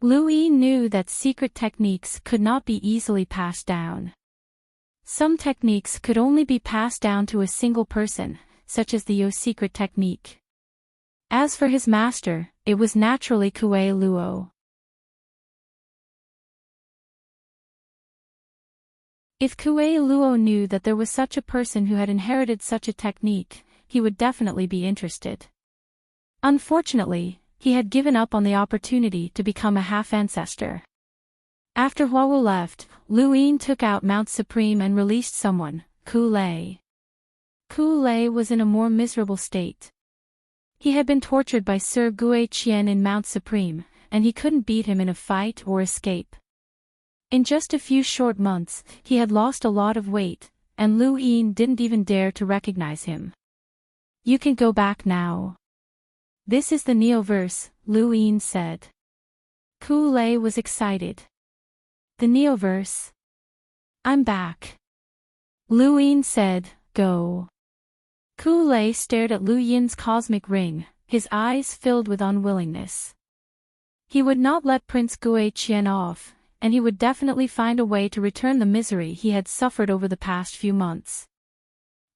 Lu Yin knew that secret techniques could not be easily passed down. Some techniques could only be passed down to a single person, such as the Yo secret technique. As for his master, it was naturally Kuei Luo. If Kuei Luo knew that there was such a person who had inherited such a technique, he would definitely be interested. Unfortunately, he had given up on the opportunity to become a half-ancestor. After Huawu left, Lu Yin took out Mount Supreme and released someone, Ku Lei. Ku Lei was in a more miserable state. He had been tortured by Sir Gui Qian in Mount Supreme, and he couldn't beat him in a fight or escape. In just a few short months, he had lost a lot of weight, and Lu Yin didn't even dare to recognize him. You can go back now. This is the Neoverse, Lu Yin said. Ku Lei was excited. The Neoverse? I'm back. Lu Yin said, go. Ku Lei stared at Lu Yin's cosmic ring, his eyes filled with unwillingness. He would not let Prince Gui Qian off, and he would definitely find a way to return the misery he had suffered over the past few months.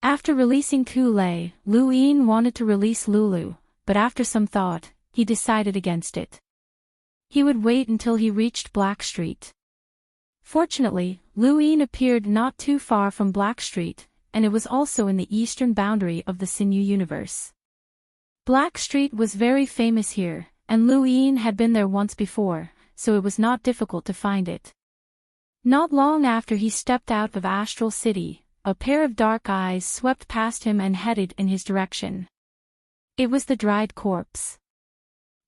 After releasing Ku Lei, Lu Yin wanted to release Lulu, but after some thought, he decided against it. He would wait until he reached Black Street. Fortunately, Lu Yin appeared not too far from Black Street, and it was also in the eastern boundary of the Sinew universe. Black Street was very famous here, and Lu Yin had been there once before, so it was not difficult to find it. Not long after he stepped out of Astral City, a pair of dark eyes swept past him and headed in his direction. It was the dried corpse.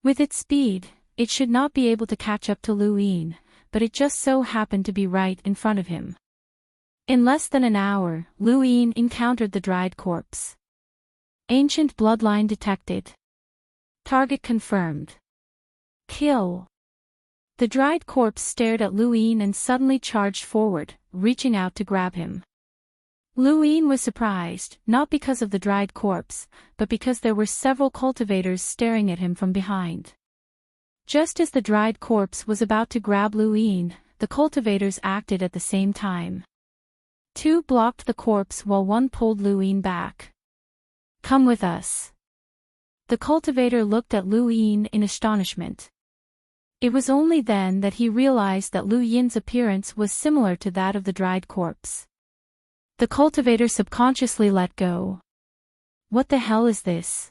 With its speed, it should not be able to catch up to Lu Yin, but it just so happened to be right in front of him. In less than an hour, Lu Yin encountered the dried corpse. Ancient bloodline detected. Target confirmed. Kill. The dried corpse stared at Lu Yin and suddenly charged forward, reaching out to grab him. Lu Yin was surprised, not because of the dried corpse, but because there were several cultivators staring at him from behind. Just as the dried corpse was about to grab Lu Yin, the cultivators acted at the same time. Two blocked the corpse while one pulled Lu Yin back. Come with us. The cultivator looked at Lu Yin in astonishment. It was only then that he realized that Lu Yin's appearance was similar to that of the dried corpse. The cultivator subconsciously let go. What the hell is this?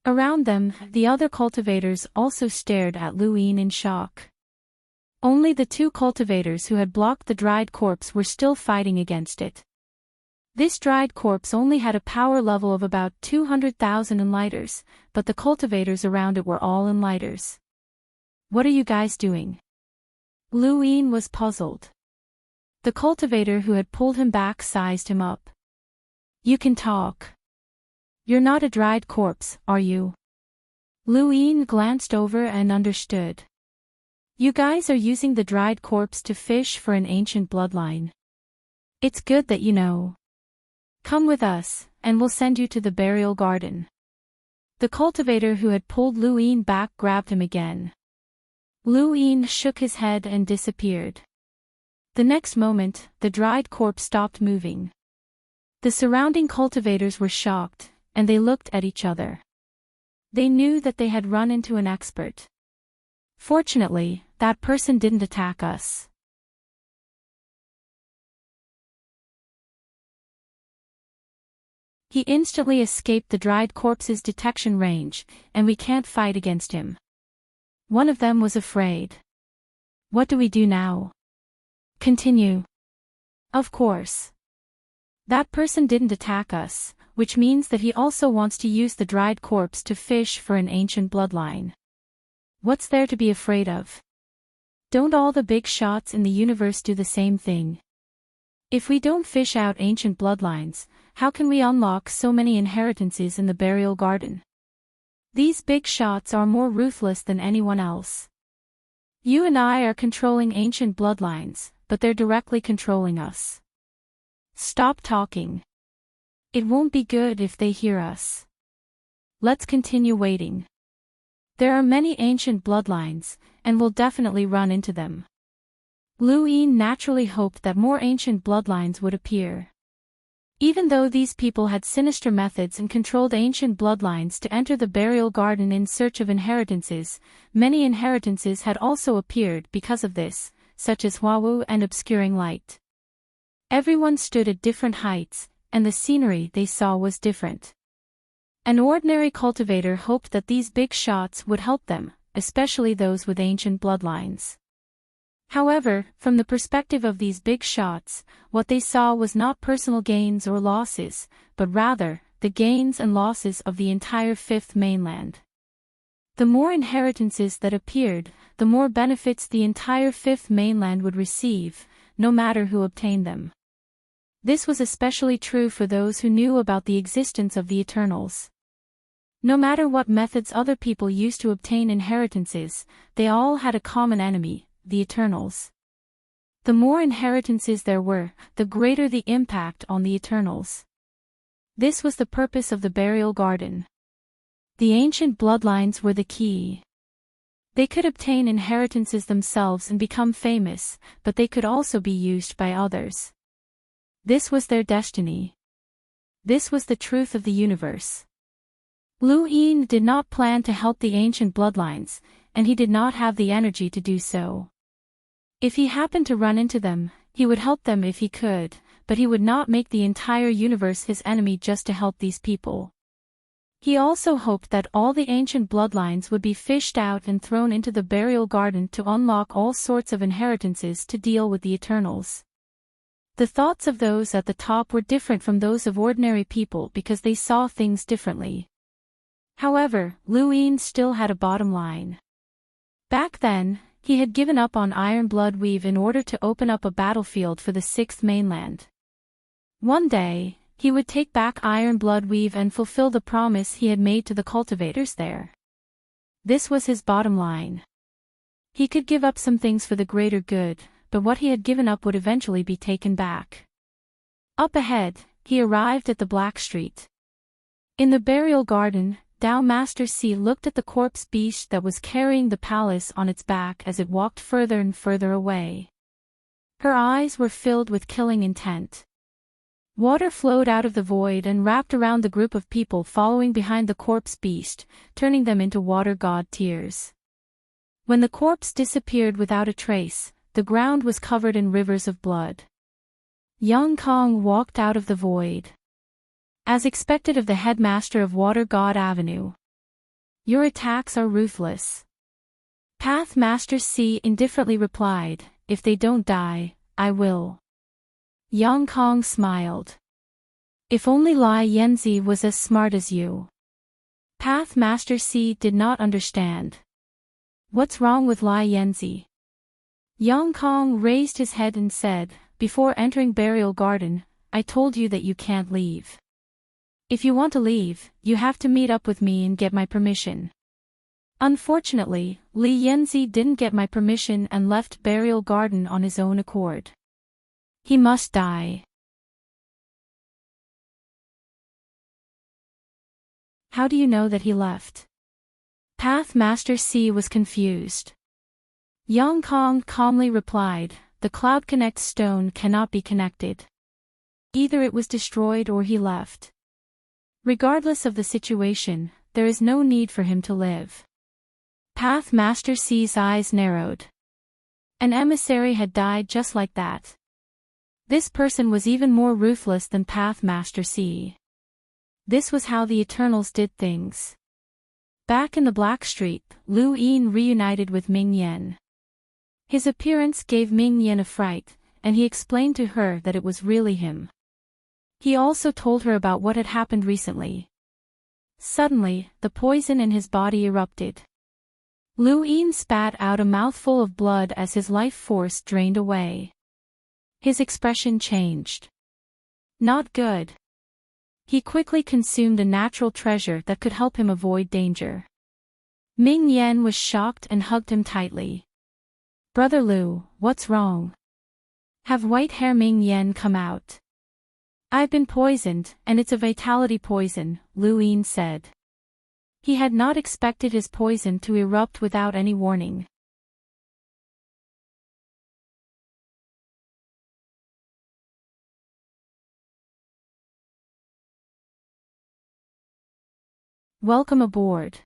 Around them, the other cultivators also stared at Lu Yin in shock. Only the two cultivators who had blocked the dried corpse were still fighting against it. This dried corpse only had a power level of about 200,000 enlighters, but the cultivators around it were all enlighters. What are you guys doing? Lu Yin was puzzled. The cultivator who had pulled him back sized him up. You can talk. You're not a dried corpse, are you? Lu Yin glanced over and understood. You guys are using the dried corpse to fish for an ancient bloodline. It's good that you know. Come with us, and we'll send you to the burial garden. The cultivator who had pulled Lu Yin back grabbed him again. Lu Yin shook his head and disappeared. The next moment, the dried corpse stopped moving. The surrounding cultivators were shocked, and they looked at each other. They knew that they had run into an expert. Fortunately, that person didn't attack us. He instantly escaped the dried corpse's detection range, and we can't fight against him. One of them was afraid. What do we do now? Continue. Of course. That person didn't attack us, which means that he also wants to use the dried corpse to fish for an ancient bloodline. What's there to be afraid of? Don't all the big shots in the universe do the same thing? If we don't fish out ancient bloodlines, how can we unlock so many inheritances in the burial garden? These big shots are more ruthless than anyone else. You and I are controlling ancient bloodlines, but they're directly controlling us. Stop talking. It won't be good if they hear us. Let's continue waiting. There are many ancient bloodlines, and we'll definitely run into them. Lu Yin naturally hoped that more ancient bloodlines would appear. Even though these people had sinister methods and controlled ancient bloodlines to enter the burial garden in search of inheritances, many inheritances had also appeared because of this, such as Huawu and obscuring light. Everyone stood at different heights, and the scenery they saw was different. An ordinary cultivator hoped that these big shots would help them, especially those with ancient bloodlines. However, from the perspective of these big shots, what they saw was not personal gains or losses, but rather, the gains and losses of the entire fifth mainland. The more inheritances that appeared, the more benefits the entire fifth mainland would receive, no matter who obtained them. This was especially true for those who knew about the existence of the Eternals. No matter what methods other people used to obtain inheritances, they all had a common enemy, the Eternals. The more inheritances there were, the greater the impact on the Eternals. This was the purpose of the burial garden. The ancient bloodlines were the key. They could obtain inheritances themselves and become famous, but they could also be used by others. This was their destiny. This was the truth of the universe. Lu Yin did not plan to help the ancient bloodlines, and he did not have the energy to do so. If he happened to run into them, he would help them if he could, but he would not make the entire universe his enemy just to help these people. He also hoped that all the ancient bloodlines would be fished out and thrown into the burial garden to unlock all sorts of inheritances to deal with the Eternals. The thoughts of those at the top were different from those of ordinary people because they saw things differently. However, Lu Yin still had a bottom line. Back then, he had given up on Iron Blood Weave in order to open up a battlefield for the sixth mainland. One day, he would take back Iron Blood Weave and fulfill the promise he had made to the cultivators there. This was his bottom line. He could give up some things for the greater good, but what he had given up would eventually be taken back. Up ahead, he arrived at the Black Street. In the burial garden, Dao Master C looked at the corpse beast that was carrying the palace on its back as it walked further and further away. Her eyes were filled with killing intent. Water flowed out of the void and wrapped around the group of people following behind the corpse beast, turning them into water god tears. When the corpse disappeared without a trace, the ground was covered in rivers of blood. Yang Kong walked out of the void. As expected of the headmaster of Water God Avenue. Your attacks are ruthless. Path Master C indifferently replied, if they don't die, I will. Yang Kong smiled. If only Lai Yanzi was as smart as you. Path Master C did not understand. What's wrong with Lai Yanzi? Yang Kong raised his head and said, before entering Burial Garden, I told you that you can't leave. If you want to leave, you have to meet up with me and get my permission. Unfortunately, Li Yanzi didn't get my permission and left Burial Garden on his own accord. He must die. How do you know that he left? Path Master C was confused. Yang Kong calmly replied, the Cloud Connect stone cannot be connected. Either it was destroyed or he left. Regardless of the situation, there is no need for him to live. Path Master C's eyes narrowed. An emissary had died just like that. This person was even more ruthless than Path Master C. This was how the Eternals did things. Back in the Black Street, Lu Yin reunited with Ming Yen. His appearance gave Ming Yen a fright, and he explained to her that it was really him. He also told her about what had happened recently. Suddenly, the poison in his body erupted. Lu Yin spat out a mouthful of blood as his life force drained away. His expression changed. Not good. He quickly consumed a natural treasure that could help him avoid danger. Ming Yen was shocked and hugged him tightly. Brother Lu, what's wrong? Have white hair Ming Yen come out. I've been poisoned, and it's a vitality poison, Lu Yin said. He had not expected his poison to erupt without any warning. Welcome aboard.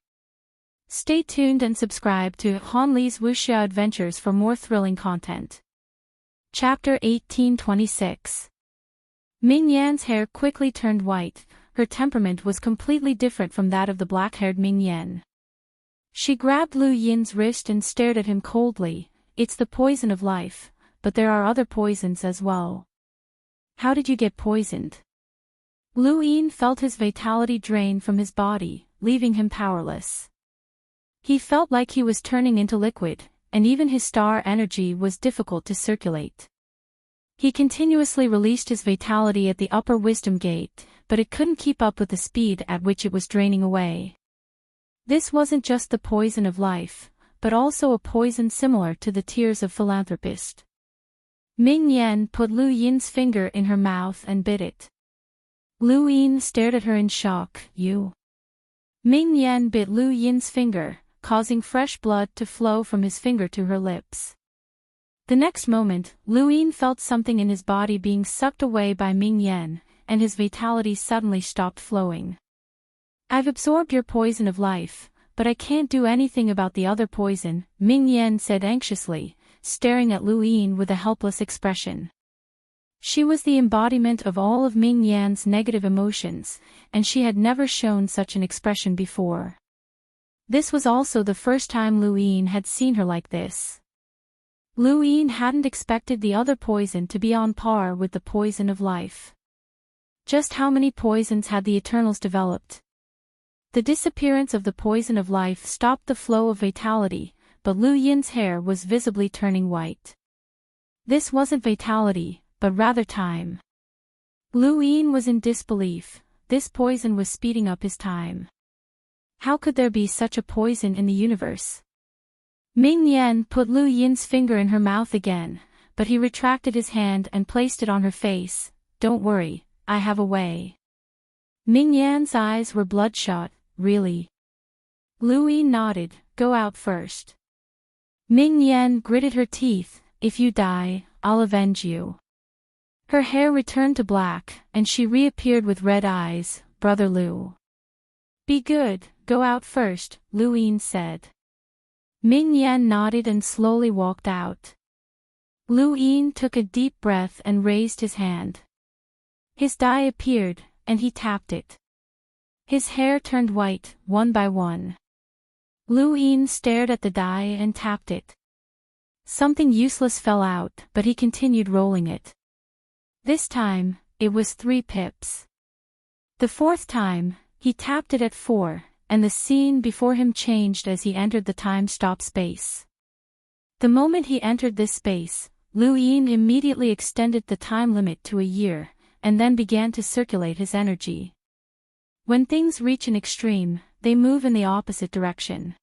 Stay tuned and subscribe to Han Li's Wuxia Adventures for more thrilling content. Chapter 1826. Ming Yan's hair quickly turned white. Her temperament was completely different from that of the black-haired Ming Yan. She grabbed Lu Yin's wrist and stared at him coldly. It's the poison of life, but there are other poisons as well. How did you get poisoned? Lu Yin felt his vitality drain from his body, leaving him powerless. He felt like he was turning into liquid, and even his star energy was difficult to circulate. He continuously released his vitality at the upper wisdom gate, but it couldn't keep up with the speed at which it was draining away. This wasn't just the poison of life, but also a poison similar to the tears of philanthropist. Ming Yan put Lu Yin's finger in her mouth and bit it. Lu Yin stared at her in shock. You. Ming Yan bit Lu Yin's finger, causing fresh blood to flow from his finger to her lips. The next moment, Lu Yin felt something in his body being sucked away by Ming Yan, and his vitality suddenly stopped flowing. I've absorbed your poison of life, but I can't do anything about the other poison, Ming Yan said anxiously, staring at Lu Yin with a helpless expression. She was the embodiment of all of Ming Yan's negative emotions, and she had never shown such an expression before. This was also the first time Lu Yin had seen her like this. Lu Yin hadn't expected the other poison to be on par with the poison of life. Just how many poisons had the Eternals developed? The disappearance of the poison of life stopped the flow of vitality, but Lu Yin's hair was visibly turning white. This wasn't vitality, but rather time. Lu Yin was in disbelief. This poison was speeding up his time. How could there be such a poison in the universe? Ming Yan put Lu Yin's finger in her mouth again, but he retracted his hand and placed it on her face. Don't worry, I have a way. Ming Yan's eyes were bloodshot. Really? Lu Yin nodded. Go out first. Ming Yan gritted her teeth. If you die, I'll avenge you. Her hair returned to black, and she reappeared with red eyes. "Brother Lu. Be good, go out first," Lu Yin said. Ming Yan nodded and slowly walked out. Lu Yin took a deep breath and raised his hand. His die appeared, and he tapped it. His hair turned white, one by one. Lu Yin stared at the die and tapped it. Something useless fell out, but he continued rolling it. This time, it was 3 pips. The 4th time, he tapped it at 4, and the scene before him changed as he entered the time-stop space. The moment he entered this space, Lu Yin immediately extended the time limit to a year, and then began to circulate his energy. When things reach an extreme, they move in the opposite direction.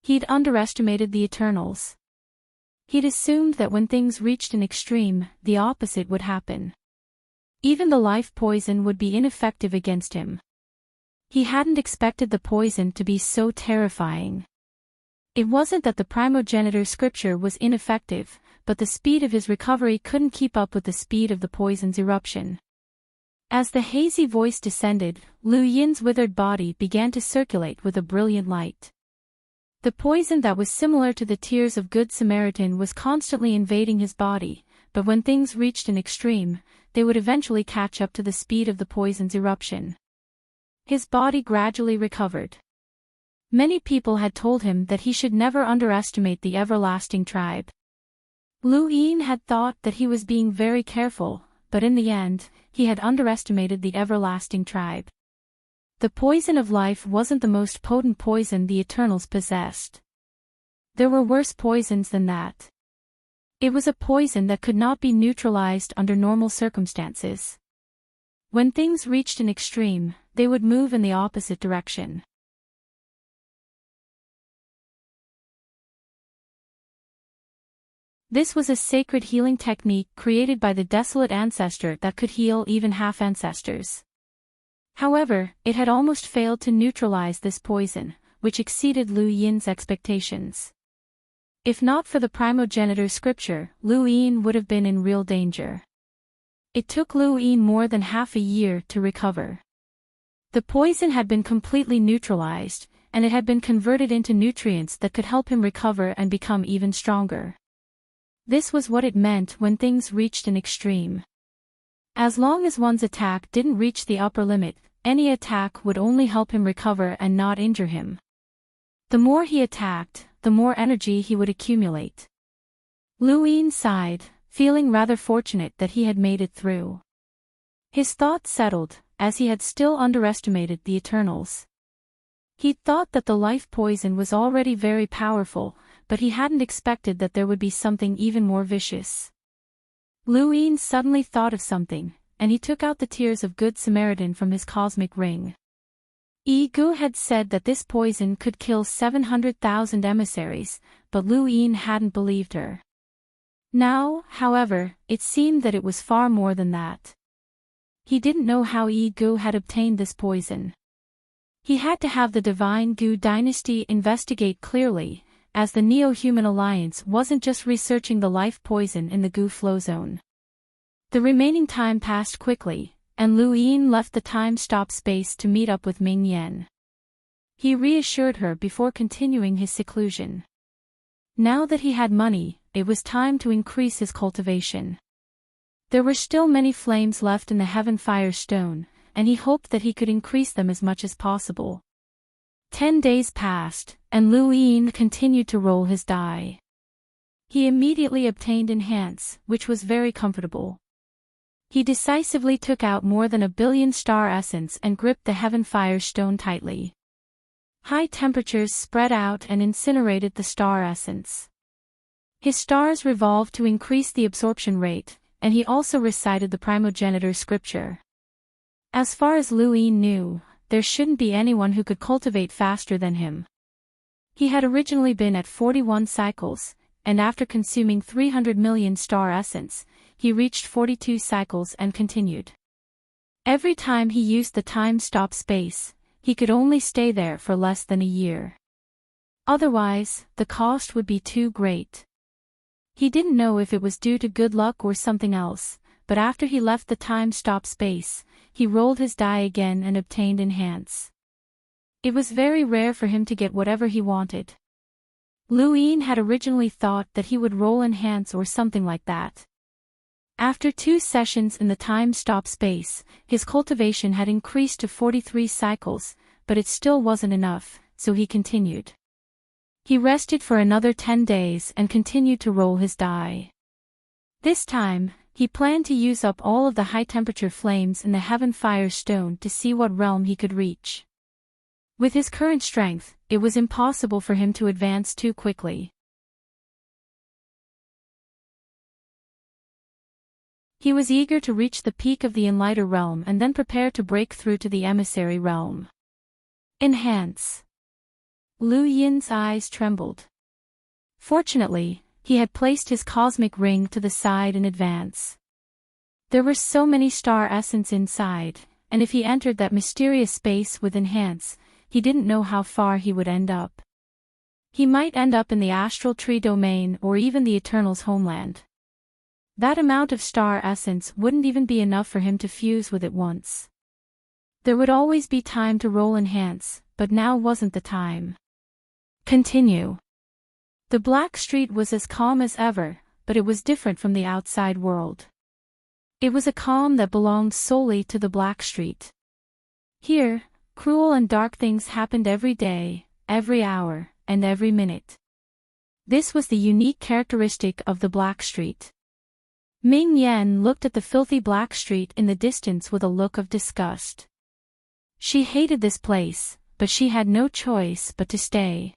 He'd underestimated the Eternals. He'd assumed that when things reached an extreme, the opposite would happen. Even the life poison would be ineffective against him. He hadn't expected the poison to be so terrifying. It wasn't that the primogenitor scripture was ineffective, but the speed of his recovery couldn't keep up with the speed of the poison's eruption. As the hazy voice descended, Lu Yin's withered body began to circulate with a brilliant light. The poison that was similar to the tears of Good Samaritan was constantly invading his body, but when things reached an extreme, they would eventually catch up to the speed of the poison's eruption. His body gradually recovered. Many people had told him that he should never underestimate the everlasting tribe. Lu Yin had thought that he was being very careful, but in the end, he had underestimated the everlasting tribe. The poison of life wasn't the most potent poison the Eternals possessed. There were worse poisons than that. It was a poison that could not be neutralized under normal circumstances. When things reached an extreme, they would move in the opposite direction. This was a sacred healing technique created by the desolate ancestor that could heal even half-ancestors. However, it had almost failed to neutralize this poison, which exceeded Lu Yin's expectations. If not for the primogenitor scripture, Lu Yin would have been in real danger. It took Lu Yin more than half a year to recover. The poison had been completely neutralized, and it had been converted into nutrients that could help him recover and become even stronger. This was what it meant when things reached an extreme. As long as one's attack didn't reach the upper limit, any attack would only help him recover and not injure him. The more he attacked, the more energy he would accumulate. Lu Yin sighed, feeling rather fortunate that he had made it through. His thoughts settled, as he had still underestimated the Eternals. He'd thought that the life poison was already very powerful, but he hadn't expected that there would be something even more vicious. Lu Yin suddenly thought of something, and he took out the tears of Good Samaritan from his cosmic ring. Yi Gu had said that this poison could kill 700,000 emissaries, but Lu Yin hadn't believed her. Now, however, it seemed that it was far more than that. He didn't know how Yi Gu had obtained this poison. He had to have the Divine Gu dynasty investigate clearly, as the Neo-Human Alliance wasn't just researching the life poison in the Gu flow zone. The remaining time passed quickly, and Lu Yin left the time-stop space to meet up with Ming Yan. He reassured her before continuing his seclusion. Now that he had money, it was time to increase his cultivation. There were still many flames left in the Heaven Fire Stone, and he hoped that he could increase them as much as possible. 10 days passed, and Lu Yin continued to roll his die. He immediately obtained Enhance, which was very comfortable. He decisively took out more than 1 billion star essence and gripped the Heaven Fire Stone tightly. High temperatures spread out and incinerated the star essence. His stars revolved to increase the absorption rate, and he also recited the primogenitor scripture. As far as Lu Yin knew, there shouldn't be anyone who could cultivate faster than him. He had originally been at 41 cycles, and after consuming 300 million star essence, he reached 42 cycles and continued. Every time he used the time-stop space, he could only stay there for less than a year. Otherwise, the cost would be too great. He didn't know if it was due to good luck or something else, but after he left the time-stop space, he rolled his die again and obtained Enhance. It was very rare for him to get whatever he wanted. Luin had originally thought that he would roll Enhance or something like that. After 2 sessions in the time-stop space, his cultivation had increased to 43 cycles, but it still wasn't enough, so he continued. He rested for another 10 days and continued to roll his die. This time, he planned to use up all of the high-temperature flames in the Heaven Fire Stone to see what realm he could reach. With his current strength, it was impossible for him to advance too quickly. He was eager to reach the peak of the Enlighter realm and then prepare to break through to the Emissary realm. Enhance. Lu Yin's eyes trembled. Fortunately, he had placed his cosmic ring to the side in advance. There were so many star essence inside, and if he entered that mysterious space with Enhance, he didn't know how far he would end up. He might end up in the astral tree domain or even the Eternal's homeland. That amount of star essence wouldn't even be enough for him to fuse with it once. There would always be time to roll Enhance, but now wasn't the time. Continue. The Black Street was as calm as ever, but it was different from the outside world. It was a calm that belonged solely to the Black Street. Here, cruel and dark things happened every day, every hour, and every minute. This was the unique characteristic of the Black Street. Ming Yan looked at the filthy Black Street in the distance with a look of disgust. She hated this place, but she had no choice but to stay.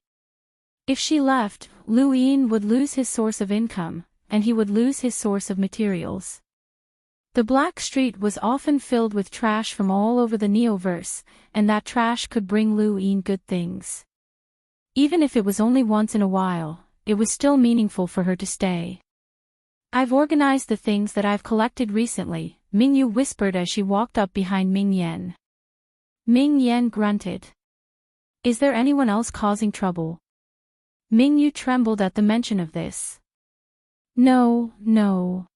If she left, Lu Yin would lose his source of income, and he would lose his source of materials. The Black Street was often filled with trash from all over the Neoverse, and that trash could bring Lu Yin good things. Even if it was only once in a while, it was still meaningful for her to stay. I've organized the things that I've collected recently, Mingyu whispered as she walked up behind Ming Yan. Ming Yan grunted. Is there anyone else causing trouble? Mingyu trembled at the mention of this. No, no.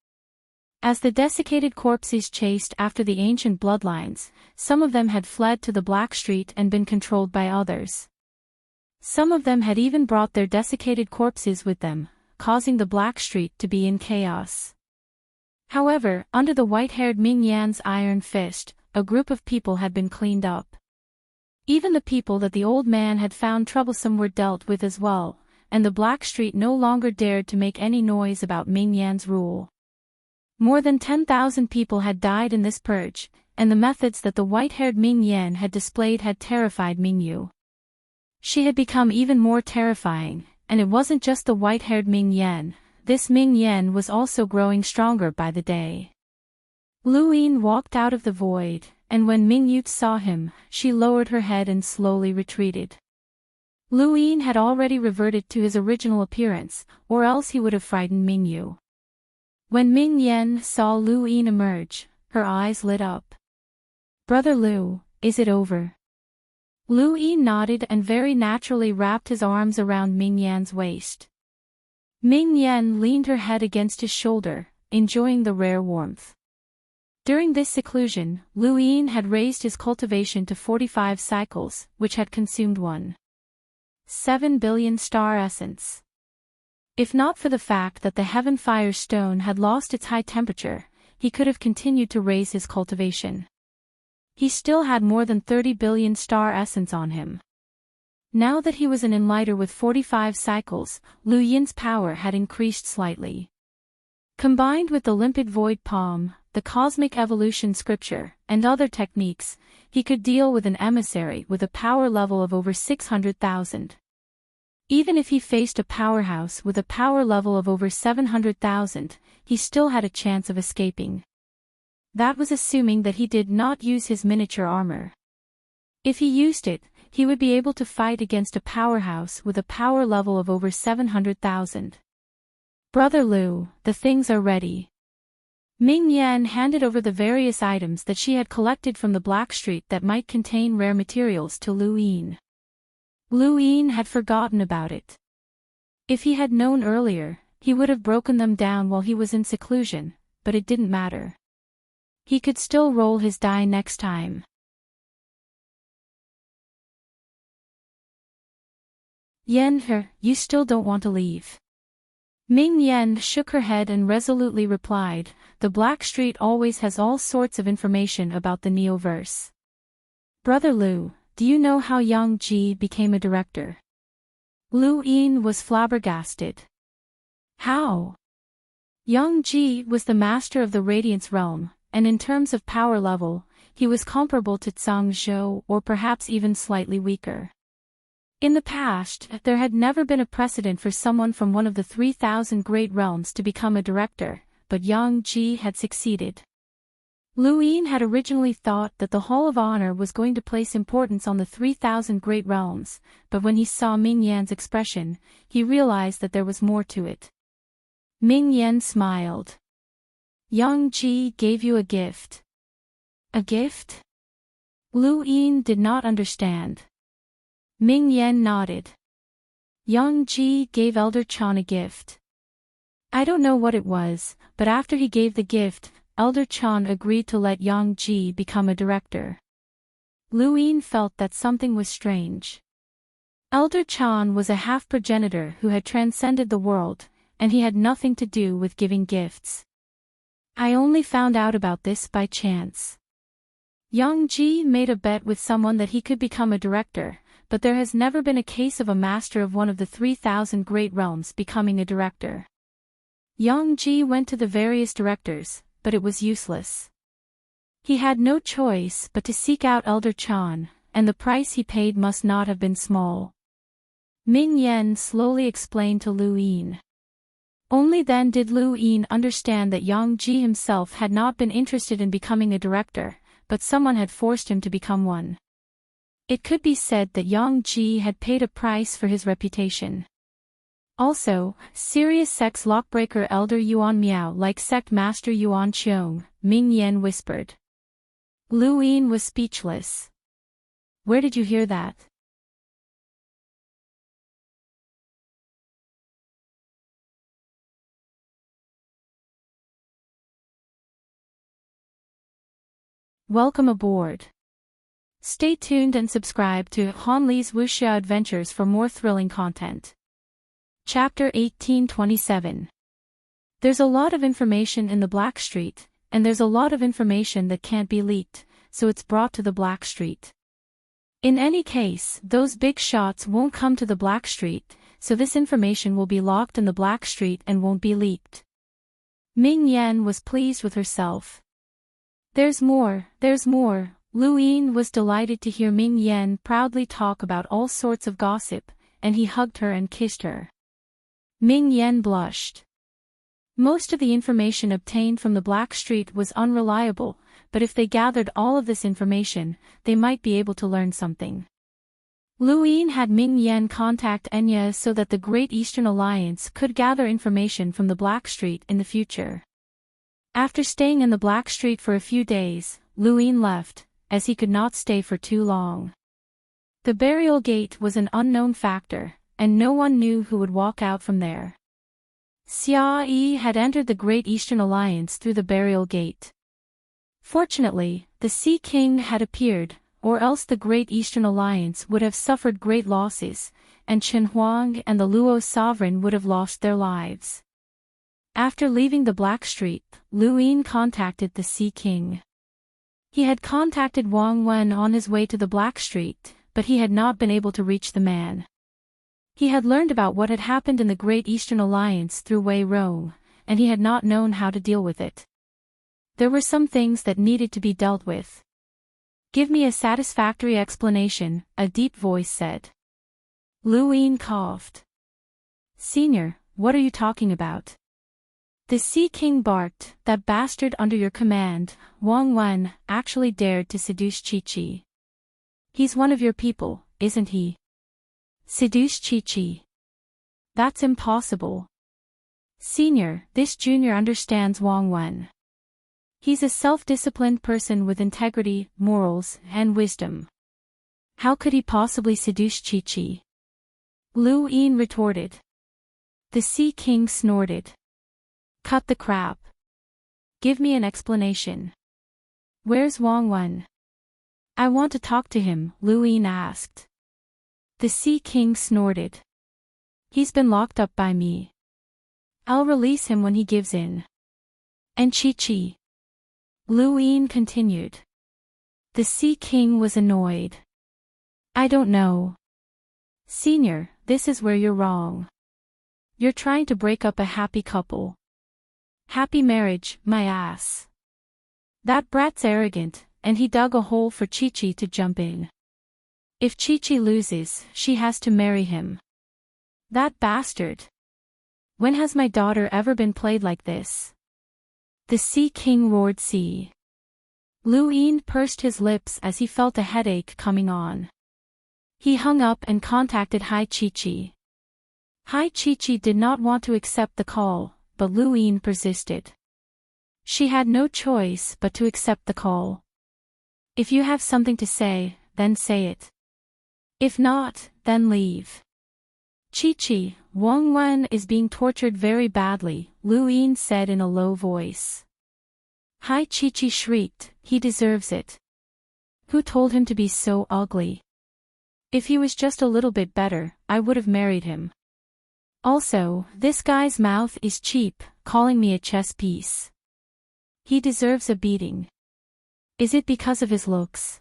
As the desiccated corpses chased after the ancient bloodlines, some of them had fled to the Black Street and been controlled by others. Some of them had even brought their desiccated corpses with them, causing the Black Street to be in chaos. However, under the white-haired Ming Yan's iron fist, a group of people had been cleaned up. Even the people that the old man had found troublesome were dealt with as well, and the Black Street no longer dared to make any noise about Ming Yan's rule. More than 10,000 people had died in this purge, and the methods that the white-haired Ming Yan had displayed had terrified Mingyu. She had become even more terrifying, and it wasn't just the white-haired Ming Yan, this Ming Yan was also growing stronger by the day. Lu Yin walked out of the void, and when Mingyu saw him, she lowered her head and slowly retreated. Lu Yin had already reverted to his original appearance, or else he would have frightened Mingyu. When Ming Yan saw Lu Yin emerge, her eyes lit up. Brother Lu, is it over? Lu Yin nodded and very naturally wrapped his arms around Ming Yan's waist. Ming Yan leaned her head against his shoulder, enjoying the rare warmth. During this seclusion, Lu Yin had raised his cultivation to 45 cycles, which had consumed 1.7 billion star essence. If not for the fact that the Heaven Fire Stone had lost its high temperature, he could have continued to raise his cultivation. He still had more than 30 billion star essence on him. Now that he was an enlighter with 45 cycles, Lu Yin's power had increased slightly. Combined with the limpid void palm, the cosmic evolution scripture, and other techniques, he could deal with an emissary with a power level of over 600,000. Even if he faced a powerhouse with a power level of over 700,000, he still had a chance of escaping. That was assuming that he did not use his miniature armor. If he used it, he would be able to fight against a powerhouse with a power level of over 700,000. Brother Lu, the things are ready. Ming Yan handed over the various items that she had collected from the Black Street that might contain rare materials to Lu Yin. Lu Yin had forgotten about it. If he had known earlier, he would have broken them down while he was in seclusion, but it didn't matter. He could still roll his die next time. Yen, you still don't want to leave. Ming Yen shook her head and resolutely replied, the Black Street always has all sorts of information about the Neoverse. Brother Liu, do you know how Yang Ji became a director? Lu Yin was flabbergasted. How? Yang Ji was the master of the Radiance realm, and in terms of power level, he was comparable to Zhang Zhou or perhaps even slightly weaker. In the past, there had never been a precedent for someone from one of the 3,000 great realms to become a director, but Yang Ji had succeeded. Lu Yin had originally thought that the Hall of Honor was going to place importance on the 3,000 great realms, but when he saw Ming Yan's expression, he realized that there was more to it. Ming Yan smiled. Yang Ji gave you a gift. A gift? Lu Yin did not understand. Ming Yan nodded. Yang Ji gave Elder Chan a gift. I don't know what it was, but after he gave the gift, Elder Chan agreed to let Yang Ji become a director. Lu Yin felt that something was strange. Elder Chan was a half-progenitor who had transcended the world, and he had nothing to do with giving gifts. I only found out about this by chance. Yang Ji made a bet with someone that he could become a director, but there has never been a case of a master of one of the 3,000 great realms becoming a director. Yang Ji went to the various directors, but it was useless. He had no choice but to seek out Elder Chan, and the price he paid must not have been small. Ming Yan slowly explained to Lu Yin. Only then did Lu Yin understand that Yang Ji himself had not been interested in becoming a director, but someone had forced him to become one. It could be said that Yang Ji had paid a price for his reputation. Also, serious sex lockbreaker Elder Yuan Miao like sect master Yuan Qiong, Ming Yan whispered. Lu Yin was speechless. Where did you hear that? Welcome aboard. Stay tuned and subscribe to Han Li's Wuxia Adventures for more thrilling content. Chapter 1827. There's a lot of information in the Black Street, and there's a lot of information that can't be leaked, so it's brought to the Black Street. In any case, those big shots won't come to the Black Street, so this information will be locked in the Black Street and won't be leaked. Ming Yan was pleased with herself. There's more, there's more. Lu Yin was delighted to hear Ming Yan proudly talk about all sorts of gossip, and he hugged her and kissed her. Ming Yan blushed. Most of the information obtained from the Black Street was unreliable, but if they gathered all of this information, they might be able to learn something. Lu Yin had Ming Yan contact Enya so that the Great Eastern Alliance could gather information from the Black Street in the future. After staying in the Black Street for a few days, Lu Yin left, as he could not stay for too long. The burial gate was an unknown factor, and no one knew who would walk out from there. Xia Yi had entered the Great Eastern Alliance through the burial gate. Fortunately, the Sea King had appeared, or else the Great Eastern Alliance would have suffered great losses, and Chen Huang and the Luo sovereign would have lost their lives. After leaving the Black Street, Lu Yin contacted the Sea King. He had contacted Wang Wen on his way to the Black Street, but he had not been able to reach the man. He had learned about what had happened in the Great Eastern Alliance through Wei Rong, and he had not known how to deal with it. There were some things that needed to be dealt with. Give me a satisfactory explanation, a deep voice said. Lu Yin coughed. Senior, what are you talking about? The Sea King barked, that bastard under your command, Wang Wen, actually dared to seduce Chi-Chi. He's one of your people, isn't he? Seduce Chi-Chi. That's impossible. Senior, this junior understands Wang Wen. He's a self-disciplined person with integrity, morals, and wisdom. How could he possibly seduce Chi-Chi? Lu Yin retorted. The Sea King snorted. Cut the crap. Give me an explanation. Where's Wang Wen? I want to talk to him, Lu Yin asked. The Sea King snorted. He's been locked up by me. I'll release him when he gives in. And Chi-Chi? Lu Yin continued. The Sea King was annoyed. I don't know. Senior, this is where you're wrong. You're trying to break up a happy couple. Happy marriage, my ass. That brat's arrogant, and he dug a hole for Chi-Chi to jump in. If Chi-Chi loses, she has to marry him. That bastard. When has my daughter ever been played like this? The Sea King roared. See. Lu Yin pursed his lips as he felt a headache coming on. He hung up and contacted Hai Chi-Chi. Hai Chi-Chi did not want to accept the call, but Lu Yin persisted. She had no choice but to accept the call. If you have something to say, then say it. If not, then leave. Chi-Chi, Wang Wen is being tortured very badly, Lu Yin said in a low voice. Hai Chi-Chi shrieked, he deserves it. Who told him to be so ugly? If he was just a little bit better, I would have married him. Also, this guy's mouth is cheap, calling me a chess piece. He deserves a beating. Is it because of his looks?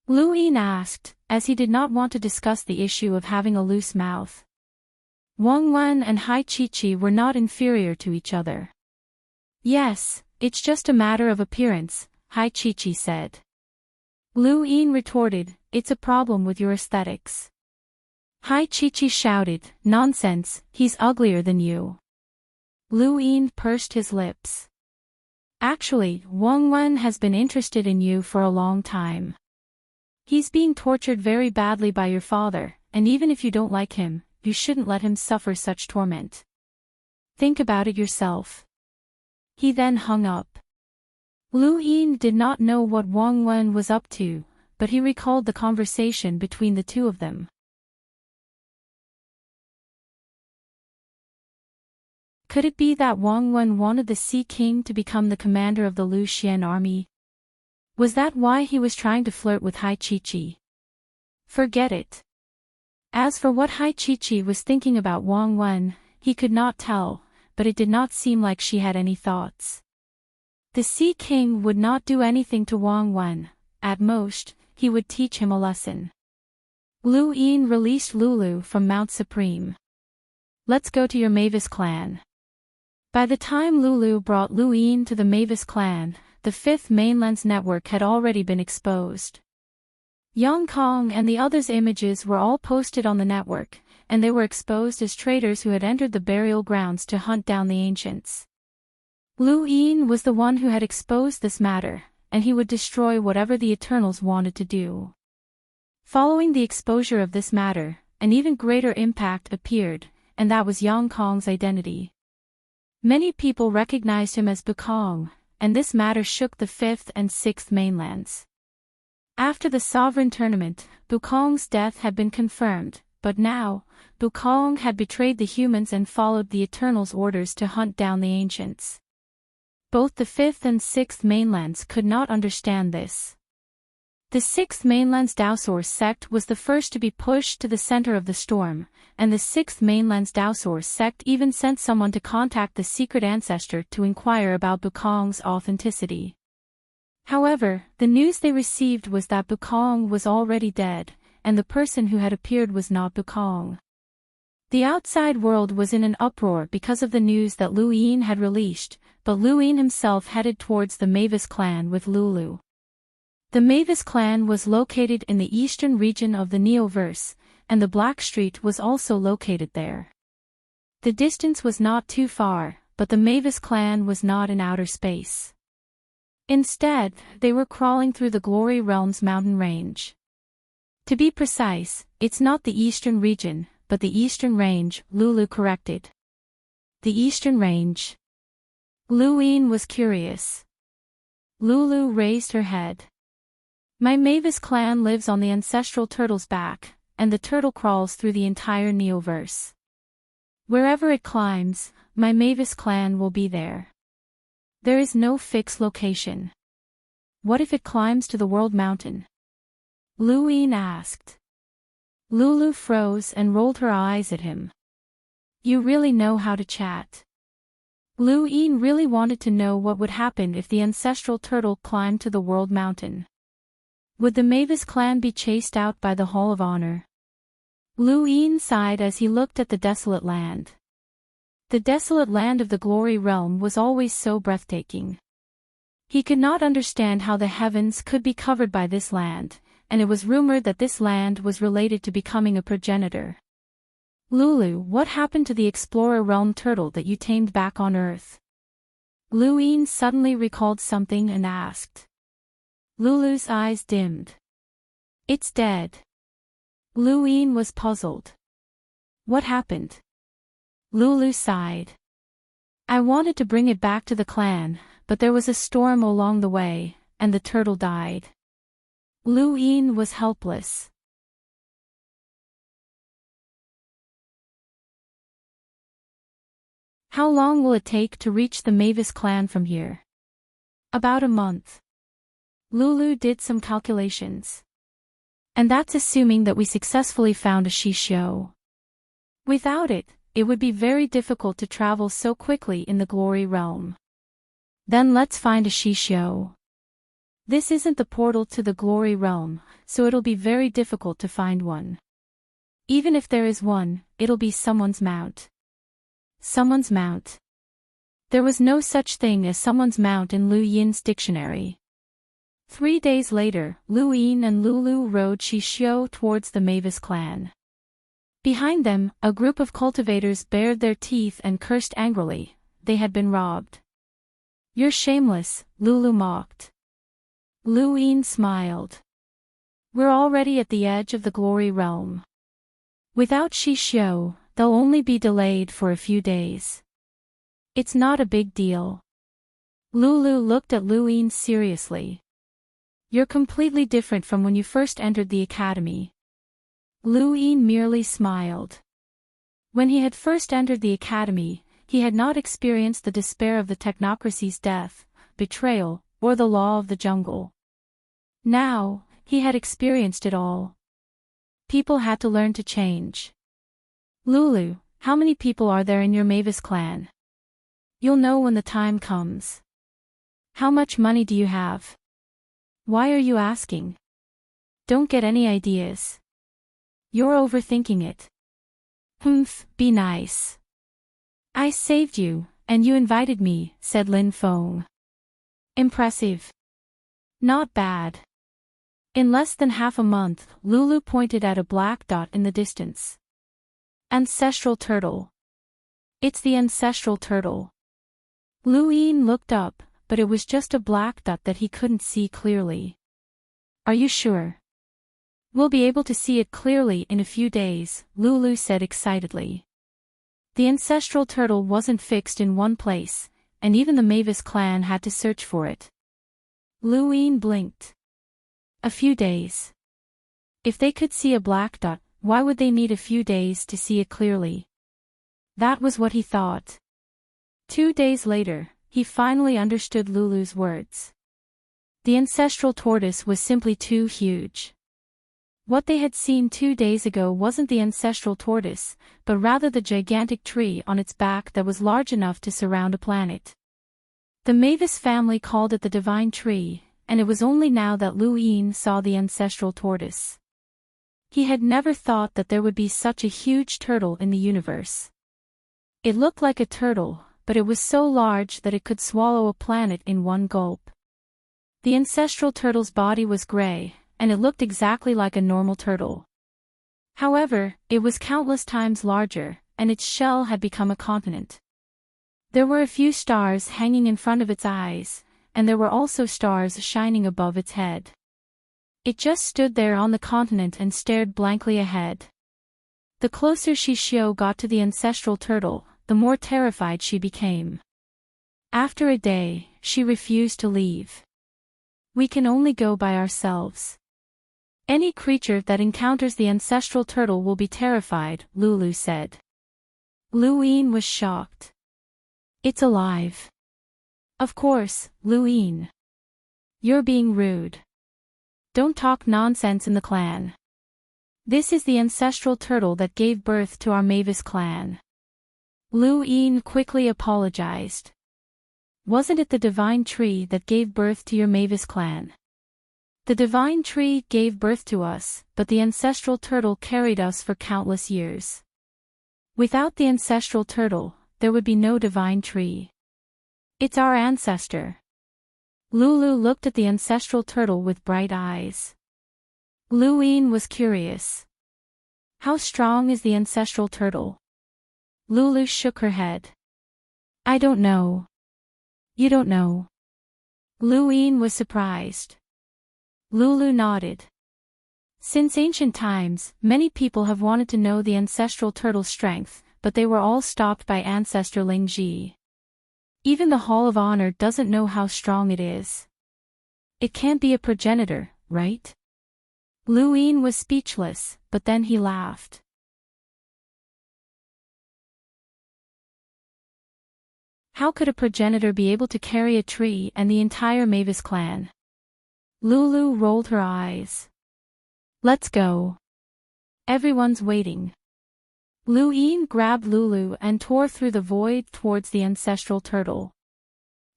Lu Yin asked, as he did not want to discuss the issue of having a loose mouth. Wang Wen and Hai Chi-Chi were not inferior to each other. Yes, it's just a matter of appearance, Hai Chi-Chi said. Lu Yin retorted, it's a problem with your aesthetics. Hai Chi-Chi shouted, nonsense, he's uglier than you. Lu Yin pursed his lips. Actually, Wang Wen has been interested in you for a long time. He's being tortured very badly by your father, and even if you don't like him, you shouldn't let him suffer such torment. Think about it yourself. He then hung up. Lu Yin did not know what Wang Wen was up to, but he recalled the conversation between the two of them. Could it be that Wang Wen wanted the Sea King to become the commander of the Lu Xian army? Was that why he was trying to flirt with Hai Chi-Chi? Forget it. As for what Hai Chi-Chi was thinking about Wang Wen, he could not tell, but it did not seem like she had any thoughts. The Sea King would not do anything to Wang Wen. At most, he would teach him a lesson. Lu Yin released Lulu from Mount Supreme. Let's go to your Mavis clan. By the time Lulu brought Lu Yin to the Mavis clan, the Fifth Mainland's network had already been exposed. Yang Kong and the others' images were all posted on the network, and they were exposed as traitors who had entered the burial grounds to hunt down the ancients. Lu Yin was the one who had exposed this matter, and he would destroy whatever the Eternals wanted to do. Following the exposure of this matter, an even greater impact appeared, and that was Yang Kong's identity. Many people recognized him as Bukong, and this matter shook the Fifth and Sixth Mainlands. After the Sovereign Tournament, Bukong's death had been confirmed, but now, Bukong had betrayed the humans and followed the Eternals' orders to hunt down the ancients. Both the Fifth and Sixth Mainlands could not understand this. The Sixth Mainland's Daosaur sect was the first to be pushed to the center of the storm, and the Sixth Mainland's Daosaur sect even sent someone to contact the secret ancestor to inquire about Bukong's authenticity. However, the news they received was that Bukong was already dead, and the person who had appeared was not Bukong. The outside world was in an uproar because of the news that Lu Yin had released, but Lu Yin himself headed towards the Mavis clan with Lulu. The Mavis clan was located in the eastern region of the Neoverse, and the Black Street was also located there. The distance was not too far, but the Mavis clan was not in outer space. Instead, they were crawling through the Glory Realms mountain range. To be precise, it's not the eastern region, but the eastern range, Lulu corrected. The eastern range. Lu Yin was curious. Lulu raised her head. My Mavis clan lives on the ancestral turtle's back, and the turtle crawls through the entire Neoverse. Wherever it climbs, my Mavis clan will be there. There is no fixed location. What if it climbs to the world mountain? Luin asked. Lulu froze and rolled her eyes at him. You really know how to chat. Luin really wanted to know what would happen if the ancestral turtle climbed to the world mountain. Would the Mavis clan be chased out by the Hall of Honor? Luin sighed as he looked at the desolate land. The desolate land of the Glory Realm was always so breathtaking. He could not understand how the heavens could be covered by this land, and it was rumored that this land was related to becoming a progenitor. Lulu, what happened to the Explorer Realm turtle that you tamed back on Earth? Luin suddenly recalled something and asked. Lulu's eyes dimmed. It's dead. Luin was puzzled. What happened? Lulu sighed. I wanted to bring it back to the clan, but there was a storm along the way, and the turtle died. Luin was helpless. How long will it take to reach the Mavis clan from here? About a month. Lulu did some calculations. And that's assuming that we successfully found a Shisho. Without it, it would be very difficult to travel so quickly in the Glory Realm. Then let's find a Shisho. This isn't the portal to the Glory Realm, so it'll be very difficult to find one. Even if there is one, it'll be someone's mount. Someone's mount. There was no such thing as someone's mount in Lu Yin's dictionary. 3 days later, Luin and Lulu rode Shisho towards the Mavis clan. Behind them, a group of cultivators bared their teeth and cursed angrily. They had been robbed. You're shameless, Lulu mocked. Luin smiled. We're already at the edge of the Glory Realm. Without Shisho, they'll only be delayed for a few days. It's not a big deal. Lulu looked at Luin seriously. You're completely different from when you first entered the academy. Luin merely smiled. When he had first entered the academy, he had not experienced the despair of the technocracy's death, betrayal, or the law of the jungle. Now, he had experienced it all. People had to learn to change. Lulu, how many people are there in your Mavis clan? You'll know when the time comes. How much money do you have? Why are you asking? Don't get any ideas. You're overthinking it. Be nice. I saved you, and you invited me, said Lin Feng. Impressive. Not bad. In less than half a month, Lulu pointed at a black dot in the distance. Ancestral turtle. It's the ancestral turtle. Luin looked up, but it was just a black dot that he couldn't see clearly. Are you sure? We'll be able to see it clearly in a few days, Lulu said excitedly. The ancestral turtle wasn't fixed in one place, and even the Mavis clan had to search for it. Luin blinked. A few days. If they could see a black dot, why would they need a few days to see it clearly? That was what he thought. 2 days later, he finally understood Lulu's words. The ancestral tortoise was simply too huge. What they had seen 2 days ago wasn't the ancestral tortoise, but rather the gigantic tree on its back that was large enough to surround a planet. The Mavis family called it the divine tree, and it was only now that Luin saw the ancestral tortoise. He had never thought that there would be such a huge turtle in the universe. It looked like a turtle, but it was so large that it could swallow a planet in one gulp. The ancestral turtle's body was gray, and it looked exactly like a normal turtle. However, it was countless times larger, and its shell had become a continent. There were a few stars hanging in front of its eyes, and there were also stars shining above its head. It just stood there on the continent and stared blankly ahead. The closer Shishio got to the ancestral turtle, the more terrified she became. After a day, she refused to leave. We can only go by ourselves. Any creature that encounters the ancestral turtle will be terrified, Lulu said. Luin was shocked. It's alive. Of course, Luin. You're being rude. Don't talk nonsense in the clan. This is the ancestral turtle that gave birth to our Mavis clan. Lu Yin quickly apologized. Wasn't it the divine tree that gave birth to your Mavis clan? The divine tree gave birth to us, but the ancestral turtle carried us for countless years. Without the ancestral turtle, there would be no divine tree. It's our ancestor. Lulu looked at the ancestral turtle with bright eyes. Lu Yin was curious. How strong is the ancestral turtle? Lulu shook her head. I don't know. You don't know. Lu Yin was surprised. Lulu nodded. Since ancient times, many people have wanted to know the ancestral turtle's strength, but they were all stopped by ancestor Ling Ji. Even the Hall of Honor doesn't know how strong it is. It can't be a progenitor, right? Lu Yin was speechless, but then he laughed. How could a progenitor be able to carry a tree and the entire Mavis clan? Lulu rolled her eyes. Let's go. Everyone's waiting. Lu Yin grabbed Lulu and tore through the void towards the ancestral turtle.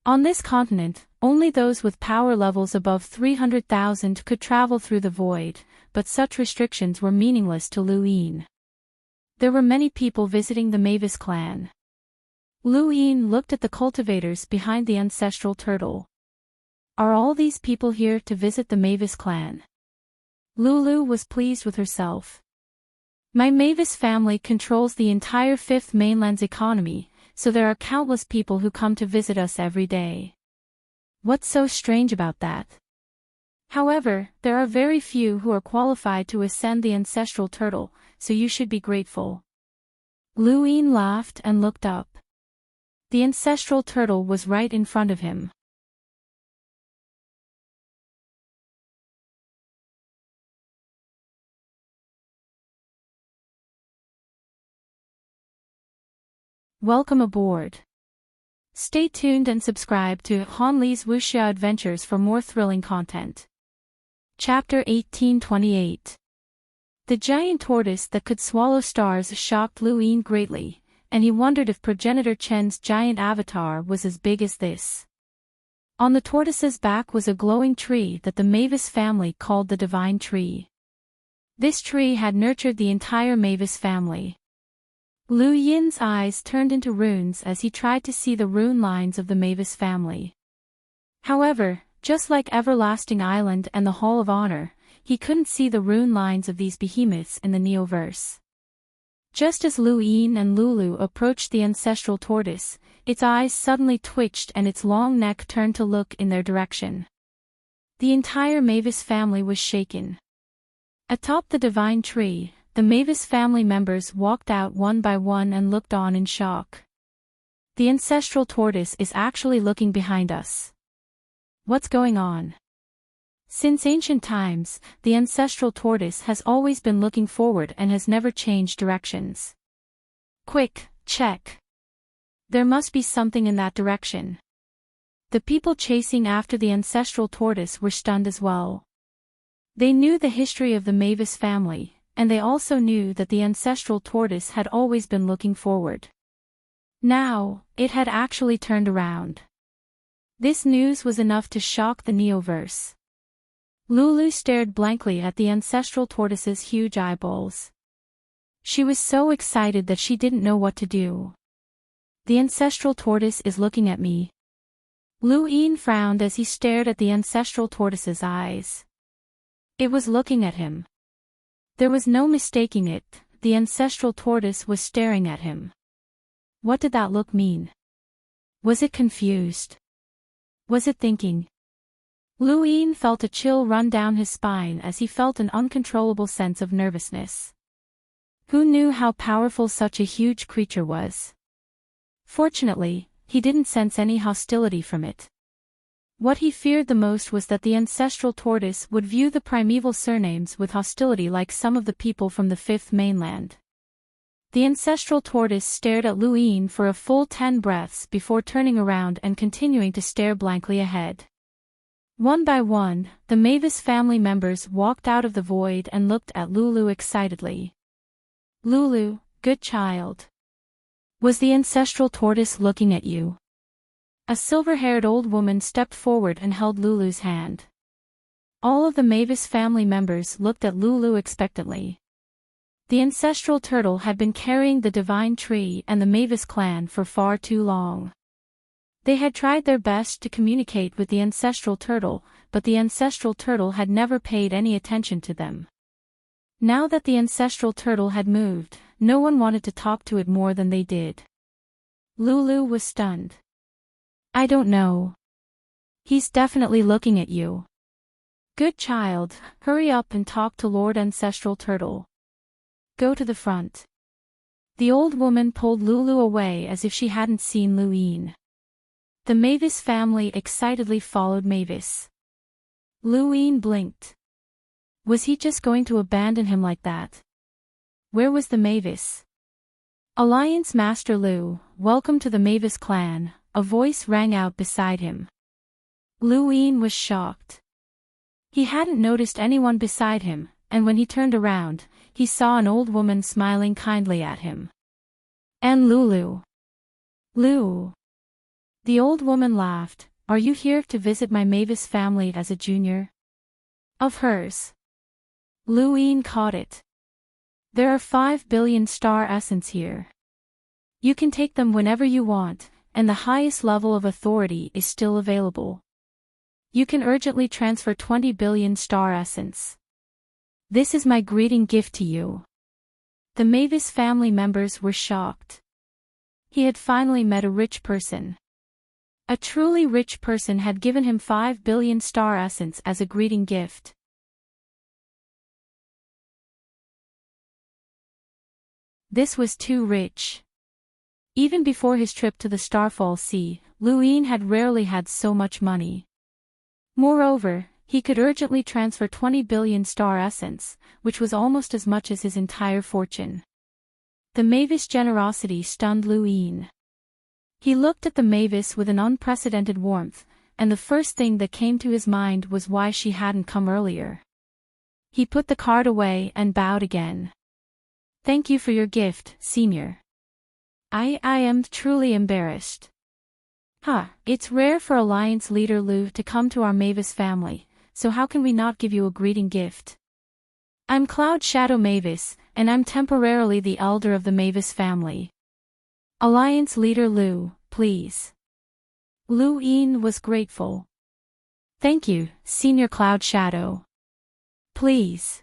On this continent, only those with power levels above 300,000 could travel through the void, but such restrictions were meaningless to Lu Yin. There were many people visiting the Mavis clan. Lu Yin looked at the cultivators behind the ancestral turtle. Are all these people here to visit the Mavis clan? Lulu was pleased with herself. My Mavis family controls the entire Fifth Mainland's economy, so there are countless people who come to visit us every day. What's so strange about that? However, there are very few who are qualified to ascend the ancestral turtle, so you should be grateful. Lu Yin laughed and looked up. The ancestral turtle was right in front of him. Welcome aboard. Stay tuned and subscribe to Han Li's Wuxia Adventures for more thrilling content. Chapter 1828. The giant tortoise that could swallow stars shocked Lu Yin greatly, and he wondered if Progenitor Chen's giant avatar was as big as this. On the tortoise's back was a glowing tree that the Mavis family called the Divine Tree. This tree had nurtured the entire Mavis family. Lu Yin's eyes turned into runes as he tried to see the rune lines of the Mavis family. However, just like Everlasting Island and the Hall of Honor, he couldn't see the rune lines of these behemoths in the Neoverse. Just as Lu Yin and Lulu approached the ancestral tortoise, its eyes suddenly twitched and its long neck turned to look in their direction. The entire Mavis family was shaken. Atop the Divine Tree, the Mavis family members walked out one by one and looked on in shock. The ancestral tortoise is actually looking behind us. What's going on? Since ancient times, the ancestral tortoise has always been looking forward and has never changed directions. Quick, check. There must be something in that direction. The people chasing after the ancestral tortoise were stunned as well. They knew the history of the Mavis family, and they also knew that the ancestral tortoise had always been looking forward. Now, it had actually turned around. This news was enough to shock the Neoverse. Lulu stared blankly at the ancestral tortoise's huge eyeballs. She was so excited that she didn't know what to do. The ancestral tortoise is looking at me. Lu Yin frowned as he stared at the ancestral tortoise's eyes. It was looking at him. There was no mistaking it, the ancestral tortoise was staring at him. What did that look mean? Was it confused? Was it thinking? Lu Yin felt a chill run down his spine as he felt an uncontrollable sense of nervousness. Who knew how powerful such a huge creature was? Fortunately, he didn't sense any hostility from it. What he feared the most was that the ancestral tortoise would view the primeval surnames with hostility like some of the people from the Fifth Mainland. The ancestral tortoise stared at Lu Yin for a full 10 breaths before turning around and continuing to stare blankly ahead. One by one, the Mavis family members walked out of the void and looked at Lulu excitedly. Lulu, good child. Was the ancestral tortoise looking at you? A silver-haired old woman stepped forward and held Lulu's hand. All of the Mavis family members looked at Lulu expectantly. The ancestral turtle had been carrying the divine tree and the Mavis clan for far too long. They had tried their best to communicate with the ancestral turtle, but the ancestral turtle had never paid any attention to them. Now that the ancestral turtle had moved, no one wanted to talk to it more than they did. Lulu was stunned. I don't know. He's definitely looking at you. Good child, hurry up and talk to Lord Ancestral Turtle. Go to the front. The old woman pulled Lulu away as if she hadn't seen Luine. The Mavis family excitedly followed Mavis. Luine blinked. Was he just going to abandon him like that? Where was the Mavis? Alliance Master Lu, welcome to the Mavis clan, a voice rang out beside him. Luine was shocked. He hadn't noticed anyone beside him, and when he turned around, he saw an old woman smiling kindly at him. And Lulu. Lu. The old woman laughed. Are you here to visit my Mavis family as a junior? Of hers. Luine caught it. There are 5 billion star essence here. You can take them whenever you want, and the highest level of authority is still available. You can urgently transfer 20 billion star essence. This is my greeting gift to you. The Mavis family members were shocked. He had finally met a rich person. A truly rich person had given him 5 billion star essence as a greeting gift. This was too rich. Even before his trip to the Starfall Sea, Luine had rarely had so much money. Moreover, he could urgently transfer 20 billion star essence, which was almost as much as his entire fortune. The Mavis' generosity stunned Luine. He looked at the Mavis with an unprecedented warmth, and the first thing that came to his mind was why she hadn't come earlier. He put the card away and bowed again. Thank you for your gift, Senior. I am truly embarrassed. It's rare for Alliance Leader Lu to come to our Mavis family, so how can we not give you a greeting gift? I'm Cloud Shadow Mavis, and I'm temporarily the elder of the Mavis family. Alliance Leader Lu, please. Luine was grateful. Thank you, Senior Cloud Shadow. Please.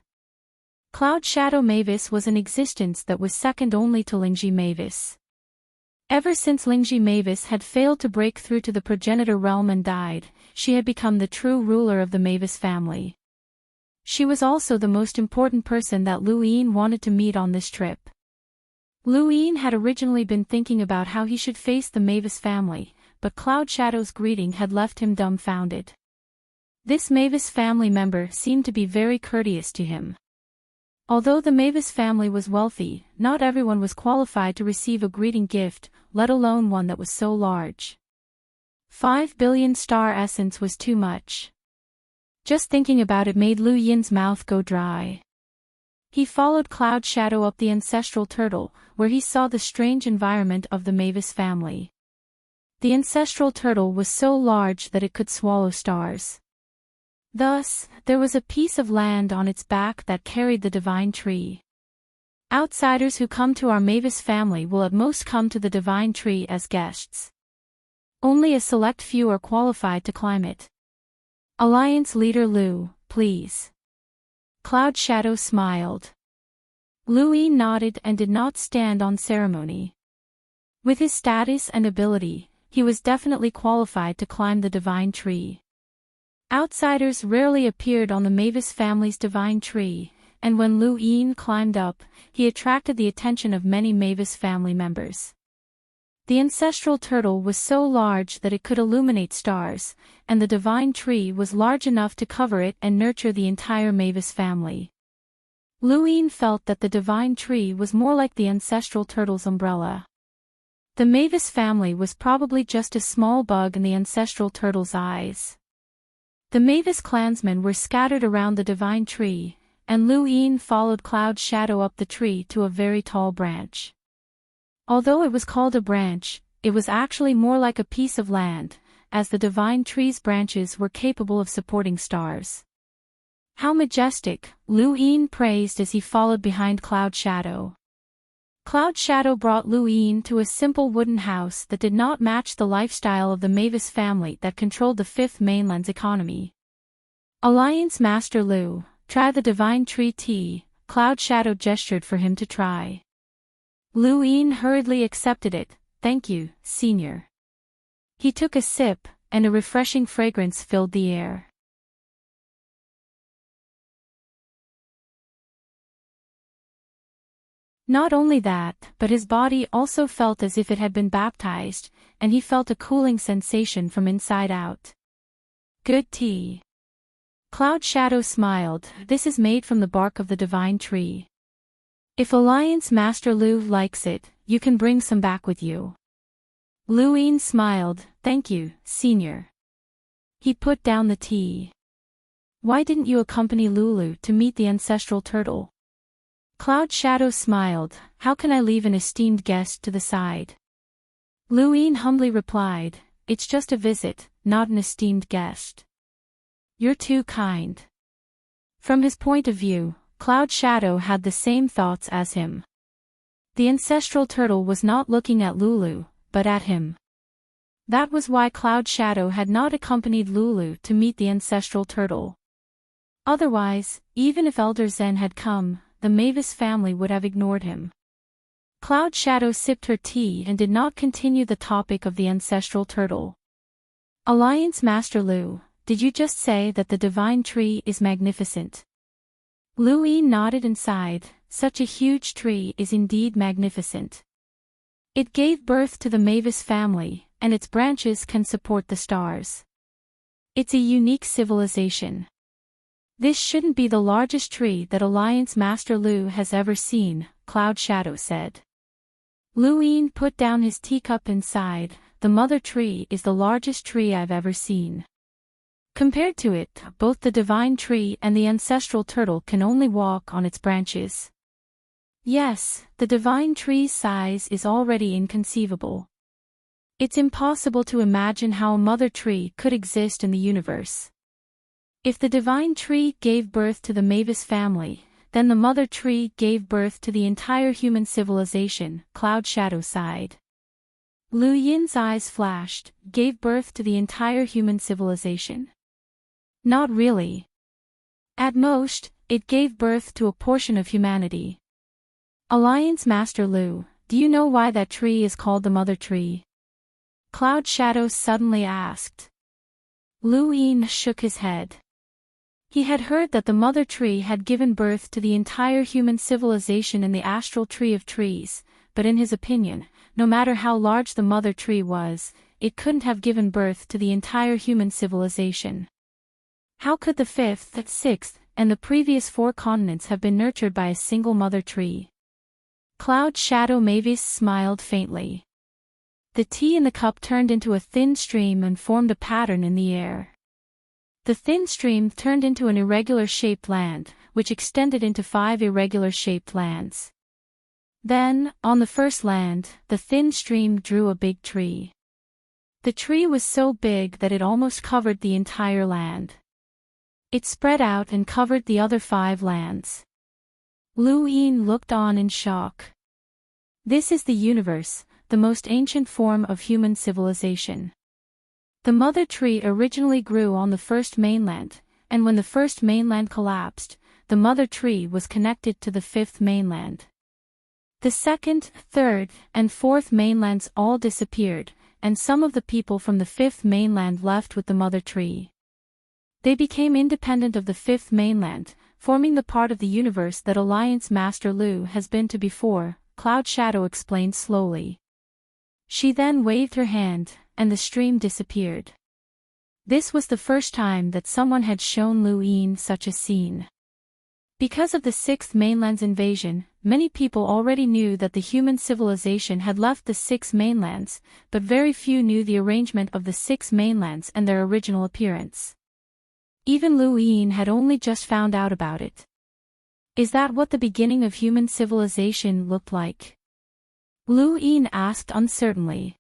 Cloud Shadow Mavis was an existence that was second only to Lingji Mavis. Ever since Lingji Mavis had failed to break through to the progenitor realm and died, she had become the true ruler of the Mavis family. She was also the most important person that Luine wanted to meet on this trip. Luine had originally been thinking about how he should face the Mavis family, but Cloud Shadow's greeting had left him dumbfounded. This Mavis family member seemed to be very courteous to him. Although the Mavis family was wealthy, not everyone was qualified to receive a greeting gift, let alone one that was so large. 5 billion star essence was too much. Just thinking about it made Lu Yin's mouth go dry. He followed Cloud Shadow up the ancestral turtle, where he saw the strange environment of the Mavis family. The ancestral turtle was so large that it could swallow stars. Thus, there was a piece of land on its back that carried the divine tree. Outsiders who come to our Mavis family will at most come to the divine tree as guests. Only a select few are qualified to climb it. Alliance Leader Lu, please. Cloud Shadow smiled. Luine nodded and did not stand on ceremony. With his status and ability, he was definitely qualified to climb the divine tree. Outsiders rarely appeared on the Mavis family's divine tree, and when Luine climbed up, he attracted the attention of many Mavis family members. The ancestral turtle was so large that it could illuminate stars, and the divine tree was large enough to cover it and nurture the entire Mavis family. Luine felt that the divine tree was more like the ancestral turtle's umbrella. The Mavis family was probably just a small bug in the ancestral turtle's eyes. The Mavis clansmen were scattered around the divine tree, and Lu Yin followed Cloud's shadow up the tree to a very tall branch. Although it was called a branch, it was actually more like a piece of land, as the divine tree's branches were capable of supporting stars. How majestic, Lu Yin praised as he followed behind Cloud's shadow. Cloud's shadow brought Lu Yin to a simple wooden house that did not match the lifestyle of the Mavis family that controlled the Fifth Mainland's economy. Alliance Master Lu, try the divine tree tea, Cloud Shadow gestured for him to try. Lu Yin hurriedly accepted it. Thank you, Senior. He took a sip, and a refreshing fragrance filled the air. Not only that, but his body also felt as if it had been baptized, and he felt a cooling sensation from inside out. Good tea. Cloud Shadow smiled. This is made from the bark of the divine tree. If Alliance Master Lu likes it, you can bring some back with you. Lu Yin smiled. Thank you, Senior. He put down the tea. Why didn't you accompany Lulu to meet the ancestral turtle? Cloud Shadow smiled. How can I leave an esteemed guest to the side? Lu Yin humbly replied, it's just a visit, not an esteemed guest. You're too kind. From his point of view, Cloud Shadow had the same thoughts as him. The ancestral turtle was not looking at Lulu, but at him. That was why Cloud Shadow had not accompanied Lulu to meet the ancestral turtle. Otherwise, even if Elder Zen had come, the Mavis family would have ignored him. Cloud Shadow sipped her tea and did not continue the topic of the ancestral turtle. Alliance Master Lu, did you just say that the divine tree is magnificent? Lu Yin nodded and sighed. Such a huge tree is indeed magnificent. It gave birth to the Mavis family, and its branches can support the stars. It's a unique civilization. This shouldn't be the largest tree that Alliance Master Lu has ever seen, Cloud Shadow said. Lu Yin put down his teacup and sighed. The mother tree is the largest tree I've ever seen. Compared to it, both the divine tree and the ancestral turtle can only walk on its branches. Yes, the divine tree's size is already inconceivable. It's impossible to imagine how a mother tree could exist in the universe. If the divine tree gave birth to the Mavis family, then the mother tree gave birth to the entire human civilization, Cloud Shadow sighed. Lu Yin's eyes flashed. Gave birth to the entire human civilization? Not really. At most, it gave birth to a portion of humanity. Alliance Master Lu, do you know why that tree is called the mother tree? Cloud Shadow suddenly asked. Lu Yin shook his head. He had heard that the mother tree had given birth to the entire human civilization in the astral tree of trees, but in his opinion, no matter how large the mother tree was, it couldn't have given birth to the entire human civilization. How could the fifth, sixth, and the previous 4 continents have been nurtured by a single mother tree? Cloud Shadow Mavis smiled faintly. The tea in the cup turned into a thin stream and formed a pattern in the air. The thin stream turned into an irregular-shaped land, which extended into 5 irregular-shaped lands. Then, on the first land, the thin stream drew a big tree. The tree was so big that it almost covered the entire land. It spread out and covered the other 5 lands. Lu Yin looked on in shock. This is the universe, the most ancient form of human civilization. The mother tree originally grew on the first mainland, and when the first mainland collapsed, the mother tree was connected to the 5th mainland. The 2nd, 3rd, and 4th mainlands all disappeared, and some of the people from the 5th mainland left with the mother tree. They became independent of the 5th mainland, forming the part of the universe that Alliance Master Lu has been to before, Cloud Shadow explained slowly. She then waved her hand, and the stream disappeared. This was the first time that someone had shown Lu Yin such a scene. Because of the 6th mainland's invasion, many people already knew that the human civilization had left the 6 mainlands, but very few knew the arrangement of the 6 mainlands and their original appearance. Even Liu Yin had only just found out about it. Is that what the beginning of human civilization looked like? Liu Yin asked uncertainly.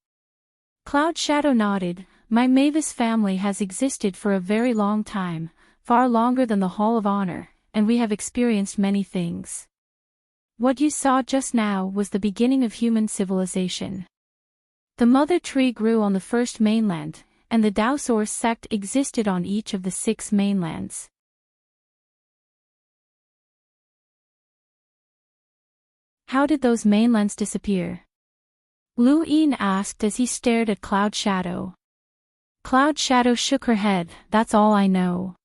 Cloud Shadow nodded. My Mavis family has existed for a very long time, far longer than the Hall of Honor, and we have experienced many things. What you saw just now was the beginning of human civilization. The mother tree grew on the first mainland, and the Daosaur sect existed on each of the 6 mainlands. How did those mainlands disappear? Liu Yin asked as he stared at Cloud Shadow. Cloud Shadow shook her head. That's all I know.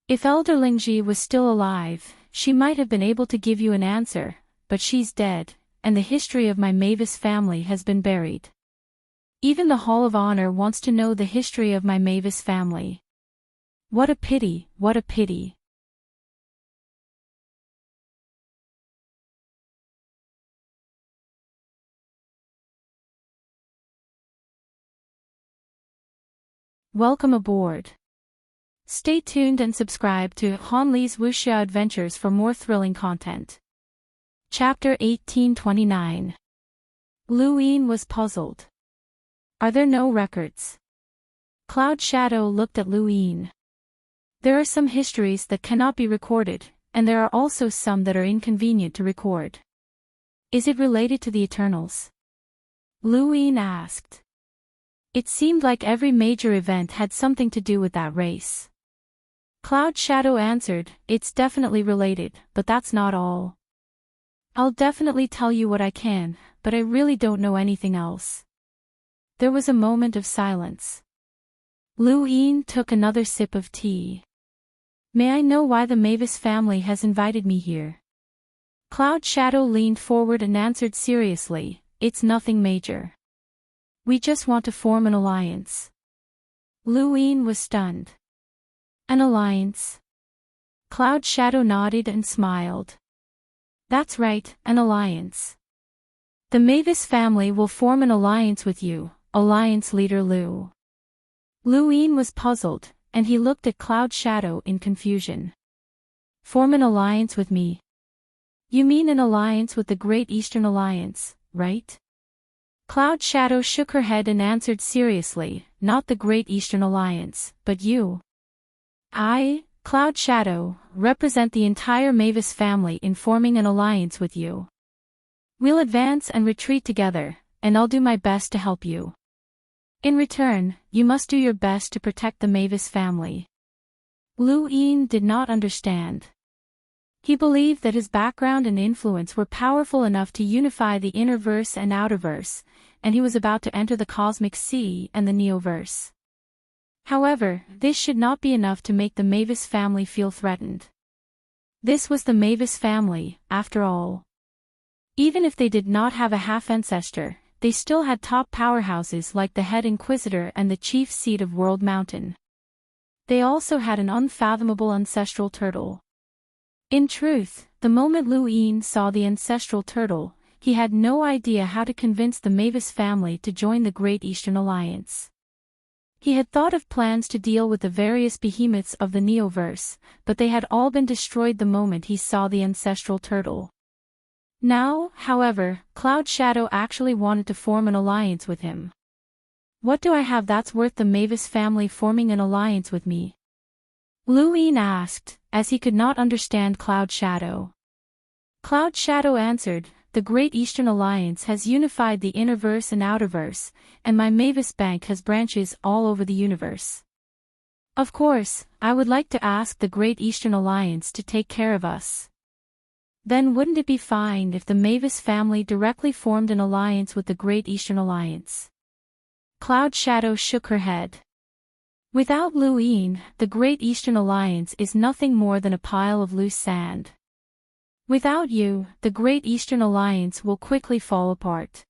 If Elder Lingji was still alive, she might have been able to give you an answer, but she's dead, and the history of my Mavis family has been buried. Even the Hall of Honor wants to know the history of my Mavis family. What a pity, what a pity. Welcome aboard. Stay tuned and subscribe to Han Li's Wuxia Adventures for more thrilling content. Chapter 1829. Liu Yin was puzzled. Are there no records? Cloud Shadow looked at Liu Yin. There are some histories that cannot be recorded, and there are also some that are inconvenient to record. Is it related to the Eternals? Liu Yin asked. It seemed like every major event had something to do with that race. Cloud Shadow answered, it's definitely related, but that's not all. I'll definitely tell you what I can, but I really don't know anything else. There was a moment of silence. Liu Yin took another sip of tea. May I know why the Mavis family has invited me here? Cloud Shadow leaned forward and answered seriously, it's nothing major. We just want to form an alliance. Liu Yin was stunned. An alliance? Cloud Shadow nodded and smiled. That's right, an alliance. The Mavis family will form an alliance with you, Alliance Leader Liu. Liu Yin was puzzled, and he looked at Cloud Shadow in confusion. Form an alliance with me? You mean an alliance with the Great Eastern Alliance, right? Cloud Shadow shook her head and answered seriously, not the Great Eastern Alliance, but you. I, Cloud Shadow, represent the entire Mavis family in forming an alliance with you. We'll advance and retreat together, and I'll do my best to help you. In return, you must do your best to protect the Mavis family. Liu Yin did not understand. He believed that his background and influence were powerful enough to unify the innerverse and outerverse, and he was about to enter the cosmic sea and the neoverse. However, this should not be enough to make the Mavis family feel threatened. This was the Mavis family, after all. Even if they did not have a half-ancestor, they still had top powerhouses like the Head Inquisitor and the chief seat of World Mountain. They also had an unfathomable ancestral turtle. In truth, the moment Liu Yin saw the ancestral turtle, he had no idea how to convince the Mavis family to join the Great Eastern Alliance. He had thought of plans to deal with the various behemoths of the Neoverse, but they had all been destroyed the moment he saw the ancestral turtle. Now, however, Cloud Shadow actually wanted to form an alliance with him. What do I have that's worth the Mavis family forming an alliance with me? Liu Yin asked, as he could not understand Cloud Shadow. Cloud Shadow answered, the Great Eastern Alliance has unified the innerverse and outerverse, and my Mavis Bank has branches all over the universe. Of course, I would like to ask the Great Eastern Alliance to take care of us. Then wouldn't it be fine if the Mavis family directly formed an alliance with the Great Eastern Alliance? Cloud Shadow shook her head. Without Liu Yin, the Great Eastern Alliance is nothing more than a pile of loose sand. Without you, the Great Eastern Alliance will quickly fall apart.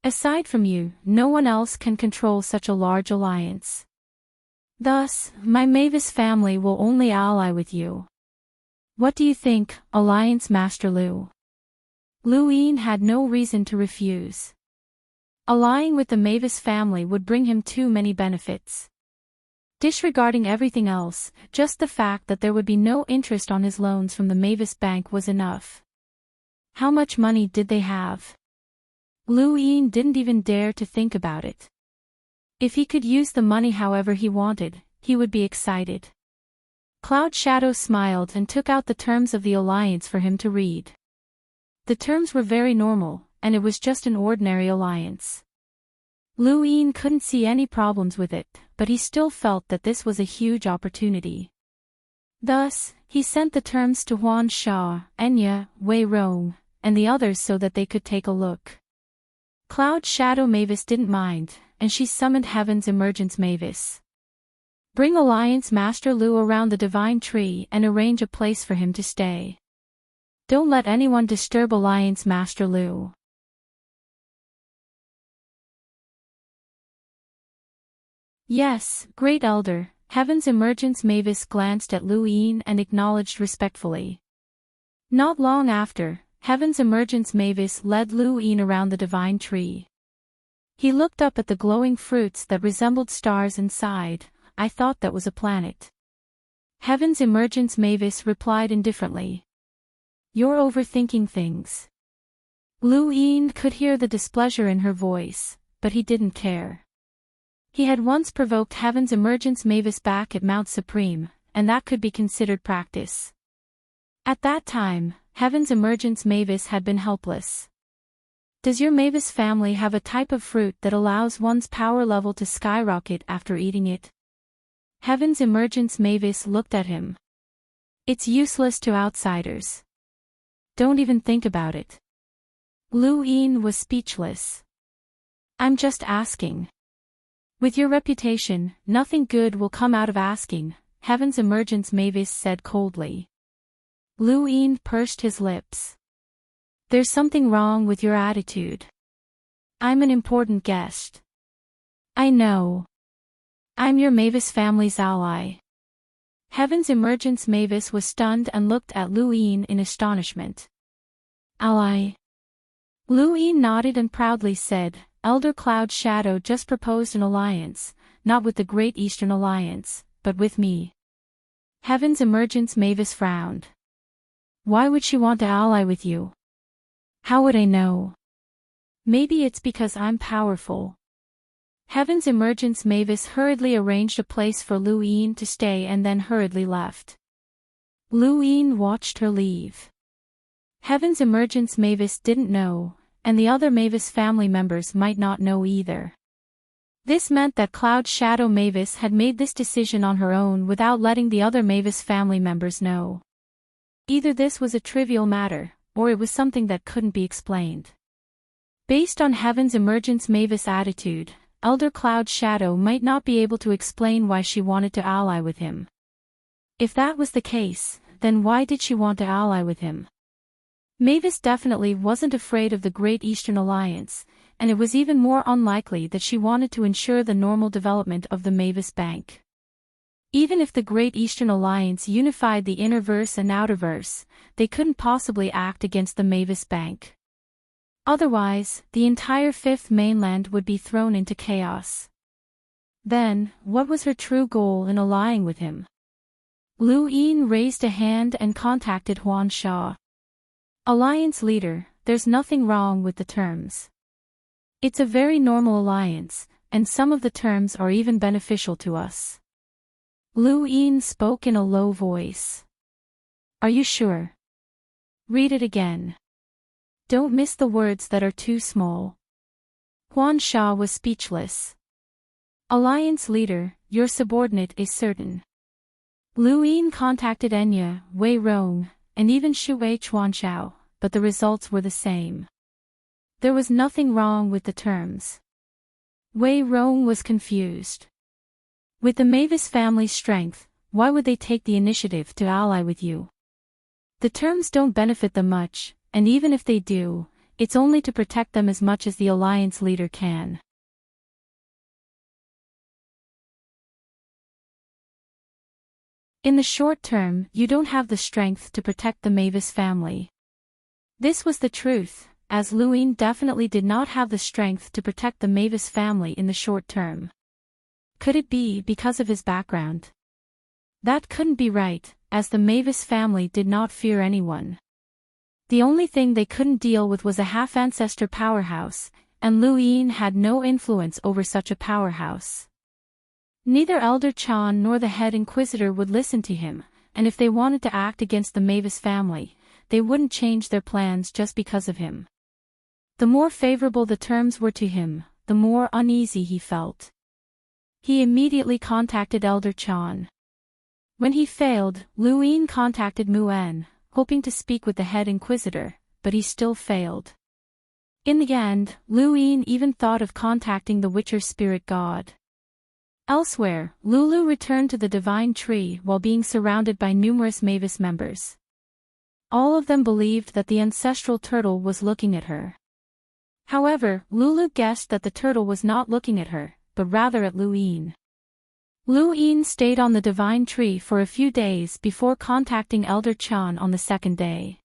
Aside from you, no one else can control such a large alliance. Thus, my Mavis family will only ally with you. What do you think, Alliance Master Liu? Liu Yin had no reason to refuse. Allying with the Mavis family would bring him too many benefits. Disregarding everything else, just the fact that there would be no interest on his loans from the Mavis Bank was enough. How much money did they have? Liu Yin didn't even dare to think about it. If he could use the money however he wanted, he would be excited. Cloud Shadow smiled and took out the terms of the alliance for him to read. The terms were very normal, and it was just an ordinary alliance. Liu Yin couldn't see any problems with it, but he still felt that this was a huge opportunity. Thus, he sent the terms to Huan Sha, Enya, Wei Rong, and the others so that they could take a look. Cloud Shadow Mavis didn't mind, and she summoned Heaven's Emergence Mavis. Bring Alliance Master Liu around the Divine Tree and arrange a place for him to stay. Don't let anyone disturb Alliance Master Liu. Yes, Great Elder, Heaven's Emergence Mavis glanced at Liu Yin and acknowledged respectfully. Not long after, Heaven's Emergence Mavis led Liu Yin around the Divine Tree. He looked up at the glowing fruits that resembled stars and sighed, I thought that was a planet. Heaven's Emergence Mavis replied indifferently. You're overthinking things. Liu Yin could hear the displeasure in her voice, but he didn't care. He had once provoked Heaven's Emergence Mavis back at Mount Supreme, and that could be considered practice. At that time, Heaven's Emergence Mavis had been helpless. Does your Mavis family have a type of fruit that allows one's power level to skyrocket after eating it? Heaven's Emergence Mavis looked at him. It's useless to outsiders. Don't even think about it. Liu Yin was speechless. I'm just asking. With your reputation, nothing good will come out of asking, Heaven's Emergence Mavis said coldly. Liu Yin pursed his lips. There's something wrong with your attitude. I'm an important guest. I know. I'm your Mavis family's ally. Heaven's Emergence Mavis was stunned and looked at Liu Yin in astonishment. Ally? Liu Yin nodded and proudly said, Elder Cloud Shadow just proposed an alliance, not with the Great Eastern Alliance, but with me. Heaven's Emergence Mavis frowned. Why would she want to ally with you? How would I know? Maybe it's because I'm powerful. Heaven's Emergence Mavis hurriedly arranged a place for Liu Yin to stay and then hurriedly left. Liu Yin watched her leave. Heaven's Emergence Mavis didn't know, and the other Mavis family members might not know either. This meant that Cloud Shadow Mavis had made this decision on her own without letting the other Mavis family members know. Either this was a trivial matter, or it was something that couldn't be explained. Based on Heaven's Emergence Mavis' attitude, Elder Cloud Shadow might not be able to explain why she wanted to ally with him. If that was the case, then why did she want to ally with him? Mavis definitely wasn't afraid of the Great Eastern Alliance, and it was even more unlikely that she wanted to ensure the normal development of the Mavis Bank. Even if the Great Eastern Alliance unified the Innerverse and Outerverse, they couldn't possibly act against the Mavis Bank. Otherwise, the entire Fifth Mainland would be thrown into chaos. Then, what was her true goal in allying with him? Liu Yin raised a hand and contacted Huan Sha. Alliance leader, there's nothing wrong with the terms. It's a very normal alliance, and some of the terms are even beneficial to us. Liu Yin spoke in a low voice. Are you sure? Read it again. Don't miss the words that are too small. Huan Sha was speechless. Alliance leader, your subordinate is certain. Liu Yin contacted Enya, Wei Rong, and even Shui Chuanchao, but the results were the same. There was nothing wrong with the terms. Wei Rong was confused. With the Mavis family's strength, why would they take the initiative to ally with you? The terms don't benefit them much, and even if they do, it's only to protect them as much as the alliance leader can. In the short term, you don't have the strength to protect the Mavis family. This was the truth, as Liu Yin definitely did not have the strength to protect the Mavis family in the short term. Could it be because of his background? That couldn't be right, as the Mavis family did not fear anyone. The only thing they couldn't deal with was a half-ancestor powerhouse, and Luyin had no influence over such a powerhouse. Neither Elder Chan nor the head inquisitor would listen to him, and if they wanted to act against the Mavis family, they wouldn't change their plans just because of him. The more favorable the terms were to him, the more uneasy he felt. He immediately contacted Elder Chan. When he failed, Luyin contacted Muan, hoping to speak with the head inquisitor, but he still failed. In the end, Luyin even thought of contacting the Witcher spirit god. Elsewhere, Lulu returned to the divine tree while being surrounded by numerous Mavis members. All of them believed that the ancestral turtle was looking at her. However, Lulu guessed that the turtle was not looking at her, but rather at Luyin. Luyin stayed on the divine tree for a few days before contacting Elder Chan on the second day.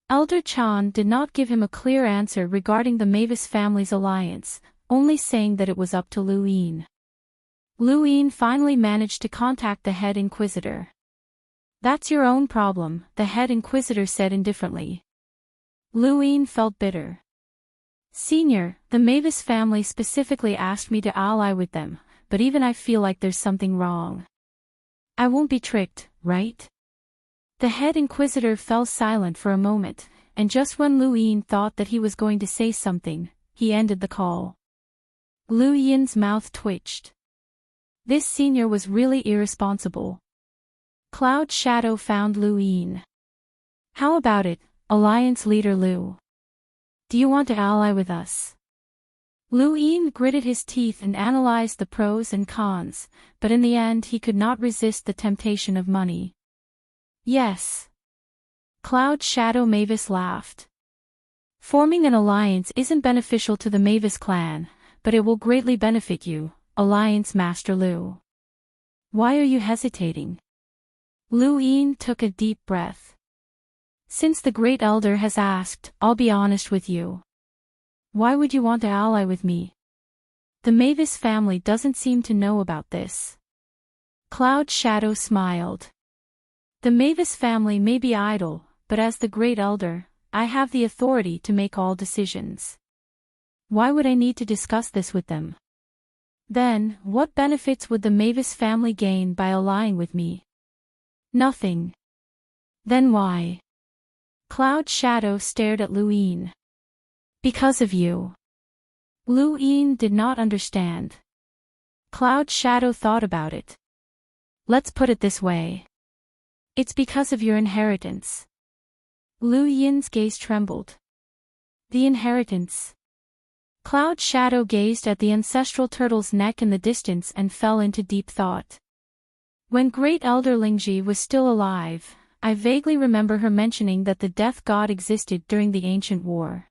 Elder Chan did not give him a clear answer regarding the Mavis family's alliance, only saying that it was up to Luyin. Luyin finally managed to contact the head inquisitor. "That's your own problem," the head inquisitor said indifferently. Luyin felt bitter. "Senior, the Mavis family specifically asked me to ally with them, but even I feel like there's something wrong. I won't be tricked, right?" The head inquisitor fell silent for a moment, and just when Luyin thought that he was going to say something, he ended the call. Luyin's mouth twitched. This senior was really irresponsible. Cloud Shadow found Luyin. "How about it, Alliance Leader Lu? Do you want to ally with us?" Luyin gritted his teeth and analyzed the pros and cons, but in the end he could not resist the temptation of money. "Yes." Cloud Shadow Mavis laughed. "Forming an alliance isn't beneficial to the Mavis clan, but it will greatly benefit you, Alliance Master Lu. Why are you hesitating?" Luyin took a deep breath. "Since the Great Elder has asked, I'll be honest with you. Why would you want to ally with me? The Mavis family doesn't seem to know about this." Cloud Shadow smiled. "The Mavis family may be idle, but as the Great Elder, I have the authority to make all decisions. Why would I need to discuss this with them? Then, what benefits would the Mavis family gain by allying with me? Nothing. Then why?" Cloud Shadow stared at Luyin. "Because of you." Luyin did not understand. Cloud Shadow thought about it. "Let's put it this way. It's because of your inheritance." Luyin's gaze trembled. "The inheritance?" Cloud Shadow gazed at the ancestral turtle's neck in the distance and fell into deep thought. "When Great Elder Lingji was still alive, I vaguely remember her mentioning that the death god existed during the ancient war."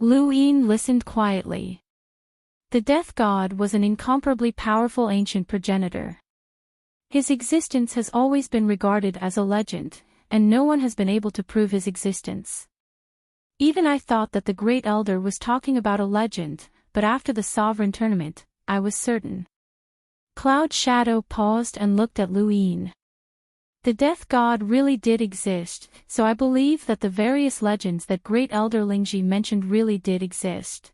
Luyin listened quietly. The death god was an incomparably powerful ancient progenitor. His existence has always been regarded as a legend, and no one has been able to prove his existence. Even I thought that the Great Elder was talking about a legend, but after the Sovereign Tournament, I was certain. Cloud Shadow paused and looked at Luyin. "The death god really did exist, so I believe that the various legends that Great Elder Lingji mentioned really did exist.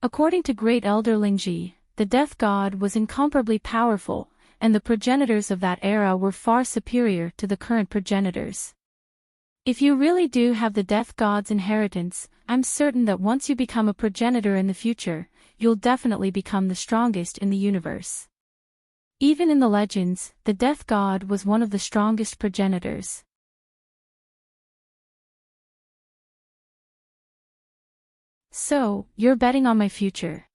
According to Great Elder Lingji, the death god was incomparably powerful, and the progenitors of that era were far superior to the current progenitors. If you really do have the death god's inheritance, I'm certain that once you become a progenitor in the future, you'll definitely become the strongest in the universe. Even in the legends, the death god was one of the strongest progenitors." "So, you're betting on my future.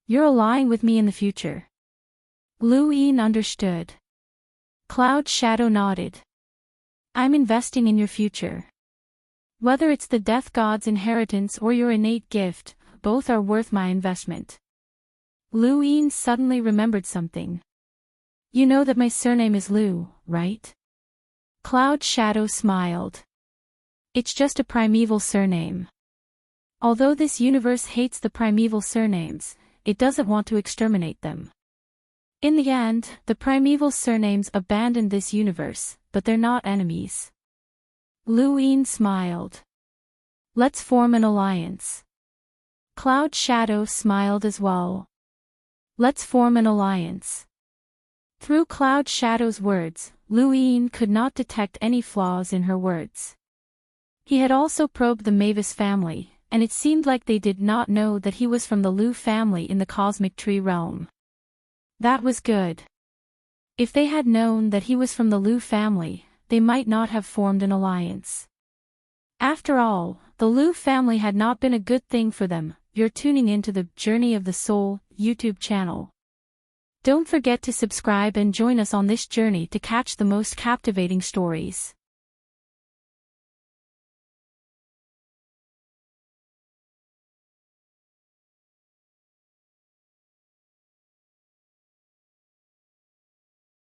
You're allying with me in the future." Luyin understood. Cloud Shadow nodded. "I'm investing in your future. Whether it's the death god's inheritance or your innate gift, both are worth my investment." Luyin suddenly remembered something. "You know that my surname is Lu, right?" Cloud Shadow smiled. "It's just a primeval surname. Although this universe hates the primeval surnames, it doesn't want to exterminate them. In the end, the primeval surnames abandoned this universe, but they're not enemies. Luin smiled. Let's form an alliance. Cloud Shadow smiled as well. Let's form an alliance. Through Cloud Shadow's words, Luin could not detect any flaws in her words. He had also probed the Mavis family, and it seemed like they did not know that he was from the Lu family in the Cosmic Tree realm. That was good. If they had known that he was from the Lu family, they might not have formed an alliance. After all, the Lu family had not been a good thing for them. You're tuning into the Journey of the Soul YouTube channel. Don't forget to subscribe and join us on this journey to catch the most captivating stories.